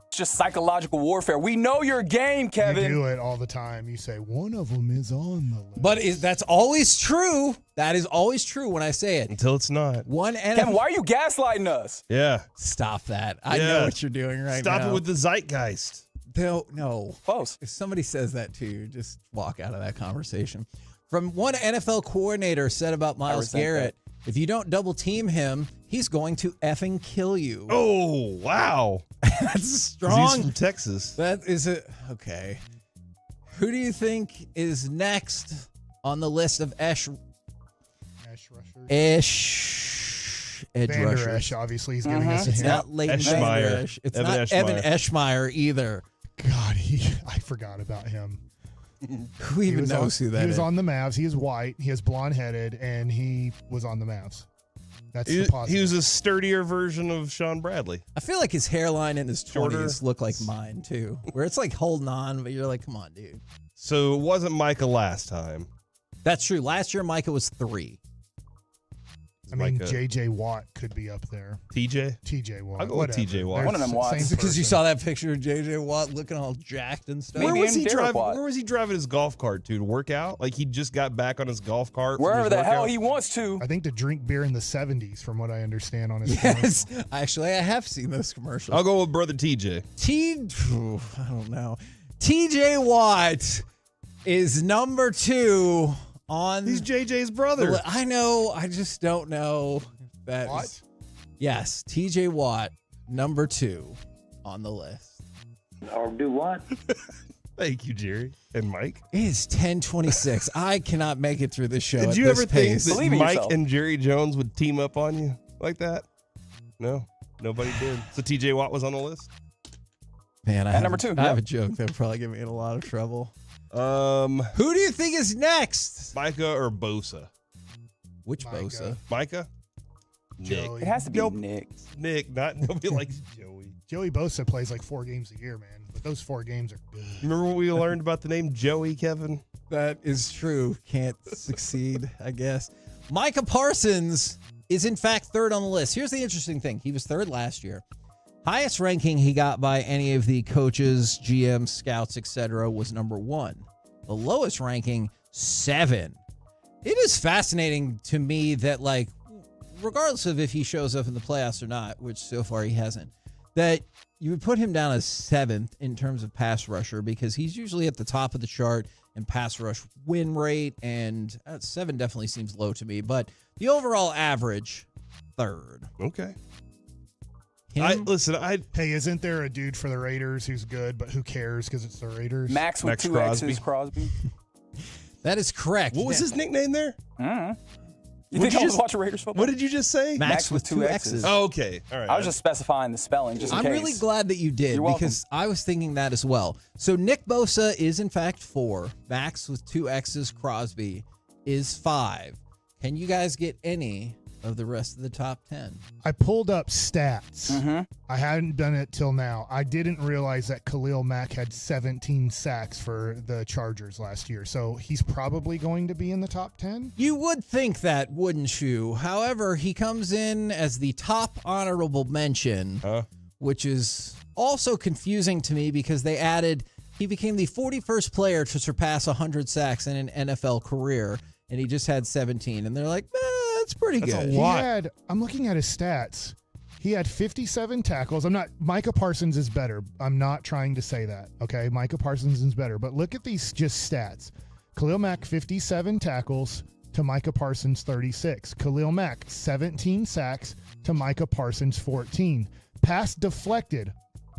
[SPEAKER 16] It's just psychological warfare. We know your game, Kevin.
[SPEAKER 10] You do it all the time. You say, one of them is on the list.
[SPEAKER 18] But that's always true. That is always true when I say it.
[SPEAKER 12] Until it's not.
[SPEAKER 16] Kevin, why are you gaslighting us?
[SPEAKER 12] Yeah.
[SPEAKER 18] Stop that. I know what you're doing right now.
[SPEAKER 12] Stop it with the zeitgeist.
[SPEAKER 18] No.
[SPEAKER 16] Close.
[SPEAKER 18] If somebody says that to you, just walk out of that conversation. From one NFL coordinator said about Myles Garrett, if you don't double team him, he's going to effing kill you.
[SPEAKER 12] Oh, wow.
[SPEAKER 18] That's strong.
[SPEAKER 12] He's from Texas.
[SPEAKER 18] That is it. Okay. Who do you think is next on the list of edge
[SPEAKER 10] Vander
[SPEAKER 18] rushers?
[SPEAKER 10] Esch, obviously, he's giving us a
[SPEAKER 18] It's
[SPEAKER 10] hint.
[SPEAKER 18] not Leighton Vander Esch. It's not Evan Eschmeyer either.
[SPEAKER 10] God, I forgot about him.
[SPEAKER 18] Who even knows who that is?
[SPEAKER 10] He was on the Mavs. He is white. He is blonde-headed, and he was on the Mavs. That's the positive.
[SPEAKER 12] He was a sturdier version of Sean Bradley.
[SPEAKER 18] I feel like his hairline in his
[SPEAKER 12] Shorter.
[SPEAKER 18] 20s look like mine, too. Where it's like holding on, but you're like, come on, dude.
[SPEAKER 12] So it wasn't Micah last time.
[SPEAKER 18] That's true. Last year, Micah was 3.
[SPEAKER 10] I mean,
[SPEAKER 12] Micah.
[SPEAKER 10] J.J. Watt could be up there.
[SPEAKER 12] TJ?
[SPEAKER 10] T.J. Watt.
[SPEAKER 12] I'll go with TJ Watt.
[SPEAKER 16] One of them Watts.
[SPEAKER 18] Because you saw that picture of J.J. Watt looking all jacked and stuff.
[SPEAKER 12] Where was he
[SPEAKER 16] Derek
[SPEAKER 12] driving?
[SPEAKER 16] Watt.
[SPEAKER 12] Where was he driving his golf cart to work out? Like he just got back on his golf cart. from
[SPEAKER 16] Wherever
[SPEAKER 12] his
[SPEAKER 16] the hell
[SPEAKER 12] workout?
[SPEAKER 16] he wants to.
[SPEAKER 10] I think to drink beer in the 70s, from what I understand on his
[SPEAKER 18] Yes. Actually, I have seen those commercials.
[SPEAKER 12] I'll go with brother TJ.
[SPEAKER 18] I don't know. T.J. Watt is number 2 on.
[SPEAKER 12] He's JJ's brother.
[SPEAKER 18] I know. I just don't know.
[SPEAKER 10] What?
[SPEAKER 18] Yes, T.J. Watt, number 2 on the list.
[SPEAKER 23] Or do what?
[SPEAKER 12] Thank you, Jerry and Mike.
[SPEAKER 18] It is 10:26. I cannot make it through this show.
[SPEAKER 12] Did
[SPEAKER 18] at
[SPEAKER 12] you
[SPEAKER 18] this
[SPEAKER 12] ever think
[SPEAKER 18] pace.
[SPEAKER 12] that
[SPEAKER 16] Believe in
[SPEAKER 12] Mike
[SPEAKER 16] yourself.
[SPEAKER 12] and Jerry Jones would team up on you like that? No, nobody did. So TJ Watt was on the list?
[SPEAKER 18] Man,
[SPEAKER 11] At number 2.
[SPEAKER 18] I have a joke that would probably get me in a lot of trouble.
[SPEAKER 12] Who
[SPEAKER 18] Who do you think is next?
[SPEAKER 12] Micah or Bosa?
[SPEAKER 18] Which Bosa?
[SPEAKER 12] Micah?
[SPEAKER 10] Joey.
[SPEAKER 11] It has to be
[SPEAKER 12] Nope.
[SPEAKER 11] Nick.
[SPEAKER 12] Nick, not nobody likes Joey.
[SPEAKER 10] Joey Bosa plays like 4 games a year, man. But those 4 games are good.
[SPEAKER 12] Remember what we learned about the name Joey, Kevin?
[SPEAKER 18] That is true. Can't succeed, I guess. Micah Parsons is, in fact, third on the list. Here's the interesting thing. He was third last year. Highest ranking he got by any of the coaches, GMs, scouts, etc. was number 1. The lowest ranking, 7. It is fascinating to me that, like, regardless of if he shows up in the playoffs or not, which so far he hasn't, that you would put him down as 7th in terms of pass rusher because he's usually at the top of the chart in pass rush win rate, and 7 definitely seems low to me, but the overall average, 3rd.
[SPEAKER 12] Okay.
[SPEAKER 18] Him?
[SPEAKER 10] Hey, isn't there a dude for the Raiders who's good, but who cares because it's the Raiders?
[SPEAKER 11] Max with 2 X's, Crosby.
[SPEAKER 18] That is correct.
[SPEAKER 12] What was his nickname there?
[SPEAKER 11] You think I was watching Raiders football?
[SPEAKER 12] What did you just say?
[SPEAKER 18] Max with 2 X's.
[SPEAKER 12] Oh, okay. All right.
[SPEAKER 11] I was just specifying the spelling just in
[SPEAKER 18] I'm
[SPEAKER 11] case.
[SPEAKER 18] really glad that you did
[SPEAKER 11] You're welcome.
[SPEAKER 18] because I was thinking that as well. So Nick Bosa is in fact 4. Max with 2 X's, Crosby is 5. Can you guys get any of the rest of the top 10?
[SPEAKER 10] I pulled up stats.
[SPEAKER 11] Mm-hmm.
[SPEAKER 10] I hadn't done it till now. I didn't realize that Khalil Mack had 17 sacks for the Chargers last year. So he's probably going to be in the top 10.
[SPEAKER 18] You would think that, wouldn't you? However, he comes in as the top honorable mention, which is also confusing to me because he became the 41st player to surpass 100 sacks in an NFL career, and he just had 17. And they're like, that's pretty good.
[SPEAKER 10] That's a lot. I'm looking at his stats. He had 57 tackles. Micah Parsons is better. I'm not trying to say that, okay? Micah Parsons is better. But look at these just stats. Khalil Mack, 57 tackles to Micah Parsons, 36. Khalil Mack, 17 sacks to Micah Parsons, 14. Pass deflected,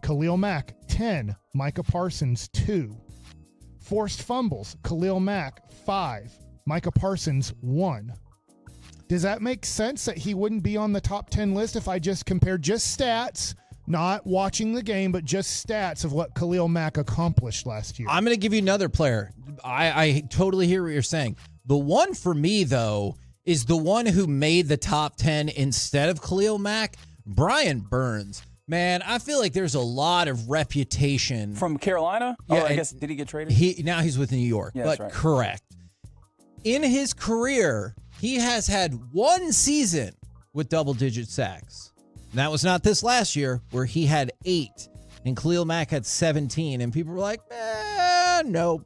[SPEAKER 10] Khalil Mack, 10. Micah Parsons, 2. Forced fumbles, Khalil Mack, 5. Micah Parsons, 1. Does that make sense that he wouldn't be on the top 10 list if I just compared just stats, not watching the game, but just stats of what Khalil Mack accomplished last year?
[SPEAKER 18] I'm going to give you another player. I totally hear what you're saying. The one for me, though, is the one who made the top 10 instead of Khalil Mack, Brian Burns. Man, I feel like there's a lot of reputation.
[SPEAKER 11] From Carolina?
[SPEAKER 18] Yeah,
[SPEAKER 11] I guess, did he get traded?
[SPEAKER 18] Now he's with New York,
[SPEAKER 11] Yeah,
[SPEAKER 18] but
[SPEAKER 11] that's right.
[SPEAKER 18] correct. In his career, he has had 1 season with double-digit sacks. And that was not this last year, where he had 8, and Khalil Mack had 17. And people were like, no,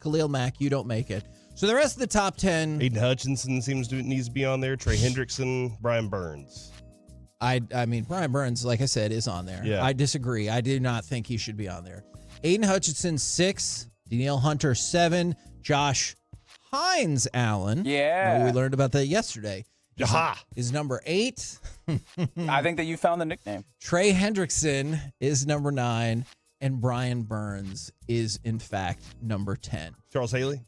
[SPEAKER 18] Khalil Mack, you don't make it. So the rest of the top 10.
[SPEAKER 12] Aiden Hutchinson needs to be on there. Trey Hendrickson, Brian Burns.
[SPEAKER 18] I mean, Brian Burns, like I said, is on there.
[SPEAKER 12] Yeah.
[SPEAKER 18] I disagree. I do not think he should be on there. Aiden Hutchinson, 6. Danielle Hunter, 7. Josh Hines Allen.
[SPEAKER 11] Yeah.
[SPEAKER 18] We learned about that yesterday. Is number 8.
[SPEAKER 11] I think that you found the nickname.
[SPEAKER 18] Trey Hendrickson is number 9. And Brian Burns is, in fact, number 10.
[SPEAKER 12] Charles Haley?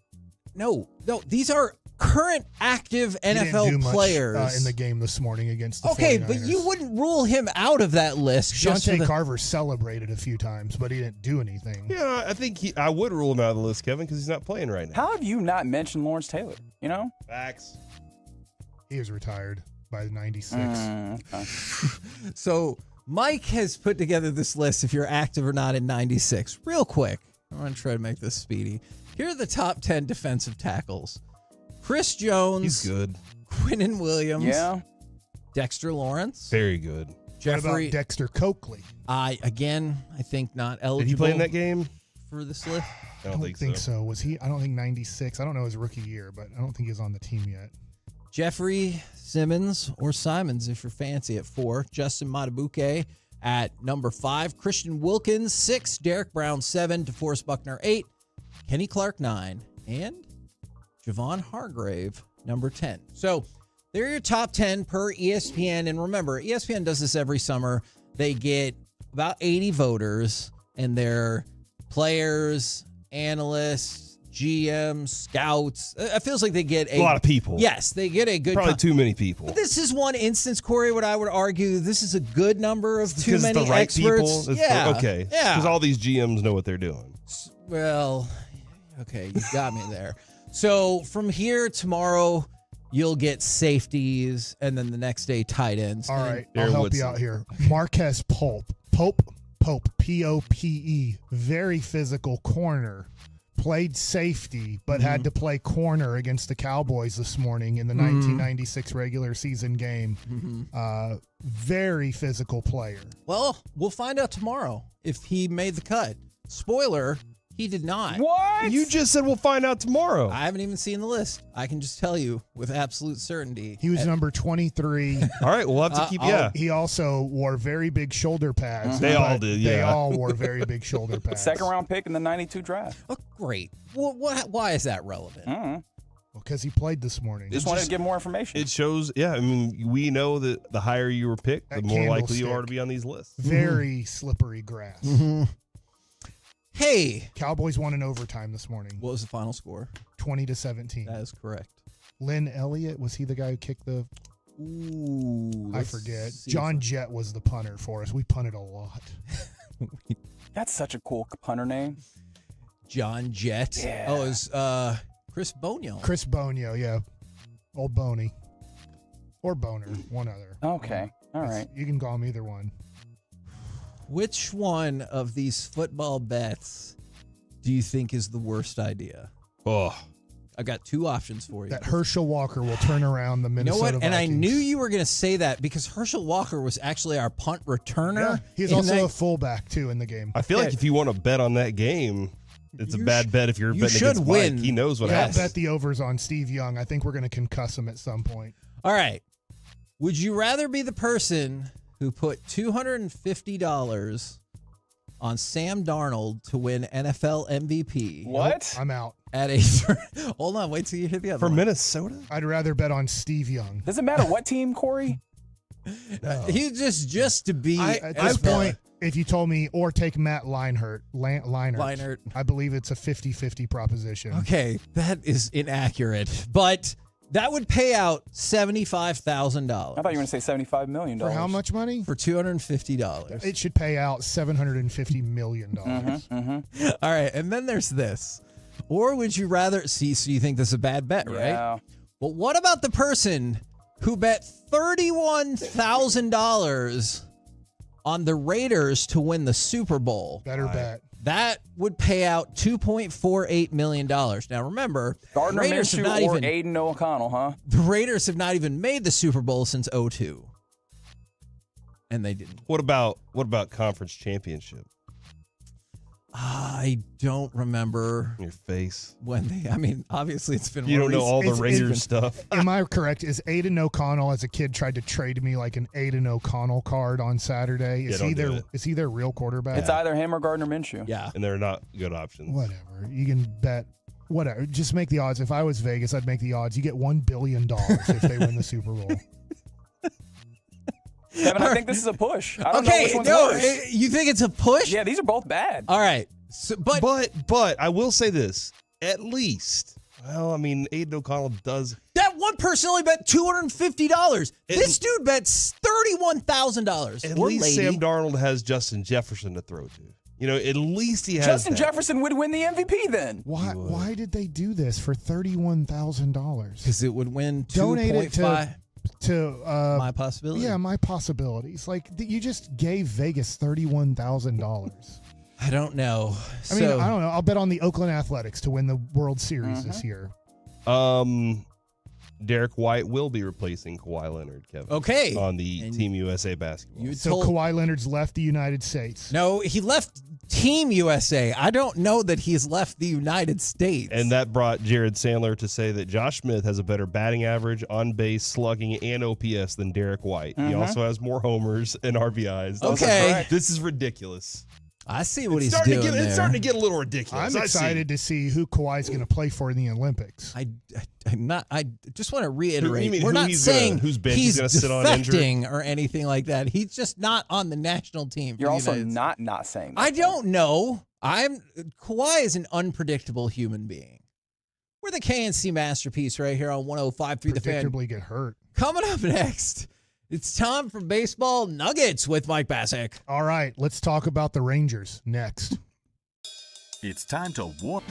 [SPEAKER 18] No. These are current active
[SPEAKER 10] He didn't do
[SPEAKER 18] NFL
[SPEAKER 10] much,
[SPEAKER 18] players.
[SPEAKER 10] in the game this morning against the
[SPEAKER 18] Okay,
[SPEAKER 10] 49ers.
[SPEAKER 18] but you wouldn't rule him out of that list. just for
[SPEAKER 10] Shante
[SPEAKER 18] the-
[SPEAKER 10] Carver celebrated a few times, but he didn't do anything.
[SPEAKER 12] Yeah, I think I would rule him out of the list, Kevin, because he's not playing right now.
[SPEAKER 11] How have you not mentioned Lawrence Taylor? You know?
[SPEAKER 12] Facts.
[SPEAKER 10] He was retired by 96.
[SPEAKER 18] So Mike has put together this list if you're active or not in 96. Real quick, I'm going to try to make this speedy. Here are the top 10 defensive tackles. Chris Jones.
[SPEAKER 12] He's good.
[SPEAKER 18] Quinnen Williams.
[SPEAKER 11] Yeah.
[SPEAKER 18] Dexter Lawrence.
[SPEAKER 12] Very good.
[SPEAKER 18] Jeffrey.
[SPEAKER 10] What about Dexter Coakley?
[SPEAKER 18] I think not eligible.
[SPEAKER 12] Did he play in that game?
[SPEAKER 18] For this list?
[SPEAKER 12] I don't think
[SPEAKER 10] so. Was he? I don't think 96. I don't know his rookie year, but I don't think he was on the team yet.
[SPEAKER 18] Jeffrey Simmons or Simons, if you're fancy, at 4. Justin Matabuke at number 5. Christian Wilkins, 6. Derek Brown, 7. DeForest Buckner, 8. Kenny Clark, 9. And Javon Hargrave, number 10. So they're your top 10 per ESPN. And remember, ESPN does this every summer. They get about 80 voters, and they're players, analysts, GMs, scouts. It feels like they get
[SPEAKER 12] A lot of people.
[SPEAKER 18] Yes, they get a good.
[SPEAKER 12] Probably too many people.
[SPEAKER 18] But this is one instance, Corey. What I would argue, this is a good number of too many
[SPEAKER 12] the right
[SPEAKER 18] experts.
[SPEAKER 12] people.
[SPEAKER 18] Yeah,
[SPEAKER 12] Okay.
[SPEAKER 18] Yeah.
[SPEAKER 12] Because all these GMs know what they're doing.
[SPEAKER 18] Well, okay, you got me there. So from here tomorrow, you'll get safeties, and then the next day tight ends.
[SPEAKER 10] All right, I'll help you out here. Marquez Pope, P-O-P-E, very physical corner. Played safety, but had to play corner against the Cowboys this morning in the 1996 regular season game. Very physical player.
[SPEAKER 18] Well, we'll find out tomorrow if he made the cut. Spoiler, he did not.
[SPEAKER 12] What? You just said we'll find out tomorrow.
[SPEAKER 18] I haven't even seen the list. I can just tell you with absolute certainty.
[SPEAKER 10] He was number 23.
[SPEAKER 12] All right, we'll have to keep. Yeah.
[SPEAKER 10] He also wore very big shoulder pads.
[SPEAKER 12] They all did. Yeah.
[SPEAKER 10] They all wore very big shoulder pads.
[SPEAKER 11] Second round pick in the 92 draft.
[SPEAKER 18] Oh, great. Well, why is that relevant?
[SPEAKER 10] Well, because he played this morning.
[SPEAKER 11] Just wanted to get more information.
[SPEAKER 12] It shows. Yeah, I mean, we know that the higher you were picked, the more likely you are to be on these lists.
[SPEAKER 10] Very slippery grass.
[SPEAKER 18] Hey,
[SPEAKER 10] Cowboys won in overtime this morning.
[SPEAKER 18] What was the final score?
[SPEAKER 10] 20-17.
[SPEAKER 18] That is correct.
[SPEAKER 10] Lynn Elliott, was he the guy who kicked the?
[SPEAKER 18] Ooh,
[SPEAKER 10] I forget. John Jett was the punter for us. We punted a lot.
[SPEAKER 11] That's such a cool punter name.
[SPEAKER 18] John Jett.
[SPEAKER 11] Yeah.
[SPEAKER 18] Oh, it was Chris Bonio.
[SPEAKER 10] Chris Bonio, yeah. Old Boney. Or Boner, one other.
[SPEAKER 11] Okay. All right.
[SPEAKER 10] You can call him either one.
[SPEAKER 18] Which one of these football bets do you think is the worst idea?
[SPEAKER 12] Oh,
[SPEAKER 18] I've got two options for you.
[SPEAKER 10] That Herschel Walker will turn around the Minnesota
[SPEAKER 18] You know what? And I
[SPEAKER 10] Vikings.
[SPEAKER 18] knew you were going to say that because Herschel Walker was actually our punt returner.
[SPEAKER 10] Yeah, he's also a fullback, too, in the game.
[SPEAKER 12] I feel like if you want to bet on that game, it's a bad bet if you're betting against
[SPEAKER 18] win.
[SPEAKER 12] Mike. He knows what
[SPEAKER 10] I
[SPEAKER 12] happens.
[SPEAKER 10] bet the overs on Steve Young. I think we're going to concuss him at some point.
[SPEAKER 18] All right. Would you rather be the person who put $250 on Sam Darnold to win NFL MVP?
[SPEAKER 11] What?
[SPEAKER 10] I'm out.
[SPEAKER 18] At a hold on, wait till you hear the other
[SPEAKER 12] For
[SPEAKER 18] one.
[SPEAKER 12] Minnesota?
[SPEAKER 10] I'd rather bet on Steve Young.
[SPEAKER 11] Does it matter what team, Corey?
[SPEAKER 18] He's just to be
[SPEAKER 10] At this point, if you told me, or take Matt Leinart, I believe it's a 50-50 proposition.
[SPEAKER 18] Okay, that is inaccurate, but that would pay out $75,000.
[SPEAKER 11] I thought you were going to say $75 million.
[SPEAKER 10] For how much money?
[SPEAKER 18] For $250.
[SPEAKER 10] It should pay out $750 million.
[SPEAKER 18] All right, and then there's this. Or would you rather see? So you think this is a bad bet,
[SPEAKER 11] Yeah.
[SPEAKER 18] right? Well, what about the person who bet $31,000 on the Raiders to win the Super Bowl?
[SPEAKER 10] Better bet.
[SPEAKER 18] That would pay out $2.48 million. Now, remember,
[SPEAKER 11] Gardner
[SPEAKER 18] Raiders have
[SPEAKER 11] Minshew
[SPEAKER 18] not
[SPEAKER 11] or
[SPEAKER 18] even,
[SPEAKER 11] Aiden O'Connell, huh?
[SPEAKER 18] the Raiders have not even made the Super Bowl since 2002. And they didn't.
[SPEAKER 12] What about conference championship?
[SPEAKER 18] I don't remember
[SPEAKER 12] Your face.
[SPEAKER 18] when they. I mean, obviously it's been.
[SPEAKER 12] You don't know all the
[SPEAKER 10] It's
[SPEAKER 12] Raiders stuff.
[SPEAKER 10] Am I correct? Is Aiden O'Connell, as a kid, tried to trade me like an Aiden O'Connell card on Saturday? Is
[SPEAKER 12] Yeah,
[SPEAKER 10] he
[SPEAKER 12] don't do
[SPEAKER 10] their
[SPEAKER 12] it.
[SPEAKER 10] Is he their real quarterback?
[SPEAKER 11] It's either him or Gardner Minshew.
[SPEAKER 18] Yeah.
[SPEAKER 12] And they're not good options.
[SPEAKER 10] Whatever. You can bet. Whatever. Just make the odds. If I was Vegas, I'd make the odds. You get $1 billion if they win the Super Bowl.
[SPEAKER 11] Kevin, I think this is a push. I don't know
[SPEAKER 18] Okay,
[SPEAKER 11] which one's
[SPEAKER 18] no,
[SPEAKER 11] worse.
[SPEAKER 18] you think it's a push?
[SPEAKER 11] Yeah, these are both bad.
[SPEAKER 18] All right, so, but
[SPEAKER 12] But I will say this. At least, well, I mean, Aiden O'Connell does.
[SPEAKER 18] that one person only bet $250. This dude bets $31,000.
[SPEAKER 12] At
[SPEAKER 18] Or
[SPEAKER 12] least
[SPEAKER 18] lady.
[SPEAKER 12] Sam Darnold has Justin Jefferson to throw to. You know, at least he has
[SPEAKER 11] Justin
[SPEAKER 12] that.
[SPEAKER 11] Jefferson would win the MVP then.
[SPEAKER 10] Why did they do this for $31,000?
[SPEAKER 18] Because it would win
[SPEAKER 10] Donate it
[SPEAKER 18] 2.5.
[SPEAKER 10] to
[SPEAKER 18] My possibility.
[SPEAKER 10] Yeah, my possibilities. Like you just gave Vegas $31,000.
[SPEAKER 18] I don't know.
[SPEAKER 10] I mean, I don't know. I'll bet on the Oakland Athletics to win the World Series this year.
[SPEAKER 12] Derek White will be replacing Kawhi Leonard, Kevin.
[SPEAKER 18] Okay.
[SPEAKER 12] On the Team USA basketball.
[SPEAKER 10] So Kawhi Leonard's left the United States.
[SPEAKER 18] No, he left Team USA. I don't know that he's left the United States.
[SPEAKER 12] And that brought Jared Sandler to say that Josh Smith has a better batting average, on base, slugging, and OPS than Derek White. He also has more homers and RBIs.
[SPEAKER 18] Okay.
[SPEAKER 12] This is ridiculous.
[SPEAKER 18] I see what he's
[SPEAKER 12] starting
[SPEAKER 18] doing
[SPEAKER 12] It's starting to get a little ridiculous.
[SPEAKER 10] I'm excited to see who Kawhi's going to play for in the Olympics.
[SPEAKER 18] I'm not. I just want to reiterate.
[SPEAKER 12] You mean
[SPEAKER 18] We're
[SPEAKER 12] who
[SPEAKER 18] not
[SPEAKER 12] he's
[SPEAKER 18] saying
[SPEAKER 12] whose bench
[SPEAKER 18] he's
[SPEAKER 12] he's gonna sit on injured?
[SPEAKER 18] defecting or anything like that. He's just not on the national team. for
[SPEAKER 11] You're
[SPEAKER 18] the
[SPEAKER 11] also
[SPEAKER 18] United States.
[SPEAKER 11] not saying that.
[SPEAKER 18] I don't know. Kawhi is an unpredictable human being. We're the KNC Masterpiece right here on 105.3 The Fan.
[SPEAKER 10] Predictably get hurt.
[SPEAKER 18] Coming up next, it's time for Baseball Nuggets with Mike Bassick.
[SPEAKER 10] All right, let's talk about the Rangers next.
[SPEAKER 17] It's time to warm.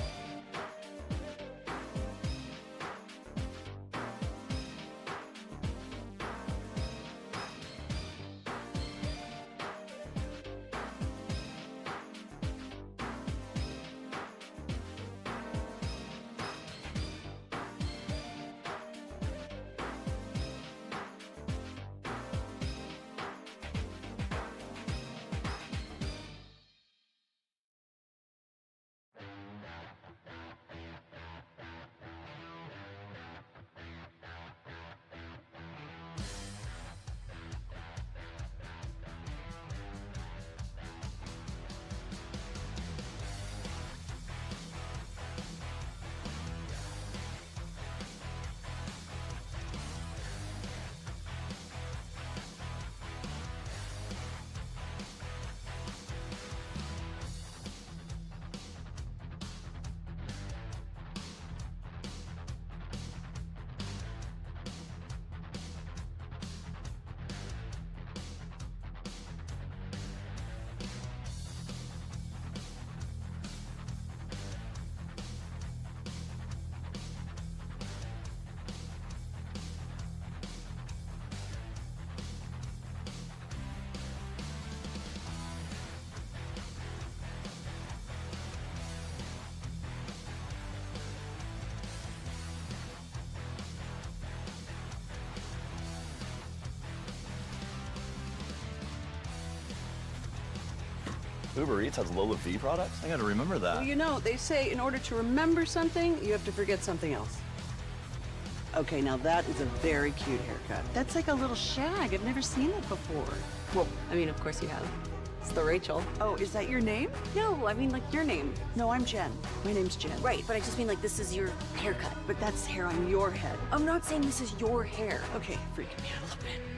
[SPEAKER 13] Uber Eats has low fee products? I gotta remember that.
[SPEAKER 14] Well, you know, they say in order to remember something, you have to forget something else. Okay, now that is a very cute haircut. That's like a little shag. I've never seen that before.
[SPEAKER 20] Well, I mean, of course you have. It's the Rachel.
[SPEAKER 14] Oh, is that your name?
[SPEAKER 20] No, I mean like your name.
[SPEAKER 14] No, I'm Jen. My name's Jen.
[SPEAKER 20] Right, but I just mean like this is your haircut.
[SPEAKER 14] But that's hair on your head.
[SPEAKER 20] I'm not saying this is your hair.
[SPEAKER 14] Okay, freaking me out a little bit.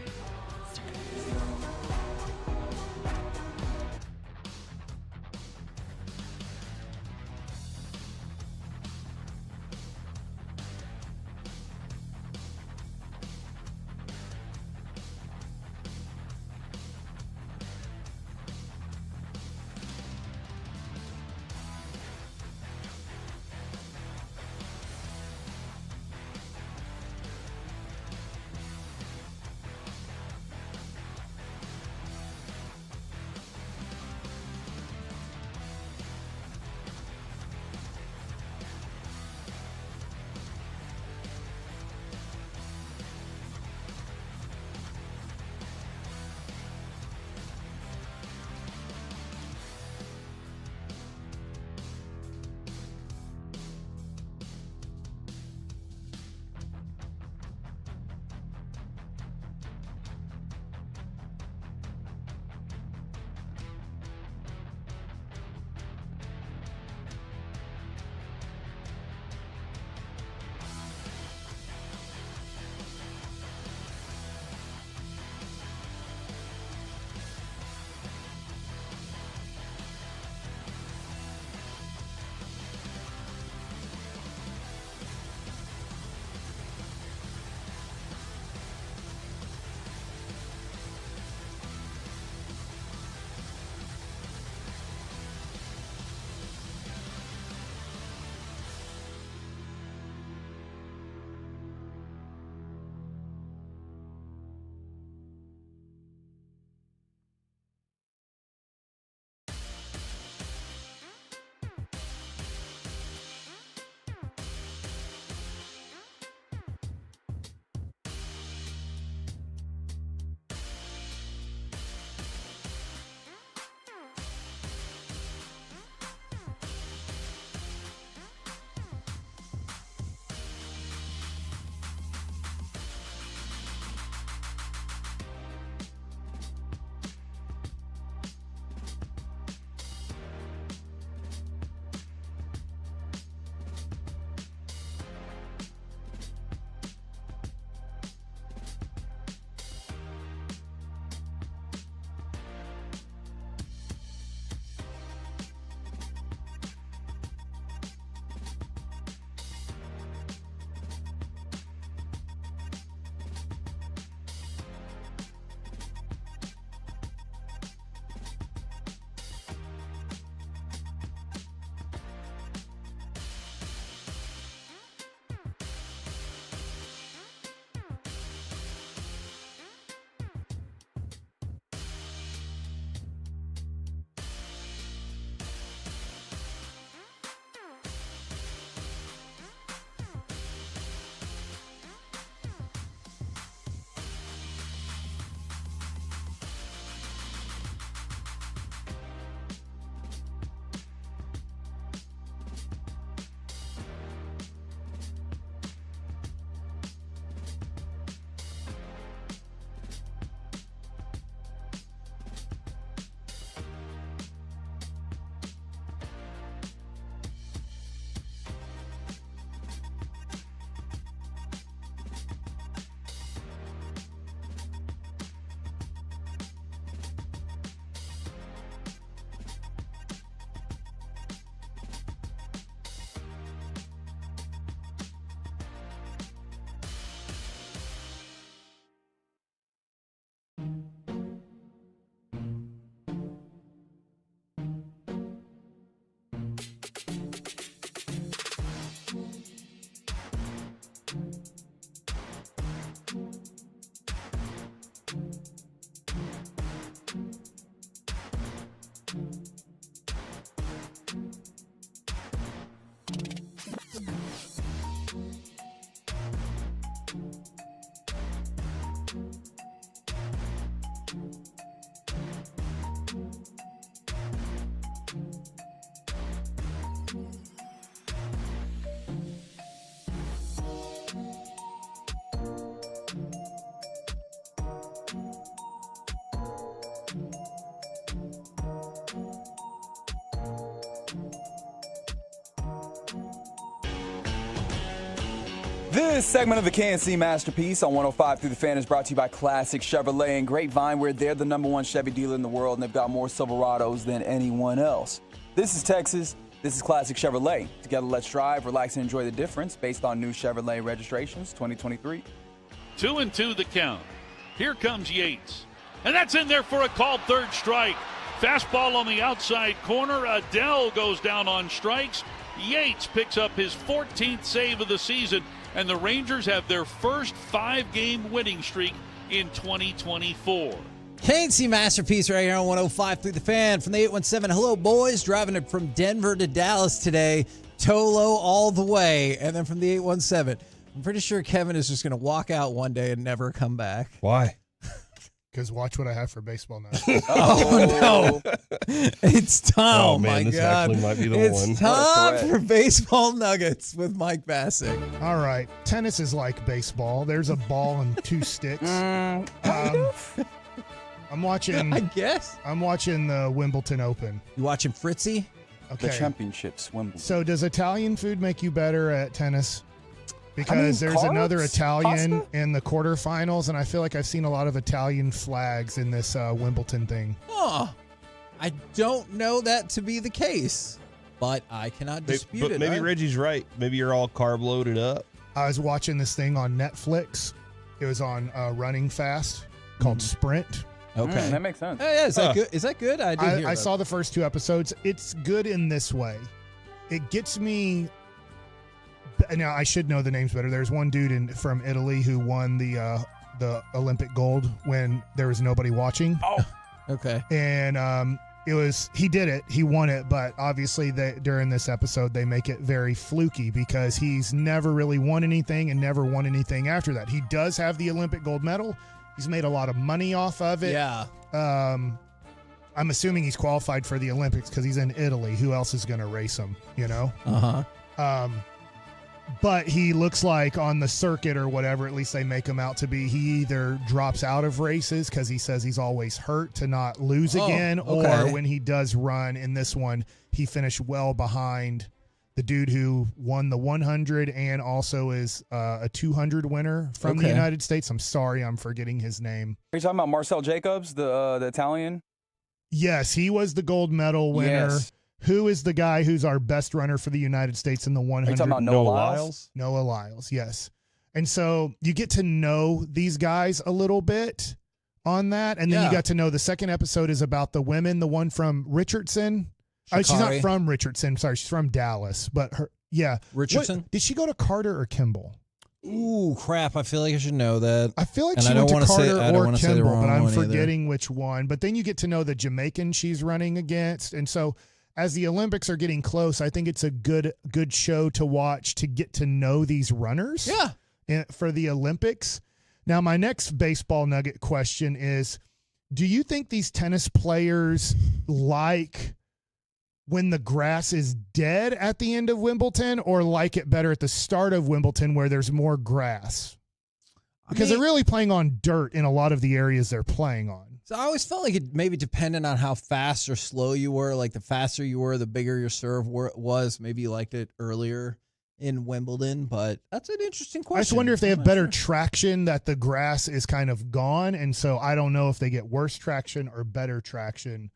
[SPEAKER 16] This segment of the KNC Masterpiece on 105 through the Fan is brought to you by Classic Chevrolet and Grapevine, where they're the #1 Chevy dealer in the world, and they've got more Silverados than anyone else. This is Texas. This is Classic Chevrolet. Together, let's drive, relax, and enjoy the difference based on new Chevrolet registrations 2023.
[SPEAKER 15] 2-2 the count. Here comes Yates. And that's in there for a called third strike. Fastball on the outside corner. Adele goes down on strikes. Yates picks up his 14th save of the season, and the Rangers have their first 5-game winning streak in 2024.
[SPEAKER 18] KNC Masterpiece right here on 105 through the Fan from the 817. Hello, boys. Driving it from Denver to Dallas today. Tolo all the way. And then from the 817, I'm pretty sure Kevin is just going to walk out one day and never come back.
[SPEAKER 12] Why?
[SPEAKER 10] Because watch what I have for baseball now.
[SPEAKER 18] Oh, no. It's time.
[SPEAKER 12] Oh,
[SPEAKER 18] Oh,
[SPEAKER 12] man,
[SPEAKER 18] my
[SPEAKER 12] this
[SPEAKER 18] God.
[SPEAKER 12] actually might be the
[SPEAKER 18] it's
[SPEAKER 12] one.
[SPEAKER 18] time for Baseball Nuggets with Mike Bassick.
[SPEAKER 10] All right. Tennis is like baseball. There's a ball and 2 sticks. I'm watching.
[SPEAKER 18] I guess.
[SPEAKER 10] I'm watching the Wimbledon Open.
[SPEAKER 18] You watching Fritzy?
[SPEAKER 10] Okay.
[SPEAKER 16] The championships, Wimbledon.
[SPEAKER 10] So does Italian food make you better at tennis? Because there's another Italian in the quarterfinals, and I feel like I've seen a lot of Italian flags in this Wimbledon thing.
[SPEAKER 18] Oh, I don't know that to be the case, but I cannot dispute it.
[SPEAKER 12] Maybe Reggie's right. Maybe you're all carb loaded up.
[SPEAKER 10] I was watching this thing on Netflix. It was on Running Fast called Sprint.
[SPEAKER 18] Okay.
[SPEAKER 16] That makes sense.
[SPEAKER 18] Oh, yeah, is that good? Is that good?
[SPEAKER 10] I saw the first 2 episodes. It's good in this way. It gets me. Now I should know the names better. There's one dude from Italy who won the Olympic gold when there was nobody watching.
[SPEAKER 18] Oh, okay.
[SPEAKER 10] And he did it. He won it, but obviously during this episode they make it very fluky because he's never really won anything and never won anything after that. He does have the Olympic gold medal. He's made a lot of money off of it.
[SPEAKER 18] Yeah.
[SPEAKER 10] I'm assuming he's qualified for the Olympics because he's in Italy. Who else is going to race him? You know. But he looks like on the circuit or whatever, at least they make him out to be, he either drops out of races because he says he's always hurt to not lose again, or when he does run in this one, he finished well behind the dude who won the 100 and also is a 200 winner from the United States. I'm sorry, I'm forgetting his name.
[SPEAKER 16] Are you talking about Marcel Jacobs, the Italian?
[SPEAKER 10] Yes, he was the gold medal winner.
[SPEAKER 16] Yes.
[SPEAKER 10] Who is the guy who's our best runner for the United States in the 100?
[SPEAKER 16] Are you talking about Noah Lyles?
[SPEAKER 10] Noah Lyles, yes. And so you get to know these guys a little bit on that. And then you got to know the second episode is about the women, the one from Richardson. She's not from Richardson. Sorry, she's from Dallas. But
[SPEAKER 18] Richardson?
[SPEAKER 10] Did she go to Carter or Kimball?
[SPEAKER 18] Ooh, crap. I feel like I should know that.
[SPEAKER 10] I feel like she went to Carter or Kimball, but I'm forgetting which one. But then you get to know the Jamaican she's running against. And so as the Olympics are getting close, I think it's a good show to watch to get to know these runners for the Olympics. Now, my next baseball nugget question is, do you think these tennis players like when the grass is dead at the end of Wimbledon, or like it better at the start of Wimbledon where there's more grass? Because they're really playing on dirt in a lot of the areas they're playing on.
[SPEAKER 18] So I always felt like it maybe depended on how fast or slow you were. Like the faster you were, the bigger your serve was. Maybe you liked it earlier in Wimbledon, but that's an interesting question.
[SPEAKER 10] I just wonder if they have better traction, that the grass is kind of gone. And so I don't know if they get worse traction or better traction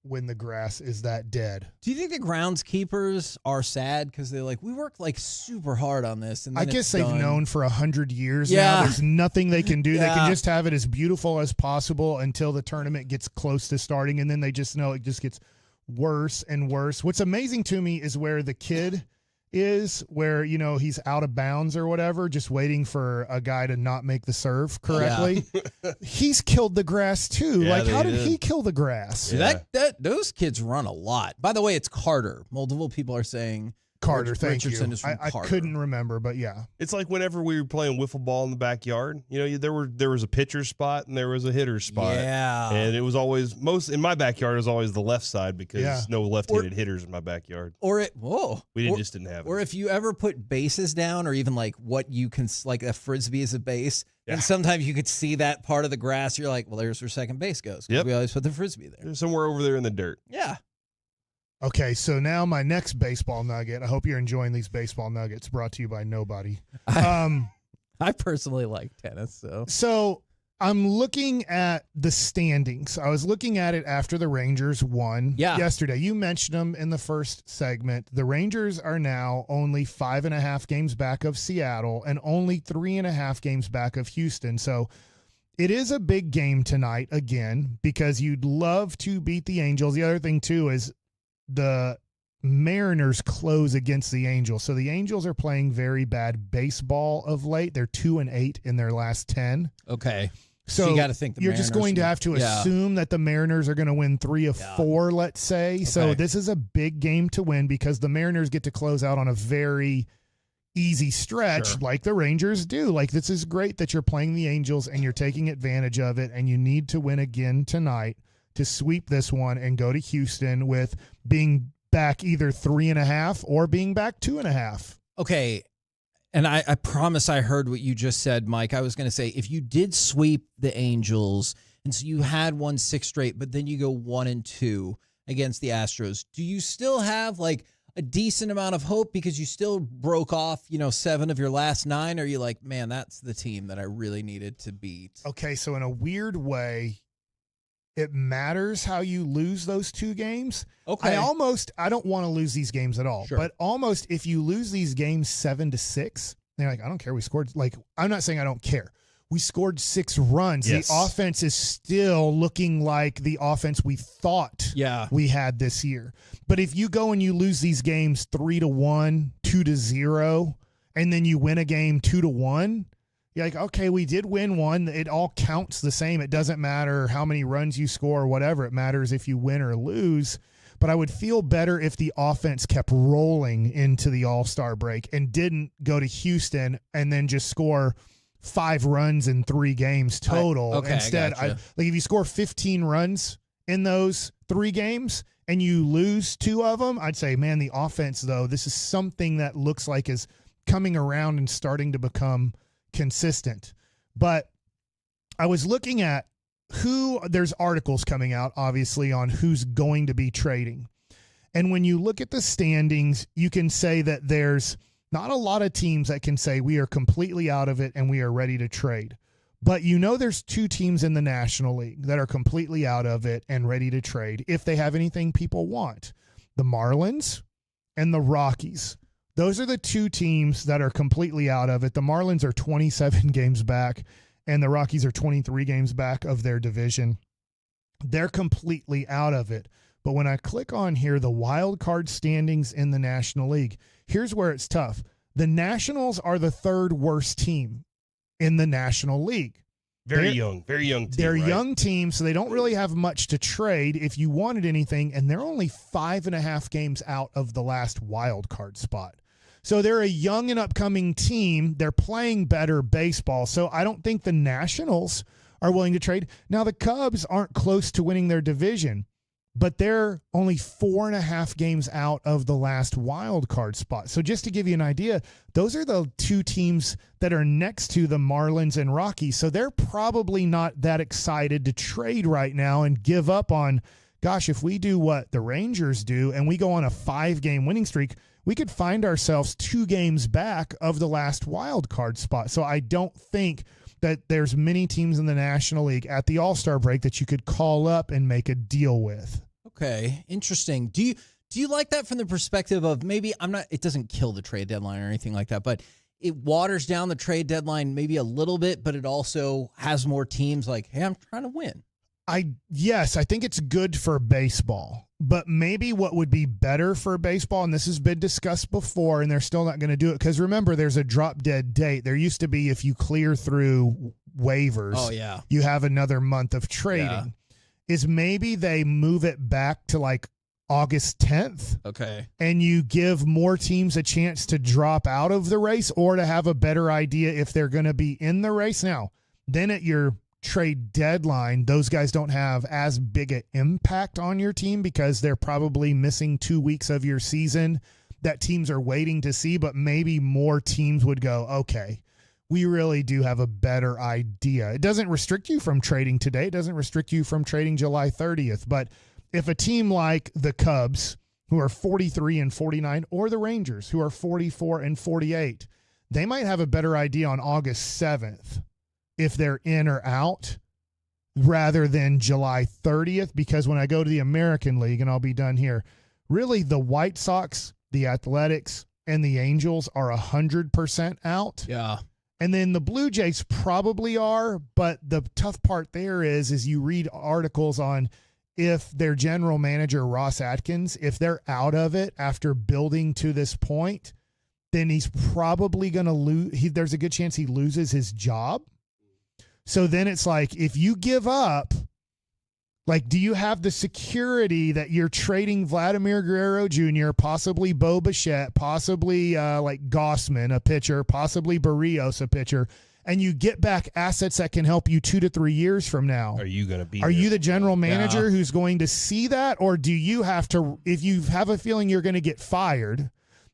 [SPEAKER 10] when the grass is that dead.
[SPEAKER 18] Do you think the groundskeepers are sad because they're like, we worked like super hard on this, and then
[SPEAKER 10] I guess they've known for 100 years now.
[SPEAKER 18] Yeah.
[SPEAKER 10] There's nothing they can do.
[SPEAKER 18] Yeah.
[SPEAKER 10] They can just have it as beautiful as possible until the tournament gets close to starting, and then they just know it just gets worse and worse. What's amazing to me is where the kid is, where, you know, he's out of bounds or whatever, just waiting for a guy to not make the serve correctly. Yeah. He's killed the grass too.
[SPEAKER 12] Yeah,
[SPEAKER 10] like, how did he kill the grass?
[SPEAKER 18] Yeah. Those kids run a lot. By the way, it's Carter. Multiple people are saying
[SPEAKER 10] Carter, thank
[SPEAKER 18] Richardson
[SPEAKER 10] you.
[SPEAKER 18] is from
[SPEAKER 10] I
[SPEAKER 18] Carter.
[SPEAKER 10] couldn't remember, but yeah.
[SPEAKER 12] It's like whenever we were playing wiffle ball in the backyard, you know, there was a pitcher's spot and there was a hitter's spot.
[SPEAKER 18] Yeah.
[SPEAKER 12] And it was always, in my backyard, it was always the left side because no left-handed hitters in my backyard. We just didn't have it.
[SPEAKER 18] Or if you ever put bases down, or even like what you can, like a Frisbee is a base, and sometimes you could see that part of the grass, you're like, well, there's where second base goes. Yep. We always put the Frisbee there.
[SPEAKER 12] Somewhere over there in the dirt.
[SPEAKER 18] Yeah.
[SPEAKER 10] Okay, so now my next baseball nugget. I hope you're enjoying these baseball nuggets brought to you by nobody.
[SPEAKER 18] I personally like tennis,
[SPEAKER 10] So I'm looking at the standings. I was looking at it after the Rangers won yesterday. You mentioned them in the first segment. The Rangers are now only 5.5 games back of Seattle and only 3.5 games back of Houston. So it is a big game tonight again because you'd love to beat the Angels. The other thing, too, is the Mariners close against the Angels. So the Angels are playing very bad baseball of late. They're 2-8 in their last 10.
[SPEAKER 18] Okay.
[SPEAKER 10] So
[SPEAKER 18] you got to think
[SPEAKER 10] you're just going to have to assume that the Mariners are going to win 3 of 4, let's say. Okay. So this is a big game to win because the Mariners get to close out on a very easy stretch like the Rangers do. Like, this is great that you're playing the Angels and you're taking advantage of it, and you need to win again tonight to sweep this one and go to Houston with being back either 3.5 or being back 2.5.
[SPEAKER 18] Okay. And I promise I heard what you just said, Mike. I was going to say, if you did sweep the Angels, and so you had won 6 straight, but then you go 1-2 against the Astros, do you still have like a decent amount of hope because you still broke off, 7 of your last 9? Or are you like, man, that's the team that I really needed to beat?
[SPEAKER 10] Okay, so in a weird way, it matters how you lose those 2 games.
[SPEAKER 18] Okay.
[SPEAKER 10] I don't want to lose these games at all.
[SPEAKER 18] Sure.
[SPEAKER 10] But almost if you lose these games 7-6, they're like, I don't care. We scored. Like, I'm not saying I don't care. We scored 6 runs.
[SPEAKER 12] Yes.
[SPEAKER 10] The offense is still looking like the offense we thought we had this year. But if you go and you lose these games 3-1, 2-0, and then you win a game 2-1, you're like, okay, we did win one. It all counts the same. It doesn't matter how many runs you score or whatever. It matters if you win or lose. But I would feel better if the offense kept rolling into the All-Star break and didn't go to Houston and then just score 5 runs in 3 games total. Instead, like if you score 15 runs in those 3 games and you lose 2 of them, I'd say, man, the offense, though, this is something that looks like is coming around and starting to become consistent. But I was looking at there's articles coming out, obviously, on who's going to be trading. And when you look at the standings, you can say that there's not a lot of teams that can say we are completely out of it and we are ready to trade. But there's 2 teams in the National League that are completely out of it and ready to trade if they have anything people want. The Marlins and the Rockies. Those are the 2 teams that are completely out of it. The Marlins are 27 games back, and the Rockies are 23 games back of their division. They're completely out of it. But when I click on here, the wild card standings in the National League, here's where it's tough. The Nationals are the 3rd worst team in the National League.
[SPEAKER 12] Very young team.
[SPEAKER 10] They're
[SPEAKER 12] right?
[SPEAKER 10] young teams, so they don't really have much to trade if you wanted anything, and they're only 5.5 games out of the last wild card spot. So they're a young and upcoming team. They're playing better baseball. So I don't think the Nationals are willing to trade. Now, the Cubs aren't close to winning their division, but they're only 4.5 games out of the last wild card spot. So just to give you an idea, those are the 2 teams that are next to the Marlins and Rockies. So they're probably not that excited to trade right now and give up on, gosh, if we do what the Rangers do and we go on a 5-game winning streak, we could find ourselves 2 games back of the last wild card spot. So I don't think that there's many teams in the National League at the All-Star break that you could call up and make a deal with.
[SPEAKER 18] Okay, interesting. Do you like that from the perspective of maybe it doesn't kill the trade deadline or anything like that, but it waters down the trade deadline maybe a little bit, but it also has more teams like, hey, I'm trying to win.
[SPEAKER 10] Yes, I think it's good for baseball, but maybe what would be better for baseball, and this has been discussed before, and they're still not going to do it, because remember, there's a drop-dead date. There used to be, if you clear through waivers, you have another month of trading, is maybe they move it back to like August 10th.
[SPEAKER 18] Okay.
[SPEAKER 10] And you give more teams a chance to drop out of the race or to have a better idea if they're going to be in the race. Now, then at your trade deadline, those guys don't have as big an impact on your team because they're probably missing 2 weeks of your season that teams are waiting to see, but maybe more teams would go, okay, we really do have a better idea. It doesn't restrict you from trading today. It doesn't restrict you from trading July 30th. But if a team like the Cubs who are 43 and 49, or the Rangers, who are 44 and 48. They might have a better idea on August 7th if they're in or out rather than July 30th, because when I go to the American League, and I'll be done here, really the White Sox, the Athletics, and the Angels are 100% out.
[SPEAKER 18] Yeah.
[SPEAKER 10] And then the Blue Jays probably are, but the tough part there is you read articles on if their general manager, Ross Atkins, if they're out of it after building to this point, then he's probably going to lose. There's a good chance he loses his job. So then it's like, if you give up, like, do you have the security that you're trading Vladimir Guerrero Jr., possibly Bo Bichette, possibly like Gossman, a pitcher, possibly Barrios, a pitcher, and you get back assets that can help you 2 to 3 years from now?
[SPEAKER 12] Are you going to be?
[SPEAKER 10] Are you the general manager who's going to see that? Or do you have to, if you have a feeling you're going to get fired,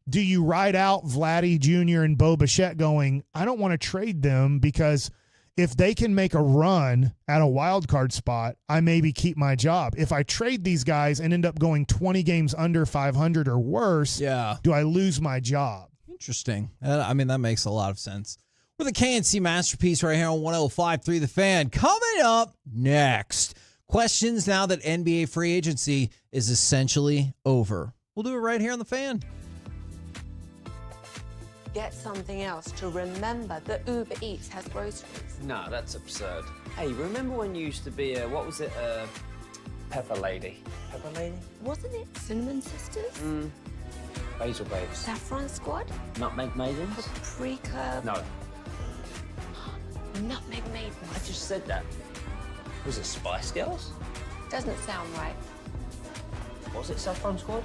[SPEAKER 10] do you ride out Vladdy Jr. and Bo Bichette going, I don't want to trade them because if they can make a run at a wild card spot, I maybe keep my job. If I trade these guys and end up going 20 games under 500 or worse, do I lose my job?
[SPEAKER 18] Interesting. I mean, that makes a lot of sense. We're the KNC Masterpiece right here on 105.3 The Fan. Coming up next, questions now that NBA free agency is essentially over. We'll do it right here on The Fan.
[SPEAKER 2] Get something else to remember that Uber Eats has groceries.
[SPEAKER 8] No, that's absurd. Hey, remember when you used to be a, what was it, Pepper Lady? Pepper Lady?
[SPEAKER 2] Wasn't it Cinnamon Sisters?
[SPEAKER 8] Basil Babes.
[SPEAKER 2] Saffron Squad?
[SPEAKER 8] Nutmeg Maidens?
[SPEAKER 2] Paprika?
[SPEAKER 8] No.
[SPEAKER 2] Nutmeg Maidens.
[SPEAKER 8] I just said that. Was it Spice Girls?
[SPEAKER 2] Doesn't sound right.
[SPEAKER 8] Was it Saffron Squad?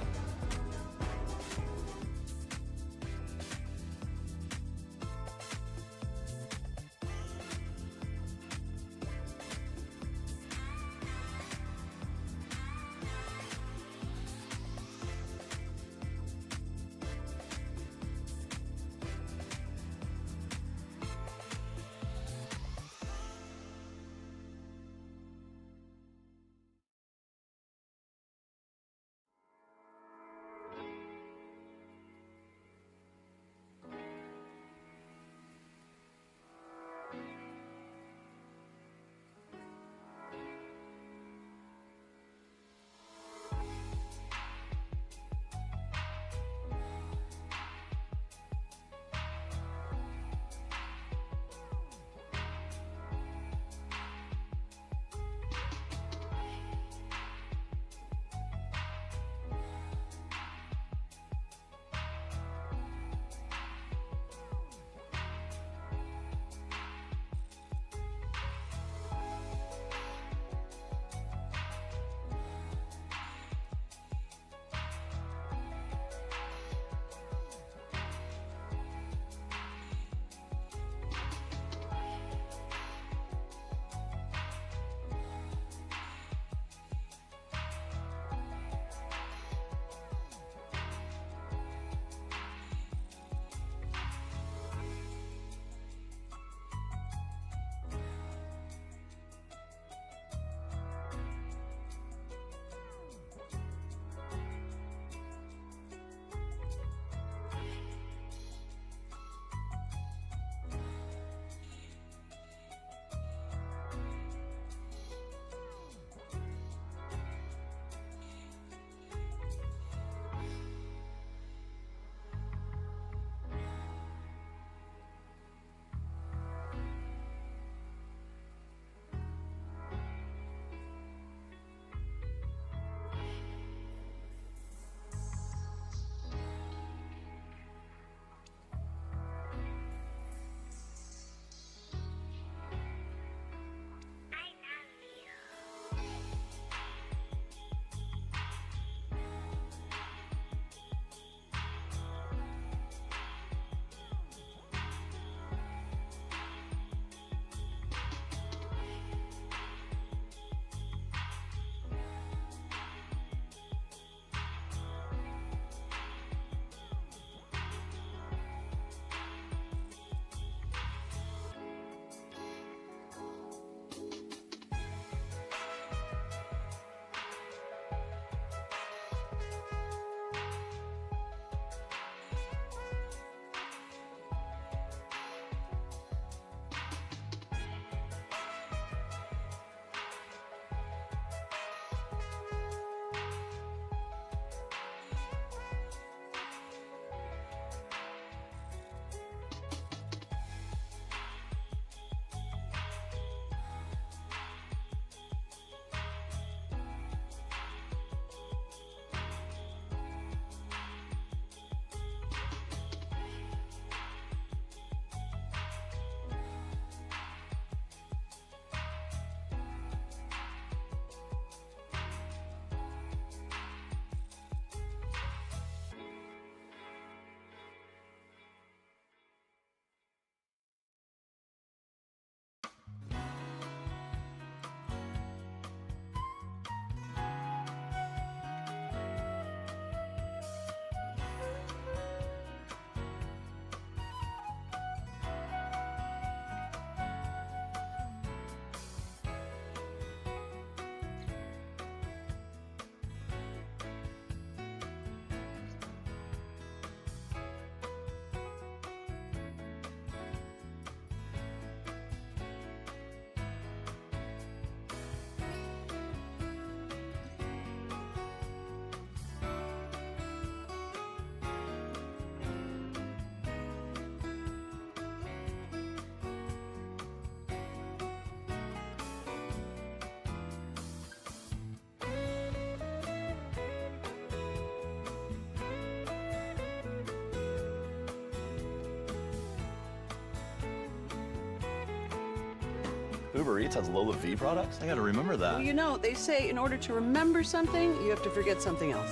[SPEAKER 13] Uber Eats has Lola V products? I gotta remember that.
[SPEAKER 14] Well, you know, they say in order to remember something, you have to forget something else.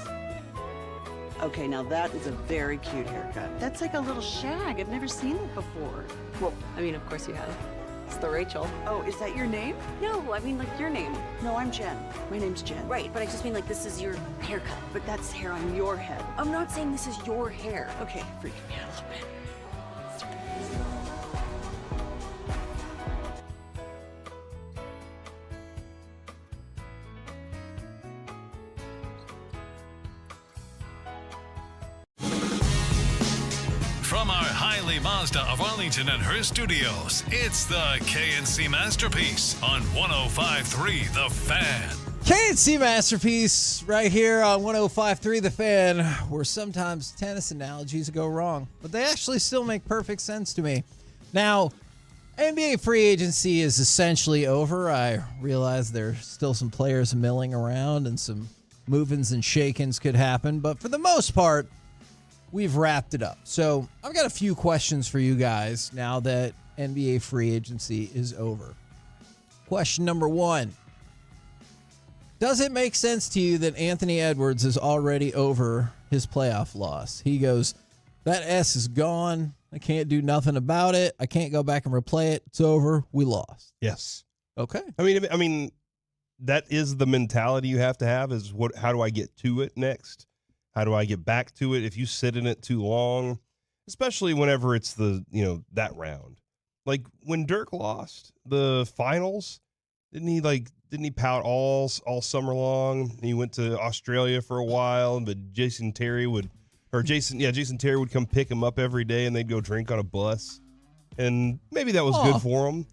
[SPEAKER 14] Okay, now that is a very cute haircut. That's like a little shag. I've never seen it before.
[SPEAKER 20] Well, I mean, of course you have. It's the Rachel.
[SPEAKER 14] Oh, is that your name?
[SPEAKER 20] No, I mean, like, your name.
[SPEAKER 14] No, I'm Jen. My name's Jen.
[SPEAKER 20] Right, but I just mean, like, this is your haircut.
[SPEAKER 14] But that's hair on your head.
[SPEAKER 20] I'm not saying this is your hair.
[SPEAKER 14] Okay, freaking me out a little bit.
[SPEAKER 1] From our Hiley Mazda of Arlington and her studios, it's the KNC Masterpiece on 105.3 The Fan.
[SPEAKER 18] KNC Masterpiece right here on 105.3 The Fan, where sometimes tennis analogies go wrong, but they actually still make perfect sense to me. Now, NBA free agency is essentially over. I realize there's still some players milling around and some movings and shakings could happen, but for the most part, we've wrapped it up. So I've got a few questions for you guys now that NBA free agency is over. Question number 1. Does it make sense to you that Anthony Edwards is already over his playoff loss? He goes, that S is gone. I can't do nothing about it. I can't go back and replay it. It's over. We lost.
[SPEAKER 12] Yes.
[SPEAKER 18] Okay.
[SPEAKER 12] I mean, that is the mentality you have to have is how do I get to it next? How do I get back to it? If you sit in it too long, especially whenever it's that round, like when Dirk lost the finals, didn't he pout all summer long? He went to Australia for a while, but Jason Terry would come pick him up every day and they'd go drink on a bus. And maybe that was good for him.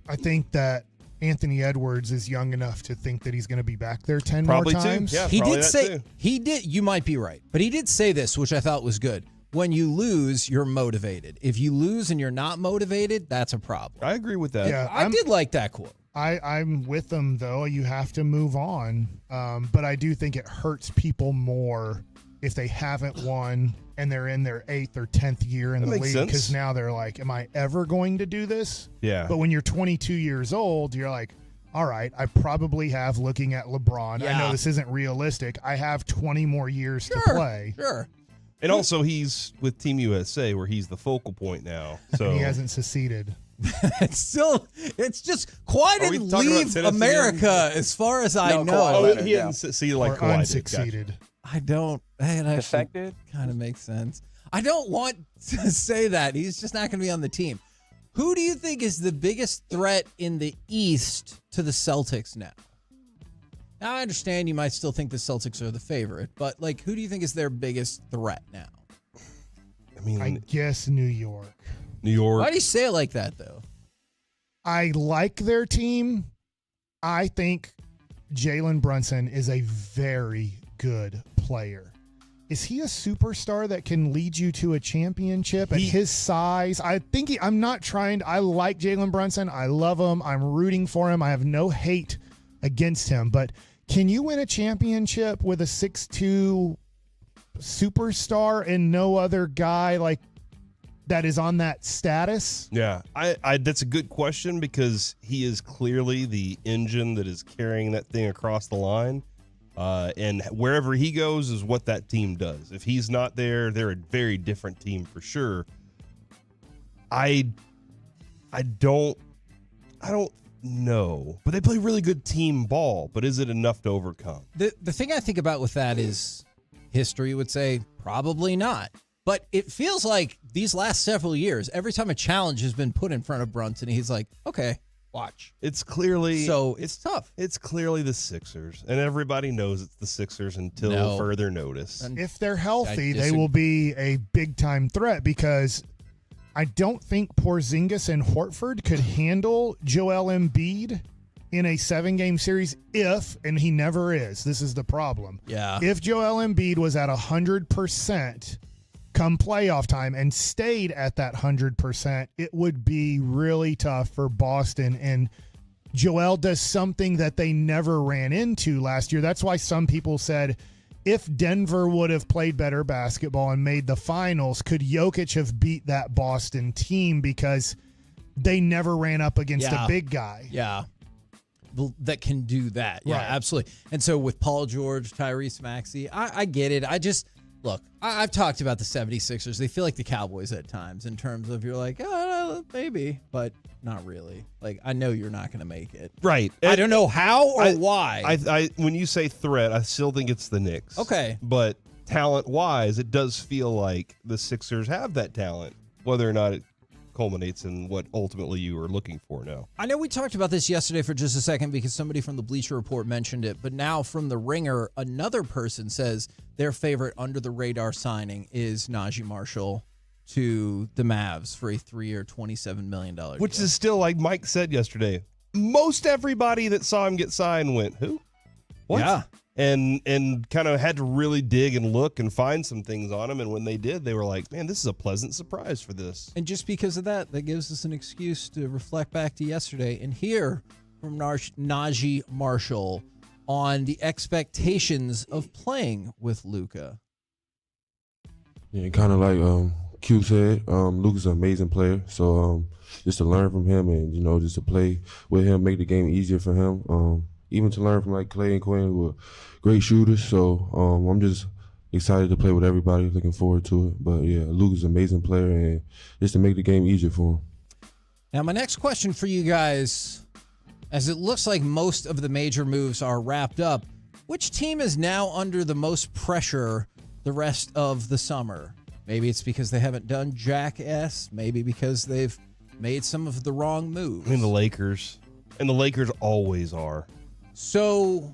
[SPEAKER 10] I think that Anthony Edwards is young enough to think that he's going to be back there 10
[SPEAKER 12] Probably
[SPEAKER 10] more times.
[SPEAKER 12] Too. Yeah,
[SPEAKER 18] he did say
[SPEAKER 12] too.
[SPEAKER 18] he did. You might be right, but he did say this, which I thought was good. When you lose, you're motivated. If you lose and you're not motivated, that's a problem.
[SPEAKER 12] I agree with that.
[SPEAKER 10] Yeah,
[SPEAKER 18] I did like that quote.
[SPEAKER 10] I'm with them, though. You have to move on. But I do think it hurts people more if they haven't won and they're in their 8th or 10th year in the league, because now they're like, am I ever going to do this?
[SPEAKER 12] Yeah.
[SPEAKER 10] But when you're 22 years old, you're like, all right, I probably have, looking at LeBron.
[SPEAKER 18] Yeah.
[SPEAKER 10] I know this isn't realistic. I have 20 more years to play.
[SPEAKER 18] Sure.
[SPEAKER 12] And also he's with Team USA where he's the focal point now. So
[SPEAKER 10] And he hasn't seceded.
[SPEAKER 18] It's just Kawhi
[SPEAKER 12] Are we
[SPEAKER 18] didn't
[SPEAKER 12] talking about
[SPEAKER 18] leave
[SPEAKER 12] tennis
[SPEAKER 18] America
[SPEAKER 12] again?
[SPEAKER 18] as far as I
[SPEAKER 16] No,
[SPEAKER 18] know.
[SPEAKER 16] Kawhi
[SPEAKER 12] he hadn't succeeded like
[SPEAKER 10] Or
[SPEAKER 12] Kawhi did.
[SPEAKER 10] unsucceeded.
[SPEAKER 18] I don't. It actually
[SPEAKER 16] Defected?
[SPEAKER 18] kind of makes sense. I don't want to say that. He's just not going to be on the team. Who do you think is the biggest threat in the East to the Celtics now? Now, I understand you might still think the Celtics are the favorite, but who do you think is their biggest threat now?
[SPEAKER 12] I mean,
[SPEAKER 10] I guess New York.
[SPEAKER 12] New York.
[SPEAKER 18] Why do you say it like that, though?
[SPEAKER 10] I like their team. I think Jalen Brunson is a very good player. Is he a superstar that can lead you to a championship at his size? I think I like Jalen Brunson. I love him. I'm rooting for him. I have no hate against him. But can you win a championship with a 6'2" superstar and no other guy that is on that status?
[SPEAKER 12] Yeah, I that's a good question because he is clearly the engine that is carrying that thing across the line. And wherever he goes is what that team does. If he's not there, they're a very different team for sure. I don't know, but they play really good team ball. But is it enough to overcome?
[SPEAKER 18] The thing I think about with that is history would say probably not. But it feels like these last several years, every time a challenge has been put in front of Brunson, he's like, okay, watch.
[SPEAKER 12] It's clearly
[SPEAKER 18] it's tough.
[SPEAKER 12] It's clearly the Sixers, and everybody knows it's the Sixers until further notice.
[SPEAKER 10] If they're healthy, they will be a big-time threat because I don't think Porzingis and Horford could handle Joel Embiid in a 7-game series and he never is. This is the problem.
[SPEAKER 18] Yeah.
[SPEAKER 10] If Joel Embiid was at 100% come playoff time and stayed at that 100%, it would be really tough for Boston. And Joel does something that they never ran into last year. That's why some people said if Denver would have played better basketball and made the finals, could Jokic have beat that Boston team? Because they never ran up against a big guy.
[SPEAKER 18] Yeah. That can do that. Yeah,
[SPEAKER 10] Right.
[SPEAKER 18] absolutely. And so with Paul George, Tyrese Maxey, I get it. Look, I've talked about the 76ers. They feel like the Cowboys at times in terms of you're like, oh, maybe, but not really. Like, I know you're not going to make it.
[SPEAKER 12] Right.
[SPEAKER 18] I don't know how or why.
[SPEAKER 12] I when you say threat, I still think it's the Knicks.
[SPEAKER 18] Okay.
[SPEAKER 12] But talent-wise, it does feel like the Sixers have that talent, whether or not it culminates in what ultimately you are looking for now.
[SPEAKER 18] I know we talked about this yesterday for just a second because somebody from the Bleacher Report mentioned it, but now from the Ringer, another person says their favorite under-the-radar signing is Najee Marshall to the Mavs for a 3-year, $27 million deal.
[SPEAKER 12] Which is still, like Mike said yesterday, most everybody that saw him get signed went, who? What?
[SPEAKER 18] Yeah.
[SPEAKER 12] And kind of had to really dig and look and find some things on him. And when they did, they were like, man, this is a pleasant surprise for this.
[SPEAKER 18] And just because of that gives us an excuse to reflect back to yesterday and hear from Najee Marshall on the expectations of playing with Luka.
[SPEAKER 7] Yeah, kind of like Q said, Luka's an amazing player. So just to learn from him and, just to play with him, make the game easier for him. Even to learn from like Clay and Quinn, who are great shooters. So I'm just excited to play with everybody, looking forward to it. But yeah, Luka's an amazing player, and just to make the game easier for him.
[SPEAKER 18] Now, my next question for you guys, as it looks like most of the major moves are wrapped up, which team is now under the most pressure the rest of the summer? Maybe it's because they haven't done Jackass. Maybe because they've made some of the wrong moves.
[SPEAKER 12] I mean, the Lakers. And the Lakers always are.
[SPEAKER 18] So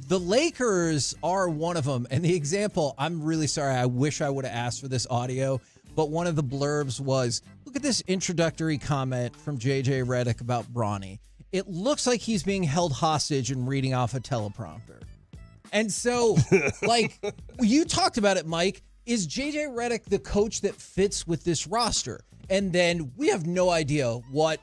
[SPEAKER 18] the Lakers are one of them. And the example, I'm really sorry, I wish I would have asked for this audio, but one of the blurbs was, look at this introductory comment from JJ Redick about Bronny. It looks like he's being held hostage and reading off a teleprompter. And so, like, you talked about it, Mike. Is JJ Redick the coach that fits with this roster? And then we have no idea what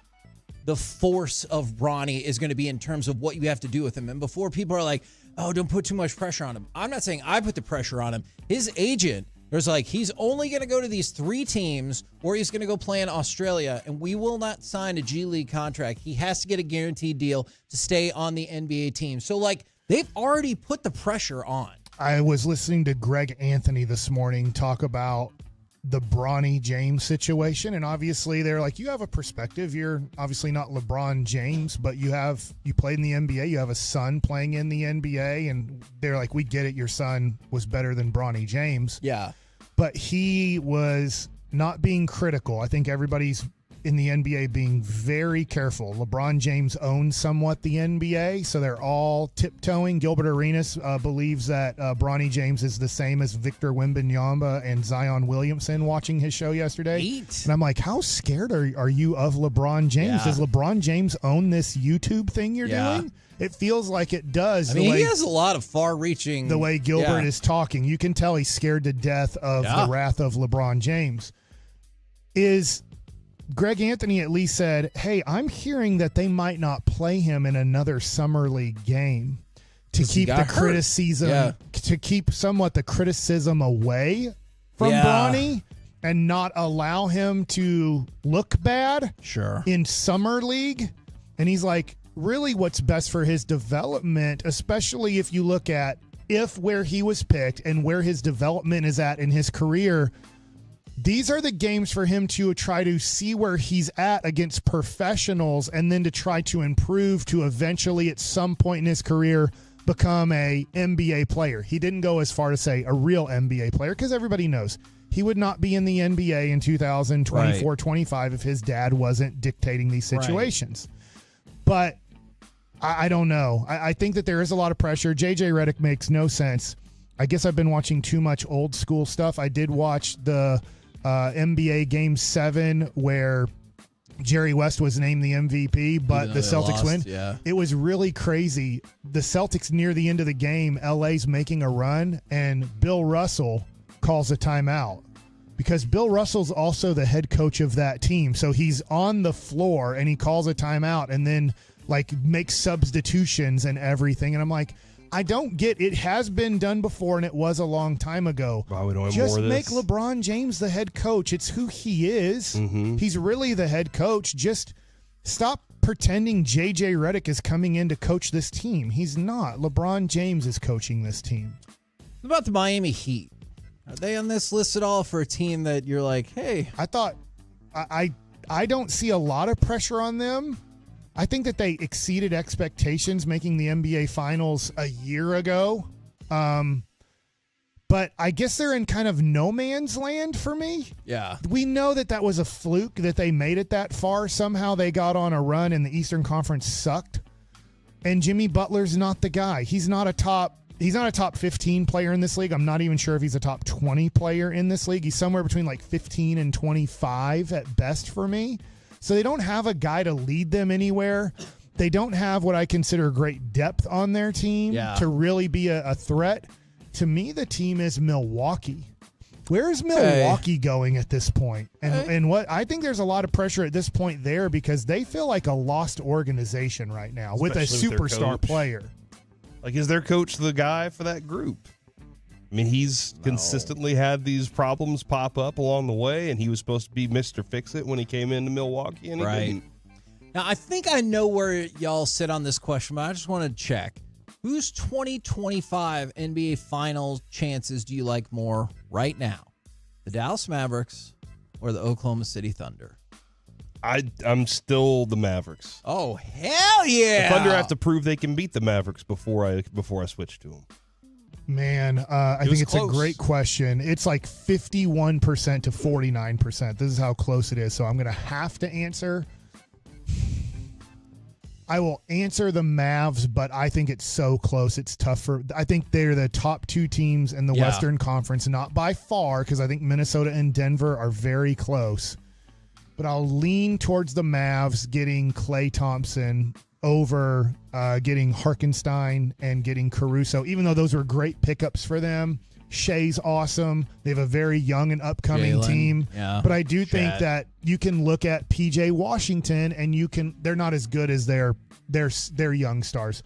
[SPEAKER 18] the force of Bronny is going to be in terms of what you have to do with him. And before people are like, oh, don't put too much pressure on him. I'm not saying I put the pressure on him. His agent was like, he's only going to go to these 3 teams or he's going to go play in Australia, and we will not sign a G League contract. He has to get a guaranteed deal to stay on the NBA team. So, like, they've already put the pressure on.
[SPEAKER 10] I was listening to Greg Anthony this morning talk about the Bronny James situation, and obviously they're like, you have a perspective. You're obviously not LeBron James, but you played in the NBA. You have a son playing in the NBA, and they're like, we get it. Your son was better than Bronny James.
[SPEAKER 18] Yeah.
[SPEAKER 10] But he was not being critical. I think everybody's in the NBA being very careful. LeBron James owns somewhat the NBA, so they're all tiptoeing. Gilbert Arenas believes that Bronny James is the same as Victor Wembanyama and Zion Williamson watching his show yesterday. And I'm like, how scared are you of LeBron James?
[SPEAKER 18] Yeah.
[SPEAKER 10] Does LeBron James own this YouTube thing you're doing? It feels like it does.
[SPEAKER 18] I mean, he has a lot of far-reaching.
[SPEAKER 10] The way Gilbert is talking, you can tell he's scared to death of the wrath of LeBron James. Greg Anthony at least said, hey, I'm hearing that they might not play him in another summer league game to keep the criticism, to keep somewhat the criticism away from Bronny and not allow him to look bad in summer league. And he's like, really what's best for his development, especially if you look at where he was picked and where his development is at in his career. These are the games for him to try to see where he's at against professionals and then to try to improve to eventually at some point in his career become a NBA player. He didn't go as far to say a real NBA player because everybody knows he would not be in the NBA in 2024-25 if his dad wasn't dictating these situations. But I don't know. I think that there is a lot of pressure. JJ Redick makes no sense. I guess I've been watching too much old school stuff. I did watch the NBA Game 7 where Jerry West was named the MVP, but the Celtics win.
[SPEAKER 18] Yeah.
[SPEAKER 10] It was really crazy. The Celtics near the end of the game, LA's making a run, and Bill Russell calls a timeout because Bill Russell's also the head coach of that team. So he's on the floor and he calls a timeout and then like makes substitutions and everything. And I'm like, I don't get it. Has been done before, and it was a long time ago.
[SPEAKER 12] Why we don't have
[SPEAKER 10] Just
[SPEAKER 12] more of
[SPEAKER 10] make
[SPEAKER 12] this?
[SPEAKER 10] LeBron James the head coach. It's who he is.
[SPEAKER 12] Mm-hmm.
[SPEAKER 10] He's really the head coach. Just Stop pretending JJ Redick is coming in to coach this team. He's not. LeBron James is coaching this team.
[SPEAKER 18] What about the Miami Heat? Are they on this list at all for a team that you're like, hey?
[SPEAKER 10] I thought I don't see a lot of pressure on them. I think that they exceeded expectations making the NBA Finals a year ago. But I guess they're in kind of no man's land for me.
[SPEAKER 18] Yeah.
[SPEAKER 10] We know that was a fluke that they made it that far. Somehow they got on a run and the Eastern Conference sucked. And Jimmy Butler's not the guy. He's not a top 15 player in this league. I'm not even sure if he's a top 20 player in this league. He's somewhere between like 15 and 25 at best for me. So they don't have a guy to lead them anywhere. They don't have what I consider great depth on their team to really be a threat. To me, the team is Milwaukee. Where is Milwaukee going at this point? And what I think there's a lot of pressure at this point there because they feel like a lost organization right now with a superstar player.
[SPEAKER 12] Like, is their coach the guy for that group? I mean, he's consistently had these problems pop up along the way, and he was supposed to be Mr. Fix-It when he came into Milwaukee, and he didn't.
[SPEAKER 18] Now, I think I know where y'all sit on this question, but I just want to check. Whose 2025 NBA Finals chances do you like more right now? The Dallas Mavericks or the Oklahoma City Thunder?
[SPEAKER 12] I'm still the Mavericks.
[SPEAKER 18] Oh, hell yeah.
[SPEAKER 12] The Thunder have to prove they can beat the Mavericks before I switch to them.
[SPEAKER 10] Man, I think it's close. A great question. It's like 51% to 49%. This is how close it is. So I'm going to have to answer. I will answer the Mavs, but I think it's so close. It's tough I think they're the top two teams in the Western Conference, not by far, because I think Minnesota and Denver are very close. But I'll lean towards the Mavs getting Klay Thompson over getting Harkenstein and getting Caruso, even though those were great pickups for them. Shea's awesome. They have a very young and upcoming team.
[SPEAKER 18] Yeah.
[SPEAKER 10] But I do think that you can look at PJ Washington and they're not as good as their young stars.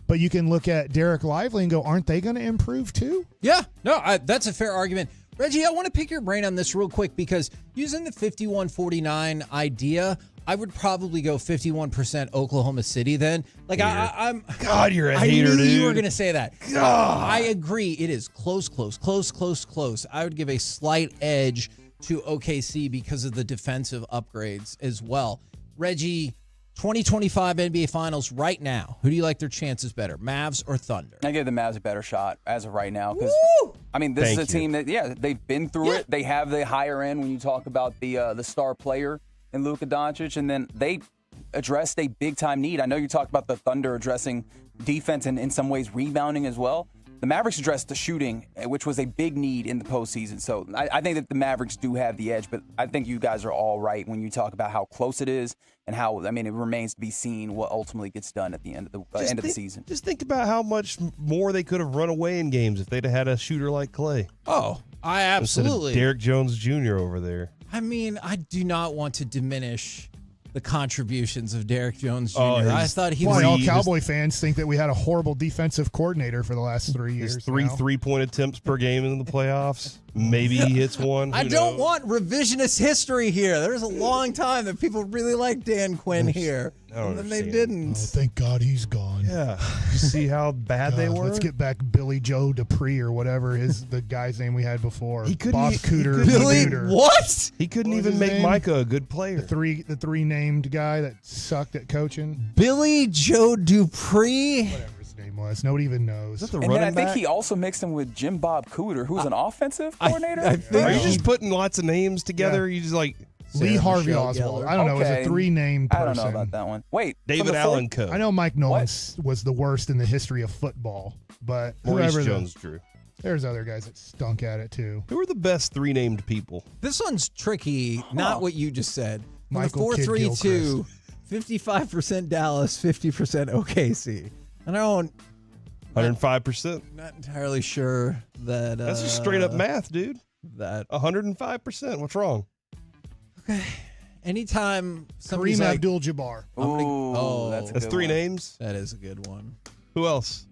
[SPEAKER 10] But you can look at Derek Lively and go, aren't they going to improve too?
[SPEAKER 18] Yeah. No, that's a fair argument. Reggie, I want to pick your brain on this real quick because using the 51-49 idea, I would probably go 51% Oklahoma City then. Like I'm
[SPEAKER 12] God, you're a hater,
[SPEAKER 18] dude. I knew
[SPEAKER 12] dude.
[SPEAKER 18] you were going to say that.
[SPEAKER 12] God.
[SPEAKER 18] I agree. It is close. I would give a slight edge to OKC because of the defensive upgrades as well. Reggie, 2025 NBA Finals right now. Who do you like their chances better, Mavs or Thunder?
[SPEAKER 16] I give the Mavs a better shot as of right now because I mean this is a team that they've been through it. They have the higher end when you talk about the star player in Luka Doncic, and then they addressed a big time need. I know you talked about the Thunder addressing defense and in some ways rebounding as well. The Mavericks addressed the shooting, which was a big need in the postseason. So I think that the Mavericks do have the edge, but I think you guys are all right when you talk about how close it is and how, I mean, it remains to be seen what ultimately gets done at the end of the season.
[SPEAKER 12] Just think about how much more they could have run away in games if they'd have had a shooter like Klay.
[SPEAKER 18] Oh, I absolutely.
[SPEAKER 12] Instead of Derek Jones Jr. over there.
[SPEAKER 18] I mean, I do not want to diminish the contributions of Derek Jones Jr. I thought he was.
[SPEAKER 10] All Cowboy fans think that we had a horrible defensive coordinator for the last 3 years.
[SPEAKER 12] His three-point attempts per game in the playoffs. Maybe he hits one.
[SPEAKER 18] I don't want revisionist history here. There's a long time that people really liked Dan Quinn here, and then they didn't.
[SPEAKER 10] Oh, thank God he's gone.
[SPEAKER 12] Yeah. You see how bad they were?
[SPEAKER 10] Let's get back Billy Joe Dupree or whatever the guy's name we had before.
[SPEAKER 12] He couldn't
[SPEAKER 10] Bob Cooter.
[SPEAKER 18] Billy
[SPEAKER 10] Cooter.
[SPEAKER 18] what?
[SPEAKER 12] He couldn't even make Micah a good player.
[SPEAKER 10] The three named guy that sucked at coaching.
[SPEAKER 18] Billy Joe Dupree.
[SPEAKER 10] Whatever his name was. Nobody even knows.
[SPEAKER 12] Is that the
[SPEAKER 16] And then I
[SPEAKER 12] running
[SPEAKER 16] think
[SPEAKER 12] back?
[SPEAKER 16] he also mixed him with Jim Bob Cooter, who's an offensive coordinator.
[SPEAKER 18] I think
[SPEAKER 12] Are you just putting lots of names together? You just like
[SPEAKER 10] Lee Harvey
[SPEAKER 18] Michelle
[SPEAKER 10] Oswald.
[SPEAKER 18] Gellar.
[SPEAKER 10] I don't know. It was
[SPEAKER 16] Okay.
[SPEAKER 10] a three-named person.
[SPEAKER 16] I don't know about that one. Wait,
[SPEAKER 12] David
[SPEAKER 16] from the
[SPEAKER 12] Allen Coe.
[SPEAKER 10] I know Mike Nolan was the worst in the history of football, but
[SPEAKER 12] Maurice
[SPEAKER 10] whoever
[SPEAKER 12] Jones Drew.
[SPEAKER 10] there's other guys that stunk at it too.
[SPEAKER 12] Who are the best three named people?
[SPEAKER 18] This one's tricky. Not what you just said.
[SPEAKER 10] Michael Kidd
[SPEAKER 18] 4-3-2, 55% Dallas, 50% OKC. I don't.
[SPEAKER 12] 105%.
[SPEAKER 18] Not entirely sure that.
[SPEAKER 12] That's just straight up math, dude.
[SPEAKER 18] That
[SPEAKER 12] 105%. What's wrong?
[SPEAKER 18] Okay. Anytime somebody's
[SPEAKER 10] Kareem
[SPEAKER 18] like,
[SPEAKER 10] Abdul-Jabbar.
[SPEAKER 16] Ooh, that's a
[SPEAKER 12] That's
[SPEAKER 16] good
[SPEAKER 12] three
[SPEAKER 16] one.
[SPEAKER 12] names.
[SPEAKER 18] That is a good one.
[SPEAKER 12] Who else?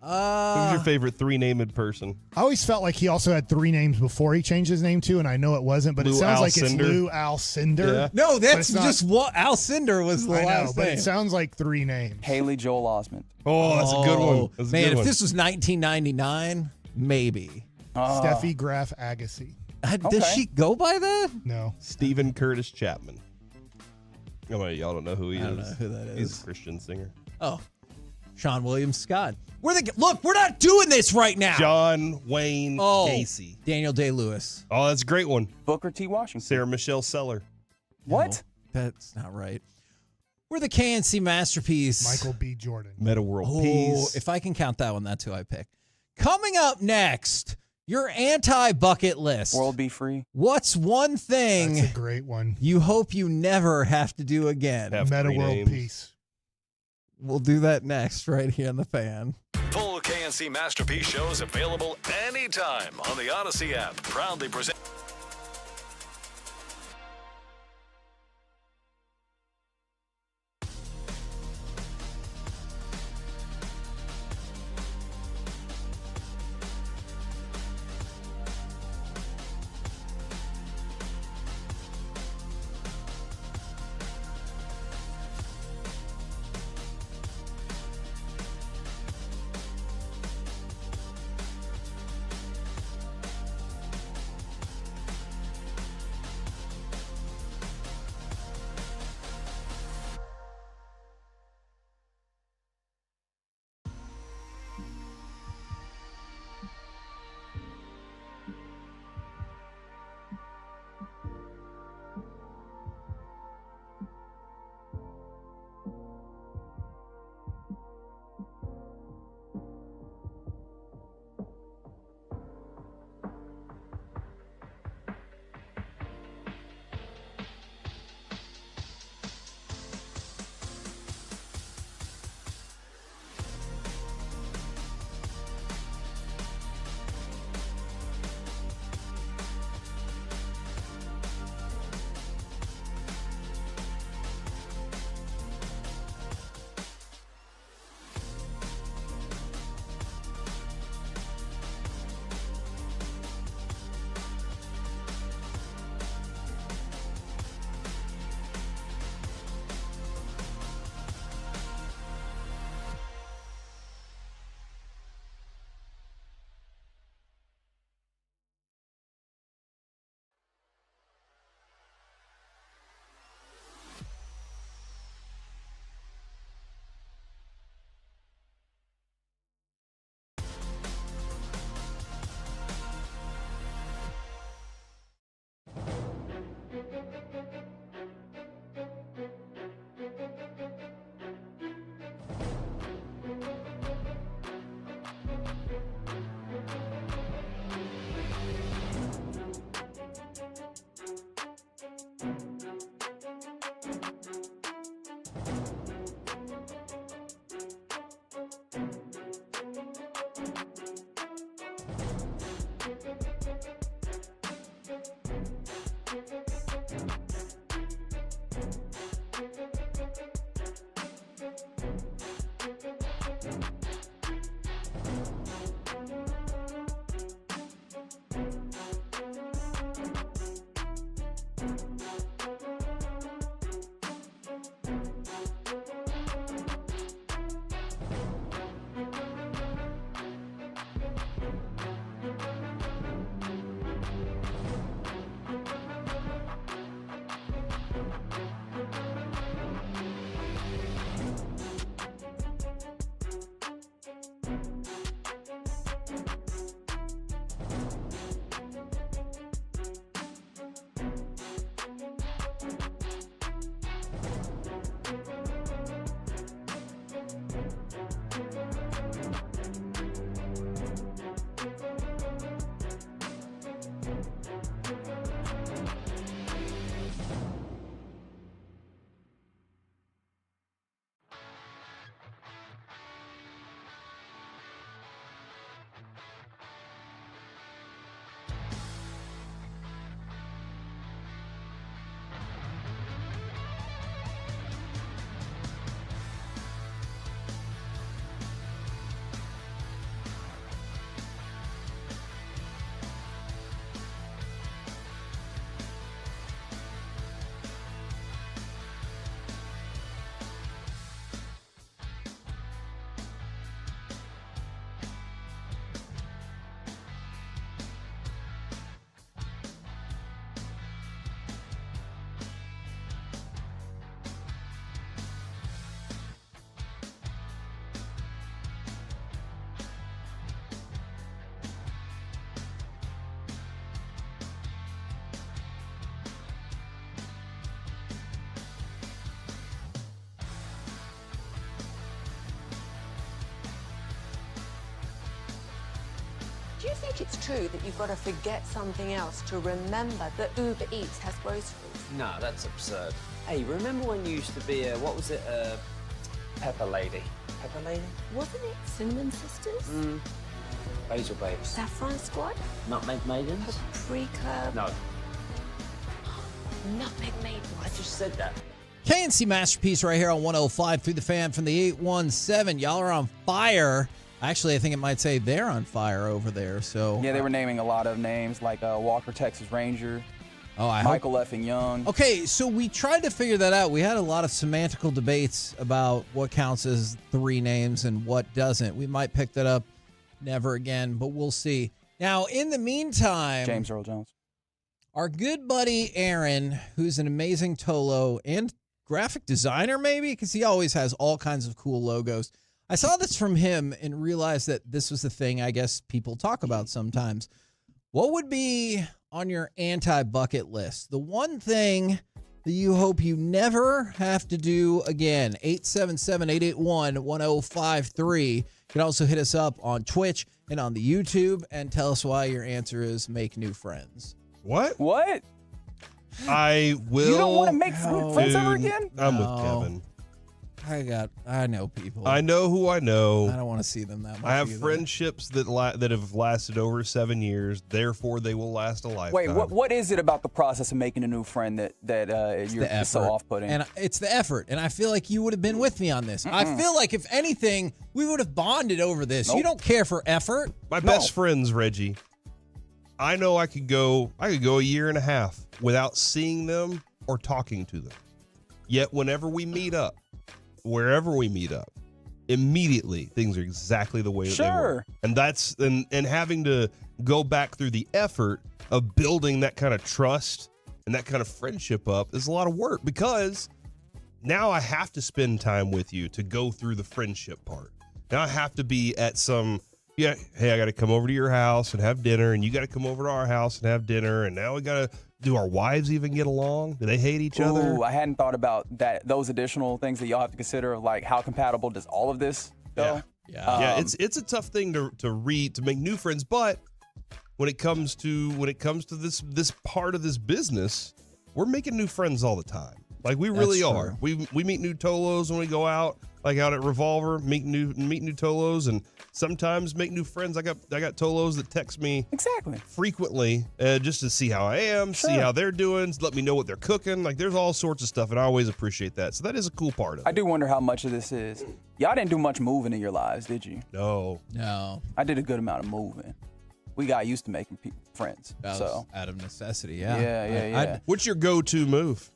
[SPEAKER 12] Who's your favorite three-named person?
[SPEAKER 10] I always felt like he also had 3 names before he changed his name to, and I know it wasn't, but
[SPEAKER 12] Lou
[SPEAKER 10] it sounds like
[SPEAKER 12] Alcindor?
[SPEAKER 10] it's Lou Alcindor.
[SPEAKER 12] Yeah.
[SPEAKER 18] No,
[SPEAKER 10] But
[SPEAKER 18] that's
[SPEAKER 10] it's not-
[SPEAKER 18] just what Alcindor was the
[SPEAKER 10] I know,
[SPEAKER 18] last
[SPEAKER 10] but
[SPEAKER 18] name.
[SPEAKER 10] it sounds like 3 names.
[SPEAKER 16] Haley Joel Osment.
[SPEAKER 12] Oh, that's a good one. That's a
[SPEAKER 18] Man,
[SPEAKER 12] good
[SPEAKER 18] if
[SPEAKER 12] one.
[SPEAKER 18] this was 1999, maybe.
[SPEAKER 10] Steffi Graf Agassi.
[SPEAKER 18] Does she go by that?
[SPEAKER 10] No.
[SPEAKER 12] Stephen Curtis Chapman. Oh, wait, y'all don't know who he is.
[SPEAKER 18] I don't know who that is.
[SPEAKER 12] He's a Christian singer.
[SPEAKER 18] Oh, Sean William Scott. Look, we're not doing this right now.
[SPEAKER 12] John Wayne Gacy.
[SPEAKER 18] Daniel Day-Lewis.
[SPEAKER 12] Oh, that's a great one.
[SPEAKER 16] Booker T. Washington.
[SPEAKER 12] Sarah Michelle Gellar.
[SPEAKER 16] What?
[SPEAKER 18] That's not right. We're the KNC masterpiece.
[SPEAKER 10] Michael B. Jordan.
[SPEAKER 12] Meta World
[SPEAKER 18] Oh,
[SPEAKER 12] Peace.
[SPEAKER 18] if I can count that one, that's who I pick. Coming up next, your anti-bucket list.
[SPEAKER 16] World Be Free.
[SPEAKER 18] What's one thing
[SPEAKER 10] That's a great one.
[SPEAKER 18] you hope you never have to do again?
[SPEAKER 12] Have
[SPEAKER 10] Meta
[SPEAKER 12] 3
[SPEAKER 10] World
[SPEAKER 12] names.
[SPEAKER 10] Peace.
[SPEAKER 18] We'll do that next right here on The Fan.
[SPEAKER 1] Full KNC Masterpiece shows available anytime on the Odyssey app. Proudly present.
[SPEAKER 2] Do you think it's true that you've got to forget something else to remember that Uber Eats has groceries?
[SPEAKER 8] No, that's absurd. Hey, remember when you used to be a, what was it, Pepper Lady? Pepper Lady?
[SPEAKER 2] Wasn't it Cinnamon Sisters?
[SPEAKER 8] Basil Babes.
[SPEAKER 2] Saffron Squad?
[SPEAKER 8] Nutmeg Maidens?
[SPEAKER 2] Paprika?
[SPEAKER 8] No.
[SPEAKER 2] Nutmeg Maidens.
[SPEAKER 8] I just said that.
[SPEAKER 18] KNC Masterpiece right here on 105 through the fan from the 817. Y'all are on fire. Actually, I think it might say they're on fire over there. So
[SPEAKER 16] Yeah, they were naming a lot of names like Walker, Texas Ranger. Michael effing Young.
[SPEAKER 18] Okay, so we tried to figure that out. We had a lot of semantical debates about what counts as 3 names and what doesn't. We might pick that up never again, but we'll see. Now, in the meantime,
[SPEAKER 16] James Earl Jones.
[SPEAKER 18] Our good buddy Aaron, who's an amazing Tolo and graphic designer, maybe, because he always has all kinds of cool logos. I saw this from him and realized that this was the thing I guess people talk about sometimes. What would be on your anti-bucket list? The one thing that you hope you never have to do again. 877-881-1053. You can also hit us up on Twitch and on the YouTube and tell us why your answer is make new friends.
[SPEAKER 12] What?
[SPEAKER 16] What?
[SPEAKER 12] I will.
[SPEAKER 16] You don't want to make friends ever again?
[SPEAKER 12] I'm with Kevin.
[SPEAKER 18] I know people.
[SPEAKER 12] I know who I know.
[SPEAKER 18] I don't want to see them that much.
[SPEAKER 12] I have
[SPEAKER 18] either.
[SPEAKER 12] friendships that have lasted over 7 years. Therefore, they will last a lifetime.
[SPEAKER 16] Wait, what is it about the process of making a new friend that you're
[SPEAKER 18] the
[SPEAKER 16] so
[SPEAKER 18] effort.
[SPEAKER 16] off-putting?
[SPEAKER 18] And it's the effort. And I feel like you would have been with me on this. I feel like if anything, we would have bonded over this.
[SPEAKER 16] Nope.
[SPEAKER 18] You don't care for effort.
[SPEAKER 12] My best friends, Reggie. I know I could go a year and a half without seeing them or talking to them. Yet whenever we meet up, wherever we meet up, immediately things are exactly the way that they were. And that's and having to go back through the effort of building that kind of trust and that kind of friendship up is a lot of work, because now I have to spend time with you to go through the friendship part. Now I have to be at some hey, I got to come over to your house and have dinner, and you got to come over to our house and have dinner, and now we got to do our wives even get along? Do they hate each other?
[SPEAKER 16] Ooh, I hadn't thought about that. Those additional things that y'all have to consider, of like how compatible does all of this go?
[SPEAKER 12] Yeah, it's a tough thing to read, to make new friends, but when it comes to this part of this business, we're making new friends all the time. Like we really are. We meet new Tolos when we go out, like out at Revolver, meet new Tolos, and sometimes make new friends. I got Tolos that text me frequently just to see how I am, see how they're doing, let me know what they're cooking. Like there's all sorts of stuff, and I always appreciate that. So that is a cool part of it.
[SPEAKER 16] I do wonder how much of this is. Y'all didn't do much moving in your lives, did you?
[SPEAKER 12] No.
[SPEAKER 16] I did a good amount of moving. We got used to making friends.
[SPEAKER 18] That
[SPEAKER 16] so
[SPEAKER 18] was out of necessity, yeah.
[SPEAKER 16] Yeah.
[SPEAKER 12] What's your go-to move?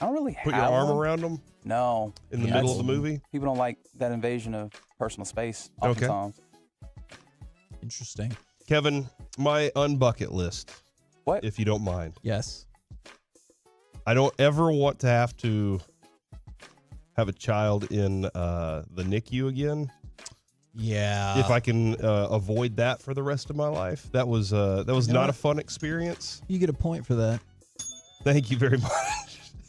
[SPEAKER 16] I don't really
[SPEAKER 12] Put your
[SPEAKER 16] have
[SPEAKER 12] arm
[SPEAKER 16] one.
[SPEAKER 12] around them?
[SPEAKER 16] No.
[SPEAKER 12] In the middle of the movie?
[SPEAKER 16] People don't like that invasion of personal space oftentimes.
[SPEAKER 18] Interesting.
[SPEAKER 12] Kevin, my unbucket list.
[SPEAKER 16] What?
[SPEAKER 12] If you don't mind.
[SPEAKER 18] Yes.
[SPEAKER 12] I don't ever want to have a child in the NICU again.
[SPEAKER 18] Yeah.
[SPEAKER 12] If I can avoid that for the rest of my life. That was not a fun experience.
[SPEAKER 18] You get a point for that.
[SPEAKER 12] Thank you very much.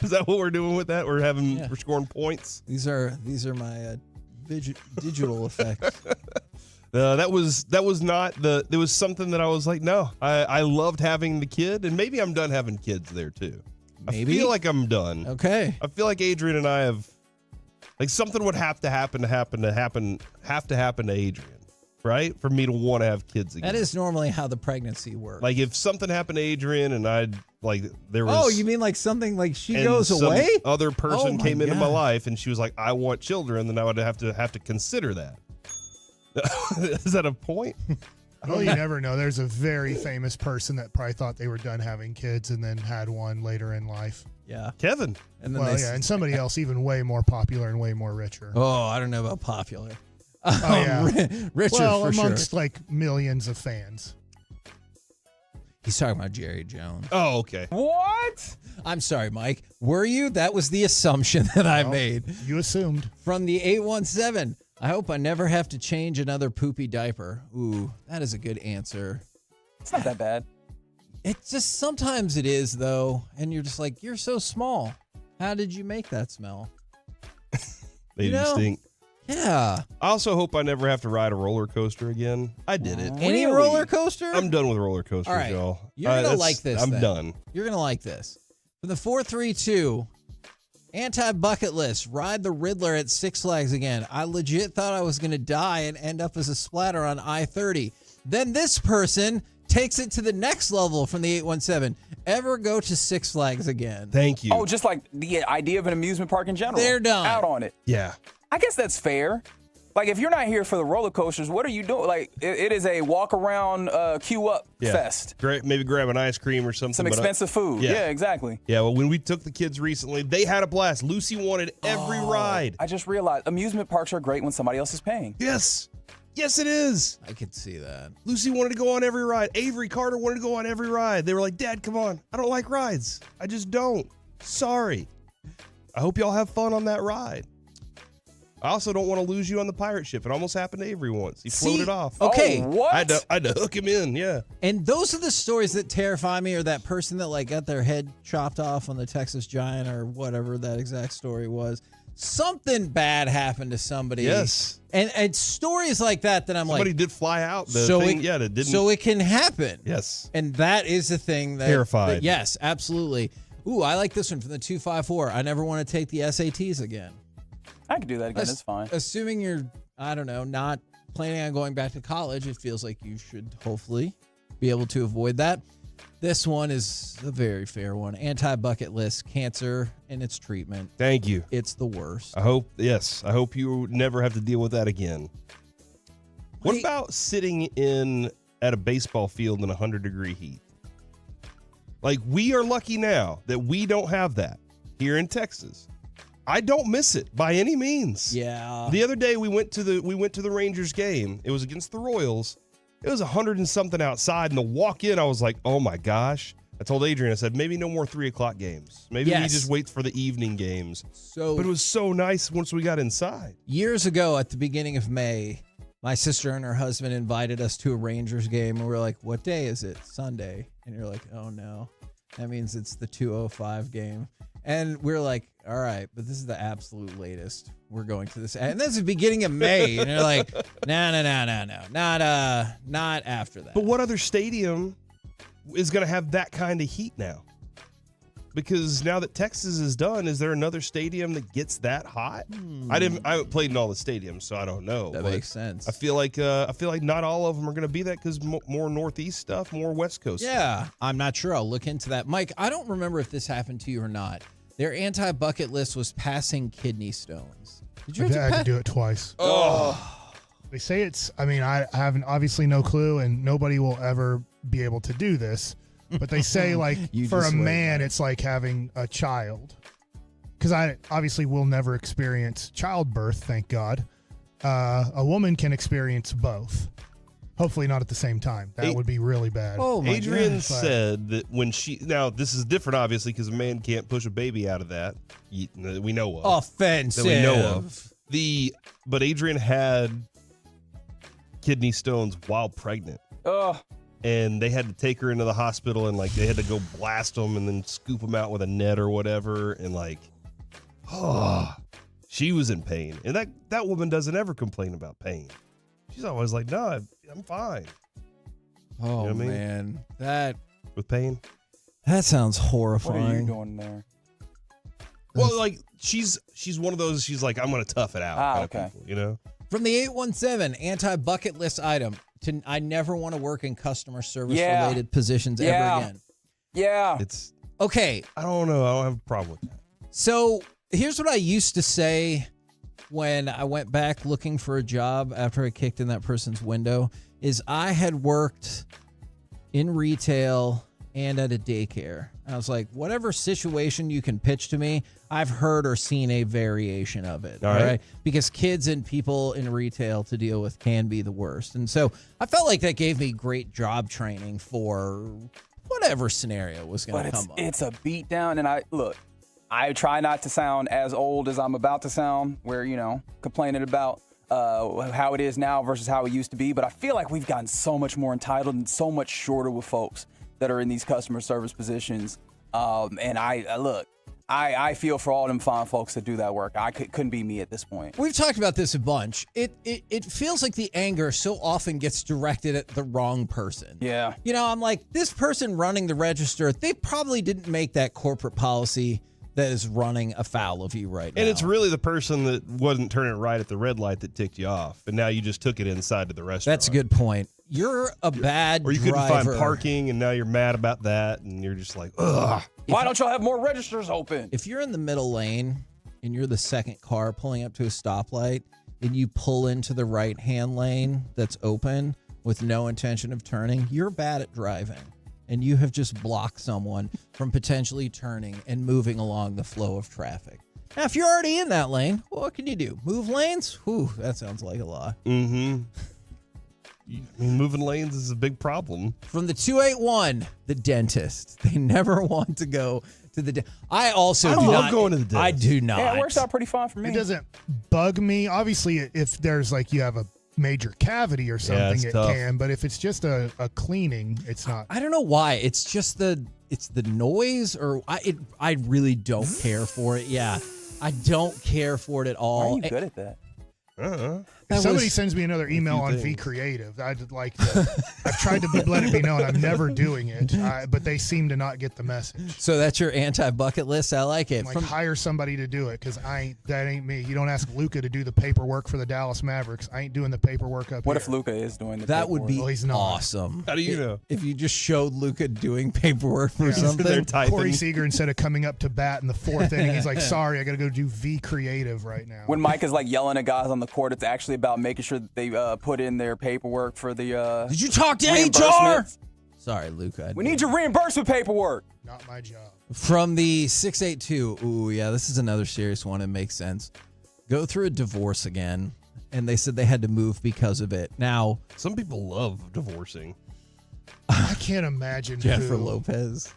[SPEAKER 12] Is that what we're doing with that? We're scoring points.
[SPEAKER 18] These are my digital effects.
[SPEAKER 12] That was not the. There was something that I was like, no. I loved having the kid, and maybe I'm done having kids there too.
[SPEAKER 18] Maybe?
[SPEAKER 12] I feel like I'm done.
[SPEAKER 18] Okay.
[SPEAKER 12] I feel like Adrian and I have, like, something would have to happen to Adrian, right? For me to want to have kids again.
[SPEAKER 18] That is normally how the pregnancy works.
[SPEAKER 12] Like if something happened to Adrian and there was.
[SPEAKER 18] Oh, you mean like something like she
[SPEAKER 12] and
[SPEAKER 18] goes
[SPEAKER 12] some
[SPEAKER 18] away?
[SPEAKER 12] Other person
[SPEAKER 18] Oh,
[SPEAKER 12] came into my
[SPEAKER 18] God.
[SPEAKER 12] life and she was like, I want children, then I would have to consider that. Is that a point?
[SPEAKER 10] Well, you never know. There's a very famous person that probably thought they were done having kids and then had one later in life.
[SPEAKER 18] Yeah.
[SPEAKER 12] Kevin.
[SPEAKER 18] And then
[SPEAKER 10] and somebody else even way more popular and way more richer.
[SPEAKER 18] Oh, I don't know about popular.
[SPEAKER 10] Oh, yeah.
[SPEAKER 18] Richard,
[SPEAKER 10] well,
[SPEAKER 18] for
[SPEAKER 10] amongst
[SPEAKER 18] sure.
[SPEAKER 10] like millions of fans.
[SPEAKER 18] He's talking about Jerry Jones.
[SPEAKER 12] Oh, okay.
[SPEAKER 16] What?
[SPEAKER 18] I'm sorry, Mike. Were you? That was the assumption that I made.
[SPEAKER 10] You assumed.
[SPEAKER 18] From the 817. I hope I never have to change another poopy diaper. Ooh, that is a good answer.
[SPEAKER 16] It's not that bad.
[SPEAKER 18] It's just sometimes it is, though. And you're just like, you're so small. How did you make that smell?
[SPEAKER 12] They stink.
[SPEAKER 18] Yeah.
[SPEAKER 12] I also hope I never have to ride a roller coaster again. I did it.
[SPEAKER 18] Any roller coaster?
[SPEAKER 12] I'm done with roller coasters,
[SPEAKER 18] All right.
[SPEAKER 12] y'all.
[SPEAKER 18] You're going to like this.
[SPEAKER 12] I'm
[SPEAKER 18] then.
[SPEAKER 12] done.
[SPEAKER 18] You're going to like this. From the 432, anti-bucket list, ride the Riddler at Six Flags again. I legit thought I was going to die and end up as a splatter on I-30. Then this person takes it to the next level from the 817. Ever go to Six Flags again?
[SPEAKER 12] Thank you.
[SPEAKER 16] Oh, just like the idea of an amusement park in general.
[SPEAKER 18] They're done.
[SPEAKER 16] Out on it.
[SPEAKER 12] Yeah.
[SPEAKER 16] I guess that's fair. Like, if you're not here for the roller coasters, what are you doing? Like, it is a walk around, queue up fest.
[SPEAKER 12] Maybe grab an ice cream or something.
[SPEAKER 16] Some expensive food. Yeah, exactly.
[SPEAKER 12] Yeah, well, when we took the kids recently, they had a blast. Lucy wanted every ride.
[SPEAKER 16] I just realized amusement parks are great when somebody else is paying.
[SPEAKER 12] Yes. Yes, it is.
[SPEAKER 18] I could see that.
[SPEAKER 12] Lucy wanted to go on every ride. Avery Carter wanted to go on every ride. They were like, Dad, come on. I don't like rides. I just don't. Sorry. I hope y'all have fun on that ride. I also don't want to lose you on the pirate ship. It almost happened to Avery once. He floated off.
[SPEAKER 18] Okay.
[SPEAKER 16] what?
[SPEAKER 12] I had to hook him in, yeah.
[SPEAKER 18] And those are the stories that terrify me, or that person that like got their head chopped off on the Texas Giant or whatever that exact story was. Something bad happened to somebody.
[SPEAKER 12] Yes.
[SPEAKER 18] And stories like that I'm
[SPEAKER 12] Somebody
[SPEAKER 18] like.
[SPEAKER 12] did fly out. The
[SPEAKER 18] So
[SPEAKER 12] thing,
[SPEAKER 18] it-
[SPEAKER 12] that didn't.
[SPEAKER 18] So it can happen.
[SPEAKER 12] Yes.
[SPEAKER 18] And that is the thing that.
[SPEAKER 12] Terrified.
[SPEAKER 18] that- yes, absolutely. Ooh, I like this one from the 254. I never want to take the SATs again.
[SPEAKER 16] I could do that again. That's fine.
[SPEAKER 18] Assuming you're, I don't know, not planning on going back to college, it feels like you should hopefully be able to avoid that. This one is a very fair one. Anti-bucket list, cancer and its treatment.
[SPEAKER 12] Thank you.
[SPEAKER 18] It's the worst.
[SPEAKER 12] I hope you never have to deal with that again. What about sitting at a baseball field in 100-degree heat? Like, we are lucky now that we don't have that here in Texas. I don't miss it by any means.
[SPEAKER 18] Yeah.
[SPEAKER 12] The other day we went to the Rangers game. It was against the Royals. It was 100 and something outside, and the walk in, I was like, oh my gosh. I told Adrian, I said, maybe no more 3:00 games. Maybe we just wait for the evening games. But it was so nice once we got inside.
[SPEAKER 18] Years ago, at the beginning of May, my sister and her husband invited us to a Rangers game, and we were like, what day is it? Sunday. And you're like, oh no. That means it's the 2:05 game. And we're like, all right, but this is the absolute latest. We're going to this. And that's the beginning of May. And you're like, no. Not after that.
[SPEAKER 12] But what other stadium is going to have that kind of heat now? Because now that Texas is done, is there another stadium that gets that hot? I haven't played in all the stadiums, so I don't know.
[SPEAKER 18] That makes sense.
[SPEAKER 12] I feel like not all of them are going to be that, because more Northeast stuff, more West Coast.
[SPEAKER 18] Yeah, I'm not sure. I'll look into that. Mike, I don't remember if this happened to you or not. Their anti-bucket list was passing kidney stones. Did you
[SPEAKER 10] I had to do it twice.
[SPEAKER 12] Oh.
[SPEAKER 10] They say it's, I mean, I have obviously no clue, and nobody will ever be able to do this. But they say, like, for a man, it's like having a child. Because I obviously will never experience childbirth, thank God. A woman can experience both. Hopefully not at the same time. That would be really bad.
[SPEAKER 18] Oh, my
[SPEAKER 12] Adrian
[SPEAKER 18] gosh.
[SPEAKER 12] said that when now this is different, obviously, because a man can't push a baby out of that. We know of.
[SPEAKER 18] Offensive.
[SPEAKER 12] That we know of. But Adrian had kidney stones while pregnant. And they had to take her into the hospital, and like they had to go blast them and then scoop them out with a net or whatever. And like, she was in pain. And that woman doesn't ever complain about pain. She's always like, no, I'm fine.
[SPEAKER 18] Oh,
[SPEAKER 12] you know what I mean?
[SPEAKER 18] man. That
[SPEAKER 12] with pain.
[SPEAKER 18] That sounds
[SPEAKER 16] What are you
[SPEAKER 18] horrifying.
[SPEAKER 16] doing there?
[SPEAKER 12] Well, like she's one of those. She's like, I'm gonna tough it out. kind of
[SPEAKER 16] Okay.
[SPEAKER 12] people, you know.
[SPEAKER 18] From the 817, anti-bucket list item. I never want to work in customer service related positions ever again.
[SPEAKER 16] Yeah.
[SPEAKER 12] It's
[SPEAKER 18] okay.
[SPEAKER 12] I don't know. I don't have a problem with that.
[SPEAKER 18] So here's what I used to say when I went back looking for a job after I kicked in that person's window is I had worked in retail and at a daycare. I was like, whatever situation you can pitch to me, I've heard or seen a variation of it.
[SPEAKER 12] All right.
[SPEAKER 18] Because kids and people in retail to deal with can be the worst. And so I felt like that gave me great job training for whatever scenario was going to come up.
[SPEAKER 16] It's a beat down. And I try not to sound as old as I'm about to sound, where, complaining about how it is now versus how it used to be. But I feel like we've gotten so much more entitled and so much shorter with folks that are in these customer service positions. And I I feel for all them fine folks that do that work. Couldn't be me at this point.
[SPEAKER 18] We've talked about this a bunch. It feels like the anger so often gets directed at the wrong person.
[SPEAKER 16] Yeah.
[SPEAKER 18] You know, I'm like, this person running the register, they probably didn't make that corporate policy that is running afoul of you right now.
[SPEAKER 12] And it's really the person that wasn't turning right at the red light that ticked you off, and now you just took it inside to the restaurant.
[SPEAKER 18] That's a good point. You're a bad
[SPEAKER 12] Or you
[SPEAKER 18] driver.
[SPEAKER 12] couldn't find parking, and now you're mad about that, and you're just like, ugh.
[SPEAKER 16] Why don't y'all have more registers open?
[SPEAKER 18] If you're in the middle lane and you're the second car pulling up to a stoplight and you pull into the right-hand lane that's open with no intention of turning, you're bad at driving. And you have just blocked someone from potentially turning and moving along the flow of traffic. Now, if you're already in that lane, what can you do? Move lanes? Whew, that sounds like a lot.
[SPEAKER 12] Mm-hmm. I mean, moving lanes is a big problem.
[SPEAKER 18] From the 281, the dentist. They never want to go to the dentist. I also do
[SPEAKER 12] love
[SPEAKER 18] not.
[SPEAKER 12] going to the dentist.
[SPEAKER 18] I do not.
[SPEAKER 16] Yeah, it works out pretty fine for me.
[SPEAKER 10] It doesn't bug me. Obviously, if there's like you have a major cavity or something,
[SPEAKER 12] it's
[SPEAKER 10] it
[SPEAKER 12] tough.
[SPEAKER 10] can. But if it's just a cleaning, it's not.
[SPEAKER 18] I don't know why. It's just the noise, or I really don't care for it. Yeah, I don't care for it at all.
[SPEAKER 16] Why are you good at that?
[SPEAKER 10] If somebody sends me another email on V Creative, I'd like to. I've tried to let it be known I'm never doing it, but they seem to not get the message.
[SPEAKER 18] So that's your anti-bucket list. I like it.
[SPEAKER 10] Like hire somebody to do it because that ain't me. You don't ask Luka to do the paperwork for the Dallas Mavericks. I ain't doing the paperwork up
[SPEAKER 16] What
[SPEAKER 10] here.
[SPEAKER 16] if Luka is doing the
[SPEAKER 18] That
[SPEAKER 16] paperwork?
[SPEAKER 18] would be
[SPEAKER 10] Well, he's not.
[SPEAKER 18] awesome.
[SPEAKER 12] How do you know?
[SPEAKER 18] If you just showed Luka doing paperwork for
[SPEAKER 10] Yeah.
[SPEAKER 18] something.
[SPEAKER 12] They're typing.
[SPEAKER 10] Corey Seager, instead of coming up to bat in the fourth inning, he's like, "Sorry, I got to go do V Creative right now."
[SPEAKER 16] When Mike is like yelling at guys on the court, it's actually about making sure that they put in their paperwork for the.
[SPEAKER 18] Did you talk to HR?
[SPEAKER 16] reimbursements.
[SPEAKER 18] Sorry, Luka.
[SPEAKER 16] We need your reimbursement paperwork.
[SPEAKER 10] Not my job.
[SPEAKER 18] From the 682, ooh, yeah, this is another serious one. It makes sense. Go through a divorce again, and they said they had to move because of it. Now,
[SPEAKER 12] some people love divorcing.
[SPEAKER 10] I can't imagine
[SPEAKER 18] Jennifer
[SPEAKER 10] who.
[SPEAKER 18] Lopez.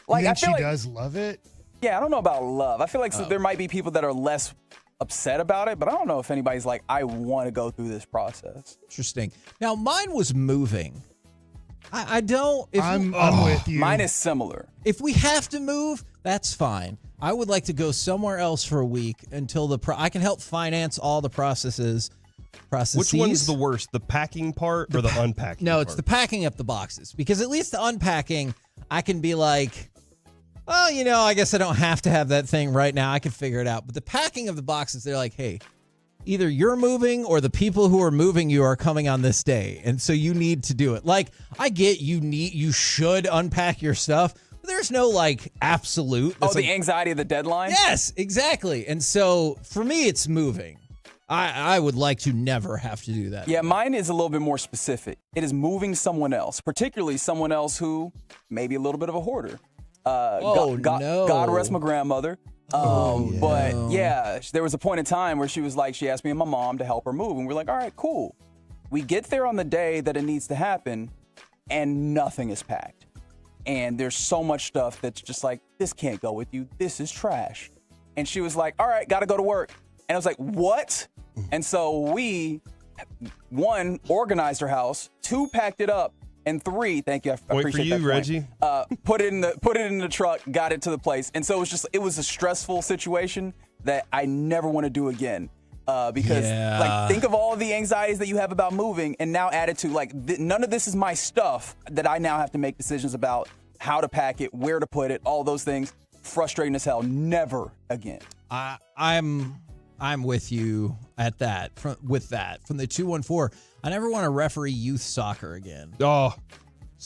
[SPEAKER 16] Like,
[SPEAKER 10] You
[SPEAKER 16] I
[SPEAKER 10] think
[SPEAKER 16] feel
[SPEAKER 10] she
[SPEAKER 16] like,
[SPEAKER 10] does love it?
[SPEAKER 16] Yeah, I don't know about love. I feel like there might be people that are less upset about it, but I don't know if anybody's like, I want to go through this process.
[SPEAKER 18] Interesting. Now, mine was moving. I don't.
[SPEAKER 10] I'm with you.
[SPEAKER 16] Mine is similar.
[SPEAKER 18] If we have to move, that's fine. I would like to go somewhere else for a week until I can help finance all the processes.
[SPEAKER 12] Which one's the worst, the packing part or the unpacking
[SPEAKER 18] No,
[SPEAKER 12] part?
[SPEAKER 18] it's the packing up the boxes. Because at least the unpacking, I can be like, well, you know, I guess I don't have to have that thing right now. I can figure it out. But the packing of the boxes, they're like, hey, either you're moving or the people who are moving you are coming on this day. And so you need to do it. Like, I get you should unpack your stuff. But there's no like absolute.
[SPEAKER 16] Oh, the anxiety of the deadline?
[SPEAKER 18] Yes, exactly. And so for me, it's moving. I would like to never have to do that.
[SPEAKER 16] Yeah, mine is a little bit more specific. It is moving someone else, particularly someone else who may be a little bit of a hoarder.
[SPEAKER 18] No.
[SPEAKER 16] God rest my grandmother. But yeah, there was a point in time where she was like, she asked me and my mom to help her move. And we're like, all right, cool. We get there on the day that it needs to happen and nothing is packed. And there's so much stuff that's just like, this can't go with you. This is trash. And she was like, all right, got to go to work. And I was like, what? And so we, 1, organized her house, 2, packed it up, and 3, thank you, I appreciate that point,
[SPEAKER 12] Reggie.
[SPEAKER 16] put it in the truck, got it to the place. And so it was a stressful situation that I never want to do again. Because like, think of all the anxieties that you have about moving, and now add it to like, none of this is my stuff that I now have to make decisions about how to pack it, where to put it, all those things. Frustrating as hell. Never again.
[SPEAKER 18] I'm with you at that. From the 214, I never want to referee youth soccer again.
[SPEAKER 12] Oh,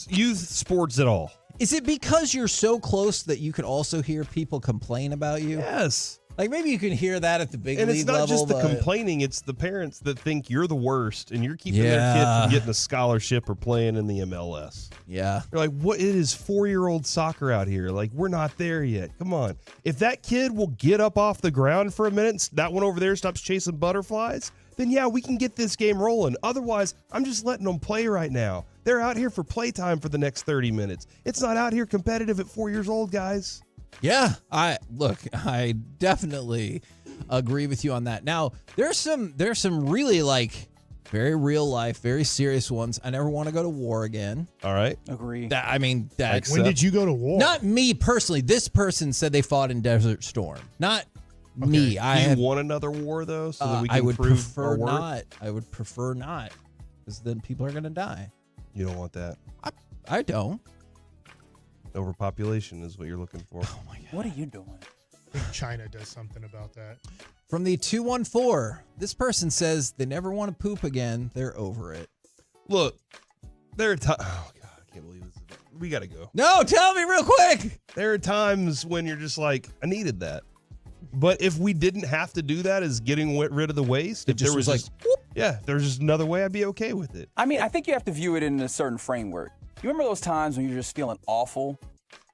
[SPEAKER 12] youth sports at all.
[SPEAKER 18] Is it because you're so close that you could also hear people complain about you?
[SPEAKER 12] Yes.
[SPEAKER 18] Like maybe you can hear that at the big
[SPEAKER 12] And
[SPEAKER 18] league
[SPEAKER 12] it's not
[SPEAKER 18] level.
[SPEAKER 12] just the
[SPEAKER 18] but
[SPEAKER 12] complaining, it's the parents that think you're the worst and you're keeping their kid from getting a scholarship or playing in the MLS.
[SPEAKER 18] Yeah.
[SPEAKER 12] You're like, what? It is 4-year-old soccer out here. Like, we're not there yet. Come on. If that kid will get up off the ground for a minute, that one over there stops chasing butterflies, then yeah, we can get this game rolling. Otherwise, I'm just letting them play right now. They're out here for playtime for the next 30 minutes. It's not out here competitive at 4 years old, guys.
[SPEAKER 18] Yeah, I definitely agree with you on that. Now, there's some really like very real life, very serious ones. I never want to go to war again.
[SPEAKER 12] All right.
[SPEAKER 16] Agree.
[SPEAKER 10] When did you go to war?
[SPEAKER 18] Not me personally. This person said they fought in Desert Storm. Not me.
[SPEAKER 12] Do you want another war though, so that we can
[SPEAKER 18] I would
[SPEAKER 12] prove
[SPEAKER 18] prefer
[SPEAKER 12] our worth?
[SPEAKER 18] not. I would prefer not, because then people are going to die.
[SPEAKER 12] You don't want that.
[SPEAKER 18] I don't.
[SPEAKER 12] Overpopulation is what you're looking for.
[SPEAKER 18] Oh my God.
[SPEAKER 16] What are you doing?
[SPEAKER 10] I think China does something about that.
[SPEAKER 18] From the 214, this person says they never want to poop again. They're over it.
[SPEAKER 12] Look, there are times. Oh God, I can't believe this. We got to go.
[SPEAKER 18] No, tell me real quick.
[SPEAKER 12] There are times when you're just like, I needed that. But if we didn't have to do that, as getting rid of the waste, if
[SPEAKER 18] just
[SPEAKER 12] there was
[SPEAKER 18] was
[SPEAKER 12] just, yeah, there's just another way, I'd be okay with it.
[SPEAKER 16] I mean, I think you have to view it in a certain framework. You remember those times when you're just feeling awful,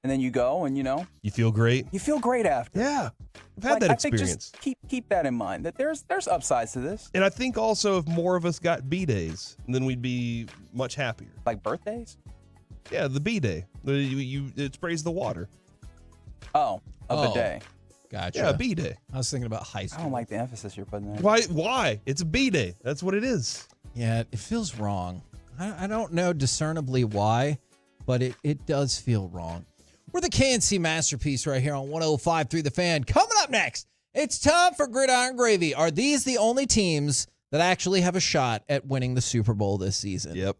[SPEAKER 16] and then you go and
[SPEAKER 12] you feel great.
[SPEAKER 16] you feel great after.
[SPEAKER 12] Yeah, I've had that
[SPEAKER 16] I think
[SPEAKER 12] experience.
[SPEAKER 16] just keep that in mind. That there's upsides to this,
[SPEAKER 12] And I think also if more of us got B days, then we'd be much happier.
[SPEAKER 16] like birthdays.
[SPEAKER 12] Yeah, the B day. It sprays the water.
[SPEAKER 16] Oh, a
[SPEAKER 18] Oh.
[SPEAKER 16] bidet.
[SPEAKER 18] Gotcha.
[SPEAKER 12] Yeah, B day.
[SPEAKER 18] I was thinking about high
[SPEAKER 16] I
[SPEAKER 18] school.
[SPEAKER 16] don't like the emphasis you're putting there.
[SPEAKER 12] Why? It's a B day. That's what it is.
[SPEAKER 18] Yeah, it feels wrong. I don't know discernibly why, but it does feel wrong. We're the KNC Masterpiece right here on 105.3 The Fan. Coming up next, it's time for Gridiron Gravy. Are these the only teams that actually have a shot at winning the Super Bowl this season?
[SPEAKER 12] Yep.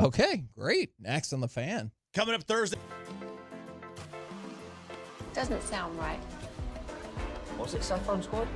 [SPEAKER 18] Okay, great. Next on The Fan.
[SPEAKER 3] Coming up Thursday.
[SPEAKER 2] Doesn't sound right.
[SPEAKER 8] Was it Saffron Squad?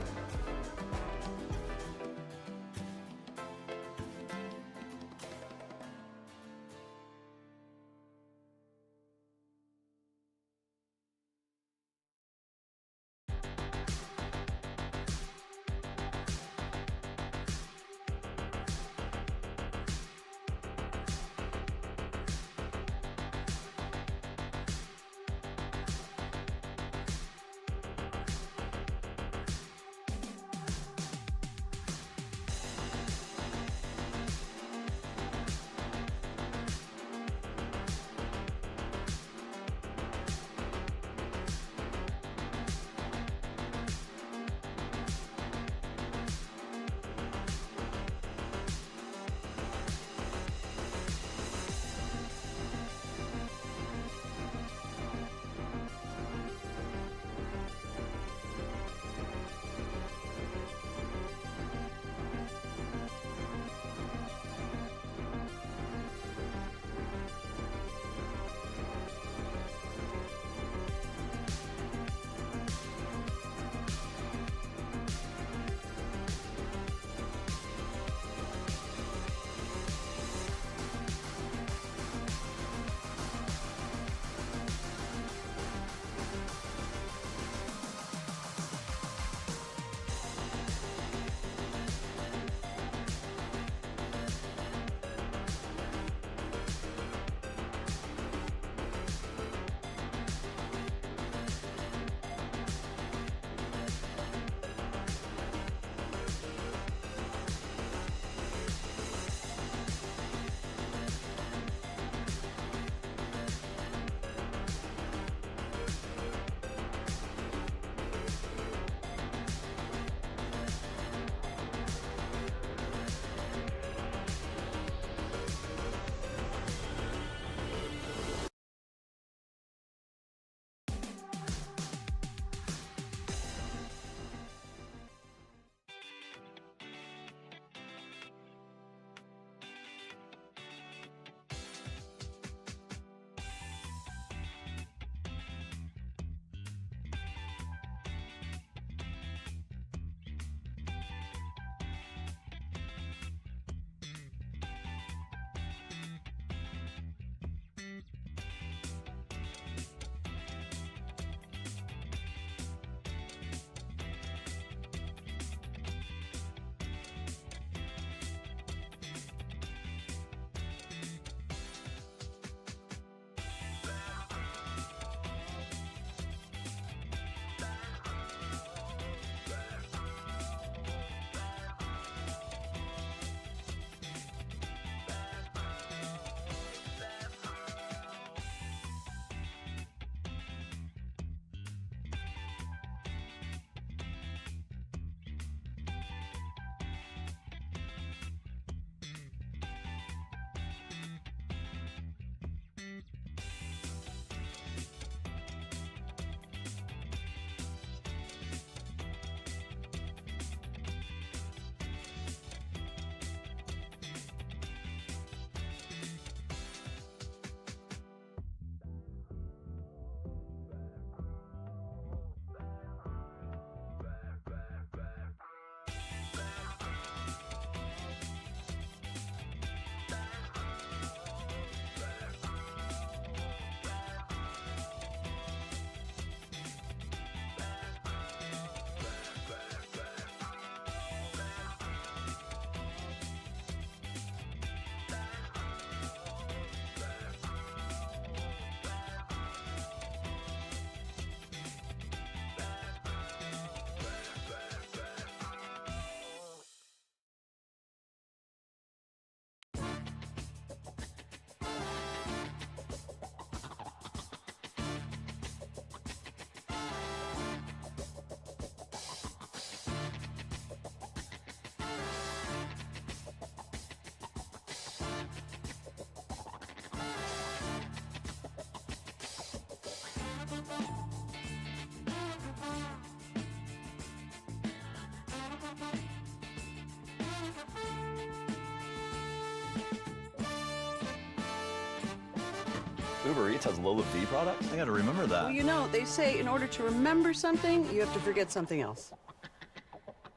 [SPEAKER 13] Uber Eats has low fee products? I gotta remember that.
[SPEAKER 14] Well, you know, they say in order to remember something, you have to forget something else.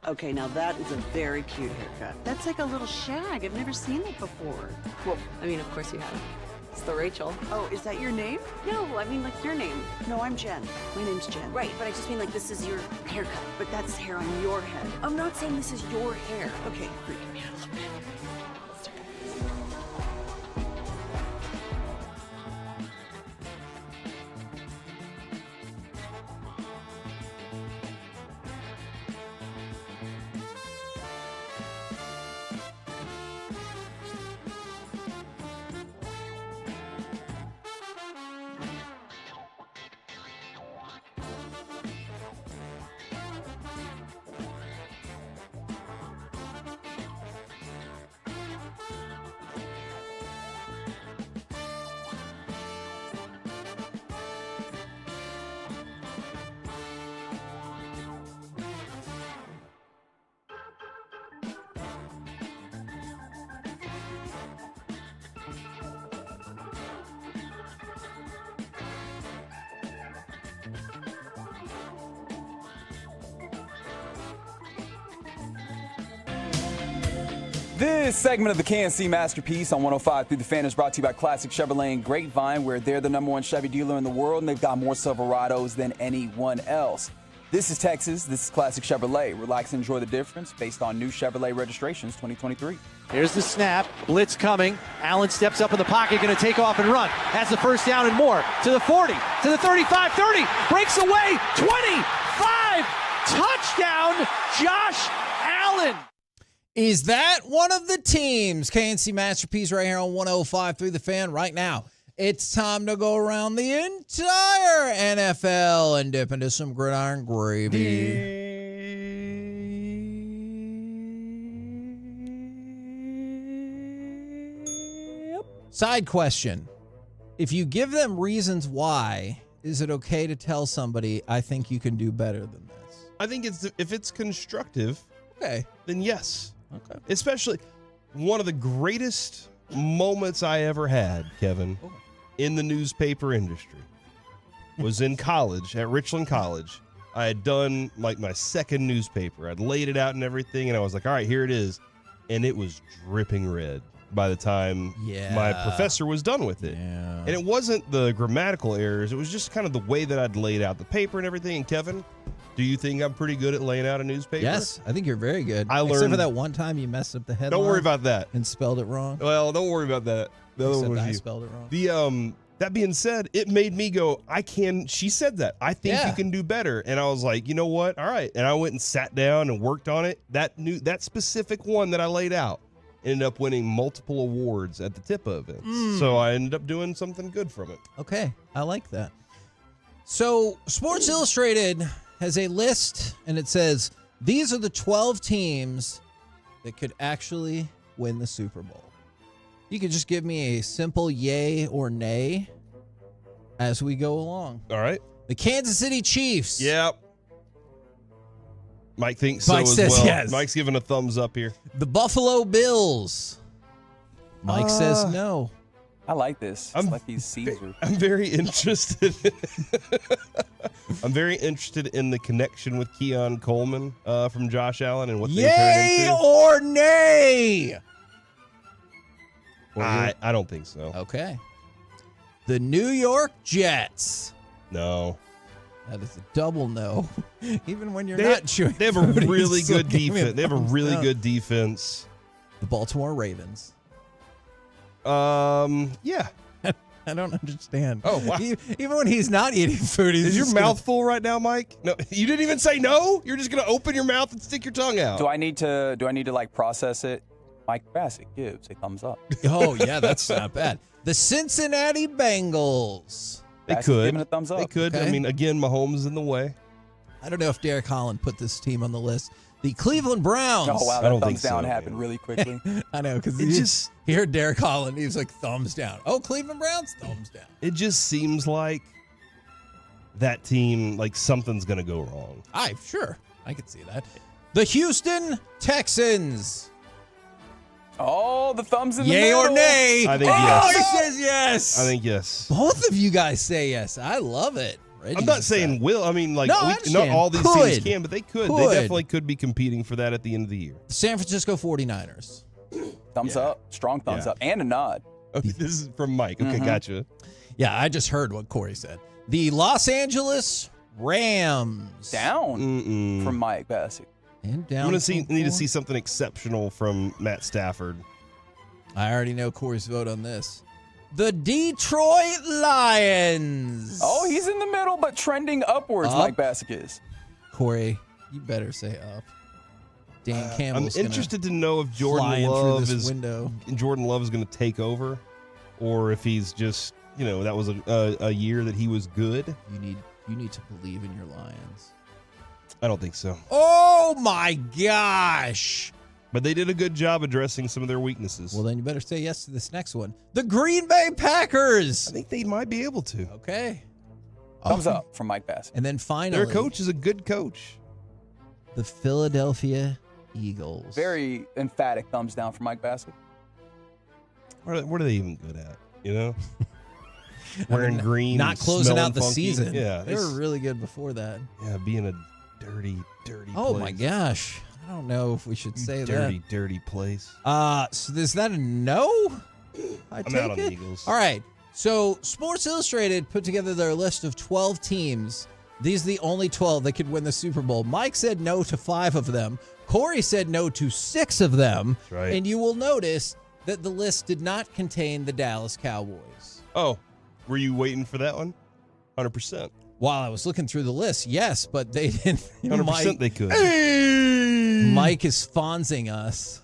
[SPEAKER 14] Okay, now that is a very cute haircut. That's like a little shag. I've never seen that before.
[SPEAKER 20] Well, I mean, of course you have. It's the Rachel.
[SPEAKER 14] Oh, is that your name?
[SPEAKER 20] No, I mean like your name.
[SPEAKER 14] No, I'm Jen. My name's Jen.
[SPEAKER 20] Right, but I just mean like this is your haircut.
[SPEAKER 14] But that's hair on your head.
[SPEAKER 20] I'm not saying this is your hair.
[SPEAKER 14] Okay, freaking me out a little bit.
[SPEAKER 16] This segment of the KNC Masterpiece on 105 through the Fan is brought to you by Classic Chevrolet and Grapevine, where they're the #1 Chevy dealer in the world, and they've got more Silverados than anyone else. This is Texas. This is Classic Chevrolet. Relax and enjoy the difference based on new Chevrolet registrations 2023.
[SPEAKER 9] Here's the snap. Blitz coming. Allen steps up in the pocket, going to take off and run. Has the first down and more. To the 40, to the 35, 30. Breaks away. 25. Touchdown, Josh Allen.
[SPEAKER 18] Is that one of the teams? KNC Masterpiece right here on 105 through the Fan right now. It's time to go around the entire NFL and dip into some gridiron gravy. Side question. If you give them reasons why, is it okay to tell somebody, I think you can do better than this?
[SPEAKER 12] I think if it's constructive,
[SPEAKER 18] okay,
[SPEAKER 12] then yes.
[SPEAKER 18] Okay.
[SPEAKER 12] Especially one of the greatest moments I ever had, Kevin, in the newspaper industry was in college, at Richland College. I had done like my second newspaper. I'd laid it out and everything, and I was like, all right, here it is. And it was dripping red by the time my professor was done with it.
[SPEAKER 18] Yeah.
[SPEAKER 12] And it wasn't the grammatical errors. It was just kind of the way that I'd laid out the paper and everything. And Kevin, do you think I'm pretty good at laying out a newspaper?
[SPEAKER 18] Yes, I think you're very good.
[SPEAKER 12] I learned.
[SPEAKER 18] Except for that one time you messed up the headline.
[SPEAKER 12] Don't worry about that.
[SPEAKER 18] And spelled it wrong.
[SPEAKER 12] Well, don't worry about that. The other
[SPEAKER 18] Except
[SPEAKER 12] one was
[SPEAKER 18] I
[SPEAKER 12] you.
[SPEAKER 18] spelled it wrong.
[SPEAKER 12] The that being said, it made me go, I can. She said that. I think you can do better. And I was like, you know what? All right. And I went and sat down and worked on it. That specific one that I laid out ended up winning multiple awards at the TIPA events. So I ended up doing something good from it.
[SPEAKER 18] Okay, I like that. So Sports Illustrated has a list, and it says, these are the 12 teams that could actually win the Super Bowl. You could just give me a simple yay or nay as we go along.
[SPEAKER 12] All right.
[SPEAKER 18] The Kansas City Chiefs.
[SPEAKER 12] Yep. Mike thinks so
[SPEAKER 18] Mike
[SPEAKER 12] as
[SPEAKER 18] says
[SPEAKER 12] well.
[SPEAKER 18] yes.
[SPEAKER 12] Mike's giving a thumbs up here.
[SPEAKER 18] The Buffalo Bills. Mike says no.
[SPEAKER 16] I like this. It's like he's Caesar.
[SPEAKER 12] I'm very interested. I'm very interested in the connection with Keon Coleman from Josh Allen and what they turned
[SPEAKER 18] Yay
[SPEAKER 12] into.
[SPEAKER 18] or nay?
[SPEAKER 12] I don't think so.
[SPEAKER 18] Okay. The New York Jets.
[SPEAKER 12] No.
[SPEAKER 18] That is a double no. Even when you're
[SPEAKER 12] They-
[SPEAKER 18] not chewing
[SPEAKER 12] They have a
[SPEAKER 18] food, you
[SPEAKER 12] really
[SPEAKER 18] still
[SPEAKER 12] good
[SPEAKER 18] give me a
[SPEAKER 12] defense. They have a
[SPEAKER 18] thumbs
[SPEAKER 12] really
[SPEAKER 18] down.
[SPEAKER 12] good defense.
[SPEAKER 18] The Baltimore Ravens.
[SPEAKER 12] Yeah.
[SPEAKER 18] I don't understand.
[SPEAKER 12] Oh, wow.
[SPEAKER 18] Even when he's not eating food, he's
[SPEAKER 12] Is your
[SPEAKER 18] just
[SPEAKER 12] mouth full right now, Mike? No, you didn't even say no. You're just gonna open your mouth and stick your tongue out.
[SPEAKER 16] Do I need to like process it? Mike Bassett gives a thumbs up.
[SPEAKER 18] Oh yeah, that's not bad. The Cincinnati Bengals.
[SPEAKER 12] They
[SPEAKER 16] Bassett's
[SPEAKER 12] could.
[SPEAKER 16] giving a thumbs up.
[SPEAKER 12] They could.
[SPEAKER 18] Okay.
[SPEAKER 12] I mean, again, Mahomes is in the way.
[SPEAKER 18] I don't know if Derek Holland put this team on the list. The Cleveland Browns.
[SPEAKER 16] Oh wow,
[SPEAKER 12] I
[SPEAKER 16] that
[SPEAKER 12] don't
[SPEAKER 16] thumbs
[SPEAKER 12] think
[SPEAKER 16] down
[SPEAKER 12] so,
[SPEAKER 16] happened
[SPEAKER 12] man.
[SPEAKER 16] really quickly.
[SPEAKER 18] I know, because he heard Derek Holland. He was like, thumbs down. Oh, Cleveland Browns, thumbs down.
[SPEAKER 12] It just seems like that team, like something's gonna go wrong.
[SPEAKER 18] Sure, I could see that. The Houston Texans.
[SPEAKER 16] Oh, the thumbs in the
[SPEAKER 18] Yay
[SPEAKER 16] middle.
[SPEAKER 18] or nay?
[SPEAKER 12] I think
[SPEAKER 18] Oh,
[SPEAKER 12] yes.
[SPEAKER 18] he says yes.
[SPEAKER 12] I think yes.
[SPEAKER 18] Both of you guys say yes. I love it.
[SPEAKER 12] I'm not saying will. I mean, like,
[SPEAKER 18] No, I
[SPEAKER 12] not
[SPEAKER 18] understand.
[SPEAKER 12] all these
[SPEAKER 18] Could.
[SPEAKER 12] teams can, but they could. They
[SPEAKER 18] Could.
[SPEAKER 12] definitely could be competing for that at the end of the year.
[SPEAKER 18] The San Francisco 49ers.
[SPEAKER 16] Thumbs up. Strong thumbs up. And a nod.
[SPEAKER 12] Okay, this is from Mike. Okay, gotcha.
[SPEAKER 18] Yeah, I just heard what Corey said. The Los Angeles Rams.
[SPEAKER 16] Down from Mike Bassett.
[SPEAKER 18] And down.
[SPEAKER 12] I'm gonna
[SPEAKER 18] from
[SPEAKER 12] need to
[SPEAKER 18] four.
[SPEAKER 12] see something exceptional from Matt Stafford.
[SPEAKER 18] I already know Corey's vote on this. The Detroit Lions.
[SPEAKER 16] Oh, he's in the middle, but trending upwards,
[SPEAKER 18] Up.
[SPEAKER 16] Mike Bassett is.
[SPEAKER 18] Corey, you better say up. Dan
[SPEAKER 12] I'm
[SPEAKER 18] Campbell's
[SPEAKER 12] interested to know if
[SPEAKER 18] flying
[SPEAKER 12] Jordan
[SPEAKER 18] through
[SPEAKER 12] Love
[SPEAKER 18] this
[SPEAKER 12] is
[SPEAKER 18] window.
[SPEAKER 12] Jordan Love is going to take over, or if he's just that was a year that he was good.
[SPEAKER 18] You need to believe in your Lions.
[SPEAKER 12] I don't think so.
[SPEAKER 18] Oh my gosh.
[SPEAKER 12] But they did a good job addressing some of their weaknesses.
[SPEAKER 18] Well, then you better say yes to this next one. The Green Bay Packers.
[SPEAKER 12] I think they might be able to.
[SPEAKER 18] Okay.
[SPEAKER 16] Thumbs up from Mike Bassett.
[SPEAKER 18] And then finally,
[SPEAKER 12] Their coach is a good coach.
[SPEAKER 18] the Philadelphia Eagles.
[SPEAKER 16] Very emphatic thumbs down from Mike Bassett.
[SPEAKER 12] What are they even good at? Wearing green,
[SPEAKER 18] Not closing
[SPEAKER 12] smelling
[SPEAKER 18] out the
[SPEAKER 12] funky.
[SPEAKER 18] season.
[SPEAKER 12] Yeah,
[SPEAKER 18] They were really good before that.
[SPEAKER 12] Yeah, being a dirty
[SPEAKER 18] Oh
[SPEAKER 12] place.
[SPEAKER 18] my gosh. I don't know if we should say
[SPEAKER 12] dirty place.
[SPEAKER 18] that. So is that a no?
[SPEAKER 12] I'm
[SPEAKER 18] take
[SPEAKER 12] out on
[SPEAKER 18] it.
[SPEAKER 12] the Eagles.
[SPEAKER 18] All right. So Sports Illustrated put together their list of 12 teams. These are the only 12 that could win the Super Bowl. Mike said no to 5 of them. Corey said no to 6 of them.
[SPEAKER 12] That's right.
[SPEAKER 18] And you will notice that the list did not contain the Dallas Cowboys.
[SPEAKER 12] Oh, were you waiting for that one? 100%.
[SPEAKER 18] While I was looking through the list, yes, but they didn't.
[SPEAKER 12] 100% they could.
[SPEAKER 18] Mike is fonzing us.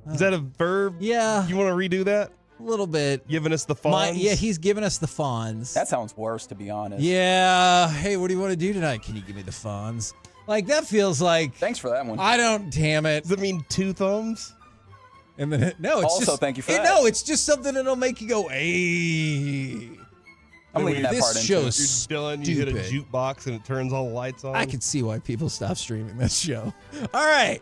[SPEAKER 12] Is that a verb?
[SPEAKER 18] Yeah.
[SPEAKER 12] You want to redo that?
[SPEAKER 18] A little bit.
[SPEAKER 12] Giving us the fawns?
[SPEAKER 18] Yeah, he's giving us the fawns.
[SPEAKER 16] That sounds worse, to be honest.
[SPEAKER 18] Yeah. Hey, what do you want to do tonight? Can you give me the fawns? Like, that feels like.
[SPEAKER 16] Thanks for that one.
[SPEAKER 18] Damn it.
[SPEAKER 12] Does it mean 2 thumbs?
[SPEAKER 18] And then, no, it's
[SPEAKER 16] Also,
[SPEAKER 18] just.
[SPEAKER 16] thank you for that.
[SPEAKER 18] No, it's just something that'll make you go, hey.
[SPEAKER 16] I'm leaving that
[SPEAKER 18] this
[SPEAKER 16] part in,
[SPEAKER 18] show's
[SPEAKER 16] too.
[SPEAKER 12] Dylan, you hit a
[SPEAKER 18] stupid.
[SPEAKER 12] jukebox and it turns all the lights on.
[SPEAKER 18] I can see why people stop streaming this show. All right.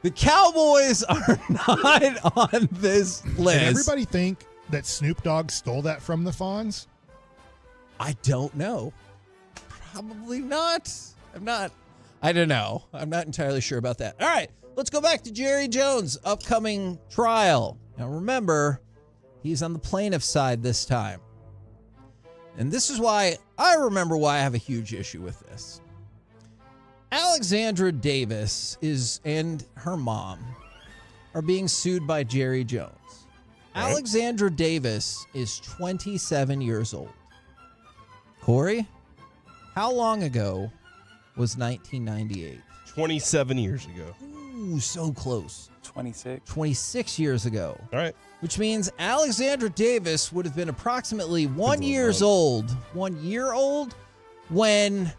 [SPEAKER 18] The Cowboys are not on this list.
[SPEAKER 10] Did everybody think that Snoop Dogg stole that from the Fonz?
[SPEAKER 18] I don't know. Probably not. I don't know. I'm not entirely sure about that. All right. Let's go back to Jerry Jones' upcoming trial. Now remember, he's on the plaintiff's side this time. And this is why I have a huge issue with this. Alexandra Davis and her mom are being sued by Jerry Jones.
[SPEAKER 12] Right.
[SPEAKER 18] Alexandra Davis is 27 years old. Corey, how long ago was 1998?
[SPEAKER 12] 27 years ago.
[SPEAKER 18] Ooh, so close.
[SPEAKER 16] 26.
[SPEAKER 18] 26 years ago.
[SPEAKER 12] All right.
[SPEAKER 18] Which means Alexandra Davis would have been approximately 1 year old when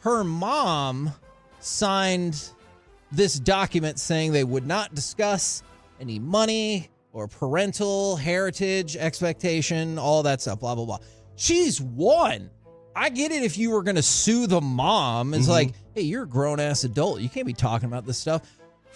[SPEAKER 18] her mom signed this document saying they would not discuss any money or parental heritage expectation, all that stuff, blah, blah, blah. She's one. I get it if you were going to sue the mom. It's like, hey, you're a grown-ass adult. You can't be talking about this stuff.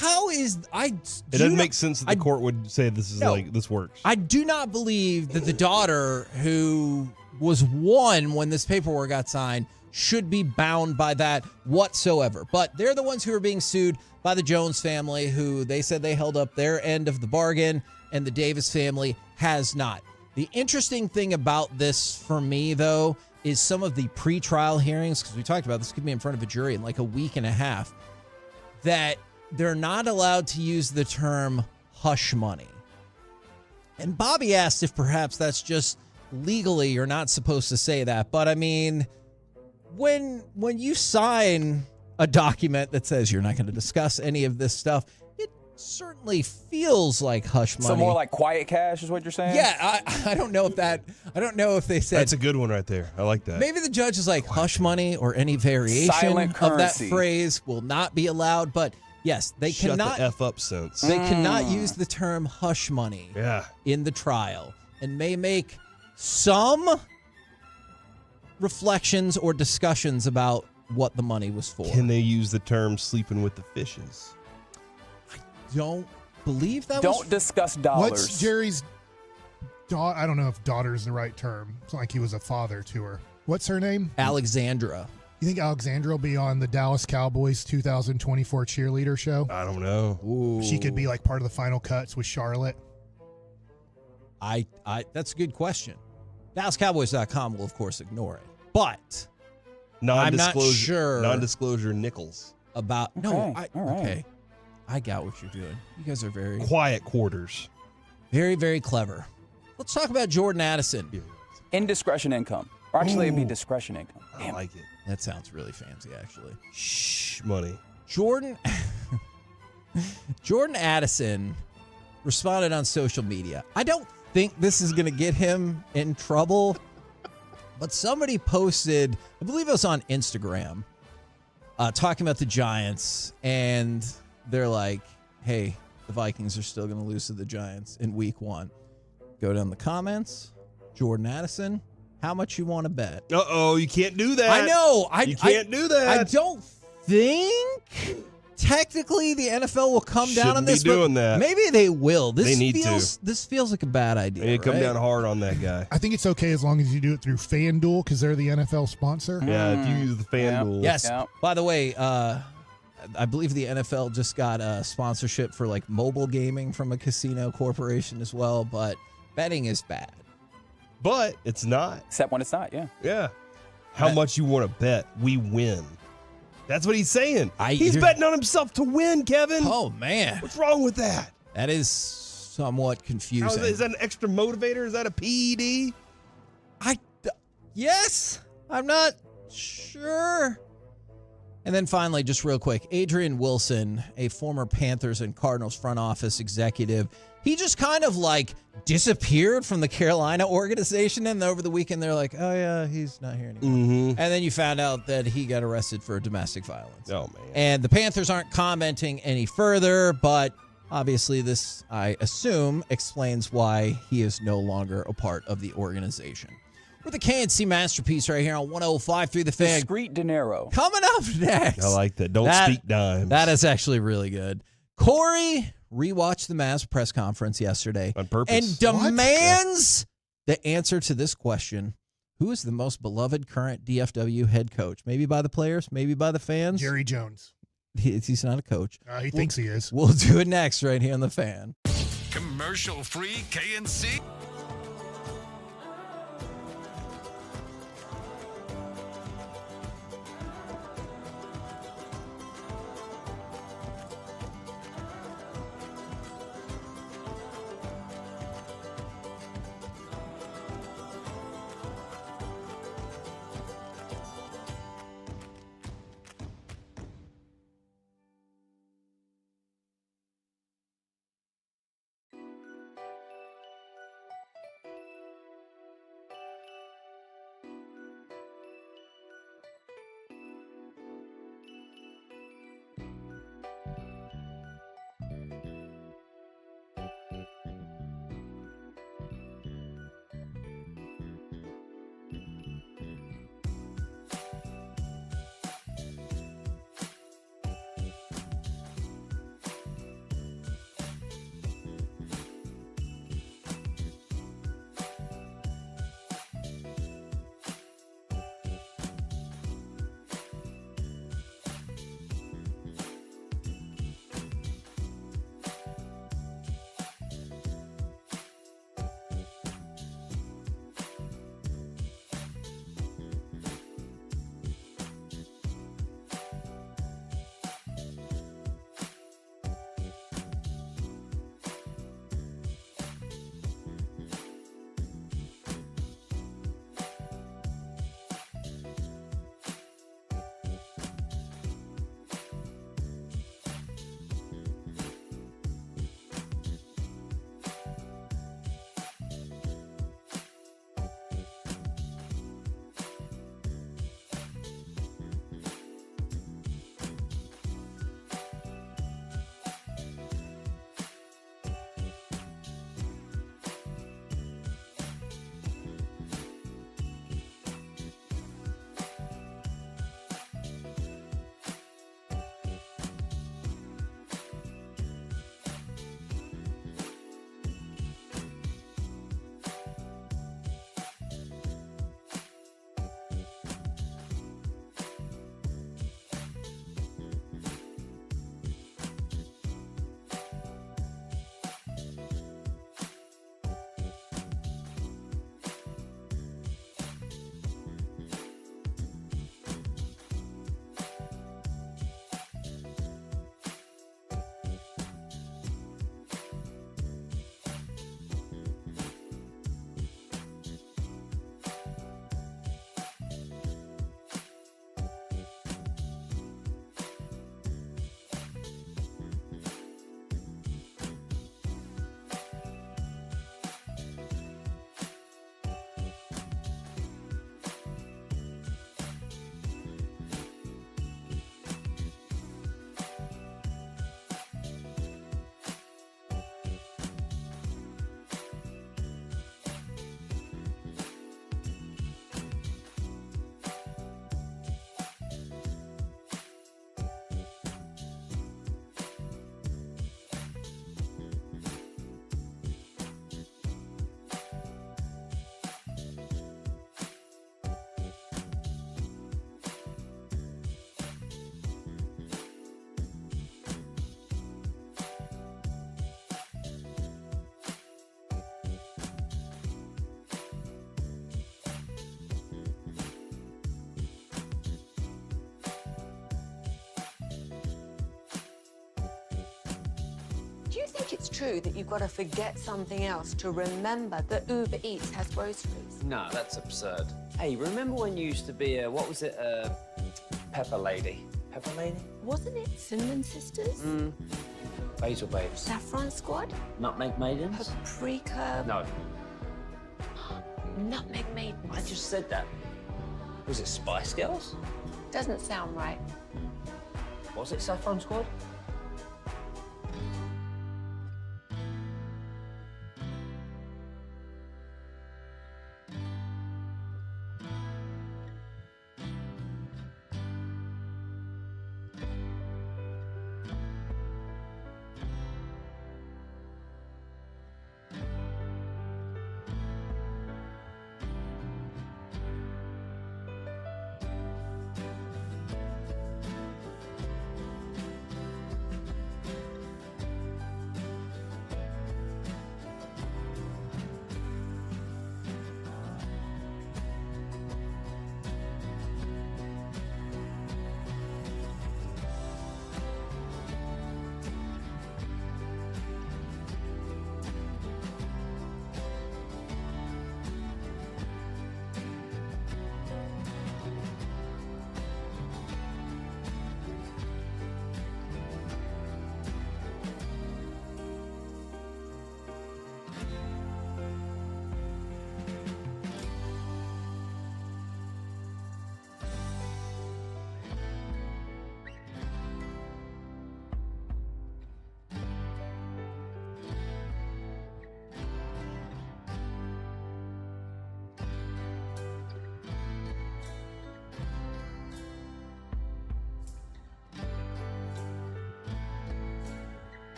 [SPEAKER 18] It
[SPEAKER 12] doesn't make sense that the court would say this works.
[SPEAKER 18] I do not believe that the daughter who was one when this paperwork got signed should be bound by that whatsoever. But they're the ones who are being sued by the Jones family, who they said they held up their end of the bargain, and the Davis family has not. The interesting thing about this for me, though, is some of the pretrial hearings, because we talked about this could be in front of a jury in like a week and a half, that they're not allowed to use the term hush money. And Bobby asked if perhaps that's just legally you're not supposed to say that. But I mean, when you sign a document that says you're not going to discuss any of this stuff, it certainly feels like hush money.
[SPEAKER 16] So more like quiet cash is what you're saying?
[SPEAKER 18] Yeah, I don't know if they said.
[SPEAKER 12] That's a good one right there. I like that.
[SPEAKER 18] Maybe the judge is like hush money or any variation
[SPEAKER 16] Silent
[SPEAKER 18] of that
[SPEAKER 16] currency.
[SPEAKER 18] phrase will not be allowed. But yes, they
[SPEAKER 12] Shut
[SPEAKER 18] cannot.
[SPEAKER 12] the F up, sense.
[SPEAKER 18] They cannot use the term hush money in the trial, and may make some reflections or discussions about what the money was for.
[SPEAKER 12] Can they use the term sleeping with the fishes?
[SPEAKER 18] Don't believe that
[SPEAKER 16] Don't discuss dollars.
[SPEAKER 10] What's Jerry's daughter? I don't know if daughter is the right term. It's not like he was a father to her. What's her name?
[SPEAKER 18] Alexandra.
[SPEAKER 10] You think Alexandra will be on the Dallas Cowboys 2024 cheerleader show?
[SPEAKER 12] I don't know.
[SPEAKER 18] Ooh.
[SPEAKER 10] She could be like part of the final cuts with Charlotte.
[SPEAKER 18] That's a good question. DallasCowboys.com will, of course, ignore it. But I'm not
[SPEAKER 12] Non-disclosure.
[SPEAKER 18] sure
[SPEAKER 12] Non-disclosure nickels.
[SPEAKER 18] about. No,
[SPEAKER 16] Okay, all right.
[SPEAKER 18] okay. I got what you're doing. You guys are very,
[SPEAKER 12] Quiet quarters.
[SPEAKER 18] very, very clever. Let's talk about Jordan Addison.
[SPEAKER 16] Indiscretion income. Or actually, it'd be discretion income.
[SPEAKER 12] I like it.
[SPEAKER 18] That sounds really fancy, actually.
[SPEAKER 12] Shh, money.
[SPEAKER 18] Jordan Addison responded on social media. I don't think this is going to get him in trouble, but somebody posted, I believe it was on Instagram, talking about the Giants, and they're like, hey, the Vikings are still going to lose to the Giants in week 1. Go down the comments. Jordan Addison, how much you want to bet?
[SPEAKER 12] Uh-oh, you can't do that.
[SPEAKER 18] I know.
[SPEAKER 12] You can't do that.
[SPEAKER 18] I don't think technically the NFL will come down on
[SPEAKER 12] Shouldn't be
[SPEAKER 18] this.
[SPEAKER 12] doing
[SPEAKER 18] but
[SPEAKER 12] that.
[SPEAKER 18] Maybe they will.
[SPEAKER 12] They need to.
[SPEAKER 18] This feels like a bad idea.
[SPEAKER 12] They come
[SPEAKER 18] right?
[SPEAKER 12] down hard on that guy.
[SPEAKER 10] I think it's okay as long as you do it through FanDuel because they're the NFL sponsor.
[SPEAKER 12] Yeah, if you use the FanDuel.
[SPEAKER 18] Yes. By the way, I believe the NFL just got a sponsorship for like mobile gaming from a casino corporation as well, but betting is bad.
[SPEAKER 12] But it's not.
[SPEAKER 16] Except when it's not, yeah.
[SPEAKER 12] Yeah. How much you want to bet? We win. That's what he's saying. He's betting on himself to win, Kevin.
[SPEAKER 18] Oh, man.
[SPEAKER 12] What's wrong with that?
[SPEAKER 18] That is somewhat confusing.
[SPEAKER 12] Is that an extra motivator? Is that a PED?
[SPEAKER 18] Yes. I'm not sure. And then finally, just real quick, Adrian Wilson, a former Panthers and Cardinals front office executive, he just kind of like disappeared from the Carolina organization. And over the weekend, they're like, oh, yeah, he's not here anymore.
[SPEAKER 12] Mm-hmm.
[SPEAKER 18] And then you found out that he got arrested for domestic violence.
[SPEAKER 12] Oh, man.
[SPEAKER 18] And the Panthers aren't commenting any further, but obviously this, I assume, explains why he is no longer a part of the organization. We're the KNC Masterpiece right here on 105.3 The Fan.
[SPEAKER 16] Discreet dinero.
[SPEAKER 18] Coming up next.
[SPEAKER 12] I like that. Don't speak dimes.
[SPEAKER 18] That is actually really good. Corey rewatched the Mavs press conference yesterday.
[SPEAKER 12] On purpose.
[SPEAKER 18] And demands the answer to this question. Who is the most beloved current DFW head coach? Maybe by the players, maybe by the fans.
[SPEAKER 10] Jerry Jones.
[SPEAKER 18] He's not a coach.
[SPEAKER 10] He thinks he is.
[SPEAKER 18] We'll do it next right here on The Fan.
[SPEAKER 1] Commercial-free KNC.
[SPEAKER 2] think it's true that you've got to forget something else to remember that Uber Eats has groceries?
[SPEAKER 8] No, that's absurd. Hey, remember when you used to be a, what was it, Pepper Lady? Pepper Lady?
[SPEAKER 2] Wasn't it Cinnamon Sisters?
[SPEAKER 8] Basil Babes.
[SPEAKER 2] Saffron Squad?
[SPEAKER 8] Nutmeg Maidens?
[SPEAKER 2] Paprika?
[SPEAKER 8] No,
[SPEAKER 2] Nutmeg Maidens?
[SPEAKER 8] I just said that. Was it Spice Girls?
[SPEAKER 2] Doesn't sound right.
[SPEAKER 8] Was it Saffron Squad?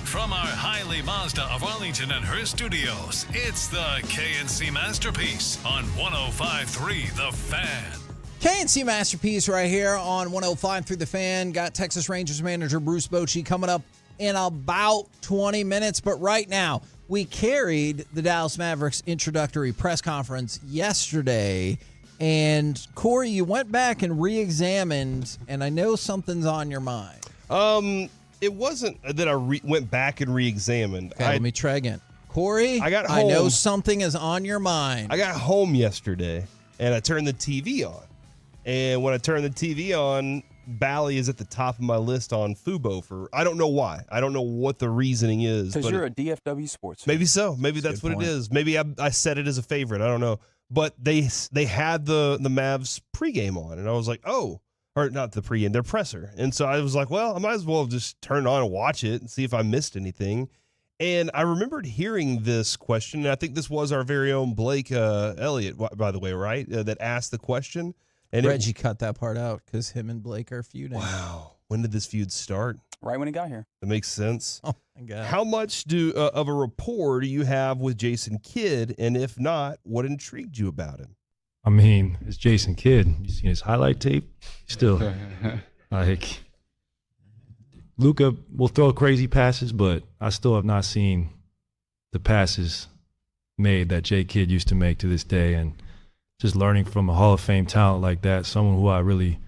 [SPEAKER 1] From our Highly Mazda of Arlington and her studios, it's the KNC Masterpiece on 105.3 The Fan.
[SPEAKER 18] KNC Masterpiece right here on 105 The Fan. Got Texas Rangers manager Bruce Bochy coming up in about 20 minutes. But right now, we carried the Dallas Mavericks introductory press conference yesterday. And Corey, you went back and re-examined, and I know something's on your mind.
[SPEAKER 12] It wasn't that I went back and re-examined.
[SPEAKER 18] Okay, let me try again. Corey,
[SPEAKER 12] I got home.
[SPEAKER 18] I know something is on your mind.
[SPEAKER 12] I got home yesterday, and I turned the TV on. And when I turned the TV on, Bally is at the top of my list on Fubo for, I don't know why. I don't know what the reasoning is.
[SPEAKER 16] Because you're a DFW sports fan.
[SPEAKER 12] Maybe so. Maybe that's what it is. Maybe I set it as a favorite. I don't know. But they had the Mavs pregame on, and I was like, oh. Or not the pregame, their presser. And so I was like, well, I might as well just turn it on and watch it and see if I missed anything. And I remembered hearing this question, and I think this was our very own Blake Elliott, by the way, right, that asked the question. And
[SPEAKER 18] Reggie cut that part out because him and Blake are feuding.
[SPEAKER 12] Wow. When did this feud start?
[SPEAKER 16] Right when he got here.
[SPEAKER 12] That makes sense.
[SPEAKER 18] Oh, my God.
[SPEAKER 12] How much of a rapport do you have with Jason Kidd? And if not, what intrigued you about him?
[SPEAKER 22] I mean, it's Jason Kidd. You seen his highlight tape? Still, like, Luka will throw crazy passes, but I still have not seen the passes made that Jay Kidd used to make to this day. And just learning from a Hall of Fame talent like that, someone who I really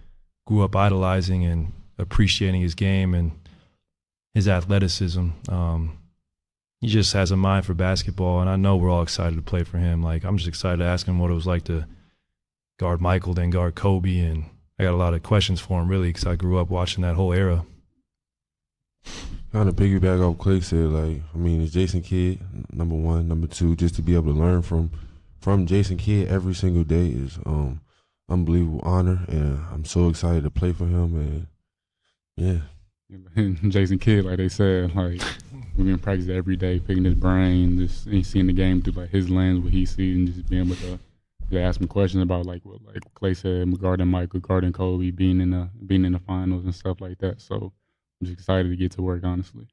[SPEAKER 22] grew up idolizing and appreciating his game and his athleticism. He just has a mind for basketball, and I know we're all excited to play for him. Like, I'm just excited to ask him what it was like to guard Michael, then guard Kobe, and I got a lot of questions for him, really, because I grew up watching that whole era.
[SPEAKER 7] Kind of piggyback off Clay said, like, I mean, it's Jason Kidd, number one. Number two, just to be able to learn from Jason Kidd every single day is unbelievable honor, and I'm so excited to play for him, and yeah.
[SPEAKER 6] Jason Kidd, like they said, like, we've been practicing every day, picking his brain, just seeing the game through like his lens, what he sees, and just being able to ask him questions about like what Clay said, regarding Michael, regarding Kobe, being in the finals and stuff like that. So I'm just excited to get to work, honestly.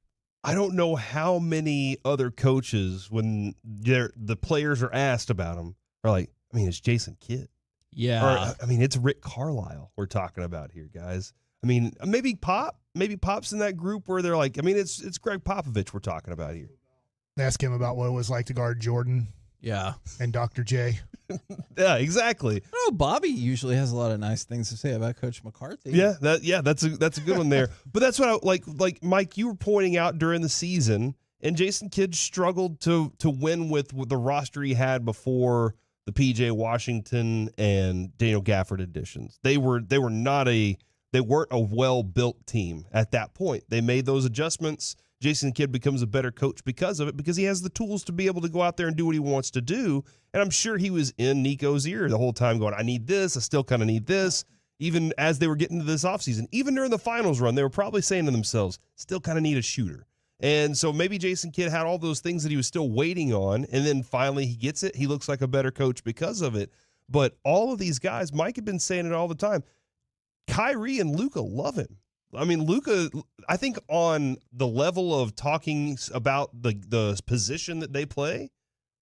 [SPEAKER 12] I don't know how many other coaches, when the players are asked about them, are like, I mean, it's Jason Kidd.
[SPEAKER 18] Yeah.
[SPEAKER 12] Or, I mean, it's Rick Carlisle we're talking about here, guys. I mean, maybe Pop's in that group where they're like, I mean, it's Greg Popovich we're talking about here.
[SPEAKER 10] Ask him about what it was like to guard Jordan.
[SPEAKER 18] Yeah.
[SPEAKER 10] And Dr. J.
[SPEAKER 12] Yeah, exactly.
[SPEAKER 18] Oh, Bobby usually has a lot of nice things to say about Coach McCarthy.
[SPEAKER 12] Yeah, that's a good one there. But that's what I like Mike, you were pointing out during the season, and Jason Kidd struggled to win with the roster he had before the PJ Washington and Daniel Gafford additions. They weren't a well-built team at that point. They made those adjustments. Jason Kidd becomes a better coach because of it, because he has the tools to be able to go out there and do what he wants to do. And I'm sure he was in Nico's ear the whole time going, I need this. I still kind of need this. Even as they were getting to this offseason, even during the finals run, they were probably saying to themselves, still kind of need a shooter. And so maybe Jason Kidd had all those things that he was still waiting on, and then finally he gets it. He looks like a better coach because of it. But all of these guys, Mike had been saying it all the time, Kyrie and Luka love him. I mean, Luka, I think on the level of talking about the position that they play,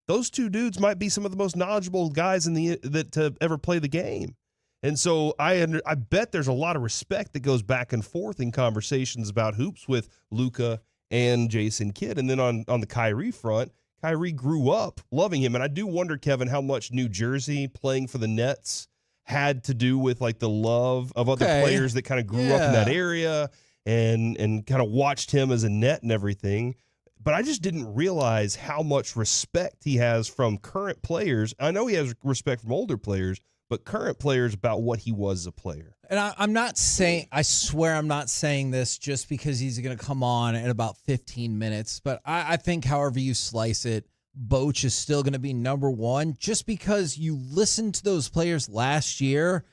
[SPEAKER 12] those two dudes might be some of the most knowledgeable guys that to ever play the game. And so I bet there's a lot of respect that goes back and forth in conversations about hoops with Luka and Jason Kidd. And then on the Kyrie front, Kyrie grew up loving him. And I do wonder, Kevin, how much New Jersey playing for the Nets had to do with like the love of other players that kind of grew up in that area and kind of watched him as a net and everything. But I just didn't realize how much respect he has from current players. I know he has respect from older players, but current players about what he was as a player.
[SPEAKER 18] And I'm not saying, I swear I'm not saying this just because he's going to come on in about 15 minutes, but I think however you slice it, Boach is still going to be number one just because you listened to those players last year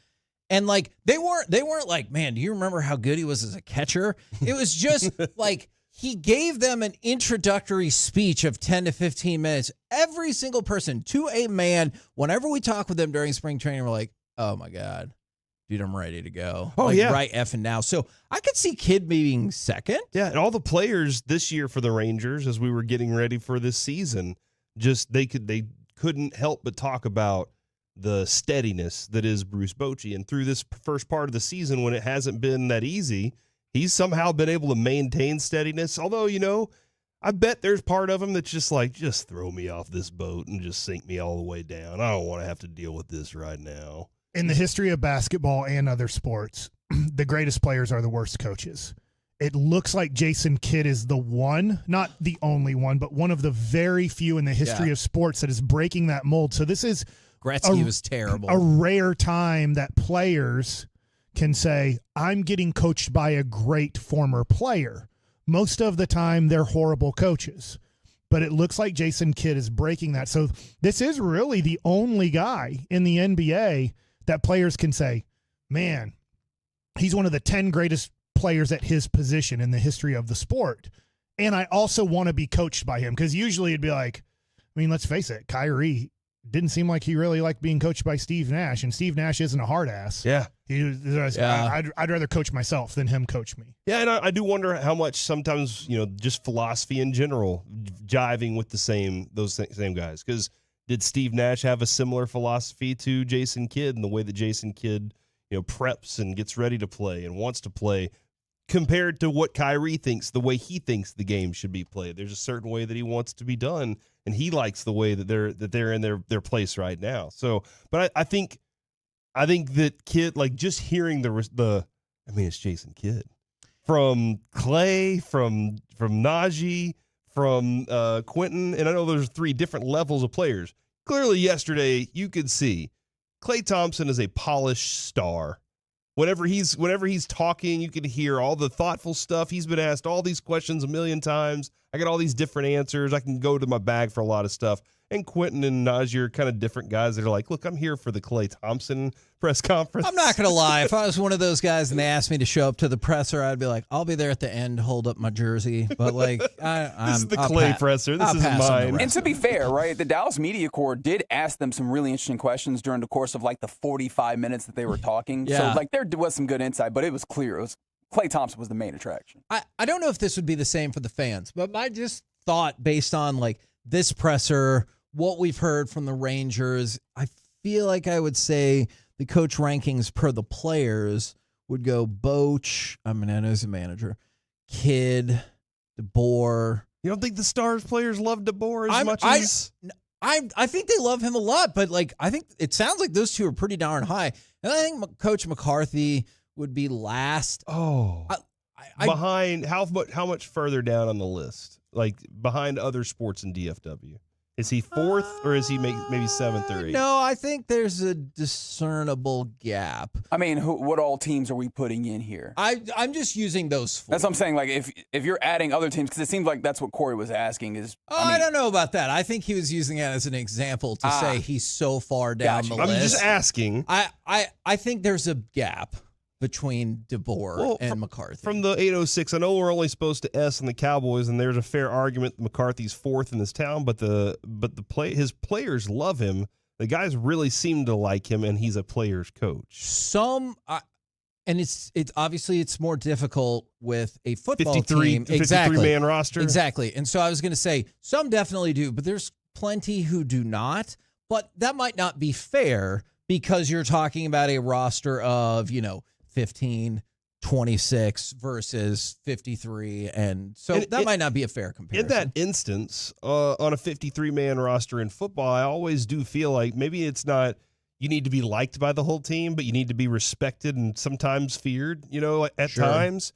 [SPEAKER 18] and like they weren't like, man, do you remember how good he was as a catcher? It was just like he gave them an introductory speech of 10 to 15 minutes. Every single person to a man, whenever we talk with them during spring training, we're like, oh my God, dude, I'm ready to go.
[SPEAKER 12] Oh,
[SPEAKER 18] like,
[SPEAKER 12] yeah.
[SPEAKER 18] Right effing now. So I could see Kidd being second.
[SPEAKER 12] Yeah, and all the players this year for the Rangers as we were getting ready for this season, just they couldn't help but talk about the steadiness that is Bruce Bochy. And through this first part of the season, when it hasn't been that easy, he's somehow been able to maintain steadiness. Although, you know, I bet there's part of him that's just like, just throw me off this boat and just sink me all the way down. I don't want to have to deal with this right now.
[SPEAKER 10] In the history of basketball and other sports, the greatest players are the worst coaches. It looks like Jason Kidd is the one, not the only one, but one of the very few in the history of sports that is breaking that mold. So this is
[SPEAKER 18] Gretzky was terrible.
[SPEAKER 10] A rare time that players can say, I'm getting coached by a great former player. Most of the time, they're horrible coaches. But it looks like Jason Kidd is breaking that. So this is really the only guy in the NBA that players can say, man, he's one of the 10 greatest players at his position in the history of the sport. And I also want to be coached by him, because usually it'd be like, I mean, let's face it, Kyrie didn't seem like he really liked being coached by Steve Nash, and Steve Nash isn't a hard ass.
[SPEAKER 12] Yeah.
[SPEAKER 10] I'd rather coach myself than him coach me.
[SPEAKER 12] Yeah, and I do wonder how much sometimes, you know, just philosophy in general, jiving with those same guys. Because did Steve Nash have a similar philosophy to Jason Kidd, and the way that Jason Kidd, you know, preps and gets ready to play and wants to play, compared to what Kyrie thinks, the way he thinks the game should be played? There's a certain way that he wants to be done, and he likes the way that they're in their place right now. So, but I think that Kidd, like, just hearing it's Jason Kidd from Clay, from Najee, from Quentin, and I know there's 3 different levels of players. Clearly, yesterday you could see Klay Thompson is a polished star. Whenever he's talking, you can hear all the thoughtful stuff. He's been asked all these questions a million times. I got all these different answers. I can go to my bag for a lot of stuff. And Quentin and Najee are kind of different guys that are like, look, I'm here for the Klay Thompson press conference.
[SPEAKER 18] I'm not going to lie. If I was one of those guys and they asked me to show up to the presser, I'd be like, I'll be there at the end, hold up my jersey. But like,
[SPEAKER 12] this is the Klay presser. This isn't mine.
[SPEAKER 16] And to be fair, right, the Dallas Media Corps did ask them some really interesting questions during the course of like the 45 minutes that they were talking.
[SPEAKER 18] Yeah.
[SPEAKER 16] So like there was some good insight, but it was clear. It was Klay Thompson was the main attraction.
[SPEAKER 18] I don't know if this would be the same for the fans, but my just thought based on like this presser, what we've heard from the Rangers, I feel like I would say the coach rankings per the players would go Boch, I know he's a manager, Kidd, DeBoer.
[SPEAKER 12] You don't think the Stars players love DeBoer as much as...
[SPEAKER 18] I think they love him a lot, but like I think it sounds like those two are pretty darn high. And I think Coach McCarthy would be last.
[SPEAKER 12] Oh. Behind, how much further down on the list? Like behind other sports in DFW? Is he fourth or is he maybe seventh or eighth?
[SPEAKER 18] No, I think there's a discernible gap.
[SPEAKER 16] I mean, what all teams are we putting in here?
[SPEAKER 18] I'm just using those four.
[SPEAKER 16] That's what I'm saying. Like, if you're adding other teams, because it seems like that's what Corey was asking. Is
[SPEAKER 18] I don't know about that. I think he was using it as an example to say he's so far down the list.
[SPEAKER 12] I'm just asking.
[SPEAKER 18] I think there's a gap between DeBoer and McCarthy.
[SPEAKER 12] From the 806, I know we're only supposed to S on the Cowboys, and there's a fair argument that McCarthy's fourth in this town, but his players love him. The guys really seem to like him, and he's a player's coach.
[SPEAKER 18] And it's obviously it's more difficult with a football
[SPEAKER 12] 53
[SPEAKER 18] team. Exactly.
[SPEAKER 12] 53-man roster.
[SPEAKER 18] Exactly. And so I was going to say some definitely do, but there's plenty who do not. But that might not be fair because you're talking about a roster of, 15, 26 versus 53. And so that might not be a fair comparison.
[SPEAKER 12] In that instance, on a 53-man roster in football, I always do feel like maybe it's not you need to be liked by the whole team, but you need to be respected and sometimes feared, at times.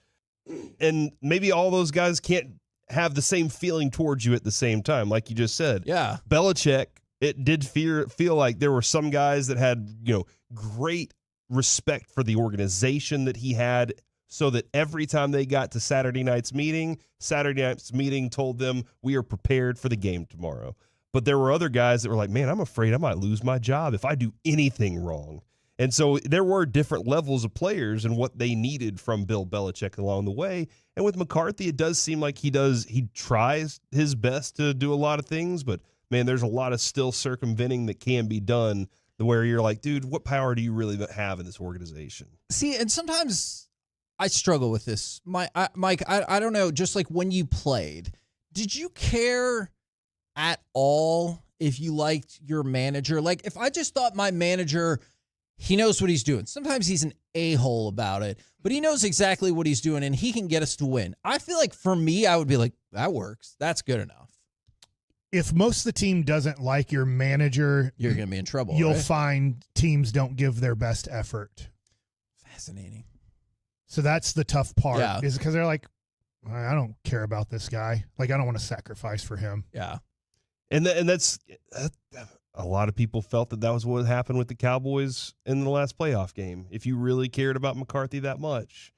[SPEAKER 12] And maybe all those guys can't have the same feeling towards you at the same time, like you just said.
[SPEAKER 18] Yeah.
[SPEAKER 12] Belichick, it did feel like there were some guys that had, great respect for the organization that he had, so that every time they got to Saturday night's meeting told them we are prepared for the game tomorrow. But there were other guys that were like, man, I'm afraid I might lose my job if I do anything wrong. And so there were different levels of players and what they needed from Bill Belichick along the way. And with McCarthy, it does seem like he tries his best to do a lot of things, but man, there's a lot of still circumventing that can be done where you're like, dude, what power do you really have in this organization?
[SPEAKER 18] See, and sometimes I struggle with this. Mike, I don't know, just like when you played, did you care at all if you liked your manager? Like if I just thought my manager, he knows what he's doing. Sometimes he's an a-hole about it, but he knows exactly what he's doing and he can get us to win. I feel like for me, I would be like, that works. That's good enough.
[SPEAKER 10] If most of the team doesn't like your manager,
[SPEAKER 18] you're going to be in trouble.
[SPEAKER 10] You'll
[SPEAKER 18] right?
[SPEAKER 10] find teams don't give their best effort.
[SPEAKER 18] Fascinating.
[SPEAKER 10] So that's the tough part,
[SPEAKER 18] Yeah.
[SPEAKER 10] is because they're like, I don't care about this guy. Like, I don't want to sacrifice for him.
[SPEAKER 18] Yeah.
[SPEAKER 12] And that's a lot of people felt that was what happened with the Cowboys in the last playoff game. If you really cared about McCarthy that much,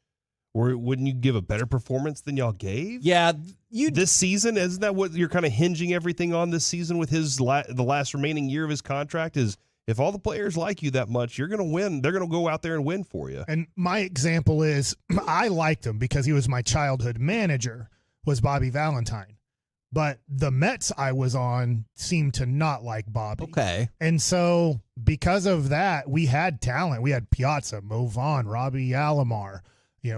[SPEAKER 12] or wouldn't you give a better performance than y'all gave?
[SPEAKER 18] Yeah,
[SPEAKER 12] this season, isn't that what you're kind of hinging everything on this season with the last remaining year of his contract? Is if all the players like you that much, you're going to win. They're going to go out there and win for you.
[SPEAKER 10] And my example is, I liked him because he was my childhood manager, was Bobby Valentine. But the Mets I was on seemed to not like Bobby.
[SPEAKER 18] Okay.
[SPEAKER 10] And so because of that, we had talent. We had Piazza, Mo Vaughn, Robbie Alomar,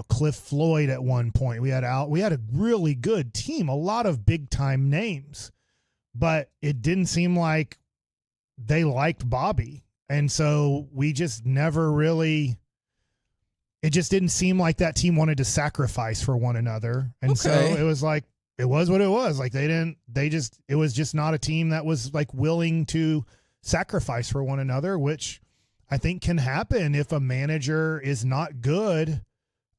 [SPEAKER 10] Cliff Floyd at one point. We had a really good team, a lot of big-time names. But it didn't seem like they liked Bobby. And so we just never really – it just didn't seem like that team wanted to sacrifice for one another. And so it was like, it was what it was. Like it was just not a team that was like willing to sacrifice for one another, which I think can happen if a manager is not good.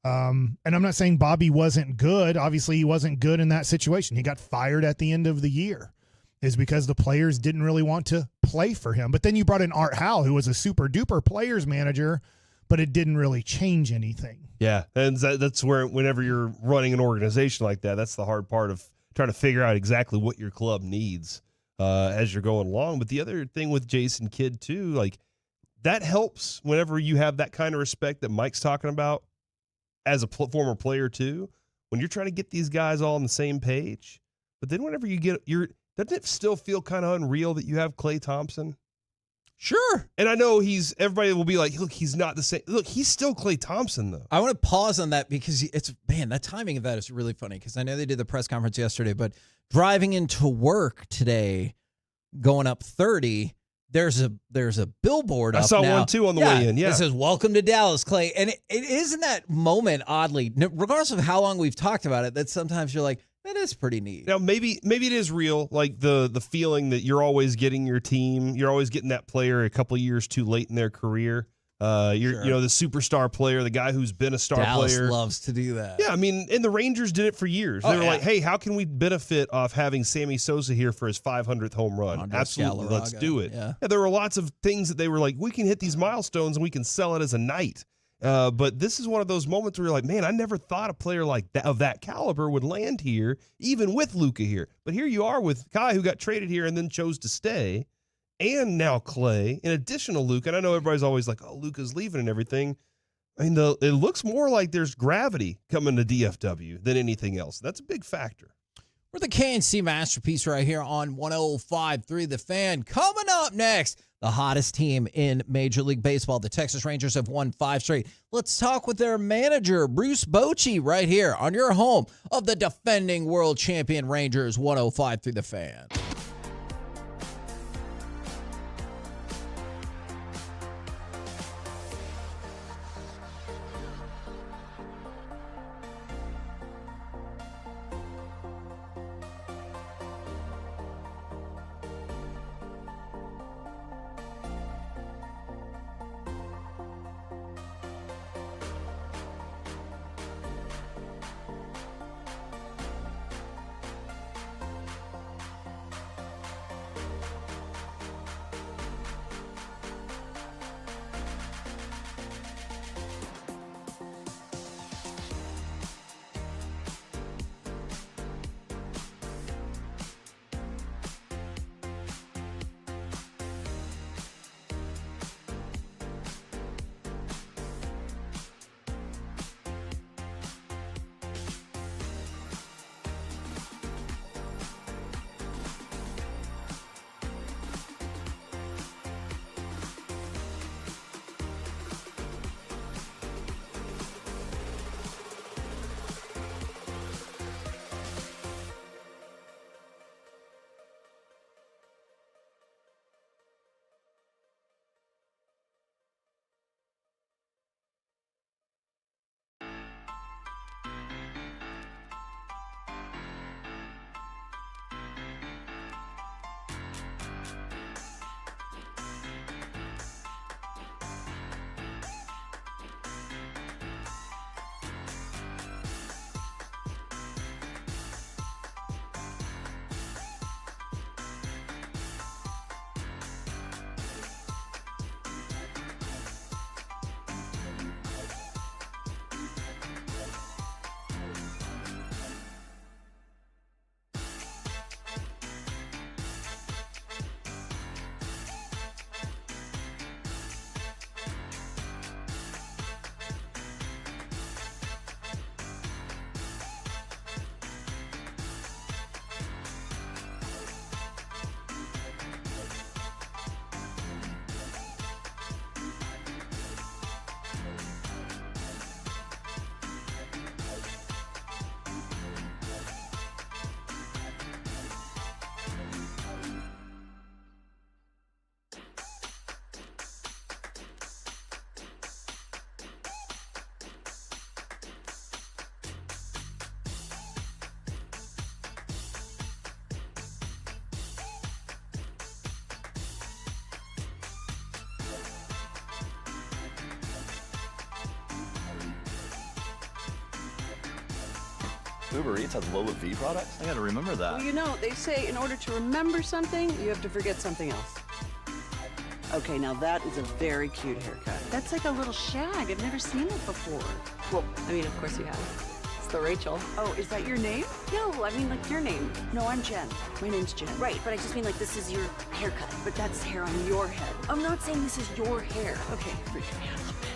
[SPEAKER 10] And I'm not saying Bobby wasn't good. Obviously he wasn't good in that situation. He got fired at the end of the year is because the players didn't really want to play for him. But then you brought in Art Howe, who was a super duper players manager, but it didn't really change anything.
[SPEAKER 12] Yeah, and that's where whenever you're running an organization like that, that's the hard part of trying to figure out exactly what your club needs as you're going along. But the other thing with Jason Kidd, too, like that helps whenever you have that kind of respect that Mike's talking about as a former player, too, when you're trying to get these guys all on the same page. But then whenever you get doesn't it still feel kind of unreal that you have Klay Thompson?
[SPEAKER 18] Sure.
[SPEAKER 12] And I know everybody will be like, look, he's not the same. Look, he's still Klay Thompson, though.
[SPEAKER 18] I want to pause on that because that timing of that is really funny because I know they did the press conference yesterday, but driving into work today, going up 30, there's a billboard up
[SPEAKER 12] I saw
[SPEAKER 18] now.
[SPEAKER 12] one too on the way in. Yeah.
[SPEAKER 18] It says, "Welcome to Dallas, Klay." And it is in that moment, oddly, regardless of how long we've talked about it, that sometimes you're like, that is pretty neat.
[SPEAKER 12] Now, maybe it is real, like the feeling that you're always getting your team, you're always getting that player a couple of years too late in their career. You're the superstar player, the guy who's been a star
[SPEAKER 18] Dallas
[SPEAKER 12] player.
[SPEAKER 18] loves to do that.
[SPEAKER 12] Yeah, I mean, and the Rangers did it for years. They were like, hey, how can we benefit off having Sammy Sosa here for his 500th home run?
[SPEAKER 18] Andres
[SPEAKER 12] Absolutely, let's
[SPEAKER 18] Galarraga.
[SPEAKER 12] do it.
[SPEAKER 18] Yeah.
[SPEAKER 12] There were lots of things that they were like, we can hit these milestones and we can sell it as a night. But this is one of those moments where you're like, man, I never thought a player like that of that caliber would land here, even with Luka here. But here you are with Kai, who got traded here and then chose to stay, and now Klay, in addition to Luka. And I know everybody's always like, oh, Luka's leaving and everything. I mean, it looks more like there's gravity coming to DFW than anything else. That's a big factor.
[SPEAKER 18] We're the KNC Masterpiece right here on 105.3 The Fan. Coming up next, the hottest team in Major League Baseball. The Texas Rangers have won 5 straight. Let's talk with their manager, Bruce Bochy, right here on your home of the defending world champion Rangers, 105.3 The Fan.
[SPEAKER 13] Uber Eats has Lola V products? I gotta remember that.
[SPEAKER 14] Well, you know, they say in order to remember something, you have to forget something else. Okay, now that is a very cute haircut. That's like a little shag. I've never seen it before.
[SPEAKER 20] Well, I mean, of course you have. It's the Rachel.
[SPEAKER 14] Oh, is that your name?
[SPEAKER 20] No, I mean like your name.
[SPEAKER 14] No, I'm Jen. My name's Jen.
[SPEAKER 20] Right, but I just mean like this is your haircut.
[SPEAKER 14] But that's hair on your head.
[SPEAKER 20] I'm not saying this is your hair.
[SPEAKER 14] Okay, freak me out a little bit.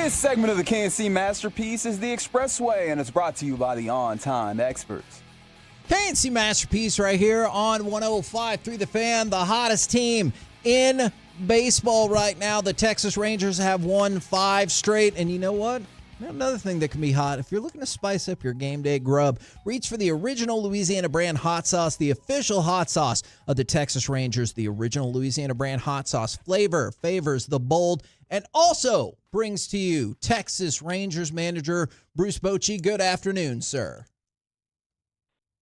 [SPEAKER 16] This segment of the K&C Masterpiece is the Expressway, and it's brought to you by the On Time Experts.
[SPEAKER 18] K&C Masterpiece right here on 105.3 The Fan, the hottest team in baseball right now. The Texas Rangers have won 5 straight, and you know what? Another thing that can be hot, if you're looking to spice up your game day grub, reach for the original Louisiana brand hot sauce, the official hot sauce of the Texas Rangers. The original Louisiana brand hot sauce flavor favors the bold and also brings to you Texas Rangers manager Bruce Bochy. Good afternoon, sir.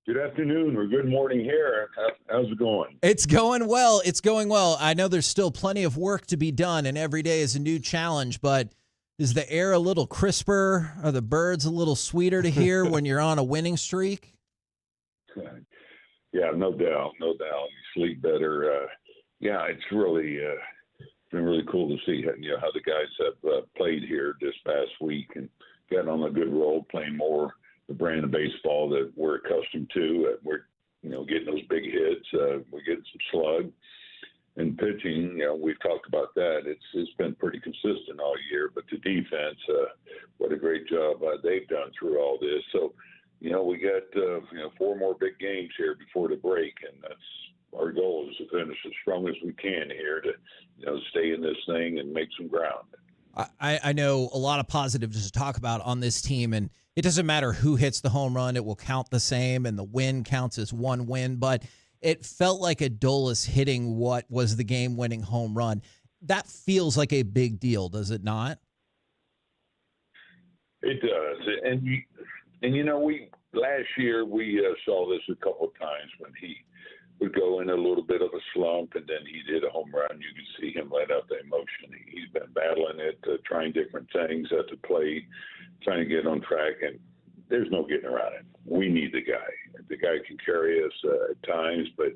[SPEAKER 4] Good afternoon or good morning here. How's it going?
[SPEAKER 18] It's going well. It's going well. I know there's still plenty of work to be done, and every day is a new challenge, but is the air a little crisper? Are the birds a little sweeter to hear when you're on a winning streak?
[SPEAKER 4] Yeah, no doubt. No doubt. You sleep better. Yeah, it's really been really cool to see how the guys have played here this past week and got on a good roll, playing more the brand of baseball that we're accustomed to. We're getting those big hits. We're getting some slug. And pitching, we've talked about that. It's been pretty consistent all year. But the defense, what a great job they've done through all this. So, we got 4 more big games here before the break, and that's our goal is to finish as strong as we can here to stay in this thing and make some ground.
[SPEAKER 18] I know a lot of positives to talk about on this team, and it doesn't matter who hits the home run. It will count the same, and the win counts as one win. But it felt like Adolis hitting what was the game-winning home run. That feels like a big deal, does it not?
[SPEAKER 4] It does. And we last year we saw this a couple of times when he would go in a little bit of a slump, and then he'd hit a home run. You could see him let out the emotion. He's been battling it, trying different things at the plate, trying to get on track, and there's no getting around it. We need the guy. The guy can carry us at times, but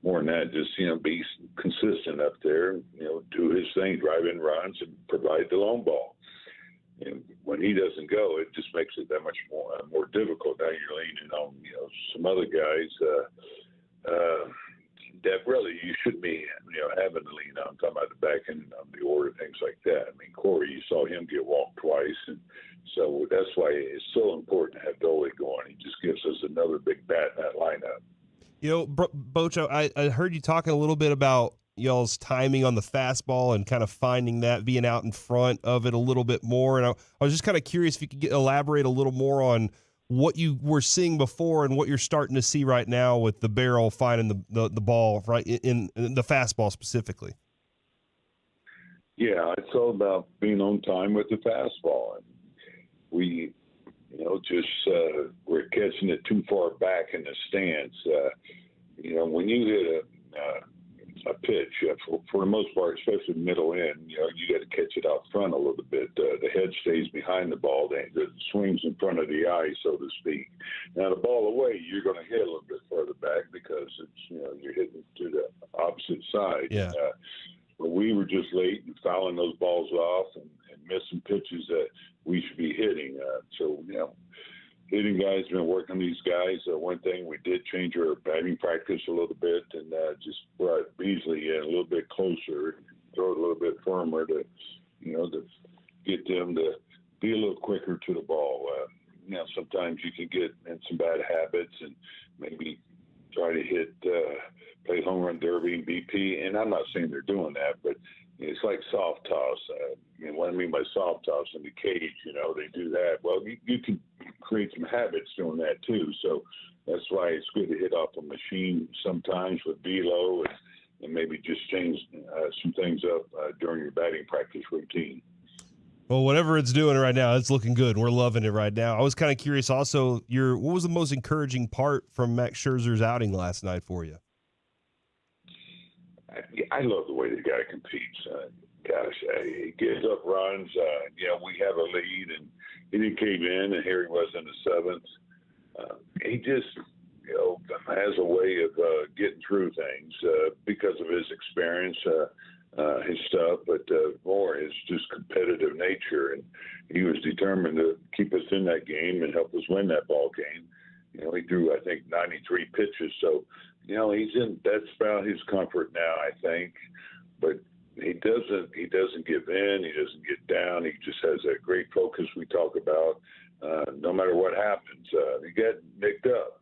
[SPEAKER 4] more than that, just be consistent up there. Do his thing, drive in runs, and provide the long ball. And when he doesn't go, it just makes it that much more difficult. Now you're leaning on some other guys that really you shouldn't be having to lean on. I'm talking about the back end of the order, things like that. I mean, Corey, you saw him get walked twice, and so that's why it's so important to have Dolly going. He just gives us another big bat in that lineup.
[SPEAKER 12] Bocho, I heard you talking a little bit about y'all's timing on the fastball and kind of finding that, being out in front of it a little bit more. And I was just kind of curious if you could elaborate a little more on what you were seeing before and what you're starting to see right now with the barrel finding the ball right in the fastball specifically.
[SPEAKER 4] Yeah, it's all about being on time with the fastball. And we, we're catching it too far back in the stance. When you hit a pitch, for the most part, especially middle end, you got to catch it out front a little bit. The head stays behind the ball. The swing's in front of the eye, so to speak. Now, the ball away, you're going to hit a little bit further back because it's you're hitting to the opposite side.
[SPEAKER 12] Yeah.
[SPEAKER 4] But we were just late and fouling those balls off and missing pitches that we should be hitting. Hitting guys, been working these guys. One thing we did change our batting practice a little bit and just brought Beasley in a little bit closer, throw it a little bit firmer to get them to be a little quicker to the ball. Sometimes you can get in some bad habits and maybe try to hit, play home run derby and BP. And I'm not saying they're doing that, but it's like soft toss. What I mean by soft toss in the cage, they do that. Well, you can create some habits doing that too. So that's why it's good to hit off a machine sometimes with velo and maybe just change some things up during your batting practice routine.
[SPEAKER 12] Well, whatever it's doing right now, it's looking good. We're loving it right now. I was kind of curious also, what was the most encouraging part from Max Scherzer's outing last night for you?
[SPEAKER 4] I love the way the guy competes. He gives up runs. We have a lead, and he didn't cave in, and here he was in the 7th. He just, has a way of getting through things because of his experience, his stuff, but more his just competitive nature. And he was determined to keep us in that game and help us win that ball game. He threw, I think, 93 pitches. So, that's about his comfort now, I think. But he doesn't give in. He doesn't get down. He just has that great focus we talk about. No matter what happens, he got nicked up.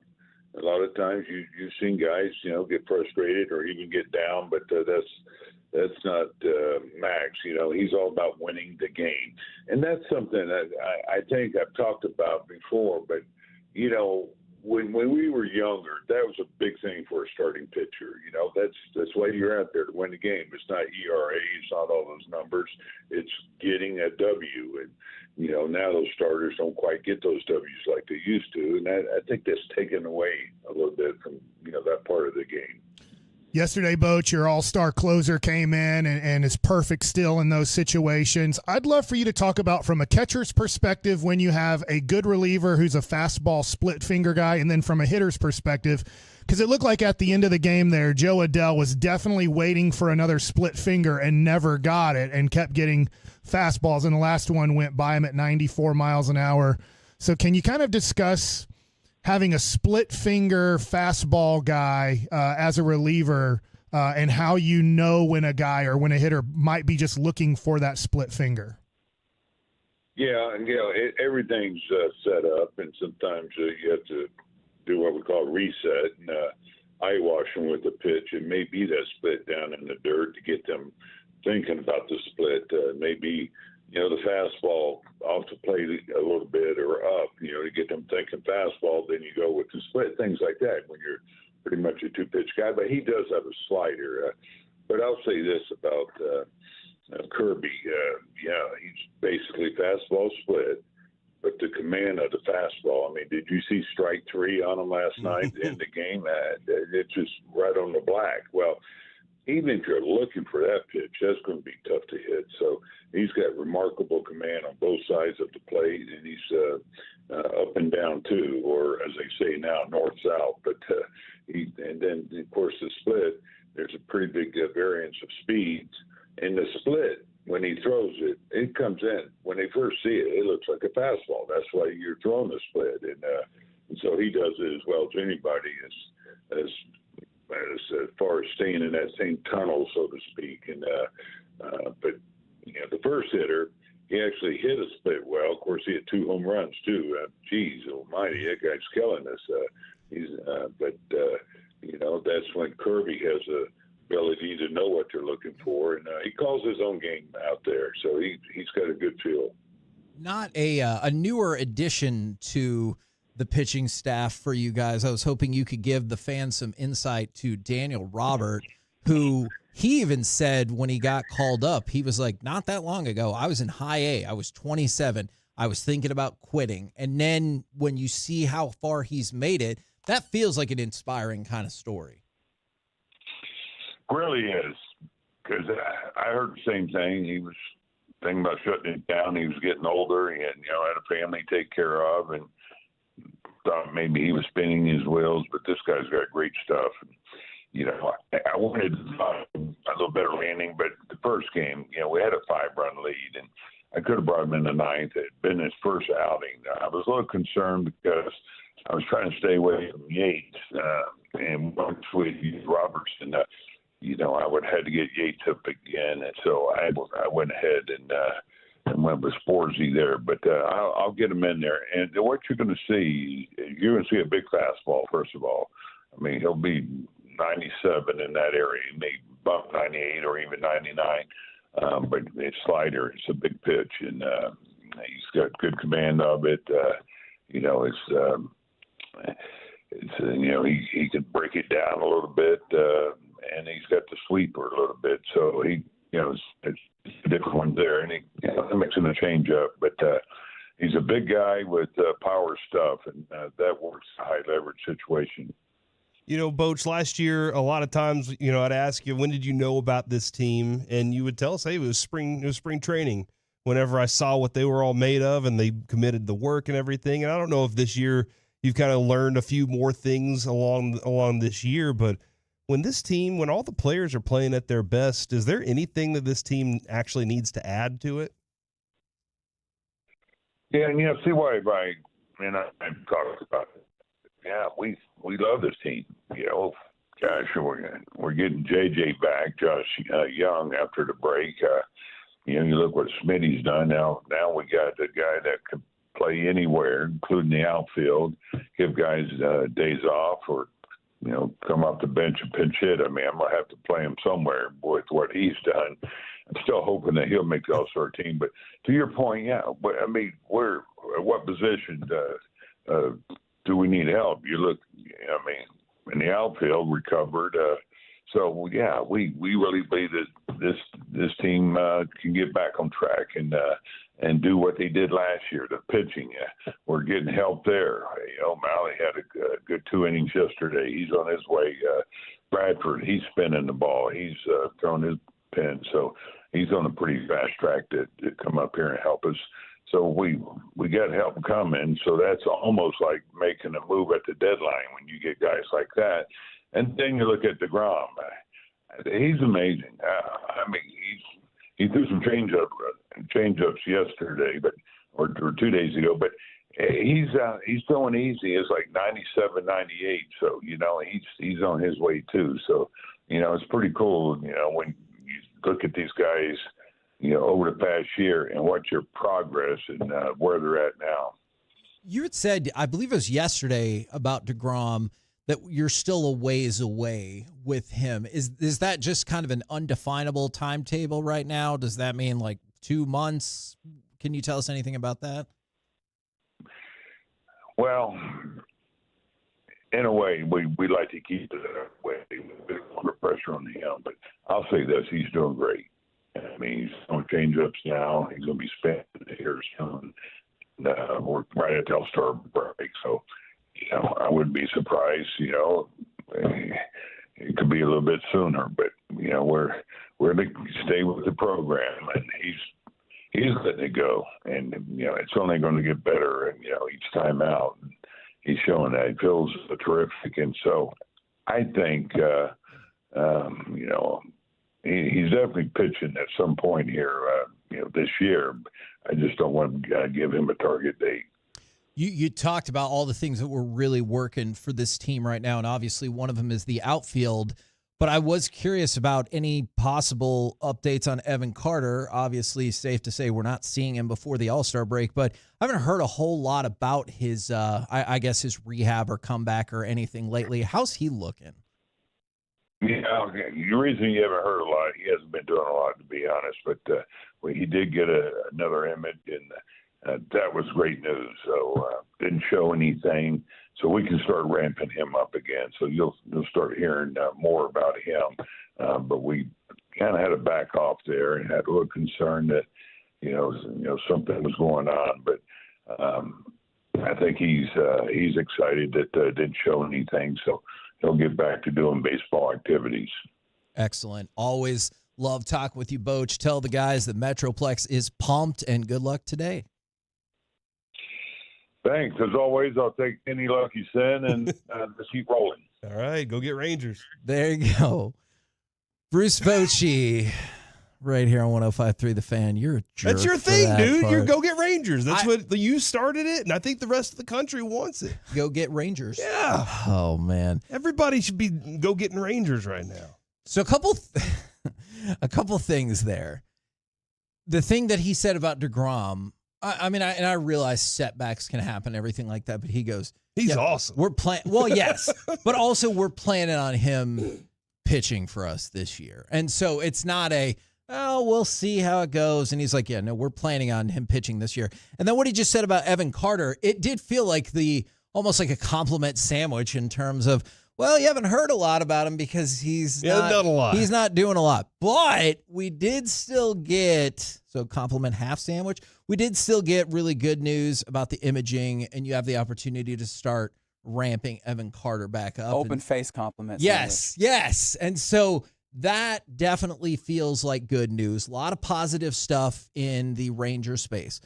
[SPEAKER 4] A lot of times you've seen guys, get frustrated or even get down, but that's not Max. He's all about winning the game, and that's something that I think I've talked about before. But when we were younger, that was a big thing for a starting pitcher. That's why you're out there to win the game. It's not ERA, it's not all those numbers. It's getting a W. And now those starters don't quite get those W's like they used to, and I think that's taken away a little bit from that part of the game.
[SPEAKER 10] Yesterday, Boach, your all-star closer came in and is perfect still in those situations. I'd love for you to talk about, from a catcher's perspective, when you have a good reliever who's a fastball split-finger guy, and then from a hitter's perspective, because it looked like at the end of the game there, Joe Adell was definitely waiting for another split finger and never got it and kept getting fastballs, and the last one went by him at 94 miles an hour. So can you kind of discuss having a split finger fastball guy as a reliever and how you know when a guy or when a hitter might be just looking for that split finger?
[SPEAKER 4] Yeah, and everything's set up, and sometimes you have to do what we call reset and eye wash them with the pitch. It may be that split down in the dirt to get them thinking about the split. Maybe the fastball off the plate a little bit or up, to get them thinking fastball. Then you go with the split, things like that when you're pretty much a two-pitch guy. But he does have a slider. But I'll say this about Kirby. He's basically fastball split, but the command of the fastball, did you see strike three on him last night in the game? It's just right on the black. Well, even if you're looking for that pitch, that's going to be tough to hit. So he's got remarkable command on both sides of the plate, and he's up and down too, or as they say now, north-south. But and then, of course, the split, there's a pretty big variance of speeds. And the split, when he throws it, it comes in. When they first see it, it looks like a fastball. That's why you're throwing the split. And so he does it as well as anybody as far as staying in that same tunnel, so to speak. And but the first hitter, he actually hit a split well. Of course, he had 2 home runs too. Geez almighty, that guy's killing us. But that's when Kirby has a ability to know what you're looking for, and he calls his own game out there, so he's got a good feel.
[SPEAKER 18] Not a newer addition to the pitching staff for you guys. I was hoping you could give the fans some insight to Daniel Robert, who he even said when he got called up, he was like, not that long ago, I was in high A, I was 27, I was thinking about quitting. And then when you see how far he's made it, that feels like an inspiring kind of story.
[SPEAKER 4] Really is, because I heard the same thing. He was thinking about shutting it down. He was getting older. He had a family to take care of, and thought maybe he was spinning his wheels. But this guy's got great stuff. And, I wanted a little better landing, but the first game, we had a 5-run lead, and I could have brought him in the 9th. It had been his first outing. I was a little concerned because I was trying to stay away from Yates and once with Robertson. I would have had to get Yates up again, and so I went ahead and went with Sporzy there. But I'll get him in there. And what you're going to see, you're going to see a big fastball, first of all. He'll be 97 in that area. He may bump 98 or even 99. But his slider, it's a big pitch, and he's got good command of it. He can break it down a little bit. And he's got the sweeper a little bit, so it's a different one there, and he mixing a change up. But he's a big guy with power stuff, and that works a high leverage situation.
[SPEAKER 12] Boach, last year, a lot of times, I'd ask you, when did you know about this team? And you would tell us, hey, it was spring training. Whenever I saw what they were all made of, and they committed the work and everything. And I don't know if this year you've kind of learned a few more things along this year, but when all the players are playing at their best, is there anything that this team actually needs to add to it?
[SPEAKER 4] Yeah, and see why I've talked about it. Yeah, we love this team. Gosh, we're getting JJ back, Josh Young, after the break. You look what Smitty's done. Now we got the guy that can play anywhere, including the outfield, give guys days off or, come off the bench and pinch hit. I mean, I'm going to have to play him somewhere with what he's done. I'm still hoping that he'll make the All-Star team. But to your point, yeah, I mean, at what position do we need help? You look, I mean, in the outfield recovered. So yeah, we really believe that this team can get back on track and do what they did last year. The pitching, we're getting help there. Malley had a good 2 innings yesterday. He's on his way. Bradford, he's spinning the ball. He's throwing his pin, so he's on a pretty fast track to come up here and help us. So we got help coming. So that's almost like making a move at the deadline when you get guys like that. And then you look at DeGrom. He's amazing. I mean, he threw some change-ups yesterday, or 2 days ago. But he's throwing easy. It's like 97, 98. So he's on his way too. So it's pretty cool. When you look at these guys, over the past year and watch your progress and where they're at now.
[SPEAKER 18] You had said, I believe it was yesterday, about DeGrom, that you're still a ways away with him. Is that just kind of an undefinable timetable right now? Does that mean like 2 months? Can you tell us anything about that?
[SPEAKER 4] Well, in a way, we like to keep it that way. A bit of pressure on him, but I'll say this: he's doing great. I mean, he's on change-ups now. He's going to be spent here soon. We're right at the All-Star break, so I wouldn't be surprised. It could be a little bit sooner, but we're going to stay with the program, and he's letting it go, and it's only going to get better, and each time out, and he's showing that he feels terrific, and so I think he's definitely pitching at some point here, this year. I just don't want to give him a target date.
[SPEAKER 18] You talked about all the things that were really working for this team right now, and obviously one of them is the outfield. But I was curious about any possible updates on Evan Carter. Obviously, safe to say we're not seeing him before the All-Star break, but I haven't heard a whole lot about his, I guess, his rehab or comeback or anything lately. How's he looking?
[SPEAKER 4] Yeah, the reason you haven't heard a lot, he hasn't been doing a lot, to be honest. But he did get another image, and that was great news. So didn't show anything, so we can start ramping him up again. So you'll start hearing more about him. But we kind of had to back off there and had a little concern that something was going on. But I think he's excited that didn't show anything. So he'll get back to doing baseball activities.
[SPEAKER 18] Excellent. Always love talking with you, Boach. Tell the guys that Metroplex is pumped, and good luck today.
[SPEAKER 4] Thanks. As always, I'll take any luck you send, and just keep rolling.
[SPEAKER 12] All right, go get Rangers.
[SPEAKER 18] There you go. Bruce Bochy, right here on 105.3 The Fan. You're a jerk.
[SPEAKER 12] That's your thing, dude.
[SPEAKER 18] Part.
[SPEAKER 12] You go get Rangers. That's what you started it, and I think the rest of the country wants it.
[SPEAKER 18] Go get Rangers.
[SPEAKER 12] Yeah.
[SPEAKER 18] Oh, man.
[SPEAKER 12] Everybody should be go getting Rangers right now.
[SPEAKER 18] So a couple things there. The thing that he said about DeGrom, I realize setbacks can happen, everything like that, but he goes,
[SPEAKER 12] he's awesome.
[SPEAKER 18] We're playing. Well, yes, but also we're planning on him pitching for us this year. And so it's not we'll see how it goes. And he's like, yeah, no, we're planning on him pitching this year. And then what he just said about Evan Carter, it did feel like almost like a compliment sandwich in terms of, well, you haven't heard a lot about him because he's not
[SPEAKER 12] done a lot.
[SPEAKER 18] He's not doing a lot. But we did still get, so compliment half sandwich, we did still get really good news about the imaging, and you have the opportunity to start ramping Evan Carter back up.
[SPEAKER 16] Open face compliment.
[SPEAKER 18] Yes. And so that definitely feels like good news. A lot of positive stuff in the Ranger space.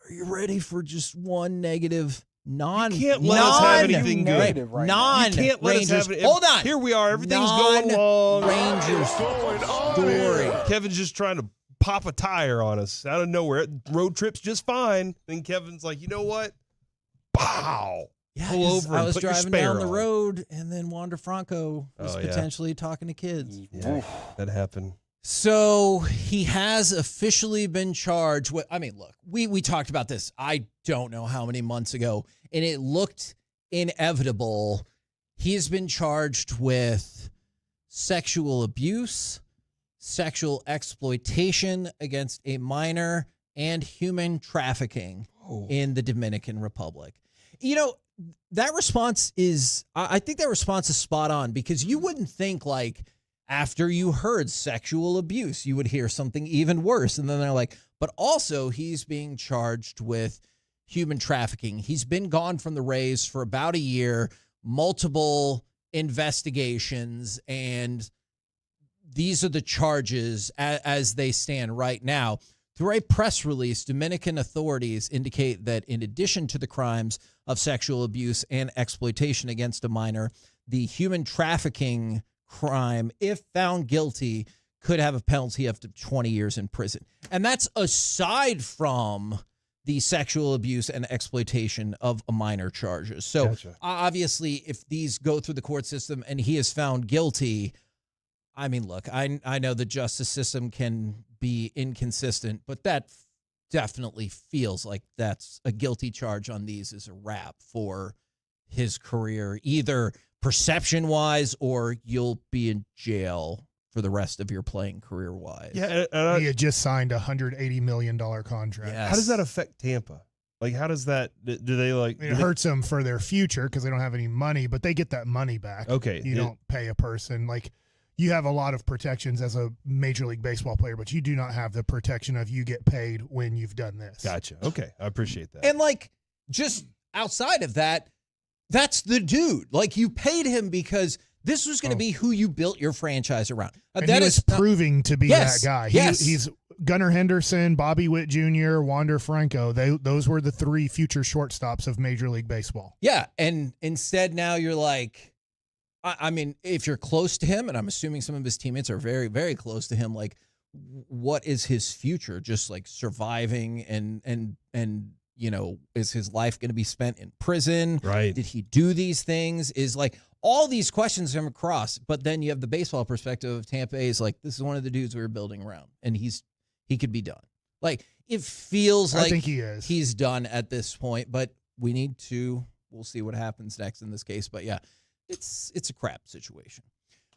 [SPEAKER 18] Are you ready for just one negative?
[SPEAKER 12] You can't let us have anything good.
[SPEAKER 16] You
[SPEAKER 12] can't let us have it.
[SPEAKER 18] Hold on.
[SPEAKER 12] Here we are. Everything's going along.
[SPEAKER 18] Rangers story.
[SPEAKER 12] Kevin's just trying to pop a tire on us out of nowhere. Road trip's just fine. Then Kevin's like, you know what? Pow.
[SPEAKER 18] Yeah,
[SPEAKER 12] pull over
[SPEAKER 18] I
[SPEAKER 12] and
[SPEAKER 18] was
[SPEAKER 12] put your
[SPEAKER 18] driving
[SPEAKER 12] spare
[SPEAKER 18] down the
[SPEAKER 12] on.
[SPEAKER 18] road, and then Wander Franco was
[SPEAKER 12] Oh, yeah.
[SPEAKER 18] potentially talking to kids.
[SPEAKER 12] Yeah, that happened.
[SPEAKER 18] So he has officially been charged with, I mean, look, we talked about this, I don't know how many months ago, and it looked inevitable. He has been charged with sexual abuse, sexual exploitation against a minor, and human trafficking in the Dominican Republic. You know, that response is, I think that response is spot on, because you wouldn't think, like, after you heard sexual abuse, you would hear something even worse. And then they're like, but also he's being charged with human trafficking. He's been gone from the Rays for about a year, multiple investigations, and these are the charges as they stand right now. Through a press release, Dominican authorities indicate that in addition to the crimes of sexual abuse and exploitation against a minor, the human trafficking crime, if found guilty, could have a penalty of up to 20 years in prison. And that's aside from the sexual abuse and exploitation of a minor charges. So obviously, if these go through the court system and he is found guilty, I mean, look, I know the justice system can be inconsistent, but that definitely feels like that's a guilty charge on these is a wrap for his career, either perception-wise, or you'll be in jail for the rest of your playing career-wise.
[SPEAKER 10] Yeah, he had just signed a $180 million contract.
[SPEAKER 12] How does that affect Tampa? Like, how does that? Do they like?
[SPEAKER 10] It hurts them for their future because they don't have any money, but they get that money back.
[SPEAKER 12] Okay,
[SPEAKER 10] you don't pay a person like. You have a lot of protections as a Major League Baseball player, but you do not have the protection of you get paid when you've done this.
[SPEAKER 12] Gotcha. Okay, I appreciate that.
[SPEAKER 18] And like, just outside of that, that's the dude. Like, you paid him because this was going to be who you built your franchise around.
[SPEAKER 10] And he was proving to be that guy. He's Gunnar Henderson, Bobby Witt Jr., Wander Franco. Those were the three future shortstops of Major League Baseball.
[SPEAKER 18] Yeah, and instead now you're like, I mean, if you're close to him, and I'm assuming some of his teammates are very, very close to him, like, what is his future? Just like surviving and you know, is his life going to be spent in prison?
[SPEAKER 12] Right.
[SPEAKER 18] Did he do these things? Is like all these questions come across, but then you have the baseball perspective of Tampa Bay is like, this is one of the dudes we were building around, and he could be done. Like, it feels like
[SPEAKER 10] I think he is.
[SPEAKER 18] He's done at this point, but we'll see what happens next in this case. But yeah, it's a crap situation.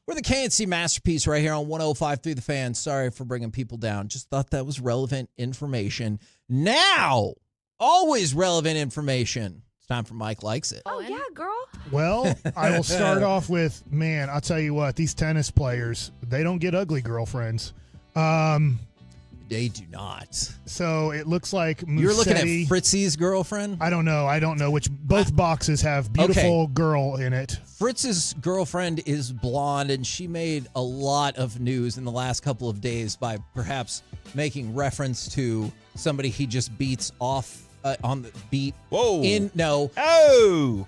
[SPEAKER 18] We're the KNC Masterpiece right here on 105.3 The Fan. Sorry for bringing people down. Just thought that was relevant information. Now, always relevant information. It's time for Mike Likes It.
[SPEAKER 20] Oh, yeah, girl.
[SPEAKER 10] Well, I will start off with, man, I'll tell you what, these tennis players, they don't get ugly girlfriends.
[SPEAKER 18] They do not.
[SPEAKER 10] So it looks like Musetti,
[SPEAKER 18] You're looking at Fritzy's girlfriend?
[SPEAKER 10] I don't know which. Both boxes have beautiful girl in it.
[SPEAKER 18] Fritz's girlfriend is blonde, and she made a lot of news in the last couple of days by perhaps making reference to somebody he just beats off on the beat.
[SPEAKER 12] Whoa.
[SPEAKER 18] Oh!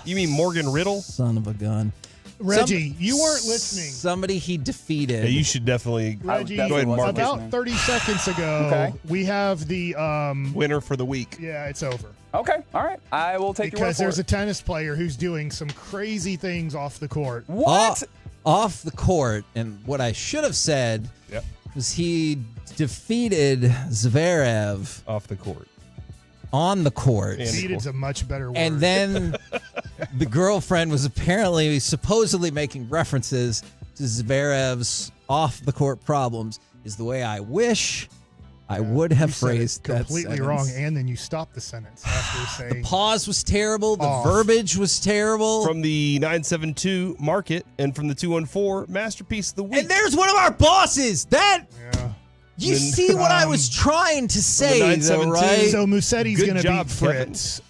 [SPEAKER 12] You mean Morgan Riddle?
[SPEAKER 18] Son of a gun.
[SPEAKER 10] Reggie, you weren't listening.
[SPEAKER 18] Somebody he defeated.
[SPEAKER 12] Yeah, you should definitely
[SPEAKER 10] Reggie,
[SPEAKER 12] go ahead and mark
[SPEAKER 10] about
[SPEAKER 12] it.
[SPEAKER 10] 30 seconds ago, we have the
[SPEAKER 12] winner for the week.
[SPEAKER 10] Yeah, it's over.
[SPEAKER 16] Okay, all right. I will take your word
[SPEAKER 10] because
[SPEAKER 16] for
[SPEAKER 10] there's
[SPEAKER 16] it.
[SPEAKER 10] a tennis player who's doing some crazy things off the court.
[SPEAKER 16] What?
[SPEAKER 18] Off the court, and what I should have said was he defeated Zverev
[SPEAKER 12] off the court.
[SPEAKER 18] On the court.
[SPEAKER 10] Defeated's a much better word.
[SPEAKER 18] And then the girlfriend was supposedly making references to Zverev's off-the-court problems is the way I wish I would have phrased that
[SPEAKER 10] completely
[SPEAKER 18] sentence.
[SPEAKER 10] wrong, and then you stopped the sentence after saying
[SPEAKER 18] The pause was terrible. The
[SPEAKER 10] Off.
[SPEAKER 18] verbiage was terrible.
[SPEAKER 12] From the 972 Market and from the 214 Masterpiece of the Week.
[SPEAKER 18] And there's one of our bosses. You see what I was trying to say, though, right?
[SPEAKER 10] So Musetti's
[SPEAKER 12] Good
[SPEAKER 10] going to
[SPEAKER 12] job,
[SPEAKER 10] beat Fritz.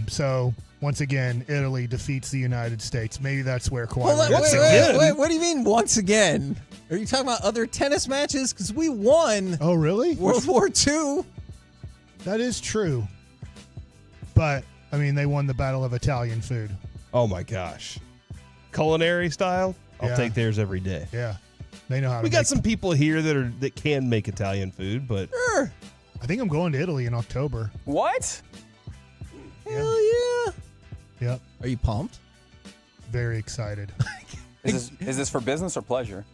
[SPEAKER 10] So once again, Italy defeats the United States. Maybe that's where Kawhi.
[SPEAKER 18] Hold on,
[SPEAKER 10] Leonard-
[SPEAKER 18] wait, what do you mean once again? Are you talking about other tennis matches? Because we won.
[SPEAKER 10] Oh, really?
[SPEAKER 18] World War II.
[SPEAKER 10] That is true. But, I mean, they won the Battle of Italian food.
[SPEAKER 12] Oh, my gosh. Culinary style? I'll
[SPEAKER 10] Yeah.
[SPEAKER 12] take theirs every day.
[SPEAKER 10] Yeah. They know how to
[SPEAKER 12] We got
[SPEAKER 10] make-
[SPEAKER 12] some people here that can make Italian food, but
[SPEAKER 18] Sure.
[SPEAKER 10] I think I'm going to Italy in October.
[SPEAKER 16] What?
[SPEAKER 18] Hell yeah.
[SPEAKER 10] Yep.
[SPEAKER 18] Are you pumped?
[SPEAKER 10] Very excited.
[SPEAKER 16] Is this for business or pleasure?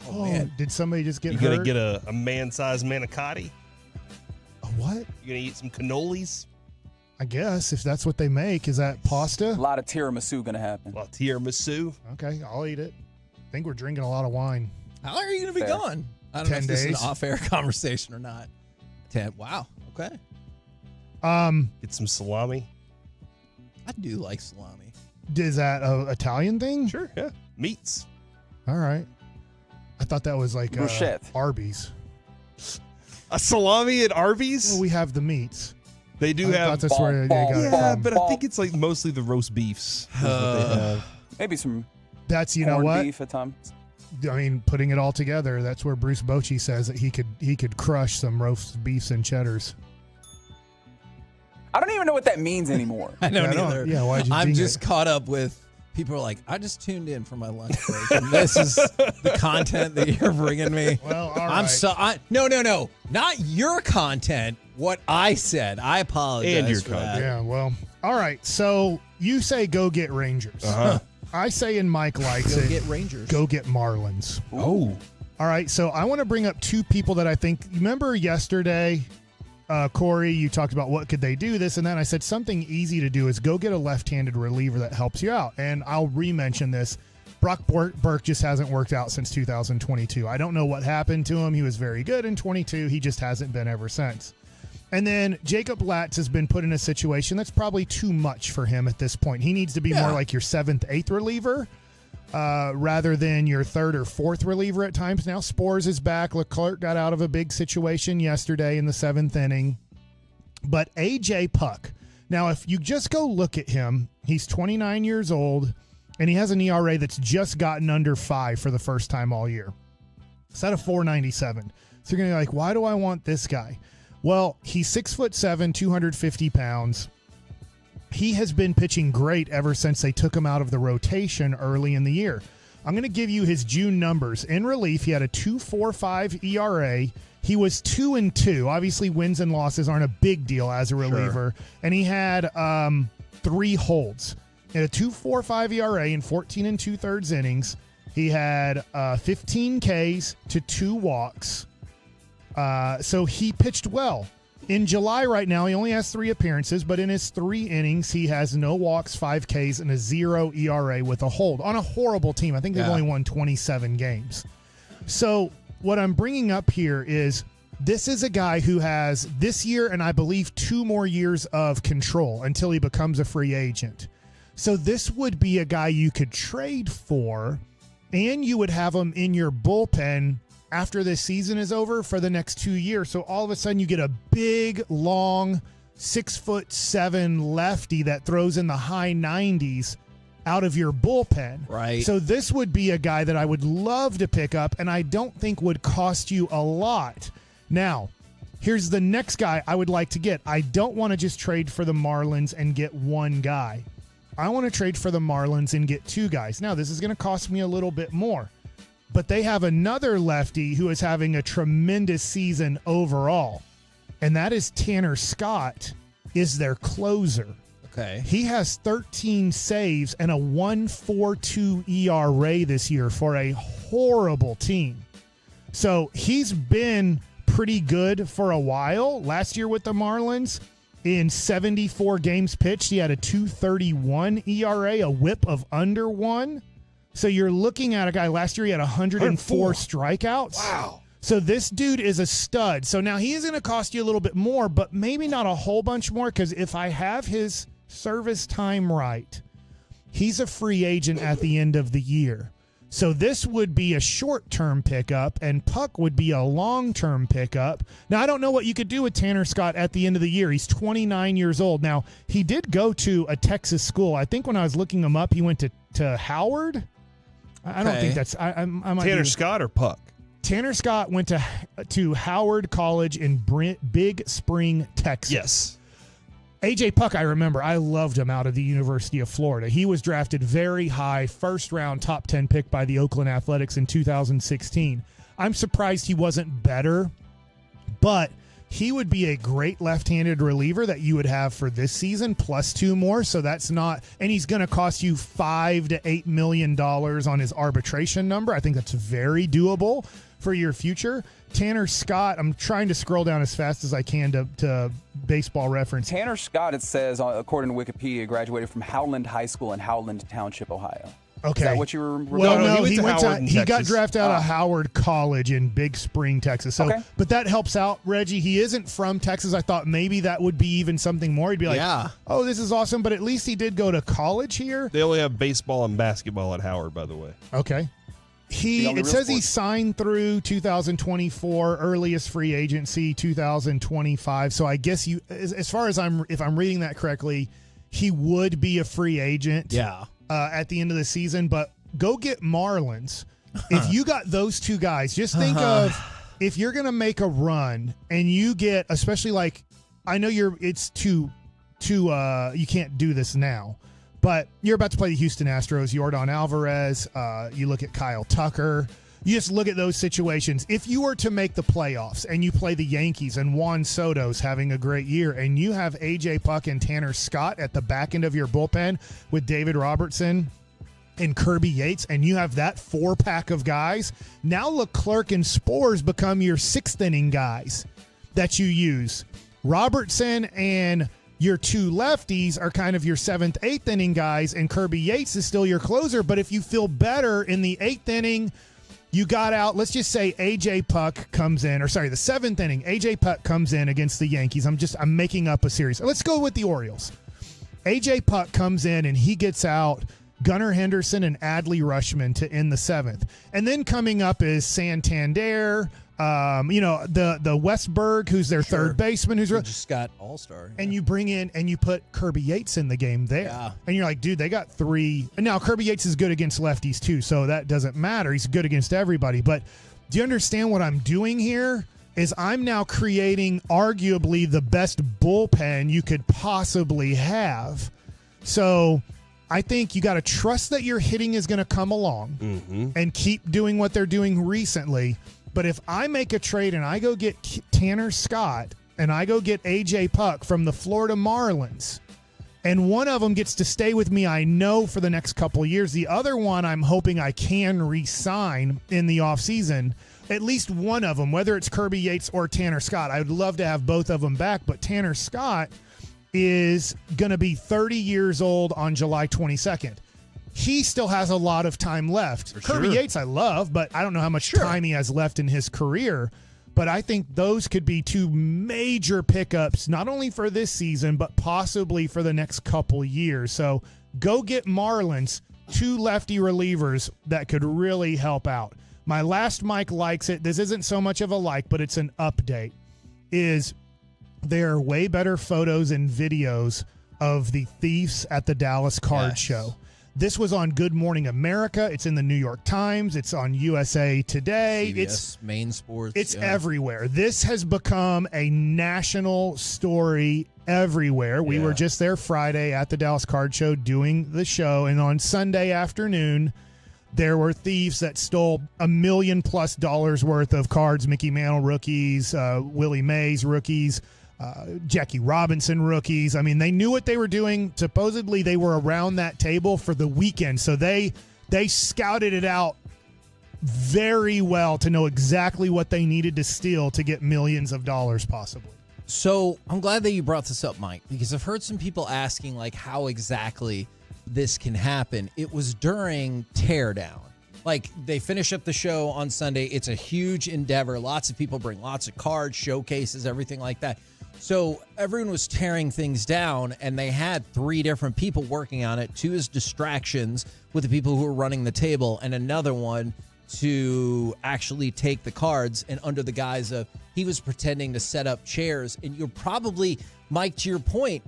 [SPEAKER 10] Oh, man. Did somebody just get
[SPEAKER 12] You
[SPEAKER 10] hurt?
[SPEAKER 12] gonna get a man-sized manicotti?
[SPEAKER 10] A what?
[SPEAKER 12] You gonna eat some cannolis?
[SPEAKER 10] I guess, if that's what they make. Is that pasta?
[SPEAKER 16] A lot of tiramisu going to happen.
[SPEAKER 12] A lot of tiramisu.
[SPEAKER 10] Okay, I'll eat it. I think we're drinking a lot of wine.
[SPEAKER 18] How long are you going to be
[SPEAKER 16] Fair.
[SPEAKER 18] gone? I don't know
[SPEAKER 10] 10
[SPEAKER 18] if this is
[SPEAKER 10] days.
[SPEAKER 18] an off-air conversation or not. 10. Wow. Okay.
[SPEAKER 12] Get some salami.
[SPEAKER 18] I do like salami.
[SPEAKER 10] Is that a Italian thing?
[SPEAKER 12] Sure, yeah. Meats.
[SPEAKER 10] All right. I thought that was like
[SPEAKER 16] Bruschetta.
[SPEAKER 10] Arby's.
[SPEAKER 12] A salami at Arby's?
[SPEAKER 10] Well, we have the meats.
[SPEAKER 12] They do
[SPEAKER 10] I
[SPEAKER 12] have.
[SPEAKER 10] thought that's where they got it
[SPEAKER 12] Yeah,
[SPEAKER 10] from.
[SPEAKER 12] but I think it's like mostly the roast beefs. is what they have.
[SPEAKER 16] Maybe some
[SPEAKER 10] That's, you know
[SPEAKER 16] corned
[SPEAKER 10] what?
[SPEAKER 16] beef at times.
[SPEAKER 10] I mean, putting it all together, that's where Bruce Bochy says that he could crush some roast beefs and cheddars.
[SPEAKER 16] I don't even know what that means anymore.
[SPEAKER 18] I don't
[SPEAKER 10] Yeah, I
[SPEAKER 18] either.
[SPEAKER 10] yeah, why'd you
[SPEAKER 18] I'm
[SPEAKER 10] ding
[SPEAKER 18] just
[SPEAKER 10] it?
[SPEAKER 18] caught up with people are like, I just tuned in for my lunch break, and this is the content that you're bringing me.
[SPEAKER 10] Well, all
[SPEAKER 18] I'm
[SPEAKER 10] right.
[SPEAKER 18] no, not your content. What I said, I apologize.
[SPEAKER 12] And your
[SPEAKER 18] for that.
[SPEAKER 10] Yeah, well, all right. So you say go get Rangers.
[SPEAKER 12] Uh-huh.
[SPEAKER 10] I say, and Mike likes
[SPEAKER 18] Go
[SPEAKER 10] it.
[SPEAKER 18] get Rangers.
[SPEAKER 10] Go get Marlins.
[SPEAKER 12] Oh.
[SPEAKER 10] All right. So I want to bring up two people that I think. Remember yesterday, Corey, you talked about what could they do, this and that. I said something easy to do is go get a left-handed reliever that helps you out. And I'll re-mention this. Brock Burke just hasn't worked out since 2022. I don't know what happened to him. He was very good in 22. He just hasn't been ever since. And then Jacob Latz has been put in a situation that's probably too much for him at this point. He needs to be more like your 7th, 8th reliever rather than your 3rd or 4th reliever at times. Now Spores is back. Leclerc got out of a big situation yesterday in the 7th inning. But A.J. Puck. Now, if you just go look at him, he's 29 years old, and he has an ERA that's just gotten under 5 for the first time all year. It's at a 4.97. So you're going to be like, why do I want this guy? Well, he's 6'7", 250 pounds. He has been pitching great ever since they took him out of the rotation early in the year. I'm going to give you his June numbers. In relief, he had a 2.45 ERA. He was 2-2. Obviously, wins and losses aren't a big deal as a reliever. Sure. And he had 3 holds. He had a 2.45 ERA in 14 2/3 innings. He had 15 Ks to 2 walks. So he pitched well. In July right now, he only has 3 appearances, but in his 3 innings, he has no walks, 5 Ks, and a 0 ERA with a hold on a horrible team. I think they've only won 27 games. So what I'm bringing up here is this is a guy who has this year and I believe 2 more years of control until he becomes a free agent. So this would be a guy you could trade for, and you would have him in your bullpen after this season is over for the next 2 years. So all of a sudden you get a big, long, 6'7" lefty that throws in the high 90s out of your bullpen.
[SPEAKER 18] Right.
[SPEAKER 10] So this would be a guy that I would love to pick up, and I don't think would cost you a lot. Now, here's the next guy I would like to get. I don't want to just trade for the Marlins and get one guy. I want to trade for the Marlins and get 2 guys. Now, this is going to cost me a little bit more. But they have another lefty who is having a tremendous season overall, and that is Tanner Scott is their closer.
[SPEAKER 18] Okay.
[SPEAKER 10] He has 13 saves and a 1.42 ERA this year for a horrible team. So he's been pretty good for a while. Last year with the Marlins, in 74 games pitched, he had a 2.31 ERA, a whip of under 1. So you're looking at a guy, last year he had 104 strikeouts.
[SPEAKER 12] Wow.
[SPEAKER 10] So this dude is a stud. So now he is going to cost you a little bit more, but maybe not a whole bunch more, because if I have his service time right, he's a free agent at the end of the year. So this would be a short-term pickup, and Puck would be a long-term pickup. Now, I don't know what you could do with Tanner Scott at the end of the year. He's 29 years old. Now, he did go to a Texas school. I think when I was looking him up, he went to Howard. I don't think that's I might
[SPEAKER 12] Tanner Scott or Puck?
[SPEAKER 10] Tanner Scott went to Howard College in Big Spring, Texas.
[SPEAKER 12] Yes.
[SPEAKER 10] A.J. Puck, I remember. I loved him out of the University of Florida. He was drafted very high, first-round, top 10 pick by the Oakland Athletics in 2016. I'm surprised he wasn't better, but he would be a great left-handed reliever that you would have for this season, plus 2 more. So that's not, and he's going to cost you $5 to $8 million on his arbitration number. I think that's very doable for your future. Tanner Scott, I'm trying to scroll down as fast as I can to Baseball Reference.
[SPEAKER 16] Tanner Scott, it says, according to Wikipedia, graduated from Howland High School in Howland Township, Ohio.
[SPEAKER 10] Okay.
[SPEAKER 16] Is that what you were
[SPEAKER 10] Well, no, he got
[SPEAKER 12] Texas.
[SPEAKER 10] drafted out of Howard College in Big Spring, Texas. So,
[SPEAKER 16] Okay.
[SPEAKER 10] but that helps out Reggie. He isn't from Texas. I thought maybe that would be even something more. He'd be like,
[SPEAKER 18] Yeah.
[SPEAKER 10] oh, this is awesome. But at least he did go to college here.
[SPEAKER 12] They only have baseball and basketball at Howard, by the way.
[SPEAKER 10] Okay.
[SPEAKER 16] The only
[SPEAKER 10] It
[SPEAKER 16] real
[SPEAKER 10] says he
[SPEAKER 16] sport.
[SPEAKER 10] signed through 2024, earliest free agency 2025. So I guess as far as if I'm reading that correctly, he would be a free agent.
[SPEAKER 18] Yeah.
[SPEAKER 10] At the end of the season, but go get Marlins. If you got those two guys, just think of if you're going to make a run and you get, especially like, I know it's too you can't do this now, but you're about to play the Houston Astros, Yordan Alvarez, you look at Kyle Tucker, you just look at those situations. If you were to make the playoffs and you play the Yankees and Juan Soto's having a great year and you have A.J. Puck and Tanner Scott at the back end of your bullpen with David Robertson and Kirby Yates, and you have that 4-pack of guys, now Leclerc and Spores become your 6th inning guys that you use. Robertson and your 2 lefties are kind of your 7th, 8th inning guys, and Kirby Yates is still your closer. But if you feel better in the 8th inning, you got out, let's just say A.J. Puck comes in, or sorry, the 7th inning, A.J. Puck comes in against the Yankees. I'm making up a series. Let's go with the Orioles. A.J. Puck comes in and he gets out Gunnar Henderson and Adley Rutschman to end the 7th. And then coming up is Santander, the Westberg, who's their third baseman, who's
[SPEAKER 18] just got all-star.
[SPEAKER 10] And you bring in and you put Kirby Yates in the game there.
[SPEAKER 18] Yeah.
[SPEAKER 10] And you're like, dude, they got 3. And now Kirby Yates is good against lefties too, so that doesn't matter. He's good against everybody. But do you understand what I'm doing here? Is I'm now creating arguably the best bullpen you could possibly have. So I think you got to trust that your hitting is going to come along and keep doing what they're doing recently. But if I make a trade and I go get Tanner Scott and I go get A.J. Puck from the Florida Marlins, and one of them gets to stay with me, I know, for the next couple of years. The other one I'm hoping I can re-sign in the offseason. At least one of them, whether it's Kirby Yates or Tanner Scott. I would love to have both of them back, but Tanner Scott is going to be 30 years old on July 22nd. He still has a lot of time left. Kirby Yates I love, but I don't know how much time he has left in his career. But I think those could be 2 major pickups, not only for this season, but possibly for the next couple years. So go get Marlins, 2 lefty relievers that could really help out. My last Mike likes it. This isn't so much of a like, but it's an update. Is there are way better photos and videos of the thieves at the Dallas Card Show. This was on Good Morning America. It's in the New York Times. It's on USA Today.
[SPEAKER 18] CBS,
[SPEAKER 10] it's
[SPEAKER 18] Main Sports.
[SPEAKER 10] It's everywhere. This has become a national story everywhere. We were just there Friday at the Dallas Card Show doing the show, and on Sunday afternoon, there were thieves that stole $1 million+ worth of cards. Mickey Mantle rookies, Willie Mays rookies, Jackie Robinson rookies. I mean, they knew what they were doing. Supposedly, they were around that table for the weekend, so they scouted it out very well to know exactly what they needed to steal to get millions of dollars, possibly.
[SPEAKER 18] So I'm glad that you brought this up, Mike, because I've heard some people asking like how exactly this can happen. It was during Teardown. Like, they finish up the show on Sunday. It's a huge endeavor. Lots of people bring lots of cards, showcases, everything like that. So everyone was tearing things down, and they had 3 different people working on it. 2 as distractions with the people who were running the table, and another one to actually take the cards. And under the guise of he was pretending to set up chairs. And you're probably, Mike, to your point,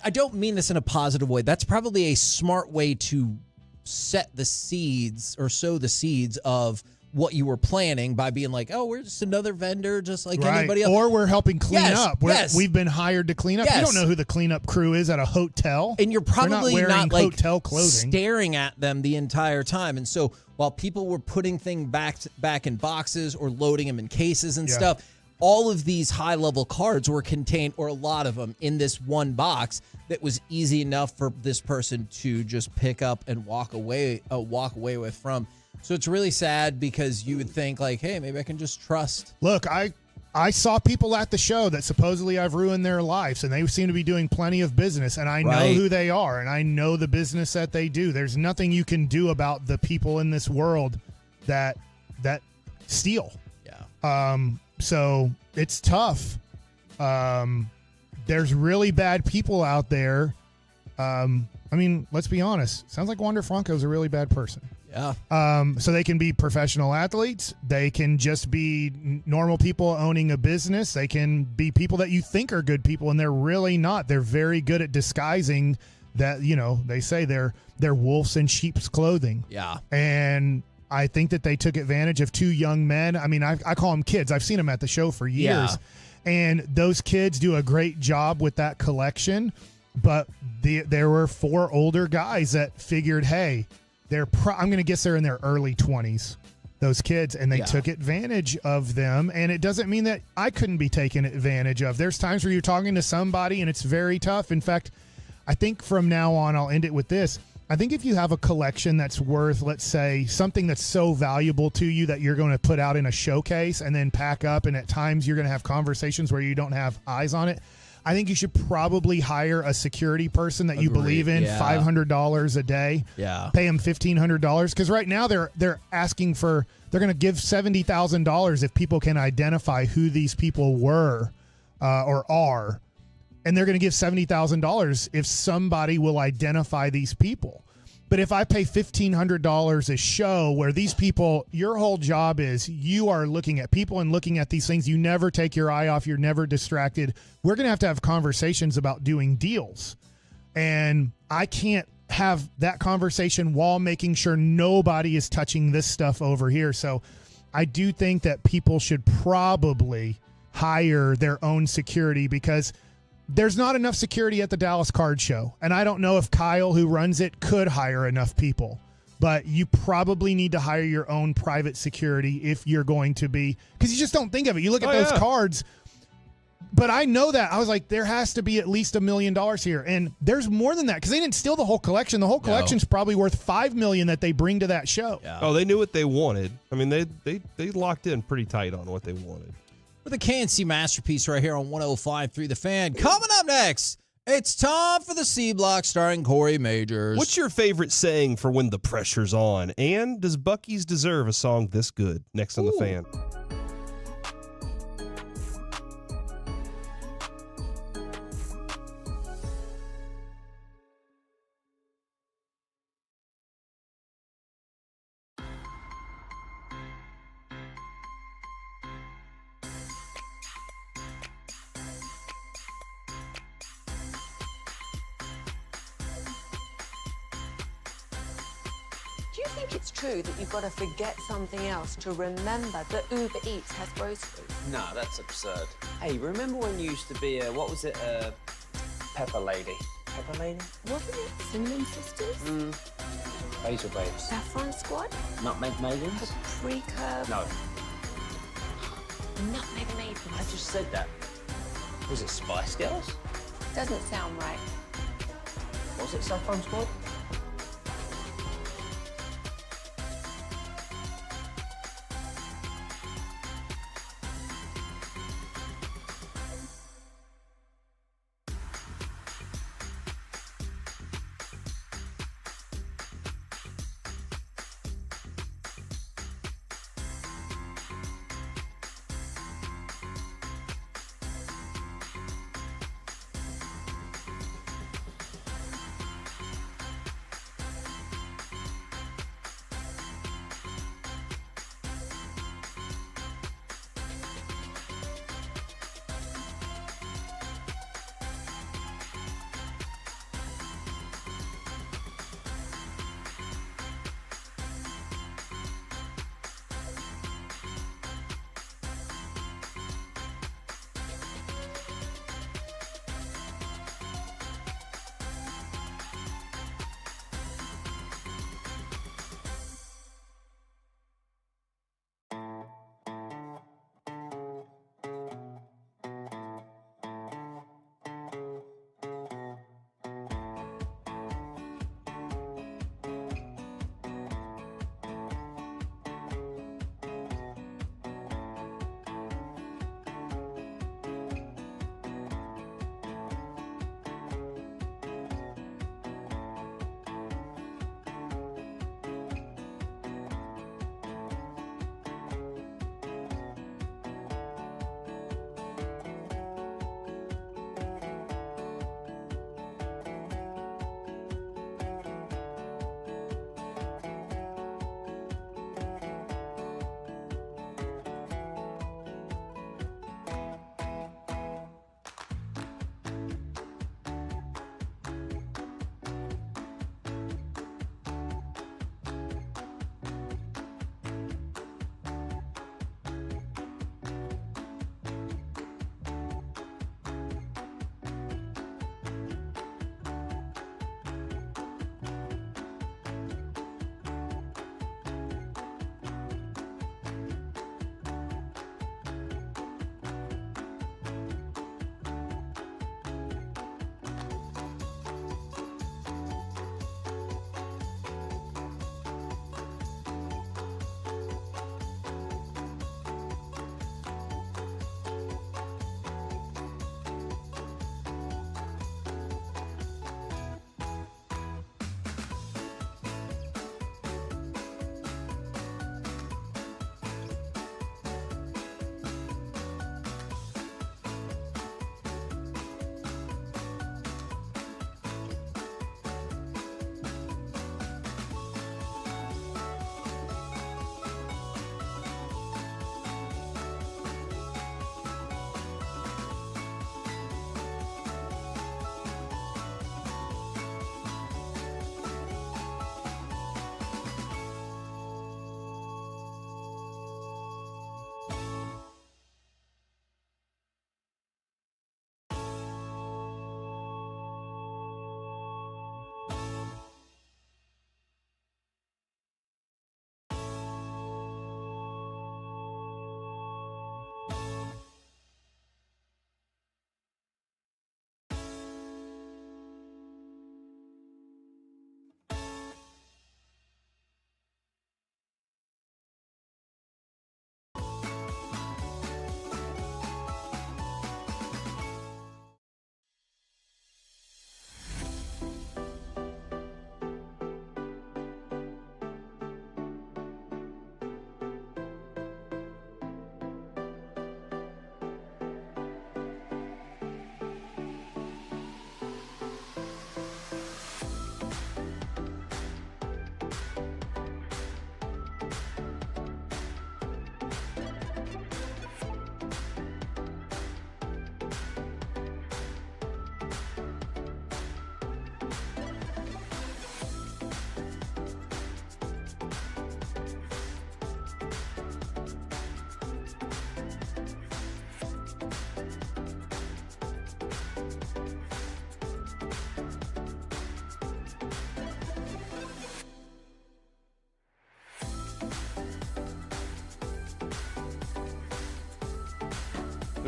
[SPEAKER 18] I don't mean this in a positive way. That's probably a smart way to set the seeds or sow the seeds of what you were planning by being like, oh, we're just another vendor just like anybody else.
[SPEAKER 10] Or we're helping clean up.
[SPEAKER 18] Yes.
[SPEAKER 10] We've been hired to clean up. You don't know who the cleanup crew is at a hotel.
[SPEAKER 18] And you're probably not like
[SPEAKER 10] hotel clothing,
[SPEAKER 18] staring at them the entire time. And so while people were putting things back in boxes or loading them in cases and stuff, all of these high-level cards were contained, or a lot of them, in this one box that was easy enough for this person to just pick up and walk away with from. So it's really sad because you would think like, hey, maybe I can just trust.
[SPEAKER 10] Look, I saw people at the show that supposedly I've ruined their lives, and they seem to be doing plenty of business, and I know who they are, and I know the business that they do. There's nothing you can do about the people in this world that steal.
[SPEAKER 18] Yeah.
[SPEAKER 10] So it's tough. There's really bad people out there. I mean, let's be honest. Sounds like Wander Franco's a really bad person.
[SPEAKER 18] Yeah.
[SPEAKER 10] So they can be professional athletes. They can just be normal people owning a business. They can be people that you think are good people, and they're really not. They're very good at disguising that, they say they're wolves in sheep's clothing.
[SPEAKER 18] Yeah.
[SPEAKER 10] And I think that they took advantage of two young men. I mean, I call them kids. I've seen them at the show for years.
[SPEAKER 18] Yeah.
[SPEAKER 10] And those kids do a great job with that collection. But there were 4 older guys that figured, hey, I'm going to guess they're in their early 20s, those kids, and they took advantage of them. And it doesn't mean that I couldn't be taken advantage of. There's times where you're talking to somebody and it's very tough. In fact, I think from now on, I'll end it with this. I think if you have a collection that's worth, let's say, something that's so valuable to you that you're going to put out in a showcase and then pack up, and at times you're going to have conversations where you don't have eyes on it, I think you should probably hire a security person that you believe in, $500 a day.
[SPEAKER 18] Yeah.
[SPEAKER 10] Pay them $1,500, because right now they're asking for, they're going to give $70,000 if people can identify who these people were or are. And they're going to give $70,000 if somebody will identify these people. But if I pay $1,500 a show where these people, your whole job is you are looking at people and looking at these things. You never take your eye off. You're never distracted. We're going to have conversations about doing deals. And I can't have that conversation while making sure nobody is touching this stuff over here. So I do think that people should probably hire their own security, because there's not enough security at the Dallas Card Show. And I don't know if Kyle, who runs it, could hire enough people. But you probably need to hire your own private security if you're going to be, because you just don't think of it. You look at those cards. But I know that. I was like, there has to be at least $1 million here. And there's more than that, because they didn't steal the whole collection. The whole collection's probably worth $5 million that they bring to that show.
[SPEAKER 18] Yeah.
[SPEAKER 12] Oh, they knew what they wanted. I mean, they locked in pretty tight on what they wanted.
[SPEAKER 18] With a KNC masterpiece right here on 105.3 The Fan. Coming up next, it's time for the C Block starring Corey Majors.
[SPEAKER 12] What's your favorite saying for when the pressure's on? And does Buc-ee's deserve a song this good? Next on The Fan.
[SPEAKER 2] Do you think it's true that you've got to forget something else to remember that Uber Eats has groceries?
[SPEAKER 8] Nah, that's absurd. Hey, remember when you used to be a, what was it, Pepper Lady? Pepper Lady?
[SPEAKER 2] Wasn't it Cinnamon Sisters?
[SPEAKER 8] Basil Babes.
[SPEAKER 2] Saffron Squad?
[SPEAKER 8] Nutmeg Maidens?
[SPEAKER 2] Paprika?
[SPEAKER 8] No,
[SPEAKER 2] Nutmeg Maidens?
[SPEAKER 8] I just said that. Was it Spice Girls?
[SPEAKER 2] Doesn't sound right.
[SPEAKER 8] Was it Saffron Squad?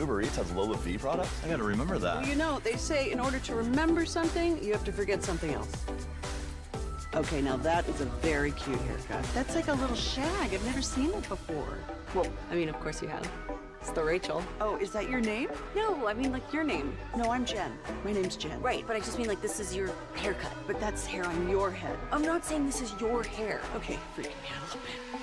[SPEAKER 13] Uber Eats has low fee products? I gotta remember that.
[SPEAKER 14] Well, you know, they say in order to remember something, you have to forget something else. Okay, now that is a very cute haircut. That's like a little shag. I've never seen it before.
[SPEAKER 20] Well, I mean, of course you have. It's the Rachel.
[SPEAKER 14] Oh, is that your name?
[SPEAKER 20] No, I mean like your name.
[SPEAKER 14] No, I'm Jen. My name's Jen.
[SPEAKER 20] Right, but I just mean like this is your haircut.
[SPEAKER 14] But that's hair on your head.
[SPEAKER 20] I'm not saying this is your hair.
[SPEAKER 14] Okay, freaking me out a little bit.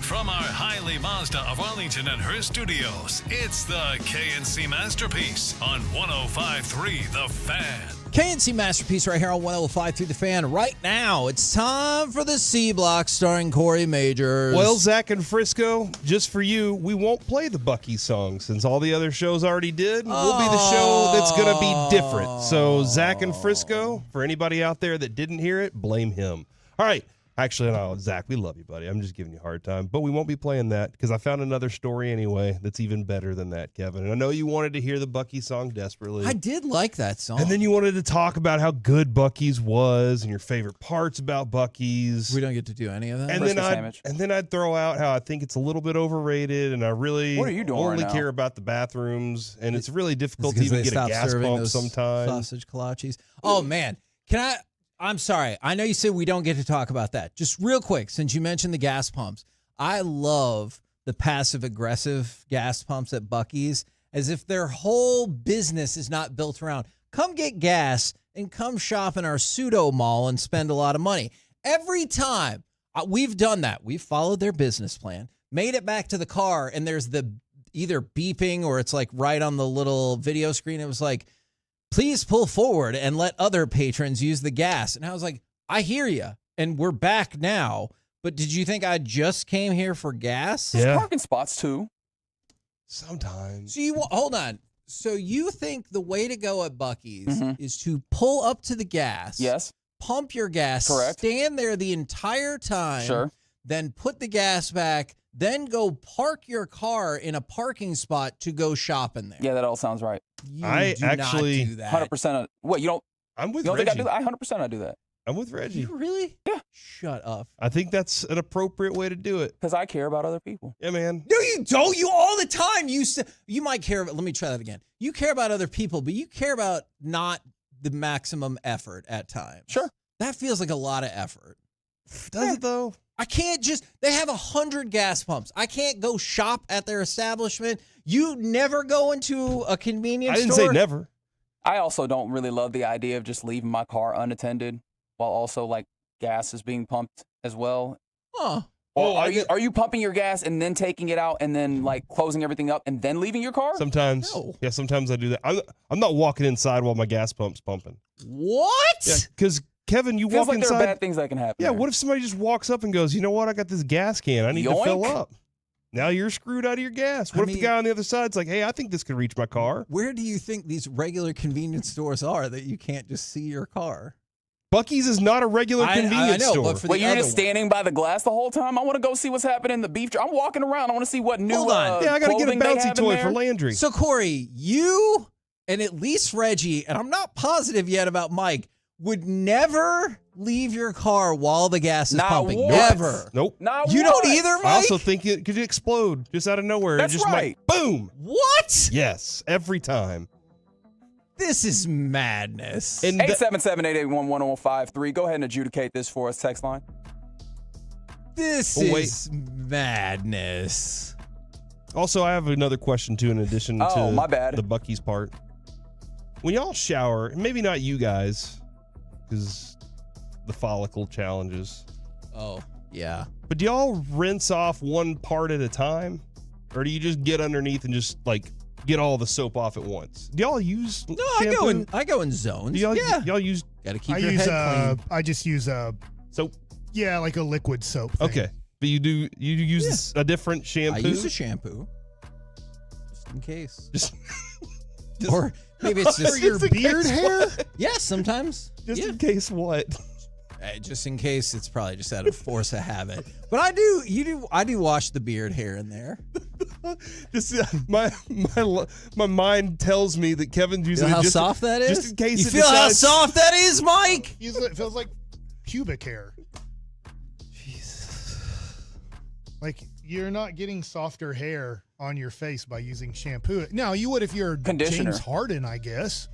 [SPEAKER 1] From our Hiley Mazda of Arlington and her studios, it's the KNC Masterpiece on 105.3 The Fan.
[SPEAKER 18] KNC Masterpiece right here on 105 through the Fan. Right now, it's time for the C Block starring Corey Majors.
[SPEAKER 12] Well, Zach and Frisco, just for you, we won't play the Bucky song since all the other shows already did. We'll be the show that's going to be different. So, Zach and Frisco, for anybody out there that didn't hear it, blame him. All right. Actually, no, Zach, we love you, buddy. I'm just giving you a hard time. But we won't be playing that because I found another story anyway that's even better than that, Kevin. And I know you wanted to hear the Bucky song desperately.
[SPEAKER 18] I did like that song.
[SPEAKER 12] And then you wanted to talk about how good Bucky's was and your favorite parts about Bucky's.
[SPEAKER 18] We don't get to do any of that.
[SPEAKER 12] And then I'd throw out how I think it's a little bit overrated and I really
[SPEAKER 16] What are you doing
[SPEAKER 12] only
[SPEAKER 16] right now?
[SPEAKER 12] care about the bathrooms. And it's really difficult to even get a gas pump sometimes.
[SPEAKER 18] Sausage kolaches. Oh, man. I'm sorry. I know you said we don't get to talk about that. Just real quick, since you mentioned the gas pumps, I love the passive-aggressive gas pumps at Buc-ee's as if their whole business is not built around, come get gas and come shop in our pseudo mall and spend a lot of money. Every time we've done that, we've followed their business plan, made it back to the car, and there's the either beeping or it's like right on the little video screen. It was like, please pull forward and let other patrons use the gas. And I was like, I hear you. And we're back now. But did you think I just came here for gas?
[SPEAKER 16] There's parking spots too.
[SPEAKER 12] Sometimes.
[SPEAKER 18] So hold on. So you think the way to go at Buc-ee's is to pull up to the gas.
[SPEAKER 16] Yes.
[SPEAKER 18] Pump your gas.
[SPEAKER 16] Correct.
[SPEAKER 18] Stand there the entire time.
[SPEAKER 16] Sure.
[SPEAKER 18] Then put the gas back. Then go park your car in a parking spot to go shopping there.
[SPEAKER 16] Yeah, that all sounds right.
[SPEAKER 18] You
[SPEAKER 12] I
[SPEAKER 18] do
[SPEAKER 12] actually
[SPEAKER 18] not do that.
[SPEAKER 16] 100%. What, you don't?
[SPEAKER 12] I'm with
[SPEAKER 16] You don't think I do
[SPEAKER 12] Reggie.
[SPEAKER 16] that? 100% I do that.
[SPEAKER 12] I'm with Reggie.
[SPEAKER 18] You really?
[SPEAKER 16] Yeah.
[SPEAKER 18] Shut up.
[SPEAKER 12] I think that's an appropriate way to do it.
[SPEAKER 16] Because I care about other people.
[SPEAKER 12] Yeah, man.
[SPEAKER 18] No, you don't. You all the time. You might care about. Let me try that again. You care about other people, but you care about not the maximum effort at times.
[SPEAKER 16] Sure.
[SPEAKER 18] That feels like a lot of effort.
[SPEAKER 12] Does it though?
[SPEAKER 18] I can't just. They have 100 gas pumps. I can't go shop at their establishment. You never go into a convenience store.
[SPEAKER 12] I didn't say never.
[SPEAKER 16] I also don't really love the idea of just leaving my car unattended while also like gas is being pumped as well.
[SPEAKER 18] Huh.
[SPEAKER 16] Or are you pumping your gas and then taking it out and then like closing everything up and then leaving your car?
[SPEAKER 12] Sometimes.
[SPEAKER 18] No.
[SPEAKER 12] Yeah, sometimes I do that. I'm not walking inside while my gas pump's pumping.
[SPEAKER 18] What?
[SPEAKER 12] Yeah, because Kevin, you
[SPEAKER 16] Feels
[SPEAKER 12] walk
[SPEAKER 16] like
[SPEAKER 12] inside.
[SPEAKER 16] there are bad things that can happen.
[SPEAKER 12] Yeah,
[SPEAKER 16] there.
[SPEAKER 12] what if somebody just walks up and goes, you know what? I got this gas can. I need to fill
[SPEAKER 16] Yoink.
[SPEAKER 12] up. Now you're screwed out of your gas. What if the guy on the other side's like, hey, I think this could reach my car?
[SPEAKER 18] Where do you think these regular convenience stores are that you can't just see your car?
[SPEAKER 12] Buc-ee's is not a regular convenience store.
[SPEAKER 18] But for
[SPEAKER 16] Well,
[SPEAKER 18] the
[SPEAKER 16] you're
[SPEAKER 18] other
[SPEAKER 16] just standing by the glass the whole time. I want to go see what's happening in the beef. I'm walking around. I want to see what new.
[SPEAKER 18] Hold on.
[SPEAKER 12] Yeah, I got to get a
[SPEAKER 16] clothing they
[SPEAKER 12] bouncy
[SPEAKER 16] have in
[SPEAKER 12] toy
[SPEAKER 16] there.
[SPEAKER 12] for Landry.
[SPEAKER 18] So, Corey, you and at least Reggie, and I'm not positive yet about Mike, would never leave your car while the gas is
[SPEAKER 16] Not
[SPEAKER 18] pumping.
[SPEAKER 16] once.
[SPEAKER 18] Never.
[SPEAKER 12] Nope.
[SPEAKER 16] Not
[SPEAKER 18] You
[SPEAKER 16] once.
[SPEAKER 18] don't either, Mike?
[SPEAKER 12] I also think it could explode just out of nowhere.
[SPEAKER 16] That's
[SPEAKER 12] it just
[SPEAKER 16] right.
[SPEAKER 12] might, boom.
[SPEAKER 18] What?
[SPEAKER 12] Yes, every time.
[SPEAKER 18] This is madness.
[SPEAKER 12] And
[SPEAKER 16] 877-881-1053. Go ahead and adjudicate this for us. Text line.
[SPEAKER 18] This is madness.
[SPEAKER 12] Also, I have another question too. In addition to
[SPEAKER 16] my bad.
[SPEAKER 12] the Buc-ee's part, when y'all shower, maybe not you guys, because the follicle challenges.
[SPEAKER 18] Oh, yeah.
[SPEAKER 12] But do y'all rinse off one part at a time? Or do you just get underneath and just like get all the soap off at once? Do y'all use shampoo?
[SPEAKER 18] I go in zones.
[SPEAKER 12] Do y'all use
[SPEAKER 18] Gotta keep your head clean.
[SPEAKER 10] I just use
[SPEAKER 12] soap.
[SPEAKER 10] Yeah, like a liquid soap thing.
[SPEAKER 12] Okay. But you use a different shampoo?
[SPEAKER 18] I use a shampoo. Just in case. Or maybe it's just
[SPEAKER 10] for your beard hair?
[SPEAKER 18] Yeah, sometimes.
[SPEAKER 12] Just in case what?
[SPEAKER 18] Just in case, it's probably just out of force of habit. But I do wash the beard hair in there.
[SPEAKER 12] Just my mind tells me that Kevin's using
[SPEAKER 18] how
[SPEAKER 12] just
[SPEAKER 18] soft that is?
[SPEAKER 12] Just in case
[SPEAKER 18] you feel how soft that is, Mike?
[SPEAKER 10] It feels like pubic hair. Like you're not getting softer hair on your face by using shampoo. Now you would if you're
[SPEAKER 16] Conditioner.
[SPEAKER 10] James Harden, I guess.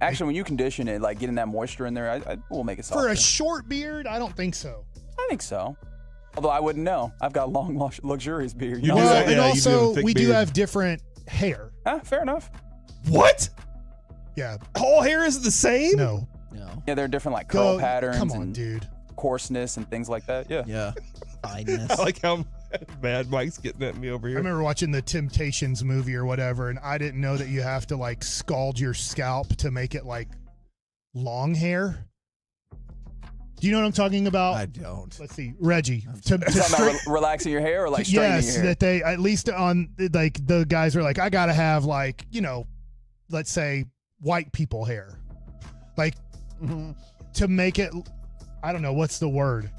[SPEAKER 16] Actually, when you condition it, like getting that moisture in there, I will make it softer.
[SPEAKER 10] For a short beard, I don't think so.
[SPEAKER 16] I think so. Although I wouldn't know. I've got long, luxurious beard.
[SPEAKER 12] You do
[SPEAKER 10] well,
[SPEAKER 12] that,
[SPEAKER 10] and
[SPEAKER 12] yeah,
[SPEAKER 10] also
[SPEAKER 12] you do have a thick
[SPEAKER 10] we do
[SPEAKER 12] beard.
[SPEAKER 10] have different hair.
[SPEAKER 16] Fair enough.
[SPEAKER 12] What?
[SPEAKER 10] Yeah.
[SPEAKER 12] All hair is the same?
[SPEAKER 10] No.
[SPEAKER 16] Yeah, there are different like curl patterns.
[SPEAKER 10] Come on,
[SPEAKER 16] and
[SPEAKER 10] dude.
[SPEAKER 16] Coarseness and things like that. Yeah.
[SPEAKER 18] Yeah. Fineness.
[SPEAKER 12] I like how mad Mike's getting at me over
[SPEAKER 10] I
[SPEAKER 12] here.
[SPEAKER 10] remember watching the Temptations movie or whatever, and I didn't know that you have to like scald your scalp to make it like long hair. Do you know what I'm talking about?
[SPEAKER 18] I don't.
[SPEAKER 10] Let's see, Reggie.
[SPEAKER 16] Talking about relaxing your hair or like straightening
[SPEAKER 10] yes,
[SPEAKER 16] your hair?
[SPEAKER 10] that they at least on like the guys are like, I gotta have like let's say white people hair, like to make it. I don't know what's the word.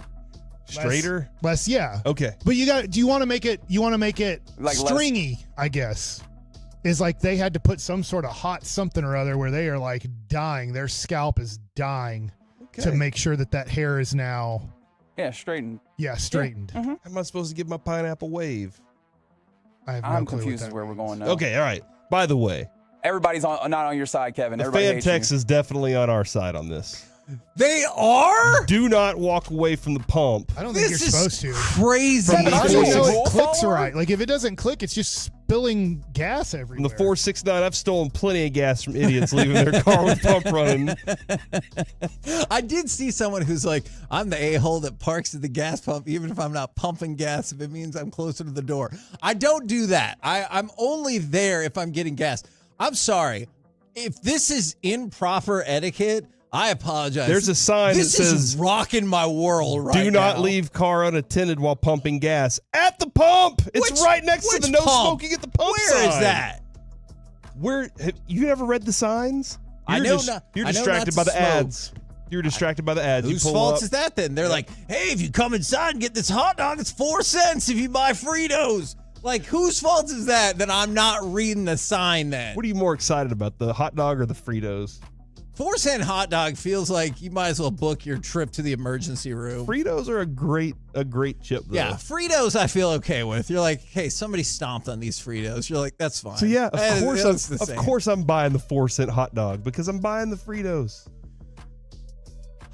[SPEAKER 12] Straighter?
[SPEAKER 10] Less, yeah.
[SPEAKER 12] Okay.
[SPEAKER 10] But do you want to make it
[SPEAKER 16] like
[SPEAKER 10] stringy, I guess. Is like they had to put some sort of hot something or other where they are like dying. Their scalp is dying to make sure that hair is now.
[SPEAKER 16] Yeah, straightened.
[SPEAKER 10] Yeah, straightened.
[SPEAKER 16] Yeah.
[SPEAKER 12] How am I supposed to get my pineapple wave?
[SPEAKER 10] I have no
[SPEAKER 16] I'm
[SPEAKER 10] clue
[SPEAKER 16] confused
[SPEAKER 10] what
[SPEAKER 16] as
[SPEAKER 10] that
[SPEAKER 16] where we're
[SPEAKER 10] means.
[SPEAKER 16] going now.
[SPEAKER 12] Okay, all right. By the way,
[SPEAKER 16] everybody's not on your side, Kevin.
[SPEAKER 12] the
[SPEAKER 16] Everybody
[SPEAKER 12] fan
[SPEAKER 16] hates
[SPEAKER 12] text
[SPEAKER 16] you.
[SPEAKER 12] is definitely on our side on this.
[SPEAKER 18] They are?
[SPEAKER 12] Do not walk away from the pump.
[SPEAKER 10] I don't think you're supposed to.
[SPEAKER 18] Crazy.
[SPEAKER 10] From
[SPEAKER 16] Are
[SPEAKER 10] the
[SPEAKER 16] you a
[SPEAKER 10] so
[SPEAKER 16] rule
[SPEAKER 10] it clicks
[SPEAKER 16] follower?
[SPEAKER 10] right. Like if it doesn't click, it's just spilling gas
[SPEAKER 12] From
[SPEAKER 10] everywhere.
[SPEAKER 12] the 469, I've stolen plenty of gas from idiots leaving their car with pump running.
[SPEAKER 18] I did see someone who's like, I'm the a-hole that parks at the gas pump even if I'm not pumping gas, if it means I'm closer to the door. I don't do that. I'm only there if I'm getting gas. I'm sorry. If this is improper etiquette, I apologize.
[SPEAKER 12] There's a sign
[SPEAKER 18] this
[SPEAKER 12] that says,
[SPEAKER 18] is rocking my world right now.
[SPEAKER 12] do not leave car unattended while pumping gas at the pump. It's right next to the no smoking at the pump
[SPEAKER 18] Where
[SPEAKER 12] sign.
[SPEAKER 18] is that?
[SPEAKER 12] Where you never read the signs?
[SPEAKER 18] I know not-
[SPEAKER 12] You're
[SPEAKER 18] I know
[SPEAKER 12] distracted
[SPEAKER 18] not
[SPEAKER 12] by
[SPEAKER 18] to
[SPEAKER 12] the ads. You're distracted by the ads.
[SPEAKER 18] Whose
[SPEAKER 12] you pull
[SPEAKER 18] fault
[SPEAKER 12] up.
[SPEAKER 18] is that then? They're like, hey, if you come inside and get this hot dog, it's 4 cents if you buy Fritos. Like, whose fault is that I'm not reading the sign then?
[SPEAKER 12] What are you more excited about, the hot dog or the Fritos?
[SPEAKER 18] 4-cent hot dog feels like you might as well book your trip to the emergency room.
[SPEAKER 12] Fritos are a great chip, though.
[SPEAKER 18] Yeah, Fritos I feel okay with. You're like, hey, somebody stomped on these Fritos. You're like, that's fine.
[SPEAKER 12] So yeah, of
[SPEAKER 18] Of
[SPEAKER 12] course I'm buying the 4-cent hot dog because I'm buying the Fritos.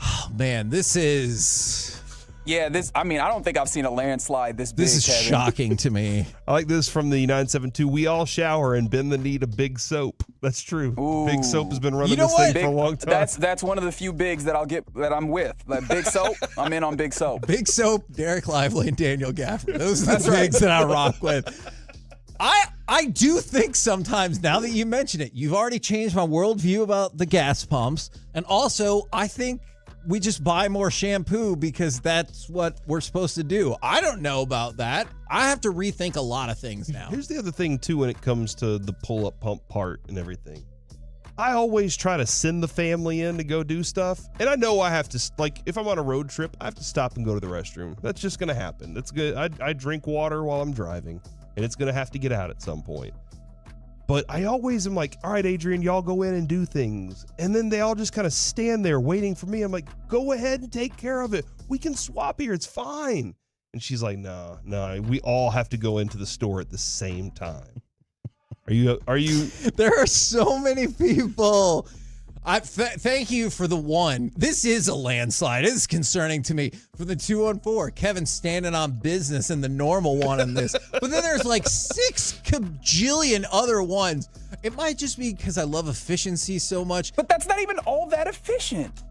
[SPEAKER 18] Oh, man, this is...
[SPEAKER 16] Yeah, I don't think I've seen a landslide this big,
[SPEAKER 18] This is
[SPEAKER 16] Kevin.
[SPEAKER 18] shocking to me.
[SPEAKER 12] I like this from the 972. We all shower and bend the knee to Big Soap. That's true.
[SPEAKER 16] Ooh.
[SPEAKER 12] Big Soap has been running
[SPEAKER 16] You know
[SPEAKER 12] this
[SPEAKER 16] what?
[SPEAKER 12] thing for a long time.
[SPEAKER 16] That's one of the few bigs that I'm with. Like Big Soap, I'm in on Big Soap.
[SPEAKER 18] Big Soap, Derek Lively, and Daniel Gafford. Those are
[SPEAKER 16] That's
[SPEAKER 18] the
[SPEAKER 16] right.
[SPEAKER 18] bigs that I rock with. I do think sometimes, now that you mention it, you've already changed my worldview about the gas pumps. And also, I think we just buy more shampoo because that's what we're supposed to do. I don't know about that. I have to rethink a lot of things now.
[SPEAKER 12] Here's the other thing, too, when it comes to the pull-up pump part and everything. I always try to send the family in to go do stuff. And I know I have to, like, if I'm on a road trip, I have to stop and go to the restroom. That's just going to happen. That's good. I drink water while I'm driving, and it's going to have to get out at some point. But I always am like, all right, Adrian, y'all go in and do things. And then they all just kind of stand there waiting for me. I'm like, go ahead and take care of it. We can swap here. It's fine. And she's like, no, we all have to go into the store at the same time. Are you?
[SPEAKER 18] There are so many people. Thank you for the one. This is a landslide. It is concerning to me. For the 214, Kevin standing on business and the normal one in this. But then there's like 6 kajillion other ones. It might just be because I love efficiency so much.
[SPEAKER 16] But that's not even all that efficient.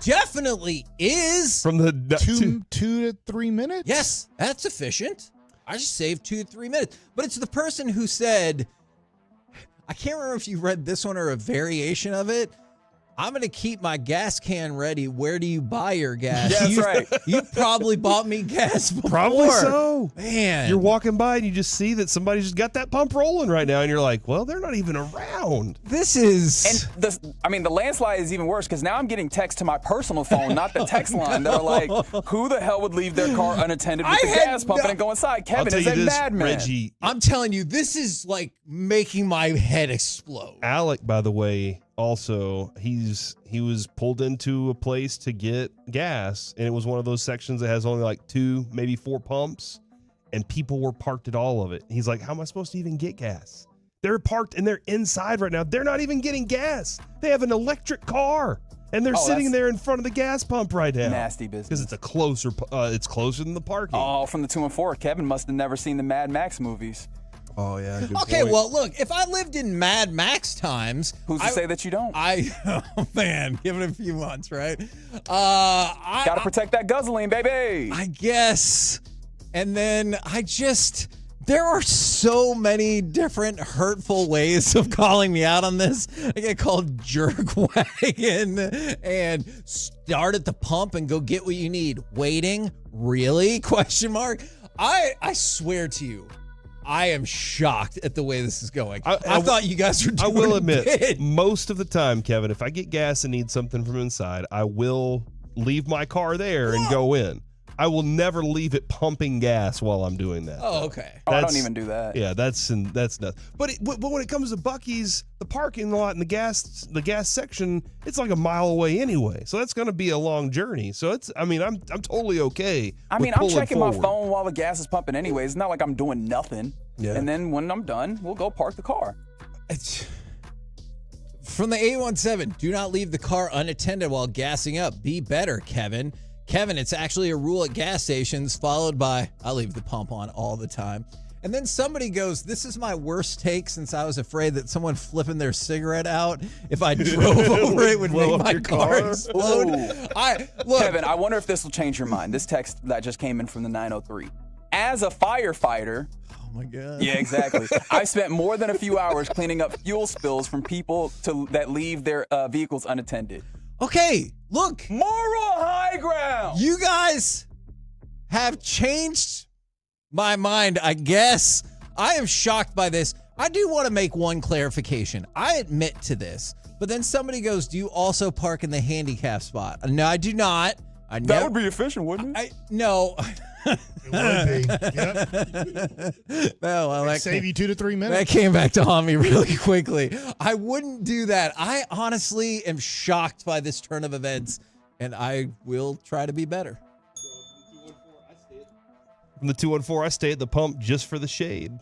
[SPEAKER 18] definitely is.
[SPEAKER 12] From the
[SPEAKER 10] 2 to 3 minutes?
[SPEAKER 18] Yes, that's efficient. I just saved 2 to 3 minutes. But it's the person who said, I can't remember if you read this one or a variation of it. I'm going to keep my gas can ready. Where do you buy your gas?
[SPEAKER 16] Yeah, that's right.
[SPEAKER 18] You probably bought me gas before.
[SPEAKER 12] Probably so.
[SPEAKER 18] Man.
[SPEAKER 12] You're walking by and you just see that somebody just got that pump rolling right now, and you're like, well, they're not even around.
[SPEAKER 18] This is...
[SPEAKER 16] And the landslide is even worse because now I'm getting texts to my personal phone, not the text line. They're like, who the hell would leave their car unattended with the gas pump and go inside? Kevin, is that madman?
[SPEAKER 12] Reggie.
[SPEAKER 18] I'm telling you, this is like making my head explode.
[SPEAKER 12] Alec, by the way, also, he was pulled into a place to get gas, and it was one of those sections that has only like 2, maybe 4 pumps, and people were parked at all of it. He's like, how am I supposed to even get gas? They're parked and they're inside right now. They're not even getting gas. They have an electric car, and they're sitting there in front of the gas pump right now.
[SPEAKER 16] Nasty business.
[SPEAKER 12] Because it's closer than the parking.
[SPEAKER 16] Oh, from the 2 and 4, Kevin must have never seen the Mad Max movies.
[SPEAKER 12] Oh, yeah. Good
[SPEAKER 18] Okay,
[SPEAKER 12] point.
[SPEAKER 18] well, look, if I lived in Mad Max times...
[SPEAKER 16] Who's to say that you don't?
[SPEAKER 18] Oh, man, give it a few months, right?
[SPEAKER 16] Gotta protect that guzzling, baby.
[SPEAKER 18] I guess. And then there are so many different hurtful ways of calling me out on this. I get called jerkwagon and start at the pump and go get what you need. Waiting? Really? Question mark. I swear to you, I am shocked at the way this is going. I thought you guys were doing
[SPEAKER 12] I will admit,
[SPEAKER 18] good.
[SPEAKER 12] most of the time, Kevin, if I get gas and need something from inside, I will leave my car there and go in. I will never leave it pumping gas while I'm doing that.
[SPEAKER 18] Oh, okay.
[SPEAKER 16] I don't even do that.
[SPEAKER 12] Yeah, that's nuts. But when it comes to Buc-ee's, the parking lot and the gas section, it's like a mile away anyway. So that's going to be a long journey. So I'm totally okay.
[SPEAKER 16] I'm checking my phone while the gas is pumping anyways. It's not like I'm doing nothing.
[SPEAKER 12] Yeah.
[SPEAKER 16] And then when I'm done, we'll go park the car.
[SPEAKER 18] From the 817, do not leave the car unattended while gassing up. Be better, Kevin. Kevin, it's actually a rule at gas stations, followed by, I leave the pump on all the time. And then somebody goes, this is my worst take since I was afraid that someone flipping their cigarette out, if I drove over it, would make my car explode.
[SPEAKER 16] Kevin, I wonder if this will change your mind. This text that just came in from the 903. As a firefighter...
[SPEAKER 18] Oh, my God.
[SPEAKER 16] Yeah, exactly. I spent more than a few hours cleaning up fuel spills from people that leave their vehicles unattended.
[SPEAKER 18] Okay, look.
[SPEAKER 16] Moral high ground.
[SPEAKER 18] You guys have changed my mind, I guess. I am shocked by this. I do want to make one clarification. I admit to this, but then somebody goes, do you also park in the handicap spot? No, I do not.
[SPEAKER 16] That would be efficient, wouldn't it?
[SPEAKER 18] No.
[SPEAKER 10] It would be. Yep.
[SPEAKER 18] No, well,
[SPEAKER 10] It'd save you 2 to 3 minutes.
[SPEAKER 18] That came back to haunt me really quickly. I wouldn't do that. I honestly am shocked by this turn of events, and I will try to be better.
[SPEAKER 12] From the 214, I stay at the pump just for the shade.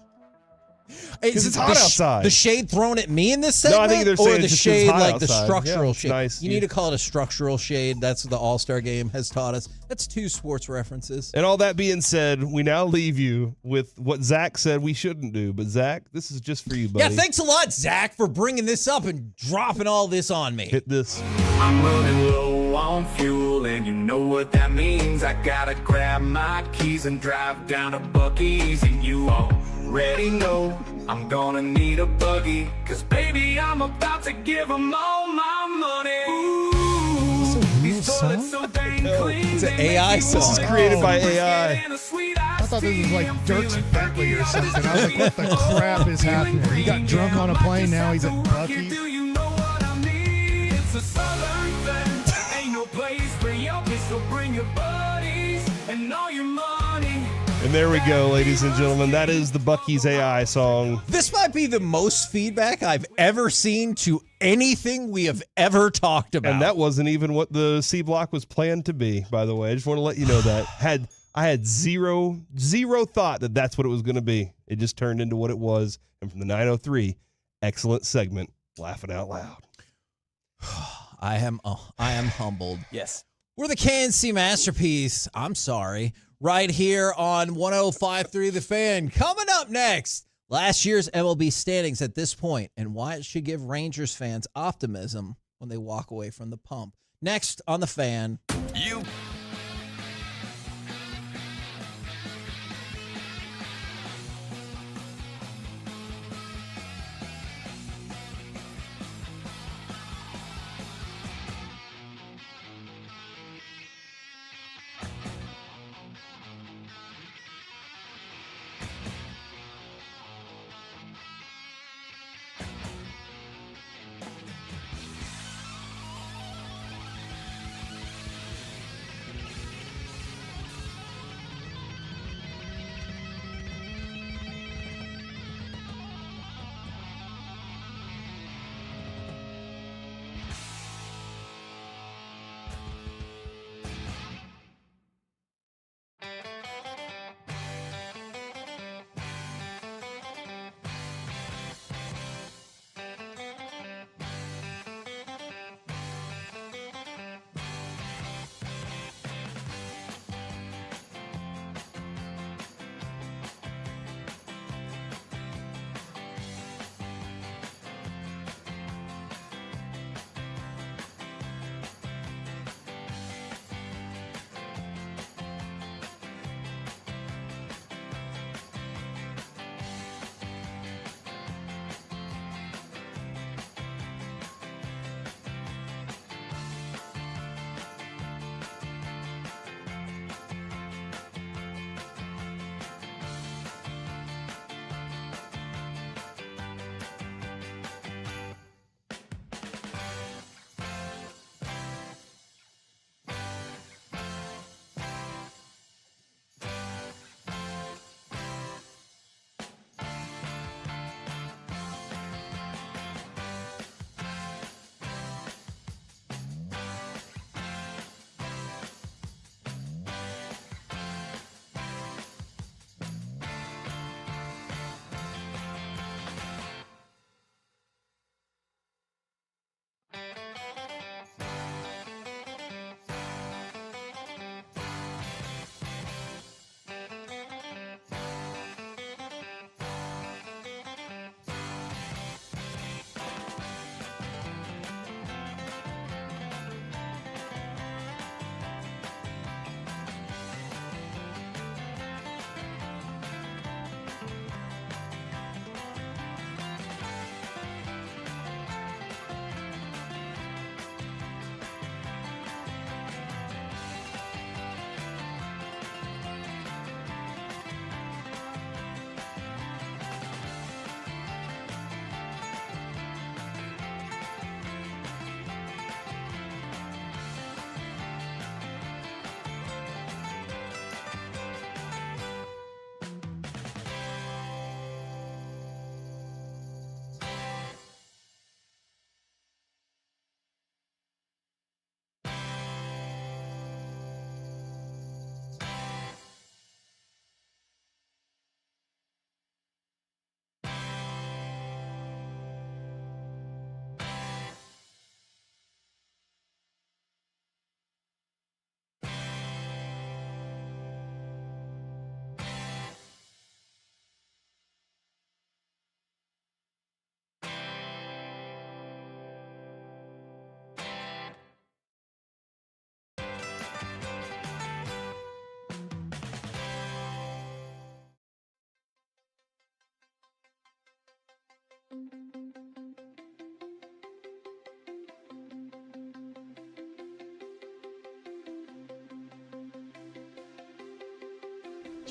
[SPEAKER 18] Because
[SPEAKER 12] it's hot outside.
[SPEAKER 18] The shade thrown at me in this segment?
[SPEAKER 12] No, I think they're saying
[SPEAKER 18] or the
[SPEAKER 12] it's just
[SPEAKER 18] shade
[SPEAKER 12] hot
[SPEAKER 18] like the
[SPEAKER 12] outside.
[SPEAKER 18] structural
[SPEAKER 12] Yeah, it's
[SPEAKER 18] shade.
[SPEAKER 12] nice.
[SPEAKER 18] You need to call it a structural shade. That's what the All-Star game has taught us. That's 2 sports references.
[SPEAKER 12] And all that being said, we now leave you with what Zach said we shouldn't do. But Zach, this is just for you, buddy.
[SPEAKER 18] Yeah, thanks a lot, Zach, for bringing this up and dropping all this on me.
[SPEAKER 12] Hit this.
[SPEAKER 5] I'm running low on fuel, and you know what that means. I gotta grab my keys and drive down to Buc-ee's, and you already know I'm gonna need a buggy, cause baby, I'm about to give them all my money. Ooh, these toilets so dang clean.
[SPEAKER 18] It's an AI song.
[SPEAKER 12] This is created by AI.
[SPEAKER 10] I thought this was like Dirk's Bentley or something. I was like, what the crap is happening? He got drunk on a plane, now he's at Buc-ee's.
[SPEAKER 5] It's a southern thing. Ain't no place. Bring your pistol, bring your buddies, and all your money.
[SPEAKER 12] And there we go, ladies and gentlemen. That is the Buc-ee's AI song.
[SPEAKER 18] This might be the most feedback I've ever seen to anything we have ever talked about.
[SPEAKER 12] And that wasn't even what the C block was planned to be, by the way. I just want to let you know that. I had zero thought that that's what it was going to be. It just turned into what it was. And from the 903, excellent segment, laughing out loud.
[SPEAKER 18] I am humbled.
[SPEAKER 16] Yes.
[SPEAKER 18] We're the KNC Masterpiece. I'm sorry. Right here on 105.3 The Fan. Coming up next, last year's MLB standings at this point and why it should give Rangers fans optimism when they walk away from the pump. Next on The Fan.
[SPEAKER 1] You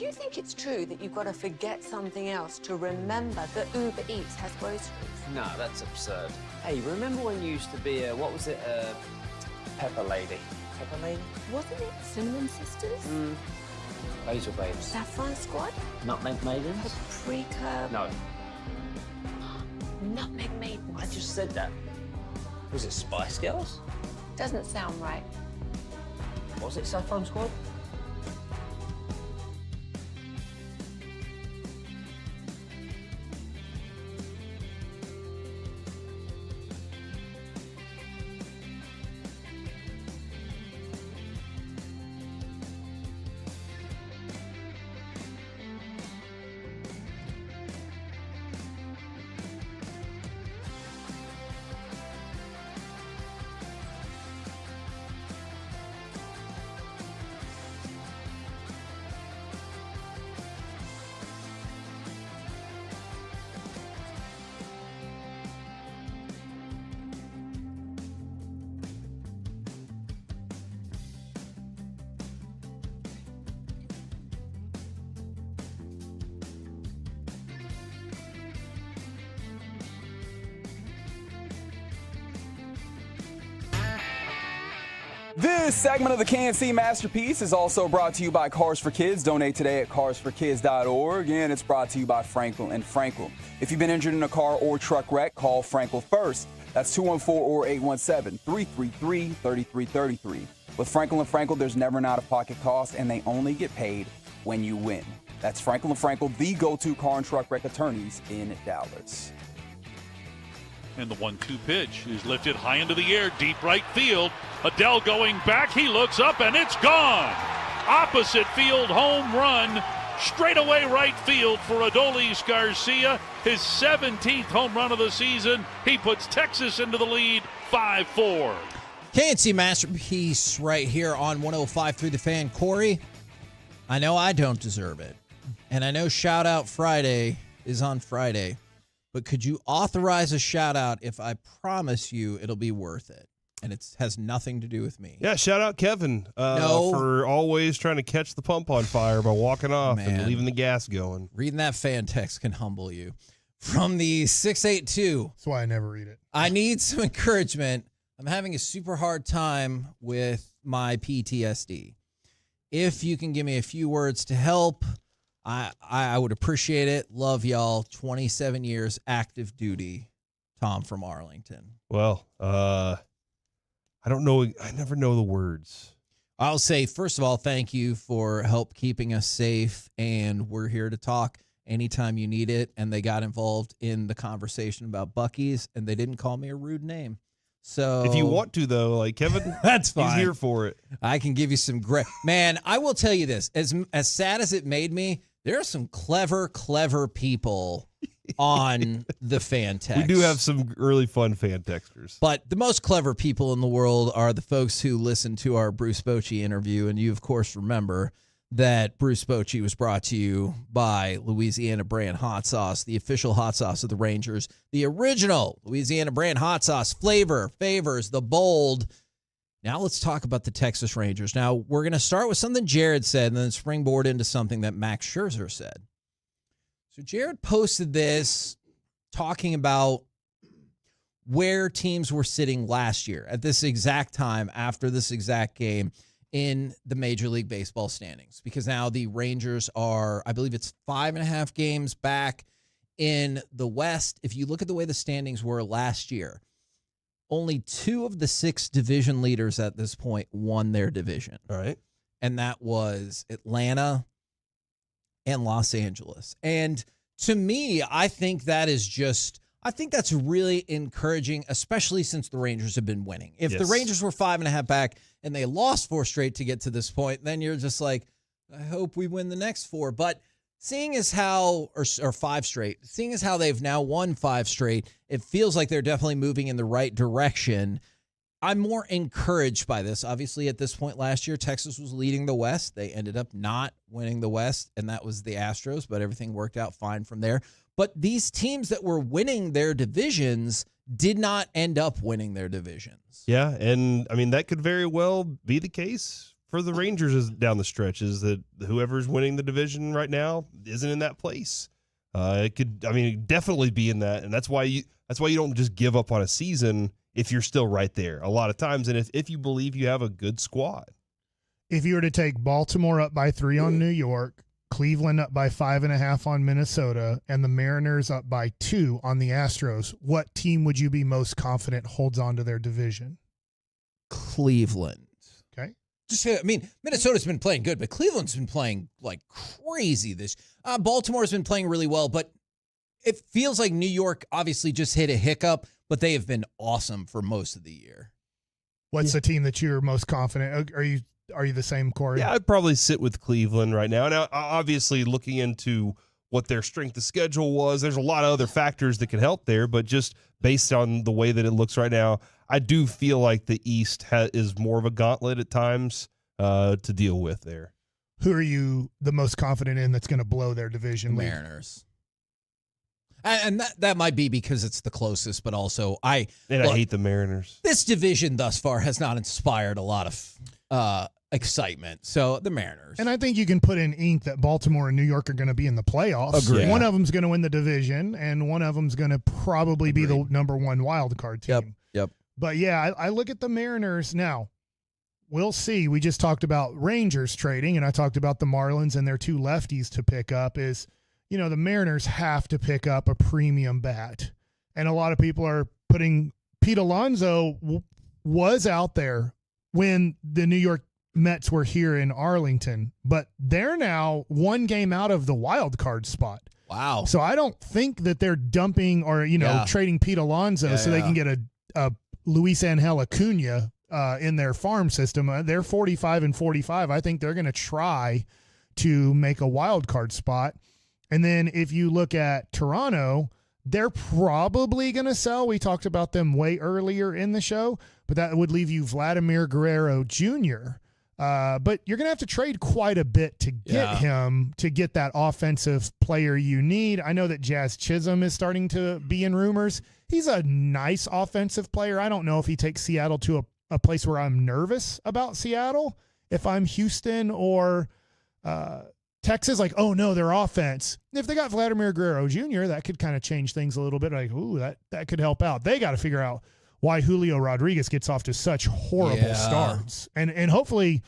[SPEAKER 2] Do you think it's true that you've got to forget something else to remember that Uber Eats has groceries?
[SPEAKER 8] No, that's absurd. Hey, remember when you used to be a, what was it, Pepper Lady? Pepper Lady?
[SPEAKER 2] Wasn't it Cinnamon Sisters?
[SPEAKER 8] Basil Babes.
[SPEAKER 2] Saffron Squad?
[SPEAKER 8] Nutmeg Maidens?
[SPEAKER 2] Paprika?
[SPEAKER 8] No.
[SPEAKER 2] Nutmeg Maidens.
[SPEAKER 8] I just said that. Was it Spice Girls?
[SPEAKER 2] Doesn't sound right.
[SPEAKER 8] Was it Saffron Squad?
[SPEAKER 16] This segment of the KNC Masterpiece is also brought to you by Cars for Kids. Donate today at krld-fm. And it's brought to you by Frankel and Frankel. If you've been injured in a car or truck wreck, call Frankel first. That's 214 or 817-333-3333. With Frankel and Frankel, there's never an out-of-pocket cost, and they only get paid when you win. That's Frankel and Frankel, the go-to car and truck wreck attorneys in Dallas.
[SPEAKER 15] And the 1-2 pitch is lifted high into the air, deep right field. Adele going back. He looks up, and it's gone. Opposite field home run. Straightaway right field for Adolis Garcia. His 17th home run of the season. He puts Texas into the lead 5-4.
[SPEAKER 18] KNC Masterpiece right here on 105 through the Fan. Corey, I know I don't deserve it. And I know Shout Out Friday is on Friday. But could you authorize a shout out if I promise you it'll be worth it? And it has nothing to do with me.
[SPEAKER 12] Yeah, shout out Kevin for always trying to catch the pump on fire by walking off and leaving the gas going.
[SPEAKER 18] Reading that fan text can humble you. From the 682.
[SPEAKER 10] That's why I never read it.
[SPEAKER 18] I need some encouragement. I'm having a super hard time with my PTSD. If you can give me a few words to help, I would appreciate it. Love y'all. 27 years active duty. Tom from Arlington.
[SPEAKER 12] Well, I don't know. I never know the words.
[SPEAKER 18] I'll say, first of all, thank you for help keeping us safe. And we're here to talk anytime you need it. And they got involved in the conversation about Buc-ee's, and they didn't call me a rude name. So
[SPEAKER 12] if you want to, though, like Kevin,
[SPEAKER 18] that's fine.
[SPEAKER 12] He's here for it.
[SPEAKER 18] I can give you some great. Man, I will tell you this. As sad as it made me, there are some clever people on the fan text.
[SPEAKER 12] We do have some really fun fan texters.
[SPEAKER 18] But the most clever people in the world are the folks who listen to our Bruce Bochy interview. And you, of course, remember that Bruce Bochy was brought to you by Louisiana Brand Hot Sauce, the official hot sauce of the Rangers. The original Louisiana Brand Hot Sauce flavor favors the bold. Now let's talk about the Texas Rangers. Now, we're going to start with something Jared said and then springboard into something that Max Scherzer said. So Jared posted this talking about where teams were sitting last year at this exact time after this exact game in the Major League Baseball standings. Because now the Rangers are, I believe it's 5.5 games back in the West. If you look at the way the standings were last year, only 2 of the 6 division leaders at this point won their division.
[SPEAKER 12] All right.
[SPEAKER 18] And that was Atlanta and Los Angeles. And to me, I think that's really encouraging, especially since the Rangers have been winning. If the Rangers were 5.5 back and they lost 4 straight to get to this point, then you're just like, I hope we win the next 4. But seeing as how, or 5 straight, seeing as how they've now won 5 straight, it feels like they're definitely moving in the right direction. I'm more encouraged by this. Obviously, at this point last year, Texas was leading the West. They ended up not winning the West, and that was the Astros, but everything worked out fine from there. But these teams that were winning their divisions did not end up winning their divisions.
[SPEAKER 12] Yeah, and I mean, that could very well be the case for the Rangers down the stretch, is that whoever's winning the division right now isn't in that place. It could, I mean, definitely be in that, and that's why you don't just give up on a season if you're still right there a lot of times, and if you believe you have a good squad.
[SPEAKER 10] If you were to take Baltimore up by 3 on New York, Cleveland up by 5.5 on Minnesota, and the Mariners up by 2 on the Astros, what team would you be most confident holds on to their division?
[SPEAKER 18] Cleveland.
[SPEAKER 10] Okay.
[SPEAKER 18] Minnesota's been playing good, but Cleveland's been playing like crazy this. Baltimore's been playing really well, but it feels like New York obviously just hit a hiccup, but they have been awesome for most of the year.
[SPEAKER 10] What's the team that you're most confident? Are you the same, Corey?
[SPEAKER 12] Yeah, I'd probably sit with Cleveland right now. Now, obviously, looking into what their strength of schedule was, there's a lot of other factors that could help there, but just based on the way that it looks right now, I do feel like the East is more of a gauntlet at times to deal with there.
[SPEAKER 10] Who are you the most confident in that's going to blow their division?
[SPEAKER 18] Mariners. And that might be because it's the closest, but also I
[SPEAKER 12] hate the Mariners.
[SPEAKER 18] This division thus far has not inspired a lot of excitement. So the Mariners.
[SPEAKER 10] And I think you can put in ink that Baltimore and New York are going to be in the playoffs.
[SPEAKER 18] Agreed.
[SPEAKER 10] One of them's going to win the division, and one of them's going to probably be the number 1 wild card team.
[SPEAKER 18] Yep.
[SPEAKER 10] But yeah, I look at the Mariners now. we'll see. We just talked about Rangers trading, and I talked about the Marlins and their 2 lefties to pick up. Is, the Mariners have to pick up a premium bat. And a lot of people are putting Pete Alonso was out there when the New York Mets were here in Arlington, but they're now 1 game out of the wild card spot.
[SPEAKER 18] Wow.
[SPEAKER 10] So I don't think that they're dumping or, trading Pete Alonso so they can get a Luis Angel Acuna in their farm system. They're 45-45. I think they're going to try to make a wild card spot. And then if you look at Toronto, they're probably going to sell. We talked about them way earlier in the show, but that would leave you Vladimir Guerrero Jr. But you're going to have to trade quite a bit to get him to get that offensive player you need. I know that Jazz Chisholm is starting to be in rumors. He's a nice offensive player. I don't know if he takes Seattle to a place where I'm nervous about Seattle. If I'm Houston or Texas, like, oh no, their offense. If they got Vladimir Guerrero Jr., that could kind of change things a little bit. Like, ooh, that could help out. They got to figure out why Julio Rodriguez gets off to such horrible starts. And hopefully,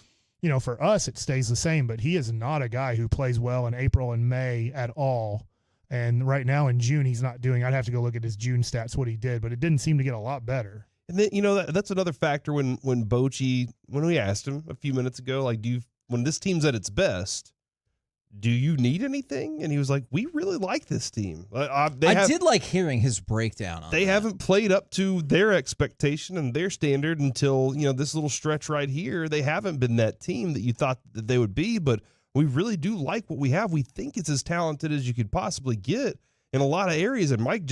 [SPEAKER 10] for us, it stays the same, but he is not a guy who plays well in April and May at all. And right now in June, he's not doing, I'd have to go look at his June stats, what he did, but it didn't seem to get a lot better.
[SPEAKER 12] And then, that's another factor when Bochy, when we asked him a few minutes ago, like, when this team's at its best, do you need anything? And he was like, we really like this team.
[SPEAKER 18] I did like hearing his breakdown on
[SPEAKER 12] They haven't played up to their expectation and their standard until, this little stretch right here. They haven't been that team that you thought that they would be, but we really do like what we have. We think it's as talented as you could possibly get in a lot of areas. And Mike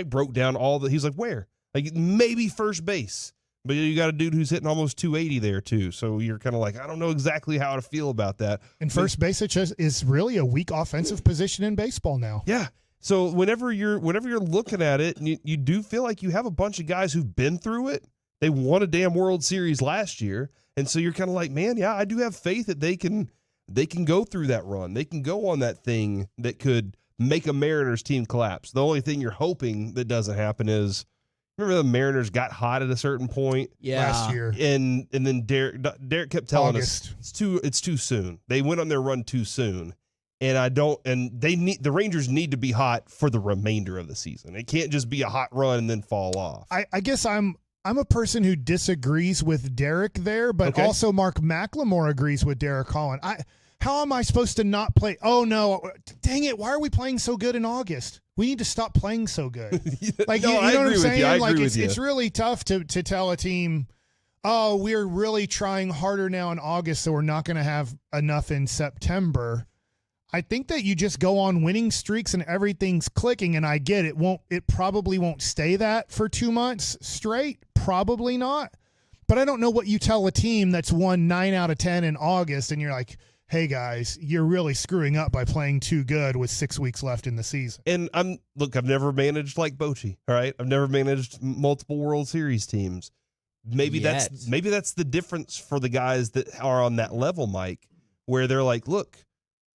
[SPEAKER 12] broke down he's like, where? Like, maybe first base. But you got a dude who's hitting almost 280 there, too. So you're kind of like, I don't know exactly how to feel about that.
[SPEAKER 10] And first base is really a weak offensive position in baseball now.
[SPEAKER 12] Yeah. So whenever you're looking at it, and you do feel like you have a bunch of guys who've been through it. They won a damn World Series last year. And so you're kind of like, man, yeah, I do have faith that they can go through that run. They can go on that thing that could make a Mariners team collapse. The only thing you're hoping that doesn't happen is, remember the Mariners got hot at a certain point
[SPEAKER 10] last year,
[SPEAKER 12] and then Derek kept telling us it's too soon. They went on their run too soon, and the Rangers need to be hot for the remainder of the season. It can't just be a hot run and then fall off.
[SPEAKER 10] I guess I'm a person who disagrees with Derek there, but also Mark McLemore agrees with Derek Holland. How am I supposed to not play? Oh no, dang it! Why are we playing so good in August? We need to stop playing so good. Like,
[SPEAKER 12] no,
[SPEAKER 10] you know what I'm saying?
[SPEAKER 12] I
[SPEAKER 10] like,
[SPEAKER 12] agree with you.
[SPEAKER 10] It's really tough to tell a team, oh, we're really trying harder now in August, so we're not going to have enough in September. I think that you just go on winning streaks and everything's clicking, and I get it. It probably won't stay that for 2 months straight. Probably not. But I don't know what you tell a team that's won 9 out of 10 in August, and you're like, hey guys, you're really screwing up by playing too good with 6 weeks left in the season.
[SPEAKER 12] And I've never managed like Bochy, all right? I've never managed multiple World Series teams. Maybe that's the difference for the guys that are on that level, Mike, where they're like, look,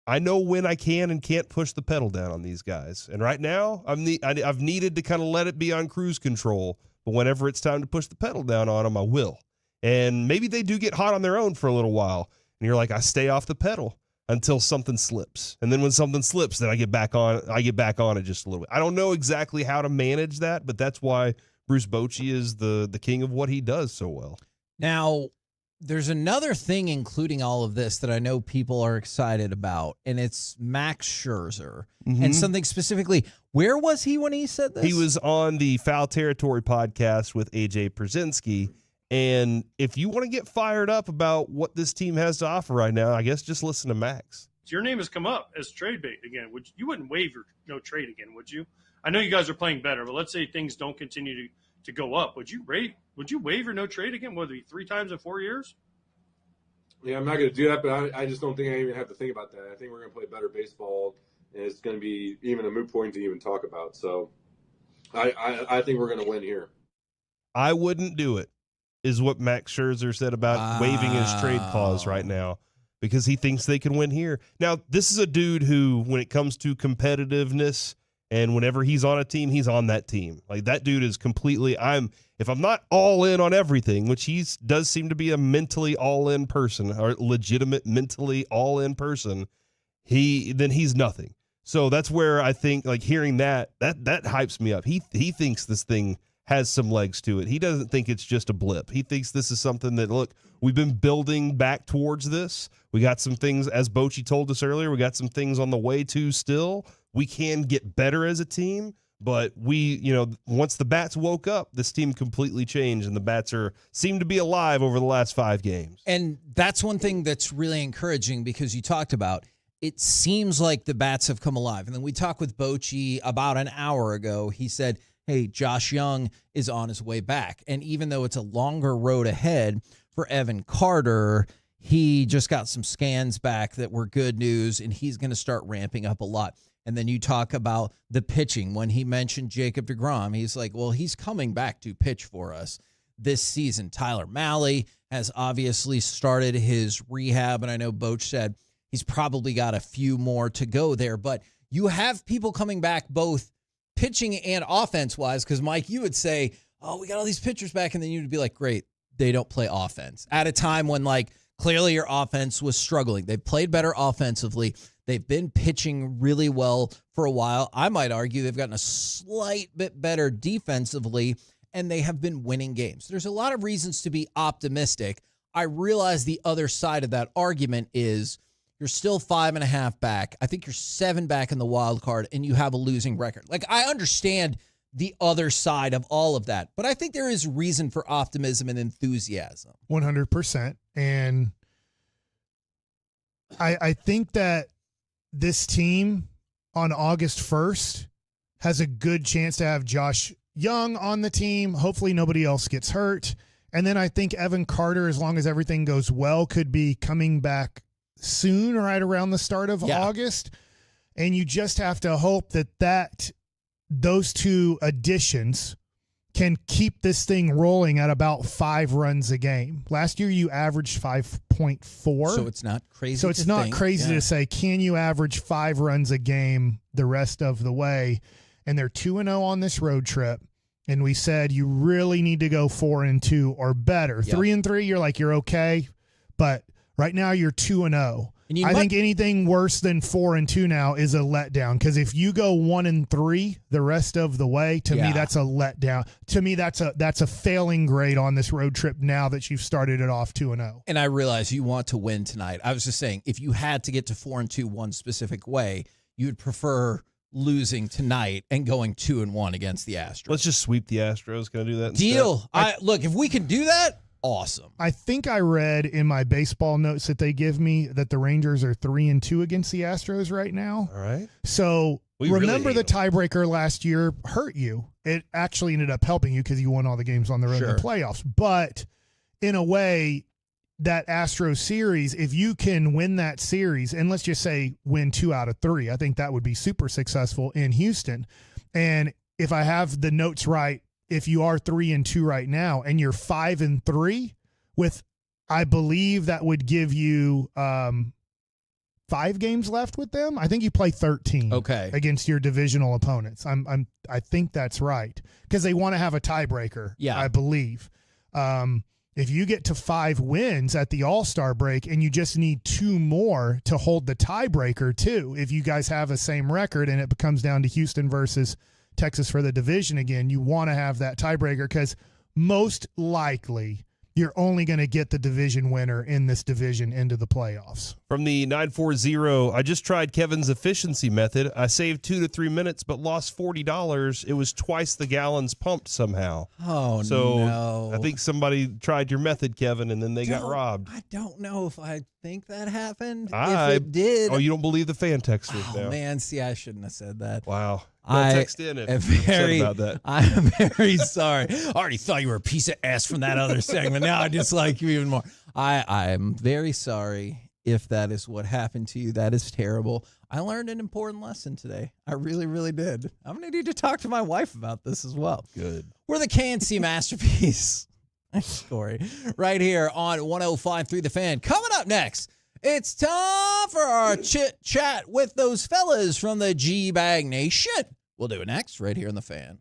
[SPEAKER 12] I know when I can and can't push the pedal down on these guys. And right now, I've needed to kind of let it be on cruise control, but whenever it's time to push the pedal down on them, I will. And maybe they do get hot on their own for a little while. And you're like, I stay off the pedal until something slips. And then when something slips, then I get back on it just a little bit. I don't know exactly how to manage that, but that's why Bruce Bochy is the king of what he does so well.
[SPEAKER 18] Now, there's another thing including all of this that I know people are excited about, and it's Max Scherzer.
[SPEAKER 12] Mm-hmm.
[SPEAKER 18] And something specifically, where was he when he said this?
[SPEAKER 12] He was on the Foul Territory podcast with AJ Przinsky. And if you want to get fired up about what this team has to offer right now, I guess just listen to Max.
[SPEAKER 19] Your name has come up as trade bait again. You wouldn't waive your no trade again, would you? I know you guys are playing better, but let's say things don't continue to go up. Would you waive your no trade again? Would it be 3 times in 4 years?
[SPEAKER 7] Yeah, I'm not going to do that, but I just don't think I even have to think about that. I think we're going to play better baseball, and it's going to be even a moot point to even talk about. So I think we're going to win here.
[SPEAKER 12] I wouldn't do it, is what Max Scherzer said about waiving his trade clause right now, because he thinks they can win here. Now, this is a dude who, when it comes to competitiveness And whenever he's on a team, he's on that team. Like, that dude is completely, if I'm not all in on everything, which he does seem to be a mentally all in person, or legitimate mentally all in person, then he's nothing. So that's where I think, like, hearing that hypes me up. He thinks this thing has some legs to it. He doesn't think it's just a blip. He thinks this is something that, look, we've been building back towards this. We got some things, as Bochy told us earlier, we got some things on the way to still. We can get better as a team, but once the Bats woke up, this team completely changed, and the Bats seem to be alive over the last 5 games.
[SPEAKER 18] And that's one thing that's really encouraging, because you talked about it seems like the Bats have come alive. And then we talked with Bochy about an hour ago. He said, hey, Josh Young is on his way back. And even though it's a longer road ahead for Evan Carter, he just got some scans back that were good news, and he's going to start ramping up a lot. And then you talk about the pitching. When he mentioned Jacob deGrom, he's like, well, he's coming back to pitch for us this season. Tyler Mahle has obviously started his rehab, and I know Boch said he's probably got a few more to go there. But you have people coming back both pitching and offense-wise, because, Mike, you would say, oh, we got all these pitchers back, and then you'd be like, great, they don't play offense. At a time when, like, clearly your offense was struggling. They've played better offensively. They've been pitching really well for a while. I might argue they've gotten a slight bit better defensively, and they have been winning games. There's a lot of reasons to be optimistic. I realize the other side of that argument is you're still 5.5 back. I think you're 7 back in the wild card, and you have a losing record. Like, I understand the other side of all of that, but I think there is reason for optimism and enthusiasm.
[SPEAKER 10] 100%. And I think that this team on August 1st has a good chance to have Josh Young on the team. Hopefully nobody else gets hurt. And then I think Evan Carter, as long as everything goes well, could be coming back soon, right around the start of August. And you just have to hope that those two additions can keep this thing rolling at about 5 runs a game. Last year you averaged 5.4.
[SPEAKER 18] So it's not crazy.
[SPEAKER 10] So it's not crazy to say, can you average 5 runs a game the rest of the way? And they're 2-0 on this road trip. And we said you really need to go 4-2 or better. 3-3, you're like, you're okay. But right now you're 2-0. I think anything worse than 4-2 now is a letdown, because if you go 1-3 the rest of the way, to me that's a letdown. To me that's a failing grade on this road trip now that you've started it off 2-0.
[SPEAKER 18] And I realize you want to win tonight. I was just saying, if you had to get to 4-2 one specific way, you'd prefer losing tonight and going 2-1 against the Astros.
[SPEAKER 12] Let's just sweep the Astros. Can I do that instead?
[SPEAKER 18] Deal. Look, if we can do that, awesome.
[SPEAKER 10] I think I read in my baseball notes that they give me that the Rangers are 3-2 against the Astros right now.
[SPEAKER 12] All right.
[SPEAKER 10] So remember the tiebreaker last year hurt you. It actually ended up helping you because you won all the games on the road in the playoffs. But in a way, that Astros series, if you can win that series, and let's just say win 2 out of 3, I think that would be super successful in Houston. And if I have the notes right, if you are 3-2 right now and you're 5-3 with, I believe that would give you 5 games left with them. I think you play 13 against your divisional opponents. I think that's right, because they want to have a tiebreaker. I believe. If you get to 5 wins at the All-Star break and you just need 2 more to hold the tiebreaker too, if you guys have the same record and it comes down to Houston versus Texas for the division again, you want to have that tiebreaker, because most likely you're only going to get the division winner in this division into the playoffs.
[SPEAKER 12] From the 940, I just tried Kevin's efficiency method. I saved 2 to 3 minutes, but lost $40. It was twice the gallons pumped somehow.
[SPEAKER 18] Oh,
[SPEAKER 12] so
[SPEAKER 18] no.
[SPEAKER 12] I think somebody tried your method, Kevin, and then they got robbed.
[SPEAKER 18] I don't know if I think that happened. If it did.
[SPEAKER 12] Oh, you don't believe the fan texters now.
[SPEAKER 18] Oh, man, see, I shouldn't have said that.
[SPEAKER 12] Wow. Don't text in if you're upset about that.
[SPEAKER 18] I'm very sorry. I already thought you were a piece of ass from that other segment. Now I dislike you even more. I'm very sorry if that is what happened to you. That is terrible. I learned an important lesson today. I really, really did. I'm going to need to talk to my wife about this as well.
[SPEAKER 12] Good.
[SPEAKER 18] We're the KNC Masterpiece story right here on 105.3 The Fan. Coming up next, it's time for our chit chat with those fellas from the G-Bag Nation. We'll do it next right here on The Fan.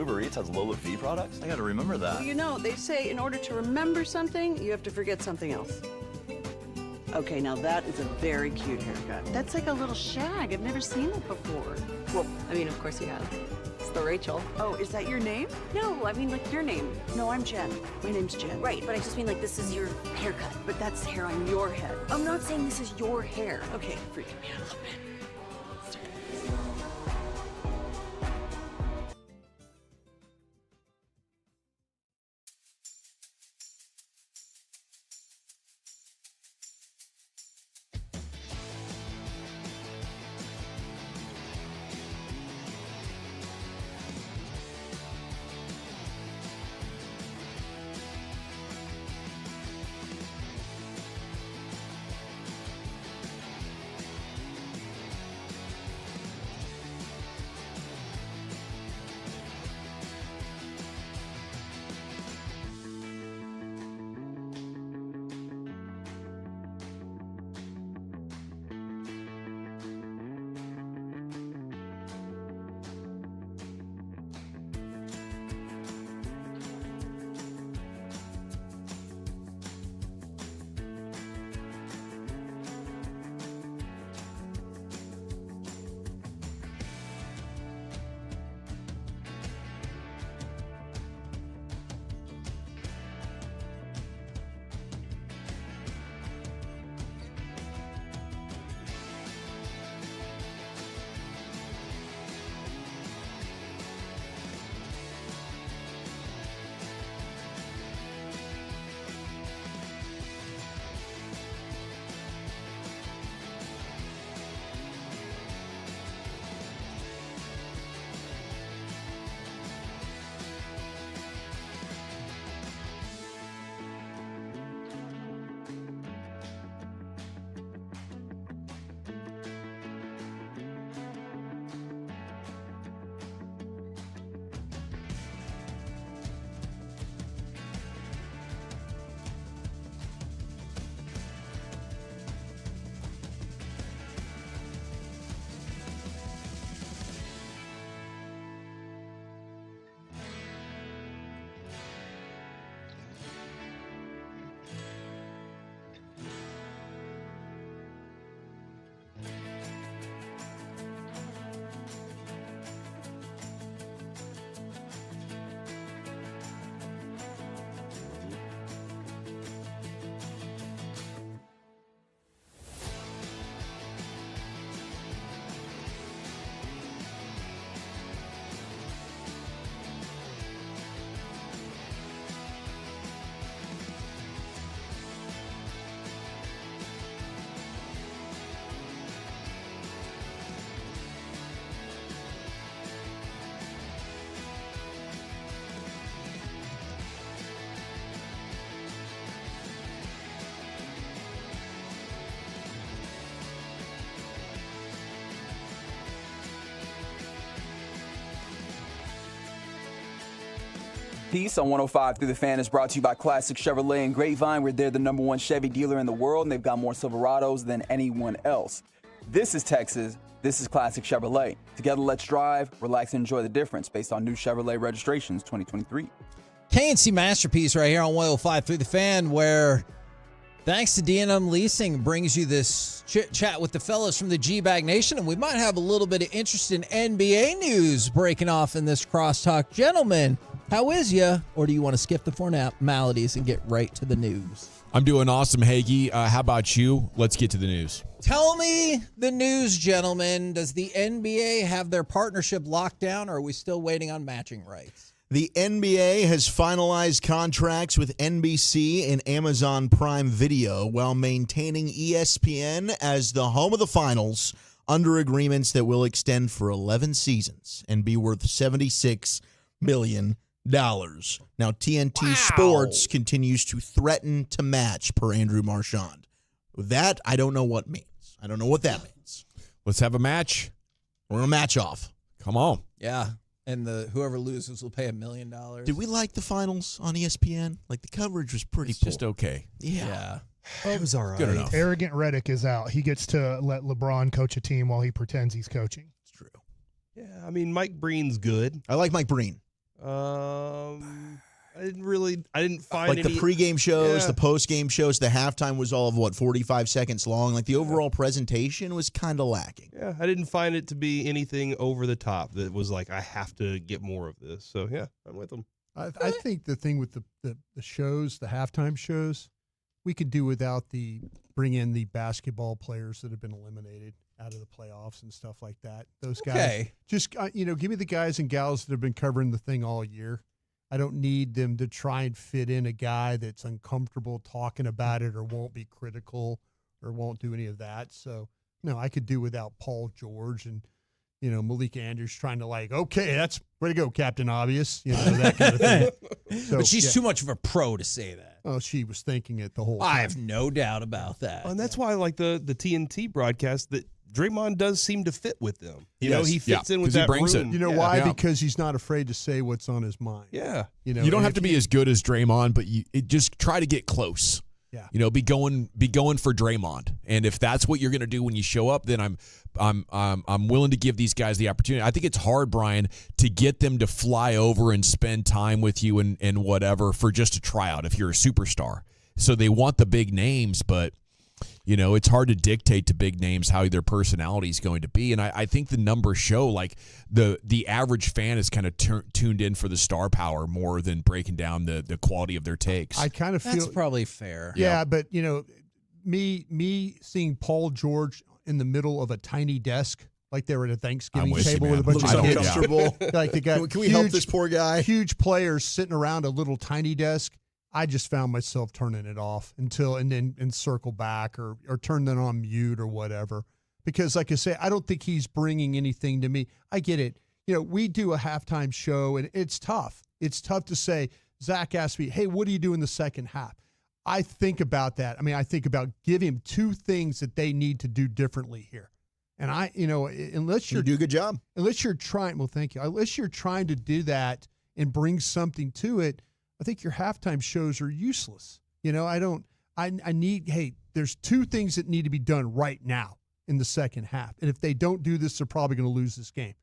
[SPEAKER 13] Uber Eats has low fee products? I gotta remember that.
[SPEAKER 14] Well, you know, they say in order to remember something, you have to forget something else. Okay, now that is a very cute haircut. That's like a little shag. I've never seen it before.
[SPEAKER 2] Well, I mean, of course you have. It's the Rachel.
[SPEAKER 14] Oh, is that your name?
[SPEAKER 20] No, I mean like your name.
[SPEAKER 14] No, I'm Jen. My name's Jen.
[SPEAKER 20] Right, but I just mean like this is your haircut.
[SPEAKER 14] But that's hair on your head.
[SPEAKER 20] I'm not saying this is your hair.
[SPEAKER 14] Okay, freaking me out a little bit.
[SPEAKER 16] Masterpiece on 105 through the Fan is brought to you by Classic Chevrolet and Grapevine, where they're the #1 Chevy dealer in the world, and they've got more Silverados than anyone else. This is Texas. This is Classic Chevrolet. Together, let's drive, relax, and enjoy the difference based on new Chevrolet registrations 2023.
[SPEAKER 18] K&C Masterpiece right here on 105 through the Fan, where thanks to D&M Leasing brings you this chit-chat with the fellas from the G-Bag Nation, and we might have a little bit of interest in NBA news breaking off in this crosstalk. Gentlemen, how is ya? Or do you want to skip the formalities and get right to the news?
[SPEAKER 11] I'm doing awesome, Hagee. How about you? Let's get to the news.
[SPEAKER 18] Tell me the news, gentlemen. Does the NBA have their partnership locked down, or are we still waiting on matching rights?
[SPEAKER 21] The NBA has finalized contracts with NBC and Amazon Prime Video while maintaining ESPN as the home of the finals under agreements that will extend for 11 seasons and be worth $76 million. Now, TNT Sports continues to threaten to match, per Andrew Marchand. That, I don't know what means. I don't know what that means.
[SPEAKER 11] Let's have a match.
[SPEAKER 21] We're going to match off.
[SPEAKER 11] Come on.
[SPEAKER 18] Yeah. And whoever loses will pay $1 million.
[SPEAKER 21] Did we like the finals on ESPN? Like, the coverage was pretty poor.
[SPEAKER 11] Just okay.
[SPEAKER 21] Yeah.
[SPEAKER 12] It was all right.
[SPEAKER 11] Good enough.
[SPEAKER 10] Arrogant Reddick is out. He gets to let LeBron coach a team while he pretends he's coaching.
[SPEAKER 21] It's true.
[SPEAKER 12] Yeah, I mean, Mike Breen's good.
[SPEAKER 21] I like Mike Breen.
[SPEAKER 12] I didn't find
[SPEAKER 21] like
[SPEAKER 12] any,
[SPEAKER 21] the pregame shows,
[SPEAKER 12] yeah.
[SPEAKER 21] the postgame shows. The halftime was all of 45 seconds long. Like the overall presentation was kind of lacking.
[SPEAKER 12] Yeah, I didn't find it to be anything over the top that was like I have to get more of this. So yeah, I'm with them.
[SPEAKER 23] I think the thing with the shows, the halftime shows, we could do without bring in the basketball players that have been eliminated out of the playoffs and stuff like that. Those guys, just give me the guys and gals that have been covering the thing all year. I don't need them to try and fit in a guy that's uncomfortable talking about it or won't be critical or won't do any of that. So, no, I could do without Paul George and, Malik Andrews trying to okay, that's way to go, Captain Obvious, that kind of thing. So,
[SPEAKER 18] but she's too much of a pro to say that.
[SPEAKER 23] Oh, she was thinking it the whole time.
[SPEAKER 18] I have no doubt about that.
[SPEAKER 12] And that's why I like the TNT broadcast that Draymond does seem to fit with them. He fits in with that room.
[SPEAKER 23] You know why? Yeah. Because he's not afraid to say what's on his mind.
[SPEAKER 12] Yeah.
[SPEAKER 11] You don't have to be as good as Draymond, but you just try to get close.
[SPEAKER 23] Yeah.
[SPEAKER 11] Be going for Draymond. And if that's what you're going to do when you show up, then I'm willing to give these guys the opportunity. I think it's hard, Brian, to get them to fly over and spend time with you and whatever for just a tryout if you're a superstar. So they want the big names, but it's hard to dictate to big names how their personality is going to be. And I think the numbers show the average fan is kind of tuned in for the star power more than breaking down the quality of their takes.
[SPEAKER 23] I kind of feel
[SPEAKER 18] that's probably fair.
[SPEAKER 23] Yeah, but me seeing Paul George in the middle of a tiny desk, like they were at a Thanksgiving table with a bunch of kids.
[SPEAKER 21] Uncomfortable.
[SPEAKER 23] Like they got
[SPEAKER 21] can we help this poor guy?
[SPEAKER 23] Huge players sitting around a little tiny desk. I just found myself turning it off and circle back or turn it on mute or whatever. Because like I say, I don't think he's bringing anything to me. I get it. We do a halftime show and it's tough. It's tough to say, Zach asked me, hey, what do you do in the second half? I think about that. I think about giving him two things that they need to do differently here. And unless
[SPEAKER 21] you do a good job.
[SPEAKER 23] Unless you're trying, well, thank you. Unless you're trying to do that and bring something to it, I think your halftime shows are useless. I need, hey, there's two things that need to be done right now in the second half. And if they don't do this, they're probably going to lose this game.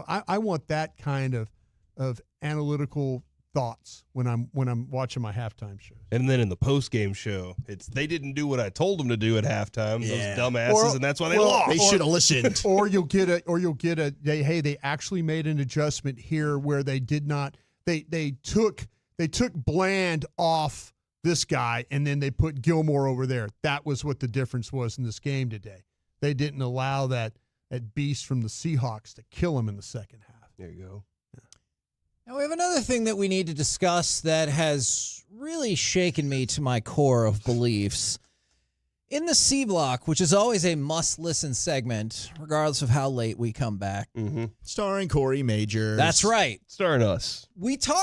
[SPEAKER 23] I want that kind of analytical thoughts when I'm watching my halftime shows.
[SPEAKER 12] And then in the post-game show, they didn't do what I told them to do at halftime, those dumbasses, and that's why they lost.
[SPEAKER 21] They should have listened.
[SPEAKER 23] Or you'll get they actually made an adjustment here where they did not, they took Bland off this guy, and then they put Gilmore over there. That was what the difference was in this game today. They didn't allow that beast from the Seahawks to kill him in the second half.
[SPEAKER 12] There you go.
[SPEAKER 18] Now we have another thing that we need to discuss that has really shaken me to my core of beliefs. In the C Block, which is always a must-listen segment, regardless of how late we come back.
[SPEAKER 21] Mm-hmm. Starring Corey Majors.
[SPEAKER 18] That's right.
[SPEAKER 12] Starring us.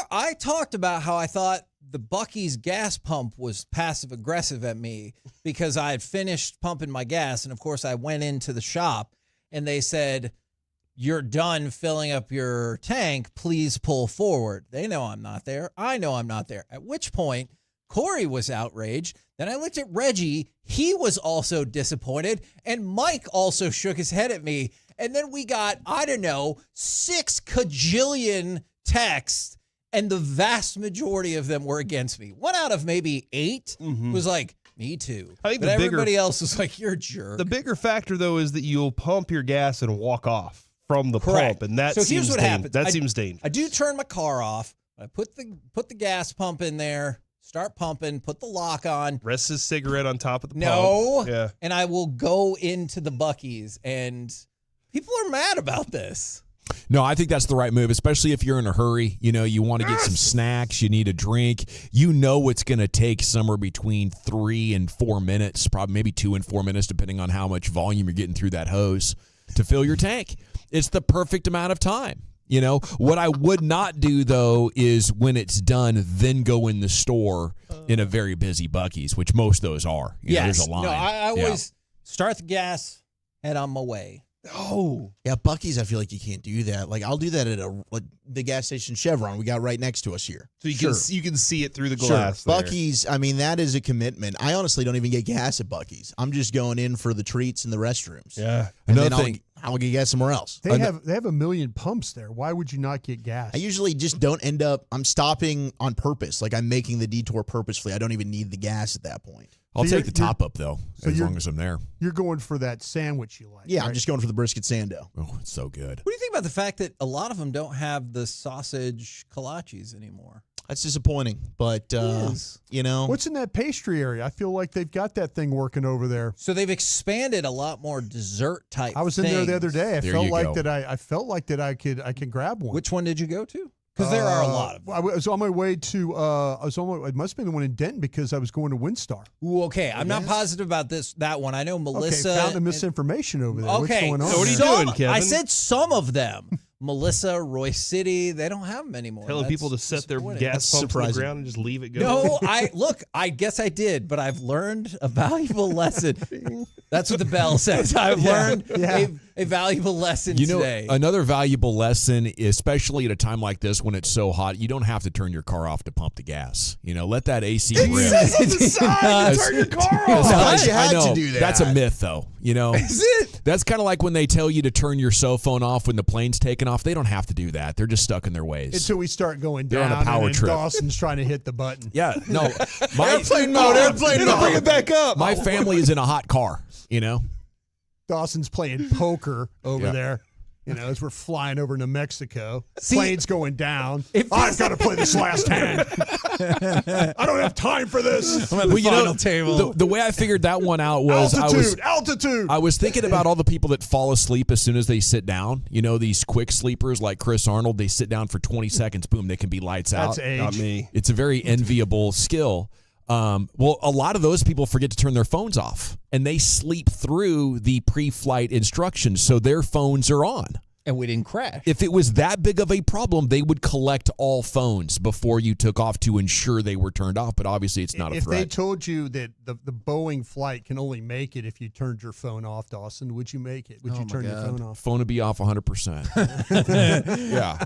[SPEAKER 18] I talked about how I thought the Buc-ee's gas pump was passive-aggressive at me because I had finished pumping my gas, and of course I went into the shop, and they said, you're done filling up your tank, please pull forward. They know I'm not there. I know I'm not there. At which point, Corey was outraged. Then I looked at Reggie. He was also disappointed. And Mike also shook his head at me. And then we got, 6 kajillion texts. And the vast majority of them were against me. 1 out of maybe 8 was like, me too.
[SPEAKER 12] I think
[SPEAKER 18] but everybody else was like, you're a jerk.
[SPEAKER 12] The bigger factor, though, is that you'll pump your gas and walk off from the pump. And that
[SPEAKER 18] here's what happens.
[SPEAKER 12] That seems dangerous.
[SPEAKER 18] I do turn my car off. I put the gas pump in there. Start pumping, put the lock on.
[SPEAKER 12] Rest his cigarette on top of the
[SPEAKER 18] pump.
[SPEAKER 12] Yeah.
[SPEAKER 18] And I will go into the Buc-ee's, and people are mad about this.
[SPEAKER 11] No, I think that's the right move, especially if you're in a hurry. You want to get some snacks, you need a drink. It's going to take somewhere between 3 and 4 minutes, probably maybe 2 and 4 minutes, depending on how much volume you're getting through that hose to fill your tank. It's the perfect amount of time. What I would not do, though, is when it's done, then go in the store in a very busy Buc-ee's, which most of those are. There's a line.
[SPEAKER 18] No, I always start the gas, head on my way.
[SPEAKER 21] Oh. Yeah, Buc-ee's, I feel like you can't do that. Like, I'll do that at the gas station Chevron we got right next to us here.
[SPEAKER 12] So you can see it through the glass.
[SPEAKER 21] Sure. Buc-ee's, I mean, that is a commitment. I honestly don't even get gas at Buc-ee's. I'm just going in for the treats and the restrooms.
[SPEAKER 12] Yeah.
[SPEAKER 21] And then I'll get gas somewhere else.
[SPEAKER 23] They have a million pumps there. Why would you not get gas?
[SPEAKER 21] I usually just don't end up, I'm stopping on purpose. Like, I'm making the detour purposefully. I don't even need the gas at that point.
[SPEAKER 11] I'll take the top up, though, as long as I'm there.
[SPEAKER 23] You're going for that sandwich you like.
[SPEAKER 21] Yeah,
[SPEAKER 23] right?
[SPEAKER 21] I'm just going for the brisket sando.
[SPEAKER 11] Oh, it's so good.
[SPEAKER 18] What do you think about the fact that a lot of them don't have the sausage kolaches anymore?
[SPEAKER 21] That's disappointing, but,
[SPEAKER 23] What's in that pastry area? I feel like they've got that thing working over there.
[SPEAKER 18] So they've expanded a lot more dessert type
[SPEAKER 23] I was in there the other day. I felt like that I could grab one.
[SPEAKER 18] Which one did you go to? Because there are a lot of them.
[SPEAKER 23] I was on my way to, it must have been the one in Denton because I was going to WinStar.
[SPEAKER 18] Ooh, okay. I'm not positive about that one. I know Melissa.
[SPEAKER 23] Okay, found the misinformation over there.
[SPEAKER 18] Okay.
[SPEAKER 23] What's going on?
[SPEAKER 12] So what are you doing, Kevin?
[SPEAKER 18] I said some of them. Melissa, Roy City, they don't have them anymore.
[SPEAKER 12] Telling people to set their gas pumps on the ground and just leave it go.
[SPEAKER 18] No, I guess I did, but I've learned a valuable lesson. That's what the bell says. I've learned a valuable lesson today.
[SPEAKER 11] Another valuable lesson, especially at a time like this when it's so hot, you don't have to turn your car off to pump the gas. Let that AC rip.
[SPEAKER 12] On the side, turn your car off.
[SPEAKER 21] I know. To do that.
[SPEAKER 11] That's a myth, though.
[SPEAKER 18] Is it?
[SPEAKER 11] That's kind of like when they tell you to turn your cell phone off when the plane's taking off. They don't have to do that. They're just stuck in their ways.
[SPEAKER 23] Until we start going
[SPEAKER 11] They're
[SPEAKER 23] down
[SPEAKER 11] on a power
[SPEAKER 23] and
[SPEAKER 11] trip.
[SPEAKER 23] Dawson's trying to hit the button.
[SPEAKER 11] Yeah, no.
[SPEAKER 21] Airplane mode.
[SPEAKER 12] Bring it back up.
[SPEAKER 11] My family is in a hot car,
[SPEAKER 23] Dawson's playing poker over there. As we're flying over to Mexico, plane's going down. I've got to play this last hand. I don't have time for this.
[SPEAKER 18] I'm at the final table.
[SPEAKER 11] The way I figured that one out was
[SPEAKER 23] altitude.
[SPEAKER 11] I was thinking about all the people that fall asleep as soon as they sit down. These quick sleepers like Chris Arnold, they sit down for 20 seconds, boom, they can be lights out.
[SPEAKER 23] That's age.
[SPEAKER 12] Not me.
[SPEAKER 11] It's a very enviable skill. Well, a lot of those people forget to turn their phones off, and they sleep through the pre-flight instructions, so their phones are on.
[SPEAKER 18] And we didn't crash.
[SPEAKER 11] If it was that big of a problem, they would collect all phones before you took off to ensure they were turned off, but obviously it's not a threat.
[SPEAKER 23] If they told you that the Boeing flight can only make it if you turned your phone off, Dawson, would you make it? Would you turn your phone off?
[SPEAKER 11] Phone would be off 100%. Yeah.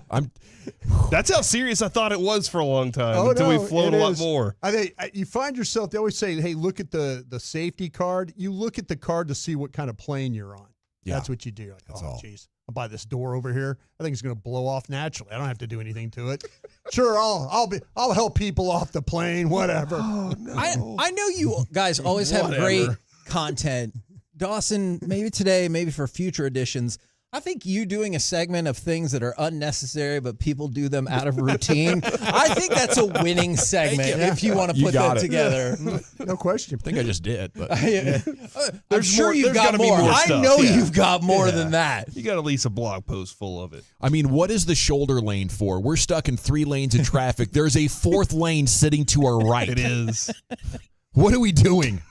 [SPEAKER 12] That's how serious I thought it was for a long time until we've flown a lot more.
[SPEAKER 23] I think you find yourself, they always say, hey, look at the safety card. You look at the card to see what kind of plane you're on.
[SPEAKER 11] Yeah.
[SPEAKER 23] That's what you do. Like,
[SPEAKER 11] That's all.
[SPEAKER 23] Geez. I'll buy this door over here. I think it's going to blow off naturally. I don't have to do anything to it. Sure, I'll help people off the plane, whatever.
[SPEAKER 12] Oh, no.
[SPEAKER 18] I know you guys always have great content. Dawson, maybe today, maybe for future editions, I think you doing a segment of things that are unnecessary, but people do them out of routine. I think that's a winning segment if you want to put that together.
[SPEAKER 23] No question.
[SPEAKER 11] I think I just did. But
[SPEAKER 18] I'm sure you've got more. I know you've got more than that.
[SPEAKER 12] You got at least a blog post full of it.
[SPEAKER 11] I mean, what is the shoulder lane for? We're stuck in 3 lanes of traffic. There's a 4th lane sitting to our right.
[SPEAKER 12] It is.
[SPEAKER 11] What are we doing?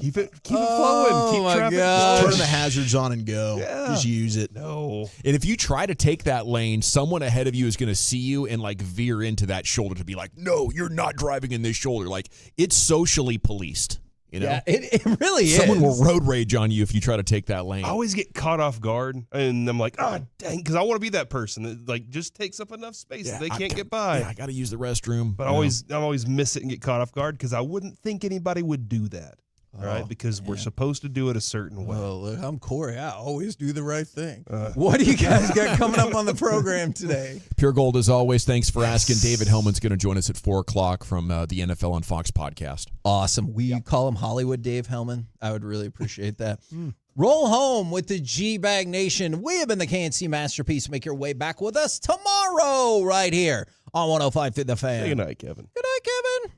[SPEAKER 12] Keep it flowing. Keep traffic flowing.
[SPEAKER 21] Turn the hazards on and go.
[SPEAKER 12] Yeah.
[SPEAKER 21] Just use it.
[SPEAKER 12] No.
[SPEAKER 11] And if you try to take that lane, someone ahead of you is going to see you and veer into that shoulder to be like, no, you're not driving in this shoulder. Like, it's socially policed. You know,
[SPEAKER 18] Yeah, it really is.
[SPEAKER 11] Someone will road rage on you if you try to take that lane.
[SPEAKER 12] I always get caught off guard, and I'm like, oh, dang, because I want to be that person that like just takes up enough space that they can't get by.
[SPEAKER 11] Yeah, I got to use the restroom.
[SPEAKER 12] But I always miss it and get caught off guard because I wouldn't think anybody would do that. Right, because we're supposed to do it a certain way.
[SPEAKER 18] Oh, look, I'm Corey. I always do the right thing. What do you guys got coming up on the program today?
[SPEAKER 11] Pure Gold, as always. Thanks for asking. David Hellman's going to join us at 4 o'clock from the NFL on Fox podcast.
[SPEAKER 18] Awesome. We call him Hollywood Dave Hellman. I would really appreciate that. Roll home with the G-Bag Nation. We have been the KNC Masterpiece. Make your way back with us tomorrow right here on 105 through the Fan.
[SPEAKER 12] Good night, Kevin.
[SPEAKER 18] Good night, Kevin.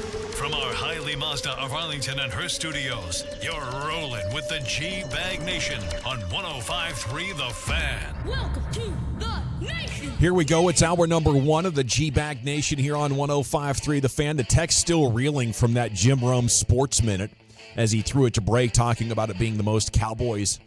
[SPEAKER 1] From our Hiley Mazda of Arlington and Hearst studios, you're rolling with the G-Bag Nation on 105.3 The Fan.
[SPEAKER 3] Welcome to the nation.
[SPEAKER 11] Here we go. It's hour number 1 of the G-Bag Nation here on 105.3 The Fan. The text still reeling from that Jim Rome Sports Minute as he threw it to break, talking about it being the most Cowboys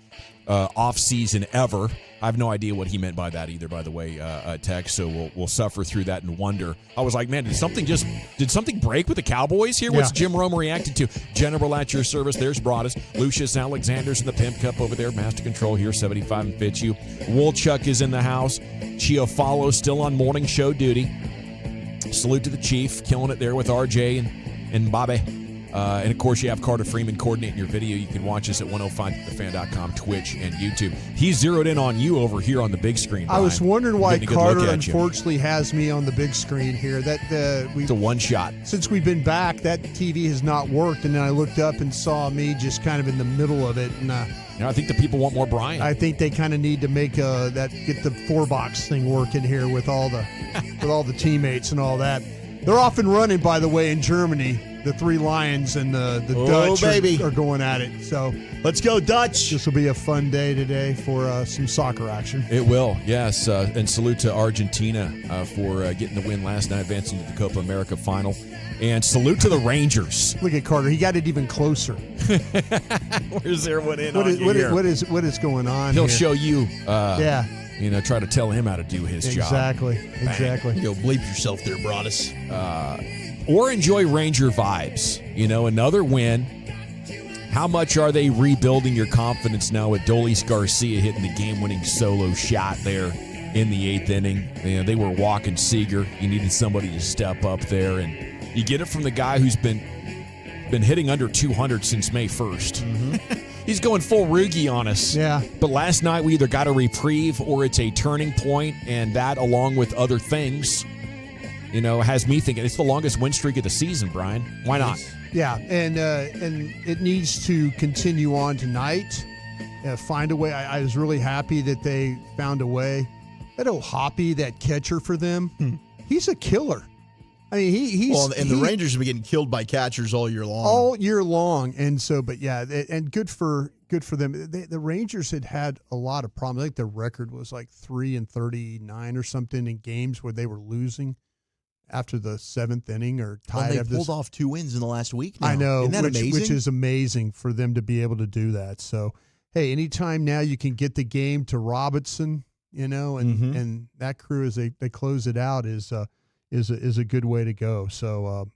[SPEAKER 11] off-season ever. I have no idea what he meant by that either, by the way, text, so we'll suffer through that and wonder. I was like, man, did something break with the Cowboys here? What's Jim Rome reacted to? General at your service. There's Broadus. Lucius Alexander's in the Pimp Cup over there. Master Control here, 75 and fits you. Wolchuk is in the house. Chiafalo still on morning show duty. Salute to the Chief, killing it there with RJ and Bobby. And, of course, you have Carter Freeman coordinating your video. You can watch us at 105thefan.com, Twitch, and YouTube. He zeroed in on you over here on the big screen, Brian.
[SPEAKER 23] I was wondering why Carter unfortunately has me on the big screen here.
[SPEAKER 11] It's a one-shot.
[SPEAKER 23] Since we've been back, that TV has not worked, and then I looked up and saw me just kind of in the middle of it. And
[SPEAKER 11] I think the people want more Brian.
[SPEAKER 23] I think they kind of need to make get the 4-box thing working here with all the teammates and all that. They're off and running, by the way, in Germany. The 3 Lions and the Dutch are going at it. So
[SPEAKER 21] let's go, Dutch.
[SPEAKER 23] This will be a fun day today for some soccer action.
[SPEAKER 11] It will, yes. And salute to Argentina for getting the win last night, advancing to the Copa America final. And salute to the Rangers.
[SPEAKER 23] Look at Carter. He got it even closer.
[SPEAKER 11] Where's there one in
[SPEAKER 23] what
[SPEAKER 11] on
[SPEAKER 23] is going on
[SPEAKER 11] He'll
[SPEAKER 23] here?
[SPEAKER 11] show you. Try to tell him how to do his job.
[SPEAKER 23] Exactly.
[SPEAKER 21] Go bleep yourself there, Broadus.
[SPEAKER 11] Or enjoy Ranger vibes. Another win. How much are they rebuilding your confidence now with Dolis Garcia hitting the game-winning solo shot there in the 8th inning? They were walking Seager. You needed somebody to step up there, and you get it from the guy who's been hitting under 200 since May 1st. Mm-hmm. He's going full Rugi on us.
[SPEAKER 23] Yeah.
[SPEAKER 11] But last night we either got a reprieve or it's a turning point, and that, along with other things, has me thinking it's the longest win streak of the season, Brian. Why not?
[SPEAKER 23] Yeah, and it needs to continue on tonight. Find a way. I was really happy that they found a way. That Hoppy, that catcher for them, he's a killer. I mean, he's
[SPEAKER 21] the Rangers have been getting killed by catchers all year long.
[SPEAKER 23] And so, but yeah, and good for them. The Rangers had a lot of problems. I think their record was like 3-39 or something in games where they were losing after the 7th inning or tied.
[SPEAKER 21] They pulled off 2 wins in the last week now.
[SPEAKER 23] I know,
[SPEAKER 21] Isn't that amazing?
[SPEAKER 23] Which is amazing for them to be able to do that. So, hey, anytime now you can get the game to Robertson, and that crew as they close it out is a good way to go. So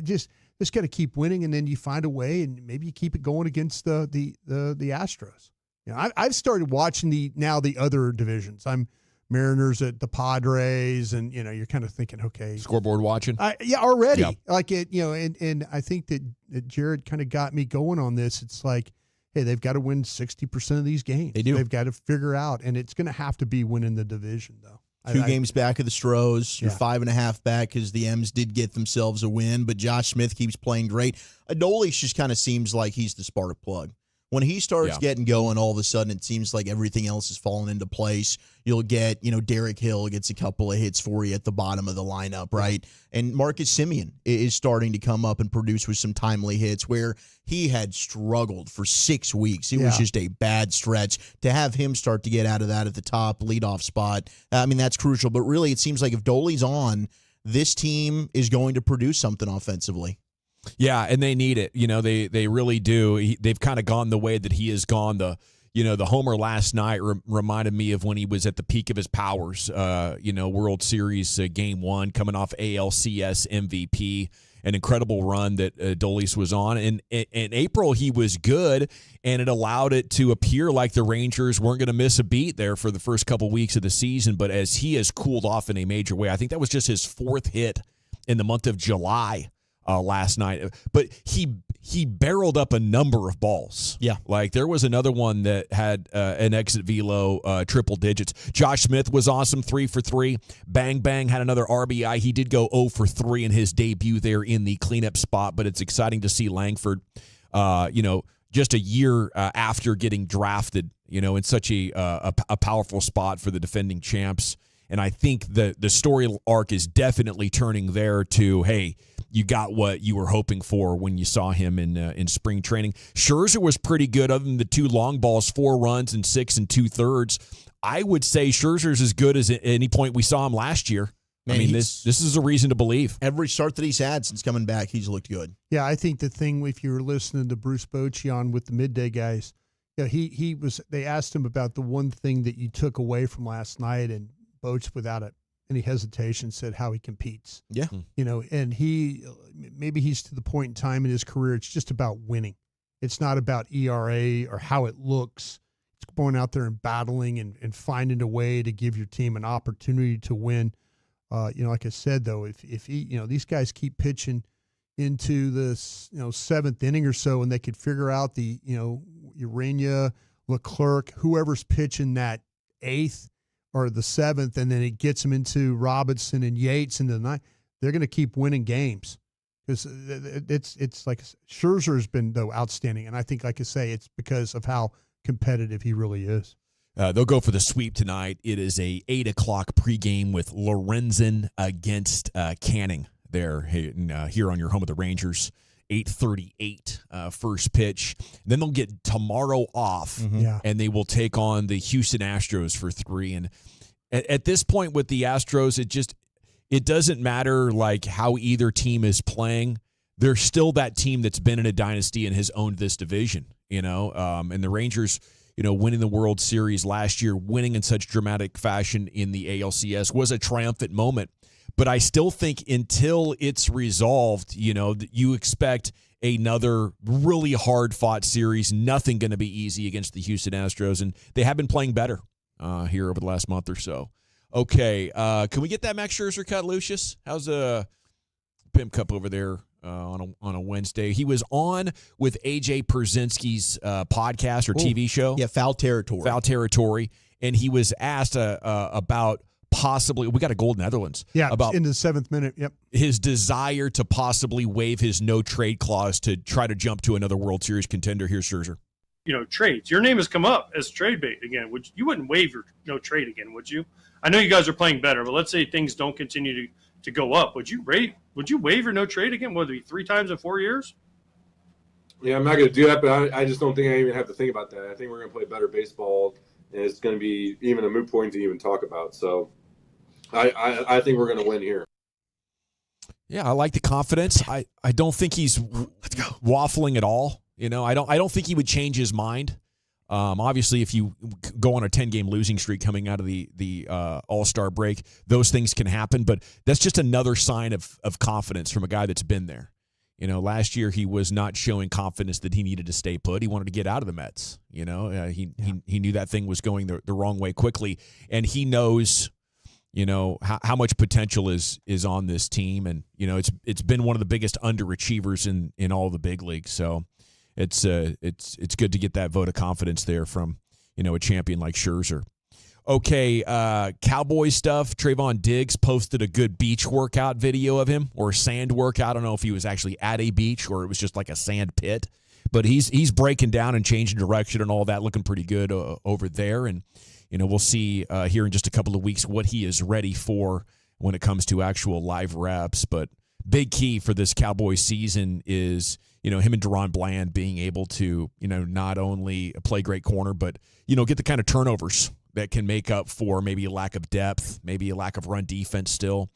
[SPEAKER 23] just got to keep winning, and then you find a way, and maybe you keep it going against the Astros. I've started watching the other divisions. I'm Mariners at the Padres, and you're kind of thinking, okay,
[SPEAKER 11] scoreboard watching.
[SPEAKER 23] Already.
[SPEAKER 11] Yeah.
[SPEAKER 23] Like it, and I think that Jared kind of got me going on this. It's like, hey, they've got to win 60% of these games.
[SPEAKER 21] They do.
[SPEAKER 23] They've got to figure out, and it's going to have to be winning the division, though.
[SPEAKER 21] 2 games back of the Stros. You're 5.5 back because the M's did get themselves a win, but Josh Smith keeps playing great. Adolis just kind of seems like he's the spark plug. When he starts getting going, all of a sudden it seems like everything else is falling into place. You'll get, Derek Hill gets a couple of hits for you at the bottom of the lineup, right? And Marcus Semien is starting to come up and produce with some timely hits where he had struggled for 6 weeks. It was just a bad stretch. To have him start to get out of that at the top leadoff spot, that's crucial. But really, it seems like if Doley's on, this team is going to produce something offensively.
[SPEAKER 11] Yeah, and they need it. They really do. They've kind of gone the way that he has gone. The homer last night reminded me of when he was at the peak of his powers. World Series Game 1, coming off ALCS MVP, an incredible run that Dolis was on. And in April, he was good, and it allowed it to appear like the Rangers weren't going to miss a beat there for the first couple weeks of the season. But as he has cooled off in a major way, I think that was just his 4th hit in the month of July. Last night, but he barreled up a number of balls.
[SPEAKER 21] Yeah,
[SPEAKER 11] like there was another one that had an exit velo triple digits. Josh Smith was awesome, 3 for 3. Bang Bang had another RBI. He did go 0 for 3 in his debut there in the cleanup spot, but it's exciting to see Langford, just a year after getting drafted, in such a powerful spot for the defending champs. And I think the story arc is definitely turning there to, hey, you got what you were hoping for when you saw him in spring training. Scherzer was pretty good, other than the 2 long balls, 4 runs and 6 2/3. I would say Scherzer's as good as at any point we saw him last year.
[SPEAKER 21] Man,
[SPEAKER 11] I mean, this is a reason to believe.
[SPEAKER 21] Every start that he's had since coming back, he's looked good.
[SPEAKER 23] Yeah, I think the thing, if you were listening to Bruce Bochy on with the midday guys, he was. They asked him about the one thing that you took away from last night, and Boch, without any hesitation, said how he competes.
[SPEAKER 21] Yeah,
[SPEAKER 23] and maybe he's to the point in time in his career. It's just about winning. It's not about ERA or how it looks. It's going out there and battling and finding a way to give your team an opportunity to win. Like I said, though, if he, these guys keep pitching into the 7th inning or so, and they could figure out the Urania, Leclerc, whoever's pitching that 8th or the 7th, and then it gets them into Robinson and Yates into the 9th, they're going to keep winning games, because it's like Scherzer has been outstanding, and I think, like I say, it's because of how competitive he really is.
[SPEAKER 11] They'll go for the sweep tonight. It is a 8 o'clock pregame with Lorenzen against Canning there here on your home of the Rangers. 8:38 first pitch. Then they'll get tomorrow off, and they will take on the Houston Astros for 3. And at this point with the Astros, it doesn't matter like how either team is playing. They're still that team that's been in a dynasty and has owned this division. And the Rangers, winning the World Series last year, winning in such dramatic fashion in the ALCS was a triumphant moment. But I still think until it's resolved, you expect another really hard-fought series. Nothing going to be easy against the Houston Astros, and they have been playing better here over the last month or so. Okay, can we get that Max Scherzer cut, Lucius? How's Pimp Cup over there on a Wednesday? He was on with AJ Pierzynski's podcast or TV show.
[SPEAKER 21] Yeah, Foul Territory.
[SPEAKER 11] And he was asked about possibly, we got a goal in Netherlands.
[SPEAKER 23] Yeah,
[SPEAKER 11] about
[SPEAKER 23] in the 7th minute. Yep.
[SPEAKER 11] His desire to possibly waive his no trade clause to try to jump to another World Series contender. Here's Scherzer.
[SPEAKER 19] Trades. Your name has come up as trade bait again. You wouldn't waive your no trade again, would you? I know you guys are playing better, but let's say things don't continue to go up. Would you waive your no trade again? Whether it be 3 times in 4 years?
[SPEAKER 9] Yeah, I'm not going to do that, but I just don't think I even have to think about that. I think we're going to play better baseball, and it's going to be even a moot point to even talk about. So I think we're going to win here.
[SPEAKER 11] Yeah, I like the confidence. I don't think he's waffling at all. I don't think he would change his mind. Obviously, if you go on a 10-game losing streak coming out of the All-Star break, those things can happen. But that's just another sign of confidence from a guy that's been there. Last year he was not showing confidence that he needed to stay put. He wanted to get out of the Mets. He knew that thing was going the wrong way quickly, and he knows how much potential is on this team, and it's been one of the biggest underachievers in all the big leagues. So it's good to get that vote of confidence there from a champion like Scherzer. Okay, Cowboy stuff. Trayvon Diggs posted a good beach workout video of him, or sand workout. I don't know if he was actually at a beach or it was just like a sand pit, but he's breaking down and changing direction and all that, looking pretty good over there. And we'll see here in just a couple of weeks what he is ready for when it comes to actual live reps. But big key for this Cowboy season is him and Deron Bland being able to not only play great corner, but get the kind of turnovers that can make up for maybe a lack of depth, maybe a lack of run defense still.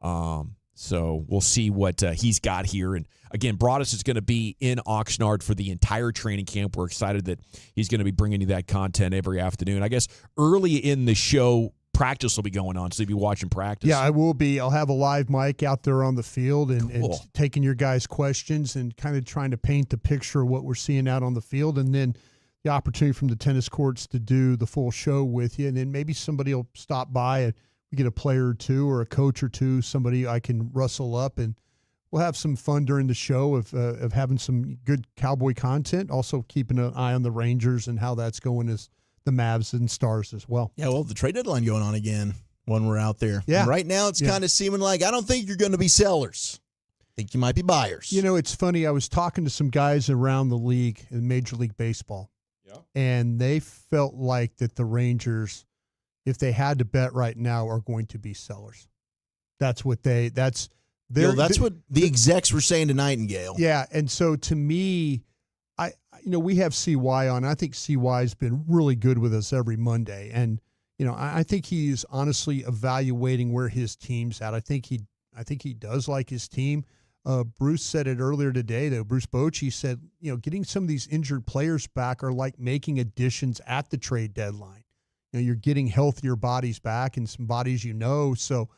[SPEAKER 11] So we'll see what he's got here. And again, Broadus is going to be in Oxnard for the entire training camp. We're excited that he's going to be bringing you that content every afternoon. I guess early in the show, practice will be going on, so you'll be watching practice.
[SPEAKER 23] Yeah, I will be. I'll have a live mic out there on the field and taking your guys' questions and kind of trying to paint the picture of what we're seeing out on the field, and then the opportunity from the tennis courts to do the full show with you. And then maybe somebody will stop by and we get a player or two or a coach or two, somebody I can rustle up, and we'll have some fun during the show of having some good Cowboy content, also keeping an eye on the Rangers and how that's going as the Mavs and Stars as well.
[SPEAKER 21] Yeah, well, the trade deadline going on again when we're out there.
[SPEAKER 23] Yeah.
[SPEAKER 21] And right now it's kind of seeming like I don't think you're going to be sellers. I think you might be buyers.
[SPEAKER 23] It's funny. I was talking to some guys around the league in Major League Baseball. And they felt like that the Rangers, if they had to bet right now, are going to be sellers. That's
[SPEAKER 21] That's what the execs were saying to Nightingale.
[SPEAKER 23] Yeah, and so to me, we have CY on. I think CY's been really good with us every Monday, and I think he's honestly evaluating where his team's at. I think he does like his team. Bruce said it earlier today, though. Bruce Bochy said, getting some of these injured players back are like making additions at the trade deadline. You're getting healthier bodies back and some bodies so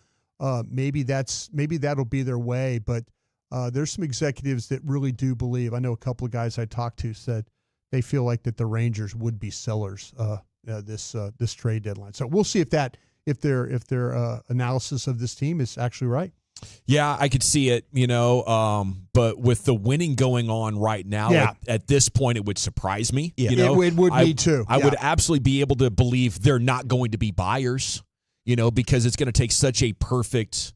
[SPEAKER 23] maybe that'll be their way. But there's some executives that really do believe. I know a couple of guys I talked to said they feel like that the Rangers would be sellers this trade deadline. So we'll see if their analysis of this team is actually right.
[SPEAKER 11] Yeah, I could see it, but with the winning going on right now, at this point, it would surprise me.
[SPEAKER 23] Yeah. It would me too.
[SPEAKER 11] I would absolutely be able to believe they're not going to be buyers, because it's going to take such a perfect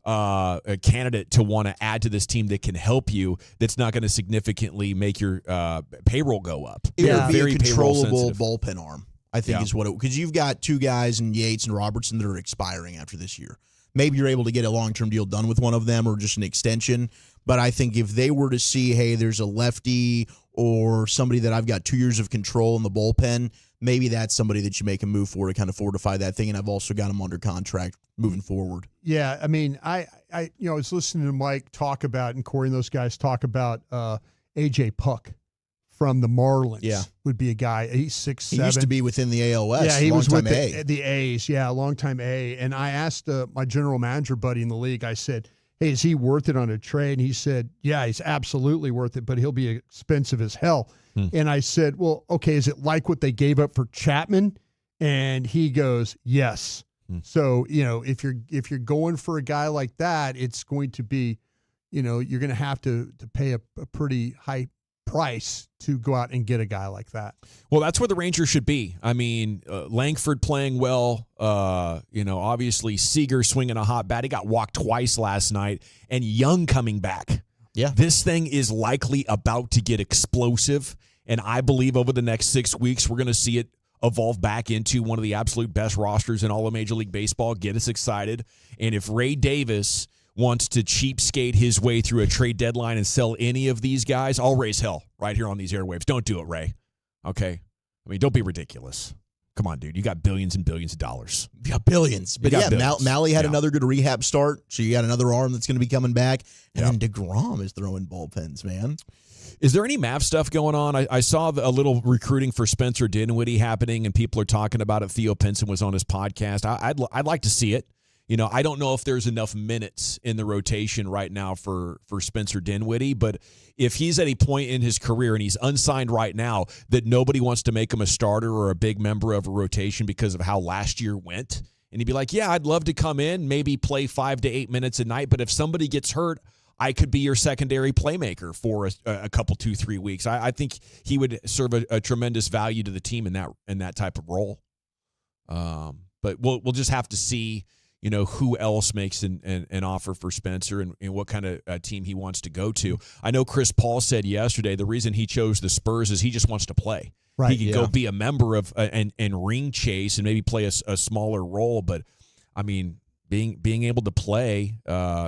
[SPEAKER 11] a candidate to want to add to this team that can help you, that's not going to significantly make your payroll go up.
[SPEAKER 21] It would be a controllable bullpen arm, I think is what it, because you've got two guys in Yates and Robertson that are expiring after this year. Maybe you're able to get a long-term deal done with one of them or just an extension. But I think if they were to see, hey, there's a lefty or somebody that I've got 2 years of control in the bullpen, maybe that's somebody that you make a move for to kind of fortify that thing. And I've also got him under contract moving forward.
[SPEAKER 23] Yeah, I mean, I was listening to Mike talk about, and Corey and those guys talk about A.J. Puck from the Marlins.
[SPEAKER 21] Yeah.
[SPEAKER 23] Would be a guy. He's 6'7".
[SPEAKER 21] He used to be within the ALS.
[SPEAKER 23] Yeah, he was with
[SPEAKER 21] A.
[SPEAKER 23] the A's. Yeah, a long-time A. And I asked my general manager buddy in the league, I said, hey, is he worth it on a trade? And he said, yeah, he's absolutely worth it, but he'll be expensive as hell. And I said, well, okay, is it like what they gave up for Chapman? And he goes, yes. So, if you're going for a guy like that, it's going to be, you're going to have to pay a pretty high price to go out and get a guy like that.
[SPEAKER 11] Well, that's where the Rangers should be. I mean, Langford playing well, obviously Seager swinging a hot bat. He got walked twice last night, and Young coming back.
[SPEAKER 21] Yeah.
[SPEAKER 11] This thing is likely about to get explosive, and I believe over the next 6 weeks we're going to see it evolve back into one of the absolute best rosters in all of Major League Baseball. Get us excited. And if Ray Davis wants to cheapskate his way through a trade deadline and sell any of these guys, I'll raise hell right here on these airwaves. Don't do it, Ray. Okay? I mean, don't be ridiculous. Come on, dude. You got billions and billions of dollars.
[SPEAKER 21] You got billions. But billions. Malley had another good rehab start, so you got another arm that's going to be coming back. And then DeGrom is throwing bullpens, man.
[SPEAKER 11] Is there any Mavs stuff going on? I saw a little recruiting for Spencer Dinwiddie happening, and people are talking about it. Theo Pinson was on his podcast. I'd like to see it. I don't know if there's enough minutes in the rotation right now for Spencer Dinwiddie, but if he's at a point in his career and he's unsigned right now that nobody wants to make him a starter or a big member of a rotation because of how last year went, and he'd be like, yeah, I'd love to come in, maybe play 5 to 8 minutes a night, but if somebody gets hurt, I could be your secondary playmaker for a couple, 2-3 weeks. I think he would serve a tremendous value to the team in that type of role. But we'll just have to see, who else makes an offer for Spencer and what kind of team he wants to go to. I know Chris Paul said yesterday the reason he chose the Spurs is he just wants to play.
[SPEAKER 23] Right,
[SPEAKER 11] he could go be a member of and ring chase and maybe play a smaller role. But, I mean, being able to play,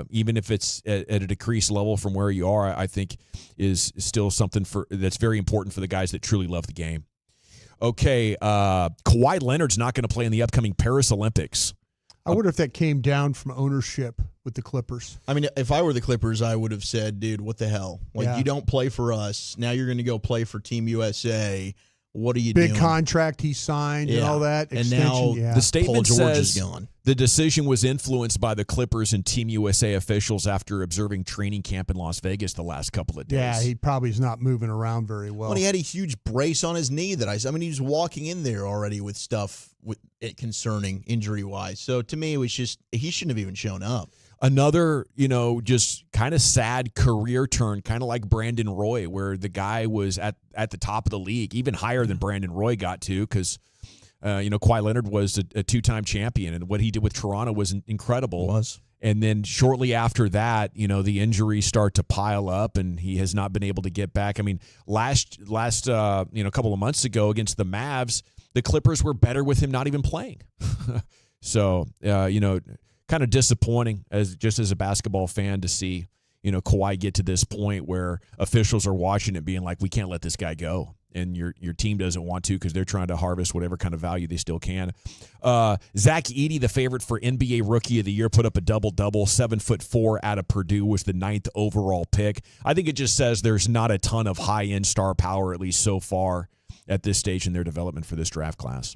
[SPEAKER 11] even if it's at a decreased level from where you are, I think is still something that's very important for the guys that truly love the game. Okay, Kawhi Leonard's not going to play in the upcoming Paris Olympics.
[SPEAKER 23] I wonder if that came down from ownership with the Clippers.
[SPEAKER 21] I mean, if I were the Clippers, I would have said, dude, what the hell? You don't play for us. Now you're going to go play for Team USA. What are you doing?
[SPEAKER 23] Big contract he signed and all that.
[SPEAKER 21] And now
[SPEAKER 11] the statement
[SPEAKER 21] Paul George
[SPEAKER 11] says
[SPEAKER 21] is gone.
[SPEAKER 11] The decision was influenced by the Clippers and Team USA officials after observing training camp in Las Vegas the last couple of days.
[SPEAKER 23] Yeah, he probably is not moving around very well.
[SPEAKER 21] Well, he had a huge brace on his knee I mean, he was walking in there already with stuff concerning injury-wise. So to me, it was just he shouldn't have even shown up.
[SPEAKER 11] Another, just kind of sad career turn, kind of like Brandon Roy, where the guy was at the top of the league, even higher than Brandon Roy got to, because, Kawhi Leonard was a two-time champion, and what he did with Toronto was incredible.
[SPEAKER 21] It was.
[SPEAKER 11] And then shortly after that, the injuries start to pile up, and he has not been able to get back. I mean, last couple of months ago against the Mavs, the Clippers were better with him not even playing. So, kind of disappointing as a basketball fan to see, Kawhi get to this point where officials are watching it being like, we can't let this guy go. And your team doesn't want to because they're trying to harvest whatever kind of value they still can. Zach Edey, the favorite for NBA Rookie of the Year, put up a double-double. 7'4" out of Purdue, was the 9th overall pick. I think it just says there's not a ton of high-end star power, at least so far at this stage in their development for this draft class.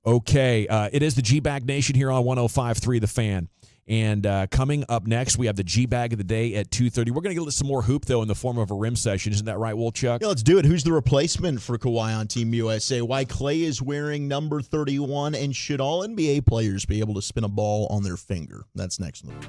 [SPEAKER 11] Okay, it is the G-Bag Nation here on 105.3 The Fan. And coming up next, we have the G-Bag of the day at 2:30. We're going to get some more hoop, though, in the form of a rim session. Isn't that right, Wolchuk?
[SPEAKER 21] Yeah, let's do it. Who's the replacement for Kawhi on Team USA? Why Clay is wearing number 31, and should all NBA players be able to spin a ball on their finger? That's next in the week.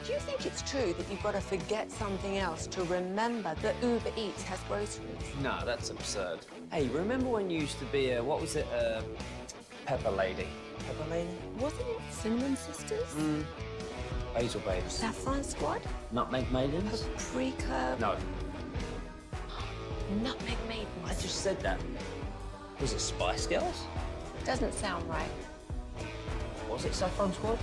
[SPEAKER 2] Do you think it's true that you've got to forget something else to remember that Uber Eats has groceries?
[SPEAKER 8] No, that's absurd. Hey, remember when you used to be Pepper Lady? Pepper Lady?
[SPEAKER 2] Wasn't it Cinnamon Sisters?
[SPEAKER 8] Basil Babes.
[SPEAKER 2] Saffron Squad?
[SPEAKER 8] Nutmeg Maidens?
[SPEAKER 2] Paprika?
[SPEAKER 8] No.
[SPEAKER 2] Nutmeg Maidens.
[SPEAKER 8] I just said that. Was it Spice Girls?
[SPEAKER 2] Doesn't sound right.
[SPEAKER 8] Was it Saffron Squad?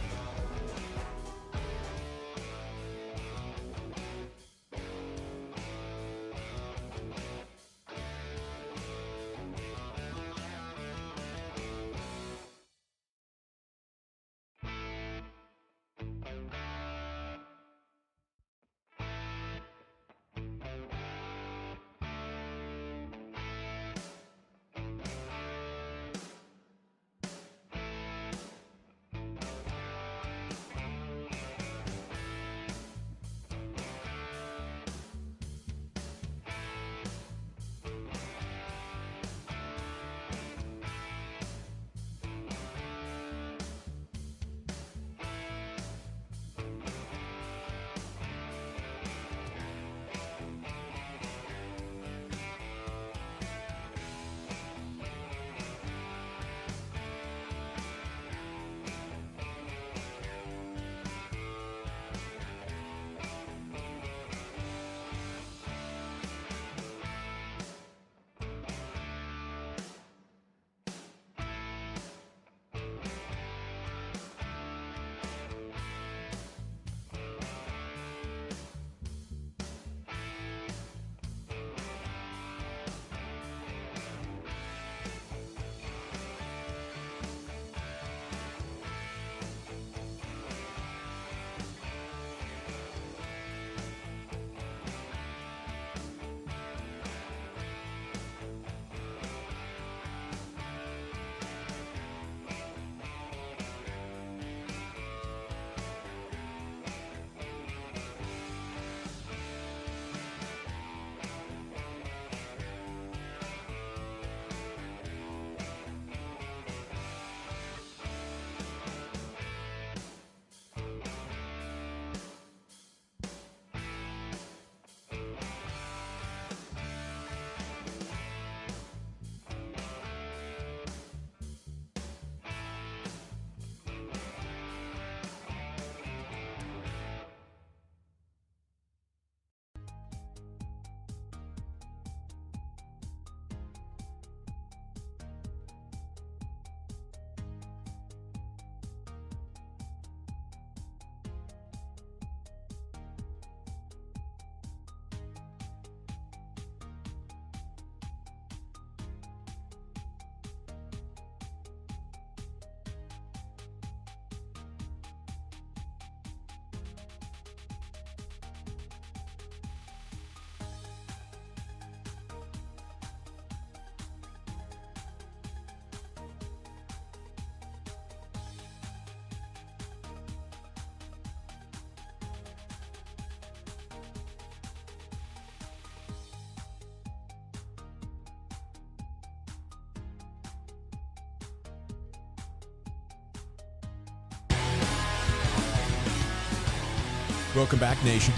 [SPEAKER 11] Welcome back, nation.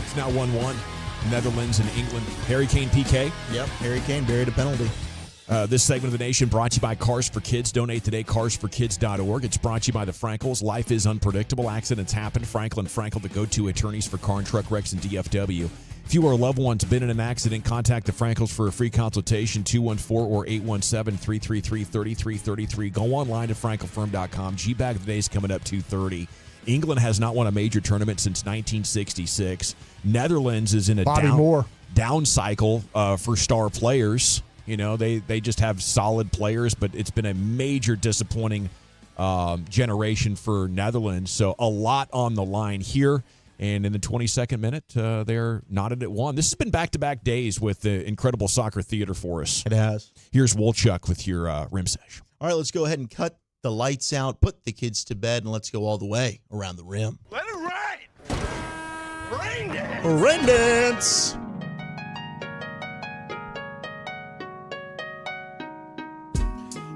[SPEAKER 11] It's now 1-1. Netherlands and England. Harry Kane PK.
[SPEAKER 21] Yep, Harry Kane buried a penalty.
[SPEAKER 11] This segment of the nation brought to you by Cars for Kids. Donate today, carsforkids.org. It's brought to you by the Frankels. Life is unpredictable. Accidents happen. Franklin Frankel, the go-to attorneys for car and truck wrecks and DFW. If you or a loved one's been in an accident, contact the Frankels for a free consultation, 214 or 817-333-3333. Go online to frankelfirm.com. G-Bag of the day is coming up 2:30. England has not won a major tournament since 1966. Netherlands is in a down cycle for star players. You know, they just have solid players, but it's been a major disappointing generation for Netherlands. So a lot on the line here. And in the 22nd minute, they're knotted at 1. This has been back-to-back days with the incredible soccer theater for us.
[SPEAKER 21] It has.
[SPEAKER 11] Here's Wolchuk with your rim sesh.
[SPEAKER 21] All right, let's go ahead and cut the lights out, put the kids to bed, and let's go all the way around the rim.
[SPEAKER 5] Let it ride! Rain dance!
[SPEAKER 21] Rain dance!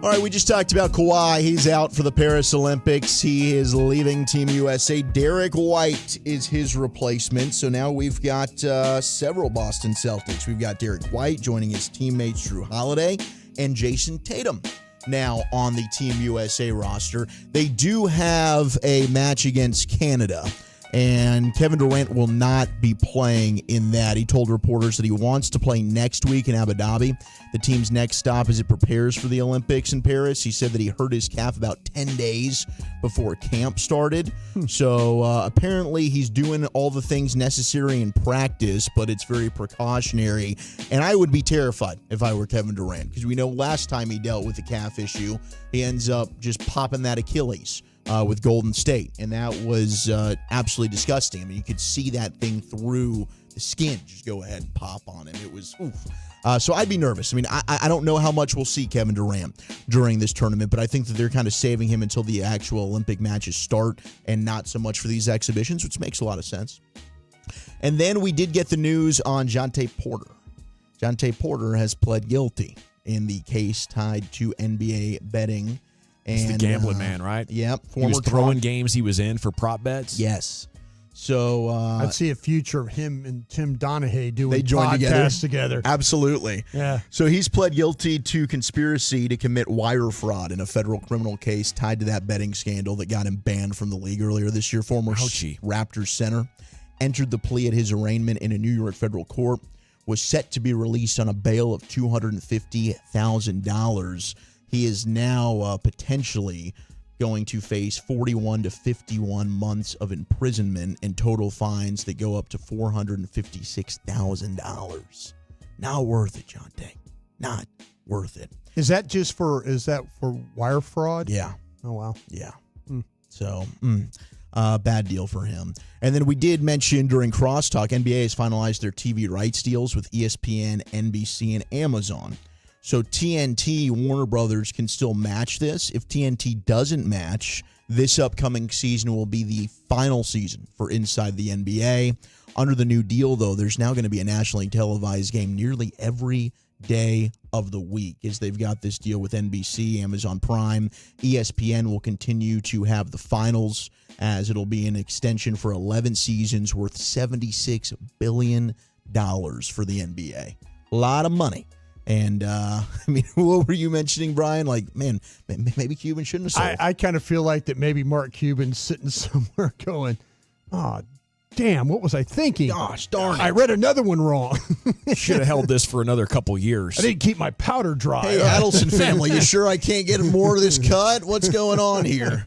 [SPEAKER 21] All right, we just talked about Kawhi. He's out for the Paris Olympics. He is leaving Team USA. Derek White is his replacement. So now we've got several Boston Celtics. We've got Derek White joining his teammates Drew Holiday and Jason Tatum now on the Team USA roster. They do have a match against Canada, and Kevin Durant will not be playing in that. He told reporters that he wants to play next week in Abu Dhabi, the team's next stop as it prepares for the Olympics in Paris. He said that he hurt his calf about 10 days before camp started. So apparently he's doing all the things necessary in practice, but it's very precautionary. And I would be terrified if I were Kevin Durant, because we know last time he dealt with the calf issue, he ends up just popping that Achilles with Golden State. And that was absolutely disgusting. I mean, you could see that thing through the skin just go ahead and pop on him. It was oof. So I'd be nervous. I mean, I don't know how much we'll see Kevin Durant during this tournament, but I think that they're kind of saving him until the actual Olympic matches start and not so much for these exhibitions, which makes a lot of sense. And then we did get the news on Jonte Porter. Jonte Porter has pled guilty in the case tied to NBA betting.
[SPEAKER 11] He's the gambling man, right?
[SPEAKER 21] Yep.
[SPEAKER 11] He was throwing games he was in for prop bets.
[SPEAKER 21] Yes. So
[SPEAKER 23] I'd see a future of him and Tim Donahue doing
[SPEAKER 21] they joined
[SPEAKER 23] podcasts together.
[SPEAKER 21] Absolutely.
[SPEAKER 23] Yeah.
[SPEAKER 21] So he's pled guilty to conspiracy to commit wire fraud in a federal criminal case tied to that betting scandal that got him banned from the league earlier this year. Former Raptors center entered the plea at his arraignment in a New York federal court, was set to be released on a bail of $250,000. He is now potentially going to face 41 to 51 months of imprisonment and total fines that go up to $456,000. Not worth it, Jonte. Not worth it.
[SPEAKER 23] Is that for wire fraud?
[SPEAKER 21] Yeah.
[SPEAKER 23] Oh, wow.
[SPEAKER 21] Yeah. So, bad deal for him. And then we did mention during Crosstalk, NBA has finalized their TV rights deals with ESPN, NBC, and Amazon. So TNT, Warner Brothers, can still match this. If TNT doesn't match, this upcoming season will be the final season for Inside the NBA. Under the new deal, though, there's now going to be a nationally televised game nearly every day of the week, as they've got this deal with NBC, Amazon Prime. ESPN will continue to have the finals, as it'll be an extension for 11 seasons worth $76 billion for the NBA. A lot of money. And, I mean, what were you mentioning, Brian? Like, man, maybe Cuban shouldn't have sold.
[SPEAKER 23] I kind of feel like that maybe Mark Cuban's sitting somewhere going, oh, damn, what was I thinking?
[SPEAKER 21] Gosh, darn it.
[SPEAKER 23] I read another one wrong.
[SPEAKER 11] Should have held this for another couple years.
[SPEAKER 23] I didn't keep my powder dry.
[SPEAKER 21] Hey, Adelson family, you sure I can't get more of this cut? What's going on here?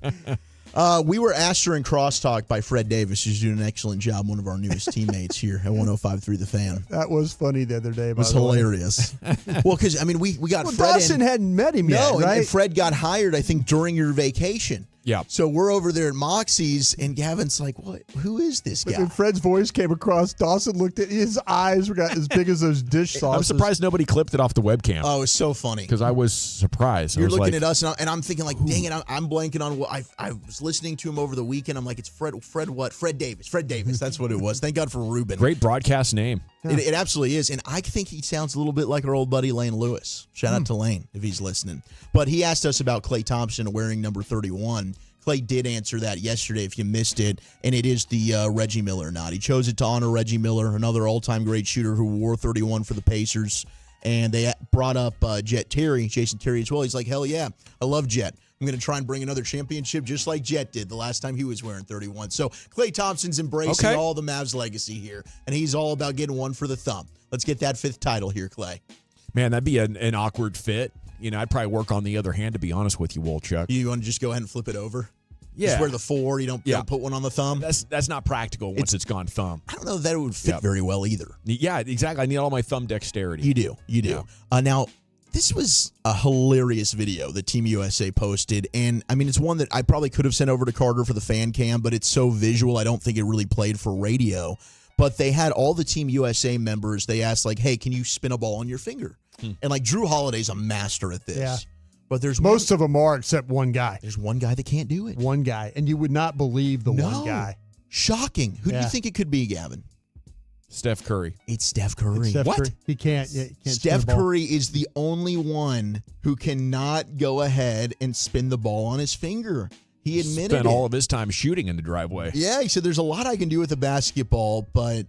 [SPEAKER 21] We were asked during Crosstalk by Fred Davis, who's doing an excellent job, one of our newest teammates here at 105.3 The Fan.
[SPEAKER 23] That was funny the other day.
[SPEAKER 21] It was hilarious. Well, because, I mean, we got Fred
[SPEAKER 23] Dawson hadn't met him yet, right?
[SPEAKER 21] And Fred got hired, I think, during your vacation.
[SPEAKER 11] Yeah.
[SPEAKER 21] So we're over there at Moxie's, and Gavin's like, "What? Who is this guy?"
[SPEAKER 23] When Fred's voice came across, Dawson looked at his eyes got as big as those dish sauces.
[SPEAKER 11] I'm surprised nobody clipped it off the webcam.
[SPEAKER 21] Oh, it's so funny.
[SPEAKER 11] Because I was surprised.
[SPEAKER 21] You're looking at us, and I'm thinking, like, dang it, I'm blanking on what I was listening to him over the weekend. I'm like, it's Fred what? Fred Davis. Fred Davis. That's what it was. Thank God for Ruben.
[SPEAKER 11] Great broadcast name.
[SPEAKER 21] Yeah. It absolutely is. And I think he sounds a little bit like our old buddy Lane Lewis. Shout out to Lane if he's listening. But he asked us about Klay Thompson wearing number 31, Clay did answer that yesterday if you missed it, and it is the Reggie Miller nod. He chose it to honor Reggie Miller, another all-time great shooter who wore 31 for the Pacers. And they brought up Jason Terry as well. He's like, hell yeah, I love Jet. I'm going to try and bring another championship just like Jet did the last time he was wearing 31. So Klay Thompson's embracing all the Mavs legacy here, and he's all about getting one for the thumb. Let's get that 5th title here, Klay.
[SPEAKER 11] Man, that'd be an awkward fit. I'd probably work on the other hand, to be honest with you, Wolchuk.
[SPEAKER 21] You want to just go ahead and flip it over?
[SPEAKER 11] Yeah.
[SPEAKER 21] Just wear the 4. You don't put one on the thumb?
[SPEAKER 11] That's not practical once it's gone thumb.
[SPEAKER 21] I don't know that it would fit very well either.
[SPEAKER 11] Yeah, exactly. I need all my thumb dexterity.
[SPEAKER 21] You do. Yeah. Now, this was a hilarious video that Team USA posted. And, it's one that I probably could have sent over to Carter for the fan cam, but it's so visual, I don't think it really played for radio. But they had all the Team USA members. They asked, hey, can you spin a ball on your finger? And, Drew Holiday's a master at this.
[SPEAKER 23] Yeah.
[SPEAKER 21] But there's
[SPEAKER 23] most of them are except one guy.
[SPEAKER 21] There's one guy that can't do it.
[SPEAKER 23] One guy. And you would not believe the one guy.
[SPEAKER 21] Shocking. Who do you think it could be, Gavin?
[SPEAKER 11] Steph Curry.
[SPEAKER 21] It's Steph Curry.
[SPEAKER 23] Steph
[SPEAKER 21] what?
[SPEAKER 23] Curry. He can't.
[SPEAKER 21] Steph Curry is the only one who cannot go ahead and spin the ball on his finger. He admitted
[SPEAKER 11] Spent all of his time shooting in the driveway.
[SPEAKER 21] Yeah, he said there's a lot I can do with a basketball, but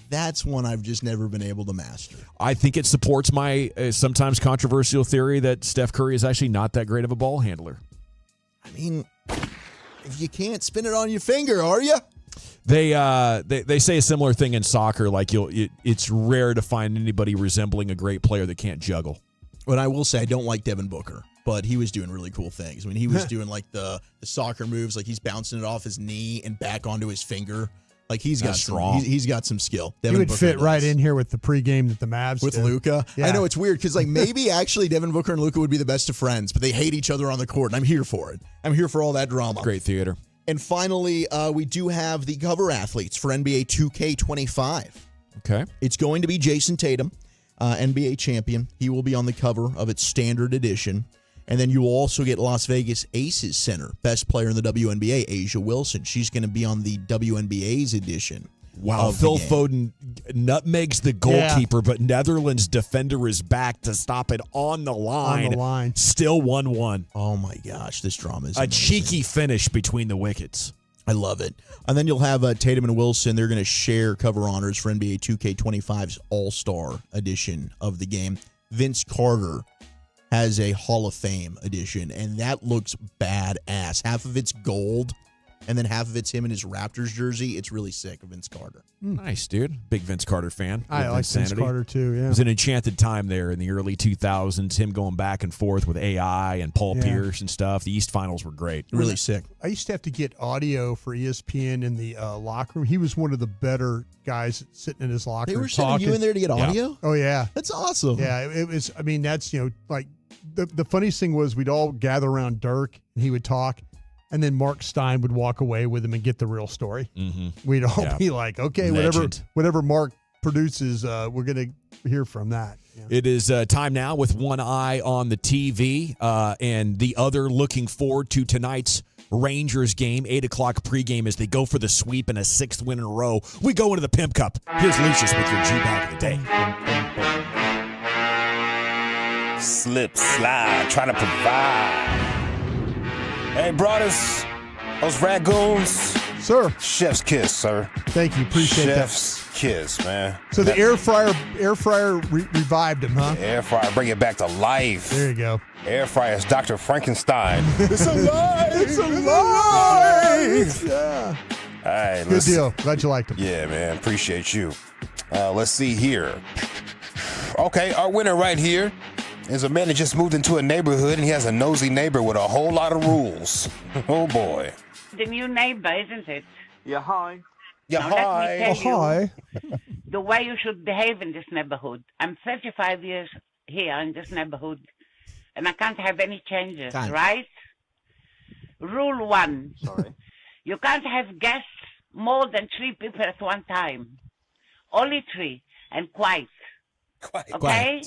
[SPEAKER 21] that's one I've just never been able to master.
[SPEAKER 11] I think it supports my sometimes controversial theory that Steph Curry is actually not that great of a ball handler.
[SPEAKER 21] If you can't spin it on your finger, are you?
[SPEAKER 11] They say a similar thing in soccer. It's rare to find anybody resembling a great player that can't juggle.
[SPEAKER 21] But I will say I don't like Devin Booker, but he was doing really cool things. He was doing the soccer moves, he's bouncing it off his knee and back onto his finger. He's got he's got some skill.
[SPEAKER 23] Devin Booker would fit right in here with the pregame that the Mavs
[SPEAKER 21] with
[SPEAKER 23] do.
[SPEAKER 21] Luka.
[SPEAKER 23] Yeah.
[SPEAKER 21] I know it's weird because maybe actually Devin Booker and Luka would be the best of friends, but they hate each other on the court, and I'm here for it. I'm here for all that drama.
[SPEAKER 11] Great theater.
[SPEAKER 21] And finally, we do have the cover athletes for NBA 2K25.
[SPEAKER 11] Okay.
[SPEAKER 21] It's going to be Jason Tatum, NBA champion. He will be on the cover of its standard edition. And then you will also get Las Vegas Aces center, best player in the WNBA, Asia Wilson. She's going to be on the WNBA's edition.
[SPEAKER 11] Wow, Phil Foden nutmegs the goalkeeper, but Netherlands defender is back to stop it on the line. Still 1-1.
[SPEAKER 21] Oh, my gosh, this drama is
[SPEAKER 11] a cheeky finish between the wickets.
[SPEAKER 21] I love it. And then you'll have Tatum and Wilson. They're going to share cover honors for NBA 2K25's All-Star edition of the game. Vince Carter has a Hall of Fame edition, and that looks badass. Half of it's gold, and then half of it's him in his Raptors jersey. It's really sick of Vince Carter.
[SPEAKER 11] Nice, dude. Big Vince Carter fan.
[SPEAKER 23] I like Vince Carter, too, yeah.
[SPEAKER 11] It was an enchanted time there in the early 2000s, him going back and forth with AI and Paul Pierce and stuff. The East Finals were great.
[SPEAKER 21] Really sick.
[SPEAKER 23] I used to have to get audio for ESPN in the locker room. He was one of the better guys sitting in his locker room.
[SPEAKER 21] They were sending you in there to get audio?
[SPEAKER 23] Oh, yeah.
[SPEAKER 21] That's awesome.
[SPEAKER 23] Yeah, it was, that's, the funniest thing was we'd all gather around Dirk, and he would talk, and then Mark Stein would walk away with him and get the real story.
[SPEAKER 11] Mm-hmm.
[SPEAKER 23] We'd all be like, okay, whatever Mark produces, we're going to hear from that. Yeah.
[SPEAKER 11] It is time now with one eye on the TV and the other looking forward to tonight's Rangers game, 8 o'clock pregame as they go for the sweep and a 6th win in a row. We go into the Pimp Cup. Here's Lucius with your G-Bag of the day.
[SPEAKER 6] Slip, slide, trying to provide. Hey, brothers, those ragoons.
[SPEAKER 23] Sir.
[SPEAKER 6] Chef's kiss, sir.
[SPEAKER 23] Thank you. Appreciate
[SPEAKER 6] Chef's kiss, man.
[SPEAKER 23] So the air fryer revived him, huh?
[SPEAKER 6] The air fryer, bring it back to life.
[SPEAKER 23] There you go.
[SPEAKER 6] Air fryer is Dr. Frankenstein.
[SPEAKER 23] It's alive! It's alive! Yeah.
[SPEAKER 6] All right.
[SPEAKER 23] Good deal. Glad you liked him.
[SPEAKER 6] Yeah, man. Appreciate you. Let's see here. Okay, our winner right here is a man that just moved into a neighborhood, and he has a nosy neighbor with a whole lot of rules. Oh, boy.
[SPEAKER 17] The new neighbor, isn't it?
[SPEAKER 6] Yeah, hi. Yeah,
[SPEAKER 17] now,
[SPEAKER 6] hi.
[SPEAKER 17] Let me tell you
[SPEAKER 23] Hi.
[SPEAKER 17] the way you should behave in this neighborhood. I'm 35 years here in this neighborhood, and I can't have any changes, right? Rule 1.
[SPEAKER 6] Sorry.
[SPEAKER 17] You can't have guests more than 3 people at one time. Only 3, and quiet.
[SPEAKER 6] Quiet.
[SPEAKER 17] Okay?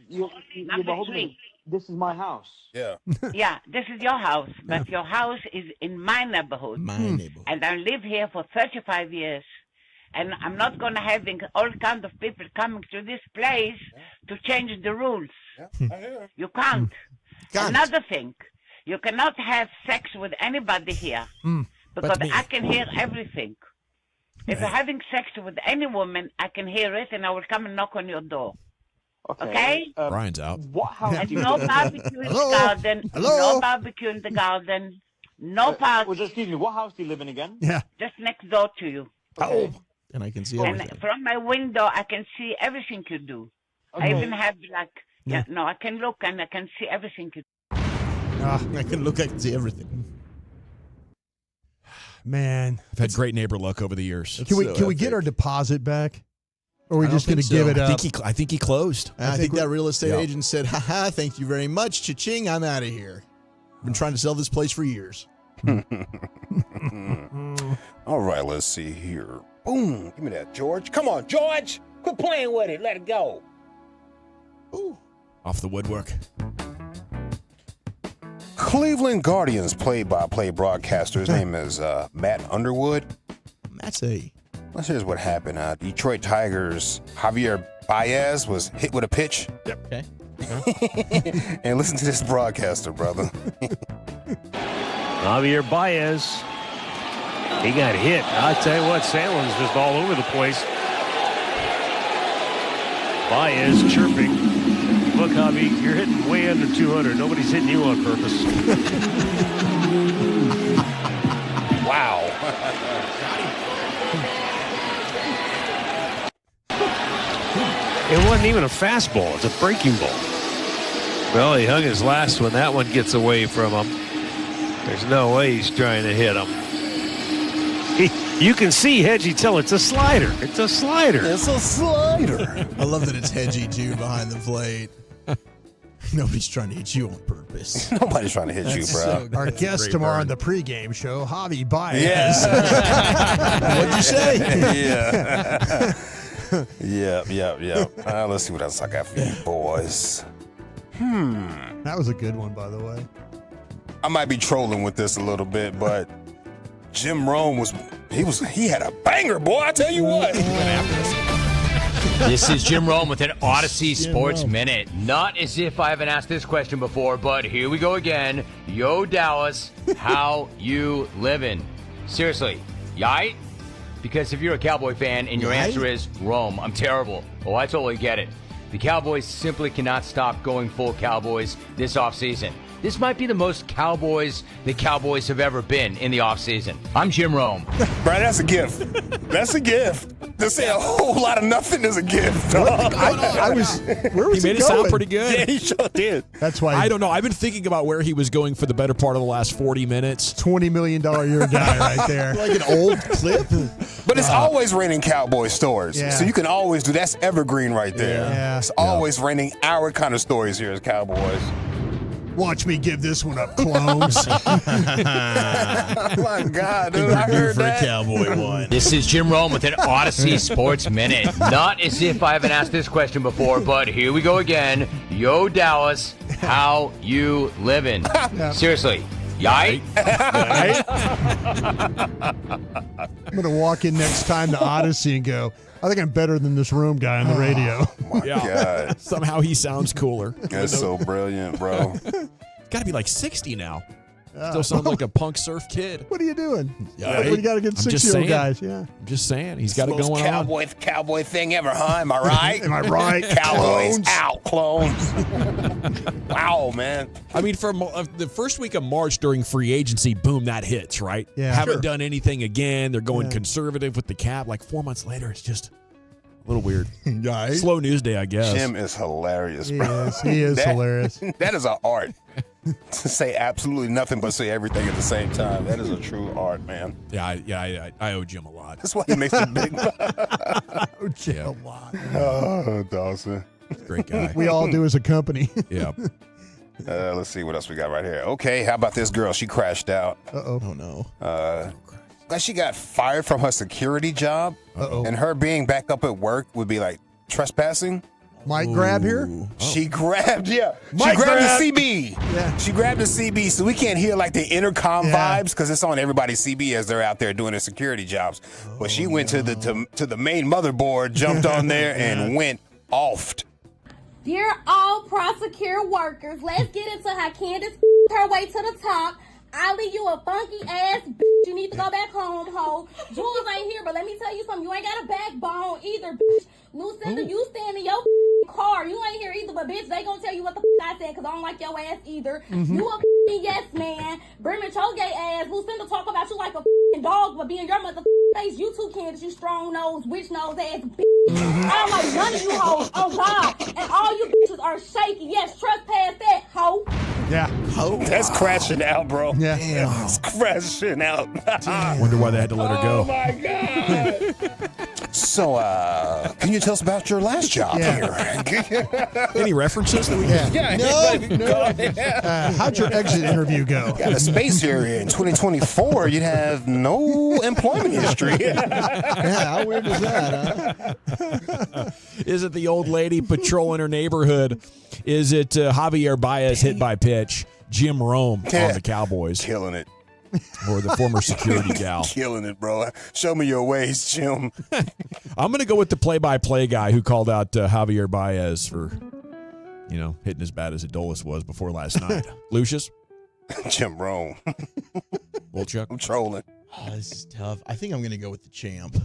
[SPEAKER 22] Number 3. This is my house.
[SPEAKER 6] Yeah.
[SPEAKER 17] Yeah, this is your house, but your house is in my neighborhood.
[SPEAKER 21] My neighborhood.
[SPEAKER 17] And I live here for 35 years. And I'm not going to have all kinds of people coming to this place to change the rules.
[SPEAKER 6] Yeah, I hear.
[SPEAKER 17] You can't. Another thing, You cannot have sex with anybody here because
[SPEAKER 18] but me.
[SPEAKER 17] I can hear everything. If you're having sex with any woman, I can hear it, and I will come and knock on your door. Okay?
[SPEAKER 11] Brian's out.
[SPEAKER 22] What house
[SPEAKER 17] And
[SPEAKER 22] do you
[SPEAKER 17] no
[SPEAKER 22] live in?
[SPEAKER 17] barbecue in the
[SPEAKER 23] Hello?
[SPEAKER 17] garden.
[SPEAKER 23] Hello?
[SPEAKER 17] No barbecue in the garden. No party.
[SPEAKER 22] Well, just excuse me. What house do you live in again?
[SPEAKER 23] Yeah.
[SPEAKER 17] Just next door to you.
[SPEAKER 22] Okay.
[SPEAKER 21] And I can see
[SPEAKER 17] And
[SPEAKER 21] everything.
[SPEAKER 17] from my window, I can see everything you do. I
[SPEAKER 22] Okay.
[SPEAKER 17] even have I can look and I can see everything you do.
[SPEAKER 21] I can see everything.
[SPEAKER 23] Man,
[SPEAKER 11] I've had great neighbor luck over the years.
[SPEAKER 23] can we get our deposit back? Or are we
[SPEAKER 21] I
[SPEAKER 23] just
[SPEAKER 21] don't
[SPEAKER 23] going to
[SPEAKER 21] think
[SPEAKER 23] give
[SPEAKER 21] so.
[SPEAKER 23] it up?
[SPEAKER 11] I think he closed.
[SPEAKER 21] I think that real estate
[SPEAKER 11] Yeah.
[SPEAKER 21] agent said, haha, thank you very much. Cha-ching, I'm out of here. Been trying to sell this place for years.
[SPEAKER 6] All right, let's see here. Boom. Give me that, George. Come on, George. Quit playing with it. Let it go. Ooh.
[SPEAKER 11] Off the woodwork.
[SPEAKER 6] Cleveland Guardians play-by-play broadcaster. His name is Matt Underwood.
[SPEAKER 21] That's a...
[SPEAKER 6] Here's what happened. Detroit Tigers' Javier Baez was hit with a pitch.
[SPEAKER 21] Yep. Okay.
[SPEAKER 6] And listen to this broadcaster, brother.
[SPEAKER 4] Javier Baez. He got hit. I tell you what, Salem's just all over the place. Baez chirping. Look, Javi, you're hitting way under 200. Nobody's hitting you on purpose.
[SPEAKER 6] Wow.
[SPEAKER 4] It wasn't even a fastball. It's a breaking ball.
[SPEAKER 7] Well, he hung his last one. That one gets away from him. There's no way he's trying to hit him.
[SPEAKER 4] You can see Hedgie tell it's a slider. It's a slider.
[SPEAKER 21] It's a slider. I love that it's Hedgie, too, behind the plate. Nobody's trying to hit you on purpose.
[SPEAKER 6] Nobody's trying to hit you, bro.
[SPEAKER 23] Our guest tomorrow on the pregame show, Javi Baez.
[SPEAKER 6] Yeah.
[SPEAKER 21] What'd you say?
[SPEAKER 6] Yeah. Let's see what else I got for you boys.
[SPEAKER 23] That was a good one, by the way.
[SPEAKER 6] I might be trolling with this a little bit, but Jim Rome he had a banger, boy. I tell you what.
[SPEAKER 15] This is Jim Rome with an Odyssey Sports Minute. Not as if I haven't asked this question before, but here we go again. Yo, Dallas, how you living? Seriously, yai? Because if you're a Cowboy fan and your answer is Rome, I'm terrible. Oh, I totally get it. The Cowboys simply cannot stop going full Cowboys this offseason. This might be the most Cowboys the Cowboys have ever been in the offseason. I'm Jim Rome.
[SPEAKER 6] Bro, that's a gift. That's a gift. To say a whole lot of nothing is a gift.
[SPEAKER 23] I was. Where was
[SPEAKER 11] He made it
[SPEAKER 23] going?
[SPEAKER 11] sound pretty good.
[SPEAKER 6] Yeah, he sure did.
[SPEAKER 23] That's why
[SPEAKER 11] I don't know. I've been thinking about where he was going for the better part of the last 40 minutes.
[SPEAKER 23] $20 million a year guy right there.
[SPEAKER 21] Like an old clip.
[SPEAKER 6] But it's always raining Cowboy stories.
[SPEAKER 23] Yeah.
[SPEAKER 6] So you can always do that's evergreen right there.
[SPEAKER 23] Yeah.
[SPEAKER 6] It's always raining our kind of stories here as Cowboys.
[SPEAKER 23] Watch me give this one up, clones.
[SPEAKER 6] Oh my God, dude, I heard
[SPEAKER 21] for
[SPEAKER 6] that.
[SPEAKER 21] a Cowboy one.
[SPEAKER 15] This is Jim Rome with an Odyssey Sports Minute. Not as if I haven't asked this question before, but here we go again. Yo, Dallas, how you living? Seriously, yai?
[SPEAKER 23] I'm going to walk in next time to Odyssey and go, I think I'm better than this room guy on the radio.
[SPEAKER 6] My God.
[SPEAKER 11] Somehow he sounds cooler.
[SPEAKER 6] That's so brilliant, bro.
[SPEAKER 11] Got to be like 60 now. Still sounds like a punk surf kid.
[SPEAKER 23] What are you doing?
[SPEAKER 6] Yeah,
[SPEAKER 23] What do you got against
[SPEAKER 11] I'm just
[SPEAKER 23] 6-year-old
[SPEAKER 11] saying.
[SPEAKER 23] guys? Yeah.
[SPEAKER 11] I'm just saying. He's got it
[SPEAKER 6] Most
[SPEAKER 11] going on.
[SPEAKER 6] Cowboy thing ever, huh? Am I right?
[SPEAKER 23] Am I right?
[SPEAKER 6] Cowboys
[SPEAKER 23] Clones.
[SPEAKER 6] out, clones. Wow, man.
[SPEAKER 11] I mean, for the first week of March during free agency, boom, that hits, right?
[SPEAKER 23] Yeah.
[SPEAKER 11] Haven't
[SPEAKER 23] Sure.
[SPEAKER 11] done anything again. They're going
[SPEAKER 23] Yeah.
[SPEAKER 11] conservative with the cap. Like 4 months later, it's just a little weird.
[SPEAKER 21] Guys.
[SPEAKER 11] Slow news day, I guess.
[SPEAKER 6] Jim is hilarious,
[SPEAKER 23] He
[SPEAKER 6] bro.
[SPEAKER 23] is. He is hilarious.
[SPEAKER 6] That is an art. To say absolutely nothing but say everything at the same time. That is a true art, man.
[SPEAKER 11] I owe Jim a lot.
[SPEAKER 6] That's why he makes it big.
[SPEAKER 23] Oh, Jim, a lot.
[SPEAKER 6] Oh, Dawson.
[SPEAKER 11] Great guy.
[SPEAKER 23] We all do as a company.
[SPEAKER 11] Yeah.
[SPEAKER 6] Let's see what else we got right here. Okay, how about this girl? She crashed out.
[SPEAKER 23] Uh-oh.
[SPEAKER 21] Oh, no.
[SPEAKER 6] She got fired from her security job.
[SPEAKER 23] Uh-oh.
[SPEAKER 6] And her being back up at work would be like trespassing.
[SPEAKER 23] Mike grab here?
[SPEAKER 6] She grabbed, She
[SPEAKER 23] Mike
[SPEAKER 6] grabbed
[SPEAKER 23] grab.
[SPEAKER 6] the CB.
[SPEAKER 23] Yeah.
[SPEAKER 6] She grabbed the CB, so we can't hear like the intercom
[SPEAKER 23] Yeah.
[SPEAKER 6] vibes because it's on everybody's CB as they're out there doing their security jobs. But she went to the main motherboard, jumped on there, and went offed.
[SPEAKER 3] Dear all Prosecure workers, let's get into how Candace her way to the top. Ollie, you a funky ass bitch. You need to go back home, ho. Jules ain't here, but let me tell you something. You ain't got a backbone either, bitch. Lucinda, you stand in your car. You ain't here either, but bitch, they gonna tell you what the I said, because I don't like your ass either. You a yes man. Bremen, your gay ass. Lucinda talk about you like a dog, but being your mother face. You too, Candace, you strong nose, witch nose ass bitch. I don't like none of you hoes. Oh God. And all you bitches are shaky. Yes, trespass that, ho.
[SPEAKER 10] Yeah.
[SPEAKER 6] Oh, that's crashing out, bro.
[SPEAKER 10] Yeah.
[SPEAKER 6] That's crashing out.
[SPEAKER 11] Wonder why they had to let her go.
[SPEAKER 6] Oh my God. So, can you tell us about your last job here?
[SPEAKER 11] Any references that we
[SPEAKER 6] Yeah.
[SPEAKER 10] No. How'd your exit interview go?
[SPEAKER 6] Got a space area in 2024. You'd have no employment history.
[SPEAKER 21] Yeah, how weird is that, huh?
[SPEAKER 11] Is it the old lady patrolling her neighborhood? Is it Javier Baez hit by pitch? Jim Rome on the Cowboys.
[SPEAKER 6] Killing it.
[SPEAKER 11] Or the former security gal.
[SPEAKER 6] Killing it, bro. Show me your ways, Jim.
[SPEAKER 11] I'm going to go with the play-by-play guy who called out Javier Baez for, hitting as bad as Adolis was before last night. Lucius?
[SPEAKER 6] Jim Rome.
[SPEAKER 11] Wolchuk?
[SPEAKER 6] I'm trolling.
[SPEAKER 21] Oh, this is tough. I think I'm going to go with the champ.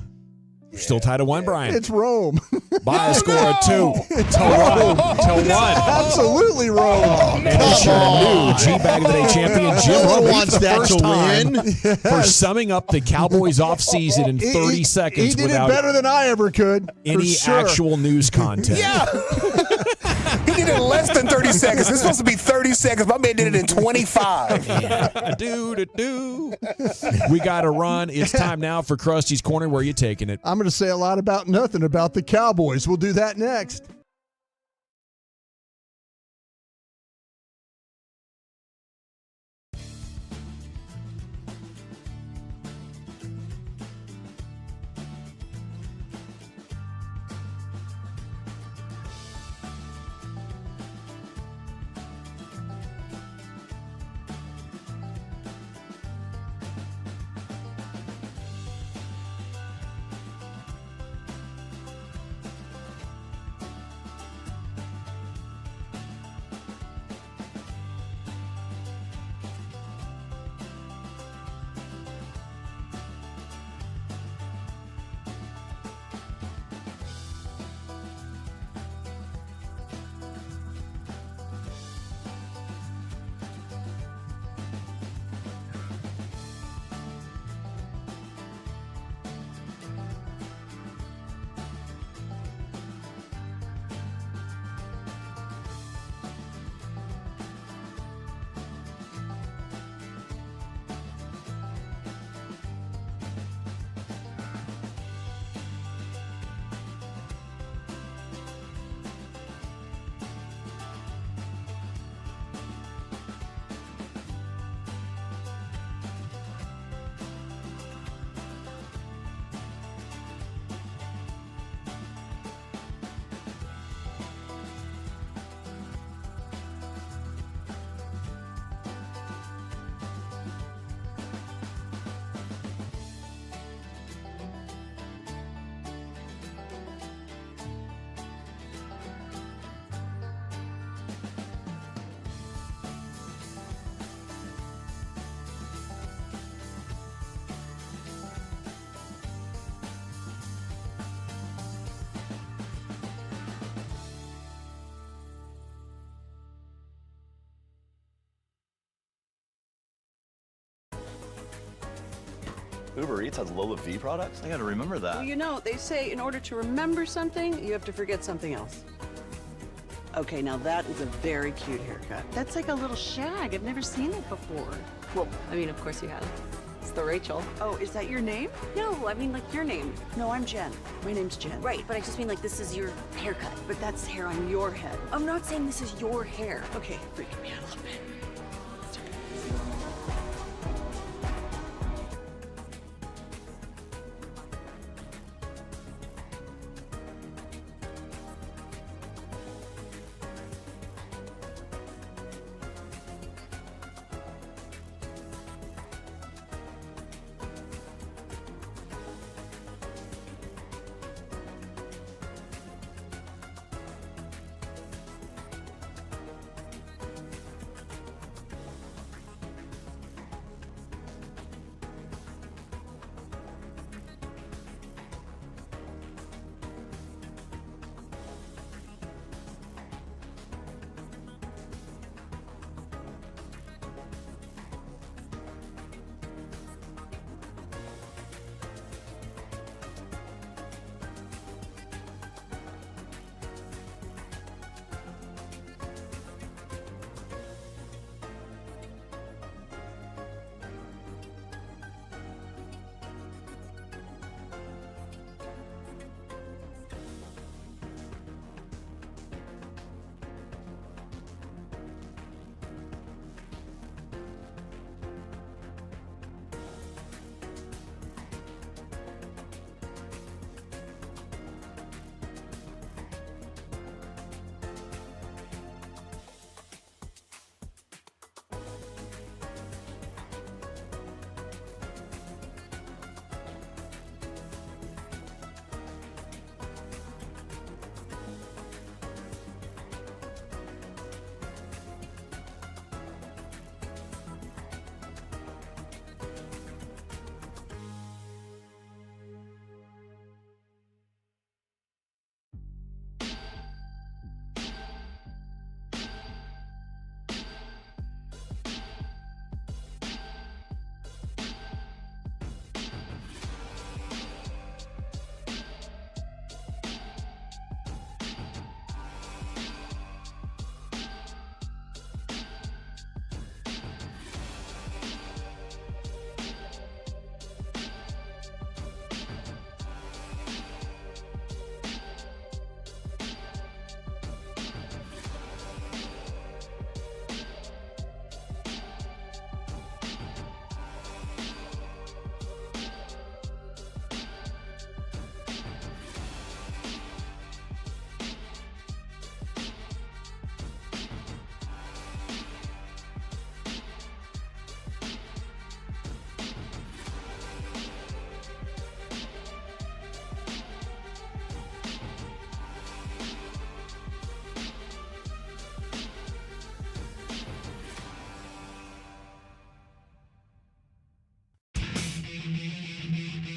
[SPEAKER 11] We're still tied at 1, Brian.
[SPEAKER 10] It's Rome.
[SPEAKER 11] Baez score of 2 to 1.
[SPEAKER 10] Absolutely Rome.
[SPEAKER 11] And it's your new G-Bag of the Day champion, Jim Rome.
[SPEAKER 21] Wants
[SPEAKER 11] the
[SPEAKER 21] that
[SPEAKER 11] first
[SPEAKER 21] to
[SPEAKER 11] time
[SPEAKER 21] win.
[SPEAKER 11] for summing up the Cowboys offseason in 30 seconds
[SPEAKER 10] He did
[SPEAKER 11] without
[SPEAKER 10] it better than I ever could.
[SPEAKER 11] any actual news content.
[SPEAKER 6] Yeah. He did it in less than 30 seconds. It's supposed to be 30 seconds. My man did it in 25.
[SPEAKER 11] Do. We got to run. It's time now for Krusty's Corner. Where are you taking it?
[SPEAKER 23] I'm going to say a lot about nothing about the Cowboys. We'll do that next.
[SPEAKER 13] Uber Eats has Lola V products? I gotta remember that.
[SPEAKER 14] Well, you know, they say in order to remember something, you have to forget something else. Okay, now that is a very cute haircut. That's like a little shag. I've never seen it before.
[SPEAKER 20] Well, I mean, of course you have. It's the Rachel.
[SPEAKER 14] Oh, is that your name?
[SPEAKER 20] No, I mean, like, your name.
[SPEAKER 14] No, I'm Jen. My name's Jen.
[SPEAKER 20] Right, but I just mean, like, this is your haircut.
[SPEAKER 14] But that's hair on your head.
[SPEAKER 20] I'm not saying this is your hair.
[SPEAKER 14] Okay, freaking me out a little bit.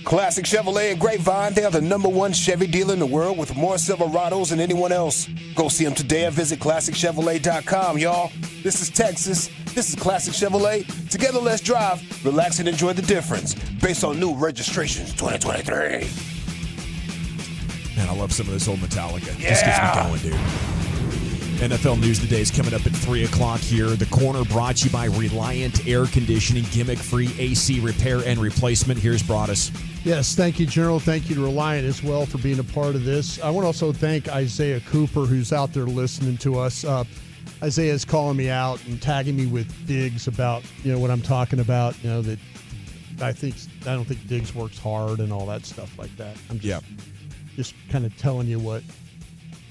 [SPEAKER 6] Classic Chevrolet and Grapevine, they are the #1 Chevy dealer in the world with more Silverados than anyone else. Go see them today and visit ClassicChevrolet.com, y'all. This is Texas. This is Classic Chevrolet. Together, let's drive, relax, and enjoy the difference. Based on new registrations 2023.
[SPEAKER 11] Man, I love some of this old Metallica.
[SPEAKER 6] Yeah.
[SPEAKER 11] Just gets me going, dude. NFL News Today is coming up at 3 o'clock here. The Corner brought to you by Reliant Air Conditioning, gimmick-free AC repair and replacement. Here's Broadus.
[SPEAKER 23] Yes, thank you, General. Thank you to Reliant as well for being a part of this. I want to also thank Isaiah Cooper, who's out there listening to us. Isaiah is calling me out and tagging me with Diggs about what I'm talking about. That I don't think Diggs works hard and all that stuff like that. I'm just kind of telling you what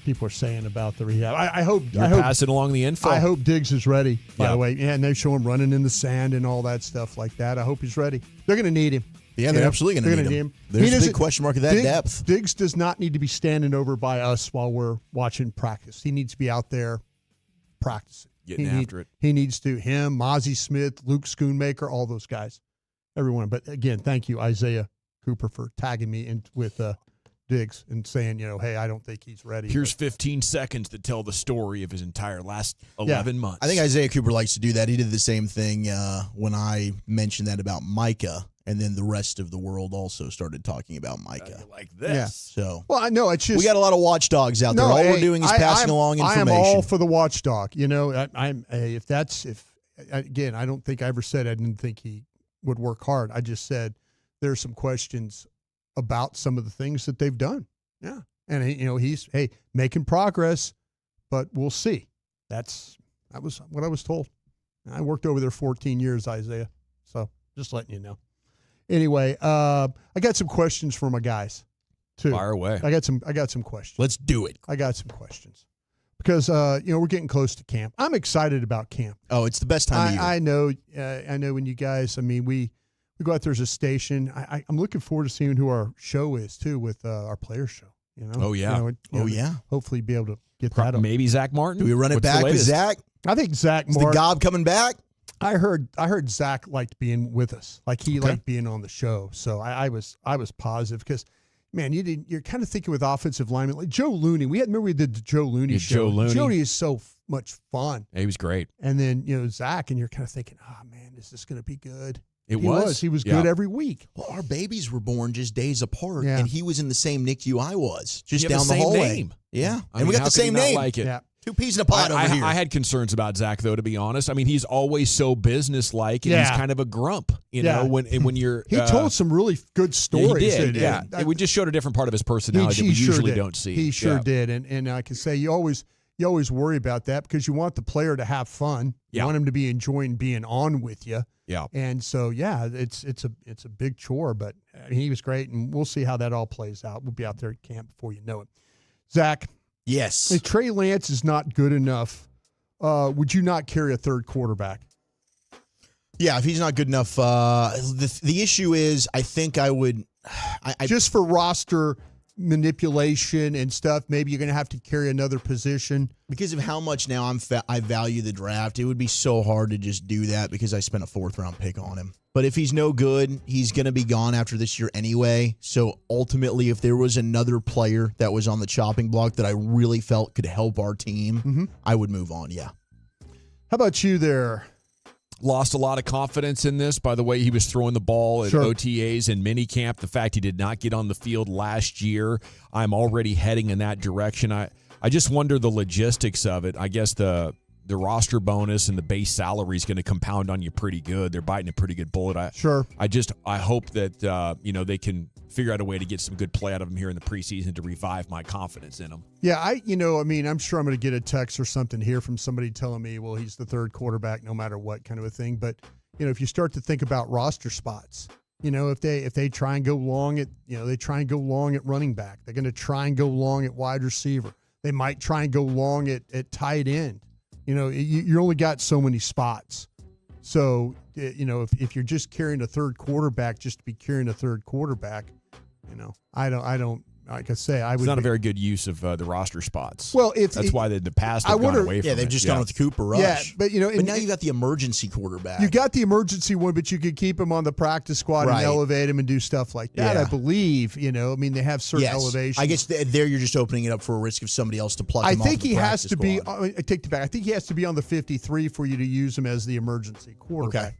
[SPEAKER 23] people are saying about the rehab. I hope
[SPEAKER 11] You're passing along the info.
[SPEAKER 23] I hope Diggs is ready, by the way. Yeah, and they show him running in the sand and all that stuff like that. I hope he's ready. They're going to need him.
[SPEAKER 21] Yeah, they're absolutely going to need him. There's a big question mark at that depth.
[SPEAKER 23] Diggs does not need to be standing over by us while we're watching practice. He needs to be out there practicing.
[SPEAKER 11] Getting after it.
[SPEAKER 23] He needs to. Him, Mozzie Smith, Luke Schoonmaker, all those guys. Everyone. But again, thank you, Isaiah Cooper, for tagging me in with Diggs and saying, hey, I don't think he's ready.
[SPEAKER 11] Here's 15 seconds to tell the story of his entire last 11 months.
[SPEAKER 21] I think Isaiah Cooper likes to do that. He did the same thing when I mentioned that about Micah, and then the rest of the world also started talking about Micah.
[SPEAKER 11] Like this.
[SPEAKER 23] Yeah.
[SPEAKER 21] So,
[SPEAKER 23] well, I know it's just
[SPEAKER 21] we got a lot of watchdogs out there. All we're doing is passing along information.
[SPEAKER 23] I am all for the watchdog. Again, I don't think I ever said I didn't think he would work hard. I just said there's some questions about some of the things that they've done. Yeah. And he's making progress, but we'll see. That was what I was told. I worked over there 14 years, Isaiah. So just letting you know. Anyway, I got some questions for my guys too.
[SPEAKER 11] Fire away.
[SPEAKER 23] I got some questions.
[SPEAKER 21] Let's do it.
[SPEAKER 23] I got some questions. Because we're getting close to camp. I'm excited about camp.
[SPEAKER 21] Oh, it's the best time of year.
[SPEAKER 23] I know when you guys, we go out there as a station. I'm looking forward to seeing who our show is too with our player show.
[SPEAKER 11] Oh yeah.
[SPEAKER 23] Hopefully be able to get that up.
[SPEAKER 11] Maybe Zach Martin.
[SPEAKER 21] Do we run it back with Zach?
[SPEAKER 23] I think Zach
[SPEAKER 21] Is
[SPEAKER 23] Martin.
[SPEAKER 21] the Gob coming back?
[SPEAKER 23] I heard Zach liked being with us. Like he liked being on the show. So I was positive because, man, you're kind of thinking with offensive linemen like Joe Looney. Remember we did the Joe Looney show.
[SPEAKER 11] Joe Looney.
[SPEAKER 23] Joe is so much fun.
[SPEAKER 11] He was great.
[SPEAKER 23] And then Zach, and you're kind of thinking, oh man, is this going to be good?
[SPEAKER 11] He was
[SPEAKER 23] good every week.
[SPEAKER 21] Well, our babies were born just days apart, and he was in the same NICU I was, just down the
[SPEAKER 11] same
[SPEAKER 21] hallway.
[SPEAKER 11] Name.
[SPEAKER 21] Yeah,
[SPEAKER 11] and
[SPEAKER 21] we got the same name.
[SPEAKER 11] Like it.
[SPEAKER 23] Yeah.
[SPEAKER 21] Two peas in a pod over here.
[SPEAKER 11] I had concerns about Zach, though, to be honest. I mean, he's always so businesslike, and he's kind of a grump. You know, when you're
[SPEAKER 23] he told some really good stories.
[SPEAKER 11] He did. Yeah, we just showed a different part of his personality that we usually don't see.
[SPEAKER 23] He sure did, and I can say you always worry about that because you want the player to have fun. You want him to be enjoying being on with you.
[SPEAKER 11] Yeah.
[SPEAKER 23] And so it's a big chore, but he was great, and we'll see how that all plays out. We'll be out there at camp before you know it. Zach.
[SPEAKER 21] Yes.
[SPEAKER 23] If Trey Lance is not good enough, would you not carry a third quarterback?
[SPEAKER 21] Yeah, if he's not good enough, the issue is I think I would.
[SPEAKER 23] Just for roster manipulation and stuff, maybe you're going to have to carry another position.
[SPEAKER 21] Because of how much now I value the draft, it would be so hard to just do that because I spent a 4th-round pick on him. But if he's no good, he's going to be gone after this year anyway. So ultimately, if there was another player that was on the chopping block that I really felt could help our team, I would move on, yeah.
[SPEAKER 23] How about you there?
[SPEAKER 11] Lost a lot of confidence in this by the way he was throwing the ball at OTAs and minicamp. The fact he did not get on the field last year, I'm already heading in that direction. I just wonder the logistics of it. I guess the roster bonus and the base salary is going to compound on you pretty good. They're biting a pretty good bullet. I hope that they can figure out a way to get some good play out of him here in the preseason to revive my confidence in him.
[SPEAKER 23] Yeah, I'm sure I'm going to get a text or something here from somebody telling me, well, he's the third quarterback no matter what kind of a thing. But, if you start to think about roster spots, if they try and go long at, they try and go long at running back, they're going to try and go long at wide receiver. They might try and go long at tight end. You only got so many spots. So, if you're just carrying a third quarterback just to be carrying a third quarterback, I don't like I say, I would.
[SPEAKER 11] It's not a very good use of the roster spots.
[SPEAKER 23] Well,
[SPEAKER 11] that's why in the past they've gone away from
[SPEAKER 21] they've
[SPEAKER 11] it.
[SPEAKER 21] just gone with Cooper Rush.
[SPEAKER 23] Yeah, but
[SPEAKER 21] but now you got the emergency quarterback.
[SPEAKER 23] You got the emergency one, but you could keep him on the practice squad and elevate him and do stuff like that. I believe. I mean, they have certain elevations.
[SPEAKER 21] I guess there you're just opening it up for a risk of somebody else to pluck him off.
[SPEAKER 23] I think he has to be.
[SPEAKER 21] Squad.
[SPEAKER 23] I take it back. I think he has to be on the 53 for you to use him as the emergency quarterback.
[SPEAKER 21] Okay.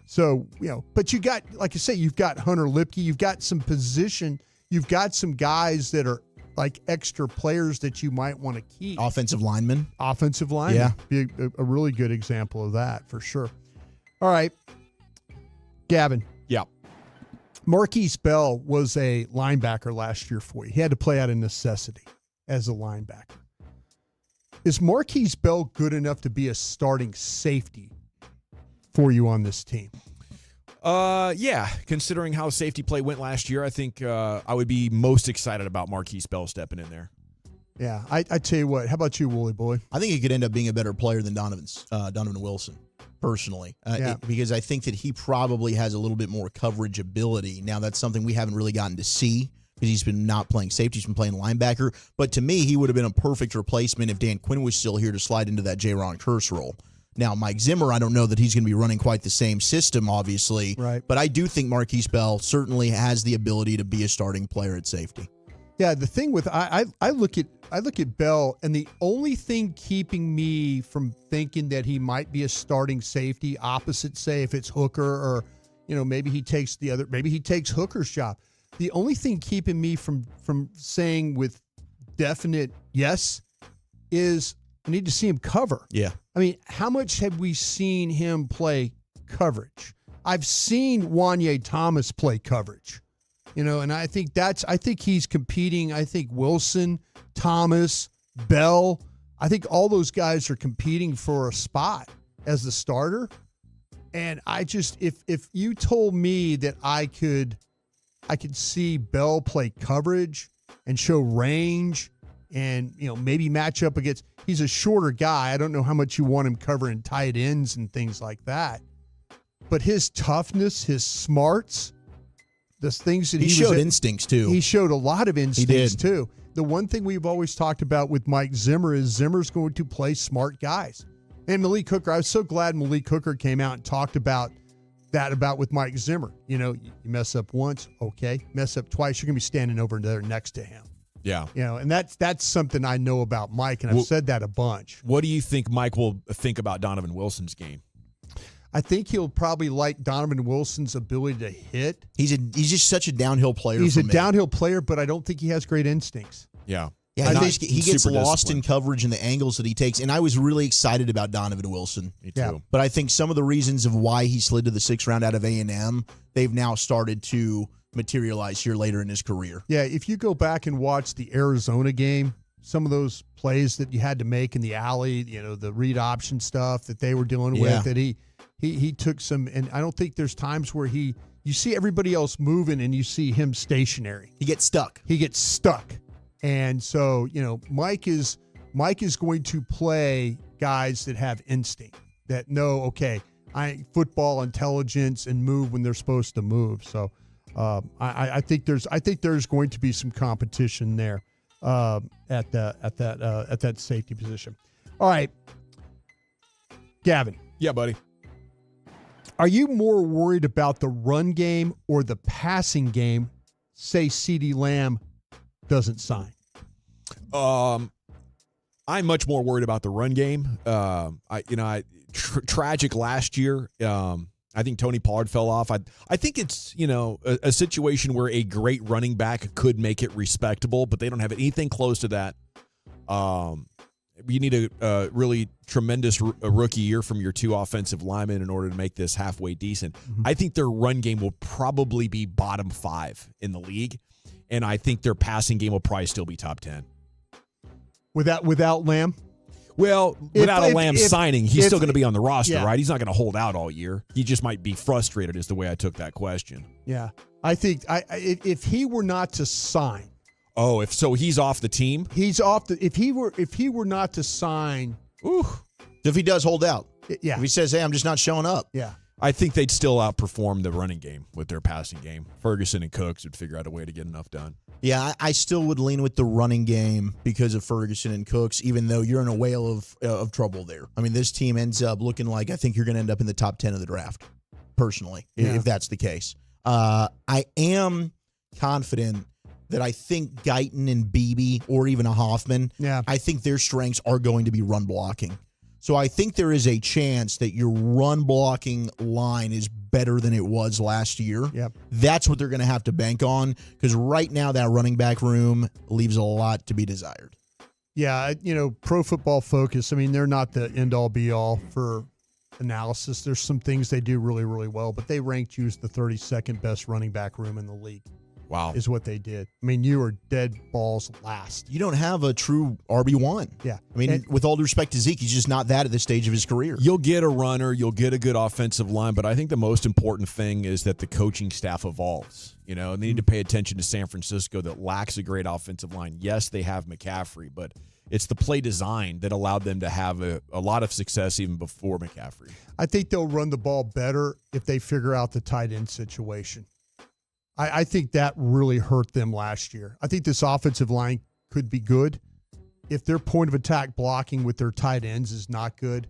[SPEAKER 23] So but you got, like I say, you've got Hunter Lipke. You've got some position. You've got some guys that are like extra players that you might want to keep.
[SPEAKER 21] Offensive linemen.
[SPEAKER 23] Yeah. Be a really good example of that for sure. All right. Gavin.
[SPEAKER 11] Yeah.
[SPEAKER 23] Marquise Bell was a linebacker last year for you. He had to play out of necessity as a linebacker. Is Marquise Bell good enough to be a starting safety for you on this team?
[SPEAKER 11] Yeah, considering how safety play went last year, I think I would be most excited about Marquise Bell stepping in there.
[SPEAKER 23] Yeah, I tell you what. How about you, Wooly Boy?
[SPEAKER 21] I think he could end up being a better player than Donovan Wilson, personally, because I think that he probably has a little bit more coverage ability. Now, that's something we haven't really gotten to see because he's been not playing safety. He's been playing linebacker. But to me, he would have been a perfect replacement if Dan Quinn was still here to slide into that J-Ron Curse role. Now, Mike Zimmer, I don't know that he's going to be running quite the same system, obviously.
[SPEAKER 23] Right.
[SPEAKER 21] But I do think Marquise Bell certainly has the ability to be a starting player at safety.
[SPEAKER 23] Yeah, the thing with I look at Bell, and the only thing keeping me from thinking that he might be a starting safety, opposite, say, if it's Hooker or maybe he takes Hooker's job. The only thing keeping me from saying with definite yes is I need to see him cover.
[SPEAKER 21] Yeah.
[SPEAKER 23] I mean, how much have we seen him play coverage? I've seen Wanye Thomas play coverage, and I think he's competing. I think Wilson, Thomas, Bell, I think all those guys are competing for a spot as the starter. And I just, if you told me that I could see Bell play coverage and show range and, maybe match up against, he's a shorter guy. I don't know how much you want him covering tight ends and things like that. But his toughness, his smarts, the things that
[SPEAKER 21] he showed instincts too.
[SPEAKER 23] He showed a lot of instincts
[SPEAKER 21] did.
[SPEAKER 23] too. The one thing we've always talked about with Mike Zimmer is Zimmer's going to play smart guys. And Malik Hooker, I was so glad Malik Hooker came out and talked about with Mike Zimmer. You mess up once, okay. Mess up twice, you're going to be standing over there next to him.
[SPEAKER 11] Yeah.
[SPEAKER 23] And that's something I know about Mike, and I've said that a bunch.
[SPEAKER 11] What do you think Mike will think about Donovan Wilson's game?
[SPEAKER 23] I think he'll probably like Donovan Wilson's ability to hit.
[SPEAKER 21] He's just such a downhill player.
[SPEAKER 23] He's a downhill player, but I don't think he has great instincts.
[SPEAKER 11] Yeah.
[SPEAKER 21] Yeah, he gets lost in coverage and the angles that he takes. And I was really excited about Donovan Wilson.
[SPEAKER 11] Me too.
[SPEAKER 23] Yeah.
[SPEAKER 21] But I think some of the reasons of why he slid to the 6th round out of A&M, they've now started to materialize here later in his career.
[SPEAKER 23] Yeah, if you go back and watch the Arizona game, some of those plays that you had to make in the alley, the read option stuff that they were dealing with, that he took some, and I don't think there's times where you see everybody else moving and you see him stationary.
[SPEAKER 21] He gets stuck.
[SPEAKER 23] And so, Mike is going to play guys that have instinct, that know, okay, football intelligence and move when they're supposed to move. So I think there's going to be some competition there at that safety position. All right, Gavin.
[SPEAKER 11] Yeah, buddy.
[SPEAKER 23] Are you more worried about the run game or the passing game? Say CeeDee Lamb doesn't sign.
[SPEAKER 11] I'm much more worried about the run game. Tragic last year. I think Tony Pollard fell off. I think it's a situation where a great running back could make it respectable, but they don't have anything close to that. You need a really tremendous rookie year from your 2 offensive linemen in order to make this halfway decent. Mm-hmm. I think their run game will probably be bottom 5 in the league, and I think their passing game will probably still be top 10.
[SPEAKER 23] Without Lamb?
[SPEAKER 11] Well, without a Lamb signing, he's still going to be on the roster, right? He's not going to hold out all year. He just might be frustrated is the way I took that question.
[SPEAKER 23] Yeah. I think if he were not to sign.
[SPEAKER 11] Oh, he's off the team?
[SPEAKER 23] He's off if he were not to sign.
[SPEAKER 21] If he does hold out.
[SPEAKER 23] Yeah.
[SPEAKER 21] If he says, hey, I'm just not showing up.
[SPEAKER 23] Yeah.
[SPEAKER 11] I think they'd still outperform the running game with their passing game. Ferguson and Cooks would figure out a way to get enough done.
[SPEAKER 21] Yeah, I still would lean with the running game because of Ferguson and Cooks, even though you're in a whale of trouble there. I mean, this team ends up looking like I think you're going to end up in the top 10 of the draft, personally, if that's the case. I am confident that I think Guyton and Beebe or even a Hoffman, I think their strengths are going to be run blocking. So I think there is a chance that your run blocking line is better than it was last year.
[SPEAKER 23] Yep.
[SPEAKER 21] That's what they're going to have to bank on because right now that running back room leaves a lot to be desired.
[SPEAKER 23] Yeah, Pro Football Focus, I mean, they're not the end-all, be-all for analysis. There's some things they do really, really well, but they ranked you as the 32nd best running back room in the league.
[SPEAKER 11] Wow.
[SPEAKER 23] Is what they did. I mean, you were dead balls last.
[SPEAKER 21] You don't have a true RB1.
[SPEAKER 23] Yeah.
[SPEAKER 21] I mean, with all due respect to Zeke, he's just not that at this stage of his career.
[SPEAKER 11] You'll get a runner, you'll get a good offensive line, but I think the most important thing is that the coaching staff evolves. They need to pay attention to San Francisco that lacks a great offensive line. Yes, they have McCaffrey, but it's the play design that allowed them to have a lot of success even before McCaffrey.
[SPEAKER 23] I think they'll run the ball better if they figure out the tight end situation. I think that really hurt them last year. I think this offensive line could be good. If their point of attack blocking with their tight ends is not good,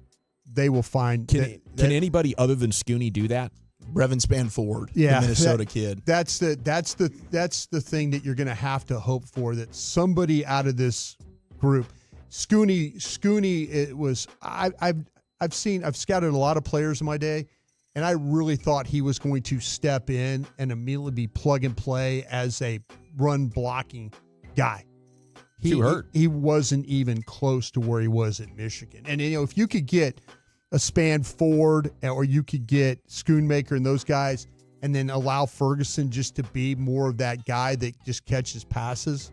[SPEAKER 23] they will find.
[SPEAKER 11] Can anybody other than Scooney do that?
[SPEAKER 21] Brevin Spanford, the Minnesota kid.
[SPEAKER 23] That's the thing that you're going to have to hope for, that somebody out of this group. Scooney, it was. I've scouted a lot of players in my day. And I really thought he was going to step in and immediately be plug and play as a run blocking guy.
[SPEAKER 11] Too hurt.
[SPEAKER 23] He wasn't even close to where he was at Michigan. And, if you could get a Spanford or you could get Schoonmaker and those guys and then allow Ferguson just to be more of that guy that just catches passes,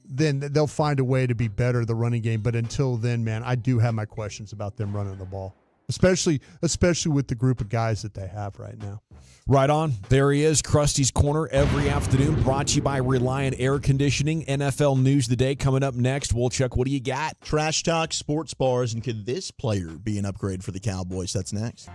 [SPEAKER 23] then they'll find a way to be better at the running game. But until then, man, I do have my questions about them running the ball. Especially with the group of guys that they have right now.
[SPEAKER 11] Right on. There he is, Krusty's Corner every afternoon, brought to you by Reliant Air Conditioning. NFL News Today coming up next. Wolchuk, what do you got?
[SPEAKER 21] Trash talk, sports bars, and could this player be an upgrade for the Cowboys? That's next.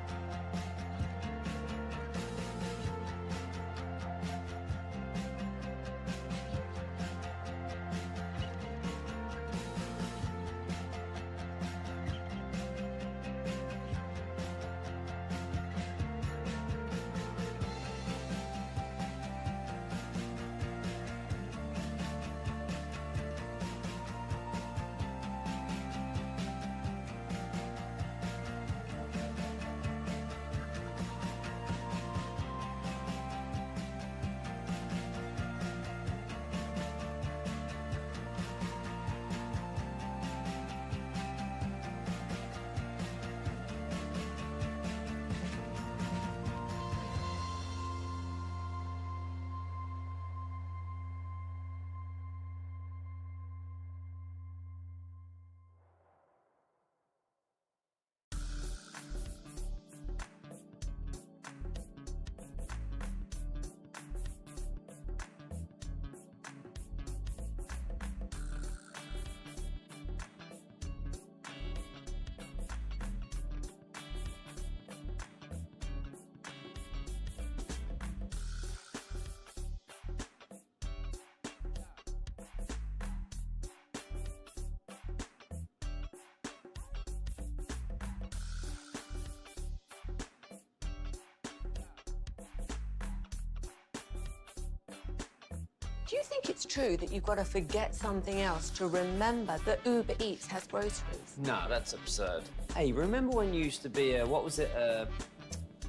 [SPEAKER 2] Do you think it's true that you've got to forget something else to remember that Uber Eats has groceries?
[SPEAKER 8] Nah, that's absurd. Hey, remember when you used to be a,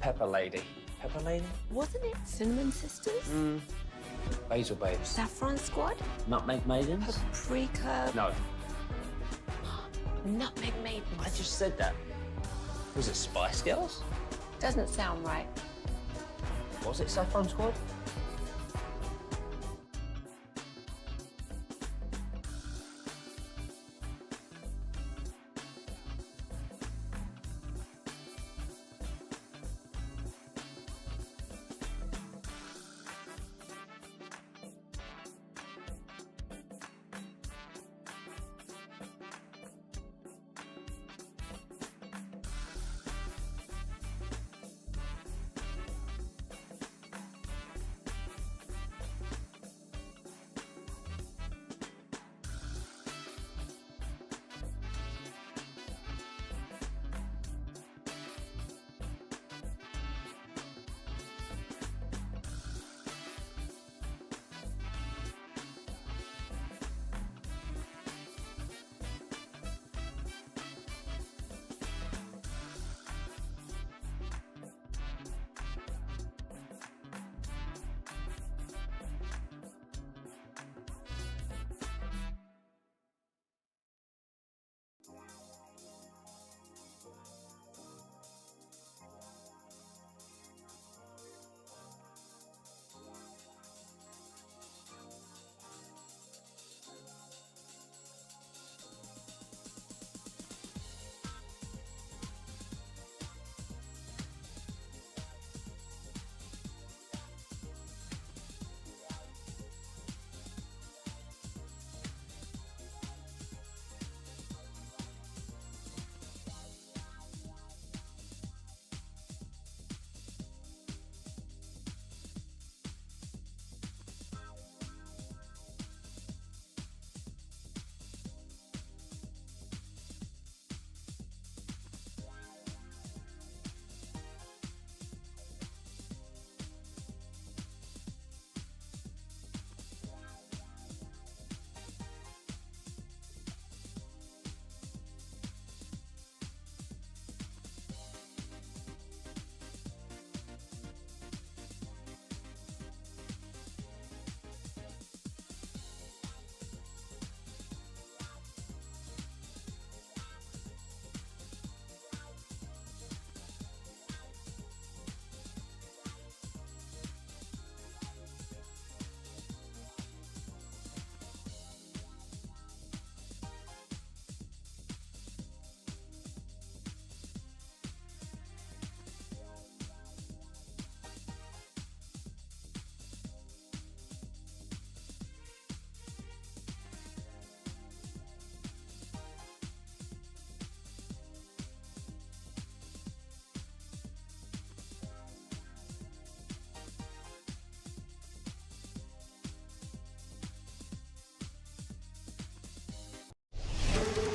[SPEAKER 8] Pepper Lady? Pepper Lady?
[SPEAKER 2] Wasn't it Cinnamon Sisters?
[SPEAKER 8] Basil Babes.
[SPEAKER 2] Saffron Squad?
[SPEAKER 8] Nutmeg Maidens?
[SPEAKER 2] Paprika?
[SPEAKER 8] No.
[SPEAKER 2] Nutmeg Maidens.
[SPEAKER 8] I just said that. Was it Spice Girls?
[SPEAKER 2] Doesn't sound right.
[SPEAKER 8] Was it Saffron Squad?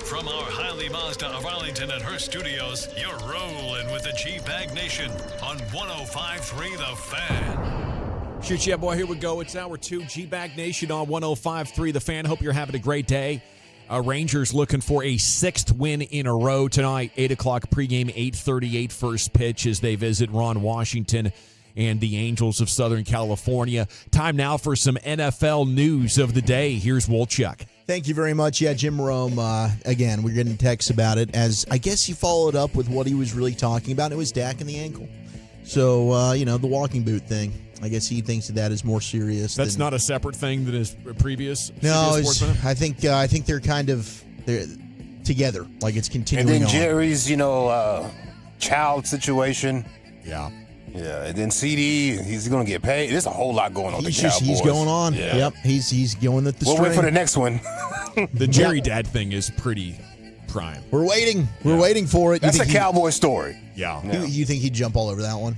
[SPEAKER 1] From our Highly Mazda of Arlington and Hearst studios, you're rolling with the G-Bag Nation on 105.3 The Fan.
[SPEAKER 11] Shoot, yeah, boy, here we go. It's hour 2, G-Bag Nation on 105.3 The Fan. Hope you're having a great day. Rangers looking for a 6th win in a row tonight. 8 o'clock pregame, 8:38 first pitch as they visit Ron Washington and the Angels of Southern California. Time now for some NFL news of the day. Here's Wolchuk.
[SPEAKER 21] Thank you very much. Yeah, Jim Rome, again, we're getting texts about it, as I guess he followed up with what he was really talking about. It was Dak and the ankle. So, the walking boot thing. I guess he thinks that is more serious.
[SPEAKER 11] That's not a separate thing than his previous.
[SPEAKER 21] No, I think they're they're together. Like it's continuing.
[SPEAKER 6] And then
[SPEAKER 21] on.
[SPEAKER 6] Jerry's, child situation.
[SPEAKER 11] Yeah.
[SPEAKER 6] Yeah, and then CD, he's going to get paid. There's a whole lot going on.
[SPEAKER 21] He's going on.
[SPEAKER 6] Yeah.
[SPEAKER 21] Yep, he's going at the
[SPEAKER 6] We'll
[SPEAKER 21] string.
[SPEAKER 6] wait for the next one.
[SPEAKER 11] The Jerry Dad thing is pretty prime.
[SPEAKER 21] We're waiting. We're waiting for it.
[SPEAKER 6] That's a Cowboy story.
[SPEAKER 11] Yeah.
[SPEAKER 21] You think he'd jump all over that one?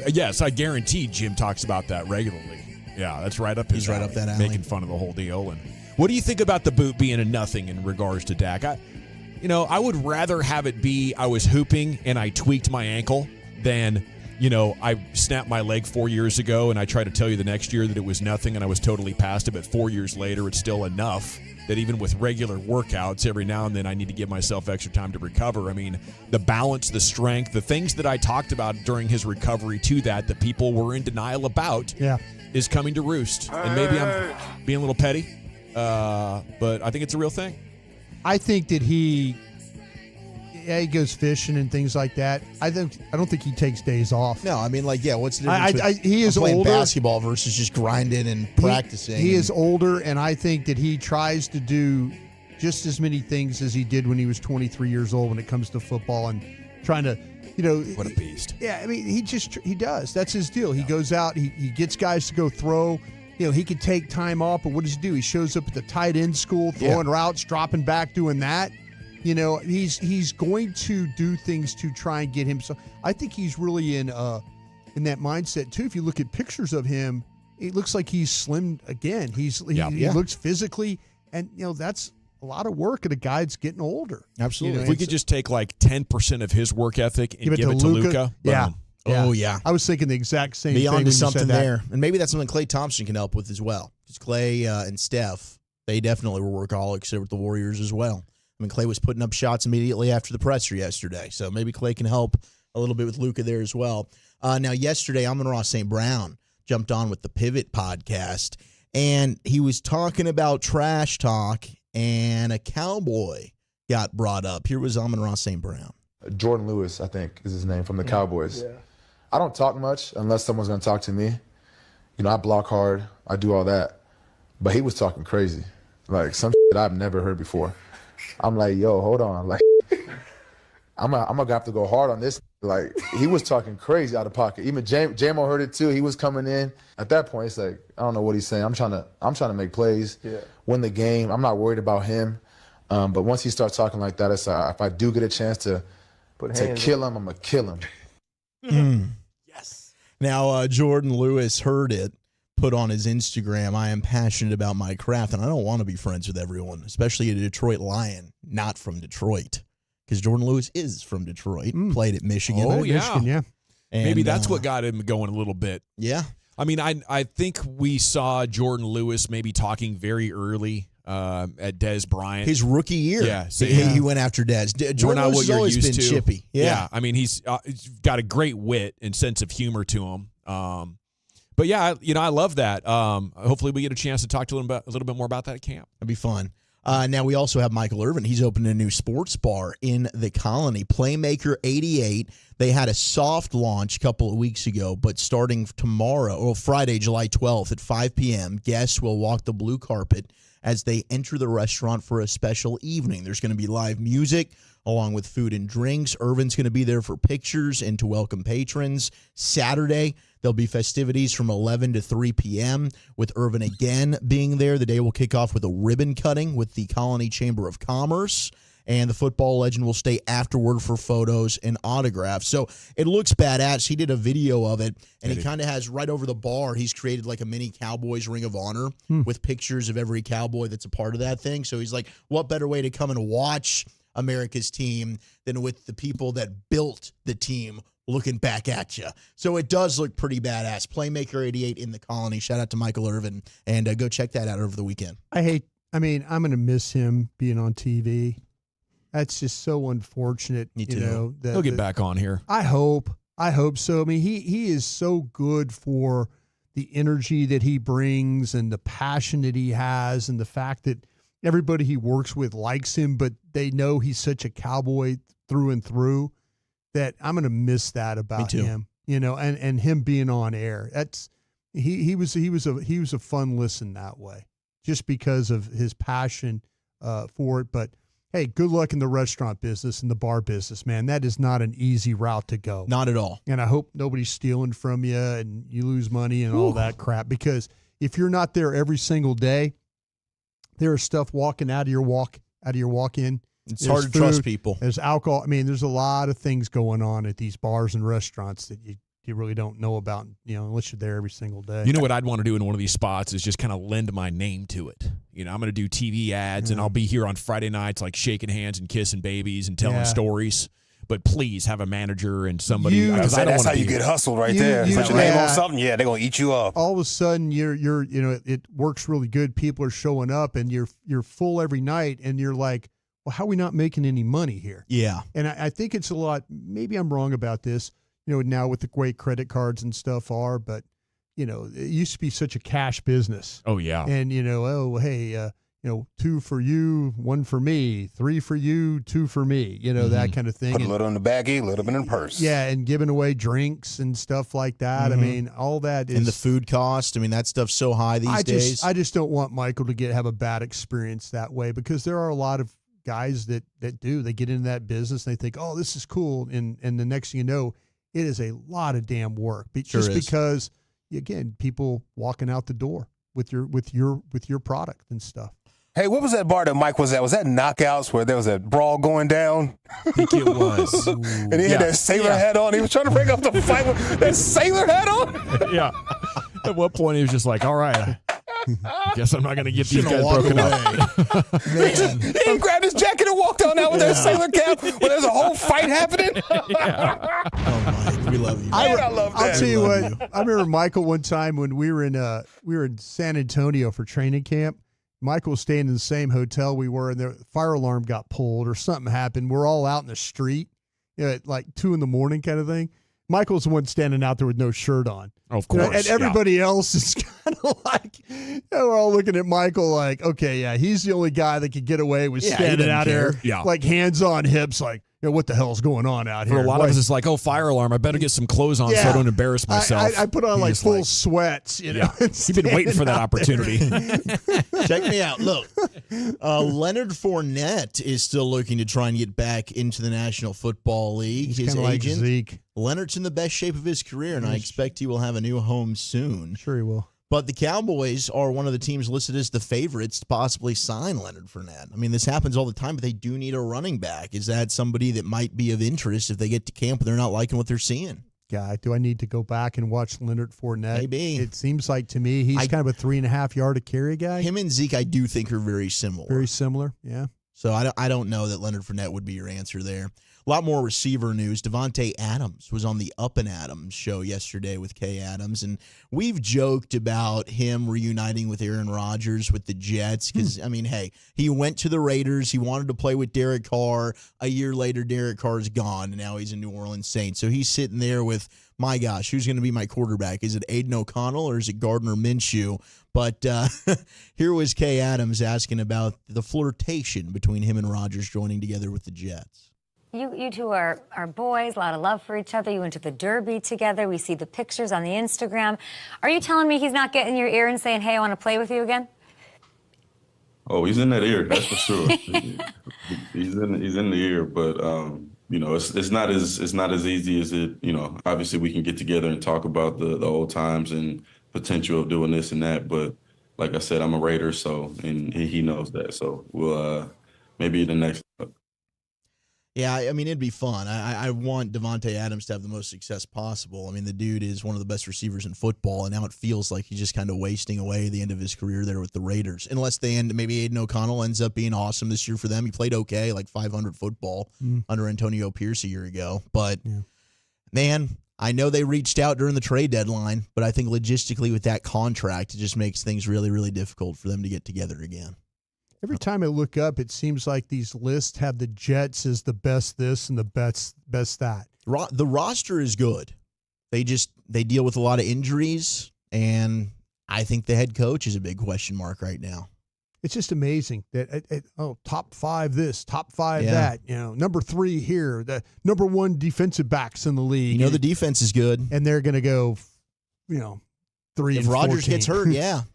[SPEAKER 11] Yes, I guarantee Jim talks about that regularly. Yeah, that's right up his
[SPEAKER 21] He's right
[SPEAKER 11] alley,
[SPEAKER 21] up that alley.
[SPEAKER 11] making fun of the whole deal. And what do you think about the boot being a nothing in regards to Dak? I would rather have it be I was hooping and I tweaked my ankle than, I snapped my leg 4 years ago and I tried to tell you the next year that it was nothing and I was totally past it, but 4 years later it's still enough that even with regular workouts, every now and then I need to give myself extra time to recover. I mean, the balance, the strength, the things that I talked about during his recovery to that people were in denial about is coming to roost. And maybe I'm being a little petty, but I think it's a real thing.
[SPEAKER 23] I think that he goes fishing and things like that. I don't think he takes days off.
[SPEAKER 21] No, I mean, what's the difference?
[SPEAKER 23] He is
[SPEAKER 21] playing
[SPEAKER 23] older.
[SPEAKER 21] basketball versus just grinding and practicing.
[SPEAKER 23] He is older, and I think that he tries to do just as many things as he did when he was 23 years old when it comes to football and trying to,
[SPEAKER 11] What a beast.
[SPEAKER 23] Yeah, I mean, he does. That's his deal. He goes out, he gets guys to go throw. He could take time off, but what does he do? He shows up at the tight end school, throwing routes, dropping back, doing that. He's going to do things to try and get him. So I think he's really in that mindset too. If you look at pictures of him, it looks like he's slim again. He looks physically, and that's a lot of work at a guy that's getting older.
[SPEAKER 21] Absolutely.
[SPEAKER 11] If we could just take 10% of his work ethic and give it to Luka.
[SPEAKER 23] Yeah.
[SPEAKER 11] Boom.
[SPEAKER 21] Oh, yeah.
[SPEAKER 23] I was thinking the exact same
[SPEAKER 21] Be
[SPEAKER 23] thing.
[SPEAKER 21] on
[SPEAKER 23] when
[SPEAKER 21] to
[SPEAKER 23] you said
[SPEAKER 21] something
[SPEAKER 23] that.
[SPEAKER 21] there. And maybe that's something Klay Thompson can help with as well. Because Klay and Steph, they definitely were workaholics there with the Warriors as well. I mean, Klay was putting up shots immediately after the presser yesterday. So maybe Klay can help a little bit with Luka there as well. Now, yesterday, Amon-Ra St. Brown jumped on with the Pivot podcast, and he was talking about trash talk, and a Cowboy got brought up. Here was Amon-Ra St. Brown.
[SPEAKER 12] Jordan Lewis, I think, is his name, from the Cowboys. Yeah. I don't talk much unless someone's going to talk to me. I block hard. I do all that. But he was talking crazy, some shit I've never heard before. I'm like, yo, hold on. I'm going to have to go hard on this. He was talking crazy out of pocket. Even J-Mo heard it too. He was coming in. At that point, it's I don't know what he's saying. I'm trying to make plays, win the game. I'm not worried about him. But once he starts talking like that, it's if I do get a chance to kill him, I'm going to kill him.
[SPEAKER 21] Yes. Now, Jordan Lewis heard it, put on his Instagram, I am passionate about my craft, and I don't want to be friends with everyone, especially a Detroit Lion, not from Detroit. Because Jordan Lewis is from Detroit, played at Michigan.
[SPEAKER 11] Oh, yeah.
[SPEAKER 23] Michigan, yeah.
[SPEAKER 21] And,
[SPEAKER 11] maybe that's what got him going a little bit.
[SPEAKER 21] Yeah.
[SPEAKER 11] I mean, I think we saw Jordan Lewis maybe talking very early at Dez Bryant.
[SPEAKER 21] His rookie year.
[SPEAKER 11] Yeah. So
[SPEAKER 21] he went after Dez. Jordan Lewis has always been chippy.
[SPEAKER 11] Yeah. I mean, he's got a great wit and sense of humor to him. But yeah, I love that. Hopefully we get a chance to talk to him a little bit more about that at camp.
[SPEAKER 21] That'd be fun. Now we also have Michael Irvin. He's opening a new sports bar in the Colony, Playmaker 88. They had a soft launch a couple of weeks ago, but starting tomorrow, or Friday, July 12th at 5 p.m., guests will walk the blue carpet as they enter the restaurant for a special evening. There's going to be live music along with food and drinks. Irvin's going to be there for pictures and to welcome patrons. Saturday, there'll be festivities from 11 to 3 p.m. with Irvin again being there. The day will kick off with a ribbon cutting with the Colony Chamber of Commerce. and the football legend will stay afterward for photos and autographs. So it looks badass. He did a video of it, and he kind of has right over the bar, he's created like a mini Cowboys Ring of Honor with pictures of every Cowboy that's a part of that thing. So he's like, what better way to come and watch America's team than with the people that built the team looking back at you. So it does look pretty badass. Playmaker 88 in the Colony. Shout out to Michael Irvin, and go check that out over the weekend.
[SPEAKER 23] I'm going to miss him being on TV. That's just so unfortunate.
[SPEAKER 21] Me too.
[SPEAKER 23] You know,
[SPEAKER 11] He'll get back on here.
[SPEAKER 23] I hope so. I mean, he is so good for the energy that he brings and the passion that he has and the fact that everybody he works with likes him, but they know he's such a Cowboy through and through that I'm going to miss that about him, you know, and him being on air. That's he was a fun listen that way just because of his passion for it. But hey, good luck in the restaurant business and the bar business, man. That is not an easy route to go.
[SPEAKER 21] Not at all.
[SPEAKER 23] And I hope nobody's stealing from you and you lose money and all that crap, because if you're not there every single day, there is stuff walking out of your walk-in.
[SPEAKER 21] It's hard to trust people.
[SPEAKER 23] There's alcohol. I mean, there's a lot of things going on at these bars and restaurants that you really don't know about, you know, unless you're there every single day.
[SPEAKER 11] You know what I'd want to do in one of these spots is just kind of lend my name to it. You know, I'm going to do TV ads, and I'll be here on Friday nights, like shaking hands and kissing babies and telling stories. But please have a manager and somebody.
[SPEAKER 6] That's how you get hustled right there. Put your name on something, they're gonna eat you up.
[SPEAKER 23] All of a sudden, you're you know, it works really good. People are showing up, and you're full every night, and you're like, well, how are we not making any money here?
[SPEAKER 21] Yeah.
[SPEAKER 23] And I think it's a lot. Maybe I'm wrong about this. You know, now with the way credit cards and stuff are, but you know, it used to be such a cash business.
[SPEAKER 11] Oh yeah.
[SPEAKER 23] And you know, oh hey. You know, 2 for you, 1 for me, 3 for you, 2 for me, you know, that kind of thing.
[SPEAKER 6] Put a little in the baggie, a little bit in the purse.
[SPEAKER 23] Yeah, and giving away drinks and stuff like that. I mean, all that is.
[SPEAKER 21] And the food cost. I mean, that stuff's so high these days.
[SPEAKER 23] I just don't want Michael to have a bad experience that way, because there are a lot of guys that do. They get into that business and they think, oh, this is cool. And the next thing you know, it is a lot of damn work. Because, again, people walking out the door with your product and stuff.
[SPEAKER 6] Hey, what was that bar that Mike was at? Was that Knockouts where there was a brawl going down?
[SPEAKER 11] I think it was.
[SPEAKER 6] And he had that sailor hat on. He was trying to break up the fight with that sailor hat on?
[SPEAKER 11] Yeah. At what point he was just like, all right, I guess I'm not going to get these guys broken up.
[SPEAKER 6] He grabbed his jacket and walked on out with that sailor cap when there's a whole fight happening.
[SPEAKER 21] Oh, Mike, we love you.
[SPEAKER 6] I love that.
[SPEAKER 23] I'll tell you what. I remember Michael one time when we were in San Antonio for training camp. Michael was staying in the same hotel we were, and the fire alarm got pulled or something happened. We're all out in the street, you know, at like 2 a.m. kind of thing. Michael's the one standing out there with no shirt on.
[SPEAKER 11] Of course.
[SPEAKER 23] You know, and everybody else is kind of like, you know, we're all looking at Michael like, okay, yeah, he's the only guy that could get away with standing out there, like hands on hips, like, you know, what the hell's going on out here?
[SPEAKER 11] For a lot of us, it's like, oh, fire alarm. I better get some clothes on so I don't embarrass myself.
[SPEAKER 23] I put on like full sweats, you know.
[SPEAKER 11] You've been waiting for that opportunity.
[SPEAKER 21] Check me out. Look, Leonard Fournette is still looking to try and get back into the National Football League.
[SPEAKER 23] He's
[SPEAKER 21] His
[SPEAKER 23] kinda like
[SPEAKER 21] agent,
[SPEAKER 23] Zeke.
[SPEAKER 21] Leonard's in the best shape of his career, and I expect he will have a new home soon.
[SPEAKER 23] Sure he will.
[SPEAKER 21] But the Cowboys are one of the teams listed as the favorites to possibly sign Leonard Fournette. I mean, this happens all the time, but they do need a running back. Is that somebody that might be of interest if they get to camp and they're not liking what they're seeing?
[SPEAKER 23] God, do I need to go back and watch Leonard Fournette?
[SPEAKER 21] Maybe.
[SPEAKER 23] It seems like to me he's kind of a 3.5 yard a carry guy.
[SPEAKER 21] Him and Zeke, I do think, are very similar.
[SPEAKER 23] Very similar, yeah.
[SPEAKER 21] So I don't know that Leonard Fournette would be your answer there. A lot more receiver news. Devontae Adams was on the Up and Adams show yesterday with Kay Adams, and we've joked about him reuniting with Aaron Rodgers with the Jets because, I mean, hey, he went to the Raiders. He wanted to play with Derek Carr. A year later, Derek Carr's gone, and now he's a New Orleans Saint. So he's sitting there with, my gosh, who's going to be my quarterback? Is it Aiden O'Connell or is it Gardner Minshew? But here was Kay Adams asking about the flirtation between him and Rodgers joining together with the Jets.
[SPEAKER 9] You two are boys, a lot of love for each other. You went to the Derby together. We see the pictures on the Instagram. Are you telling me he's not getting your ear and saying, hey, I want to play with you again?
[SPEAKER 16] Oh, he's in that ear, that's for sure. he's in the ear, but you know, it's not as easy as it, you know, obviously we can get together and talk about the old times and potential of doing this and that, but like I said, I'm a Raider, so, and he knows that, so we'll maybe the next
[SPEAKER 21] Yeah, I mean, it'd be fun. I want Devontae Adams to have the most success possible. I mean, the dude is one of the best receivers in football, and now it feels like he's just kind of wasting away the end of his career there with the Raiders. Unless maybe Aiden O'Connell ends up being awesome this year for them. He played okay, like 500 football under Antonio Pierce a year ago. But, man, I know they reached out during the trade deadline, but I think logistically with that contract, it just makes things really, really difficult for them to get together again.
[SPEAKER 23] Every time I look up, it seems like these lists have the Jets as the best this and the best that.
[SPEAKER 21] The roster is good. They deal with a lot of injuries, and I think the head coach is a big question mark right now.
[SPEAKER 23] It's just amazing that top 5 this, top 5 that. Number 3 here, the number 1 defensive backs in the league.
[SPEAKER 21] The defense is good,
[SPEAKER 23] and they're going to go, 3
[SPEAKER 21] if
[SPEAKER 23] and
[SPEAKER 21] Rodgers
[SPEAKER 23] 14.
[SPEAKER 21] gets hurt,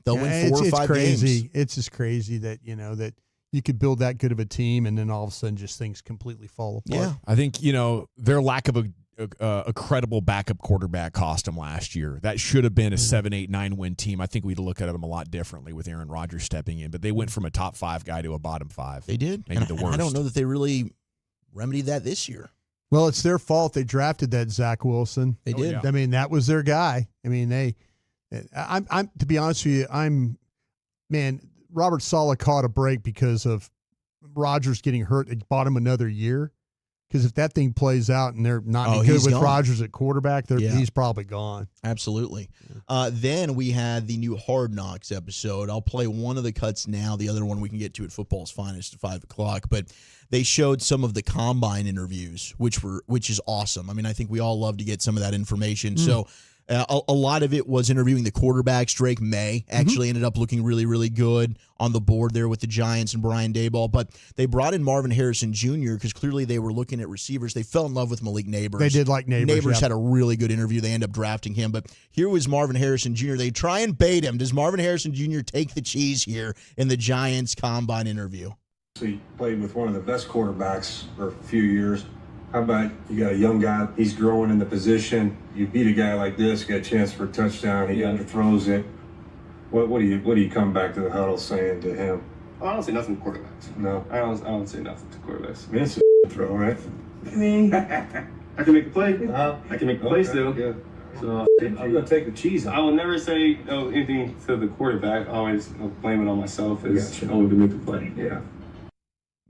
[SPEAKER 21] they'll win 4 or 5
[SPEAKER 23] crazy.
[SPEAKER 21] games.
[SPEAKER 23] It's just crazy that that you could build that good of a team, and then all of a sudden, just things completely fall apart.
[SPEAKER 21] Yeah,
[SPEAKER 11] I think their lack of a credible backup quarterback cost them last year. That should have been a 7, 8, 9 win team. I think we'd look at them a lot differently with Aaron Rodgers stepping in. But they went from a top 5 guy to a bottom 5.
[SPEAKER 21] They did.
[SPEAKER 11] Maybe the worst.
[SPEAKER 21] I don't know that they really remedied that this year.
[SPEAKER 23] Well, it's their fault they drafted that Zach Wilson.
[SPEAKER 21] They did.
[SPEAKER 23] I mean, that was their guy. I mean, I'm to be honest with you, Robert Saleh caught a break because of Rodgers getting hurt. It bought him another year. Because if that thing plays out and they're not any good with Rodgers at quarterback, he's probably gone.
[SPEAKER 21] Absolutely. Then we had the new Hard Knocks episode. I'll play one of the cuts now. The other one we can get to at Football's Finest at 5 o'clock. But they showed some of the combine interviews, which is awesome. I mean, I think we all love to get some of that information. So a lot of it was interviewing the quarterbacks. Drake May actually ended up looking really, really good on the board there with the Giants and Brian Daboll. But they brought in Marvin Harrison Jr. because clearly they were looking at receivers. They fell in love with Malik Neighbors.
[SPEAKER 23] They did like Neighbors.
[SPEAKER 21] Neighbors had a really good interview. They ended up drafting him. But here was Marvin Harrison Jr. They try and bait him. Does Marvin Harrison Jr. take the cheese here in the Giants combine interview?
[SPEAKER 5] So you played with one of the best quarterbacks for a few years. How about you got a young guy, he's growing in the position. You beat a guy like this, get a chance for a touchdown, he underthrows it. What do you come back to the huddle saying to him?
[SPEAKER 18] Oh, I don't say nothing to quarterbacks.
[SPEAKER 5] No?
[SPEAKER 18] I don't say nothing to quarterbacks.
[SPEAKER 5] I mean, it's a throw, right?
[SPEAKER 18] I mean, I can make the play. I can make the play still.
[SPEAKER 5] Yeah.
[SPEAKER 18] So
[SPEAKER 5] I'm going to take the cheese out.
[SPEAKER 18] I will never say anything to the quarterback. I always blame it on myself as only to make the play.
[SPEAKER 5] Yeah.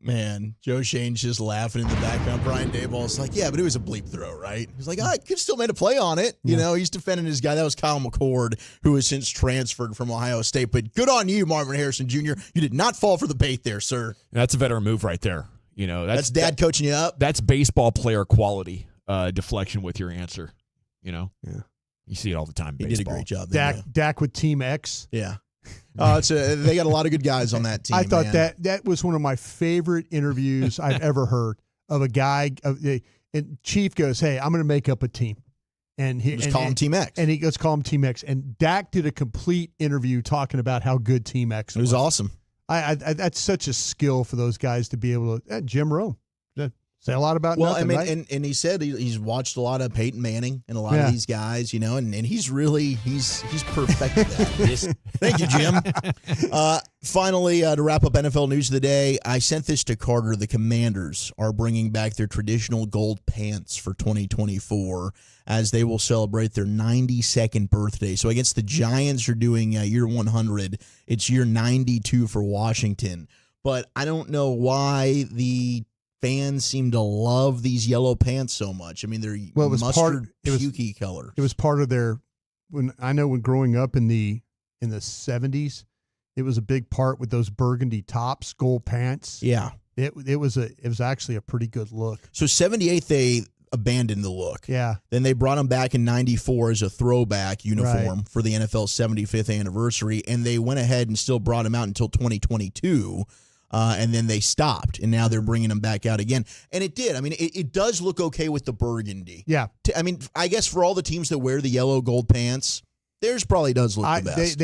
[SPEAKER 21] Man, Joe Shane's just laughing in the background. Brian Daboll's like, yeah, but it was a bleep throw, right? He's like, I could still made a play on it. You know, he's defending his guy. That was Kyle McCord, who has since transferred from Ohio State. But good on you, Marvin Harrison Jr. You did not fall for the bait there, sir.
[SPEAKER 11] That's a veteran move right there. That's
[SPEAKER 21] dad coaching you up.
[SPEAKER 11] That's baseball player quality deflection with your answer.
[SPEAKER 23] Yeah.
[SPEAKER 11] You see it all the time.
[SPEAKER 21] He did a great job.
[SPEAKER 23] Dak with Team X.
[SPEAKER 21] Yeah. They got a lot of good guys on that team.
[SPEAKER 23] I thought that was one of my favorite interviews I've ever heard of a guy. And Chief goes, "Hey, I'm going to make up a team," and he
[SPEAKER 21] call him Team X.
[SPEAKER 23] And he goes, "Call him Team X." And Dak did a complete interview talking about how good Team X was.
[SPEAKER 21] It was awesome.
[SPEAKER 23] I that's such a skill for those guys to be able to. Jim Rome. Say a lot about nothing, right?
[SPEAKER 21] and he said he's watched a lot of Peyton Manning and a lot of these guys, and he's really he's perfected that. Thank you, Jim. Finally, to wrap up NFL news of the day, I sent this to Carter. The Commanders are bringing back their traditional gold pants for 2024 as they will celebrate their 92nd birthday. So against the Giants, you're doing year 100. It's year 92 for Washington. But I don't know why the fans seem to love these yellow pants so much. I mean, they're mustard pukey color.
[SPEAKER 23] It was part of their when growing up in the 70s, it was a big part with those burgundy tops, gold pants.
[SPEAKER 21] Yeah.
[SPEAKER 23] It was actually a pretty good look.
[SPEAKER 21] So 78 they abandoned the look.
[SPEAKER 23] Yeah.
[SPEAKER 21] Then they brought them back in 94 as a throwback uniform for the NFL's 75th anniversary, and they went ahead and still brought them out until 2022. And then they stopped, and now they're bringing them back out again. And it did. I mean, it does look okay with the burgundy.
[SPEAKER 23] Yeah.
[SPEAKER 21] I mean, I guess for all the teams that wear the yellow gold pants, theirs probably does look the best.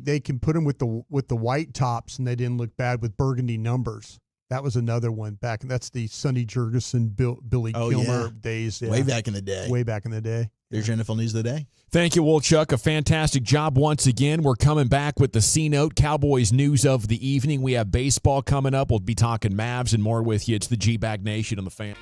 [SPEAKER 23] They can put them with the white tops, and they didn't look bad with burgundy numbers. That was another one back. That's the Sonny Jurgensen, Billy
[SPEAKER 17] Oh,
[SPEAKER 23] Kilmer
[SPEAKER 17] yeah.
[SPEAKER 23] days. Yeah.
[SPEAKER 17] Way back in the day.
[SPEAKER 23] Way back in the day.
[SPEAKER 17] There's your NFL News of the Day.
[SPEAKER 11] Thank you, Wolchuk. A fantastic job once again. We're coming back with the C-Note, Cowboys news of the evening. We have baseball coming up. We'll be talking Mavs and more with you. It's the G-Bag Nation on the Fan.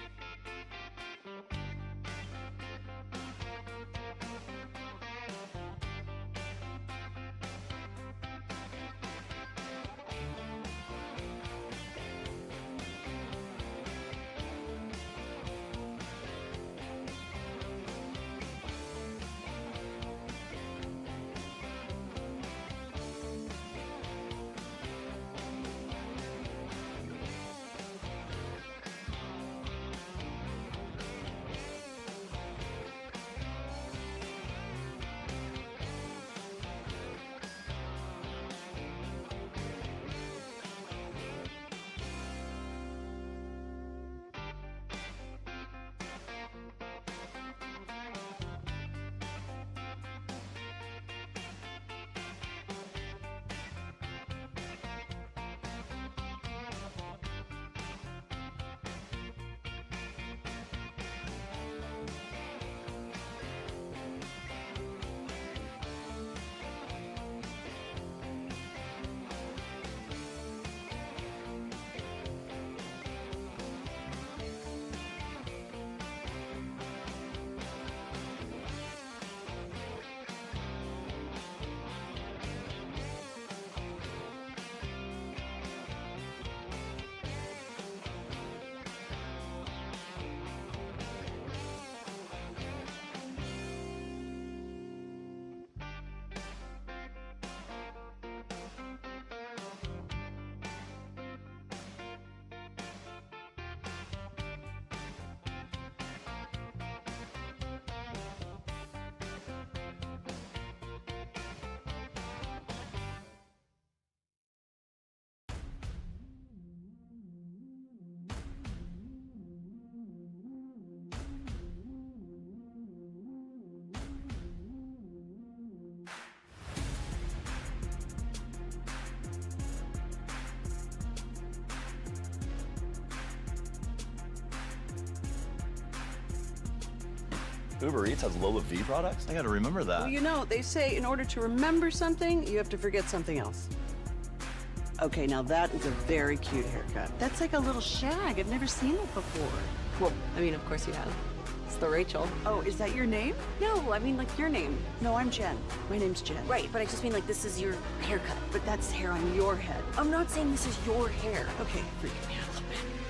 [SPEAKER 13] Uber Eats has Lola V products? I gotta remember that.
[SPEAKER 14] Well, you know, they say in order to remember something, you have to forget something else. Okay, now that is a very cute haircut. That's like a little shag. I've never seen it before.
[SPEAKER 20] Well, I mean, of course you have. It's the Rachel.
[SPEAKER 14] Oh, is that your name?
[SPEAKER 20] No, I mean like your name.
[SPEAKER 14] No, I'm Jen. My name's Jen.
[SPEAKER 20] Right, but I just mean like this is your haircut.
[SPEAKER 14] But that's hair on your head.
[SPEAKER 20] I'm not saying this is your hair.
[SPEAKER 14] Okay, freaking me out a little bit.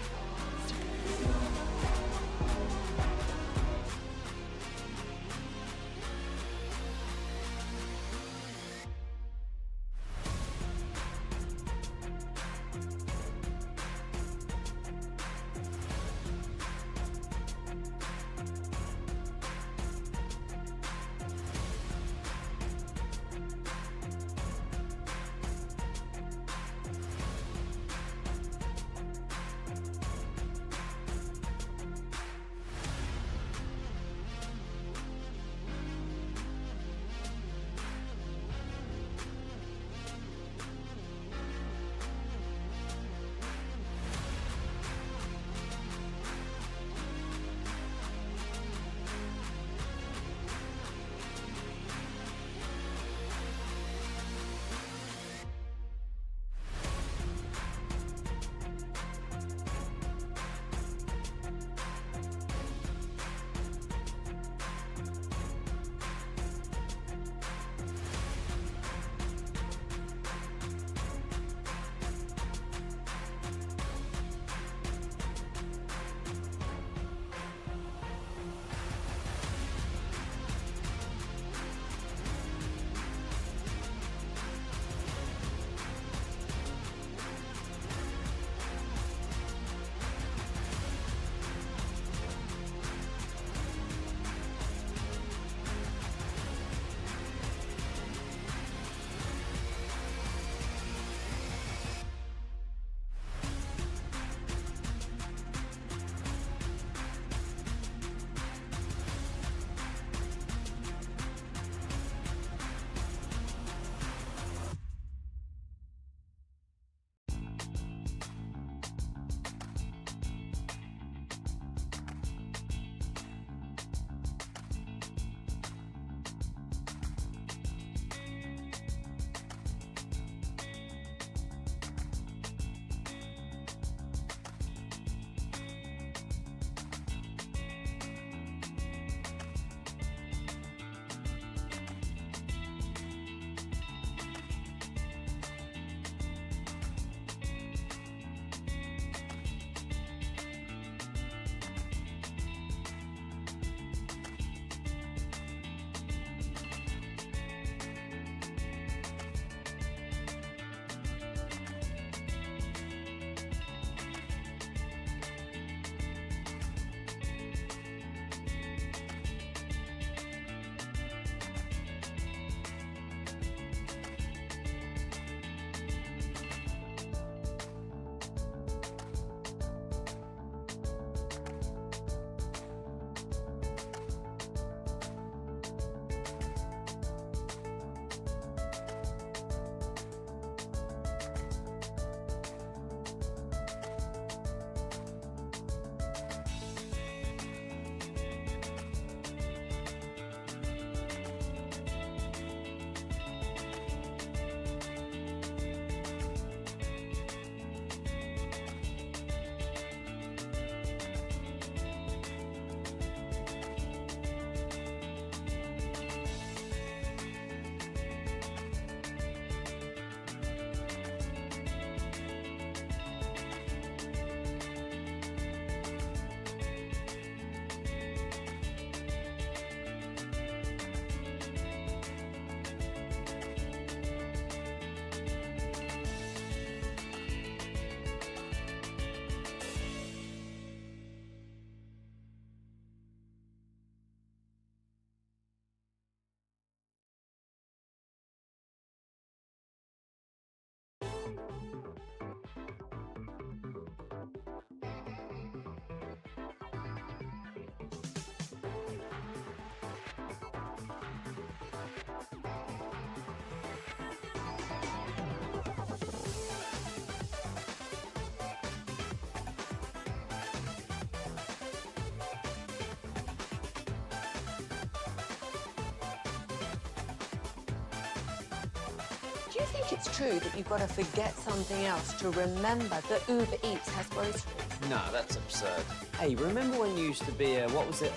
[SPEAKER 2] Do you think it's true that you've got to forget something else to remember that Uber Eats has groceries?
[SPEAKER 8] No, that's absurd. Hey, remember when you used to be what was it?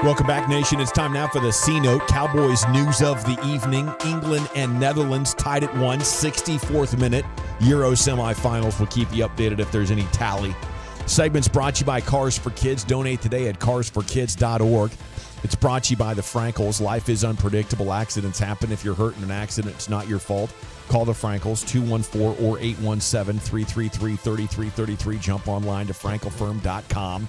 [SPEAKER 11] Welcome back, Nation. It's time now for the C-Note. Cowboys news of the evening. England and Netherlands tied at 1, 64th minute. Euro semifinals. We'll keep you updated if there's any tally. Segments brought to you by Cars for Kids. Donate today at carsforkids.org. It's brought to you by the Frankels. Life is unpredictable. Accidents happen. If you're hurt in an accident, it's not your fault. Call the Frankels, 214 or 817-333-3333. Jump online to frankelfirm.com.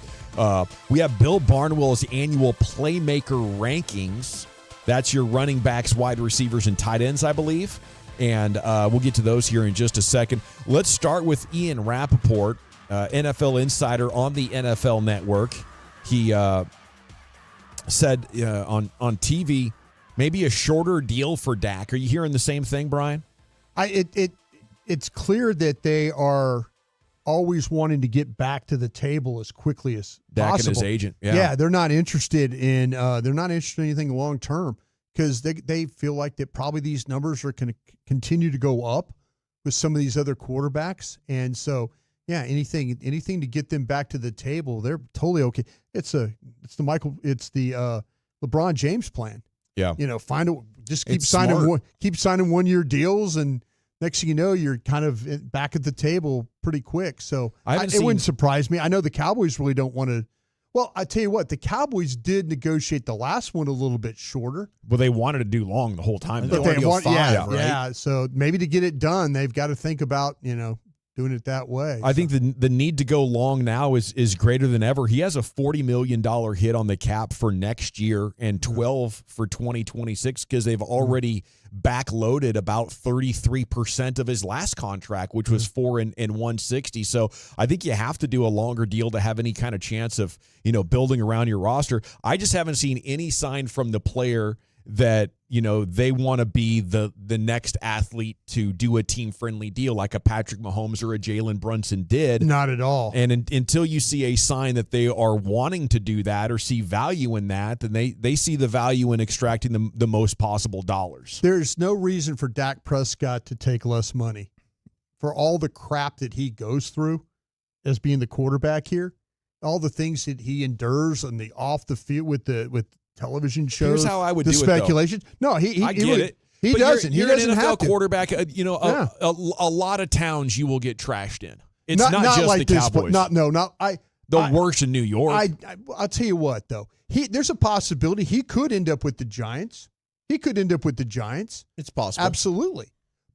[SPEAKER 11] We have Bill Barnwell's annual Playmaker rankings. That's your running backs, wide receivers, and tight ends, I believe. And we'll get to those here in just a second. Let's start with Ian Rappaport, NFL insider on the NFL Network. He said on TV, maybe a shorter deal for Dak. Are you hearing the same thing, Brian?
[SPEAKER 23] It's clear that they are always wanting to get back to the table as quickly as
[SPEAKER 11] Dak
[SPEAKER 23] possible.
[SPEAKER 11] and his agent. Yeah.
[SPEAKER 23] Yeah, they're not interested in anything long term because they feel like that probably these numbers are going to continue to go up with some of these other quarterbacks, and so yeah, anything to get them back to the table, they're totally okay. It's the LeBron James plan.
[SPEAKER 11] Yeah,
[SPEAKER 23] keep signing 1-year deals, and next thing you know, you're kind of back at the table pretty quick. So it wouldn't surprise me. I know the Cowboys really don't want to. Well, I tell you what, the Cowboys did negotiate the last one a little bit shorter.
[SPEAKER 11] Well, they wanted to do long the whole time.
[SPEAKER 23] But yeah. So maybe to get it done, they've got to think about doing it that way.
[SPEAKER 11] I think the need to go long now is greater than ever. He has a $40 million hit on the cap for next year and 12 for 2026 because they've already backloaded about 33% of his last contract, which was $4 and $160. So I think you have to do a longer deal to have any kind of chance of building around your roster. I just haven't seen any sign from the player that they want to be the next athlete to do a team-friendly deal like a Patrick Mahomes or a Jalen Brunson did.
[SPEAKER 23] Not at all.
[SPEAKER 11] And until you see a sign that they are wanting to do that or see value in that, then they see the value in extracting the most possible dollars.
[SPEAKER 23] There's no reason for Dak Prescott to take less money for all the crap that he goes through as being the quarterback here, all the things that he endures on the off the field with television shows.
[SPEAKER 11] Here's how I would
[SPEAKER 23] do
[SPEAKER 11] speculation.
[SPEAKER 23] It, though. No, I
[SPEAKER 11] get it.
[SPEAKER 23] He
[SPEAKER 11] but
[SPEAKER 23] doesn't.
[SPEAKER 11] You're
[SPEAKER 23] he doesn't
[SPEAKER 11] an NFL
[SPEAKER 23] have to.
[SPEAKER 11] quarterback. A lot of towns you will get trashed in. It's not
[SPEAKER 23] just
[SPEAKER 11] like
[SPEAKER 23] the
[SPEAKER 11] Cowboys.
[SPEAKER 23] The
[SPEAKER 11] worst in New York.
[SPEAKER 23] I'll tell you what, though. There's a possibility he could end up with the Giants. It's possible. Absolutely.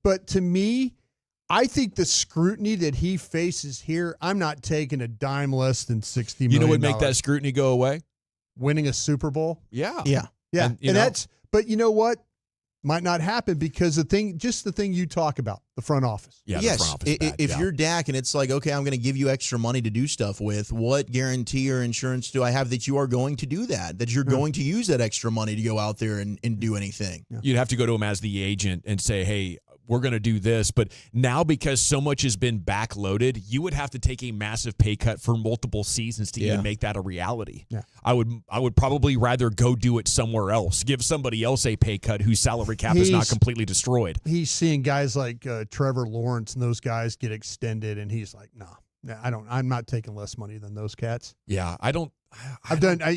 [SPEAKER 23] But to me, I think the scrutiny that he faces here, I'm not taking a dime less than $60 million.
[SPEAKER 11] You know what would make that scrutiny go away?
[SPEAKER 23] Winning a Super Bowl.
[SPEAKER 11] Yeah.
[SPEAKER 23] And that's, but you know what? Might not happen because the thing you talk about, the front office.
[SPEAKER 17] Yeah, yes. The front office if you're Dak and it's like, okay, I'm going to give you extra money to do stuff with, what guarantee or insurance do I have that you are going to do that you're going to use that extra money to go out there and do anything?
[SPEAKER 11] Yeah. You'd have to go to him as the agent and say, hey, we're going to do this. But now because so much has been backloaded, you would have to take a massive pay cut for multiple seasons to even make that a reality.
[SPEAKER 23] Yeah.
[SPEAKER 11] I would probably rather go do it somewhere else. Give somebody else a pay cut whose salary cap is not completely destroyed.
[SPEAKER 23] He's seeing guys like Trevor Lawrence and those guys get extended, and he's like, no, I'm not taking less money than those cats.
[SPEAKER 11] Yeah,
[SPEAKER 23] he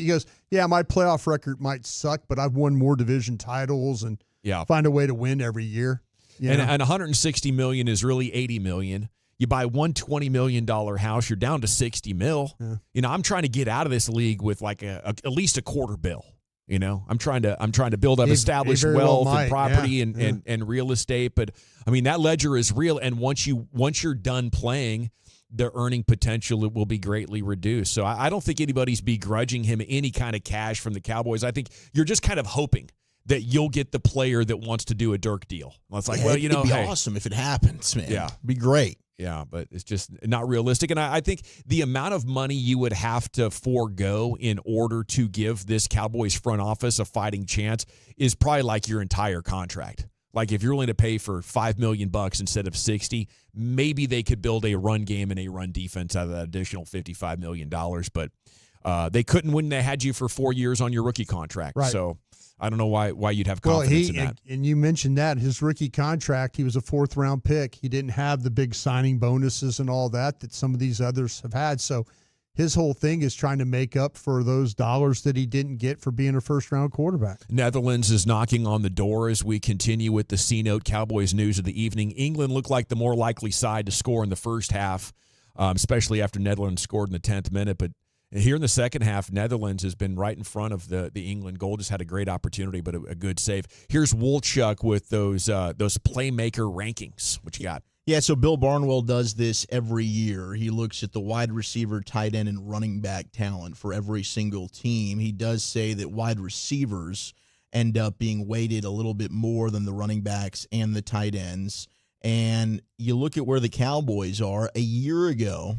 [SPEAKER 23] goes, yeah, my playoff record might suck, but I've won more division titles and find a way to win every year.
[SPEAKER 11] And $160 million is really $80 million. You buy one $20 million house, you're down to $60 million. Yeah. I'm trying to get out of this league with like at least a quarter bill. I'm trying to build up established wealth and property and real estate. But I mean, that ledger is real. And once you're done playing, the earning potential will be greatly reduced. So I don't think anybody's begrudging him any kind of cash from the Cowboys. I think you're just kind of hoping that you'll get the player that wants to do a Dirk deal. Well, it's like, it'd
[SPEAKER 17] be awesome if it happens, man.
[SPEAKER 11] Yeah.
[SPEAKER 17] It'd be great.
[SPEAKER 11] Yeah, but it's just not realistic. And I think the amount of money you would have to forego in order to give this Cowboys front office a fighting chance is probably like your entire contract. Like if you're willing to pay for $5 million instead of 60, maybe they could build a run game and a run defense out of that additional $55 million. But they couldn't when they had you for 4 years on your rookie contract.
[SPEAKER 23] Right.
[SPEAKER 11] So I don't know why you'd have confidence in that.
[SPEAKER 23] And you mentioned that his rookie contract, he was a 4th-round pick. He didn't have the big signing bonuses and all that some of these others have had. So his whole thing is trying to make up for those dollars that he didn't get for being a first-round quarterback.
[SPEAKER 11] Netherlands is knocking on the door as we continue with the C-Note Cowboys news of the evening. England looked like the more likely side to score in the first half, especially after Netherlands scored in the 10th minute. But here in the second half, Netherlands has been right in front of the England goal. Just had a great opportunity, but a good save. Here's Wolchuk with those playmaker rankings. What you got?
[SPEAKER 21] Yeah, so Bill Barnwell does this every year. He looks at the wide receiver, tight end, and running back talent for every single team. He does say that wide receivers end up being weighted a little bit more than the running backs and the tight ends. And you look at where the Cowboys are. A year ago,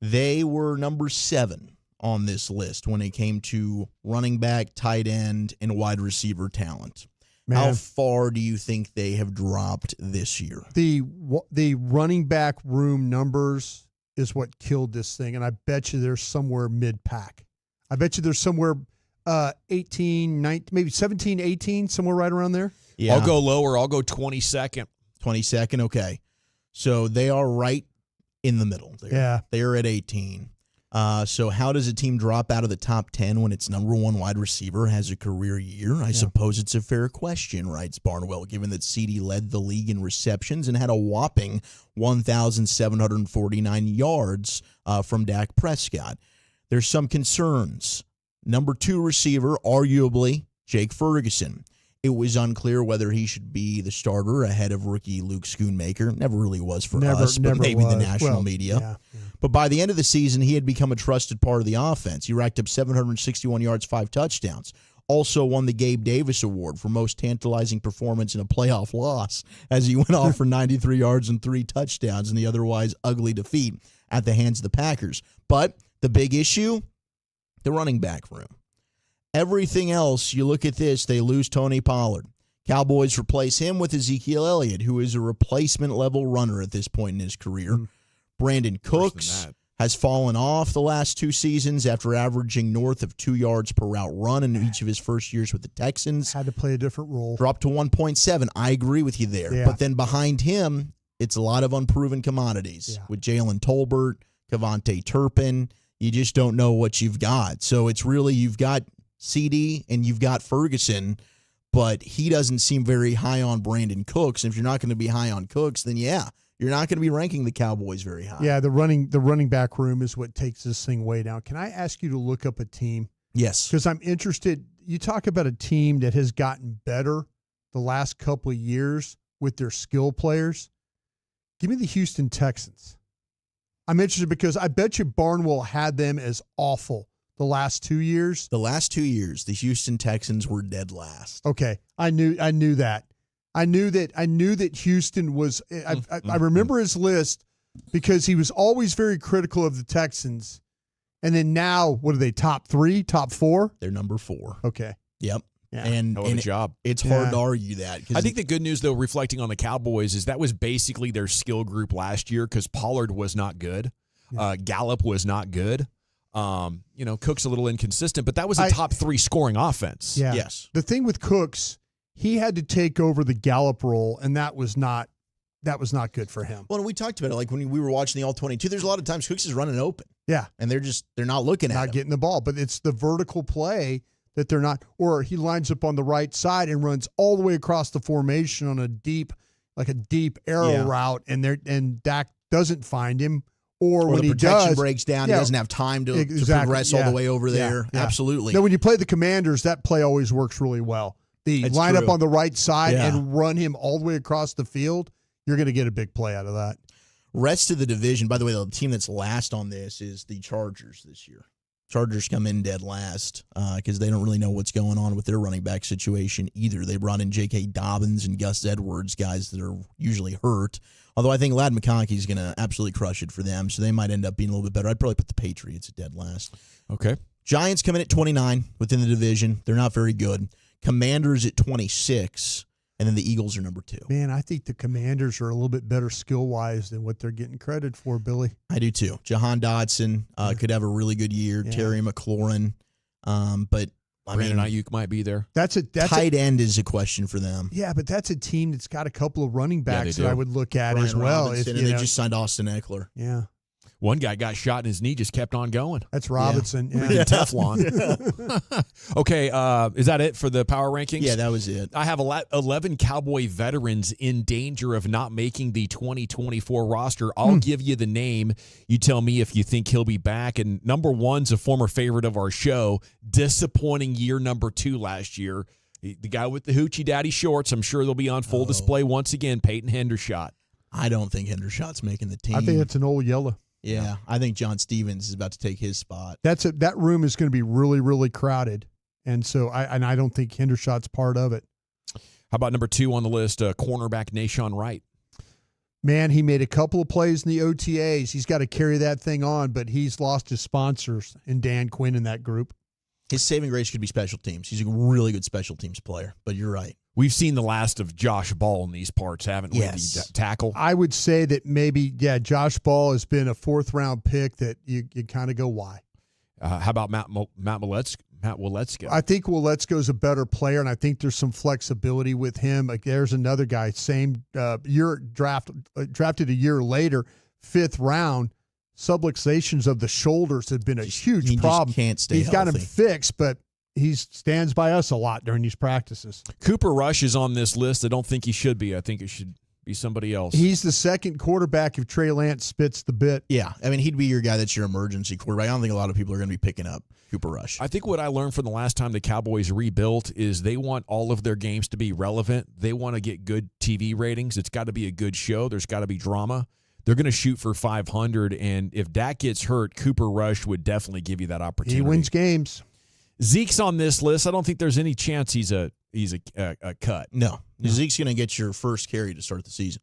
[SPEAKER 21] they were number 7 on this list when it came to running back, tight end, and wide receiver talent. Man. How far do you think they have dropped this year?
[SPEAKER 23] The running back room numbers is what killed this thing, and I bet you they're somewhere mid-pack. I bet you they're somewhere 18, 19, maybe 17, 18, somewhere right around there.
[SPEAKER 11] Yeah. I'll go lower. I'll go 22nd.
[SPEAKER 21] 22nd, okay. So they are right in the middle. They're at 18. So how does a team drop out of the top 10 when its number 1 wide receiver has a career year? I suppose it's a fair question, writes Barnwell, given that CD led the league in receptions and had a whopping 1,749 yards from Dak Prescott. There's some concerns. Number 2 receiver, arguably, Jake Ferguson. It was unclear whether he should be the starter ahead of rookie Luke Schoonmaker. Never really was for us, but maybe the national media.
[SPEAKER 23] Yeah.
[SPEAKER 21] But by the end of the season, he had become a trusted part of the offense. He racked up 761 yards, 5 touchdowns. Also won the Gabe Davis Award for most tantalizing performance in a playoff loss as he went off for 93 yards and 3 touchdowns in the otherwise ugly defeat at the hands of the Packers. But the big issue, the running back room. Everything else, you look at this, they lose Tony Pollard. Cowboys replace him with Ezekiel Elliott, who is a replacement-level runner at this point in his career. Brandon Cooks has fallen off the last 2 seasons after averaging north of 2 yards per route run in each of his first years with the Texans.
[SPEAKER 23] Had to play a different role.
[SPEAKER 21] Dropped to 1.7. I agree with you there.
[SPEAKER 23] Yeah.
[SPEAKER 21] But then behind him, it's a lot of unproven commodities with Jalen Tolbert, Kevontae Turpin. You just don't know what you've got. So it's really you've got CD and you've got Ferguson, but he doesn't seem very high on Brandon Cooks. And if you're not going to be high on Cooks, then you're not going to be ranking the Cowboys very high.
[SPEAKER 23] Yeah, the running back room is what takes this thing way down. Can I ask you to look up a team?
[SPEAKER 21] Yes.
[SPEAKER 23] Because I'm interested. You talk about a team that has gotten better the last couple of years with their skill players. Give me the Houston Texans. I'm interested because I bet you Barnwell had them as awful the last 2 years.
[SPEAKER 21] The last 2 years, the Houston Texans were dead last.
[SPEAKER 23] Okay, I knew that. I knew that Houston was. I remember his list because he was always very critical of the Texans, and then now what are they? Top 3, top 4?
[SPEAKER 21] They're number 4.
[SPEAKER 23] Okay.
[SPEAKER 21] Yep.
[SPEAKER 23] Yeah.
[SPEAKER 21] And
[SPEAKER 11] Hell of a job.
[SPEAKER 21] It's hard to argue that.
[SPEAKER 11] I think the good news, though, reflecting on the Cowboys, is that was basically their skill group last year because Pollard was not good. Gallup was not good. Cook's a little inconsistent, but that was a top 3 scoring offense.
[SPEAKER 23] Yeah.
[SPEAKER 21] Yes.
[SPEAKER 23] The thing with Cooks, he had to take over the Gallup role, and that was not good for him.
[SPEAKER 21] Well, and we talked about it like when we were watching the All-22. There's a lot of times Cooks is running open.
[SPEAKER 23] Yeah.
[SPEAKER 21] And they're not looking at him.
[SPEAKER 23] Not getting the ball, but it's the vertical play that they're not, or he lines up on the right side and runs all the way across the formation on a deep arrow route, and Dak doesn't find him. Or when
[SPEAKER 21] the
[SPEAKER 23] he
[SPEAKER 21] protection
[SPEAKER 23] does,
[SPEAKER 21] breaks down, he doesn't have time to progress all the way over there.
[SPEAKER 23] Yeah.
[SPEAKER 21] Absolutely.
[SPEAKER 23] Now, when you play the Commanders, that play always works really well. The line up on the right side and run him all the way across the field, you're going to get a big play out of that.
[SPEAKER 21] Rest of the division, by the way, the team that's last on this is the Chargers this year. Chargers come in dead last because they don't really know what's going on with their running back situation either. They brought in J.K. Dobbins and Gus Edwards, guys that are usually hurt. Although I think Ladd McConkey is going to absolutely crush it for them, so they might end up being a little bit better. I'd probably put the Patriots at dead last.
[SPEAKER 11] Okay.
[SPEAKER 21] Giants come in at 29 within the division. They're not very good. Commanders at 26, and then the Eagles are number 2.
[SPEAKER 23] Man, I think the Commanders are a little bit better skill-wise than what they're getting credit for, Billy.
[SPEAKER 21] I do too. Jahan Dotson could have a really good year.
[SPEAKER 23] Yeah.
[SPEAKER 21] Terry McLaurin. But
[SPEAKER 11] Brandon Ayuk might be there.
[SPEAKER 23] That's
[SPEAKER 21] tight end is a question for them.
[SPEAKER 23] Yeah, but that's a team that's got a couple of running backs
[SPEAKER 11] they
[SPEAKER 23] that
[SPEAKER 11] do.
[SPEAKER 23] I would look at
[SPEAKER 21] Brian
[SPEAKER 23] as well.
[SPEAKER 21] Robinson, and they just signed Austin Eckler.
[SPEAKER 23] Yeah.
[SPEAKER 11] One guy got shot in his knee, just kept on going.
[SPEAKER 23] That's Robinson. Yeah.
[SPEAKER 11] Freaking Teflon. Okay, is that it for the power rankings?
[SPEAKER 21] Yeah, that was it.
[SPEAKER 11] I have 11 Cowboy veterans in danger of not making the 2024 roster. I'll give you the name. You tell me if you think he'll be back. And number one's a former favorite of our show. Disappointing year number 2 last year. The guy with the hoochie daddy shorts. I'm sure they'll be on full display once again. Peyton Hendershot.
[SPEAKER 21] I don't think Hendershot's making the team.
[SPEAKER 23] I think it's an old yellow.
[SPEAKER 21] Yeah, I think John Stevens is about to take his spot.
[SPEAKER 23] That room is going to be really, really crowded, and so I don't think Hendershot's part of it.
[SPEAKER 11] How about number 2 on the list, cornerback Nashawn Wright?
[SPEAKER 23] Man, he made a couple of plays in the OTAs. He's got to carry that thing on, but he's lost his sponsors and Dan Quinn in that group.
[SPEAKER 21] His saving grace could be special teams. He's a really good special teams player, but you're right.
[SPEAKER 11] We've seen the last of Josh Ball in these parts, haven't we?
[SPEAKER 21] Yes.
[SPEAKER 11] The tackle.
[SPEAKER 23] I would say that maybe, Josh Ball has been a 4th-round pick that you kind of go, why?
[SPEAKER 11] How about Matt Waletzko?
[SPEAKER 23] I think Waletzko's a better player, and I think there's some flexibility with him. Like, there's another guy, same year drafted a year later, 5th round. Subluxations of the shoulders have been a huge problem.
[SPEAKER 21] Just can't stay
[SPEAKER 23] He's got him
[SPEAKER 21] healthy.
[SPEAKER 23] fixed, but he stands by us a lot during these practices.
[SPEAKER 11] Cooper Rush is on this list. I don't think he should be. I think it should be somebody else.
[SPEAKER 23] He's the second quarterback if Trey Lance spits the bit.
[SPEAKER 21] Yeah, I mean, he'd be your guy that's your emergency quarterback. I don't think a lot of people are going to be picking up Cooper Rush.
[SPEAKER 11] I think what I learned from the last time the Cowboys rebuilt is they want all of their games to be relevant. They want to get good TV ratings. It's got to be a good show. There's got to be drama. They're going to shoot for 500, and if Dak gets hurt, Cooper Rush would definitely give you that opportunity.
[SPEAKER 23] He wins games.
[SPEAKER 11] Zeke's on this list. I don't think there's any chance he's a cut.
[SPEAKER 21] No. Zeke's going to get your first carry to start the season.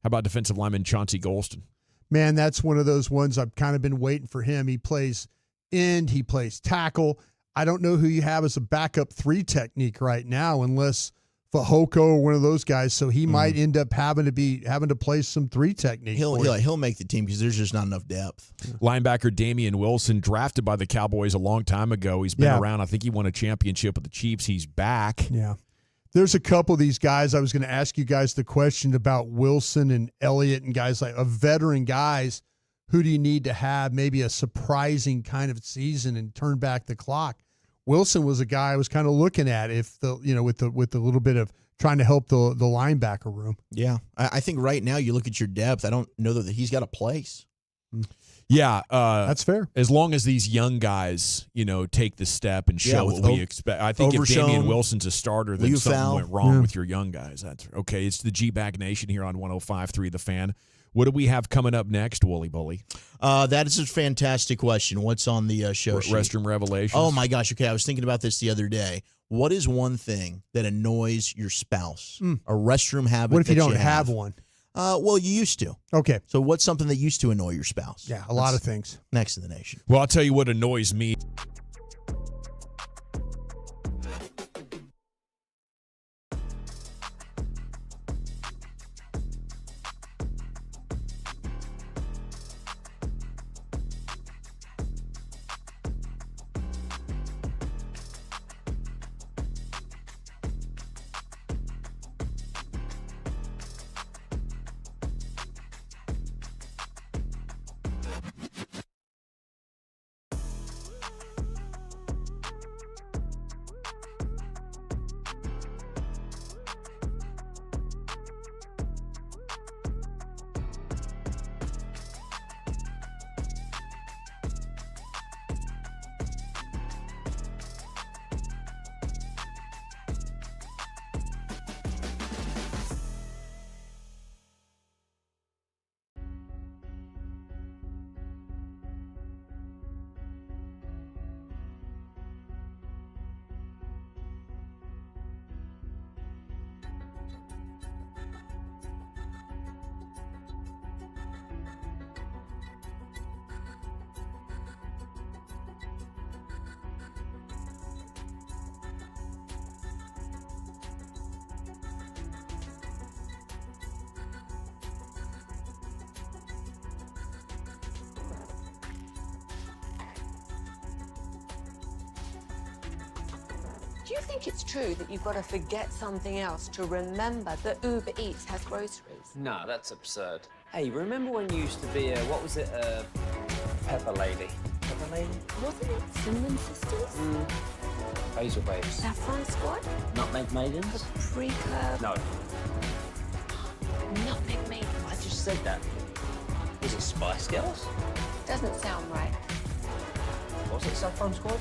[SPEAKER 11] How about defensive lineman Chauncey Golston?
[SPEAKER 23] Man, that's one of those ones I've kind of been waiting for him. He plays end. He plays tackle. I don't know who you have as a backup 3 technique right now unless Fahoko or one of those guys, so he might end up having to play some 3 technique.
[SPEAKER 21] He'll make the team because there's just not enough depth.
[SPEAKER 11] Linebacker Damian Wilson, drafted by the Cowboys a long time ago. He's been around. I think he won a championship with the Chiefs. He's back.
[SPEAKER 23] Yeah. There's a couple of these guys. I was going to ask you guys the question about Wilson and Elliott and guys like veteran guys. Who do you need to have maybe a surprising kind of season and turn back the clock? Wilson was a guy I was kind of looking at with the little bit of trying to help the linebacker room.
[SPEAKER 21] Yeah. I think right now you look at your depth, I don't know that he's got a place.
[SPEAKER 11] Yeah.
[SPEAKER 23] That's fair.
[SPEAKER 11] As long as these young guys, take the step and show what we expect. I think if Damian Wilson's a starter, then something went wrong with your young guys. That's okay. It's the G-Bag Nation here on 105.3 The Fan. What do we have coming up next, Wooly Bully?
[SPEAKER 21] That is a fantastic question. What's on the show sheet?
[SPEAKER 11] Restroom Revelations.
[SPEAKER 21] Oh, my gosh. Okay, I was thinking about this the other day. What is one thing that annoys your spouse? A restroom habit.
[SPEAKER 23] What if you don't have one?
[SPEAKER 21] Well, you used to.
[SPEAKER 23] Okay.
[SPEAKER 21] So what's something that used to annoy your spouse?
[SPEAKER 23] Yeah, a lot of things.
[SPEAKER 21] Next to the nation.
[SPEAKER 11] Well, I'll tell you what annoys me.
[SPEAKER 2] Do you think it's true that you've got to forget something else to remember that Uber Eats has groceries?
[SPEAKER 8] Nah, that's absurd. Hey, remember when you used to be a, what was it, Pepper Lady? Pepper Lady?
[SPEAKER 2] Wasn't it Cinnamon Sisters?
[SPEAKER 8] Basil Babes.
[SPEAKER 2] Saffron Squad?
[SPEAKER 8] Nutmeg Maidens?
[SPEAKER 2] Paprika?
[SPEAKER 8] No.
[SPEAKER 2] Nutmeg Maidens?
[SPEAKER 8] I just said that. Was it Spice Girls?
[SPEAKER 2] Doesn't sound right.
[SPEAKER 8] Was it Saffron Squad?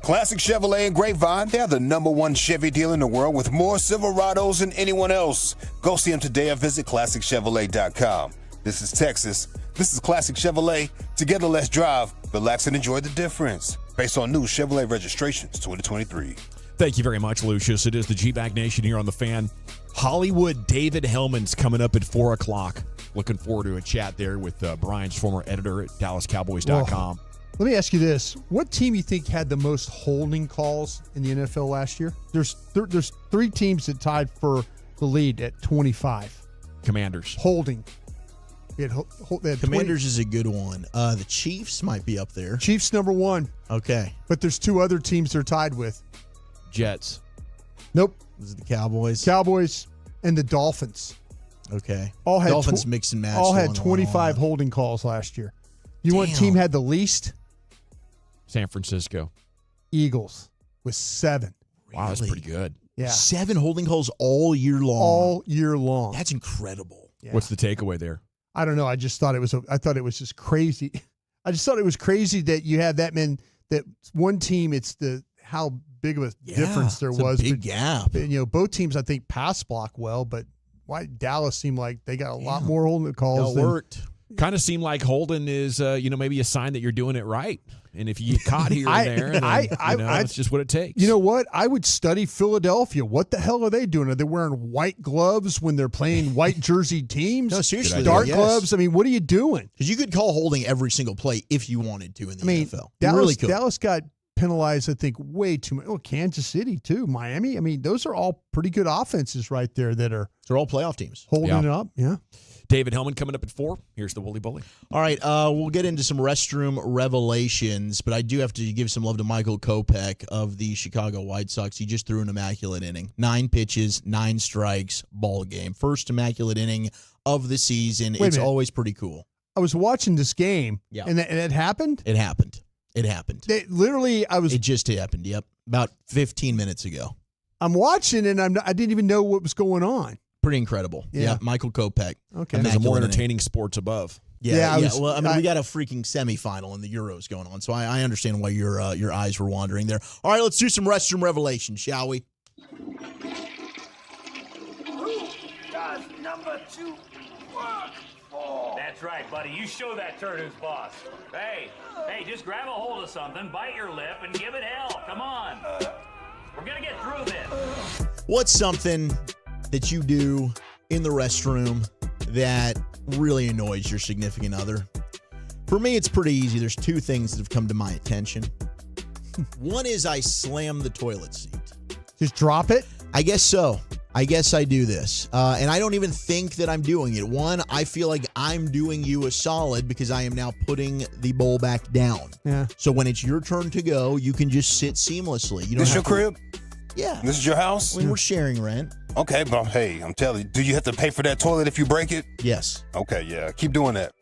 [SPEAKER 6] Classic Chevrolet and Grapevine, they're the #1 Chevy dealer in the world with more Silverados than anyone else. Go see them today or visit ClassicChevrolet.com. This is Texas. This is Classic Chevrolet. Together, let's drive, relax, and enjoy the difference. Based on new Chevrolet registrations 2023.
[SPEAKER 11] Thank you very much, Lucius. It is the G-Bag Nation here on The Fan. Hollywood David Hellman's coming up at 4 o'clock. Looking forward to a chat there with Brian's former editor at DallasCowboys.com.
[SPEAKER 23] Let me ask you this. What team you think had the most holding calls in the NFL last year? There's 3 teams that tied for the lead at 25.
[SPEAKER 11] Commanders.
[SPEAKER 23] Holding. They had
[SPEAKER 17] Commanders is a good one. The Chiefs might be up there.
[SPEAKER 23] Chiefs #1.
[SPEAKER 17] Okay.
[SPEAKER 23] But there's 2 other teams they're tied with.
[SPEAKER 11] Jets.
[SPEAKER 23] Nope.
[SPEAKER 17] This is the Cowboys.
[SPEAKER 23] Cowboys and the Dolphins.
[SPEAKER 17] Okay.
[SPEAKER 23] All had
[SPEAKER 17] Dolphins mix and match.
[SPEAKER 23] All had 25 holding calls last year. You know what team had the least?
[SPEAKER 11] San Francisco.
[SPEAKER 23] Eagles with 7.
[SPEAKER 11] Wow, that's pretty good.
[SPEAKER 23] Yeah.
[SPEAKER 17] 7 holding calls all year long.
[SPEAKER 23] All year long.
[SPEAKER 17] That's incredible.
[SPEAKER 23] Yeah.
[SPEAKER 11] What's the takeaway there?
[SPEAKER 23] I don't know. I thought it was just crazy. I just thought it was crazy that you have that one team. It's how big of a difference there was.
[SPEAKER 17] A big gap.
[SPEAKER 23] Both teams I think pass block well, but why Dallas seemed like they got a lot more holding calls.
[SPEAKER 11] It worked. Kind of seemed like holding is maybe a sign that you're doing it right. And if you get caught here and there, then, it's just what it takes.
[SPEAKER 23] You know what? I would study Philadelphia. What the hell are they doing? Are they wearing white gloves when they're playing white jersey teams?
[SPEAKER 17] No, seriously.
[SPEAKER 23] Dark gloves? I mean, what are you doing?
[SPEAKER 17] Because you could call holding every single play if you wanted to in the NFL.
[SPEAKER 23] Dallas got penalized, I think, way too much. Oh, Kansas City, too. Miami. I mean, those are all pretty good offenses right there that are.
[SPEAKER 17] They're all playoff teams.
[SPEAKER 23] Holding it up, yeah.
[SPEAKER 11] David Hellman coming up at 4. Here's the Wooly Bully.
[SPEAKER 17] All right, we'll get into some restroom revelations, but I do have to give some love to Michael Kopech of the Chicago White Sox. He just threw an immaculate inning. 9 pitches, 9 strikes, ball game. First immaculate inning of the season. It's always pretty cool.
[SPEAKER 23] I was watching this game, and it happened?
[SPEAKER 17] It happened. It happened.
[SPEAKER 23] It
[SPEAKER 17] just happened, yep. About 15 minutes ago.
[SPEAKER 23] I'm watching, and I didn't even know what was going on.
[SPEAKER 17] Pretty incredible. Yeah, Michael Kopech.
[SPEAKER 23] Okay.
[SPEAKER 11] There's a more entertaining sports above.
[SPEAKER 17] Yeah. Well, we got a freaking semifinal in the Euros going on, so I understand why your eyes were wandering there. All right, let's do some restroom revelations, shall we?
[SPEAKER 7] Who does number 2 work for? That's right, buddy. You show that turd who's boss. Hey, just grab a hold of something, bite your lip, and give it hell. Come on. We're going to get through this.
[SPEAKER 17] What's something that you do in the restroom that really annoys your significant other? For me, it's pretty easy. There's 2 things that have come to my attention. One is I slam the toilet seat.
[SPEAKER 23] Just drop it?
[SPEAKER 17] I guess so. I guess I do this. And I don't even think that I'm doing it. One, I feel like I'm doing you a solid because I am now putting the bowl back down.
[SPEAKER 23] Yeah.
[SPEAKER 17] So when it's your turn to go, you can just sit seamlessly.
[SPEAKER 6] This your crib?
[SPEAKER 17] Yeah.
[SPEAKER 6] This is your house?
[SPEAKER 17] I mean, we're sharing rent.
[SPEAKER 6] Okay, but hey, I'm telling you, do you have to pay for that toilet if you break it?
[SPEAKER 17] Yes.
[SPEAKER 6] Okay, yeah. Keep doing that.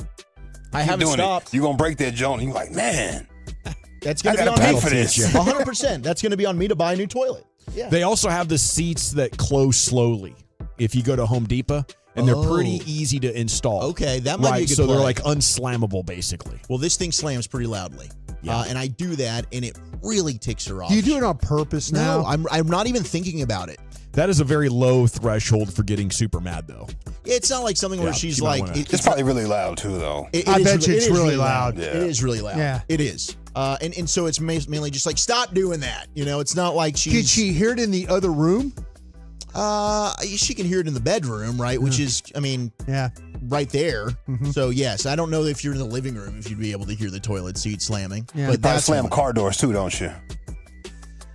[SPEAKER 17] I haven't stopped.
[SPEAKER 6] You're going to break that joint. You're like, man.
[SPEAKER 17] That's going to be on
[SPEAKER 6] pay
[SPEAKER 17] me.
[SPEAKER 6] for this.
[SPEAKER 17] 100%. That's going to be on me to buy a new toilet. Yeah.
[SPEAKER 11] They also have the seats that close slowly if you go to Home Depot, and they're pretty easy to install.
[SPEAKER 17] Okay, that might be a good
[SPEAKER 11] So
[SPEAKER 17] play.
[SPEAKER 11] they're like unslammable, basically.
[SPEAKER 17] Well, this thing slams pretty loudly.
[SPEAKER 11] Yeah.
[SPEAKER 17] And I do that, and it really ticks her off.
[SPEAKER 23] Do you do it on purpose now?
[SPEAKER 17] No, I'm not even thinking about it.
[SPEAKER 11] That is a very low threshold for getting super mad, though.
[SPEAKER 17] It's not like something where she's like...
[SPEAKER 6] It's probably really loud, too, though.
[SPEAKER 23] I bet you it's really loud.
[SPEAKER 17] Yeah. It is really loud.
[SPEAKER 23] Yeah.
[SPEAKER 17] It is. And so it's mainly just like, stop doing that. It's not like she's...
[SPEAKER 23] Did she hear it in the other room?
[SPEAKER 17] She can hear it in the bedroom, right? Which is, right there.
[SPEAKER 23] Mm-hmm.
[SPEAKER 17] So, yes, I don't know if you're in the living room if you'd be able to hear the toilet seat slamming.
[SPEAKER 23] Yeah.
[SPEAKER 17] But
[SPEAKER 6] You probably
[SPEAKER 17] that's
[SPEAKER 6] slam
[SPEAKER 17] one.
[SPEAKER 6] car doors, too, don't you?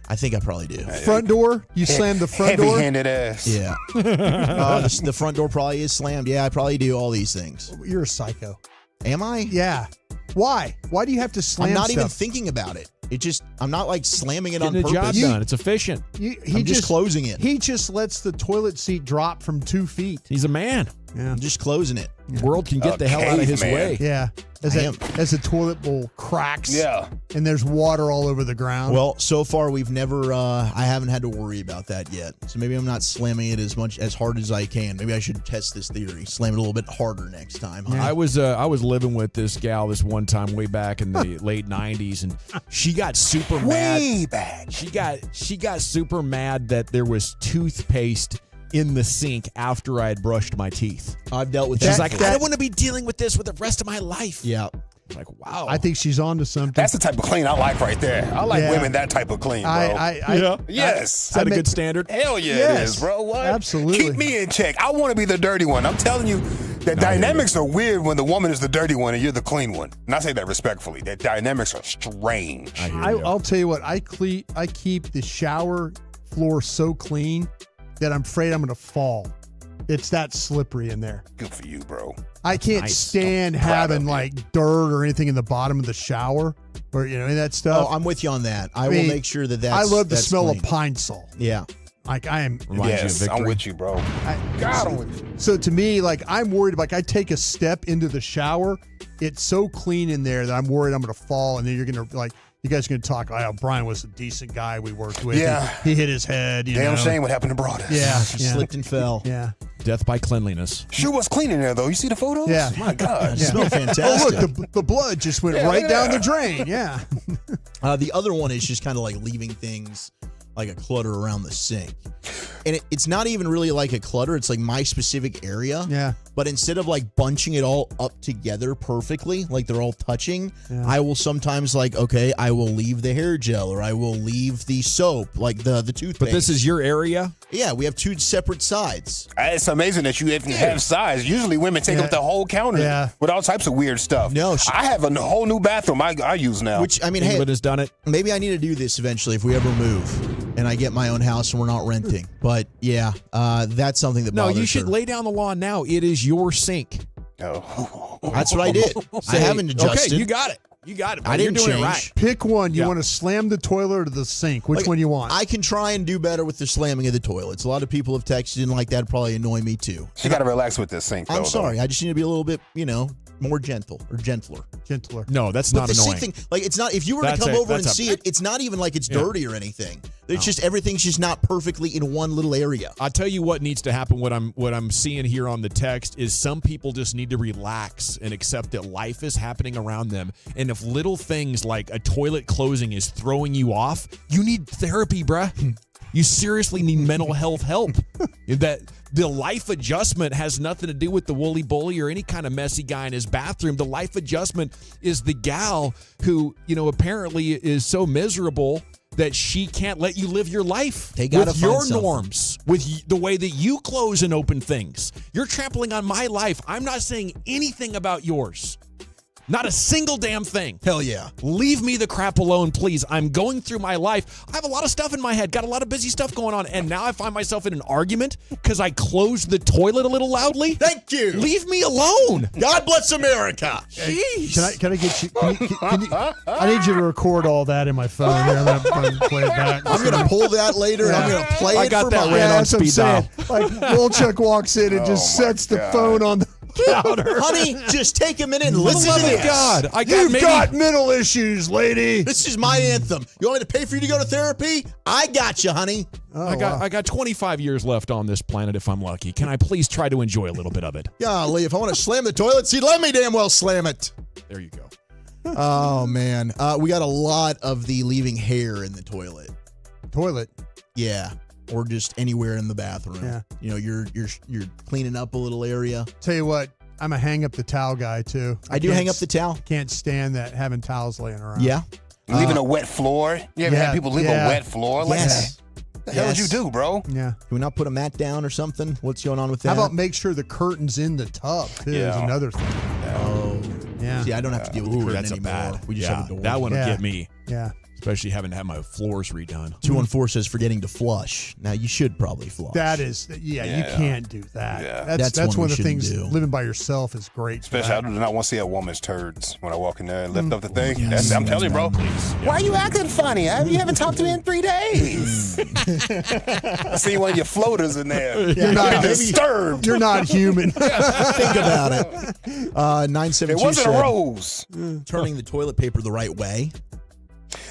[SPEAKER 17] I think I probably do.
[SPEAKER 23] Front door? You slam the front door?
[SPEAKER 6] Heavy-handed ass.
[SPEAKER 17] Yeah. The front door probably is slammed. Yeah, I probably do all these things.
[SPEAKER 23] You're a psycho.
[SPEAKER 17] Am I?
[SPEAKER 23] Yeah. Why? Why do you have to slam
[SPEAKER 17] I'm not
[SPEAKER 23] stuff?
[SPEAKER 17] even thinking about it. I'm not like slamming it on
[SPEAKER 11] Getting
[SPEAKER 17] purpose.
[SPEAKER 11] the job done. It's efficient.
[SPEAKER 17] I'm just closing it.
[SPEAKER 23] He just lets the toilet seat drop from 2 feet.
[SPEAKER 11] He's a man.
[SPEAKER 23] Yeah.
[SPEAKER 17] I'm just closing it.
[SPEAKER 11] World can get the hell out of his way.
[SPEAKER 23] Yeah. As the toilet bowl cracks.
[SPEAKER 6] Yeah.
[SPEAKER 23] And there's water all over the ground.
[SPEAKER 17] Well, so far we've never. I haven't had to worry about that yet. So maybe I'm not slamming it as hard as I can. Maybe I should test this theory. Slam it a little bit harder next time. Huh?
[SPEAKER 11] I was living with this gal this one time way back in the late '90s, and she got super mad.
[SPEAKER 6] Way back.
[SPEAKER 11] She got super mad that there was toothpaste in the sink after I had brushed my teeth.
[SPEAKER 17] I've dealt with
[SPEAKER 11] She's
[SPEAKER 17] that.
[SPEAKER 11] like, I don't want to be dealing with this for the rest of my life.
[SPEAKER 17] Yeah.
[SPEAKER 11] I'm like, wow.
[SPEAKER 23] I think she's on to something.
[SPEAKER 6] That's the type of clean I like right there. I like women that type of clean, bro. Yes.
[SPEAKER 11] Is that a good standard?
[SPEAKER 6] Hell yeah, it is, bro. What?
[SPEAKER 23] Absolutely.
[SPEAKER 6] Keep me in check. I want to be the dirty one. I'm telling you, the dynamics are weird when the woman is the dirty one and you're the clean one. And I say that respectfully. The dynamics are strange.
[SPEAKER 23] I'll tell you what. I keep the shower floor so clean that I'm afraid I'm going to fall. It's that slippery in there.
[SPEAKER 6] Good for you, bro.
[SPEAKER 23] I can't stand having like dirt or anything in the bottom of the shower or any of that stuff.
[SPEAKER 17] Oh, I'm with you on that. I will make sure that's.
[SPEAKER 23] I love the
[SPEAKER 17] that's
[SPEAKER 23] smell
[SPEAKER 17] clean.
[SPEAKER 23] of pine sol.
[SPEAKER 17] Yeah.
[SPEAKER 23] Like I am.
[SPEAKER 6] Yes, I'm with you, bro. I'm with you.
[SPEAKER 23] So to me, like I'm worried. Like I take a step into the shower, it's so clean in there that I'm worried I'm going to fall, and then you're going to like. You guys are going to talk, Brian was a decent guy we worked with.
[SPEAKER 6] Yeah.
[SPEAKER 23] He hit his head.
[SPEAKER 6] Damn shame what happened to Broadus.
[SPEAKER 23] Yeah.
[SPEAKER 17] She slipped and fell.
[SPEAKER 23] Yeah.
[SPEAKER 11] Death by cleanliness.
[SPEAKER 6] Sure was clean in there, though. You see the photos?
[SPEAKER 23] Yeah.
[SPEAKER 6] My God.
[SPEAKER 23] It
[SPEAKER 17] smelled fantastic.
[SPEAKER 23] Oh, look, the blood just went right down the drain. Yeah.
[SPEAKER 17] The other one is just kind of like leaving things like a clutter around the sink. And it's not even really like a clutter. It's like my specific area.
[SPEAKER 23] Yeah.
[SPEAKER 17] But instead of like bunching it all up together perfectly, like they're all touching, I will sometimes I will leave the hair gel or I will leave the soap, like the toothpaste.
[SPEAKER 11] But this is your area?
[SPEAKER 17] Yeah, we have two separate sides.
[SPEAKER 6] It's amazing that you even have size. Usually women take up the whole counter with all types of weird stuff.
[SPEAKER 17] No.
[SPEAKER 6] I have a whole new bathroom I use now.
[SPEAKER 17] Which, I mean,
[SPEAKER 11] England has done it.
[SPEAKER 17] Maybe I need to do this eventually if we ever move and I get my own house and we're not renting. But yeah, that's something that bothers
[SPEAKER 11] No, you should
[SPEAKER 17] her.
[SPEAKER 11] lay down the law now. It is your sink.
[SPEAKER 6] Oh.
[SPEAKER 17] That's what I did. I haven't adjusted.
[SPEAKER 11] Okay, you got it. You got it.
[SPEAKER 17] I didn't
[SPEAKER 11] You're doing
[SPEAKER 17] change.
[SPEAKER 11] it right.
[SPEAKER 23] Pick one. You want to slam the toilet or the sink? Which one you want?
[SPEAKER 17] I can try and do better with the slamming of the toilets. A lot of people have texted in like that. Probably annoy me too.
[SPEAKER 6] You got to relax with this sink, though.
[SPEAKER 17] I'm sorry. I just need to be a little bit, more gentle or gentler.
[SPEAKER 11] No, that's
[SPEAKER 17] But
[SPEAKER 11] not
[SPEAKER 17] the
[SPEAKER 11] annoying.
[SPEAKER 17] sink thing, like it's not. If you were to come over and see it, it's not even like it's dirty or anything. It's just everything's just not perfectly in one little area.
[SPEAKER 11] I'll tell you what needs to happen. What I'm seeing here on the text is some people just need to relax and accept that life is happening around them. And if little things like a toilet closing is throwing you off, you need therapy, bruh. You seriously need mental health help. That the life adjustment has nothing to do with the woolly bully or any kind of messy guy in his bathroom. The life adjustment is the gal who, apparently is so miserable that she can't let you live your life
[SPEAKER 17] They gotta
[SPEAKER 11] with
[SPEAKER 17] find
[SPEAKER 11] your
[SPEAKER 17] something.
[SPEAKER 11] norms, with the way that you close and open things. You're trampling on my life. I'm not saying anything about yours. Not a single damn thing.
[SPEAKER 17] Hell yeah.
[SPEAKER 11] Leave me the crap alone, please. I'm going through my life. I have a lot of stuff in my head, got a lot of busy stuff going on, and now I find myself in an argument because I closed the toilet a little loudly.
[SPEAKER 17] Thank you.
[SPEAKER 11] Leave me alone.
[SPEAKER 17] God bless America.
[SPEAKER 11] Jeez.
[SPEAKER 23] Can I get you? Can you? I need you to record all that in my phone. Here, I'm gonna play it back.
[SPEAKER 17] I'm gonna pull that later and I'm gonna play
[SPEAKER 11] I
[SPEAKER 17] it
[SPEAKER 11] got
[SPEAKER 17] for
[SPEAKER 11] that
[SPEAKER 17] my
[SPEAKER 11] ran on
[SPEAKER 23] that's what I'm
[SPEAKER 11] speed dial.
[SPEAKER 23] saying. Like Wolchuk walks in and just sets the phone on the counter.
[SPEAKER 17] Honey, just take a minute and listen to this.
[SPEAKER 11] God, I got
[SPEAKER 23] You've
[SPEAKER 11] maybe-
[SPEAKER 23] got mental issues, lady.
[SPEAKER 17] This is my anthem. You want me to pay for you to go to therapy? I got you, honey.
[SPEAKER 11] I got 25 years left on this planet if I'm lucky. Can I please try to enjoy a little bit of it?
[SPEAKER 17] Golly, if I want to slam the toilet seat, let me damn well slam it.
[SPEAKER 11] There you go.
[SPEAKER 17] Oh man, we got a lot of the leaving hair in the toilet.
[SPEAKER 23] Toilet.
[SPEAKER 17] Yeah, or just anywhere in the bathroom.
[SPEAKER 23] Yeah.
[SPEAKER 17] You're cleaning up a little area.
[SPEAKER 23] Tell you what, I'm a hang up the towel guy too.
[SPEAKER 17] I do hang up the towel.
[SPEAKER 23] Can't stand that having towels laying around.
[SPEAKER 17] Yeah.
[SPEAKER 6] You leaving a wet floor? You ever had people leave a wet floor? Like
[SPEAKER 17] Yes.
[SPEAKER 6] that? What the hell did you do, bro?
[SPEAKER 23] Yeah.
[SPEAKER 17] Can we not put a mat down or something? What's going on with that?
[SPEAKER 23] How about make sure the curtain's in the tub too? Is another thing.
[SPEAKER 17] Oh.
[SPEAKER 23] Yeah.
[SPEAKER 17] See, I don't have to deal with the curtain
[SPEAKER 11] that's
[SPEAKER 17] anymore.
[SPEAKER 11] a bad.
[SPEAKER 17] We just have a door.
[SPEAKER 11] That one will
[SPEAKER 23] Yeah.
[SPEAKER 11] get me.
[SPEAKER 23] Yeah.
[SPEAKER 11] Especially having to have my floors redone.
[SPEAKER 21] 214 says forgetting to flush. Now, you should probably flush.
[SPEAKER 23] That is, you can't do that.
[SPEAKER 21] Yeah.
[SPEAKER 23] That's one of the
[SPEAKER 21] we
[SPEAKER 23] things.
[SPEAKER 21] shouldn't do.
[SPEAKER 23] Living by yourself is great.
[SPEAKER 6] Especially, I do not want to see a woman's turds when I walk in there and lift up the thing. I'm telling you, bro. Why are you acting funny? You haven't talked to me in 3 days. I see one of your floaters in there.
[SPEAKER 23] You're not
[SPEAKER 6] disturbed.
[SPEAKER 23] You're not human.
[SPEAKER 21] Think about it. 972
[SPEAKER 6] It wasn't a
[SPEAKER 21] said,
[SPEAKER 6] rose.
[SPEAKER 21] turning the toilet paper the right way.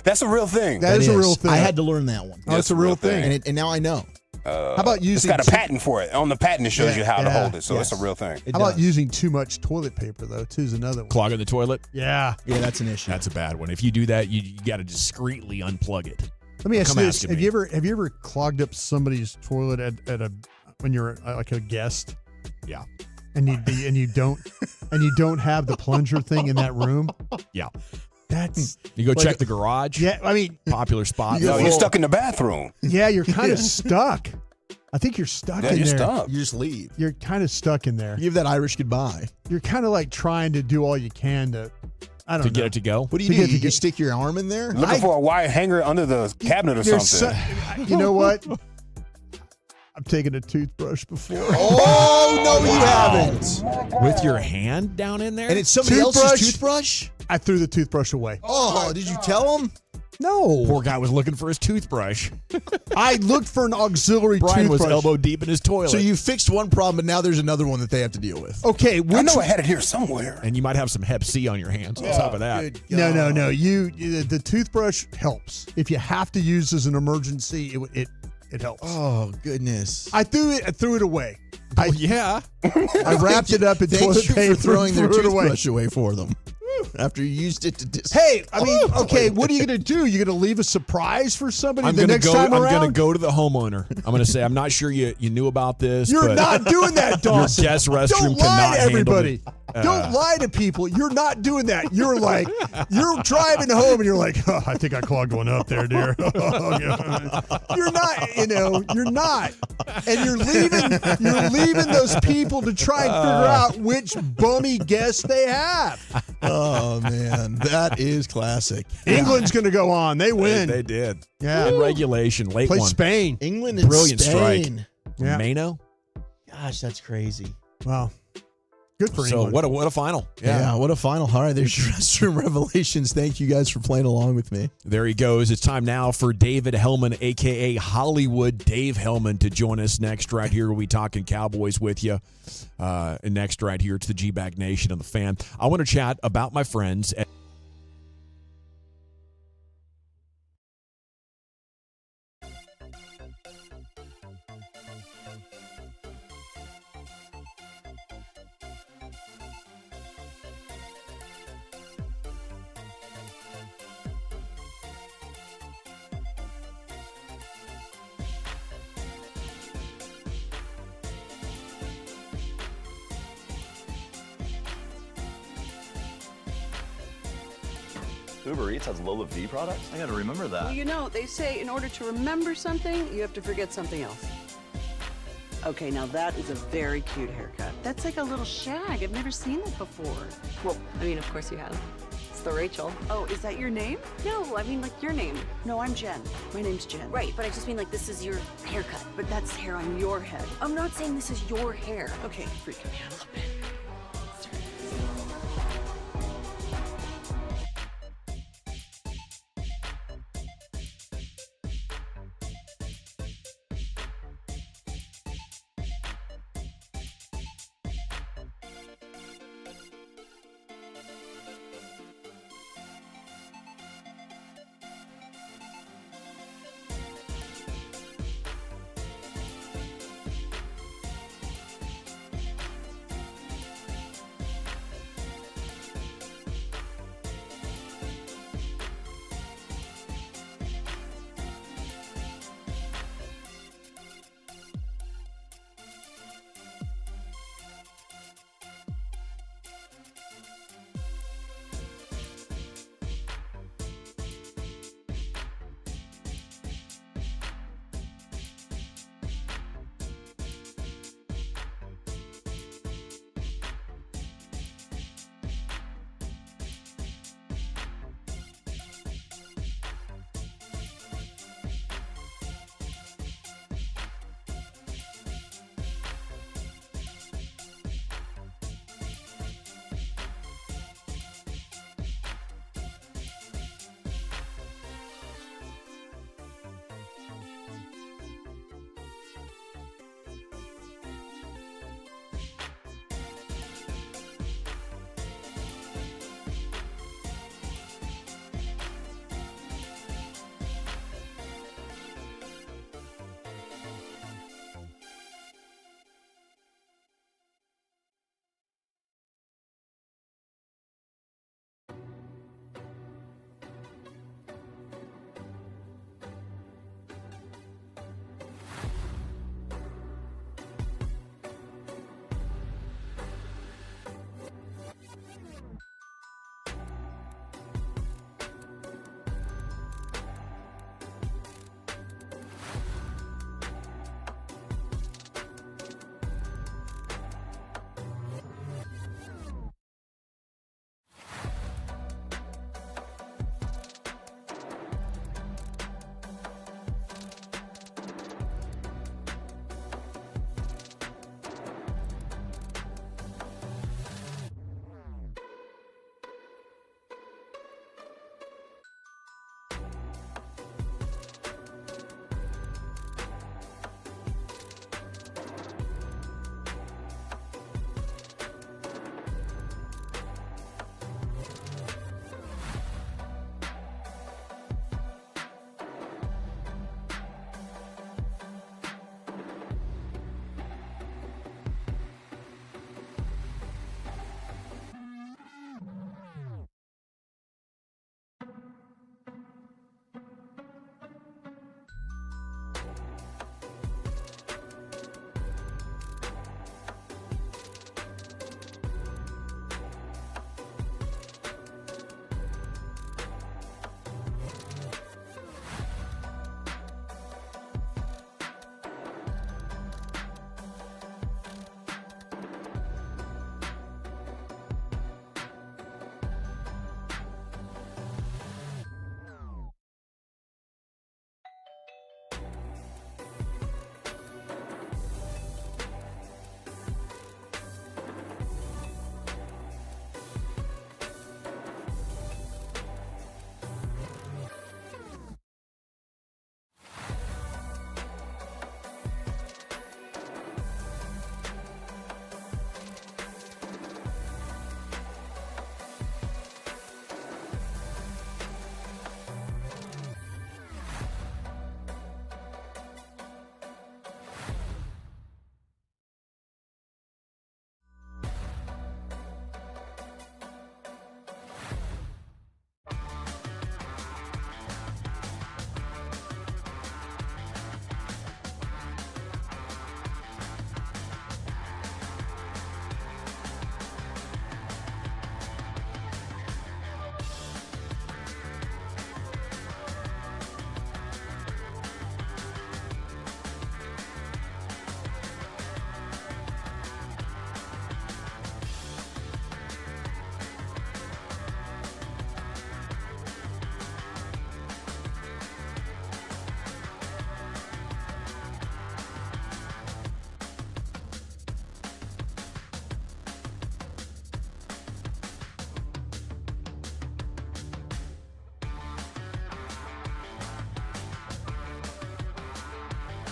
[SPEAKER 6] That's a real thing.
[SPEAKER 23] That is a real thing.
[SPEAKER 21] I had to learn that one.
[SPEAKER 23] Oh, it's a real thing.
[SPEAKER 21] And now I know.
[SPEAKER 23] How about using?
[SPEAKER 6] It's got a patent for it. On the patent, it shows you how to hold it. So it's a real thing.
[SPEAKER 23] How about using too much toilet paper though? Too is another one.
[SPEAKER 11] Clogging the toilet?
[SPEAKER 23] Yeah.
[SPEAKER 21] Yeah, that's an issue.
[SPEAKER 11] That's a bad one. If you do that, you got to discreetly unplug it.
[SPEAKER 23] Let me ask
[SPEAKER 11] Come
[SPEAKER 23] you this:
[SPEAKER 11] asking
[SPEAKER 23] Have
[SPEAKER 11] me.
[SPEAKER 23] you ever clogged up somebody's toilet at a when you're like a guest?
[SPEAKER 11] Yeah.
[SPEAKER 23] And you don't have the plunger thing in that room?
[SPEAKER 11] Yeah.
[SPEAKER 23] That's
[SPEAKER 11] You go
[SPEAKER 23] like-
[SPEAKER 11] check the garage.
[SPEAKER 23] Yeah, I mean,
[SPEAKER 11] Popular spot.
[SPEAKER 6] No, you're stuck in the bathroom.
[SPEAKER 23] yeah, you're kind of stuck. I think you're stuck
[SPEAKER 6] Yeah,
[SPEAKER 23] in
[SPEAKER 6] you're
[SPEAKER 23] there.
[SPEAKER 6] stuck.
[SPEAKER 21] You just leave.
[SPEAKER 23] You're kind of stuck in there.
[SPEAKER 21] You give that Irish goodbye.
[SPEAKER 23] You're kind of like trying to do all you can to, I don't
[SPEAKER 11] To
[SPEAKER 23] know.
[SPEAKER 11] get it to go?
[SPEAKER 21] What do you
[SPEAKER 23] To
[SPEAKER 21] do?
[SPEAKER 23] get- to
[SPEAKER 21] You
[SPEAKER 23] get-
[SPEAKER 21] just stick your arm in there?
[SPEAKER 6] Looking for a wire hanger under the cabinet or
[SPEAKER 23] There's
[SPEAKER 6] something.
[SPEAKER 23] you know what? I've taken a toothbrush before.
[SPEAKER 21] Oh, no, you haven't.
[SPEAKER 11] With your hand down in there?
[SPEAKER 21] And it's somebody else's toothbrush?
[SPEAKER 23] I threw the toothbrush away.
[SPEAKER 21] Oh, did you tell him?
[SPEAKER 23] No.
[SPEAKER 11] Poor guy was looking for his toothbrush.
[SPEAKER 23] I looked for an auxiliary
[SPEAKER 11] Brian was
[SPEAKER 23] toothbrush.
[SPEAKER 11] elbow deep in his toilet.
[SPEAKER 21] So you fixed one problem, but now there's another one that they have to deal with.
[SPEAKER 23] Okay,
[SPEAKER 6] I know I had it here somewhere.
[SPEAKER 11] And you might have some Hep C on your hands on top of that.
[SPEAKER 23] No. The toothbrush helps. If you have to use as an emergency, it helps.
[SPEAKER 21] Oh, goodness.
[SPEAKER 23] I threw it away.
[SPEAKER 11] Yeah.
[SPEAKER 23] I wrapped it up in
[SPEAKER 21] Thank
[SPEAKER 23] toilet
[SPEAKER 21] you
[SPEAKER 23] paper
[SPEAKER 21] for throwing their
[SPEAKER 23] and threw it away.
[SPEAKER 21] toothbrush away for them after you used it to
[SPEAKER 23] Hey, I mean, okay, what are you going to do? You going to leave a surprise for somebody
[SPEAKER 11] I'm
[SPEAKER 23] the
[SPEAKER 11] gonna
[SPEAKER 23] next
[SPEAKER 11] go.
[SPEAKER 23] time
[SPEAKER 11] I'm
[SPEAKER 23] around?
[SPEAKER 11] gonna go to the homeowner. I'm gonna say I'm not sure you knew about this.
[SPEAKER 23] You're
[SPEAKER 11] but
[SPEAKER 23] not doing that, Dawson.
[SPEAKER 11] Your guest restroom
[SPEAKER 23] Don't lie
[SPEAKER 11] cannot
[SPEAKER 23] to everybody.
[SPEAKER 11] handle
[SPEAKER 23] Don't lie to people. You're not doing that. You're like, you're driving home and you're like, oh, I think I clogged one up there, dear. You're not, you're not. And you're leaving those people to try and figure out which bummy guests they have.
[SPEAKER 21] Oh, man. That is classic.
[SPEAKER 23] England's going to go on. They win.
[SPEAKER 11] They did.
[SPEAKER 23] Yeah.
[SPEAKER 11] In regulation, late
[SPEAKER 23] Play
[SPEAKER 11] one.
[SPEAKER 23] Spain.
[SPEAKER 21] England and
[SPEAKER 11] Brilliant
[SPEAKER 21] Spain.
[SPEAKER 11] strike.
[SPEAKER 23] Yeah.
[SPEAKER 11] Mano.
[SPEAKER 21] Gosh, that's crazy.
[SPEAKER 23] Wow. Good for
[SPEAKER 11] So
[SPEAKER 23] England.
[SPEAKER 11] what a final.
[SPEAKER 21] Yeah, what a final. All right, there's your restroom revelations. Thank you guys for playing along with me.
[SPEAKER 11] There he goes. It's time now for David Hellman, a.k.a. Hollywood Dave Hellman, to join us next right here. We'll be talking Cowboys with you. And next right here to the G-Bag Nation and the Fan. I want to chat about my friends at
[SPEAKER 13] Uber Eats has Lola V products? I gotta remember that.
[SPEAKER 14] Well, they say in order to remember something, you have to forget something else. Okay, now that is a very cute haircut. That's like a little shag. I've never seen that before.
[SPEAKER 20] Well, I mean, of course you have. It's the Rachel.
[SPEAKER 14] Oh, is that your name?
[SPEAKER 20] No, I mean like your name.
[SPEAKER 14] No, I'm Jen. My name's Jen.
[SPEAKER 20] Right, but I just mean like this is your haircut.
[SPEAKER 14] But that's hair on your head.
[SPEAKER 20] I'm not saying this is your hair.
[SPEAKER 14] Okay, freaking me out a little bit.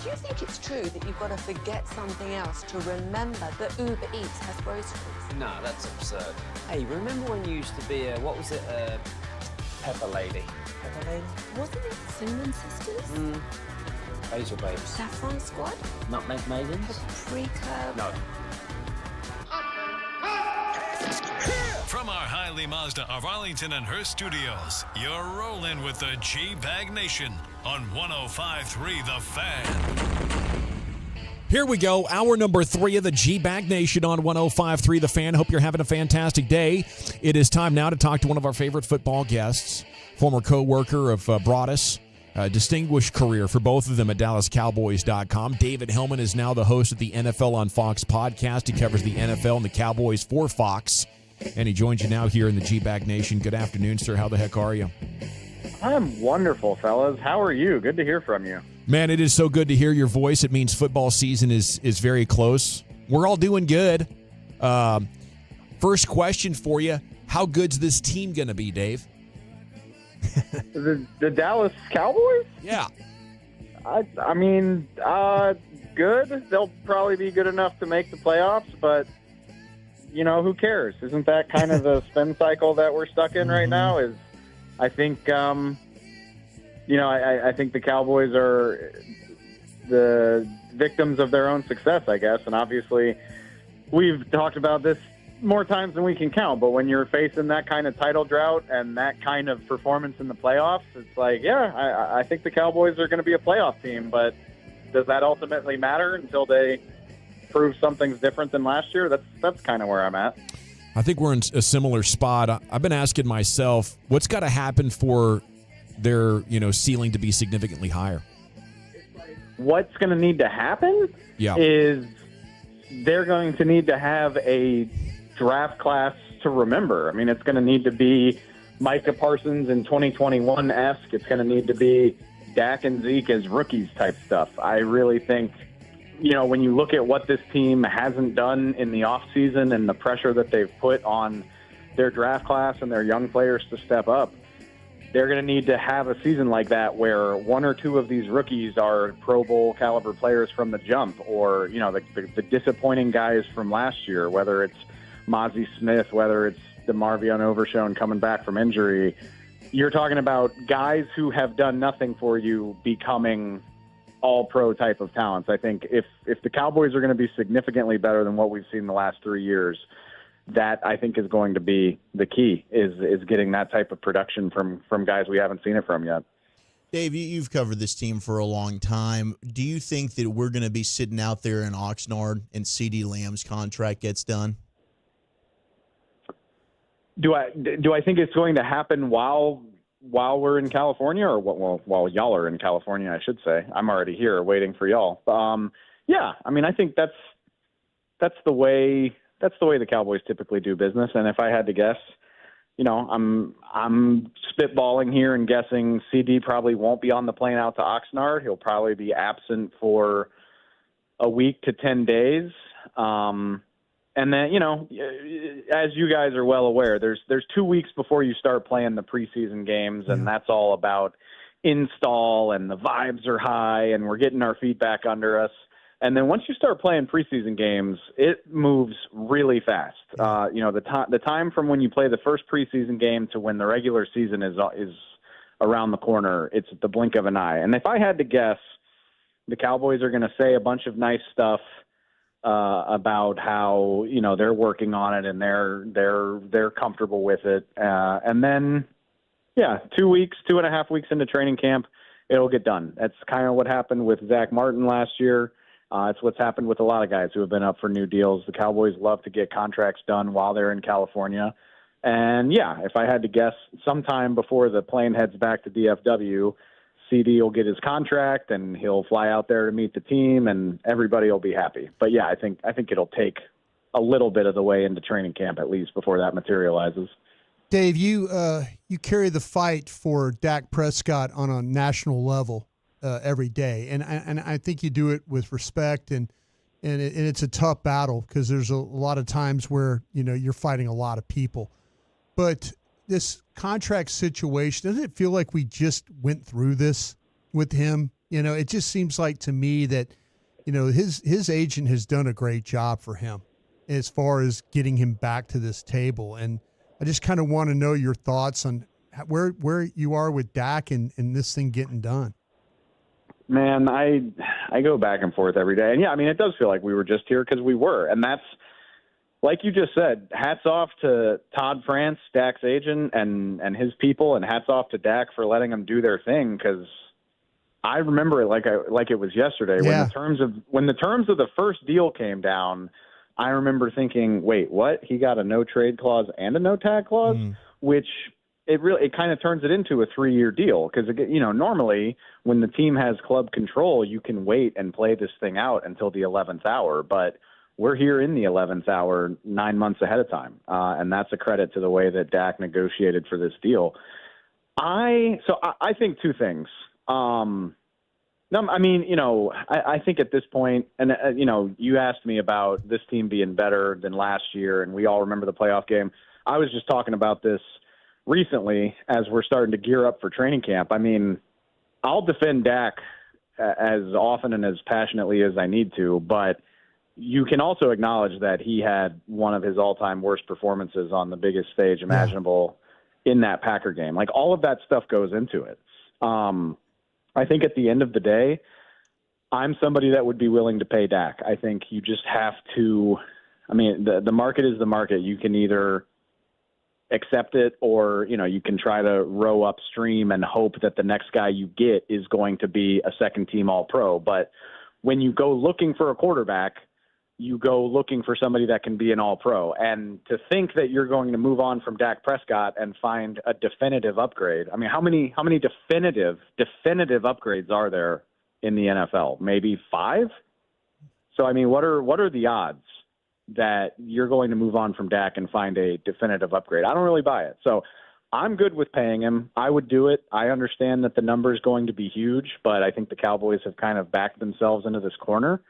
[SPEAKER 2] Do you think it's true that you've got to forget something else to remember that Uber Eats has groceries?
[SPEAKER 8] No, that's absurd. Hey, remember when you used to be a, what was it, Pepper Lady? Pepper Lady?
[SPEAKER 2] Wasn't it Cinnamon Sisters?
[SPEAKER 8] Basil Babes.
[SPEAKER 2] Saffron Squad?
[SPEAKER 8] Nutmeg Maidens?
[SPEAKER 2] Paprika?
[SPEAKER 8] No.
[SPEAKER 1] From our Highly Mazda of Arlington and Hearst studios, you're rolling with the G-Bag Nation on 105.3 The Fan.
[SPEAKER 11] Here we go. Hour number 3 of the G-Bag Nation on 105.3 The Fan. Hope you're having a fantastic day. It is time now to talk to one of our favorite football guests, former co-worker of Broadus. A distinguished career for both of them at DallasCowboys.com. David Hellman is now the host of the NFL on Fox podcast. He covers the NFL and the Cowboys for Fox. And he joins you now here in the G-Bag Nation. Good afternoon, sir. How the heck are you?
[SPEAKER 4] I'm wonderful, fellas. How are you? Good to hear from you.
[SPEAKER 11] Man, it is so good to hear your voice. It means football season is very close. We're all doing good. First question for you. How good's this team going to be, Dave?
[SPEAKER 4] The Dallas Cowboys?
[SPEAKER 11] Yeah.
[SPEAKER 4] I mean, good. They'll probably be good enough to make the playoffs, but, you know, who cares? Isn't that kind of the spin cycle that we're stuck in right now? Is I think, you know, I think the Cowboys are the victims of their own success, I guess, and obviously we've talked about this more times than we can count, but when you're facing that kind of title drought and that kind of performance in the playoffs, it's like, yeah, I think the Cowboys are going to be a playoff team, but does that ultimately matter until they prove something's different than last year? That's kind of where I'm at.
[SPEAKER 11] I think we're in a similar spot. I've been asking myself, what's got to happen for their, ceiling to be significantly higher?
[SPEAKER 4] What's going to need to happen is they're going to need to have a draft class to remember. I mean, it's going to need to be Micah Parsons in 2021-esque. It's going to need to be Dak and Zeke as rookies type stuff. I really think, when you look at what this team hasn't done in the offseason and the pressure that they've put on their draft class and their young players to step up, they're going to need to have a season like that where one or two of these rookies are Pro Bowl caliber players from the jump, or, the disappointing guys from last year, whether it's Mozzie Smith, whether it's DeMarvion Overshown coming back from injury. You're talking about guys who have done nothing for you becoming all-pro type of talents. I think if the Cowboys are going to be significantly better than what we've seen the last 3 years, that I think is going to be the key, is getting that type of production from guys we haven't seen it from yet.
[SPEAKER 21] Dave, you've covered this team for a long time. Do you think that we're going to be sitting out there in Oxnard and CeeDee Lamb's contract gets done?
[SPEAKER 4] Do I think it's going to happen while we're in California, or while y'all are in California, I should say? I'm already here waiting for y'all. Yeah, I mean, I think that's the way the Cowboys typically do business. And if I had to guess, I'm spitballing here and guessing CD probably won't be on the plane out to Oxnard. He'll probably be absent for a week to 10 days. And then, as you guys are well aware, there's 2 weeks before you start playing the preseason games, and that's all about install, and the vibes are high, and we're getting our feet back under us. And then once you start playing preseason games, it moves really fast. The time from when you play the first preseason game to when the regular season is around the corner, it's at the blink of an eye. And if I had to guess, the Cowboys are going to say a bunch of nice stuff about how they're working on it and they're comfortable with it, and then 2.5 weeks into training camp, it'll get done. That's kind of what happened with Zach Martin last year. It's what's happened with a lot of guys who have been up for new deals. The Cowboys love to get contracts done while they're in California, and if I had to guess, sometime before the plane heads back to DFW, CD will get his contract and he'll fly out there to meet the team, and everybody will be happy. But I think it'll take a little bit of the way into training camp at least before that materializes.
[SPEAKER 23] Dave, you carry the fight for Dak Prescott on a national level every day, and I think you do it with respect, and it's a tough battle because there's a lot of times where you're fighting a lot of people, but this contract situation, doesn't it feel like we just went through this with him It just seems like to me that, his agent has done a great job for him as far as getting him back to this table. And I just kind of want to know your thoughts on where you are with Dak and this thing getting done.
[SPEAKER 4] Man, I go back and forth every day. And, yeah, I mean, it does feel like we were just here because we were. And that's, like you just said, hats off to Todd France, Dak's agent, and his people, and hats off to Dak for letting them do their thing, because I remember it like it was yesterday.
[SPEAKER 23] Yeah.
[SPEAKER 4] When the terms of the first deal came down, I remember thinking, wait, what? He got a no-trade clause and a no-tag clause? Which it kind of turns it into a 3-year deal, because, normally when the team has club control, you can wait and play this thing out until the 11th hour. But we're here in the 11th hour 9 months ahead of time, and that's a credit to the way that Dak negotiated for this deal. I think two things. I think at this point, and, you asked me about this team being better than last year, and we all remember the playoff game. I was just talking about this recently as we're starting to gear up for training camp. I mean, I'll defend Dak as often and as passionately as I need to, but you can also acknowledge that he had one of his all-time worst performances on the biggest stage imaginable in that Packer game. Like, all of that stuff goes into it. I think at the end of the day, I'm somebody that would be willing to pay Dak. I think you just have to – I mean, the market is the market. You can either accept it or, you can try to row upstream and hope that the next guy you get is going to be a second-team All-Pro. But when you go looking for a quarterback – you go looking for somebody that can be an all-pro. And to think that you're going to move on from Dak Prescott and find a definitive upgrade. I mean, how many definitive upgrades are there in the NFL? Maybe 5? So, I mean, what are the odds that you're going to move on from Dak and find a definitive upgrade? I don't really buy it. So I'm good with paying him. I would do it. I understand that the number is going to be huge, but I think the Cowboys have kind of backed themselves into this corner.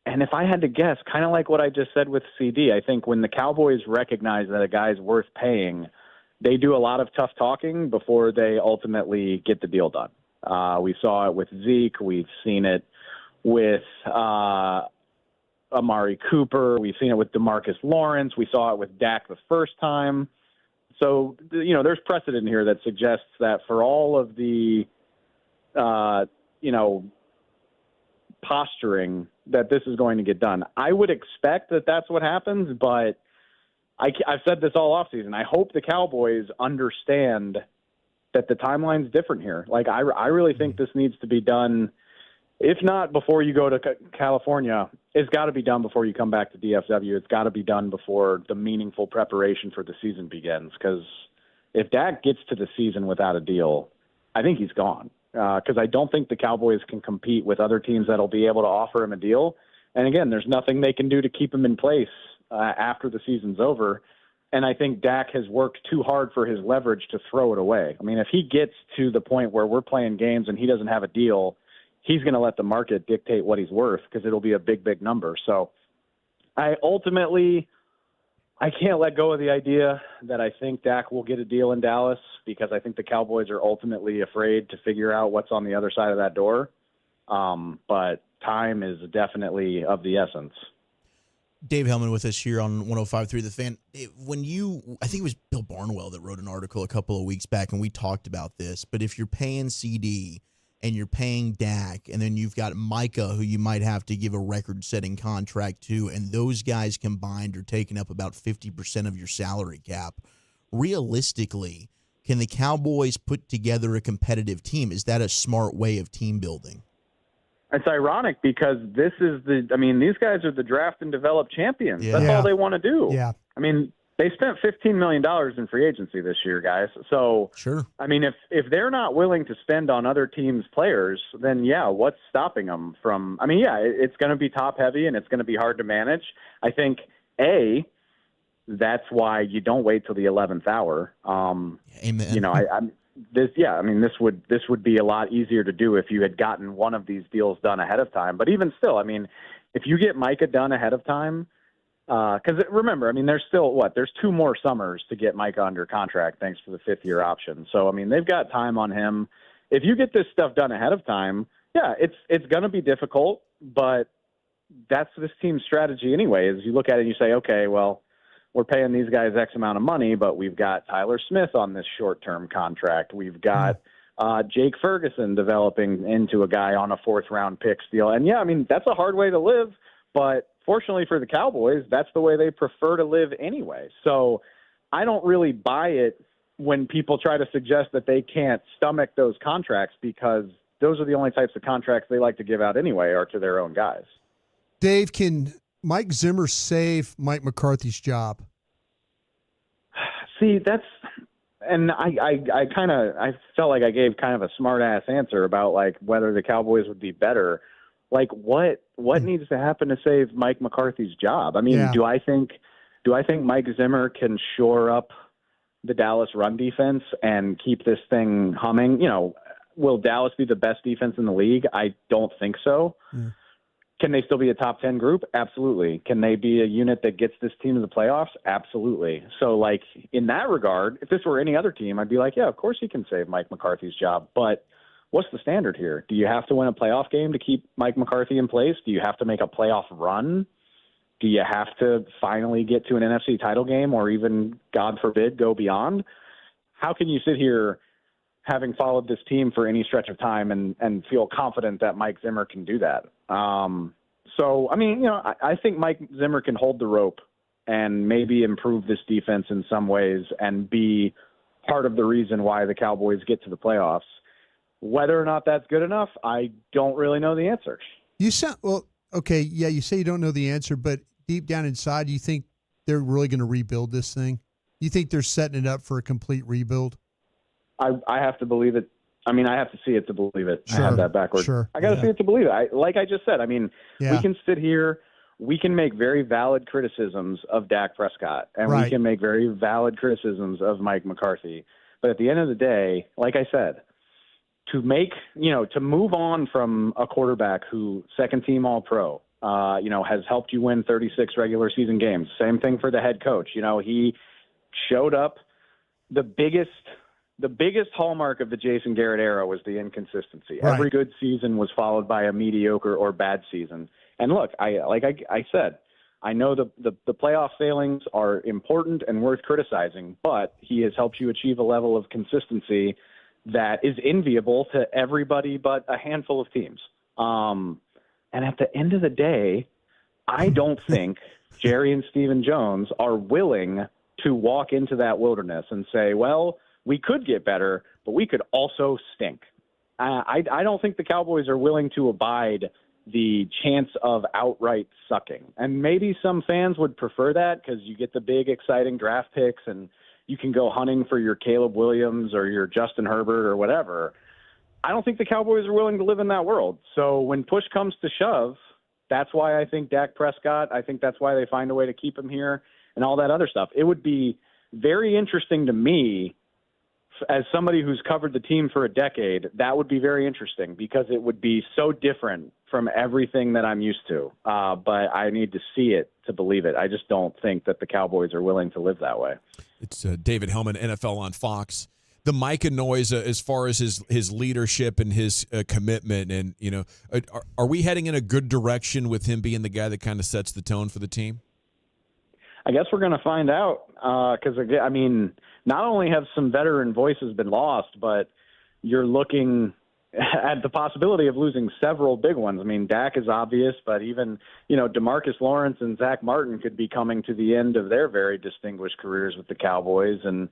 [SPEAKER 4] And if I had to guess, kind of like what I just said with CD, I think when the Cowboys recognize that a guy's worth paying, they do a lot of tough talking before they ultimately get the deal done. We saw it with Zeke. We've seen it with Amari Cooper. We've seen it with DeMarcus Lawrence. We saw it with Dak the first time. So, there's precedent here that suggests that for all of the, posturing that this is going to get done, I would expect that that's what happens, but I've said this all offseason. I hope the Cowboys understand that the timeline's different here. Like, I really think this needs to be done, if not before you go to California, it's got to be done before you come back to DFW. It's got to be done before the meaningful preparation for the season begins, because if Dak gets to the season without a deal, I think he's gone. Because I don't think the Cowboys can compete with other teams that'll be able to offer him a deal. And again, there's nothing they can do to keep him in place after the season's over. And I think Dak has worked too hard for his leverage to throw it away. I mean, if he gets to the point where we're playing games and he doesn't have a deal, he's going to let the market dictate what he's worth, because it'll be a big, big number. So I can't let go of the idea that I think Dak will get a deal in Dallas, because I think the Cowboys are ultimately afraid to figure out what's on the other side of that door. But time is definitely of the essence.
[SPEAKER 17] Dave Hellman with us here on 105.3 The Fan. I think it was Bill Barnwell that wrote an article a couple of weeks back, and we talked about this, but if you're paying CD and you're paying Dak, and then you've got Micah, who you might have to give a record-setting contract to, and those guys combined are taking up about 50% of your salary cap. Realistically, can the Cowboys put together a competitive team? Is that a smart way of team building?
[SPEAKER 4] It's ironic, because these guys are the draft and develop champions. That's all they want to do.
[SPEAKER 23] Yeah.
[SPEAKER 4] I mean, they spent $15 million in free agency this year, guys. So,
[SPEAKER 17] sure.
[SPEAKER 4] I mean, if they're not willing to spend on other teams' players, then, what's stopping them from – it's going to be top-heavy and it's going to be hard to manage. I think, that's why you don't wait till the 11th hour.
[SPEAKER 17] Amen.
[SPEAKER 4] This would be a lot easier to do if you had gotten one of these deals done ahead of time. But even still, I mean, if you get Micah done ahead of time – because remember, I mean, there's still there's 2 more summers to get Micah under contract thanks to the 5th-year option. So, I mean, they've got time on him. if you get this stuff done ahead of time, yeah, it's going to be difficult, but that's this team's strategy anyway. Is you look at it and you say, okay, well, we're paying these guys X amount of money, but we've got Tyler Smith on this short-term contract. We've got Jake Ferguson developing into a guy on a fourth-round pick deal. And, yeah, I mean, that's a hard way to live, but fortunately for the Cowboys, that's the way they prefer to live anyway. So I don't really buy it when people try to suggest that they can't stomach those contracts, because those are the only types of contracts they like to give out anyway, are to their own guys.
[SPEAKER 23] Dave, can Mike Zimmer save Mike McCarthy's job?
[SPEAKER 4] See, and I felt like I gave kind of a smart ass answer about like whether the Cowboys would be better. Like what needs to happen to save Mike McCarthy's job? I mean, do I think Mike Zimmer can shore up the Dallas run defense and keep this thing humming? You know, will Dallas be the best defense in the league? I don't think so. Yeah. Can they still be a top 10 group? Absolutely. Can they be a unit that gets this team to the playoffs? Absolutely. So, like, in that regard, if this were any other team, I'd be like, yeah, of course he can save Mike McCarthy's job. But what's the standard here? Do you have to win a playoff game to keep Mike McCarthy in place? Do you have to make a playoff run? Do you have to finally get to an NFC title game, or even, God forbid, go beyond? How can you sit here having followed this team for any stretch of time and feel confident that Mike Zimmer can do that? So, I mean, you know, I think Mike Zimmer can hold the rope and maybe improve this defense in some ways and be part of the reason why the Cowboys get to the playoffs. Whether or not that's good enough, I don't really know the answer.
[SPEAKER 23] You sound, well, okay, yeah, you say you don't know the answer, but deep down inside, you think they're really going to rebuild this thing? You think they're setting it up for a complete rebuild?
[SPEAKER 4] I have to believe it. I mean, I have to see it to believe it.
[SPEAKER 23] Sure,
[SPEAKER 4] I have that backwards.
[SPEAKER 23] sure,
[SPEAKER 4] I got to see it to believe it. Like I just said, I mean, we can sit here, we can make very valid criticisms of Dak Prescott, and we can make very valid criticisms of Mike McCarthy. But at the end of the day, like I said, to move on from a quarterback who second team All-Pro, has helped you win 36 regular season games. Same thing for the head coach. You know, he showed up. The biggest hallmark of the Jason Garrett era was the inconsistency.
[SPEAKER 23] Right.
[SPEAKER 4] Every good season was followed by a mediocre or bad season. And look, I said, I know the playoff failings are important and worth criticizing, but he has helped you achieve a level of consistency that is enviable to everybody but a handful of teams. And at the end of the day, I don't think Jerry and Stephen Jones are willing to walk into that wilderness and say, well, we could get better, but we could also stink. I don't think the Cowboys are willing to abide the chance of outright sucking. And maybe some fans would prefer that because you get the big, exciting draft picks and you can go hunting for your Caleb Williams or your Justin Herbert or whatever. I don't think the Cowboys are willing to live in that world. So when push comes to shove, that's why I think Dak Prescott, I think that's why they find a way to keep him here and all that other stuff. It would be very interesting to me, as somebody who's covered the team for a decade, that would be very interesting because it would be so different from everything that I'm used to. But I need to see it to believe it. I just don't think that the Cowboys are willing to live that way.
[SPEAKER 11] It's David Hellman, NFL on Fox. The Micah noise, as far as his leadership and his commitment, and are we heading in a good direction with him being the guy that kind of sets the tone for the team?
[SPEAKER 4] I guess we're going to find out because, I mean, not only have some veteran voices been lost, but you're looking at the possibility of losing several big ones. I mean, Dak is obvious, but even, DeMarcus Lawrence and Zach Martin could be coming to the end of their very distinguished careers with the Cowboys. And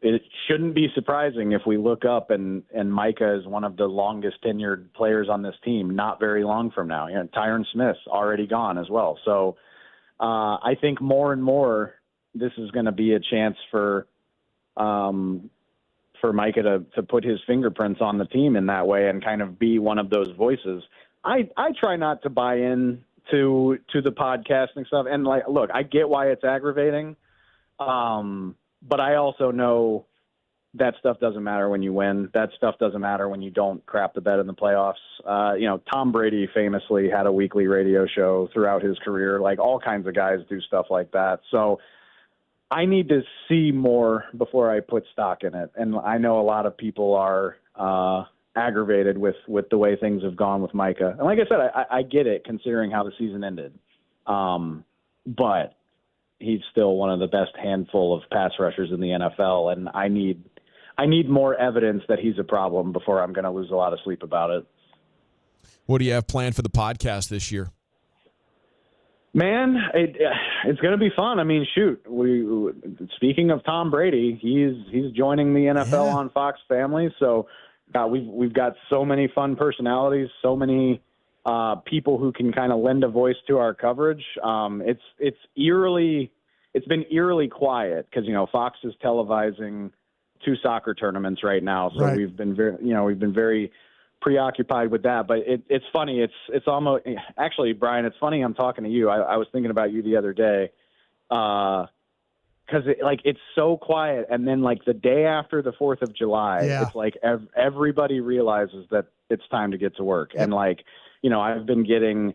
[SPEAKER 4] it shouldn't be surprising if we look up and Micah is one of the longest tenured players on this team not very long from now. Tyron Smith's already gone as well. So I think more and more this is going to be a chance for Micah to put his fingerprints on the team in that way and kind of be one of those voices. I try not to buy in to the podcasting stuff. And look, I get why it's aggravating. But I also know that stuff doesn't matter when you win. That stuff doesn't matter when you don't crap the bed in the playoffs. Tom Brady famously had a weekly radio show throughout his career. Like, all kinds of guys do stuff like that. So I need to see more before I put stock in it. And I know a lot of people are aggravated with the way things have gone with Micah. And like I said, I get it considering how the season ended. But he's still one of the best handful of pass rushers in the NFL, and I need more evidence that he's a problem before I'm going to lose a lot of sleep about it.
[SPEAKER 11] What do you have planned for the podcast this year?
[SPEAKER 4] Man, it's going to be fun. I mean, shoot, speaking of Tom Brady, he's joining the NFL on Fox Family. So we've got so many fun personalities, so many people who can kind of lend a voice to our coverage. It's been eerily quiet because Fox is televising 2 soccer tournaments right now, so
[SPEAKER 23] Right.
[SPEAKER 4] we've been very preoccupied with that. But it's funny. It's almost actually, Brian. It's funny. I'm talking to you. I was thinking about you the other day, because it's so quiet, and then like the day after the 4th of July, it's like everybody realizes that it's time to get to work, and I've been getting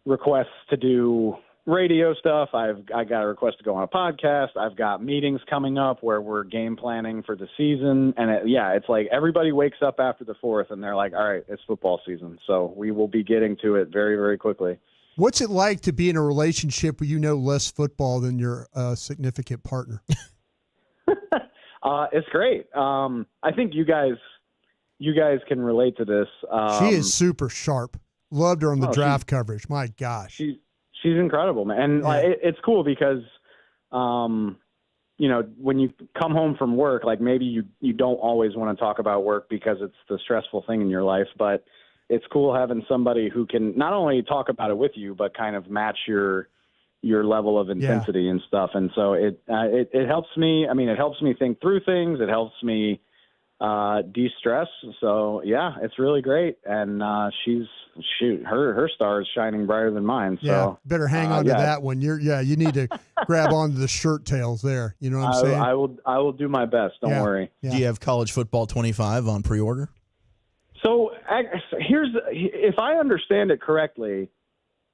[SPEAKER 4] requests to do radio stuff. I got a request to go on a podcast. I've got meetings coming up where we're game planning for the season. And it's like everybody wakes up after the 4th and they're like, all right, it's football season. So we will be getting to it very, very quickly.
[SPEAKER 23] What's it like to be in a relationship where you know less football than your significant partner?
[SPEAKER 4] It's great. I think you guys can relate to this.
[SPEAKER 23] She is super sharp. Loved her on the draft coverage. My gosh.
[SPEAKER 4] She's incredible, man. And it's cool because, when you come home from work, like maybe you don't always want to talk about work because it's the stressful thing in your life, but it's cool having somebody who can not only talk about it with you, but kind of match your level of intensity and stuff. And so it helps me. I mean, it helps me think through things. It helps me de-stress. So yeah, it's really great. And her star is shining brighter than mine. So
[SPEAKER 23] better hang on to that one. You need to grab onto the shirt tails there. You know what I'm saying?
[SPEAKER 4] I will do my best. Don't worry.
[SPEAKER 23] Yeah.
[SPEAKER 17] Do you have College Football 25 on pre-order?
[SPEAKER 4] So if I understand it correctly,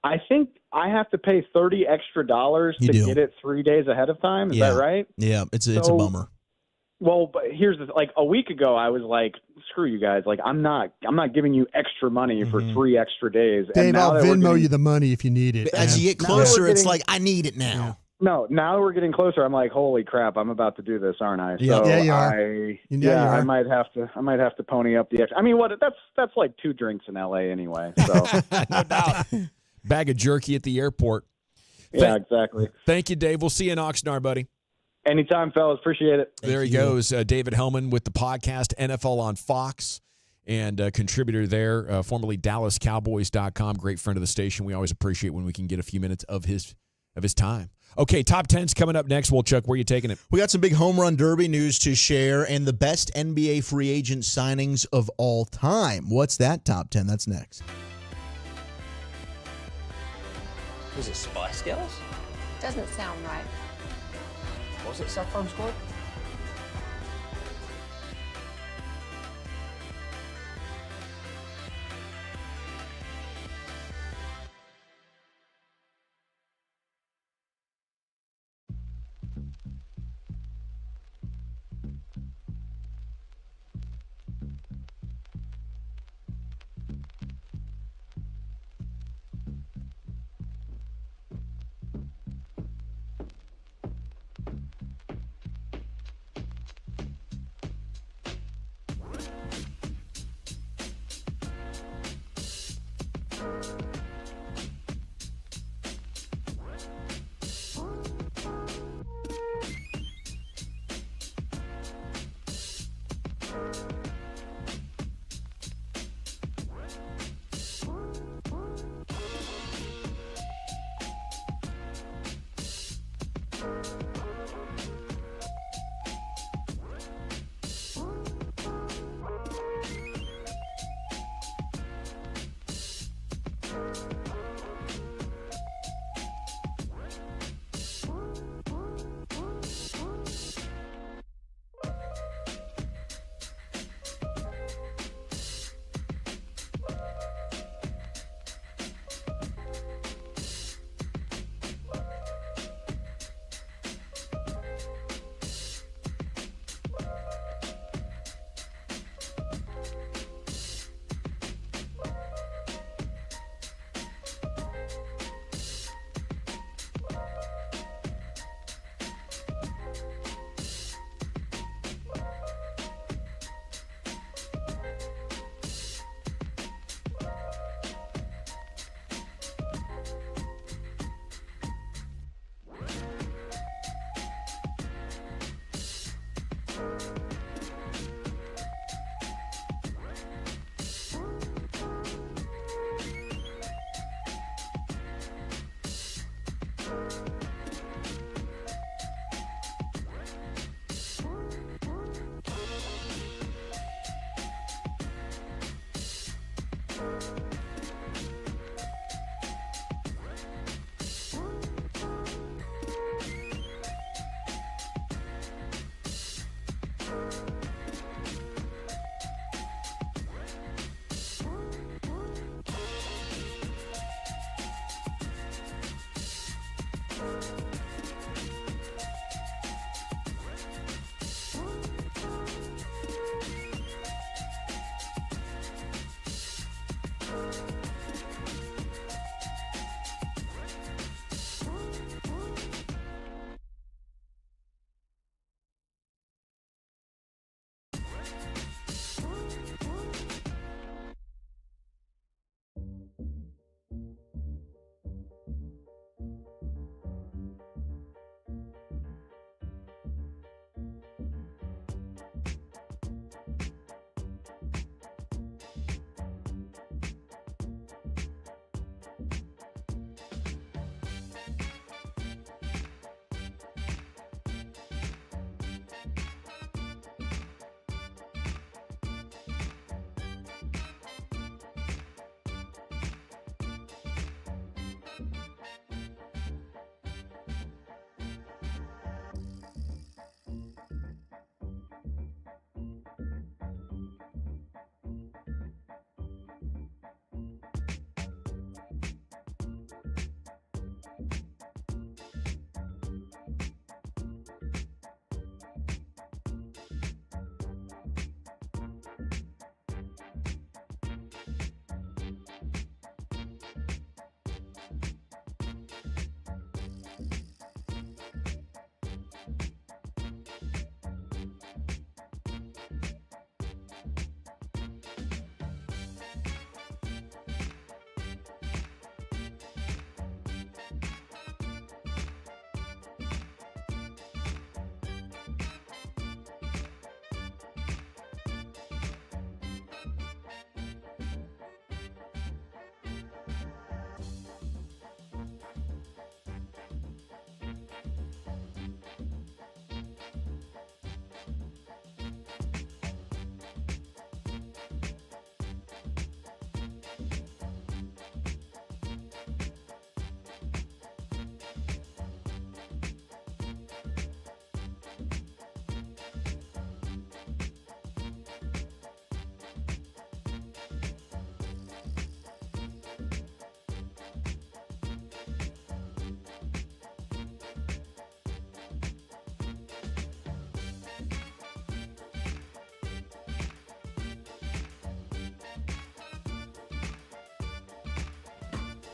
[SPEAKER 4] I think I have to pay $30 extra to get it 3 days ahead of time. Is that right?
[SPEAKER 17] Yeah, it's a bummer.
[SPEAKER 4] Well, but here's a week ago, I was like, screw you guys. Like, I'm not giving you extra money for 3 extra days.
[SPEAKER 23] Dave,
[SPEAKER 4] and
[SPEAKER 23] I'll Venmo you the money if you need it.
[SPEAKER 17] As you get closer, it's like, I need it now.
[SPEAKER 4] No, now we're getting closer. I'm like, holy crap, I'm about to do do this, aren't I?
[SPEAKER 23] Yeah,
[SPEAKER 4] so
[SPEAKER 23] you are.
[SPEAKER 4] I might have to pony up the extra. I mean, that's like 2 drinks in LA anyway. So
[SPEAKER 11] No doubt. Bag of jerky at the airport.
[SPEAKER 4] Yeah, exactly.
[SPEAKER 11] Thank you, Dave. We'll see you in Oxnard, buddy.
[SPEAKER 4] Anytime, fellas. Appreciate it.
[SPEAKER 11] There he goes, David Hellman with the podcast NFL on Fox, and a contributor there, formerly DallasCowboys.com. Great friend of the station. We always appreciate when we can get a few minutes of his time. Okay, top 10's coming up next. Chuck, where are you taking it?
[SPEAKER 17] We got some big home run derby news to share and the best NBA free agent signings of all time. What's that top 10? That's next.
[SPEAKER 8] Was it Spice Girls?
[SPEAKER 2] Doesn't sound right.
[SPEAKER 8] Was it Saffron Squad?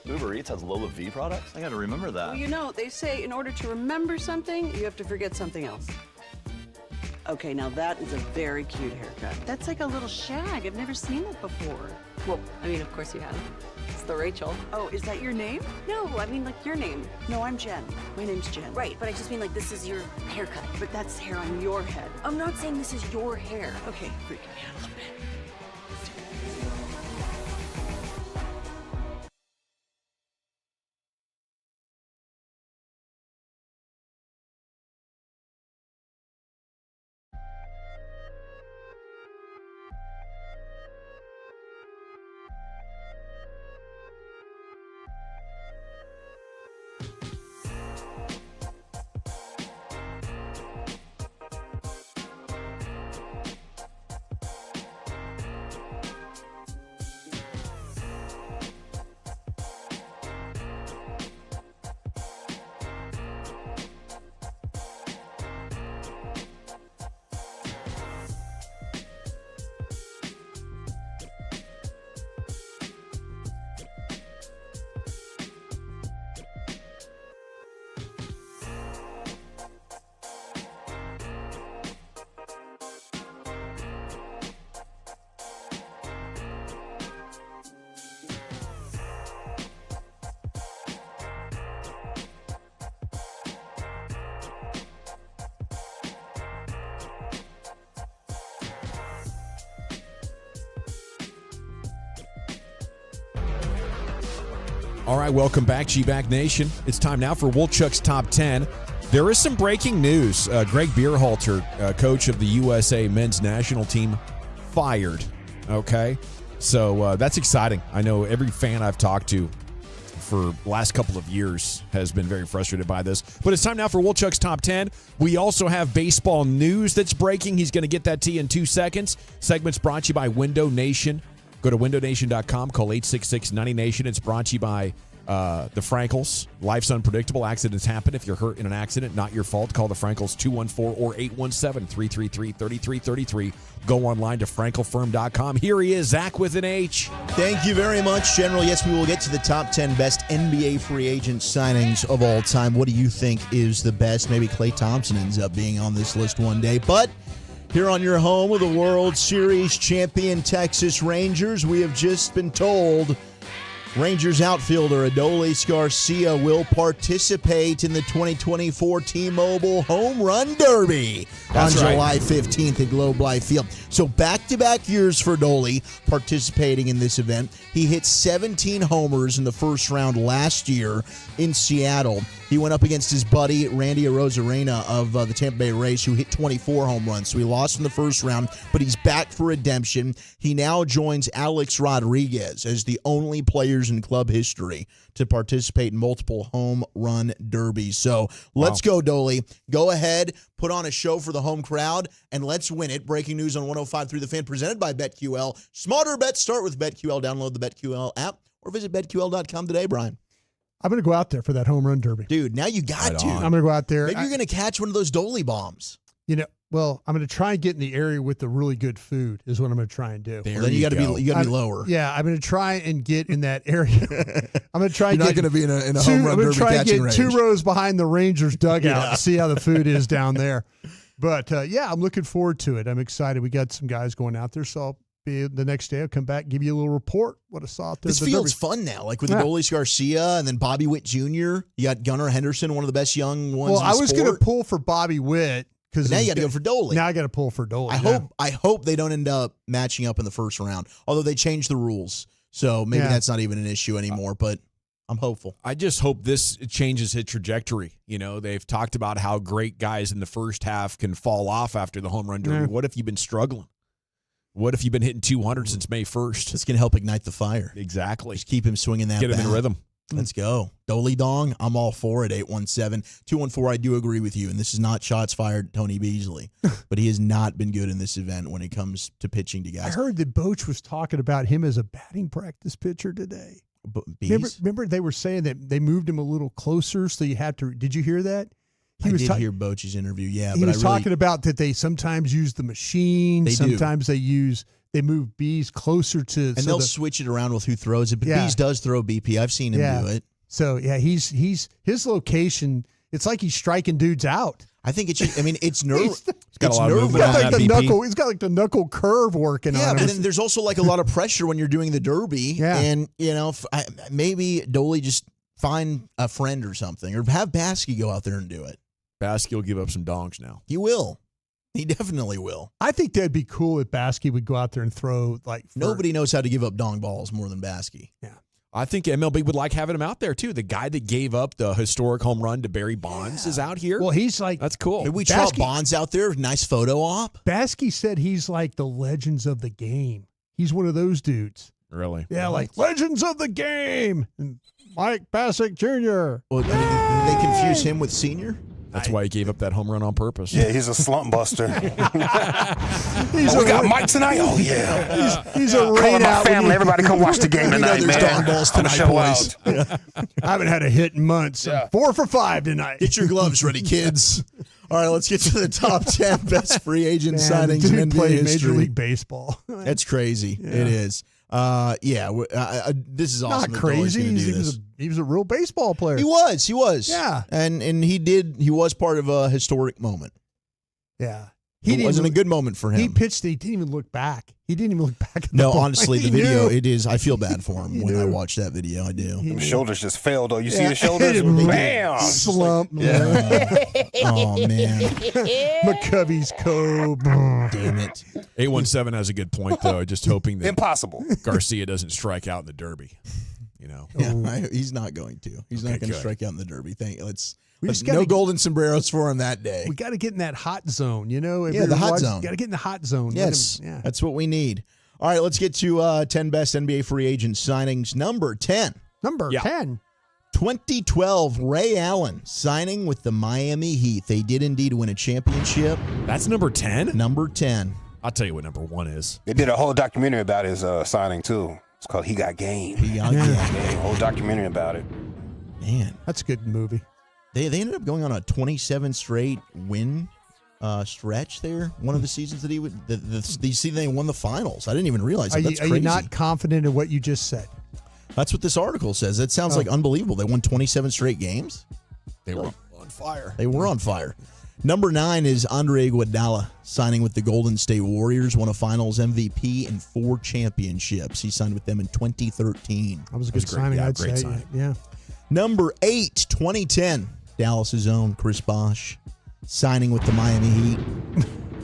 [SPEAKER 13] Uber Eats has Lola V products? I gotta remember that.
[SPEAKER 14] Well, you know, they say in order to remember something, you have to forget something else. Okay, now that is a very cute haircut. That's like a little shag. I've never seen that before.
[SPEAKER 20] Well, I mean, of course you have. It's the Rachel.
[SPEAKER 14] Oh, is that your name?
[SPEAKER 20] No, I mean like your name.
[SPEAKER 14] No, I'm Jen. My name's Jen.
[SPEAKER 20] Right, but I just mean like this is your haircut.
[SPEAKER 14] But that's hair on your head.
[SPEAKER 20] I'm not saying this is your hair.
[SPEAKER 14] Okay, freaking me out a little bit.
[SPEAKER 11] All right, welcome back, G-Back Nation. It's time now for Wolchuk's Top 10. There is some breaking news. Greg Berhalter, coach of the USA men's national team, fired. Okay? So that's exciting. I know every fan I've talked to for the last couple of years has been very frustrated by this. But it's time now for Wolchuk's Top 10. We also have baseball news that's breaking. He's going to get that to you in 2 seconds. Segment's brought to you by Window Nation. Go to windownation.com, call 866-90-NATION. It's brought to you by The Frankels, life's unpredictable. Accidents happen. If you're hurt in an accident, not your fault. Call the Frankels 214 or 817-333-3333. Go online to frankelfirm.com. Here he is, Zach with an H.
[SPEAKER 17] Thank you very much, General. Yes, we will get to the top 10 best NBA free agent signings of all time. What do you think is the best? Maybe Klay Thompson ends up being on this list one day. But here on your home of the World Series champion Texas Rangers, we have just been told Rangers outfielder Adolis Garcia will participate in the 2024 T-Mobile Home Run Derby on July 15th at Globe Life Field. So back-to-back years for Adolis participating in this event. He hit 17 homers in the first round last year in Seattle. He went up against his buddy Randy Arozarena of the Tampa Bay Rays, who hit 24 home runs. So he lost in the first round, but he's back for redemption. He now joins Alex Rodriguez as the only players in club history to participate in multiple home run derbies. So let's go, Dolly. Go ahead, put on a show for the home crowd, and let's win it. Breaking news on 105.3 The Fan, presented by BetQL. Smarter bets start with BetQL. Download the BetQL app or visit BetQL.com today, Brian.
[SPEAKER 23] I'm going to go out there for that home run derby.
[SPEAKER 17] Dude, now you got to.
[SPEAKER 23] I'm going to go out there.
[SPEAKER 17] Maybe you're going to catch one of those Dolly bombs.
[SPEAKER 23] Well, I'm going to try and get in the area with the really good food is what I'm going to try and do.
[SPEAKER 17] Then you got to be lower.
[SPEAKER 23] Yeah, I'm going to try and get in that area. I'm going to try.
[SPEAKER 17] You're not going to be in a home run derby catching range.
[SPEAKER 23] I'm going to try and get 2 rows behind the Rangers dugout to see how the food is down there. But I'm looking forward to it. I'm excited. We got some guys going out there, so I'll be the next day. I'll come back, give you a little report what I saw out there.
[SPEAKER 17] This feels fun now, like with Adolis Garcia and then Bobby Witt Jr. You got Gunnar Henderson, one of the best young ones.
[SPEAKER 23] Well, I was going to pull for Bobby Witt.
[SPEAKER 17] Because now you got to go for Dolly.
[SPEAKER 23] Now I got to pull for Dolly.
[SPEAKER 17] I hope they don't end up matching up in the first round. Although they changed the rules, so maybe that's not even an issue anymore. But I'm hopeful.
[SPEAKER 11] I just hope this changes his trajectory. They've talked about how great guys in the first half can fall off after the home run derby.
[SPEAKER 23] Yeah.
[SPEAKER 11] What if you've been struggling? What if you've been hitting 200 since May 1st?
[SPEAKER 17] This can help ignite the fire.
[SPEAKER 11] Exactly.
[SPEAKER 17] Just keep him swinging that.
[SPEAKER 11] Get him in rhythm.
[SPEAKER 17] Let's go. Dolly Dong, I'm all for it. 817-214. I do agree with you. And this is not shots fired Tony Beasley. But he has not been good in this event when it comes to pitching to guys.
[SPEAKER 23] I heard that Boch was talking about him as a batting practice pitcher today. Remember they were saying that they moved him a little closer, so you had to. Did you hear that?
[SPEAKER 17] I did hear Boch's interview, yeah.
[SPEAKER 23] He was talking about that they sometimes use the machine. Sometimes they move bees closer to.
[SPEAKER 17] And they'll switch it around with who throws it. But Bees does throw BP. I've seen him do it.
[SPEAKER 23] So, he's his location, it's like he's striking dudes out.
[SPEAKER 17] I think it's nerve.
[SPEAKER 11] He's got a lot of movement on that
[SPEAKER 23] BP. He's got like the knuckle curve working on him.
[SPEAKER 17] Yeah, but then there's also like a lot of pressure when you're doing the derby.
[SPEAKER 23] Yeah.
[SPEAKER 17] And, maybe Dolly just find a friend or something. Or have Baskey go out there and do it.
[SPEAKER 11] Baskey will give up some dongs now.
[SPEAKER 17] He will. He definitely will.
[SPEAKER 23] I think that'd be cool if Baskey would go out there and throw
[SPEAKER 17] Nobody knows how to give up dong balls more than Baskey.
[SPEAKER 23] Yeah.
[SPEAKER 11] I think MLB would like having him out there, too. The guy that gave up the historic home run to Barry Bonds is out here.
[SPEAKER 23] Well, he's like...
[SPEAKER 11] That's cool.
[SPEAKER 17] Maybe we trot Bonds out there. Nice photo op.
[SPEAKER 23] Baskey said he's like the legends of the game. He's one of those dudes.
[SPEAKER 11] Really?
[SPEAKER 23] Yeah, like legends of the game. And Mike Bassick Jr.
[SPEAKER 17] Well, did they confuse him with Senior?
[SPEAKER 11] That's why he gave up that home run on purpose.
[SPEAKER 6] Yeah, he's a slump buster.
[SPEAKER 23] We
[SPEAKER 6] got Mike tonight? Oh, yeah.
[SPEAKER 23] He's a
[SPEAKER 6] rain out. Family, everybody come watch the game tonight, man.
[SPEAKER 17] Dong balls tonight, boys.
[SPEAKER 23] I haven't had a hit in months. I'm 4 for 5 tonight.
[SPEAKER 17] Get your gloves ready, kids. All right, let's get to the top 10 best free agent signings in NBA history.
[SPEAKER 23] Major League Baseball.
[SPEAKER 17] That's crazy. Yeah. It is. This is awesome.
[SPEAKER 23] Not crazy. He was a real baseball player.
[SPEAKER 17] He was.
[SPEAKER 23] Yeah.
[SPEAKER 17] And he was part of a historic moment.
[SPEAKER 23] Yeah.
[SPEAKER 17] It wasn't a good moment for him.
[SPEAKER 23] He pitched. He didn't even look back.
[SPEAKER 17] No, honestly, the video, it is. I feel bad for him when I watch that video. I do.
[SPEAKER 6] His shoulders just fell, though. You see his shoulders? Bam!
[SPEAKER 23] Slump.
[SPEAKER 17] Yeah. Oh, man.
[SPEAKER 23] McCovey's Cove.
[SPEAKER 17] Damn it.
[SPEAKER 11] 817 has a good point, though. Just hoping that
[SPEAKER 6] impossible
[SPEAKER 11] Garcia doesn't strike out in the Derby.
[SPEAKER 17] Yeah, he's not going to. He's not going to strike out in the Derby. No golden sombreros for him that day.
[SPEAKER 23] We got to get in that hot zone,
[SPEAKER 17] the hot zone.
[SPEAKER 23] Got to get in the hot zone.
[SPEAKER 17] Yes, that's what we need. All right, let's get to 10 best NBA free agent signings. Number 10.
[SPEAKER 23] 10.
[SPEAKER 17] 2012, Ray Allen signing with the Miami Heat. They did indeed win a championship.
[SPEAKER 11] That's number 10?
[SPEAKER 17] Number 10.
[SPEAKER 11] I'll tell you what number 1 is.
[SPEAKER 6] They did a whole documentary about his signing, too. It's called He Got Game.
[SPEAKER 21] He Got Game.
[SPEAKER 6] Yeah, whole documentary about it.
[SPEAKER 21] Man,
[SPEAKER 23] that's a good movie.
[SPEAKER 21] They ended up going on a 27 straight win stretch there. One of the seasons that he would. You see, they won the finals. I didn't even realize that. That's
[SPEAKER 23] Are
[SPEAKER 21] crazy.
[SPEAKER 23] you not confident in what you just said?
[SPEAKER 21] That's what this article says. That sounds like unbelievable. They won 27 straight games.
[SPEAKER 11] They were on fire.
[SPEAKER 21] They were on fire. Number 9 is Andre Iguodala, signing with the Golden State Warriors, won a Finals MVP and 4 championships. He signed with them in 2013.
[SPEAKER 23] That was a good signing, I'd say.
[SPEAKER 21] Signing.
[SPEAKER 23] Yeah.
[SPEAKER 21] Number 8, 2010, Dallas's own Chris Bosh, signing with the Miami Heat,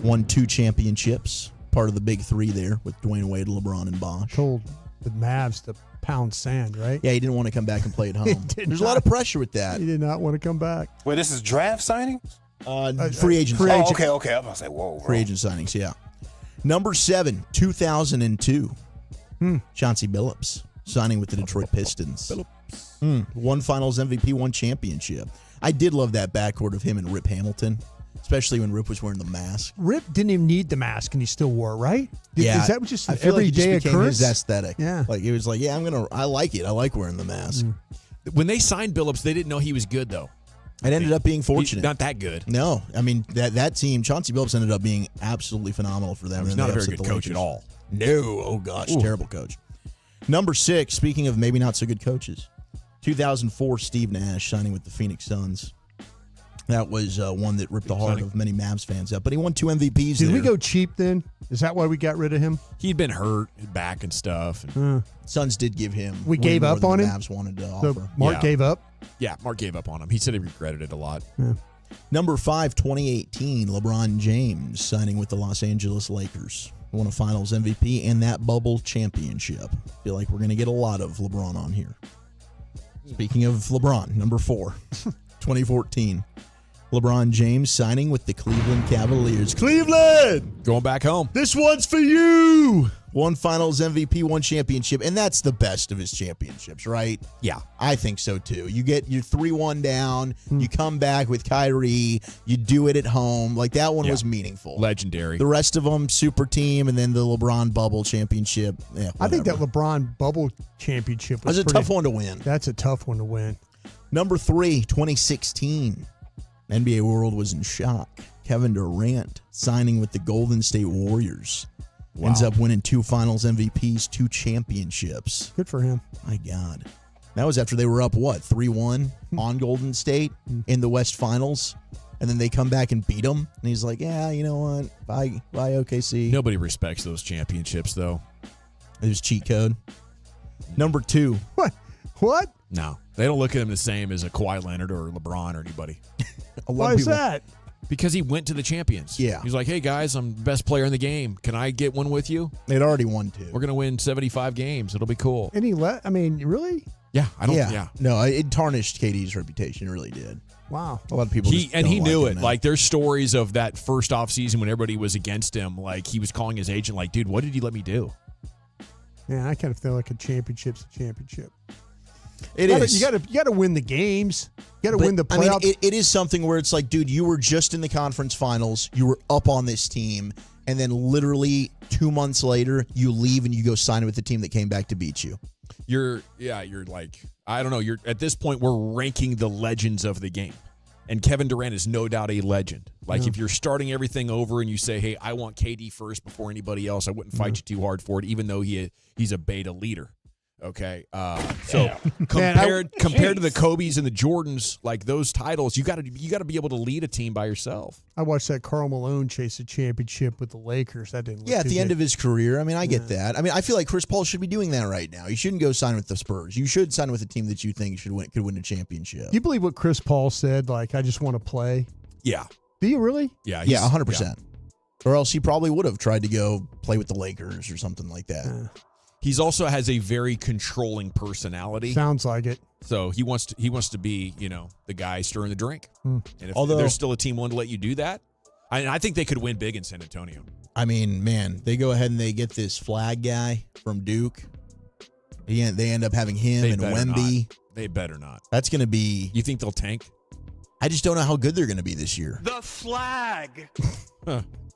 [SPEAKER 21] won 2 championships, part of the big 3 there with Dwayne Wade, LeBron, and Bosh.
[SPEAKER 23] Told the Mavs to pound sand, right?
[SPEAKER 21] Yeah, he didn't want to come back and play at home. There's a lot of pressure with that.
[SPEAKER 23] He did not want to come back.
[SPEAKER 6] Wait, this is draft signings?
[SPEAKER 21] Free agent.
[SPEAKER 6] Oh, okay. I was going to say, whoa.
[SPEAKER 21] Free agent signings, yeah. Number 7, 2002, Chauncey Billups, signing with the Detroit Pistons. One Finals MVP, 1 championship. I did love that backcourt of him and Rip Hamilton, especially when Rip was wearing the mask.
[SPEAKER 23] Rip didn't even need the mask, and he still wore it, right?
[SPEAKER 21] Yeah,
[SPEAKER 23] Is that just
[SPEAKER 21] I
[SPEAKER 23] an
[SPEAKER 21] feel like it just
[SPEAKER 23] everyday
[SPEAKER 21] became
[SPEAKER 23] occurrence?
[SPEAKER 21] his aesthetic.
[SPEAKER 23] Yeah.
[SPEAKER 21] Like, it was like, I like it. I like wearing the mask.
[SPEAKER 11] When they signed Billups, they didn't know he was good, though.
[SPEAKER 21] It ended up being fortunate.
[SPEAKER 11] He's not that good.
[SPEAKER 21] No. I mean, that team, Chauncey Billups ended up being absolutely phenomenal for them.
[SPEAKER 11] He's
[SPEAKER 21] And
[SPEAKER 11] not
[SPEAKER 21] they
[SPEAKER 11] a very
[SPEAKER 21] upset
[SPEAKER 11] good
[SPEAKER 21] the
[SPEAKER 11] coach
[SPEAKER 21] Lakers.
[SPEAKER 11] at all.
[SPEAKER 21] No. Oh, gosh. Terrible coach. Number 6, speaking of maybe not so good coaches, 2004, Steve Nash signing with the Phoenix Suns. That was one that ripped the heart of many Mavs fans out. But he won 2 MVPs
[SPEAKER 23] Did
[SPEAKER 21] there.
[SPEAKER 23] we go cheap then? Is that why we got rid of him?
[SPEAKER 11] He'd been hurt, his back and stuff. And
[SPEAKER 21] Suns did give him.
[SPEAKER 23] We
[SPEAKER 21] way
[SPEAKER 23] gave
[SPEAKER 21] more
[SPEAKER 23] up
[SPEAKER 21] than
[SPEAKER 23] on
[SPEAKER 21] the
[SPEAKER 23] him?
[SPEAKER 21] Mavs wanted to
[SPEAKER 23] So
[SPEAKER 21] offer.
[SPEAKER 23] Mark gave up?
[SPEAKER 11] Yeah, Mark gave up on him. He said he regretted it a lot.
[SPEAKER 21] Number 5, 2018, LeBron James signing with the Los Angeles Lakers. Won a Finals MVP and that bubble championship. Feel like we're going to get a lot of LeBron on here. Speaking of LeBron, number 4, 2014, LeBron James signing with the Cleveland Cavaliers. Cleveland!
[SPEAKER 11] Going back home.
[SPEAKER 21] This one's for you! 1 Finals MVP, 1 championship, and that's the best of his championships, right?
[SPEAKER 11] Yeah.
[SPEAKER 21] I think so, too. You get your 3-1 down, you come back with Kyrie, you do it at home. Like, that one was meaningful.
[SPEAKER 11] Legendary.
[SPEAKER 21] The rest of them, super team, and then the LeBron bubble championship. Yeah,
[SPEAKER 23] I think that
[SPEAKER 21] whatever.
[SPEAKER 23] LeBron bubble championship was
[SPEAKER 21] That was a tough one to win.
[SPEAKER 23] That's a tough one to win.
[SPEAKER 21] Number 3, 2016. NBA world was in shock. Kevin Durant signing with the Golden State Warriors.
[SPEAKER 23] Wow.
[SPEAKER 21] Ends up winning 2 Finals MVPs, 2 championships.
[SPEAKER 23] Good for him.
[SPEAKER 21] My God. That was after they were up, 3-1 on Golden State in the West Finals. And then they come back and beat them. And he's like, yeah, you know what? Bye, OKC.
[SPEAKER 11] Nobody respects those championships, though.
[SPEAKER 21] It was cheat code. Number 2.
[SPEAKER 23] What?
[SPEAKER 11] No. They don't look at him the same as a Kawhi Leonard or LeBron or anybody.
[SPEAKER 23] Why is that?
[SPEAKER 11] Because he went to the champions.
[SPEAKER 21] Yeah.
[SPEAKER 11] He's like, hey, guys, I'm the best player in the game. Can I get one with you?
[SPEAKER 21] They'd already won 2.
[SPEAKER 11] We're going to win 75 games. It'll be cool.
[SPEAKER 23] And he I mean, really?
[SPEAKER 11] Yeah. I don't. Yeah.
[SPEAKER 21] No, it tarnished KD's reputation. It really did.
[SPEAKER 23] Wow.
[SPEAKER 21] A lot of people
[SPEAKER 11] He
[SPEAKER 21] don't
[SPEAKER 11] knew
[SPEAKER 21] like
[SPEAKER 11] it.
[SPEAKER 21] him now.
[SPEAKER 11] Like, there's stories of that first offseason when everybody was against him. Like, he was calling his agent, like, dude, what did you let me do?
[SPEAKER 23] Yeah, I kind of feel like a championship's a championship.
[SPEAKER 21] It is.
[SPEAKER 23] You got to win the games. You got to win the playoffs.
[SPEAKER 21] I mean, it is something where it's like, dude, you were just in the conference finals. You were up on this team. And then literally 2 months later, you leave and you go sign with the team that came back to beat you.
[SPEAKER 11] You're like, I don't know. You're at this point, we're ranking the legends of the game. And Kevin Durant is no doubt a legend. Like, if you're starting everything over and you say, hey, I want KD first before anybody else, I wouldn't fight you too hard for it, even though he's a beta leader. Okay, so compared to the Kobes and the Jordans, like those titles, you got to be able to lead a team by yourself.
[SPEAKER 23] I watched that Karl Malone chase a championship with the Lakers. That didn't. Look
[SPEAKER 21] Yeah, at
[SPEAKER 23] too
[SPEAKER 21] the
[SPEAKER 23] good.
[SPEAKER 21] end of his career. I mean, I get that. I mean, I feel like Chris Paul should be doing that right now. You shouldn't go sign with the Spurs. You should sign with a team that you think could win a championship.
[SPEAKER 23] Do you believe what Chris Paul said? Like, I just want to play.
[SPEAKER 11] Yeah.
[SPEAKER 23] Do you really?
[SPEAKER 11] Yeah.
[SPEAKER 21] 100%. Or else he probably would have tried to go play with the Lakers or something like that.
[SPEAKER 11] He's also has a very controlling personality.
[SPEAKER 23] Sounds like it.
[SPEAKER 11] So he wants to be, the guy stirring the drink.
[SPEAKER 23] Hmm.
[SPEAKER 11] And if
[SPEAKER 21] Although-
[SPEAKER 11] there's still a team willing to let you do that, I think they could win big in San Antonio.
[SPEAKER 21] I mean, man, they go ahead and they get this flag guy from Duke. They end up having him
[SPEAKER 11] They
[SPEAKER 21] and
[SPEAKER 11] better
[SPEAKER 21] Wemby.
[SPEAKER 11] not. They better not.
[SPEAKER 21] That's going to be.
[SPEAKER 11] You think they'll tank?
[SPEAKER 17] I just don't know how good they're going to be this year.
[SPEAKER 15] The flag.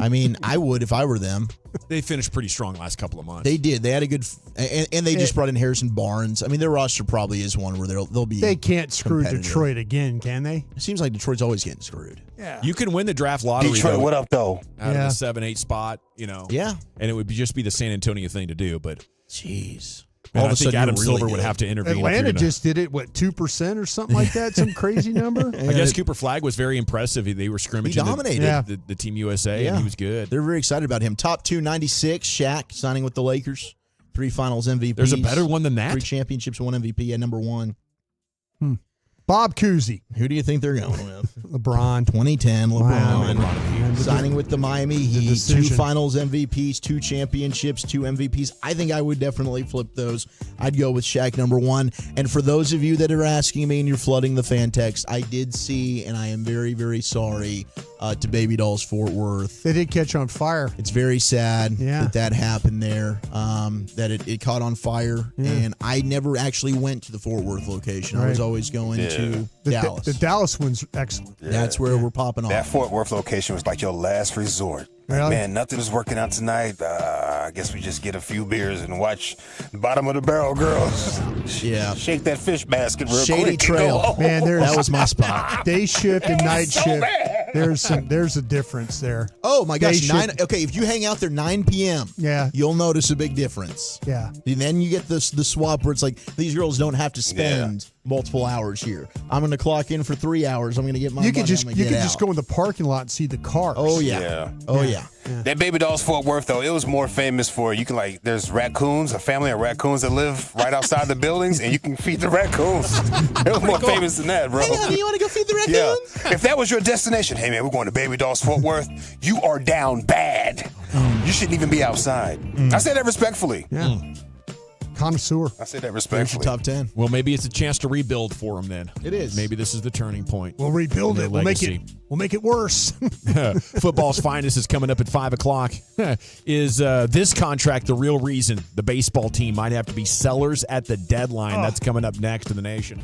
[SPEAKER 17] I mean, I would if I were them.
[SPEAKER 11] They finished pretty strong last couple of months.
[SPEAKER 17] They did. They had a good, and they just brought in Harrison Barnes. I mean, their roster probably is one where they'll be.
[SPEAKER 23] They can't screw
[SPEAKER 17] competitive.
[SPEAKER 23] Detroit again, can they?
[SPEAKER 17] It seems like Detroit's always getting screwed.
[SPEAKER 23] Yeah.
[SPEAKER 11] You can win the draft lottery.
[SPEAKER 6] Detroit, what up, though?
[SPEAKER 11] Out of the 7-8 spot,
[SPEAKER 17] Yeah.
[SPEAKER 11] And it would just be the San Antonio thing to do, but.
[SPEAKER 17] Jeez.
[SPEAKER 11] Man,
[SPEAKER 17] All of
[SPEAKER 11] I
[SPEAKER 17] a
[SPEAKER 11] think
[SPEAKER 17] sudden,
[SPEAKER 11] Adam
[SPEAKER 17] you're really
[SPEAKER 11] Silver would
[SPEAKER 17] good.
[SPEAKER 11] have to intervene.
[SPEAKER 23] Atlanta just did it, 2% or something like that? Some crazy number?
[SPEAKER 11] I guess Cooper Flagg was very impressive. They were scrimmaging
[SPEAKER 17] He dominated.
[SPEAKER 11] the Team USA, and he was good.
[SPEAKER 17] They're very excited about him. Top 296, Shaq signing with the Lakers. 3 finals MVPs.
[SPEAKER 11] There's a better one than that?
[SPEAKER 17] 3 championships, 1 MVP at number 1.
[SPEAKER 23] Bob Cousy.
[SPEAKER 17] Who do you think they're going with?
[SPEAKER 23] LeBron.
[SPEAKER 17] 2010, LeBron.
[SPEAKER 23] Wow.
[SPEAKER 17] Signing with the Miami Heat. 2
[SPEAKER 23] decision.
[SPEAKER 17] finals MVPs, 2 championships, 2 MVPs. I think I would definitely flip those. I'd go with Shaq number 1. And for those of you that are asking me and you're flooding the fan text, I did see, and I am very, very sorry to Baby Dolls Fort Worth.
[SPEAKER 23] They did catch on fire.
[SPEAKER 17] It's very sad
[SPEAKER 23] Yeah.
[SPEAKER 17] that happened there, that it caught on fire.
[SPEAKER 23] Yeah.
[SPEAKER 17] And I never actually went to the Fort Worth location. I was
[SPEAKER 23] Right.
[SPEAKER 17] always going to
[SPEAKER 23] The
[SPEAKER 17] Dallas.
[SPEAKER 23] The Dallas one's excellent.
[SPEAKER 17] That's where we're popping off.
[SPEAKER 6] That Fort Worth location was like your last resort. Like,
[SPEAKER 23] Really?
[SPEAKER 6] man, nothing is working out tonight. I guess we just get a few beers and watch the bottom of the barrel girls.
[SPEAKER 17] Yeah.
[SPEAKER 6] Shake that fish basket real
[SPEAKER 17] Shady
[SPEAKER 6] quick.
[SPEAKER 17] Trail.
[SPEAKER 6] Go home.
[SPEAKER 23] Man,
[SPEAKER 17] That was my spot.
[SPEAKER 23] Day shift and night
[SPEAKER 6] so
[SPEAKER 23] shift.
[SPEAKER 6] bad.
[SPEAKER 23] There's a difference there.
[SPEAKER 17] Oh my gosh,
[SPEAKER 23] Day
[SPEAKER 17] 9.
[SPEAKER 23] shift-
[SPEAKER 17] Okay, if you hang out there 9 p.m.,
[SPEAKER 23] Yeah.
[SPEAKER 17] you'll notice a big difference.
[SPEAKER 23] Yeah.
[SPEAKER 17] And then you get the swap where it's like these girls don't have to spend multiple hours here. I'm going to clock in for 3 hours. I'm going to get my
[SPEAKER 23] You
[SPEAKER 17] money.
[SPEAKER 23] could just
[SPEAKER 17] I'm gonna get out.
[SPEAKER 23] go in the parking lot and see the cars.
[SPEAKER 17] Oh yeah.
[SPEAKER 6] Yeah.
[SPEAKER 17] Oh yeah.
[SPEAKER 6] That Baby Dolls Fort Worth, though, it was more famous for, you can there's raccoons, a family of raccoons that live right outside the buildings, and you can feed the raccoons. It was more famous than that, bro.
[SPEAKER 17] Hey, honey, you want to go feed the raccoons?
[SPEAKER 6] Yeah. If that was your destination, hey, man, we're going to Baby Dolls Fort Worth, you are down bad. You shouldn't even be outside. I say that respectfully.
[SPEAKER 23] Yeah. Connoisseur.
[SPEAKER 6] I say that
[SPEAKER 17] There's your
[SPEAKER 6] respectfully.
[SPEAKER 17] top 10.
[SPEAKER 11] Well, maybe it's a chance to rebuild for them then.
[SPEAKER 17] It is.
[SPEAKER 11] Maybe this is the turning point.
[SPEAKER 23] We'll rebuild
[SPEAKER 11] in
[SPEAKER 23] it.
[SPEAKER 11] their
[SPEAKER 23] We'll make it worse.
[SPEAKER 11] Football's finest is coming up at 5 o'clock. Is this contract the real reason the baseball team might have to be sellers at the deadline? That's coming up next in the nation.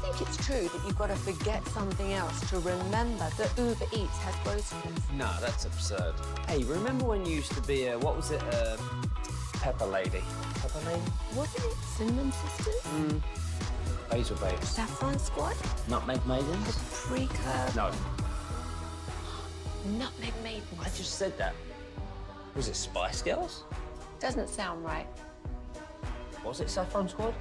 [SPEAKER 2] think it's true that you've got to forget something else to remember that Uber Eats has groceries?
[SPEAKER 8] No, that's absurd. Hey, remember when you used to be a, what was it, Pepper Lady? Pepper Lady?
[SPEAKER 2] Wasn't it Cinnamon Sisters?
[SPEAKER 8] Basil Babes.
[SPEAKER 2] Saffron Squad?
[SPEAKER 8] Nutmeg Maidens?
[SPEAKER 2] Pre-curve?
[SPEAKER 8] No,
[SPEAKER 2] Nutmeg Maidens?
[SPEAKER 8] I just said that. Was it Spice Girls?
[SPEAKER 2] Doesn't sound right.
[SPEAKER 8] Was it Saffron Squad?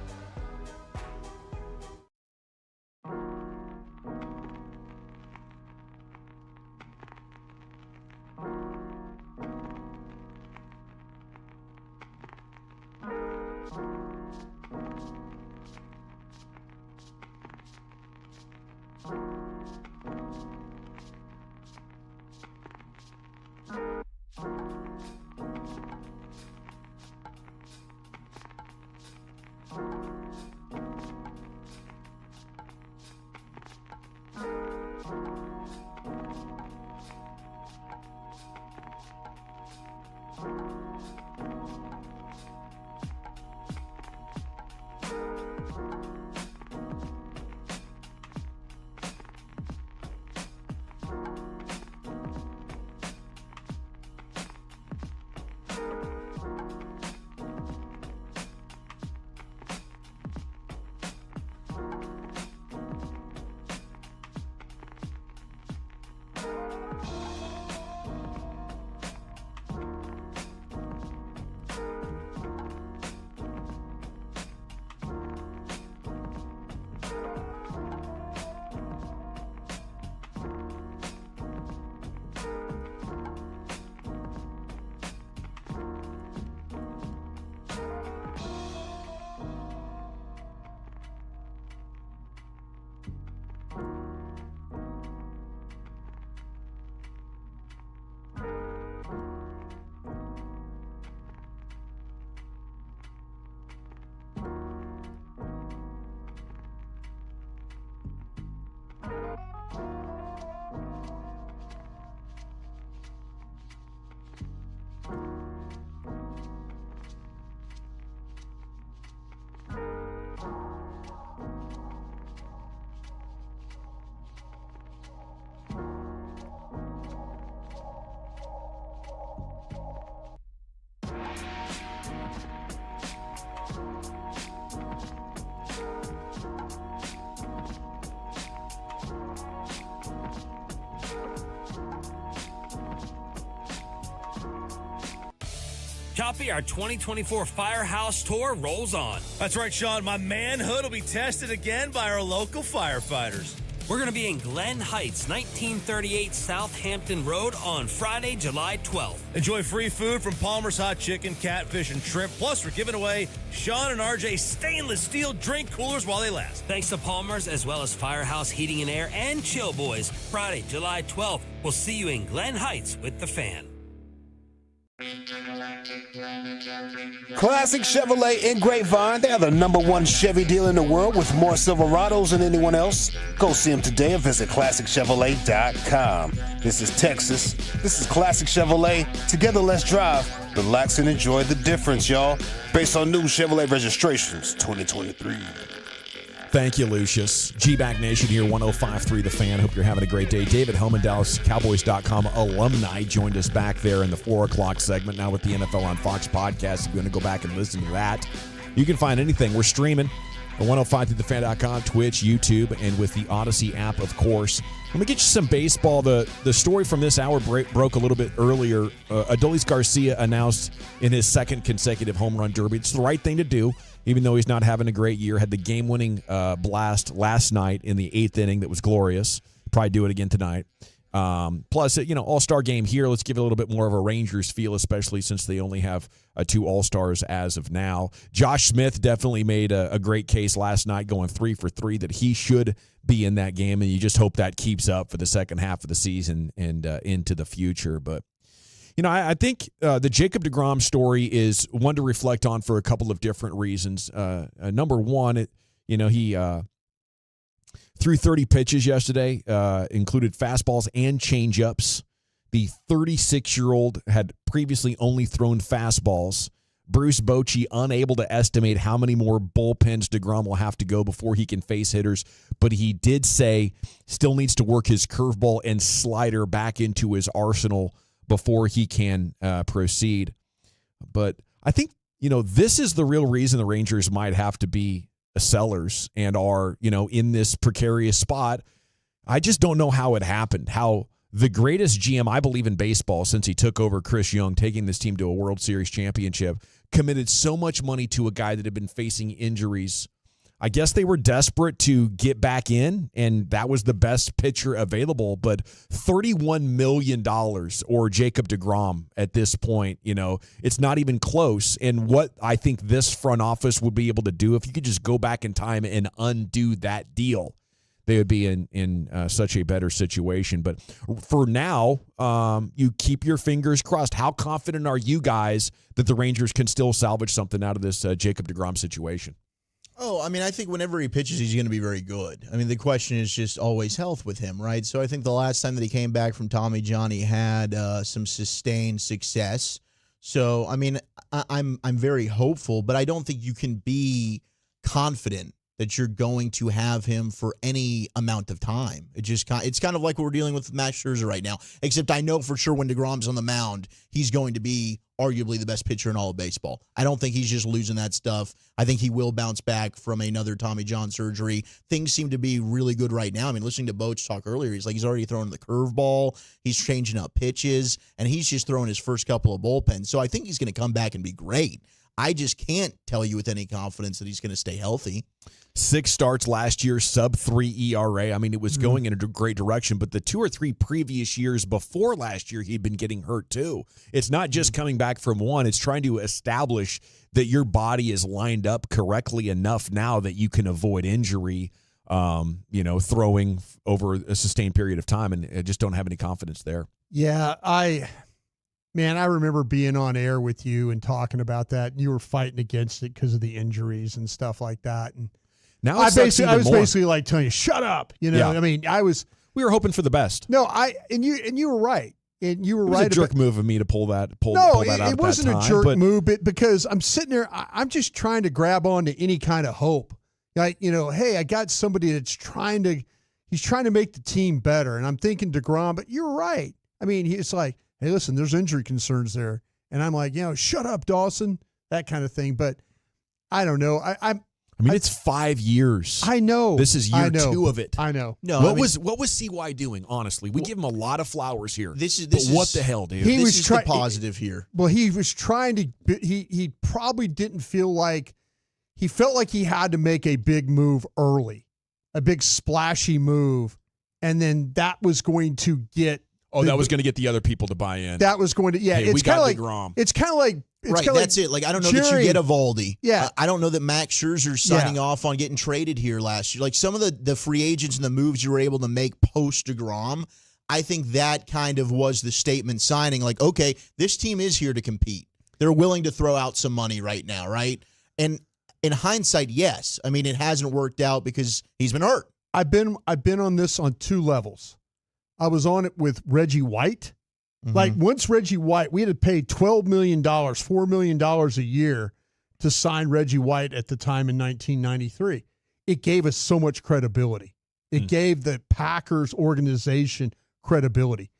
[SPEAKER 15] Choppy, our 2024 Firehouse Tour rolls on.
[SPEAKER 19] That's right, Sean. My manhood will be tested again by our local firefighters.
[SPEAKER 15] We're going to be in Glen Heights, 1938 Southampton Road on Friday, July 12th.
[SPEAKER 19] Enjoy free food from Palmer's Hot Chicken, Catfish, and Shrimp. Plus, we're giving away Sean and RJ stainless steel drink coolers while they last.
[SPEAKER 15] Thanks to Palmer's, as well as Firehouse Heating and Air and Chill Boys. Friday, July 12th. We'll see you in Glen Heights with the Fan.
[SPEAKER 6] Classic Chevrolet in Grapevine. They are the #1 Chevy dealer in the world with more Silverados than anyone else. Go see them today or visit ClassicChevrolet.com. This is Texas. This is Classic Chevrolet. Together, let's drive. Relax and enjoy the difference, y'all. Based on new Chevrolet registrations 2023.
[SPEAKER 11] Thank you, Lucius. G-Bag Nation here, 105.3 The Fan. Hope you're having a great day. David Hellman, DallasCowboys.com alumni, joined us back there in the 4 o'clock segment, now with the NFL on Fox podcast. If you want to go back and listen to that, you can find anything. We're streaming at 105thethefan.com, Twitch, YouTube, and with the Odyssey app, of course. Let me get you some baseball. The story from this hour broke a little bit earlier. Adolis Garcia announced in his second consecutive home run derby. It's the right thing to do, even though he's not having a great year. Had the game-winning blast last night in the 8th inning that was glorious. Probably do it again tonight. Plus, all-star game here. Let's give it a little bit more of a Rangers feel, especially since they only have 2 all-stars as of now. Josh Smith definitely made a great case last night, going 3 for 3, that he should be in that game, and you just hope that keeps up for the second half of the season and into the future. But I think the Jacob deGrom story is one to reflect on for a couple of different reasons. Number one, he threw 30 pitches yesterday, included fastballs and changeups. The 36-year-old had previously only thrown fastballs. Bruce Bochy unable to estimate how many more bullpens DeGrom will have to go before he can face hitters, but he did say still needs to work his curveball and slider back into his arsenal before he can proceed. But I think, this is the real reason the Rangers might have to be sellers and are, in this precarious spot. I just don't know how it happened, how the greatest GM, I believe, in baseball since he took over, Chris Young, taking this team to a World Series championship, committed so much money to a guy that had been facing injuries. I guess they were desperate to get back in, and that was the best pitcher available. But $31 million or Jacob deGrom at this point, it's not even close. And what I think this front office would be able to do, if you could just go back in time and undo that deal, they would be in such a better situation. But for now, you keep your fingers crossed. How confident are you guys that the Rangers can still salvage something out of this Jacob deGrom situation?
[SPEAKER 21] Oh, I think whenever he pitches, he's going to be very good. The question is just always health with him, right? So I think the last time that he came back from Tommy John, he had some sustained success. So, I'm very hopeful, but I don't think you can be confident that you're going to have him for any amount of time. It's kind of like what we're dealing with Max Scherzer right now, except I know for sure when DeGrom's on the mound, he's going to be arguably the best pitcher in all of baseball. I don't think he's just losing that stuff. I think he will bounce back from another Tommy John surgery. Things seem to be really good right now. Listening to Boach talk earlier, he's already throwing the curveball, he's changing up pitches, and he's just throwing his first couple of bullpens. So I think he's going to come back and be great. I just can't tell you with any confidence that he's going to stay healthy.
[SPEAKER 11] 6 starts last year, sub-3 ERA. It was going in a great direction, but the 2 or 3 previous years before last year, he'd been getting hurt too. It's not just coming back from one. It's trying to establish that your body is lined up correctly enough now that you can avoid injury, throwing over a sustained period of time, and I just don't have any confidence there.
[SPEAKER 23] Yeah, I remember being on air with you and talking about that, and you were fighting against it because of the injuries and stuff like that. And
[SPEAKER 11] now
[SPEAKER 23] I was basically like telling you, shut up. We
[SPEAKER 11] were hoping for the best.
[SPEAKER 23] No, and you were right. And you were right.
[SPEAKER 11] It was a jerk move of me to pull that out.
[SPEAKER 23] It wasn't a jerk move, but because I'm sitting there, I'm just trying to grab on to any kind of hope. Hey, I got somebody that's he's trying to make the team better. And I'm thinking DeGrom, but you're right. It's like, hey, listen, there's injury concerns there. And I'm like, shut up, Dawson, that kind of thing. But I don't know.
[SPEAKER 11] It's 5 years.
[SPEAKER 23] I know.
[SPEAKER 11] This is year 2 of it.
[SPEAKER 23] I know.
[SPEAKER 11] No, what was CY doing, honestly? We give him a lot of flowers here. But what the hell, dude?
[SPEAKER 21] This is the positive here.
[SPEAKER 23] Well, he was trying to – he probably didn't feel like – he felt like he had to make a big move early, a big splashy move, and then that was going to get –
[SPEAKER 11] that was going to get the other people to buy in.
[SPEAKER 23] That was going to, yeah.
[SPEAKER 11] Hey,
[SPEAKER 23] it's kind of like
[SPEAKER 11] DeGrom.
[SPEAKER 23] It's kind of like
[SPEAKER 21] right. That's it. I don't know that you get Eovaldi.
[SPEAKER 23] Yeah.
[SPEAKER 21] I don't know that Max Scherzer signing off on getting traded here last year. Some of the free agents and the moves you were able to make post DeGrom, I think that kind of was the statement signing. Okay, this team is here to compete. They're willing to throw out some money right now, right? And in hindsight, yes. It hasn't worked out because he's been hurt.
[SPEAKER 23] I've been on this on 2 levels. I was on it with Reggie White. Once Reggie White, we had to pay $12 million, $4 million a year to sign Reggie White at the time in 1993. It gave us so much credibility. It gave the Packers organization credibility.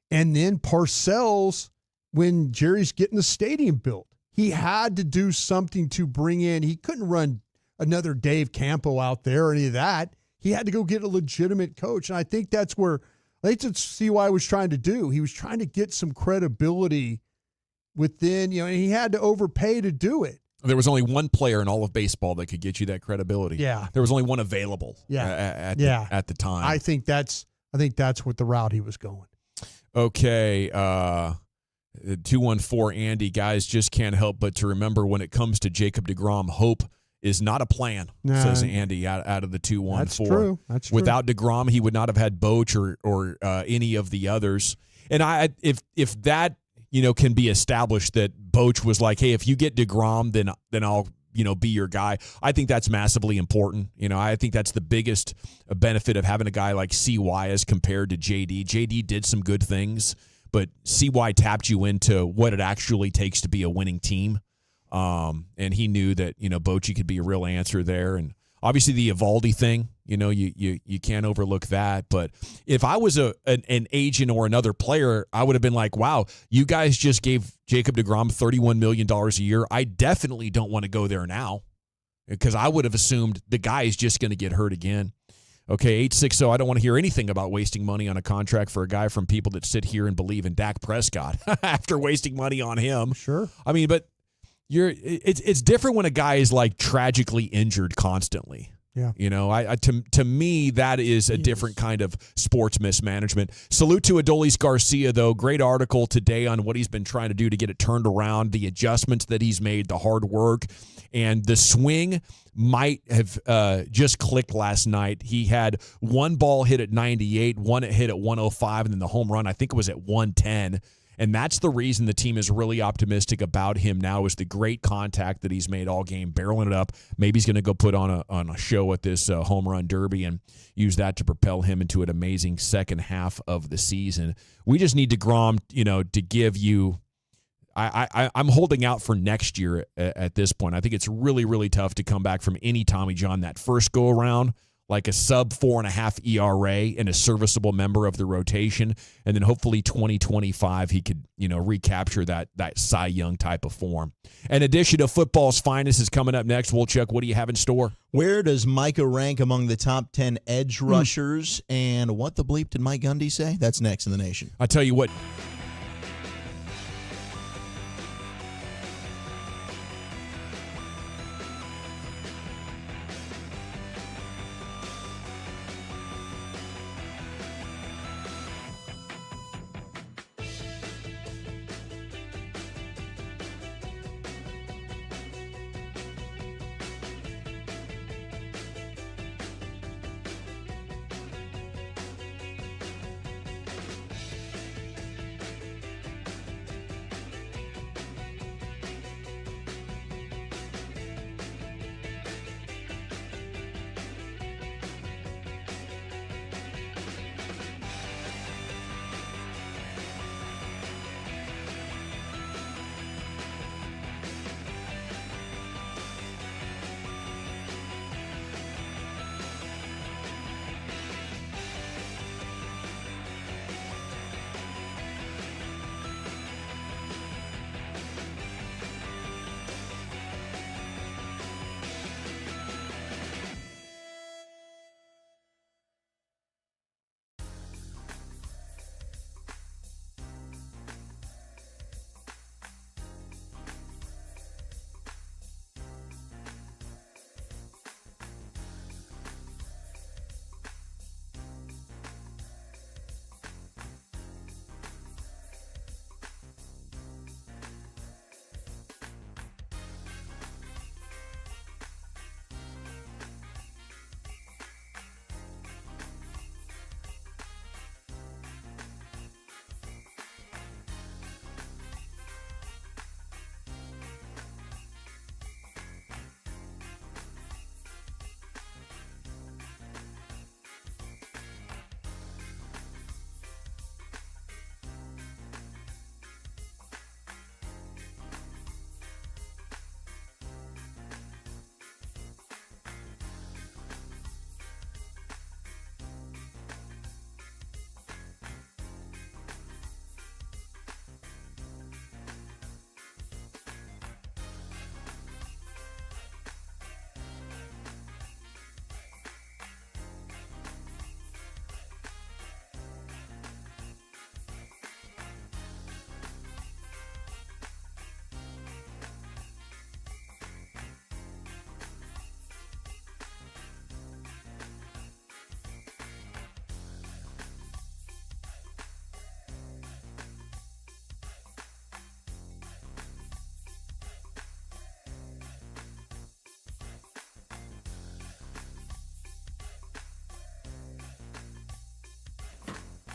[SPEAKER 23] And then Parcells, when Jerry's getting the stadium built, he had to do something to bring in. He couldn't run another Dave Campo out there or any of that. He had to go get a legitimate coach. And I think that's where CY was trying to do. He was trying to get some credibility within, and he had to overpay to do it.
[SPEAKER 11] There was only one player in all of baseball that could get you that credibility.
[SPEAKER 23] Yeah.
[SPEAKER 11] There was only one available at the time.
[SPEAKER 23] I think that's what the route he was going.
[SPEAKER 11] Okay. 214 Andy, guys, just can't help but to remember when it comes to Jacob deGrom, hope is not a plan, says Andy out of the 214.
[SPEAKER 23] That's true.
[SPEAKER 11] Without DeGrom, he would not have had Boach or any of the others. And if that can be established that Boach was like, hey, if you get DeGrom, then I'll be your guy. I think that's massively important. I think that's the biggest benefit of having a guy like CY as compared to JD. JD did some good things, but CY tapped you into what it actually takes to be a winning team. And he knew that, Bochy could be a real answer there. And obviously the Evaldi thing, you can't overlook that. But if I was an agent or another player, I would have been like, wow, you guys just gave Jacob deGrom $31 million a year. I definitely don't want to go there now, because I would have assumed the guy is just going to get hurt again. Okay, 860, I don't want to hear anything about wasting money on a contract for a guy from people that sit here and believe in Dak Prescott after wasting money on him.
[SPEAKER 23] Sure.
[SPEAKER 11] I mean, but it's different when a guy is like tragically injured constantly.
[SPEAKER 23] Yeah.
[SPEAKER 11] To me, that is a different kind of sports mismanagement. Salute to Adolis Garcia, though. Great article today on what he's been trying to do to get it turned around, the adjustments that he's made, the hard work, and the swing might have just clicked last night. He had one ball hit at 98, one hit at 105, and then the home run, I think it was at 110. And that's the reason the team is really optimistic about him now, is the great contact that he's made all game, barreling it up. Maybe he's going to go put on a show at this home run derby and use that to propel him into an amazing second half of the season. We just need DeGrom, to give you – I'm holding out for next year at this point. I think it's really, really tough to come back from any Tommy John that first go-around, like a sub 4.5 ERA and a serviceable member of the rotation. And then hopefully 2025, he could, recapture that Cy Young type of form. An edition of Football's Finest is coming up next. Wolchuk, what do you have in store?
[SPEAKER 21] Where does Micah rank among the top 10 edge rushers? And what the bleep did Mike Gundy say? That's next in the nation.
[SPEAKER 11] I tell you what.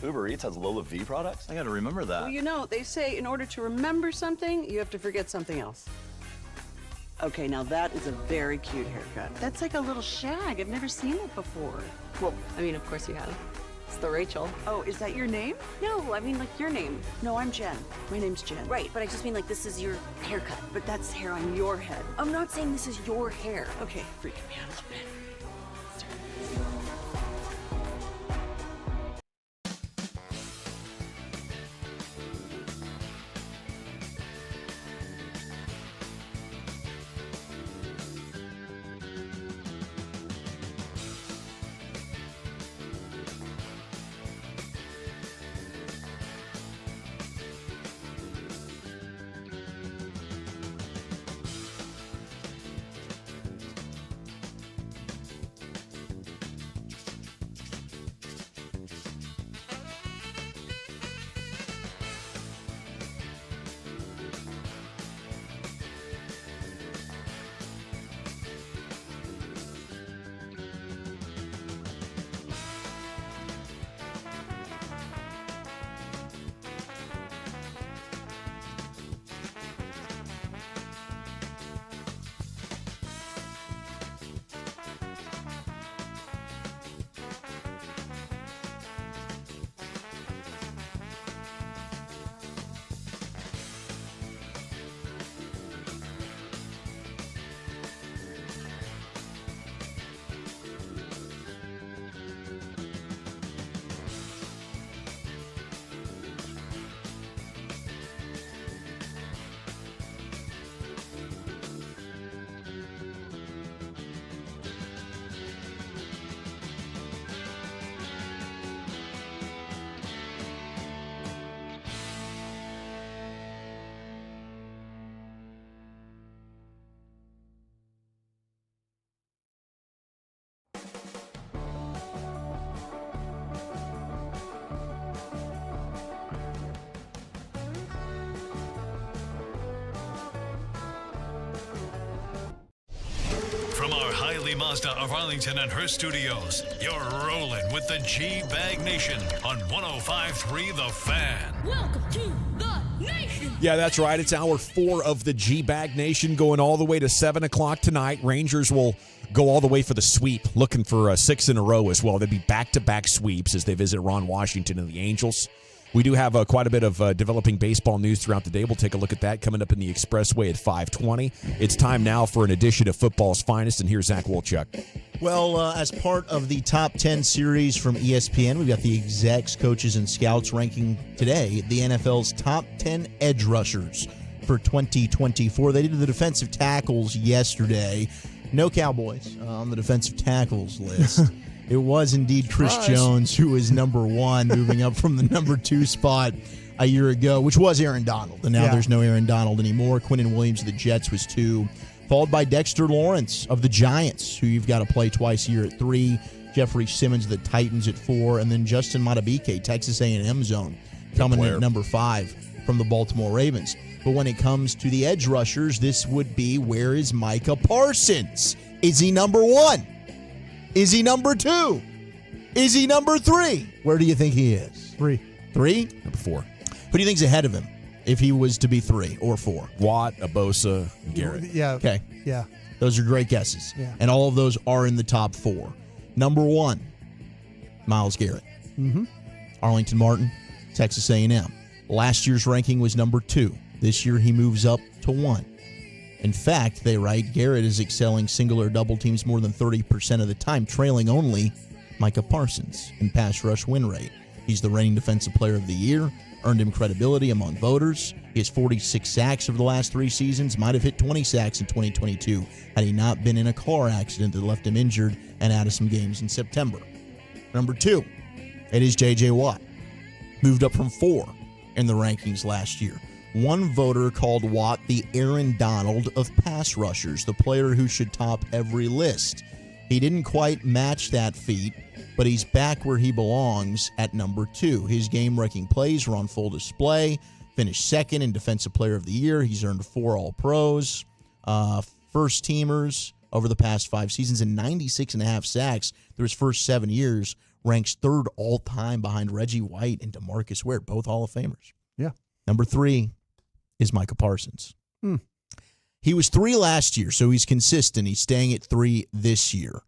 [SPEAKER 13] Uber Eats has Lola V products? I gotta remember that.
[SPEAKER 14] Well, they say in order to remember something, you have to forget something else. Okay, now that is a very cute haircut. That's like a little shag. I've never seen it before.
[SPEAKER 20] Well, of course you have. It's the Rachel.
[SPEAKER 14] Oh, is that your name?
[SPEAKER 20] No, I mean like your name.
[SPEAKER 14] No, I'm Jen. My name's Jen.
[SPEAKER 20] Right, but I just mean like this is your haircut.
[SPEAKER 14] But that's hair on your head.
[SPEAKER 20] I'm not saying this is your hair.
[SPEAKER 14] Okay, freaking me out a little bit.
[SPEAKER 1] From our Hiley Mazda of Arlington and Hearst studios, you're rolling with the G-Bag Nation on 105.3 The Fan.
[SPEAKER 3] Welcome to the nation.
[SPEAKER 11] Yeah, that's right. It's hour 4 of the G-Bag Nation going all the way to 7 o'clock tonight. Rangers will go all the way for the sweep, looking for 6 in a row as well. They'd be back-to-back sweeps as they visit Ron Washington and the Angels. We do have quite a bit of developing baseball news throughout the day. We'll take a look at that coming up in the Expressway at 5:20. It's time now for an edition of Football's Finest, and here's Zach Wolchuk.
[SPEAKER 21] Well, as part of the Top 10 series from ESPN, we've got the execs, coaches, and scouts ranking today the NFL's top 10 edge rushers for 2024. They did the defensive tackles yesterday. No Cowboys on the defensive tackles list. It was indeed Chris Jones who was number 1, moving up from the number 2 spot a year ago, which was Aaron Donald. And now there's no Aaron Donald anymore. Quinnen Williams of the Jets was 2, followed by Dexter Lawrence of the Giants, who you've got to play twice a year at 3, Jeffrey Simmons of the Titans at 4, and then Justin Madubuike, Texas A&M zone, coming in at number 5 from the Baltimore Ravens. But when it comes to the edge rushers, this would be, where is Micah Parsons? Is he number 1? Is he number 2? Is he number 3? Where do you think he is?
[SPEAKER 23] 3.
[SPEAKER 21] 3?
[SPEAKER 11] Number 4.
[SPEAKER 21] Who do you think's ahead of him if he was to be 3 or 4?
[SPEAKER 11] Watt, Abosa, Garrett.
[SPEAKER 23] Yeah.
[SPEAKER 21] Okay.
[SPEAKER 23] Yeah.
[SPEAKER 21] Those are great guesses.
[SPEAKER 23] Yeah.
[SPEAKER 21] And all of those are in the top 4. Number 1, Myles Garrett.
[SPEAKER 23] Mm-hmm.
[SPEAKER 21] Arlington Martin, Texas A&M. Last year's ranking was number 2. This year he moves up to 1. In fact, they write Garrett is excelling single or double teams more than 30% of the time, trailing only Micah Parsons in pass rush win rate. He's the reigning defensive player of the year, earned him credibility among voters. He has 46 sacks over the last 3 seasons, might have hit 20 sacks in 2022 had he not been in a car accident that left him injured and out of some games in September. Number 2, it is J.J. Watt. Moved up from 4 in the rankings last year. One voter called Watt the Aaron Donald of pass rushers, the player who should top every list. He didn't quite match that feat, but he's back where he belongs at number 2. His game-wrecking plays are on full display. Finished 2nd in Defensive Player of the Year. He's earned 4 All-Pros, first-teamers over the past 5 seasons, and 96.5 sacks through his first 7 years. Ranks 3rd all-time behind Reggie White and DeMarcus Ware, both Hall of Famers.
[SPEAKER 23] Yeah.
[SPEAKER 21] Number 3 is Micah Parsons. He was 3 last year, so he's consistent. He's staying at 3 this year.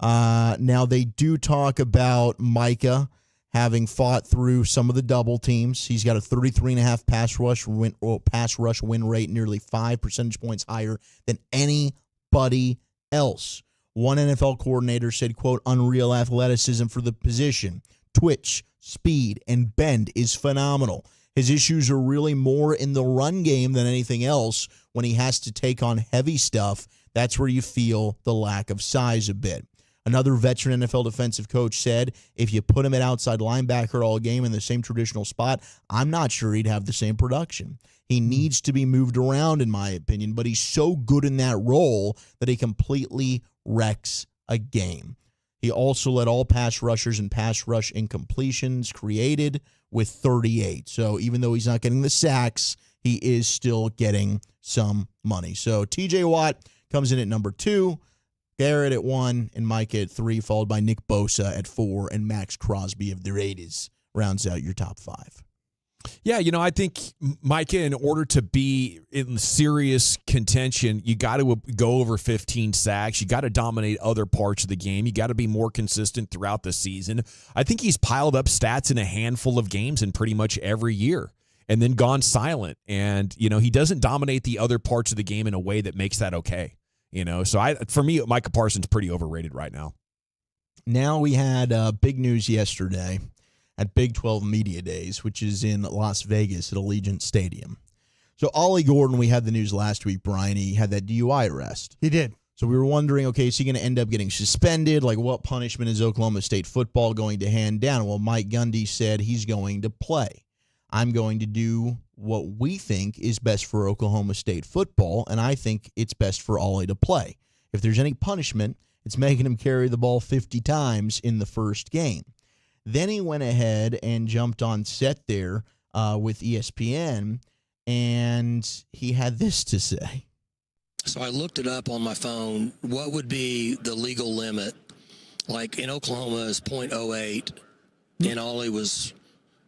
[SPEAKER 21] Now, they do talk about Micah having fought through some of the double teams. He's got a 33.5 pass rush win rate, nearly 5 percentage points higher than anybody else. One NFL coordinator said, quote, unreal athleticism for the position. Twitch, speed, and bend is phenomenal. His issues are really more in the run game than anything else. When he has to take on heavy stuff, that's where you feel the lack of size a bit. Another veteran NFL defensive coach said, if you put him at outside linebacker all game in the same traditional spot, I'm not sure he'd have the same production. He needs to be moved around, in my opinion, but he's so good in that role that he completely wrecks a game. He also led all pass rushers and pass rush incompletions created with 38. So even though he's not getting the sacks, he is still getting some money. So TJ Watt comes in at number 2, Garrett at 1, and Micah at 3, followed by Nick Bosa at 4, and Max Crosby of the Raiders rounds out your top 5.
[SPEAKER 11] Yeah, I think, Micah, in order to be in serious contention, you got to go over 15 sacks. You got to dominate other parts of the game. You got to be more consistent throughout the season. I think he's piled up stats in a handful of games in pretty much every year and then gone silent. And, he doesn't dominate the other parts of the game in a way that makes that okay. So for me, Micah Parsons pretty overrated right now.
[SPEAKER 21] Now we had big news yesterday at Big 12 Media Days, which is in Las Vegas at Allegiant Stadium. So Ollie Gordon, we had the news last week, Brian, he had that DUI arrest.
[SPEAKER 23] He did.
[SPEAKER 21] So we were wondering, okay, is he going to end up getting suspended? Like, what punishment is Oklahoma State football going to hand down? Well, Mike Gundy said he's going to play. I'm going to do what we think is best for Oklahoma State football, and I think it's best for Ollie to play. If there's any punishment, it's making him carry the ball 50 times in the first game. Then he went ahead and jumped on set there with ESPN, and he had this to say.
[SPEAKER 10] So I looked it up on my phone. What would be the legal limit? Like in Oklahoma is 0.08, and Ollie was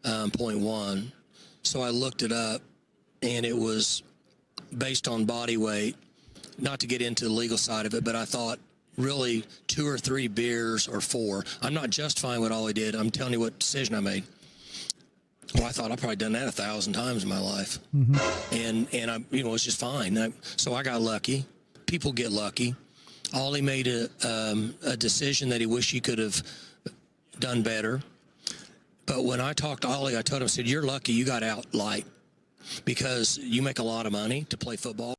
[SPEAKER 10] 0.1. So I looked it up, and it was based on body weight. Not to get into the legal side of it, but I thought really 2 or 3 beers or 4. I'm not justifying what Ollie did. I'm telling you what decision I made. Well, I thought I've probably done that 1,000 times in my life. And I, it's just fine. So I got lucky. People get lucky. Ollie made a decision that he wished he could have done better. But when I talked to Ollie, I told him, I said, you're lucky you got out light because you make a lot of money to play football.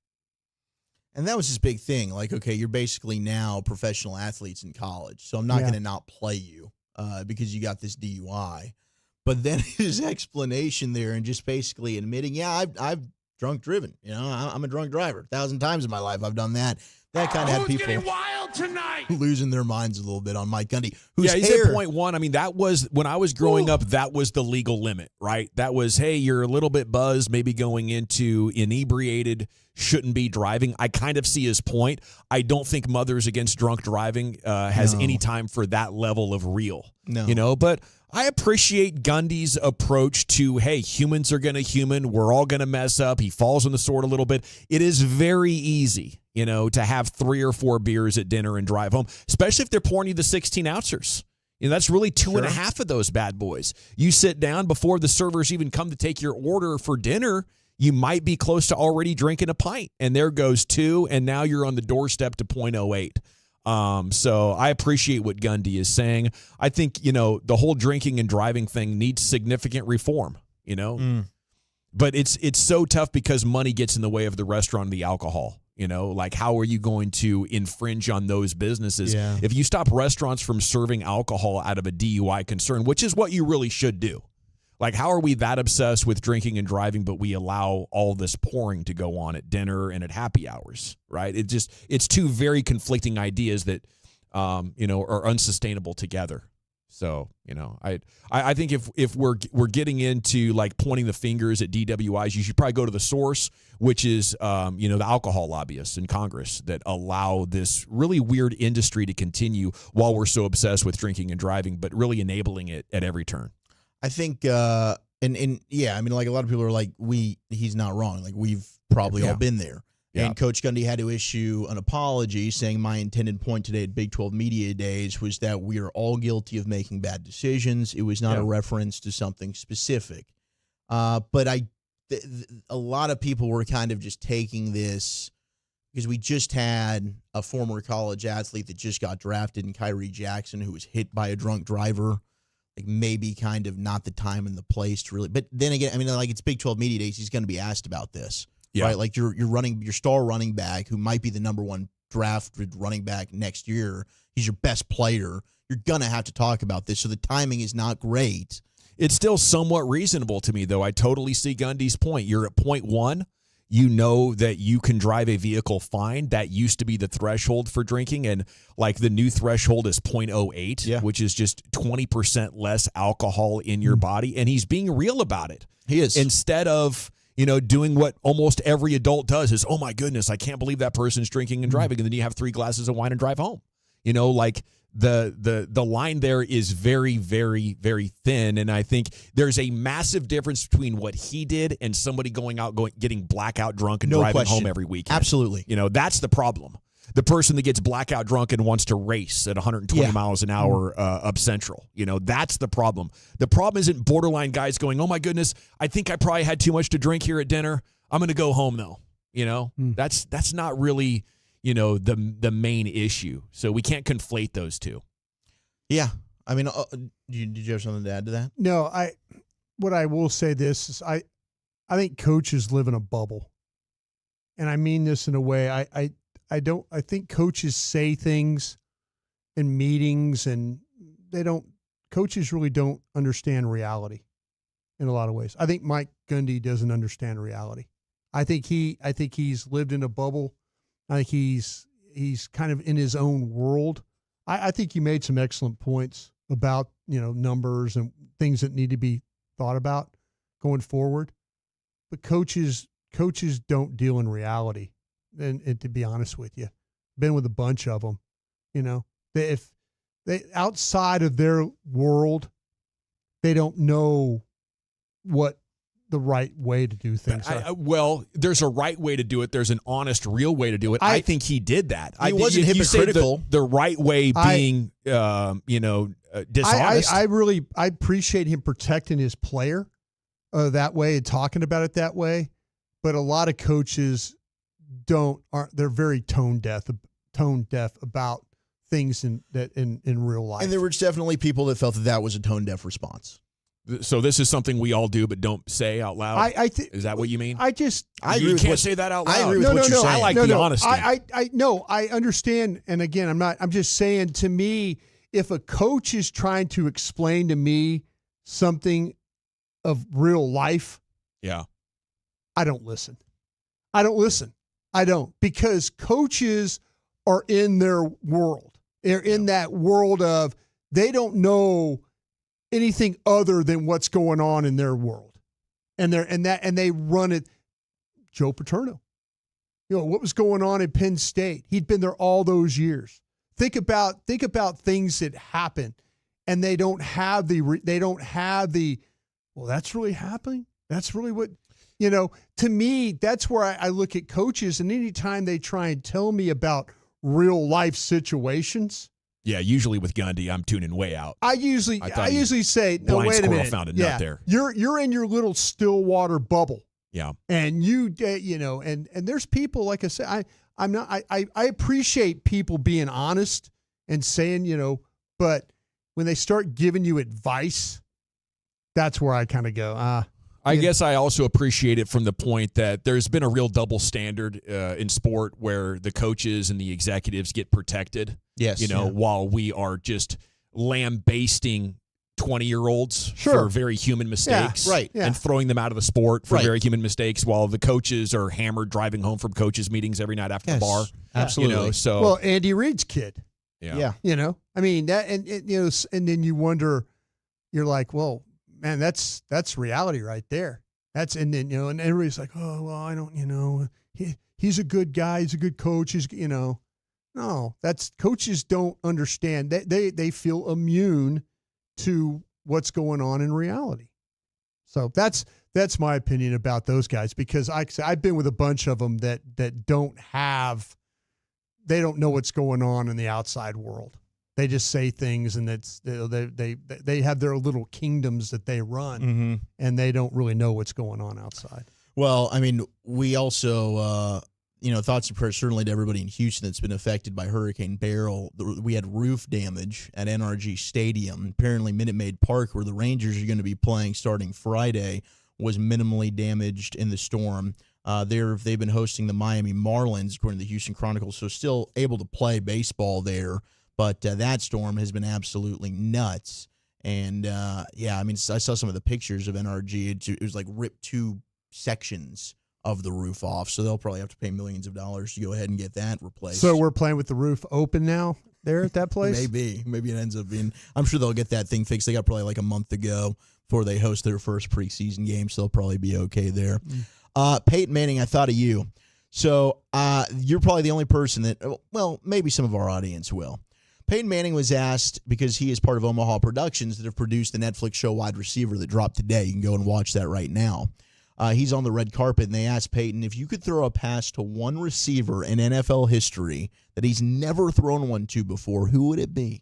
[SPEAKER 21] And that was his big thing. Like, okay, you're basically now professional athletes in college, so I'm not going to not play you because you got this DUI. But then his explanation there and just basically admitting, yeah, I've drunk driven. I'm a drunk driver. 1,000 times in my life I've done that. That kind of had people
[SPEAKER 3] wild tonight?
[SPEAKER 21] losing their minds a little bit on Mike Gundy.
[SPEAKER 11] Yeah, he's at 0.1. I mean, that was, when I was growing up, that was the legal limit, right? That was, hey, you're a little bit buzzed, maybe going into inebriated, shouldn't be driving. I kind of see his point. I don't think Mothers Against Drunk Driving has any time for that level of real.
[SPEAKER 21] No.
[SPEAKER 11] But I appreciate Gundy's approach to, hey, humans are going to human. We're all going to mess up. He falls on the sword a little bit. It is very easy, to have 3 or 4 beers at dinner and drive home, especially if they're pouring you the 16-ouncers. That's really 2.5 of those bad boys. You sit down before the servers even come to take your order for dinner, you might be close to already drinking a pint, and there goes 2, and now you're on the doorstep to 0.08. So I appreciate what Gundy is saying. I think, the whole drinking and driving thing needs significant reform, But it's so tough because money gets in the way of the restaurant and the alcohol. Like, how are you going to infringe on those businesses?
[SPEAKER 21] Yeah.
[SPEAKER 11] If you stop restaurants from serving alcohol out of a DUI concern, which is what you really should do. Like, how are we that obsessed with drinking and driving, but we allow all this pouring to go on at dinner and at happy hours, right? It's 2 very conflicting ideas that, are unsustainable together. So, I think if we're getting into like pointing the fingers at DWIs, you should probably go to the source, which is, the alcohol lobbyists in Congress that allow this really weird industry to continue while we're so obsessed with drinking and driving, but really enabling it at every turn.
[SPEAKER 21] I think, like a lot of people are like, he's not wrong. Like, we've probably all been there.
[SPEAKER 11] Yeah.
[SPEAKER 21] And Coach Gundy had to issue an apology saying my intended point today at Big 12 Media Days was that we are all guilty of making bad decisions. It was not a reference to something specific. But a lot of people were kind of just taking this because we just had a former college athlete that just got drafted in Kyrie Jackson who was hit by a drunk driver. Like maybe kind of not the time and the place to really. But then again, I mean, like it's Big 12 Media Days. He's going to be asked about this.
[SPEAKER 11] Yeah.
[SPEAKER 21] Right, like your star running back who might be the number one drafted running back next year. He's your best player. You're gonna have to talk about this. So the timing is not great.
[SPEAKER 11] It's still somewhat reasonable to me, though. I totally see Gundy's point. You're at 0.1. You know that you can drive a vehicle fine. That used to be the threshold for drinking, and like the new threshold is 0.08, which is just 20% less alcohol in your body. And he's being real about it.
[SPEAKER 21] He is.
[SPEAKER 11] Instead of doing what almost every adult does is, oh my goodness, I can't believe that person's drinking and driving. And then you have 3 glasses of wine and drive home. Like the line there is very, very, very thin. And I think there's a massive difference between what he did and somebody getting blackout drunk and driving home every weekend.
[SPEAKER 21] Absolutely.
[SPEAKER 11] That's the problem. The person that gets blackout drunk and wants to race at 120 miles an hour up Central. That's the problem. The problem isn't borderline guys going, oh, my goodness, I think I probably had too much to drink here at dinner. I'm going to go home, though. That's not really, the main issue. So we can't conflate those two.
[SPEAKER 21] Yeah. I mean, did you have something to add to that?
[SPEAKER 23] No, what I will say this is I think coaches live in a bubble. And I mean this in a way I think coaches say things in meetings and coaches really don't understand reality in a lot of ways. I think Mike Gundy doesn't understand reality. I think he's lived in a bubble. I think he's kind of in his own world. I think you made some excellent points about, numbers and things that need to be thought about going forward. But coaches don't deal in reality. And to be honest with you, been with a bunch of them, if they outside of their world, they don't know what the right way to do things.
[SPEAKER 11] Well, there's a right way to do it. There's an honest, real way to do it. I think he did that.
[SPEAKER 21] He wasn't hypocritical.
[SPEAKER 11] The right way being, dishonest.
[SPEAKER 23] I appreciate him protecting his player that way and talking about it that way. But a lot of coaches they're very tone deaf about things in real life.
[SPEAKER 21] And there were definitely people that felt that was a tone deaf response.
[SPEAKER 11] So this is something we all do but don't say out loud. Is that what you mean?
[SPEAKER 23] I
[SPEAKER 11] agree. You can't say that out loud.
[SPEAKER 21] I agree with what you're saying.
[SPEAKER 11] I like the honesty.
[SPEAKER 23] I understand. And again, I'm just saying, to me, if a coach is trying to explain to me something of real life, I don't listen. I don't, because coaches are in their world. They're in that world of they don't know anything other than what's going on in their world. And they run it. Joe Paterno. What was going on at Penn State? He'd been there all those years. Think about things that happen and they don't have the well, that's really happening. That's really what to me, that's where I look at coaches, and anytime they try and tell me about real life situations.
[SPEAKER 11] Yeah, usually with Gundy, I'm tuning way out.
[SPEAKER 23] I usually say, no, wait a minute.
[SPEAKER 11] Found a nut there.
[SPEAKER 23] You're in your little Stillwater bubble.
[SPEAKER 11] Yeah.
[SPEAKER 23] And and there's people, like I said, I appreciate people being honest and saying, but when they start giving you advice, that's where I kind of go,
[SPEAKER 11] I guess I also appreciate it from the point that there's been a real double standard in sport where the coaches and the executives get protected.
[SPEAKER 21] Yes.
[SPEAKER 11] While we are just lambasting 20-year-olds for very human mistakes.
[SPEAKER 21] Yeah, right.
[SPEAKER 11] And throwing them out of the sport for very human mistakes while the coaches are hammered driving home from coaches' meetings every night after the bar.
[SPEAKER 21] Absolutely.
[SPEAKER 23] Well, Andy Reid's kid.
[SPEAKER 11] Yeah.
[SPEAKER 23] I mean, that, and then you wonder, you're like, well, man, that's reality right there. And everybody's like, oh, well, I don't, he's a good guy. He's a good coach. No, coaches don't understand. They feel immune to what's going on in reality. So that's That's my opinion about those guys, because I've been with a bunch of them that don't know what's going on in the outside world. They just say things, and they have their little kingdoms that they run, and they don't really know what's going on outside.
[SPEAKER 21] Well, I mean, we also, thoughts and prayers certainly to everybody in Houston that's been affected by Hurricane Beryl. We had roof damage at NRG Stadium. Apparently, Minute Maid Park, where the Rangers are going to be playing starting Friday, was minimally damaged in the storm. They've been hosting the Miami Marlins, according to the Houston Chronicles, so still able to play baseball there. But that storm has been absolutely nuts. And, I saw some of the pictures of NRG. It was like ripped 2 sections of the roof off, so they'll probably have to pay millions of dollars to go ahead and get that replaced.
[SPEAKER 23] So we're playing with the roof open now there at that place?
[SPEAKER 21] Maybe it ends up being. I'm sure they'll get that thing fixed. They got probably like a month to go before they host their first preseason game, so they'll probably be okay there. Peyton Manning, I thought of you. So you're probably the only person that, well, maybe some of our audience will. Peyton Manning was asked, because he is part of Omaha Productions that have produced the Netflix show Wide Receiver that dropped today. You can go and watch that right now. He's on the red carpet, and they asked Peyton, if you could throw a pass to one receiver in NFL history that he's never thrown one to before, who would it be?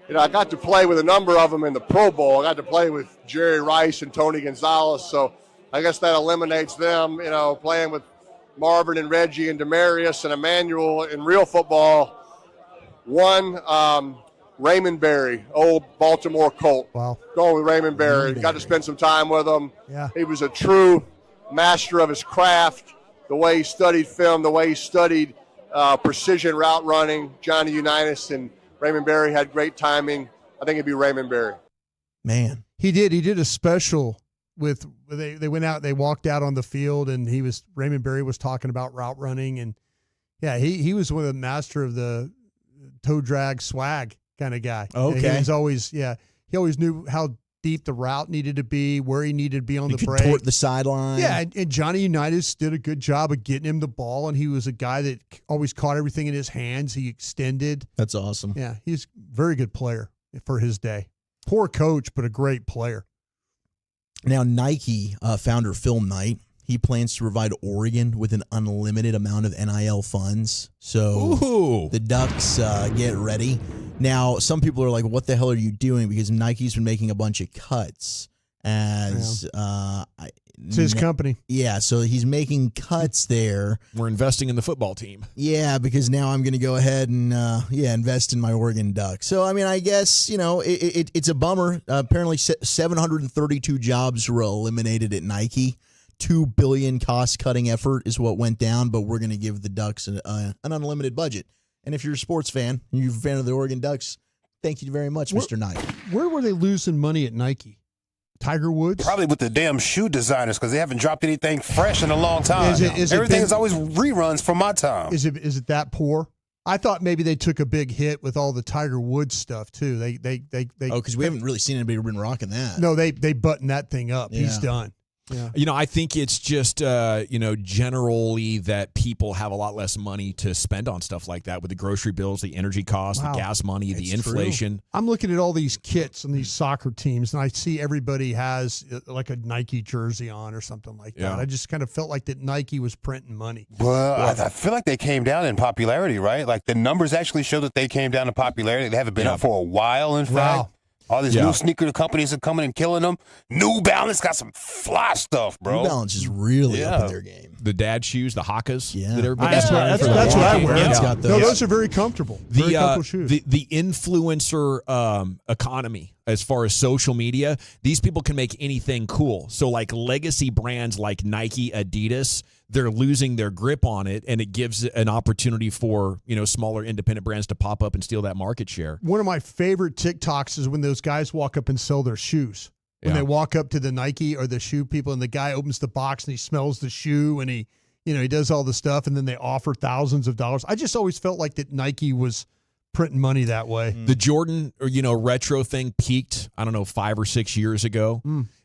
[SPEAKER 9] I got to play with a number of them in the Pro Bowl. I got to play with Jerry Rice and Tony Gonzalez, so I guess that eliminates them, playing with Marvin and Reggie and Demarius and Emmanuel in real football. One, Raymond Berry, old Baltimore Colt.
[SPEAKER 23] Wow.
[SPEAKER 9] Going with Raymond Berry. Got to spend some time with him.
[SPEAKER 23] Yeah.
[SPEAKER 9] He was a true master of his craft, the way he studied film, the way he studied precision route running. Johnny Unitas and Raymond Berry had great timing. I think it'd be Raymond Berry.
[SPEAKER 21] Man.
[SPEAKER 23] He did a special with they went out, they walked out on the field, and Raymond Berry was talking about route running, and he was one of the master of the toe drag swag kind of guy.
[SPEAKER 21] Okay.
[SPEAKER 23] He was always, he always knew how deep the route needed to be, where he needed to be on
[SPEAKER 21] He
[SPEAKER 23] the
[SPEAKER 21] could
[SPEAKER 23] break.
[SPEAKER 21] tort the sideline.
[SPEAKER 23] Yeah, and Johnny Unitas did a good job of getting him the ball, and he was a guy that always caught everything in his hands. He extended.
[SPEAKER 21] That's awesome.
[SPEAKER 23] Yeah, he's a very good player for his day. Poor coach, but a great player.
[SPEAKER 21] Now, Nike founder Phil Knight, he plans to provide Oregon with an unlimited amount of NIL funds. So the Ducks get ready. Now, some people are like, what the hell are you doing? Because Nike's been making a bunch of cuts as
[SPEAKER 23] it's his company.
[SPEAKER 21] Yeah, so he's making cuts there.
[SPEAKER 11] We're investing in the football team.
[SPEAKER 21] Yeah, because now I'm going to go ahead and invest in my Oregon Ducks. So, I mean, I guess, it's a bummer. Apparently 732 jobs were eliminated at Nike. $2 billion cost-cutting effort is what went down, but we're going to give the Ducks an unlimited budget. And if you're a sports fan and you're a fan of the Oregon Ducks, thank you very much, Mr. Knight.
[SPEAKER 23] Where were they losing money at Nike? Tiger Woods?
[SPEAKER 6] Probably with the damn shoe designers, because they haven't dropped anything fresh in a long time. Everything is always reruns from my time.
[SPEAKER 23] Is it that poor? I thought maybe they took a big hit with all the Tiger Woods stuff too. They
[SPEAKER 21] because we haven't really seen anybody been rocking that.
[SPEAKER 23] No, they buttoned that thing up.
[SPEAKER 21] Yeah.
[SPEAKER 23] He's done. Yeah.
[SPEAKER 11] I think it's just, generally that people have a lot less money to spend on stuff like that with the grocery bills, the energy costs, the gas money, the inflation.
[SPEAKER 23] True. I'm looking at all these kits and these soccer teams, and I see everybody has like a Nike jersey on or something like that. I just kind of felt like that Nike was printing money.
[SPEAKER 6] Well, I feel like they came down in popularity, right? Like the numbers actually show that they came down in popularity. They haven't been up for a while, in fact. All these new sneaker companies are coming and killing them. New Balance got some fly stuff, bro.
[SPEAKER 21] New Balance is really up in their game.
[SPEAKER 11] The dad shoes, the Hakas.
[SPEAKER 21] Yeah.
[SPEAKER 11] That everybody
[SPEAKER 23] That's what I wear. No, those are very comfortable. Very comfortable shoes.
[SPEAKER 11] The influencer economy, as far as social media, these people can make anything cool. So like legacy brands like Nike, Adidas, they're losing their grip on it, and it gives an opportunity for smaller independent brands to pop up and steal that market share.
[SPEAKER 23] One of my favorite TikToks is when those guys walk up and sell their shoes. When they walk up to the Nike or the shoe people, and the guy opens the box and he smells the shoe, and he does all the stuff, and then they offer thousands of dollars. I just always felt like that Nike was printing money that way.
[SPEAKER 11] The Jordan, retro thing peaked, I don't know, 5 or 6 years ago.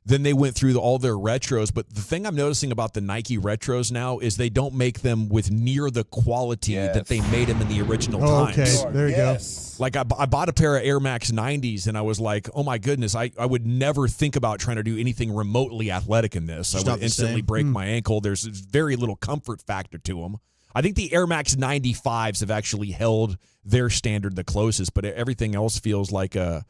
[SPEAKER 11] Then they went through all their retros. But the thing I'm noticing about the Nike retros now is they don't make them with near the quality that they made them in the original times.
[SPEAKER 23] Okay, there you go.
[SPEAKER 11] Like I bought a pair of Air Max 90s, and I was like, oh my goodness, I would never think about trying to do anything remotely athletic in this.
[SPEAKER 21] It's
[SPEAKER 11] I
[SPEAKER 21] not
[SPEAKER 11] would
[SPEAKER 21] the
[SPEAKER 11] instantly
[SPEAKER 21] same.
[SPEAKER 11] break my ankle. There's very little comfort factor to them. I think the Air Max 95s have actually held their standard the closest, but everything else feels like a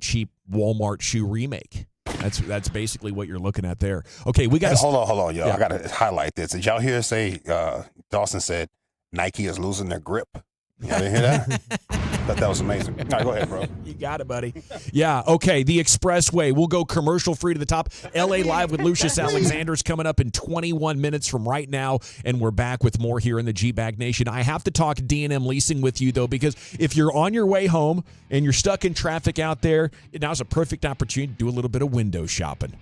[SPEAKER 11] cheap Walmart shoe remake. That's basically what you're looking at there. Okay, we got
[SPEAKER 6] hold on, y'all. I got to highlight this. Did y'all hear say Dawson said Nike is losing their grip? Y'all didn't hear that? Thought that was amazing. All right, go ahead, bro.
[SPEAKER 11] You got it, buddy. Yeah, okay, the Expressway. We'll go commercial-free to the top. LA Live with Lucius Alexander's coming up in 21 minutes from right now, and we're back with more here in the G-Bag Nation. I have to talk D&M leasing with you, though, because if you're on your way home and you're stuck in traffic out there, now's a perfect opportunity to do a little bit of window shopping.